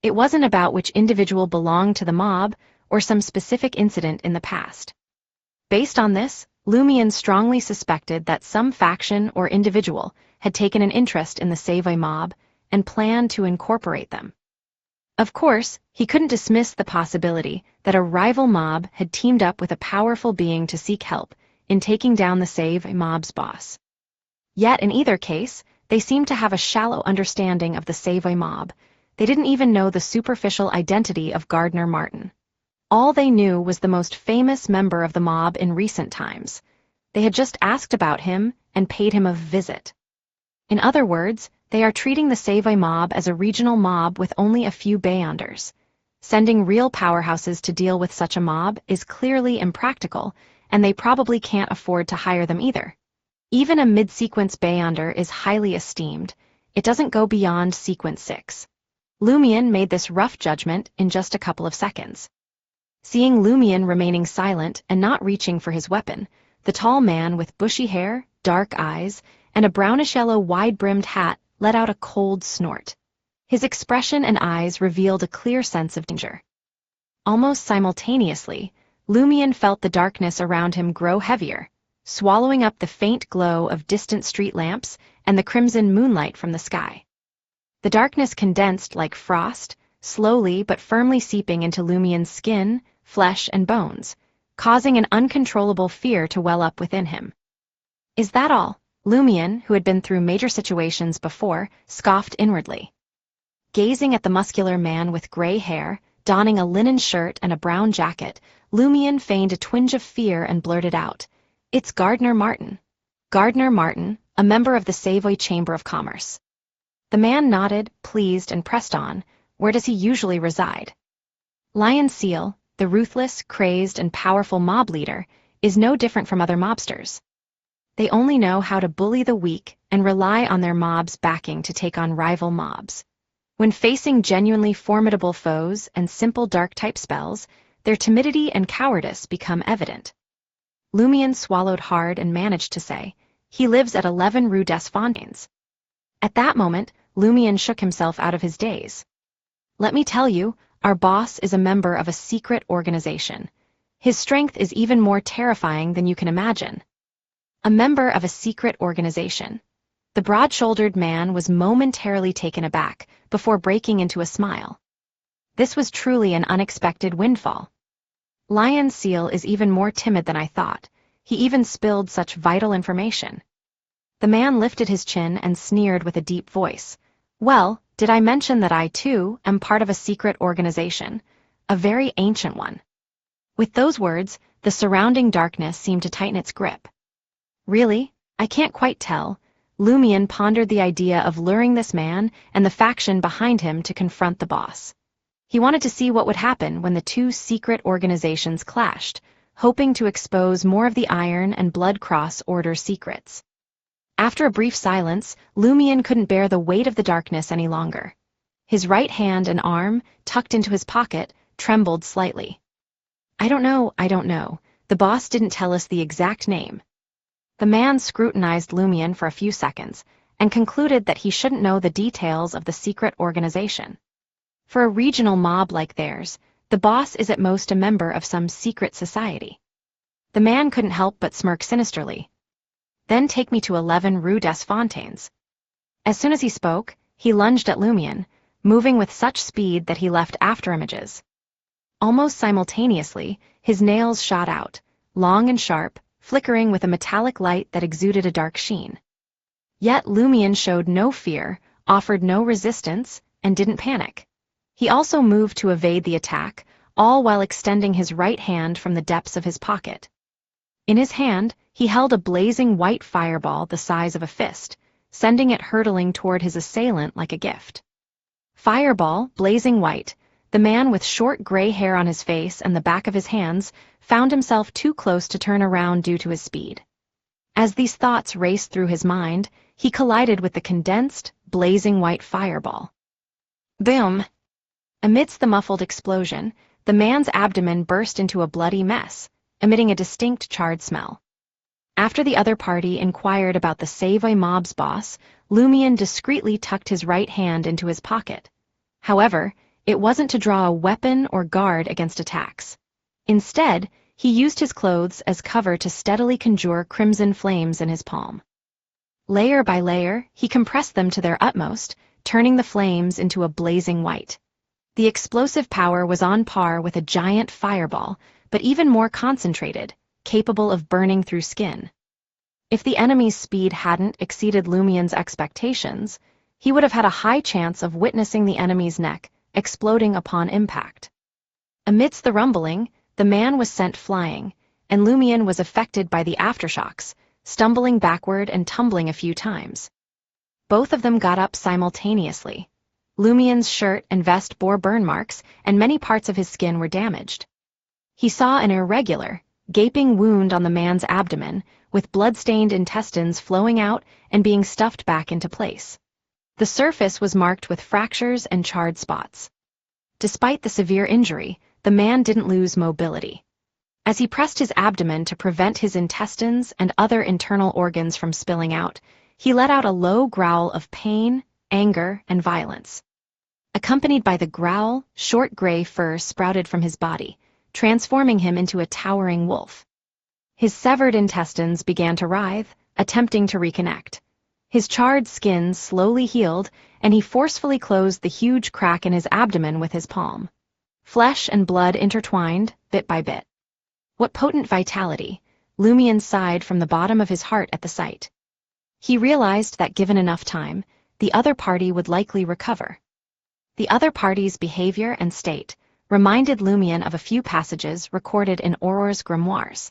It wasn't about which individual belonged to the mob or some specific incident in the past. Based on this, Lumion strongly suspected that some faction or individual had taken an interest in the Savoy mob and planned to incorporate them. Of course, he couldn't dismiss the possibility that a rival mob had teamed up with a powerful being to seek help in taking down the Savoy mob's boss. Yet in either case, they seemed to have a shallow understanding of the Savoy mob. They didn't even know the superficial identity of Gardner Martin. All they knew was the most famous member of the mob in recent times. They had just asked about him and paid him a visit. In other words, they are treating the Savoy mob as a regional mob with only a few Beyonders. Sending real powerhouses to deal with such a mob is clearly impractical, and they probably can't afford to hire them either. Even a mid-sequence Beyonder is highly esteemed. It doesn't go beyond sequence 6. Lumion made this rough judgment in just a couple of seconds. Seeing Lumion remaining silent and not reaching for his weapon, the tall man with bushy hair, dark eyes, and a brownish-yellow wide-brimmed hat let out a cold snort. His expression and eyes revealed a clear sense of danger. Almost simultaneously, Lumion felt the darkness around him grow heavier, swallowing up the faint glow of distant street lamps and the crimson moonlight from the sky. The darkness condensed like frost, slowly but firmly seeping into Lumion's skin, flesh, and bones, causing an uncontrollable fear to well up within him. "Is that all?" Lumion, who had been through major situations before, scoffed inwardly. Gazing at the muscular man with gray hair, donning a linen shirt and a brown jacket, Lumion feigned a twinge of fear and blurted out, "It's Gardner Martin." Gardner Martin, a member of the Savoy Chamber of Commerce. The man nodded, pleased, and pressed on. "Where does he usually reside?" Lion Seal, the ruthless, crazed, and powerful mob leader, is no different from other mobsters. They only know how to bully the weak and rely on their mob's backing to take on rival mobs. When facing genuinely formidable foes and simple dark-type spells, their timidity and cowardice become evident. Lumion swallowed hard and managed to say, "He lives at 11 Rue des Fontaines." At that moment, Lumion shook himself out of his daze. "Let me tell you, our boss is a member of a secret organization. His strength is even more terrifying than you can imagine." A member of a secret organization. The broad-shouldered man was momentarily taken aback before breaking into a smile. This was truly an unexpected windfall. Lion Seal is even more timid than I thought. He even spilled such vital information. The man lifted his chin and sneered with a deep voice. "Well, did I mention that I, too, am part of a secret organization? A very ancient one." With those words, the surrounding darkness seemed to tighten its grip. "Really? I can't quite tell." Lumion pondered the idea of luring this man and the faction behind him to confront the boss. He wanted to see what would happen when the two secret organizations clashed, hoping to expose more of the Iron and Blood Cross Order secrets. After a brief silence, Lumion couldn't bear the weight of the darkness any longer. His right hand and arm, tucked into his pocket, trembled slightly. I don't know. The boss didn't tell us the exact name." The man scrutinized Lumion for a few seconds, and concluded that he shouldn't know the details of the secret organization. For a regional mob like theirs, the boss is at most a member of some secret society. The man couldn't help but smirk sinisterly. Then take me to 11 Rue des Fontaines. As soon as he spoke, he lunged at Lumion, moving with such speed that he left afterimages. Almost simultaneously, his nails shot out, long and sharp, flickering with a metallic light that exuded a dark sheen. Yet Lumion showed no fear, offered no resistance, and didn't panic. He also moved to evade the attack, all while extending his right hand from the depths of his pocket. In his hand, he held a blazing white fireball the size of a fist, sending it hurtling toward his assailant like a gift. Fireball, blazing white, the man with short gray hair on his face and the back of his hands found himself too close to turn around due to his speed. As these thoughts raced through his mind, he collided with the condensed, blazing white fireball. Boom! Amidst the muffled explosion, the man's abdomen burst into a bloody mess, emitting a distinct charred smell. After the other party inquired about the Savoy mob's boss, Lumion discreetly tucked his right hand into his pocket. However, it wasn't to draw a weapon or guard against attacks. Instead, he used his clothes as cover to steadily conjure crimson flames in his palm. Layer by layer, he compressed them to their utmost, turning the flames into a blazing white. The explosive power was on par with a giant fireball, but even more concentrated, capable of burning through skin. If the enemy's speed hadn't exceeded Lumion's expectations, he would have had a high chance of witnessing the enemy's neck exploding upon impact. Amidst the rumbling, the man was sent flying, and Lumion was affected by the aftershocks, stumbling backward and tumbling a few times. Both of them got up simultaneously. Lumion's shirt and vest bore burn marks, and many parts of his skin were damaged. He saw an irregular, gaping wound on the man's abdomen, with blood-stained intestines flowing out and being stuffed back into place. The surface was marked with fractures and charred spots. Despite the severe injury, the man didn't lose mobility. As he pressed his abdomen to prevent his intestines and other internal organs from spilling out, he let out a low growl of pain, anger, and violence. Accompanied by the growl, short gray fur sprouted from his body, transforming him into a towering wolf. His severed intestines began to writhe, attempting to reconnect. His charred skin slowly healed, and he forcefully closed the huge crack in his abdomen with his palm. Flesh and blood intertwined, bit by bit. What potent vitality! Lumion sighed from the bottom of his heart at the sight. He realized that given enough time, the other party would likely recover. The other party's behavior and state reminded Lumion of a few passages recorded in Auror's grimoires.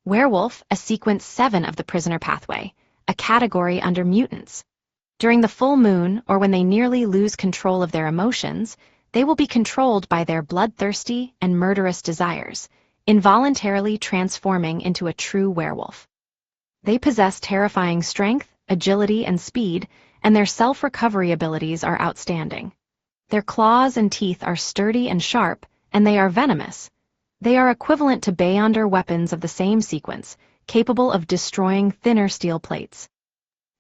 Werewolf, a sequence 7 of the prisoner pathway, a category under mutants. During the full moon, or when they nearly lose control of their emotions, they will be controlled by their bloodthirsty and murderous desires, involuntarily transforming into a true werewolf. They possess terrifying strength, agility, and speed, and their self-recovery abilities are outstanding. Their claws and teeth are sturdy and sharp, and they are venomous. They are equivalent to Beyonder weapons of the same sequence, capable of destroying thinner steel plates.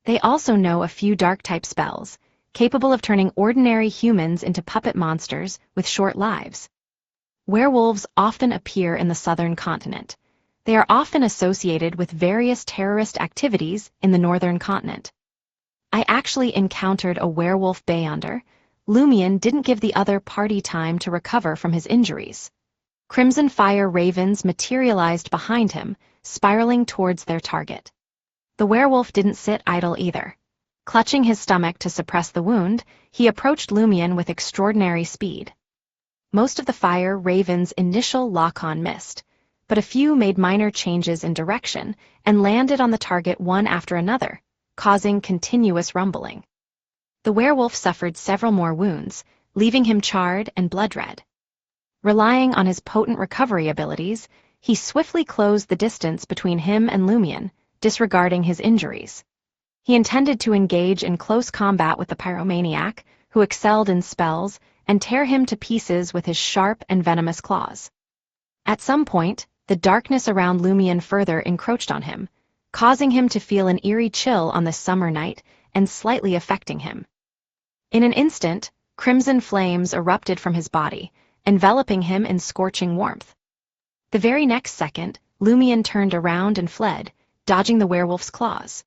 They also know a few dark-type spells, capable of turning ordinary humans into puppet monsters with short lives. Werewolves often appear in the southern continent. They are often associated with various terrorist activities in the northern continent. I actually encountered a werewolf Beyonder. Lumion didn't give the other party time to recover from his injuries. Crimson fire ravens materialized behind him, spiraling towards their target. The werewolf didn't sit idle either. Clutching his stomach to suppress the wound, he approached Lumion with extraordinary speed. Most of the fire raven's initial lock-on missed, but a few made minor changes in direction and landed on the target one after another, causing continuous rumbling. The werewolf suffered several more wounds, leaving him charred and blood-red. Relying on his potent recovery abilities, he swiftly closed the distance between him and Lumion, disregarding his injuries. He intended to engage in close combat with the pyromaniac, who excelled in spells, and tear him to pieces with his sharp and venomous claws. At some point, the darkness around Lumion further encroached on him, causing him to feel an eerie chill on this summer night and slightly affecting him. In an instant, crimson flames erupted from his body, enveloping him in scorching warmth. The very next second, Lumion turned around and fled, dodging the werewolf's claws.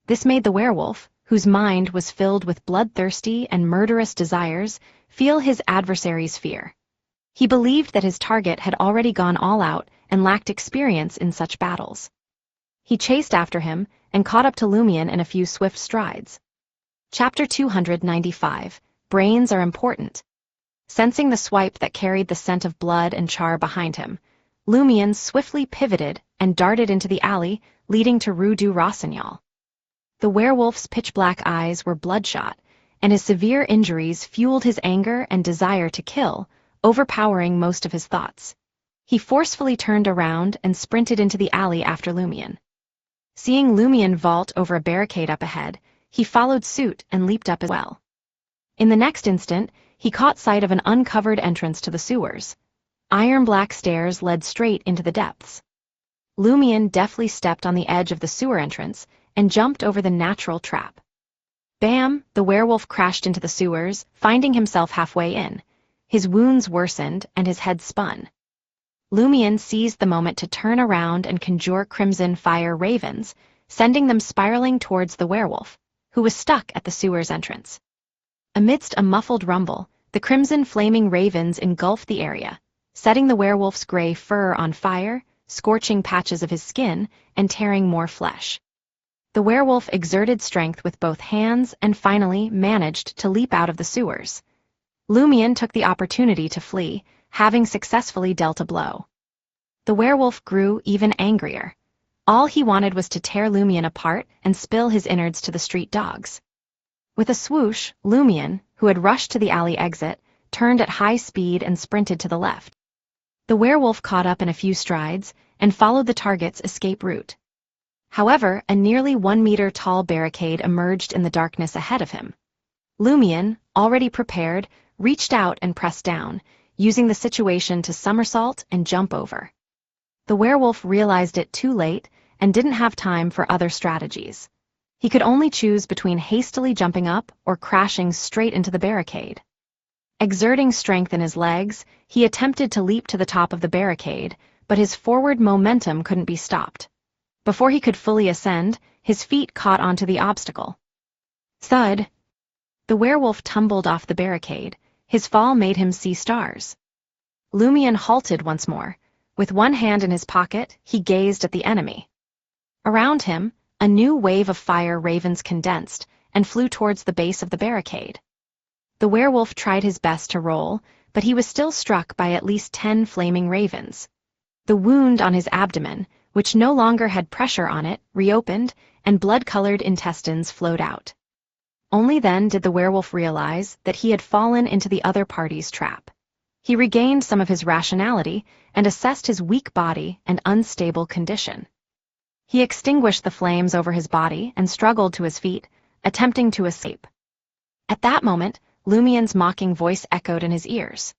This made the werewolf, whose mind was filled with bloodthirsty and murderous desires, feel his adversary's fear. He believed that his target had already gone all out and lacked experience in such battles. He chased after him and caught up to Lumion in a few swift strides. Chapter 295, Brains Are Important. Sensing the swipe that carried the scent of blood and char behind him, Lumion swiftly pivoted and darted into the alley leading to Rue du Rossignol. The werewolf's pitch-black eyes were bloodshot, and his severe injuries fueled his anger and desire to kill, overpowering most of his thoughts. He forcefully turned around and sprinted into the alley after Lumion. Seeing Lumion vault over a barricade up ahead, he followed suit and leaped up as well. In the next instant, he caught sight of an uncovered entrance to the sewers. Iron-black stairs led straight into the depths. Lumion deftly stepped on the edge of the sewer entrance and jumped over the natural trap. Bam! The werewolf crashed into the sewers, finding himself halfway in. His wounds worsened and his head spun. Lumion seized the moment to turn around and conjure crimson fire ravens, sending them spiraling towards the werewolf, who was stuck at the sewer's entrance. Amidst a muffled rumble, the crimson flaming ravens engulfed the area, setting the werewolf's gray fur on fire, scorching patches of his skin, and tearing more flesh. The werewolf exerted strength with both hands and finally managed to leap out of the sewers. Lumion took the opportunity to flee, having successfully dealt a blow. The werewolf grew even angrier. All he wanted was to tear Lumion apart and spill his innards to the street dogs. With a swoosh, Lumion, who had rushed to the alley exit, turned at high speed and sprinted to the left. The werewolf caught up in a few strides and followed the target's escape route. However, a nearly 1-meter-tall barricade emerged in the darkness ahead of him. Lumion, already prepared, reached out and pressed down, using the situation to somersault and jump over. The werewolf realized it too late and didn't have time for other strategies. He could only choose between hastily jumping up or crashing straight into the barricade. Exerting strength in his legs, he attempted to leap to the top of the barricade, but his forward momentum couldn't be stopped. Before he could fully ascend, his feet caught onto the obstacle. Thud! The werewolf tumbled off the barricade. His fall made him see stars. Lumion halted once more. With one hand in his pocket, he gazed at the enemy. Around him, a new wave of fire ravens condensed and flew towards the base of the barricade. The werewolf tried his best to roll, but he was still struck by at least 10 flaming ravens. The wound on his abdomen, which no longer had pressure on it, reopened, and blood-colored intestines flowed out. Only then did the werewolf realize that he had fallen into the other party's trap. He regained some of his rationality and assessed his weak body and unstable condition. He extinguished the flames over his body and struggled to his feet, attempting to escape. At that moment, Lumion's mocking voice echoed in his ears.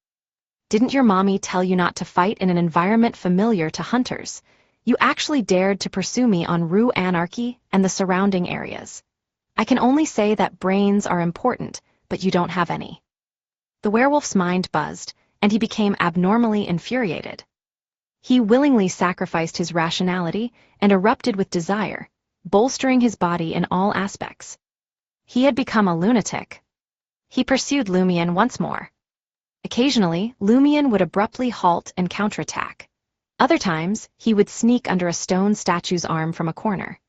"Didn't your mommy tell you not to fight in an environment familiar to hunters? You actually dared to pursue me on Rue Anarchy and the surrounding areas. I can only say that brains are important, but you don't have any." The werewolf's mind buzzed, and he became abnormally infuriated. He willingly sacrificed his rationality and erupted with desire, bolstering his body in all aspects. He had become a lunatic. He pursued Lumion once more. Occasionally, Lumion would abruptly halt and counterattack. Other times, he would sneak under a stone statue's arm from a corner.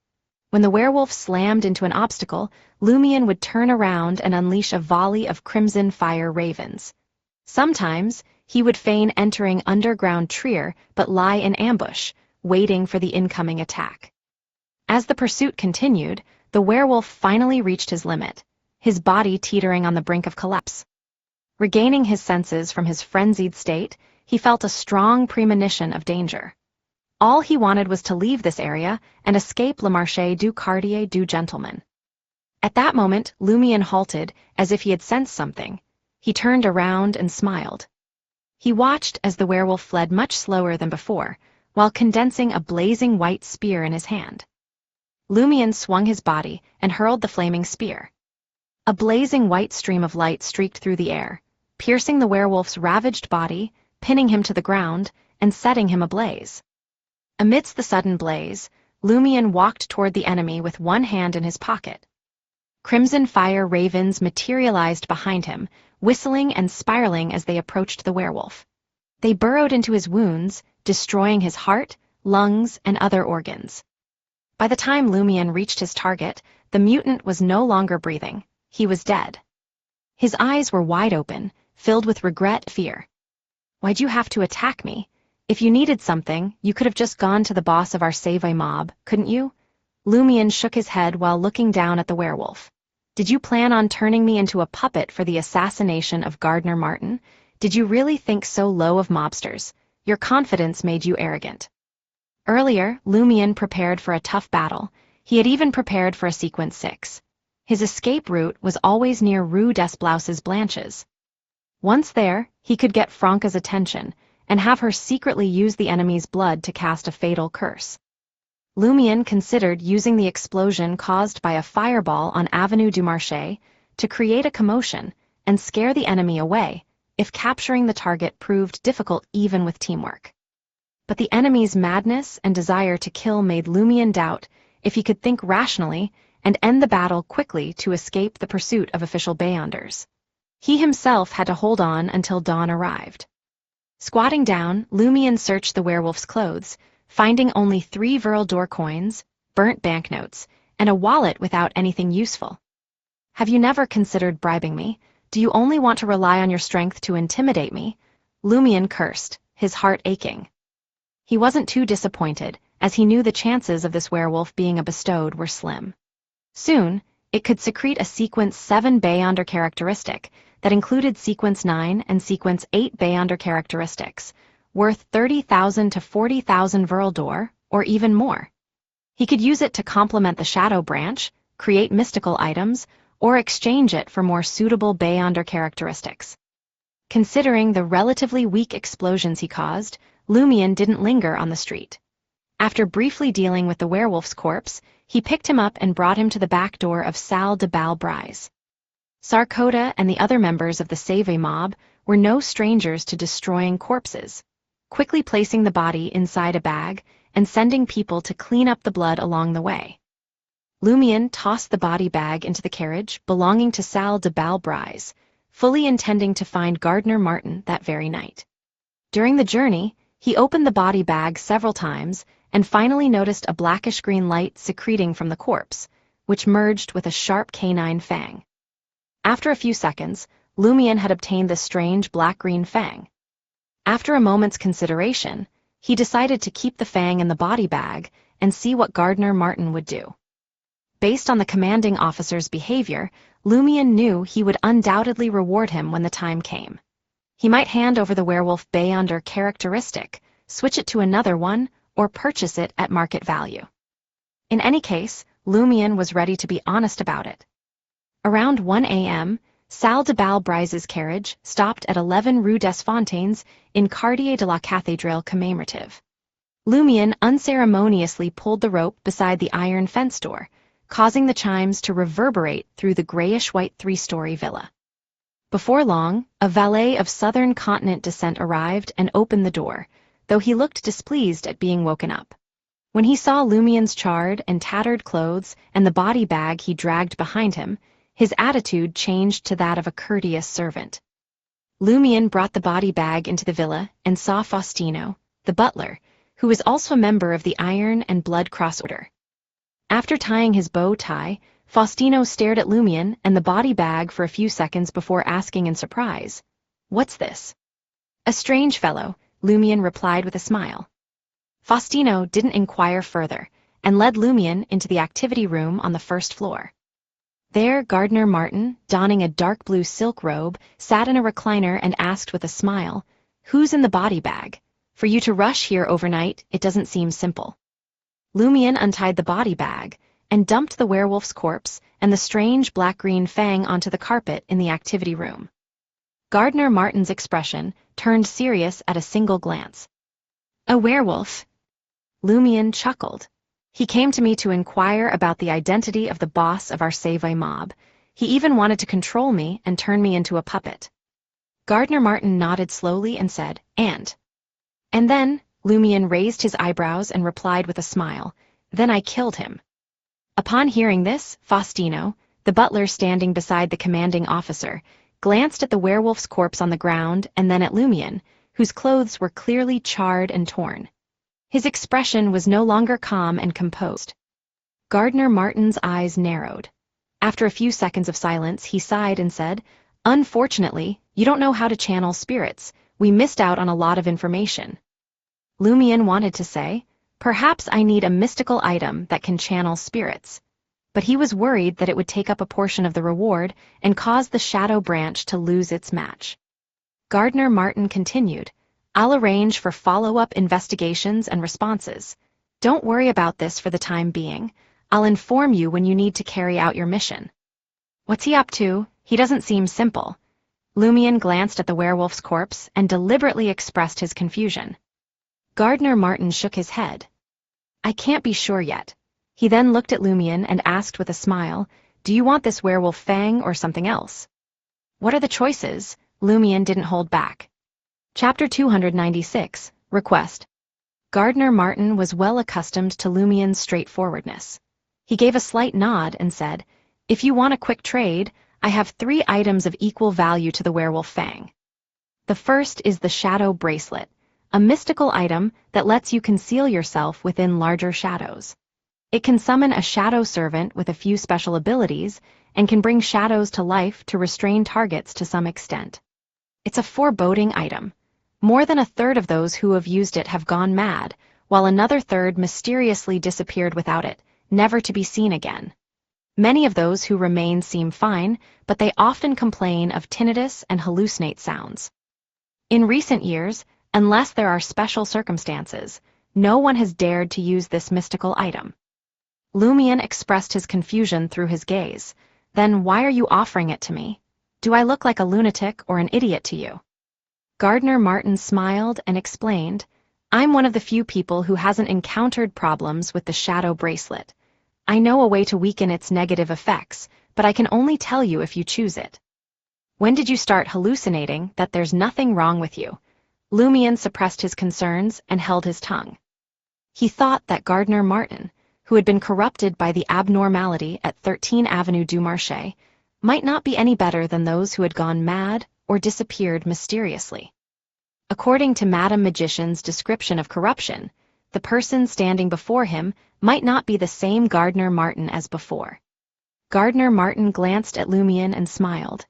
When the werewolf slammed into an obstacle, Lumion would turn around and unleash a volley of crimson fire ravens. Sometimes, he would feign entering underground Trier but lie in ambush, waiting for the incoming attack. As the pursuit continued, the werewolf finally reached his limit, his body teetering on the brink of collapse. Regaining his senses from his frenzied state, he felt a strong premonition of danger. All he wanted was to leave this area and escape Le Marché du Quartier du Gentleman. At that moment, Lumion halted, as if he had sensed something. He turned around and smiled. He watched as the werewolf fled much slower than before, while condensing a blazing white spear in his hand. Lumion swung his body and hurled the flaming spear. A blazing white stream of light streaked through the air, piercing the werewolf's ravaged body, pinning him to the ground, and setting him ablaze. Amidst the sudden blaze, Lumion walked toward the enemy with one hand in his pocket. Crimson fire ravens materialized behind him, whistling and spiraling as they approached the werewolf. They burrowed into his wounds, destroying his heart, lungs, and other organs. By the time Lumion reached his target, the mutant was no longer breathing. He was dead. His eyes were wide open, filled with regret and fear. "Why'd you have to attack me? If you needed something, you could have just gone to the boss of our Save mob, couldn't you?" Lumion shook his head while looking down at the werewolf. "Did you plan on turning me into a puppet for the assassination of Gardner Martin? Did you really think so low of mobsters? Your confidence made you arrogant." Earlier, Lumion prepared for a tough battle. He had even prepared for a Sequence 6. His escape route was always near Rue des Blouses Blanches. Once there, he could get Franca's attention and have her secretly use the enemy's blood to cast a fatal curse. Lumion considered using the explosion caused by a fireball on Avenue du Marché to create a commotion and scare the enemy away if capturing the target proved difficult even with teamwork. But the enemy's madness and desire to kill made Lumion doubt if he could think rationally and end the battle quickly to escape the pursuit of official Beyonders. He himself had to hold on until dawn arrived. Squatting down, Lumion searched the werewolf's clothes, finding only 3 Viral d'Or coins, burnt banknotes, and a wallet without anything useful. "Have you never considered bribing me? Do you only want to rely on your strength to intimidate me?" Lumion cursed, his heart aching. He wasn't too disappointed, as he knew the chances of this werewolf being a bestowed were slim. Soon, it could secrete a Sequence 7 Beyonder characteristic that included Sequence 9 and Sequence 8 Beyonder characteristics, worth 30,000 to 40,000 Viral d'Or, or even more. He could use it to complement the Shadow Branch, create mystical items, or exchange it for more suitable Beyonder characteristics. Considering the relatively weak explosions he caused, Lumion didn't linger on the street. After briefly dealing with the werewolf's corpse, he picked him up and brought him to the back door of Salle de Bal Brise. Sarkoda and the other members of the Save mob were no strangers to destroying corpses, quickly placing the body inside a bag and sending people to clean up the blood along the way. Lumion tossed the body bag into the carriage belonging to Salle de Bal Brise, fully intending to find Gardner Martin that very night. During the journey, he opened the body bag several times and finally noticed a blackish-green light secreting from the corpse, which merged with a sharp canine fang. After a few seconds, Lumion had obtained the strange black-green fang. After a moment's consideration, he decided to keep the fang in the body bag and see what Gardner Martin would do. Based on the commanding officer's behavior, Lumion knew he would undoubtedly reward him when the time came. He might hand over the werewolf Beyonder characteristic, switch it to another one, or purchase it at market value. In any case, Lumion was ready to be honest about it. Around 1 a.m., Salle de Bal Brise's carriage stopped at 11 Rue des Fontaines in Quartier de la Cathédrale commémorative. Lumion unceremoniously pulled the rope beside the iron fence door, causing the chimes to reverberate through the grayish-white 3-story villa. Before long, a valet of Southern Continent descent arrived and opened the door, though he looked displeased at being woken up. When he saw Lumion's charred and tattered clothes and the body bag he dragged behind him, his attitude changed to that of a courteous servant. Lumion brought the body bag into the villa and saw Faustino, the butler, who was also a member of the Iron and Blood Cross Order. After tying his bow tie, Faustino stared at Lumion and the body bag for a few seconds before asking in surprise, "What's this?" "A strange fellow," Lumion replied with a smile. Faustino didn't inquire further and led Lumion into the activity room on the first floor. There, Gardner Martin, donning a dark blue silk robe, sat in a recliner and asked with a smile, "Who's in the body bag? For you to rush here overnight, it doesn't seem simple." Lumion untied the body bag and dumped the werewolf's corpse and the strange black-green fang onto the carpet in the activity room. Gardner Martin's expression turned serious at a single glance. "A werewolf?" Lumion chuckled. He came to me to inquire about the identity of the boss of our Save mob. He even wanted to control me and turn me into a puppet. Gardner Martin nodded slowly and said, And then, Lumion raised his eyebrows and replied with a smile, then I killed him. Upon hearing this, Faustino, the butler standing beside the commanding officer, glanced at the werewolf's corpse on the ground and then at Lumion, whose clothes were clearly charred and torn. His expression was no longer calm and composed. Gardner Martin's eyes narrowed. After a few seconds of silence, he sighed and said, Unfortunately, you don't know how to channel spirits. We missed out on a lot of information. Lumion wanted to say, Perhaps I need a mystical item that can channel spirits. But he was worried that it would take up a portion of the reward and cause the shadow branch to lose its match. Gardner Martin continued, I'll arrange for follow-up investigations and responses. Don't worry about this for the time being. I'll inform you when you need to carry out your mission. What's he up to? He doesn't seem simple. Lumion glanced at the werewolf's corpse and deliberately expressed his confusion. Gardner Martin shook his head. I can't be sure yet. He then looked at Lumion and asked with a smile, Do you want this werewolf fang or something else? What are the choices? Lumion didn't hold back. Chapter 296, Request. Gardner Martin was well accustomed to Lumion's straightforwardness. He gave a slight nod and said, If you want a quick trade, I have 3 items of equal value to the werewolf fang. The first is the Shadow Bracelet, a mystical item that lets you conceal yourself within larger shadows. It can summon a shadow servant with a few special abilities and can bring shadows to life to restrain targets to some extent. It's a foreboding item. More than a third of those who have used it have gone mad, while another third mysteriously disappeared without it, never to be seen again. Many of those who remain seem fine, but they often complain of tinnitus and hallucinate sounds. In recent years, unless there are special circumstances, no one has dared to use this mystical item. Lumion expressed his confusion through his gaze. Then why are you offering it to me? Do I look like a lunatic or an idiot to you? Gardner Martin smiled and explained, I'm one of the few people who hasn't encountered problems with the Shadow Bracelet. I know a way to weaken its negative effects, but I can only tell you if you choose it. When did you start hallucinating that there's nothing wrong with you? Lumion suppressed his concerns and held his tongue. He thought that Gardner Martin, who had been corrupted by the abnormality at 13 Avenue du Marché, might not be any better than those who had gone mad or disappeared mysteriously. According to Madame Magician's description of corruption, the person standing before him might not be the same Gardner Martin as before. Gardner Martin glanced at Lumion and smiled.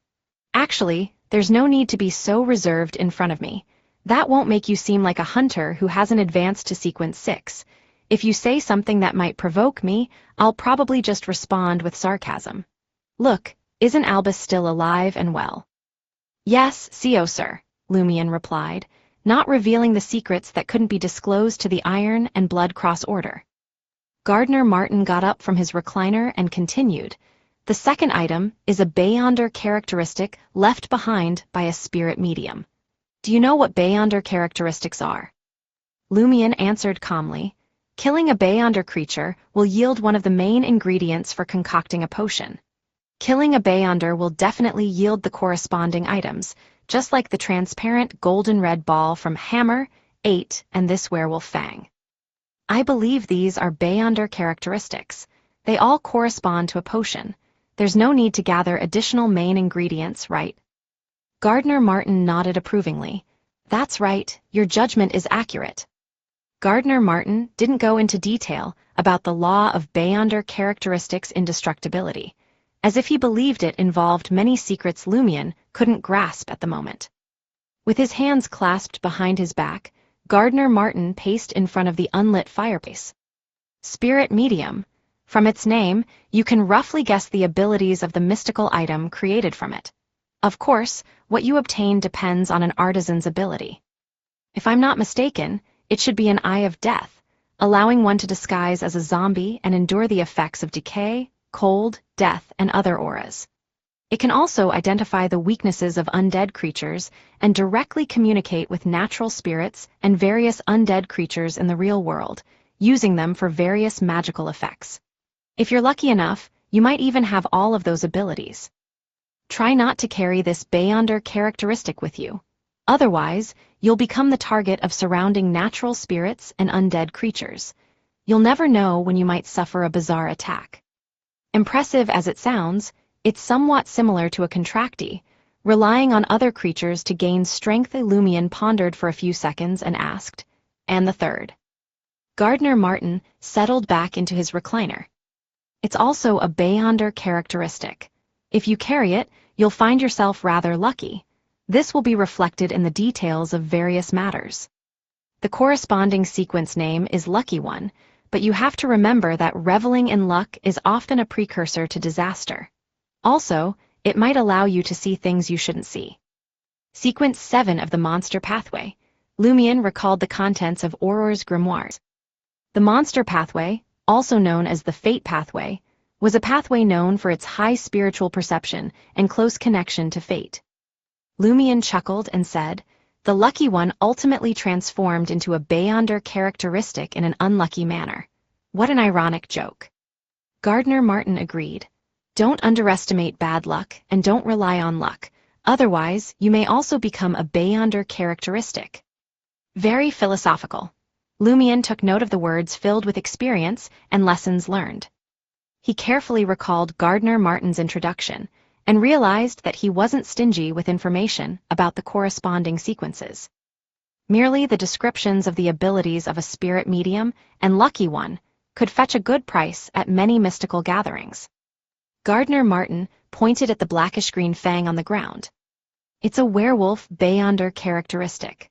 Actually, there's no need to be so reserved in front of me. That won't make you seem like a hunter who hasn't advanced to sequence 6. If you say something that might provoke me, I'll probably just respond with sarcasm. Look, isn't Albus still alive and well? Yes, CEO sir, Lumion replied, not revealing the secrets that couldn't be disclosed to the Iron and Blood Cross Order. Gardner Martin got up from his recliner and continued, The second item is a Beyonder characteristic left behind by a spirit medium. Do you know what Beyonder characteristics are? Lumion answered calmly, Killing a Beyonder creature will yield one of the main ingredients for concocting a potion. Killing a Beyonder will definitely yield the corresponding items, just like the transparent golden red ball from Hammer, 8, and this werewolf fang. I believe these are Beyonder characteristics. They all correspond to a potion. There's no need to gather additional main ingredients, right? Gardner Martin nodded approvingly. That's right, your judgment is accurate. Gardner Martin didn't go into detail about the law of Beyonder characteristics indestructibility, as if he believed it involved many secrets Lumion couldn't grasp at the moment. With his hands clasped behind his back, Gardner Martin paced in front of the unlit fireplace. Spirit medium. From its name, you can roughly guess the abilities of the mystical item created from it. Of course, what you obtain depends on an artisan's ability. If I'm not mistaken, it should be an Eye of Death, allowing one to disguise as a zombie and endure the effects of decay, cold, death, and other auras. It can also identify the weaknesses of undead creatures and directly communicate with natural spirits and various undead creatures in the real world, using them for various magical effects. If you're lucky enough, you might even have all of those abilities. Try not to carry this Beyonder characteristic with you. Otherwise, you'll become the target of surrounding natural spirits and undead creatures. You'll never know when you might suffer a bizarre attack. Impressive as it sounds, it's somewhat similar to a contractee, relying on other creatures to gain strength. Lumion pondered for a few seconds and asked, "And the third?" Gardner Martin settled back into his recliner. It's also a Beyonder characteristic. If you carry it, you'll find yourself rather lucky. This will be reflected in the details of various matters. The corresponding sequence name is Lucky One, but you have to remember that reveling in luck is often a precursor to disaster. Also, it might allow you to see things you shouldn't see. Sequence 7 of the Monster Pathway. Lumion recalled the contents of Auror's grimoires. The Monster Pathway, also known as the Fate Pathway, was a pathway known for its high spiritual perception and close connection to fate. Lumion chuckled and said, "The Lucky One ultimately transformed into a Beyonder characteristic in an unlucky manner. What an ironic joke." Gardner Martin agreed. Don't underestimate bad luck and don't rely on luck. Otherwise, you may also become a Beyonder characteristic. Very philosophical. Lumion took note of the words filled with experience and lessons learned. He carefully recalled Gardner Martin's introduction and realized that he wasn't stingy with information about the corresponding sequences. Merely the descriptions of the abilities of a spirit medium and Lucky One could fetch a good price at many mystical gatherings. Gardner Martin pointed at the blackish-green fang on the ground. It's a werewolf Beyonder characteristic.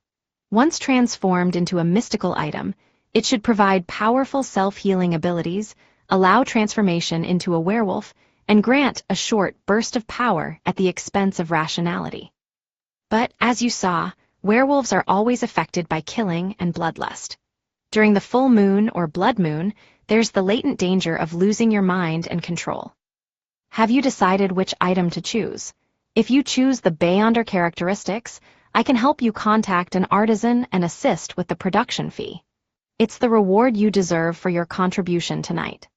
Once transformed into a mystical item, it should provide powerful self-healing abilities, allow transformation into a werewolf, and grant a short burst of power at the expense of rationality. But, as you saw, werewolves are always affected by killing and bloodlust. During the full moon or blood moon, there's the latent danger of losing your mind and control. Have you decided which item to choose? If you choose the Beyonder characteristics, I can help you contact an artisan and assist with the production fee. It's the reward you deserve for your contribution tonight.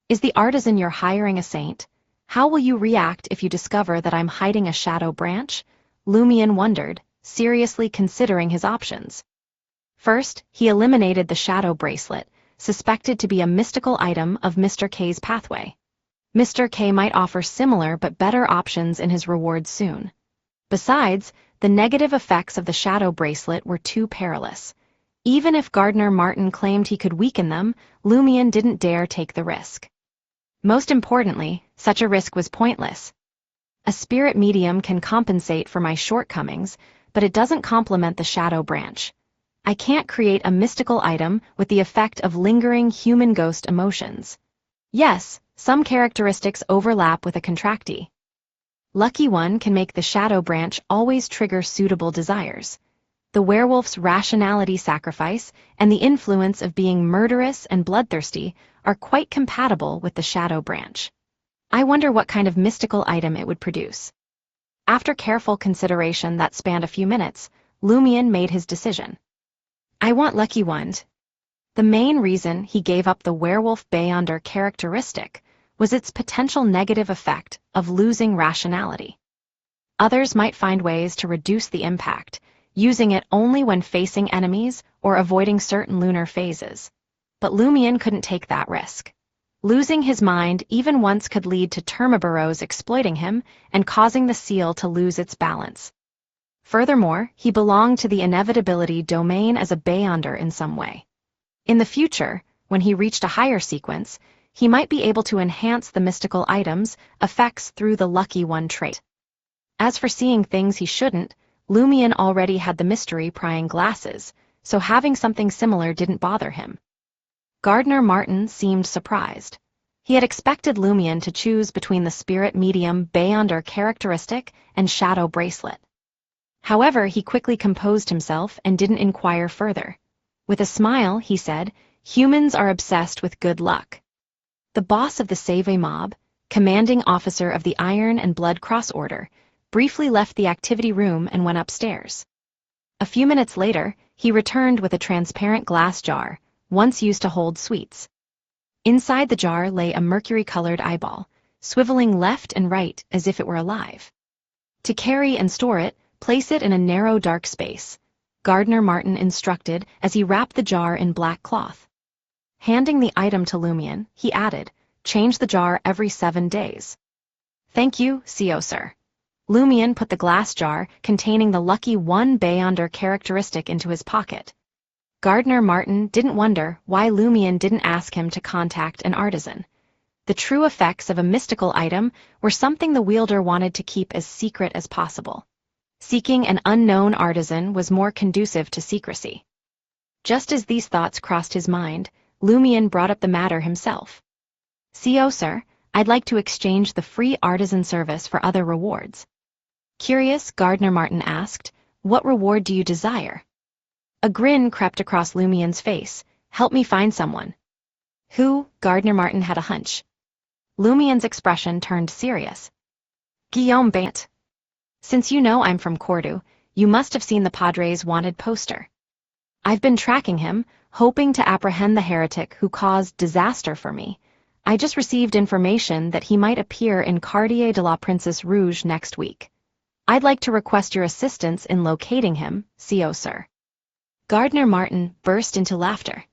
Is the artisan you're hiring a saint? How will you react if you discover that I'm hiding a shadow branch? Lumion wondered, seriously considering his options. First, he eliminated the shadow bracelet, suspected to be a mystical item of Mr. K's pathway. Mr. K might offer similar but better options in his rewards soon. Besides, the negative effects of the shadow bracelet were too perilous. Even if Gardner Martin claimed he could weaken them, Lumion didn't dare take the risk. Most importantly, such a risk was pointless. A spirit medium can compensate for my shortcomings, but it doesn't complement the shadow branch. I can't create a mystical item with the effect of lingering human ghost emotions. Yes, some characteristics overlap with a contractee. Lucky One can make the shadow branch always trigger suitable desires. The werewolf's rationality sacrifice and the influence of being murderous and bloodthirsty are quite compatible with the shadow branch. I wonder what kind of mystical item it would produce. After careful consideration that spanned a few minutes, Lumion made his decision. I want Lucky One. The main reason he gave up the werewolf Beyonder characteristic was its potential negative effect of losing rationality. Others might find ways to reduce the impact, using it only when facing enemies or avoiding certain lunar phases. But Lumion couldn't take that risk. Losing his mind even once could lead to Termaburrows exploiting him and causing the seal to lose its balance. Furthermore, he belonged to the Inevitability domain as a Beyonder in some way. In the future, when he reached a higher sequence, he might be able to enhance the mystical item's effects through the Lucky One trait. As for seeing things he shouldn't, Lumion already had the mystery prying glasses, so having something similar didn't bother him. Gardner Martin seemed surprised. He had expected Lumion to choose between the spirit medium Beyonder characteristic and shadow bracelet. However, he quickly composed himself and didn't inquire further. With a smile, he said, "Humans are obsessed with good luck." The boss of the Save mob, commanding officer of the Iron and Blood Cross Order, briefly left the activity room and went upstairs. A few minutes later, he returned with a transparent glass jar, once used to hold sweets. Inside the jar lay a mercury-colored eyeball, swiveling left and right as if it were alive. To carry and store it, place it in a narrow dark space, Gardner Martin instructed as he wrapped the jar in black cloth. Handing the item to Lumion, he added, change the jar every 7 days. Thank you, CO sir. Lumion put the glass jar containing the lucky 1 Beyonder characteristic into his pocket. Gardner Martin didn't wonder why Lumion didn't ask him to contact an artisan. The true effects of a mystical item were something the wielder wanted to keep as secret as possible. Seeking an unknown artisan was more conducive to secrecy. Just as these thoughts crossed his mind, Lumion brought up the matter himself. CO sir, I'd like to exchange the free artisan service for other rewards. Curious, Gardner Martin asked, what reward do you desire? A grin crept across Lumion's face. Help me find someone. Who? Gardner Martin had a hunch. Lumion's expression turned serious. Guillaume Bant. Since you know I'm from Cordoue, you must have seen the Padre's wanted poster. I've been tracking him, hoping to apprehend the heretic who caused disaster for me. I just received information that he might appear in Quartier de la Princesse Rouge next week. I'd like to request your assistance in locating him, CO sir. Gardner Martin burst into laughter.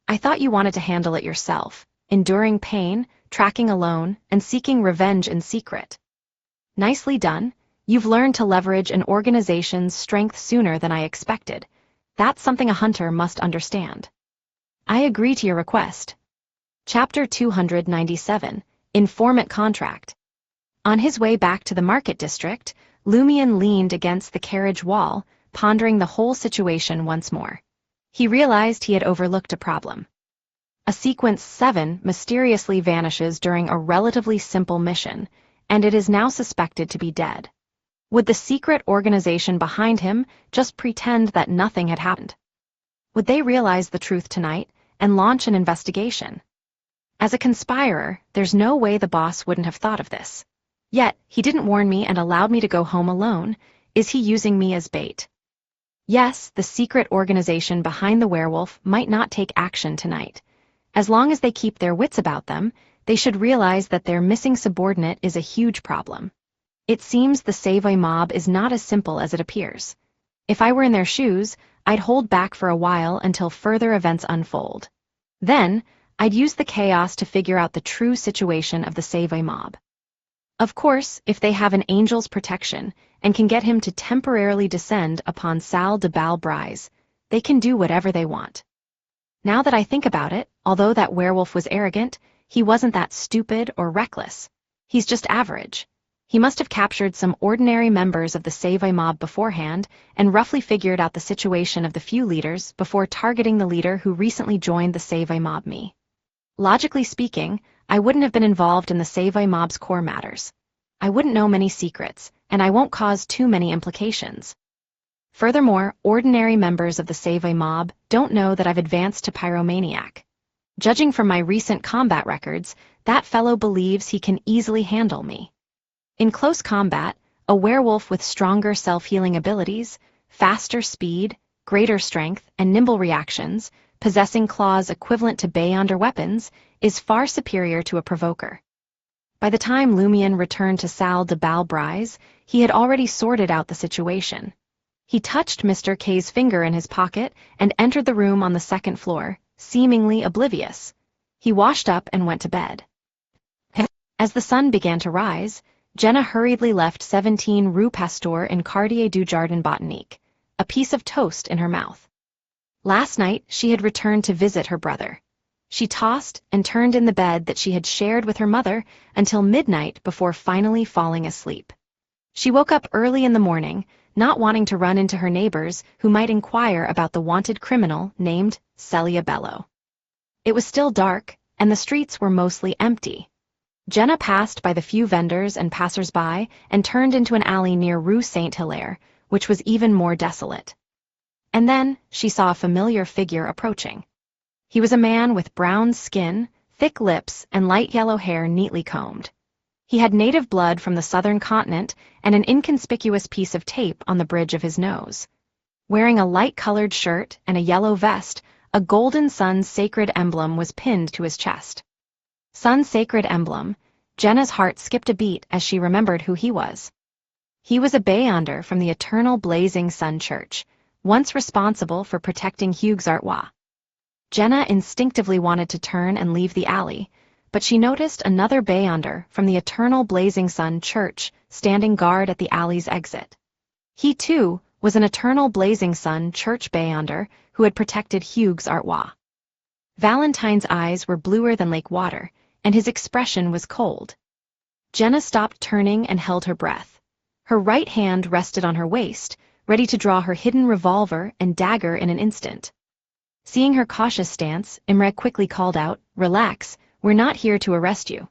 I thought you wanted to handle it yourself, enduring pain, tracking alone, and seeking revenge in secret. Nicely done. You've learned to leverage an organization's strength sooner than I expected. That's something a hunter must understand. I agree to your request. Chapter 297, Informant Contract. On his way back to the market district, Lumion leaned against the carriage wall, pondering the whole situation once more. He realized he had overlooked a problem. A Sequence 7 mysteriously vanishes during a relatively simple mission, and it is now suspected to be dead. Would the secret organization behind him just pretend that nothing had happened? Would they realize the truth tonight and launch an investigation? As a conspirer, there's no way the boss wouldn't have thought of this. Yet, he didn't warn me and allowed me to go home alone. Is he using me as bait? Yes, the secret organization behind the werewolf might not take action tonight. As long as they keep their wits about them, they should realize that their missing subordinate is a huge problem. It seems the Savoy mob is not as simple as it appears. If I were in their shoes, I'd hold back for a while until further events unfold. Then, I'd use the chaos to figure out the true situation of the Savoy mob. Of course, if they have an angel's protection and can get him to temporarily descend upon Salle de Balbrise, they can do whatever they want. Now that I think about it, although that werewolf was arrogant, he wasn't that stupid or reckless. He's just average. He must have captured some ordinary members of the Savoy mob beforehand and roughly figured out the situation of the few leaders before targeting the leader who recently joined the Savoy mob. Me. Logically speaking, I wouldn't have been involved in the Savoy mob's core matters. I wouldn't know many secrets, and I won't cause too many implications. Furthermore, ordinary members of the Savoy mob don't know that I've advanced to pyromaniac. Judging from my recent combat records, that fellow believes he can easily handle me. In close combat, a werewolf with stronger self-healing abilities, faster speed, greater strength, and nimble reactions, possessing claws equivalent to Beyonder weapons, is far superior to a provoker. By the time Lumion returned to Salle de Balbrise, he had already sorted out the situation. He touched Mr. K's finger in his pocket and entered the room on the second floor, seemingly oblivious. He washed up and went to bed. As the sun began to rise, Jenna hurriedly left 17 Rue Pasteur in Quartier du Jardin Botanique, a piece of toast in her mouth. Last night, she had returned to visit her brother. She tossed and turned in the bed that she had shared with her mother until midnight before finally falling asleep. She woke up early in the morning, not wanting to run into her neighbors who might inquire about the wanted criminal named Celia Bello. It was still dark, and the streets were mostly empty. Jenna passed by the few vendors and passers-by and turned into an alley near Rue Saint-Hilaire, which was even more desolate. And then she saw a familiar figure approaching. He was a man with brown skin, thick lips, and light yellow hair neatly combed. He had native blood from the southern continent and an inconspicuous piece of tape on the bridge of his nose. Wearing a light-colored shirt and a yellow vest, a golden sun's sacred emblem was pinned to his chest. Sun's sacred emblem. Jenna's heart skipped a beat as she remembered who he was. He was a Beyonder from the Eternal Blazing Sun Church, once responsible for protecting Hugues-Artois. Jenna instinctively wanted to turn and leave the alley, but she noticed another Beyonder from the Eternal Blazing Sun Church standing guard at the alley's exit. He, too, was an Eternal Blazing Sun Church Beyonder who had protected Hugues-Artois. Valentine's eyes were bluer than lake water, and his expression was cold. Jenna stopped turning and held her breath. Her right hand rested on her waist, ready to draw her hidden revolver and dagger in an instant. Seeing her cautious stance, Imre quickly called out, "Relax, we're not here to arrest you."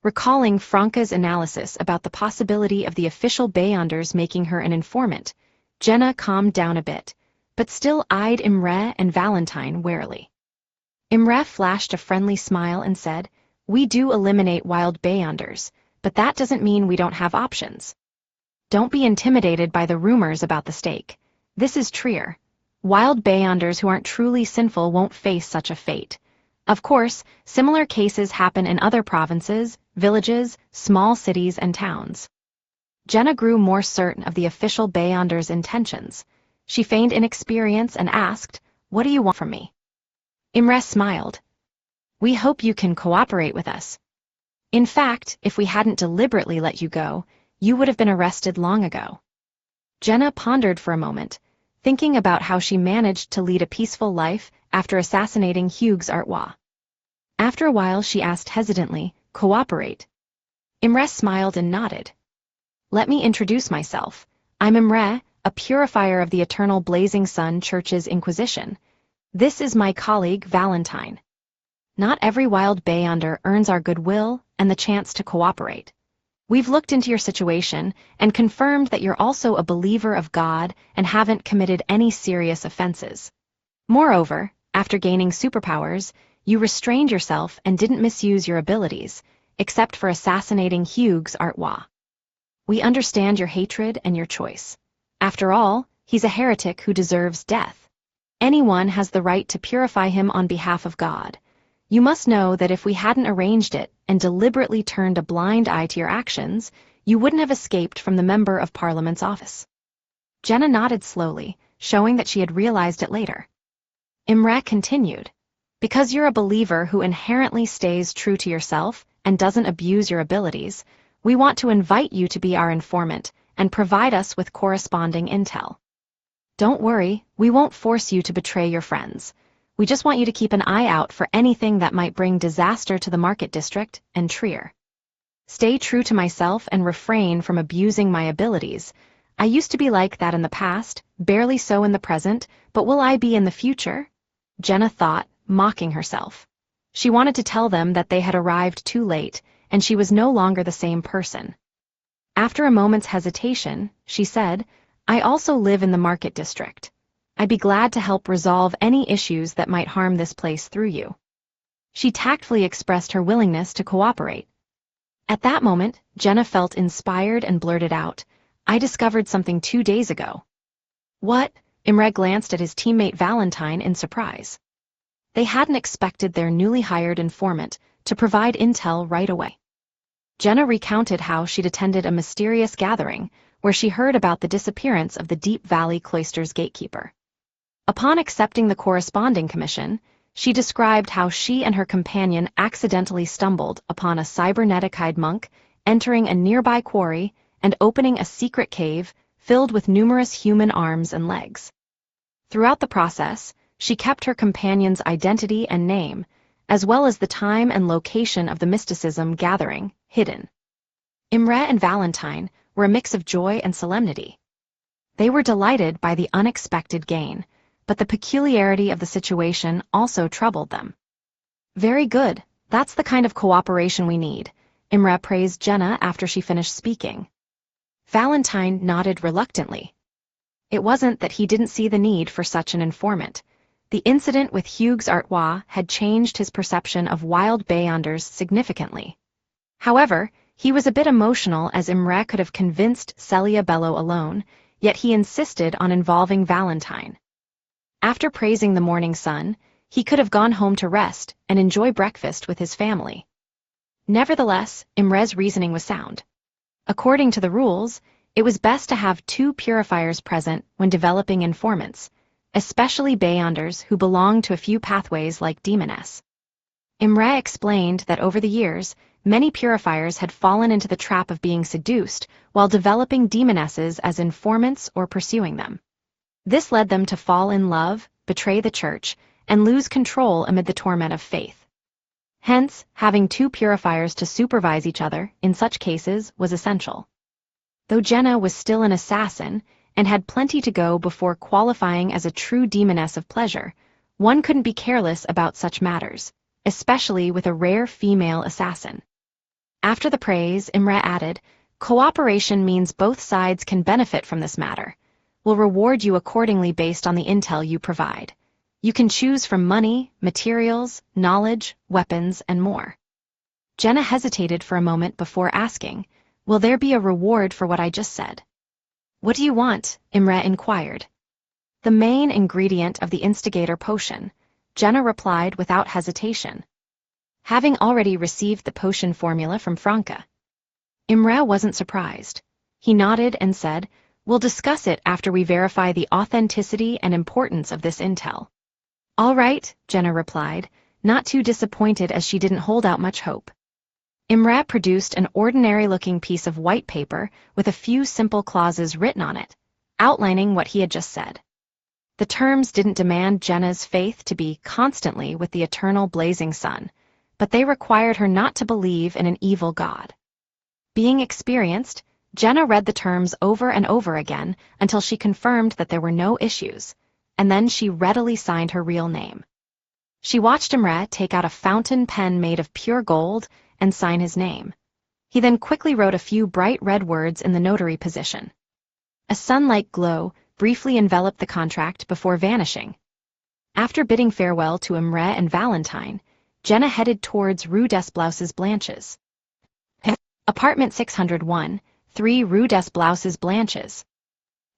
Recalling Franca's analysis about the possibility of the official Beyonders making her an informant, Jenna calmed down a bit, but still eyed Imre and Valentine warily. Imre flashed a friendly smile and said, "We do eliminate wild Beyonders, but that doesn't mean we don't have options. Don't be intimidated by the rumors about the stake. This is Trier. Wild Beyonders who aren't truly sinful won't face such a fate. Of course, similar cases happen in other provinces, villages, small cities and towns." Jenna grew more certain of the official Beyonder's intentions. She feigned inexperience and asked, "What do you want from me?" Imre smiled. "We hope you can cooperate with us. In fact, if we hadn't deliberately let you go, you would have been arrested long ago." Jenna pondered for a moment, thinking about how she managed to lead a peaceful life after assassinating Hugues-Artois. After a while she asked hesitantly, "Cooperate?" Imre smiled and nodded. "Let me introduce myself. I'm Imre, a purifier of the Eternal Blazing Sun Church's Inquisition. This is my colleague Valentine. Not every wild Beyonder earns our goodwill and the chance to cooperate. We've looked into your situation and confirmed that you're also a believer of God and haven't committed any serious offenses. Moreover, after gaining superpowers, you restrained yourself and didn't misuse your abilities, except for assassinating Hugues-Artois. We understand your hatred and your choice. After all, he's a heretic who deserves death. Anyone has the right to purify him on behalf of God. You must know that if we hadn't arranged it and deliberately turned a blind eye to your actions, you wouldn't have escaped from the Member of Parliament's office." Jenna nodded slowly, showing that she had realized it later. Imre continued, "Because you're a believer who inherently stays true to yourself and doesn't abuse your abilities, we want to invite you to be our informant and provide us with corresponding intel. Don't worry, we won't force you to betray your friends. We just want you to keep an eye out for anything that might bring disaster to the Market District and Trier. Stay true to myself and refrain from abusing my abilities. I used to be like that in the past, barely so in the present, but will I be in the future?" Jenna thought, mocking herself. She wanted to tell them that they had arrived too late, and she was no longer the same person. After a moment's hesitation, she said, "I also live in the Market District. I'd be glad to help resolve any issues that might harm this place through you." She tactfully expressed her willingness to cooperate. At that moment, Jenna felt inspired and blurted out, "I discovered something 2 days ago." "What?" Imre glanced at his teammate Valentine in surprise. They hadn't expected their newly hired informant to provide intel right away. Jenna recounted how she'd attended a mysterious gathering where she heard about the disappearance of the Deep Valley Cloister's gatekeeper. Upon accepting the corresponding commission, she described how she and her companion accidentally stumbled upon a cybernetic-eyed monk entering a nearby quarry and opening a secret cave filled with numerous human arms and legs. Throughout the process, she kept her companion's identity and name, as well as the time and location of the mysticism gathering, hidden. Imre and Valentine were a mix of joy and solemnity. They were delighted by the unexpected gain, but the peculiarity of the situation also troubled them. "Very good, that's the kind of cooperation we need," Imre praised Jenna after she finished speaking. Valentine nodded reluctantly. It wasn't that he didn't see the need for such an informant. The incident with Hugues-Artois had changed his perception of wild Beyonders significantly. However, he was a bit emotional as Imre could have convinced Celia Bello alone, yet he insisted on involving Valentine. After praising the morning sun, he could have gone home to rest and enjoy breakfast with his family. Nevertheless, Imre's reasoning was sound. According to the rules, it was best to have 2 purifiers present when developing informants, especially Beyonders who belong to a few pathways like Demoness. Imre explained that over the years, many purifiers had fallen into the trap of being seduced while developing demonesses as informants or pursuing them. This led them to fall in love, betray the church, and lose control amid the torment of faith. Hence, having 2 purifiers to supervise each other in such cases was essential. Though Jenna was still an assassin and had plenty to go before qualifying as a true demoness of pleasure, one couldn't be careless about such matters, especially with a rare female assassin. After the praise, Imre added, "Cooperation means both sides can benefit from this matter. We'll reward you accordingly based on the intel you provide. You can choose from money, materials, knowledge, weapons, and more." Jenna hesitated for a moment before asking, "Will there be a reward for what I just said?" "What do you want?" Imre inquired. "The main ingredient of the instigator potion," Jenna replied without hesitation. Having already received the potion formula from Franca. Imre wasn't surprised. He nodded and said, "We'll discuss it after we verify the authenticity and importance of this intel." "All right," Jenna replied, not too disappointed as she didn't hold out much hope. Imre produced an ordinary-looking piece of white paper with a few simple clauses written on it, outlining what he had just said. The terms didn't demand Jenna's faith to be constantly with the eternal blazing sun, but they required her not to believe in an evil god. Being experienced, Jenna read the terms over and over again until she confirmed that there were no issues, and then she readily signed her real name. She watched Imre take out a fountain pen made of pure gold and sign his name. He then quickly wrote a few bright red words in the notary position. A sun-like glow briefly enveloped the contract before vanishing. After bidding farewell to Imre and Valentine, Jenna headed towards Rue des Blouses Blanches. Apartment 601, 3 Rue des Blouses Blanches.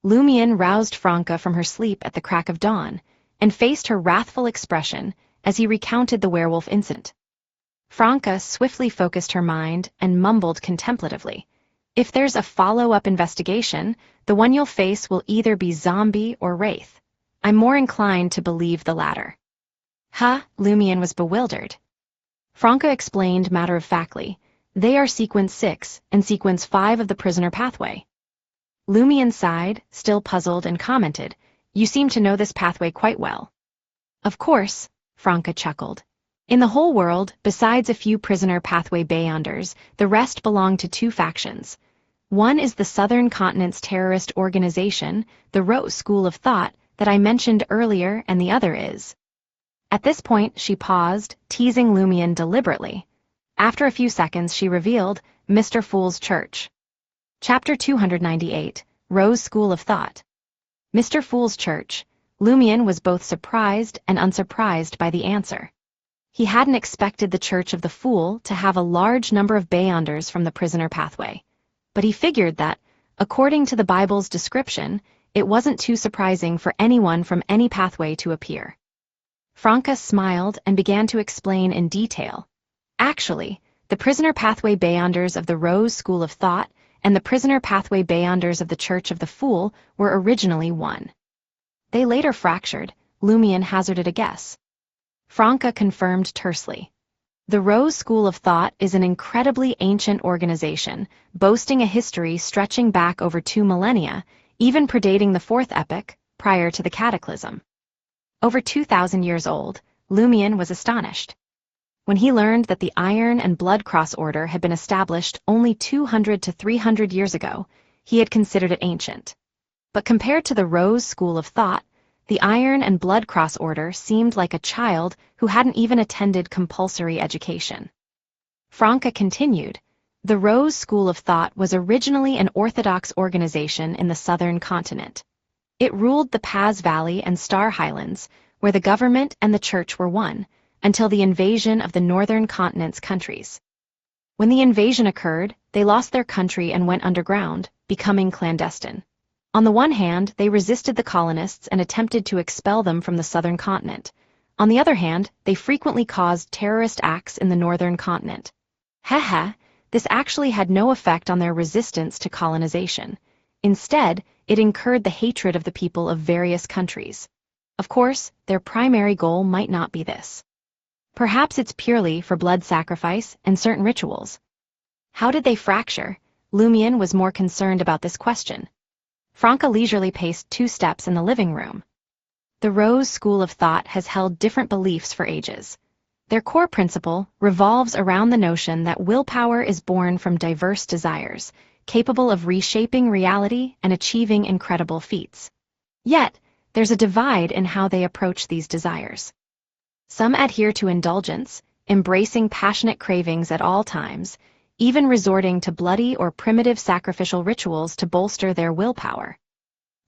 Lumion roused Franca from her sleep at the crack of dawn, and faced her wrathful expression as he recounted the werewolf incident. Franca swiftly focused her mind and mumbled contemplatively, "If there's a follow-up investigation, the one you'll face will either be zombie or wraith. I'm more inclined to believe the latter." "Huh?" Lumion was bewildered. Franca explained matter-of-factly, "They are Sequence 6 and Sequence 5 of the prisoner pathway." Lumion sighed, still puzzled, and commented, "You seem to know this pathway quite well." "Of course," Franca chuckled. "In the whole world, besides a few prisoner pathway Beyonders, the rest belong to 2 factions. One is the Southern Continent's terrorist organization, the Rose School of Thought, that I mentioned earlier, and the other is..." At this point, she paused, teasing Lumion deliberately. After a few seconds, she revealed, "Mr. Fool's Church." Chapter 298, Rose School of Thought. Mr. Fool's Church. Lumion was both surprised and unsurprised by the answer. He hadn't expected the Church of the Fool to have a large number of Beyonders from the prisoner pathway, but he figured that, according to the Bible's description, it wasn't too surprising for anyone from any pathway to appear. Franca smiled and began to explain in detail. Actually, the prisoner pathway Beyonders of the Rose School of Thought and the prisoner pathway Beyonders of the Church of the Fool were originally one. They later fractured. Lumion hazarded a guess. Franca confirmed tersely. The Rose School of Thought is an incredibly ancient organization, boasting a history stretching back over 2 millennia, even predating the 4th epoch, prior to the Cataclysm. Over 2,000 years old, Lumion was astonished. When he learned that the Iron and Blood Cross Order had been established only 200 to 300 years ago, he had considered it ancient. But compared to the Rose School of Thought, the Iron and Blood Cross Order seemed like a child who hadn't even attended compulsory education. Franca continued, "The Rose School of Thought was originally an Orthodox organization in the Southern Continent. It ruled the Paz Valley and Star Highlands, where the government and the church were one, until the invasion of the Northern Continent's countries. When the invasion occurred, they lost their country and went underground, becoming clandestine. On the one hand, they resisted the colonists and attempted to expel them from the southern continent. On the other hand, they frequently caused terrorist acts in the northern continent. Heh, this actually had no effect on their resistance to colonization. Instead, it incurred the hatred of the people of various countries. Of course, their primary goal might not be this. Perhaps it's purely for blood sacrifice and certain rituals. How did they fracture? Lumion was more concerned about this question. Franca leisurely paced 2 steps in the living room. The Rose school of thought has held different beliefs for ages. Their core principle revolves around the notion that willpower is born from diverse desires, capable of reshaping reality and achieving incredible feats. Yet, there's a divide in how they approach these desires. Some adhere to indulgence, embracing passionate cravings at all times, even resorting to bloody or primitive sacrificial rituals to bolster their willpower.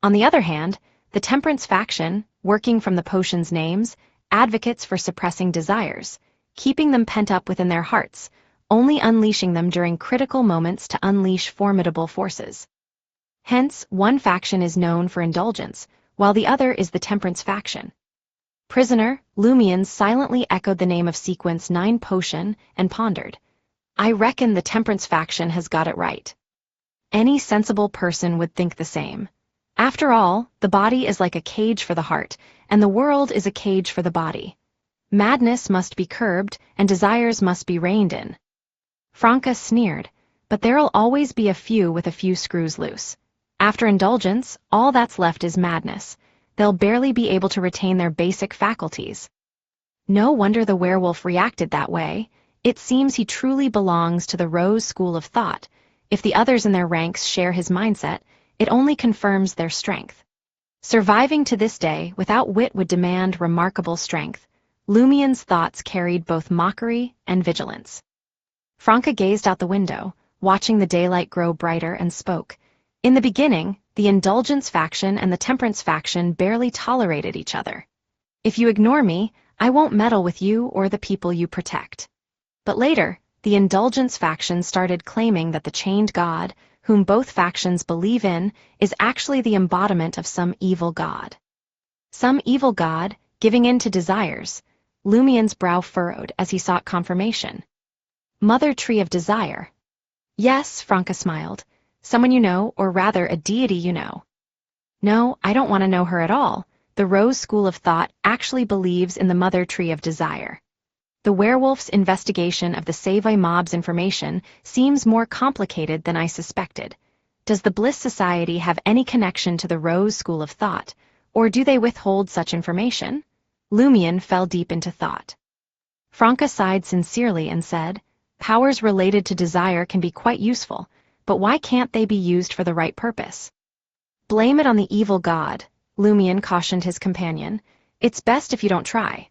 On the other hand, the temperance faction, working from the potion's names, advocates for suppressing desires, keeping them pent up within their hearts, only unleashing them during critical moments to unleash formidable forces. Hence, one faction is known for indulgence, while the other is the temperance faction. Prisoner, Lumion silently echoed the name of Sequence 9 potion and pondered. I reckon the temperance faction has got it right. Any sensible person would think the same. After all, the body is like a cage for the heart, and the world is a cage for the body. Madness must be curbed, and desires must be reined in. Franca sneered, but there'll always be a few with a few screws loose. After indulgence, all that's left is madness. They'll barely be able to retain their basic faculties. No wonder the werewolf reacted that way. It seems he truly belongs to the Rose school of thought. If the others in their ranks share his mindset, it only confirms their strength. Surviving to this day without wit would demand remarkable strength. Lumion's thoughts carried both mockery and vigilance. Franca gazed out the window, watching the daylight grow brighter, and spoke. In the beginning, the indulgence faction and the temperance faction barely tolerated each other. If you ignore me, I won't meddle with you or the people you protect. But later, the indulgence faction started claiming that the chained god, whom both factions believe in, is actually the embodiment of some evil god. Some evil god, giving in to desires. Lumion's brow furrowed as he sought confirmation. Mother Tree of Desire. Yes, Franca smiled. Someone you know, or rather a deity you know. No, I don't want to know her at all. The Rose school of thought actually believes in the Mother Tree of Desire. The werewolf's investigation of the Savoy mob's information seems more complicated than I suspected. Does the Bliss Society have any connection to the Rose school of thought, or do they withhold such information? Lumion fell deep into thought. Franca sighed sincerely and said, powers related to desire can be quite useful, but why can't they be used for the right purpose? Blame it on the evil god, Lumion cautioned his companion. It's best if you don't try.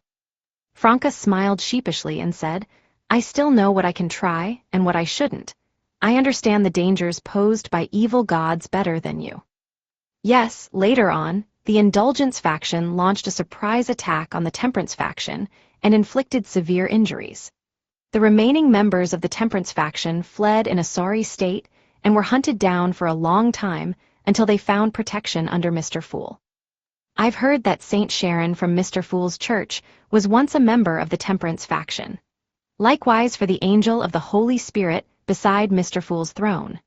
Franca smiled sheepishly and said, I still know what I can try and what I shouldn't. I understand the dangers posed by evil gods better than you. Yes, later on, the Indulgence faction launched a surprise attack on the Temperance faction and inflicted severe injuries. The remaining members of the Temperance faction fled in a sorry state and were hunted down for a long time until they found protection under Mr. Fool. I've heard that Saint Sharon from Mr. Fool's church was once a member of the Temperance faction. Likewise for the Angel of the Holy Spirit beside Mr. Fool's throne.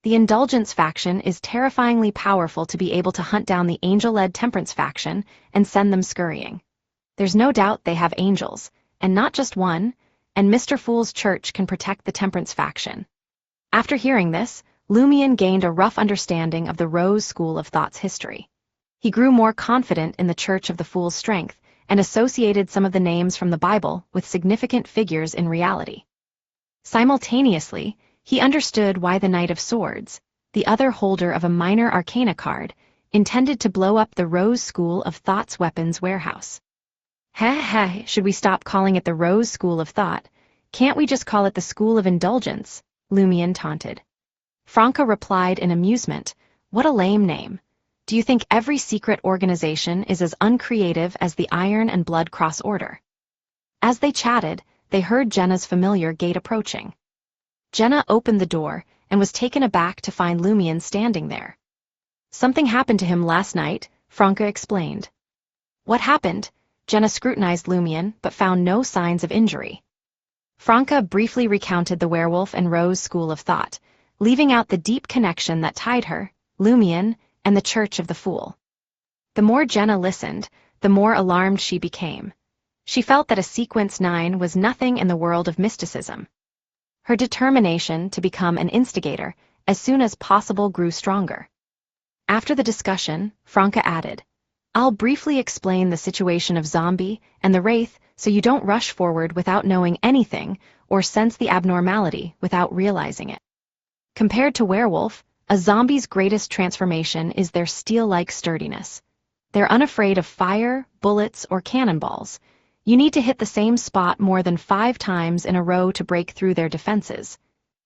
The Indulgence faction is terrifyingly powerful to be able to hunt down the angel-led Temperance faction and send them scurrying. There's no doubt they have angels, and not just one, and Mr. Fool's church can protect the Temperance faction. After hearing this, Lumion gained a rough understanding of the Rose school of thought's history. He grew more confident in the Church of the Fool's strength and associated some of the names from the Bible with significant figures in reality. Simultaneously, he understood why the Knight of Swords, the other holder of a minor Arcana card, intended to blow up the Rose School of Thought's weapons warehouse. Heh, should we stop calling it the Rose School of Thought? Can't we just call it the School of Indulgence? Lumion taunted. Franca replied in amusement, what a lame name. Do you think every secret organization is as uncreative as the Iron and Blood Cross Order? As they chatted, they heard Jenna's familiar gate approaching. Jenna opened the door and was taken aback to find Lumion standing there. Something happened to him last night, Franca explained. What happened? Jenna scrutinized Lumion, but found no signs of injury. Franca briefly recounted the werewolf and Rose school of thought, leaving out the deep connection that tied her, Lumion, and the Church of the Fool. The more Jenna listened, the more alarmed she became. She felt that a Sequence 9 was nothing in the world of mysticism. Her determination to become an instigator as soon as possible grew stronger. After the discussion, Franca added, I'll briefly explain the situation of Zombie and the Wraith so you don't rush forward without knowing anything or sense the abnormality without realizing it. Compared to werewolf, a zombie's greatest transformation is their steel-like sturdiness. They're unafraid of fire, bullets, or cannonballs. You need to hit the same spot more than 5 times in a row to break through their defenses.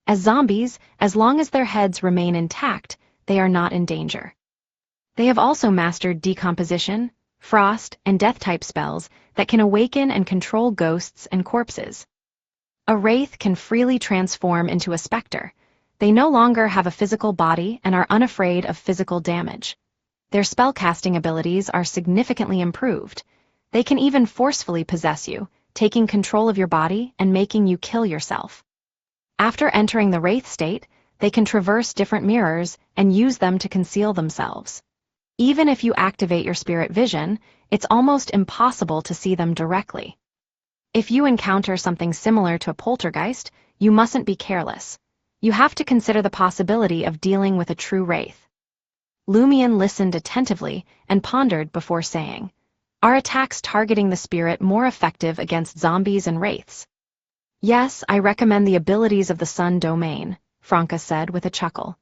As zombies, as long as their heads remain intact, they are not in danger. They have also mastered decomposition, frost, and death-type spells that can awaken and control ghosts and corpses. A wraith can freely transform into a specter. They no longer have a physical body and are unafraid of physical damage. Their spellcasting abilities are significantly improved. They can even forcefully possess you, taking control of your body and making you kill yourself. After entering the wraith state, they can traverse different mirrors and use them to conceal themselves. Even if you activate your spirit vision, it's almost impossible to see them directly. If you encounter something similar to a poltergeist, you mustn't be careless. You have to consider the possibility of dealing with a true wraith. Lumion listened attentively and pondered before saying, Are attacks targeting the spirit more effective against zombies and wraiths? Yes, I recommend the abilities of the Sun domain, Franca said with a chuckle.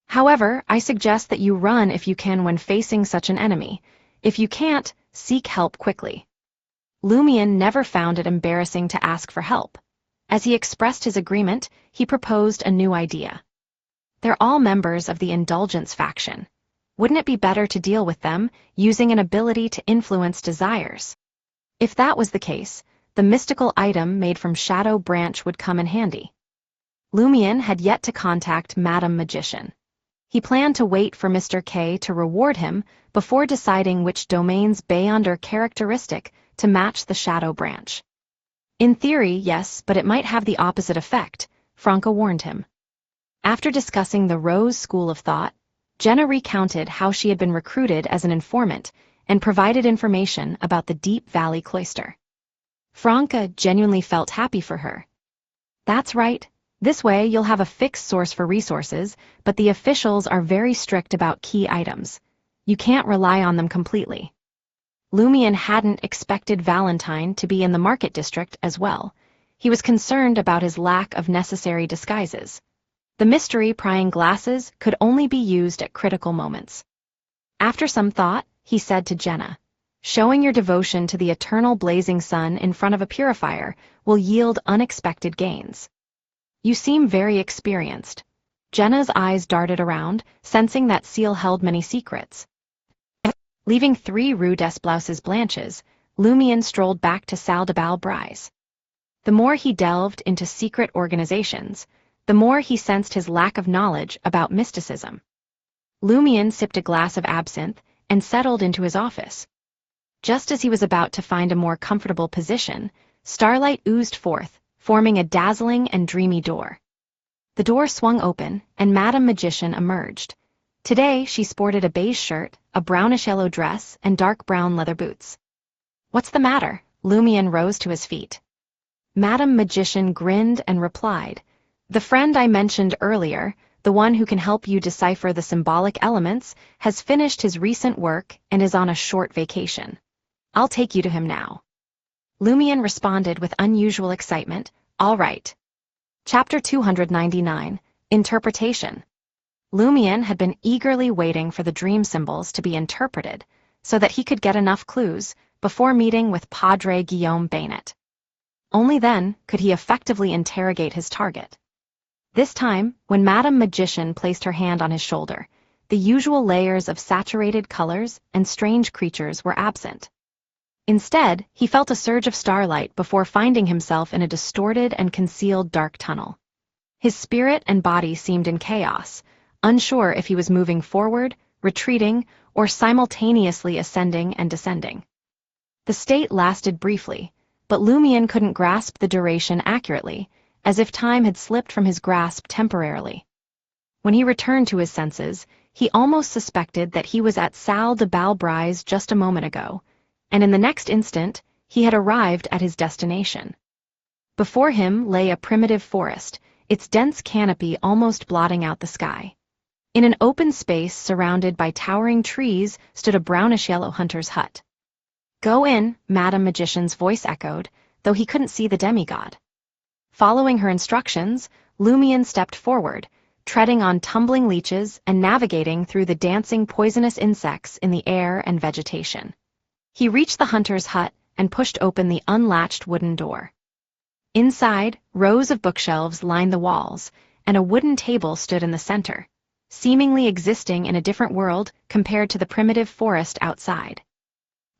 However, I suggest that you run if you can when facing such an enemy. If you can't, seek help quickly. Lumion never found it embarrassing to ask for help. As he expressed his agreement, he proposed a new idea. They're all members of the Indulgence faction. Wouldn't it be better to deal with them, using an ability to influence desires? If that was the case, the mystical item made from Shadow Branch would come in handy. Lumion had yet to contact Madam Magician. He planned to wait for Mr. K to reward him before deciding which domain's beyond or characteristic to match the Shadow Branch. In theory, yes, but it might have the opposite effect, Franca warned him. After discussing the Rose school of thought, Jenna recounted how she had been recruited as an informant and provided information about the Deep Valley Cloister. Franca genuinely felt happy for her. That's right. This way you'll have a fixed source for resources, but the officials are very strict about key items. You can't rely on them completely. Lumion hadn't expected Valentine to be in the market district as well. He was concerned about his lack of necessary disguises. The mystery prying glasses could only be used at critical moments. After some thought, he said to Jenna, Showing your devotion to the eternal blazing sun in front of a purifier will yield unexpected gains. You seem very experienced. Jenna's eyes darted around, sensing that seal held many secrets. Leaving 3 Rue des Blouses Blanches, Lumion strolled back to Salle de Bal Brise. The more he delved into secret organizations, the more he sensed his lack of knowledge about mysticism. Lumion sipped a glass of absinthe and settled into his office. Just as he was about to find a more comfortable position, starlight oozed forth, forming a dazzling and dreamy door. The door swung open, and Madam Magician emerged. Today she sported a beige shirt, a brownish-yellow dress, and dark brown leather boots. What's the matter? Lumion rose to his feet. Madam Magician grinned and replied, The friend I mentioned earlier, the one who can help you decipher the symbolic elements, has finished his recent work and is on a short vacation. I'll take you to him now. Lumion responded with unusual excitement, All right. Chapter 299, Interpretation. Lumion had been eagerly waiting for the dream symbols to be interpreted, so that he could get enough clues before meeting with Padre Guillaume Baynet. Only then could he effectively interrogate his target. This time, when Madam Magician placed her hand on his shoulder, the usual layers of saturated colors and strange creatures were absent. Instead, he felt a surge of starlight before finding himself in a distorted and concealed dark tunnel. His spirit and body seemed in chaos, unsure if he was moving forward, retreating, or simultaneously ascending and descending. The state lasted briefly, but Lumion couldn't grasp the duration accurately, as if time had slipped from his grasp temporarily. When he returned to his senses, he almost suspected that he was at Salle de Balbrise just a moment ago, and in the next instant, he had arrived at his destination. Before him lay a primitive forest, its dense canopy almost blotting out the sky. In an open space surrounded by towering trees stood a brownish-yellow hunter's hut. "Go in," Madame Magician's voice echoed, though he couldn't see the demigod. Following her instructions, Lumion stepped forward, treading on tumbling leeches and navigating through the dancing poisonous insects in the air and vegetation. He reached the hunter's hut and pushed open the unlatched wooden door. Inside, rows of bookshelves lined the walls, and a wooden table stood in the center, seemingly existing in a different world compared to the primitive forest outside.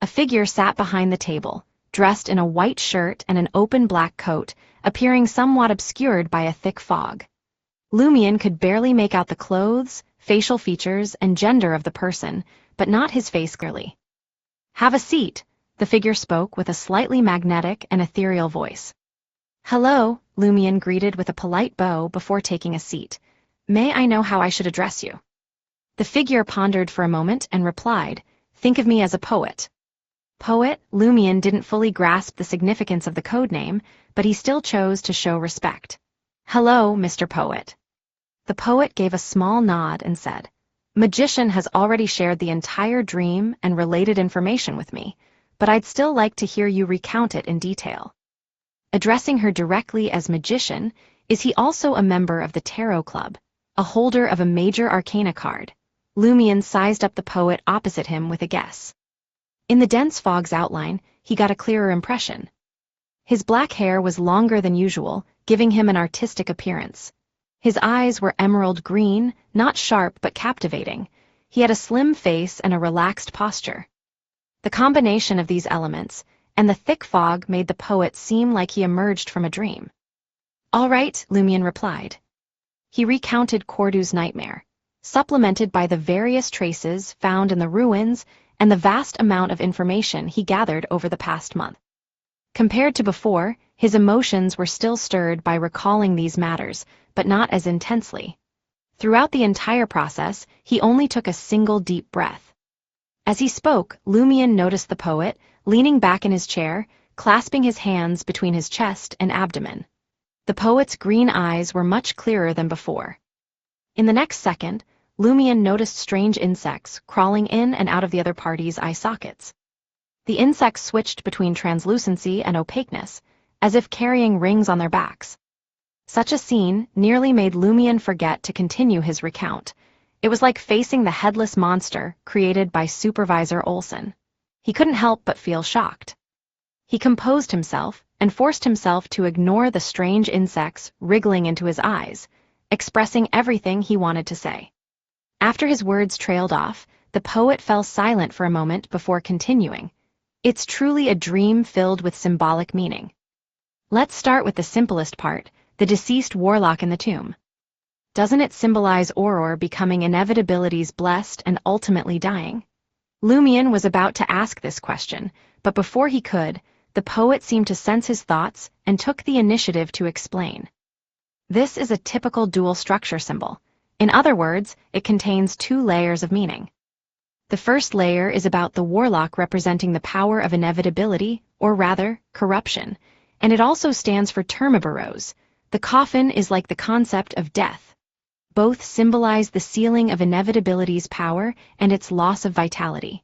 A figure sat behind the table, dressed in a white shirt and an open black coat, appearing somewhat obscured by a thick fog. Lumion could barely make out the clothes, facial features, and gender of the person, but not his face clearly. "Have a seat," the figure spoke with a slightly magnetic and ethereal voice. "Hello," Lumion greeted with a polite bow before taking a seat. "May I know how I should address you?" The figure pondered for a moment and replied, "Think of me as a poet." Poet? Lumion didn't fully grasp the significance of the code name, but he still chose to show respect. "Hello, Mr. Poet." The poet gave a small nod and said, "Magician has already shared the entire dream and related information with me, but I'd still like to hear you recount it in detail." Addressing her directly as Magician, is he also a member of the Tarot Club, a holder of a major Arcana card? Lumion sized up the poet opposite him with a guess. In the dense fog's outline, he got a clearer impression. His black hair was longer than usual, giving him an artistic appearance. His eyes were emerald green, not sharp but captivating. He had a slim face and a relaxed posture. The combination of these elements and the thick fog made the poet seem like he emerged from a dream. "All right," Lumion replied. He recounted Cordu's nightmare, supplemented by the various traces found in the ruins and the vast amount of information he gathered over the past month. Compared to before, his emotions were still stirred by recalling these matters, but not as intensely. Throughout the entire process, he only took a single deep breath. As he spoke, Lumion noticed the poet, leaning back in his chair, clasping his hands between his chest and abdomen. The poet's green eyes were much clearer than before. In the next second, Lumion noticed strange insects crawling in and out of the other party's eye sockets. The insects switched between translucency and opaqueness, as if carrying rings on their backs. Such a scene nearly made Lumion forget to continue his recount. It was like facing the headless monster created by Supervisor Olsen. He couldn't help but feel shocked. He composed himself and forced himself to ignore the strange insects wriggling into his eyes, expressing everything he wanted to say. After his words trailed off, the poet fell silent for a moment before continuing. "It's truly a dream filled with symbolic meaning. Let's start with the simplest part, the deceased warlock in the tomb. Doesn't it symbolize Auror becoming Inevitability's blessed and ultimately dying?" Lumion was about to ask this question, but before he could, the poet seemed to sense his thoughts and took the initiative to explain. This is a typical dual structure symbol. In other words, it contains two layers of meaning. The first layer is about the warlock representing the power of inevitability, or rather, corruption, and it also stands for Termiboros. The coffin is like the concept of death. Both symbolize the sealing of inevitability's power and its loss of vitality.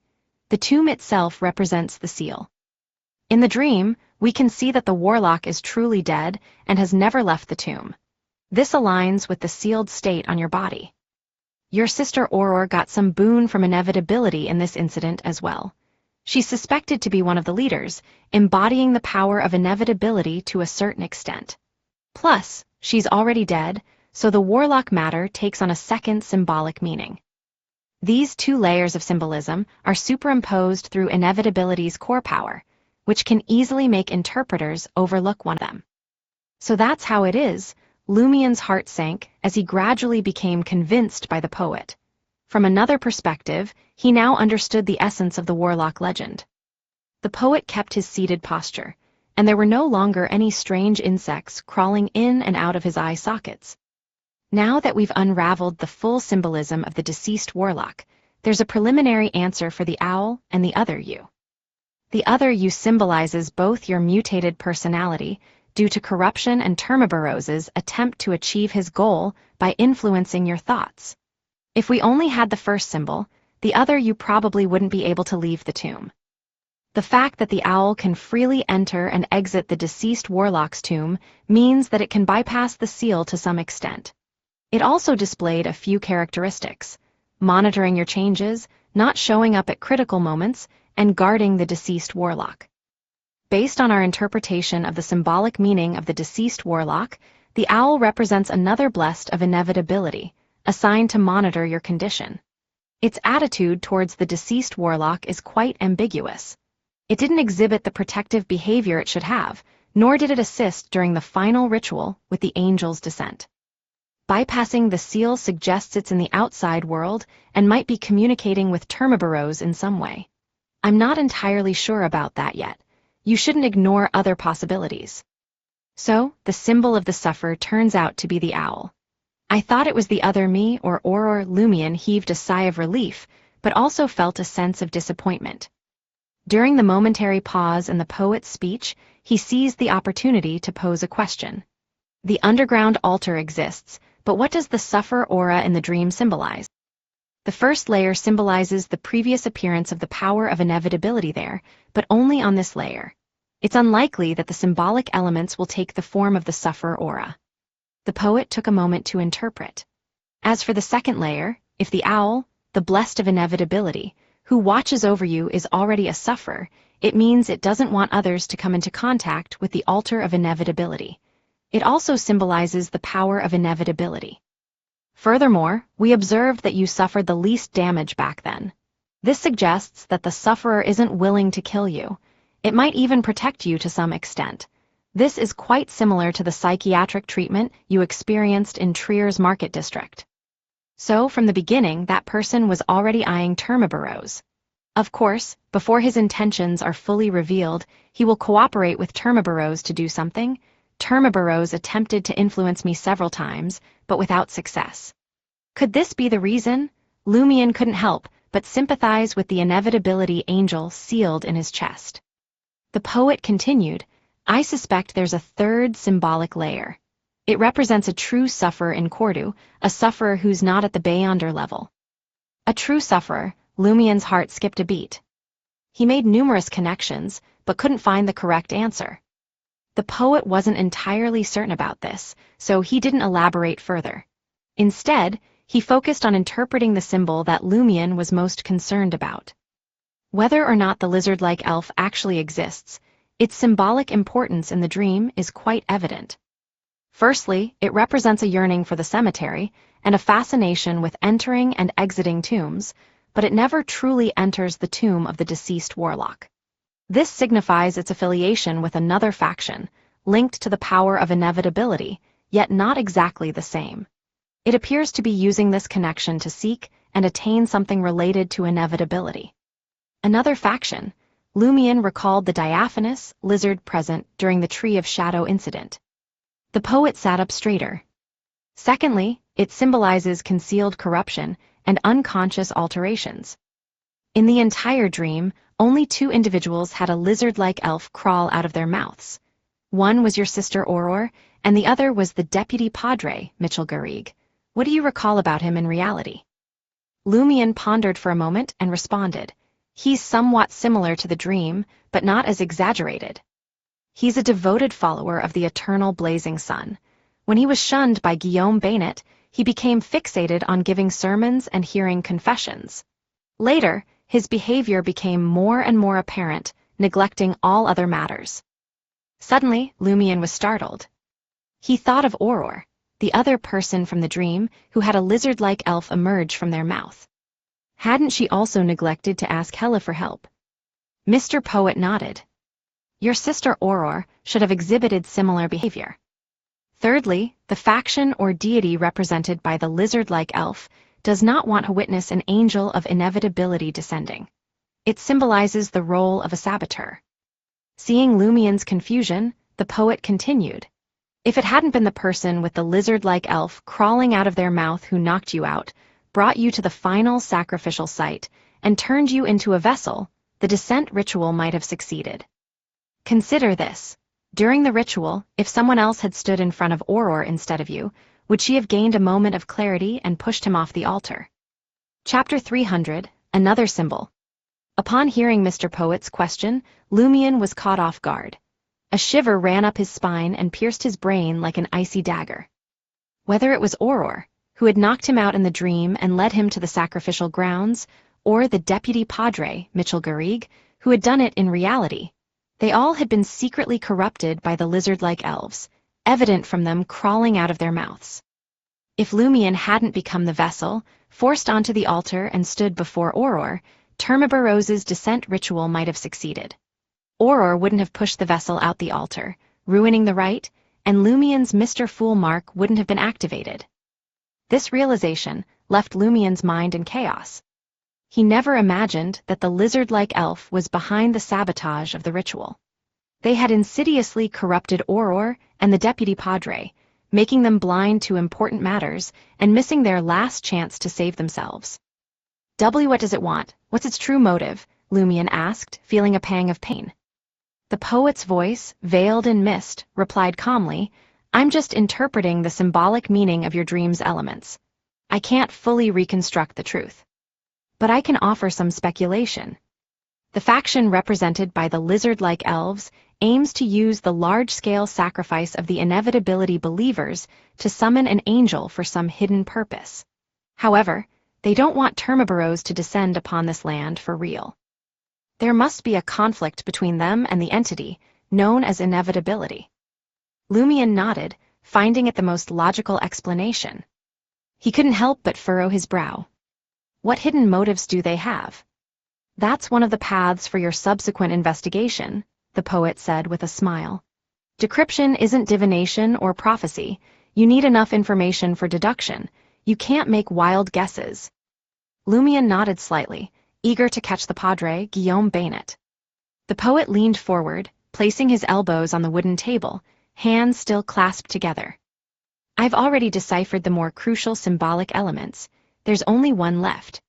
The tomb itself represents the seal. In the dream, we can see that the warlock is truly dead and has never left the tomb. This aligns with the sealed state on your body. Your sister Auror got some boon from inevitability in this incident as well. She's suspected to be one of the leaders, embodying the power of inevitability to a certain extent. Plus, she's already dead, so the warlock matter takes on a second symbolic meaning. These two layers of symbolism are superimposed through inevitability's core power, which can easily make interpreters overlook one of them. So that's how it is. Lumion's heart sank as he gradually became convinced by the poet. From another perspective, he now understood the essence of the warlock legend. The poet kept his seated posture, and there were no longer any strange insects crawling in and out of his eye sockets. Now that we've unraveled the full symbolism of the deceased warlock, there's a preliminary answer for the owl and the other you. The other you symbolizes both your mutated personality, due to corruption, and Termaboros's attempt to achieve his goal by influencing your thoughts. If we only had the first symbol, the other you probably wouldn't be able to leave the tomb. The fact that the owl can freely enter and exit the deceased warlock's tomb means that it can bypass the seal to some extent. It also displayed a few characteristics: monitoring your changes, not showing up at critical moments, and guarding the deceased warlock. Based on our interpretation of the symbolic meaning of the deceased warlock, the owl represents another blessed of inevitability, assigned to monitor your condition. Its attitude towards the deceased warlock is quite ambiguous. It didn't exhibit the protective behavior it should have, nor did it assist during the final ritual with the angel's descent. Bypassing the seal suggests it's in the outside world and might be communicating with Termaboros in some way. I'm not entirely sure about that yet. You shouldn't ignore other possibilities. So, the symbol of the sufferer turns out to be the owl. I thought it was the other me, or Auror. Lumion heaved a sigh of relief, but also felt a sense of disappointment. During the momentary pause in the poet's speech, he seized the opportunity to pose a question. The underground altar exists, but what does the suffer aura in the dream symbolize? The first layer symbolizes the previous appearance of the power of inevitability there, but only on this layer. It's unlikely that the symbolic elements will take the form of the suffer aura. The poet took a moment to interpret. As for the second layer, if the owl, the blessed of inevitability, who watches over you, is already a sufferer, it means it doesn't want others to come into contact with the altar of inevitability. It also symbolizes the power of inevitability. Furthermore, we observed that you suffered the least damage back then. This suggests that the sufferer isn't willing to kill you. It might even protect you to some extent. This is quite similar to the psychiatric treatment you experienced in Trier's Market District. So, from the beginning, that person was already eyeing Termaboros. Of course, before his intentions are fully revealed, he will cooperate with Termaboros to do something. Termaboros attempted to influence me several times, but without success. Could this be the reason? Lumion couldn't help but sympathize with the inevitability angel sealed in his chest. The poet continued, I suspect there's a third symbolic layer. It represents a true sufferer in Cordu, a sufferer who's not at the Beyonder level. A true sufferer. Lumion's heart skipped a beat. He made numerous connections, but couldn't find the correct answer. The poet wasn't entirely certain about this, so he didn't elaborate further. Instead, he focused on interpreting the symbol that Lumion was most concerned about. Whether or not the lizard-like elf actually exists, its symbolic importance in the dream is quite evident. Firstly, it represents a yearning for the cemetery and a fascination with entering and exiting tombs, but it never truly enters the tomb of the deceased warlock. This signifies its affiliation with another faction, linked to the power of inevitability, yet not exactly the same. It appears to be using this connection to seek and attain something related to inevitability. Another faction. Lumion recalled the diaphanous lizard present during the Tree of Shadow incident. The poet sat up straighter. Secondly, it symbolizes concealed corruption and unconscious alterations. In the entire dream, only 2 individuals had a lizard-like elf crawl out of their mouths. One was your sister Auror, and the other was the deputy padre, Mitchell Garrigue. What do you recall about him in reality? Lumion pondered for a moment and responded. He's somewhat similar to the dream, but not as exaggerated. He's a devoted follower of the eternal blazing sun. When he was shunned by Guillaume Bainet, he became fixated on giving sermons and hearing confessions. Later, his behavior became more and more apparent, neglecting all other matters. Suddenly, Lumion was startled. He thought of Auror, the other person from the dream who had a lizard-like elf emerge from their mouth. Hadn't she also neglected to ask Hela for help? Mr. Poet nodded. Your sister Auror should have exhibited similar behavior. Thirdly, the faction or deity represented by the lizard-like elf does not want to witness an angel of inevitability descending. It symbolizes the role of a saboteur. Seeing Lumien's confusion, the poet continued. If it hadn't been the person with the lizard-like elf crawling out of their mouth who knocked you out, brought you to the final sacrificial site, and turned you into a vessel, the descent ritual might have succeeded. Consider this. During the ritual, if someone else had stood in front of Auror instead of you, would she have gained a moment of clarity and pushed him off the altar? Chapter 300, Another Symbol. Upon hearing Mr. Poet's question, Lumien was caught off guard. A shiver ran up his spine and pierced his brain like an icy dagger. Whether it was Auror, who had knocked him out in the dream and led him to the sacrificial grounds, or the deputy padre, Mitchell Garrigue, who had done it in reality, they all had been secretly corrupted by the lizard-like elves, evident from them crawling out of their mouths. If Lumien hadn't become the vessel, forced onto the altar and stood before Auror, Termiborose's descent ritual might have succeeded. Auror wouldn't have pushed the vessel out the altar, ruining the rite, and Lumien's Mr. Fool mark wouldn't have been activated. This realization left Lumien's mind in chaos. He never imagined that the lizard-like elf was behind the sabotage of the ritual. They had insidiously corrupted Auror and the deputy padre, making them blind to important matters and missing their last chance to save themselves. What does it want? What's its true motive? Lumien asked, feeling a pang of pain. The poet's voice, veiled in mist, replied calmly, I'm just interpreting the symbolic meaning of your dream's elements. I can't fully reconstruct the truth. But I can offer some speculation. The faction represented by the lizard-like elves aims to use the large-scale sacrifice of the Inevitability believers to summon an angel for some hidden purpose. However, they don't want Termiborose to descend upon this land for real. There must be a conflict between them and the entity, known as Inevitability. Lumien nodded, finding it the most logical explanation. He couldn't help but furrow his brow. What hidden motives do they have? That's one of the paths for your subsequent investigation, the poet said with a smile. Decryption isn't divination or prophecy. You need enough information for deduction. You can't make wild guesses. Lumien nodded slightly, eager to catch the padre, Guillaume Bainet. The poet leaned forward, placing his elbows on the wooden table, hands still clasped together. I've already deciphered the more crucial symbolic elements. There's only one left.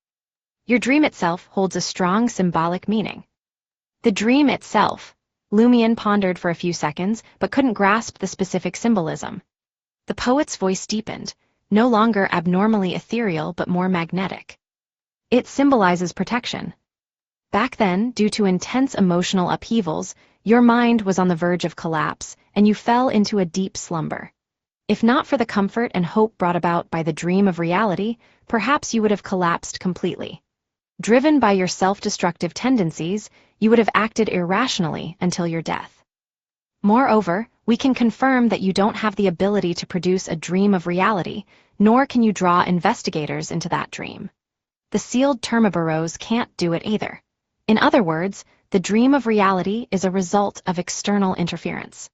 Your dream itself holds a strong symbolic meaning. The dream itself. Lumien pondered for a few seconds, but couldn't grasp the specific symbolism. The poet's voice deepened, no longer abnormally ethereal but more magnetic. It symbolizes protection. Back then, due to intense emotional upheavals, your mind was on the verge of collapse, and you fell into a deep slumber. If not for the comfort and hope brought about by the dream of reality, perhaps you would have collapsed completely. Driven by your self-destructive tendencies, you would have acted irrationally until your death. Moreover, we can confirm that you don't have the ability to produce a dream of reality, nor can you draw investigators into that dream. The sealed Termiborose can't do it either. In other words, the dream of reality is a result of external interference.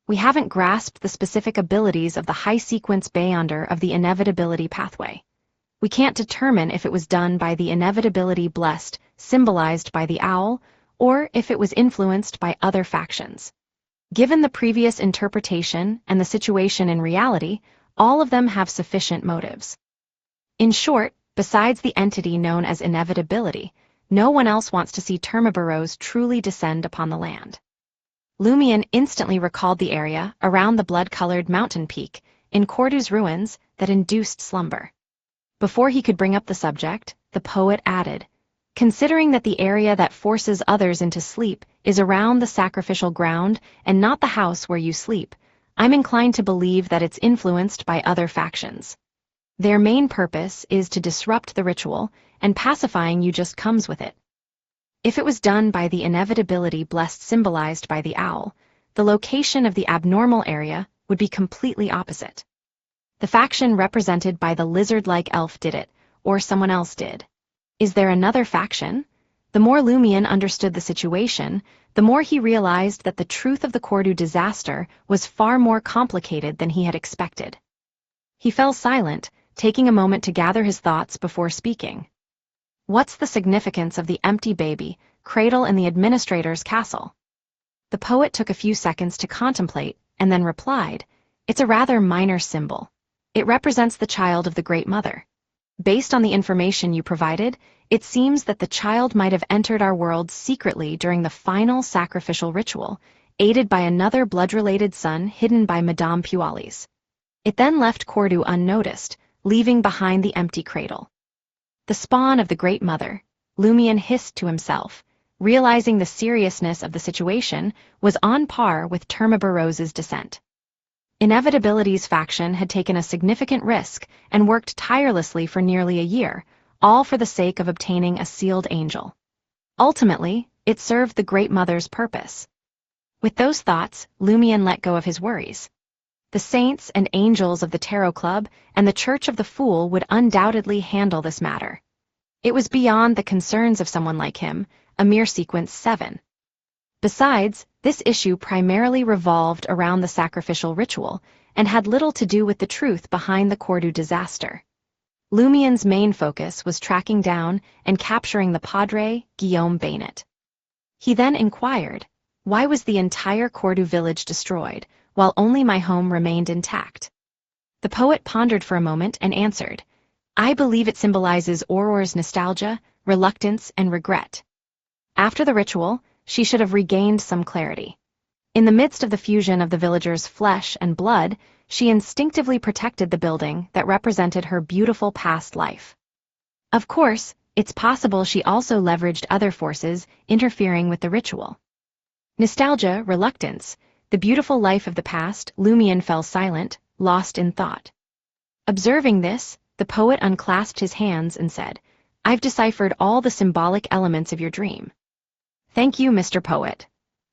We haven't grasped the specific abilities of the high-sequence Beyonder of the Inevitability pathway. We can't determine if it was done by the Inevitability blessed, symbolized by the owl, or if it was influenced by other factions. Given the previous interpretation and the situation in reality, all of them have sufficient motives. In short, besides the entity known as Inevitability, no one else wants to see Termiborose truly descend upon the land. Lumien instantly recalled the area around the blood-colored mountain peak in Cordu's ruins that induced slumber. Before he could bring up the subject, the poet added, considering that the area that forces others into sleep is around the sacrificial ground and not the house where you sleep, I'm inclined to believe that it's influenced by other factions. Their main purpose is to disrupt the ritual, and pacifying you just comes with it. If it was done by the Inevitability blessed symbolized by the owl, the location of the abnormal area would be completely opposite. The faction represented by the lizard-like elf did it, or someone else did. Is there another faction? The more Lumien understood the situation, the more he realized that the truth of the Cordu disaster was far more complicated than he had expected. He fell silent, taking a moment to gather his thoughts before speaking. What's the significance of the empty baby cradle in the administrator's castle? The poet took a few seconds to contemplate and then replied, "It's a rather minor symbol. It represents the child of the Great Mother. Based on the information you provided, it seems that the child might have entered our world secretly during the final sacrificial ritual, aided by another blood-related son hidden by Madame Pualis. It then left Cordu unnoticed, leaving behind the empty cradle." The spawn of the Great Mother, Lumion hissed to himself, realizing the seriousness of the situation was on par with Termabarose's descent. Inevitability's faction had taken a significant risk and worked tirelessly for nearly a year, all for the sake of obtaining a sealed angel. Ultimately, it served the Great Mother's purpose. With those thoughts, Lumion let go of his worries. The saints and angels of the Tarot Club and the Church of the Fool would undoubtedly handle this matter. It was beyond the concerns of someone like him, a mere sequence 7. Besides, this issue primarily revolved around the sacrificial ritual and had little to do with the truth behind the Cordu disaster. Lumion's main focus was tracking down and capturing the Padre, Guillaume Bainet. He then inquired, why was the entire Cordu village destroyed, while only my home remained intact? The poet pondered for a moment and answered, I believe it symbolizes Auror's nostalgia, reluctance, and regret. After the ritual, she should have regained some clarity. In the midst of the fusion of the villagers' flesh and blood, she instinctively protected the building that represented her beautiful past life. Of course, it's possible she also leveraged other forces interfering with the ritual. Nostalgia, reluctance, the beautiful life of the past. Lumion fell silent, lost in thought. Observing this, the poet unclasped his hands and said, I've deciphered all the symbolic elements of your dream. Thank you, Mr. Poet.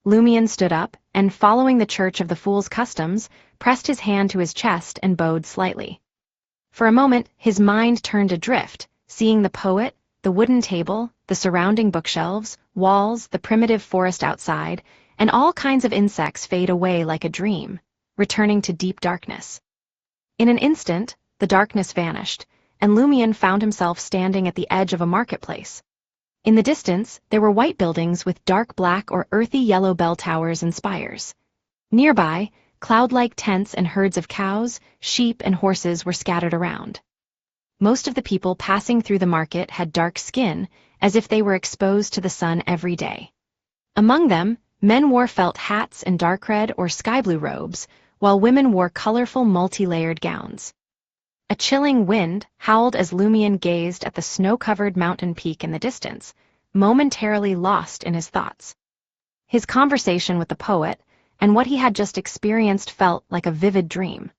Lumion stood up, and following the Church of the Fool's customs, pressed his hand to his chest and bowed slightly. For a moment, his mind turned adrift, seeing the poet, the wooden table, the surrounding bookshelves, walls, the primitive forest outside, and all kinds of insects fade away like a dream, returning to deep darkness. In an instant, the darkness vanished, and Lumion found himself standing at the edge of a marketplace. In the distance, there were white buildings with dark black or earthy yellow bell towers and spires. Nearby, cloud-like tents and herds of cows, sheep, and horses were scattered around. Most of the people passing through the market had dark skin, as if they were exposed to the sun every day. Among them, men wore felt hats and dark red or sky blue robes, while women wore colorful multi-layered gowns. A chilling wind howled as Lumion gazed at the snow-covered mountain peak in the distance, momentarily lost in his thoughts. His conversation with the poet and what he had just experienced felt like a vivid dream.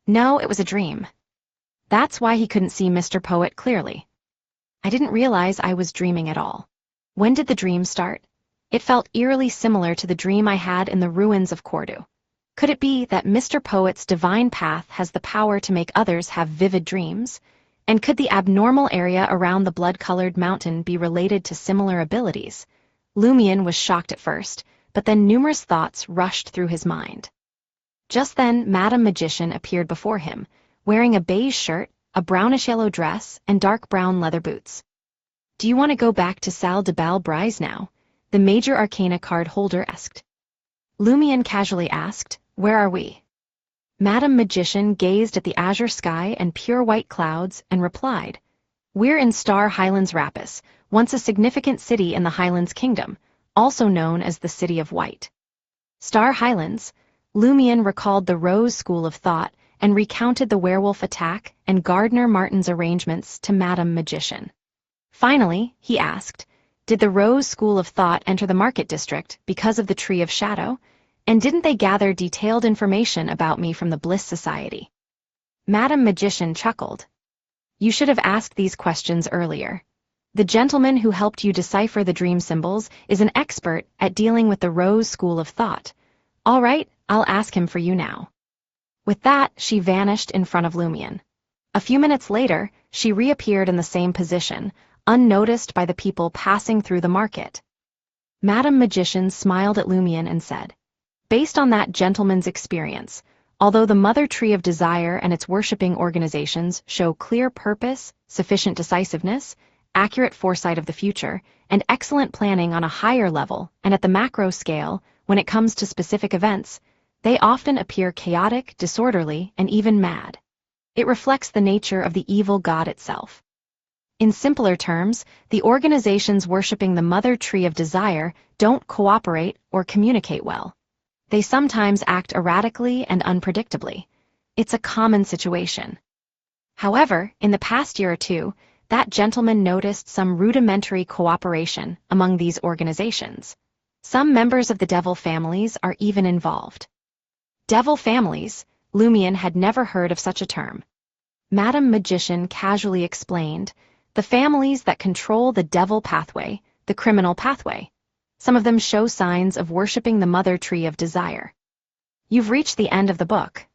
No, it was a dream. That's why he couldn't see Mr. Poet clearly. I didn't realize I was dreaming at all. When did the dream start? It felt eerily similar to the dream I had in the ruins of Cordu. Could it be that Mr. Poet's divine path has the power to make others have vivid dreams? And could the abnormal area around the blood-colored mountain be related to similar abilities? Lumion was shocked at first, but then numerous thoughts rushed through his mind. Just then, Madame Magician appeared before him, wearing a beige shirt, a brownish-yellow dress, and dark brown leather boots. Do you want to go back to Salle de Bal Brise now? The Major Arcana card holder asked. Lumion casually asked, Where are we? Madame Magician gazed at the azure sky and pure white clouds and replied, We're in Star Highlands Rapis, once a significant city in the Highlands Kingdom, also known as the City of White. Star Highlands. Lumion recalled the Rose School of Thought and recounted the werewolf attack and Gardner Martin's arrangements to Madame Magician. Finally, he asked, Did the Rose School of Thought enter the Market District because of the Tree of Shadow? And didn't they gather detailed information about me from the Bliss Society? Madame Magician chuckled. You should have asked these questions earlier. The gentleman who helped you decipher the dream symbols is an expert at dealing with the Rose School of Thought. All right, I'll ask him for you now. With that, she vanished in front of Lumion. A few minutes later, she reappeared in the same position, unnoticed by the people passing through the market. Madame Magician smiled at Lumion and said, Based on that gentleman's experience, Although the Mother Tree of Desire and its worshipping organizations show clear purpose, sufficient decisiveness, accurate foresight of the future, and excellent planning on a higher level and at the macro scale when it comes to specific events, they often appear chaotic, disorderly, and even mad. It reflects the nature of the evil god itself. In simpler terms, the organizations worshipping the Mother Tree of Desire don't cooperate or communicate well. They sometimes act erratically and unpredictably. It's a common situation. However, in the past year or two, that gentleman noticed some rudimentary cooperation among these organizations. Some members of the devil families are even involved. Devil families? Lumion had never heard of such a term. Madam Magician casually explained, the families that control the devil pathway, the criminal pathway. Some of them show signs of worshipping the Mother Tree of Desire. You've reached the end of the book.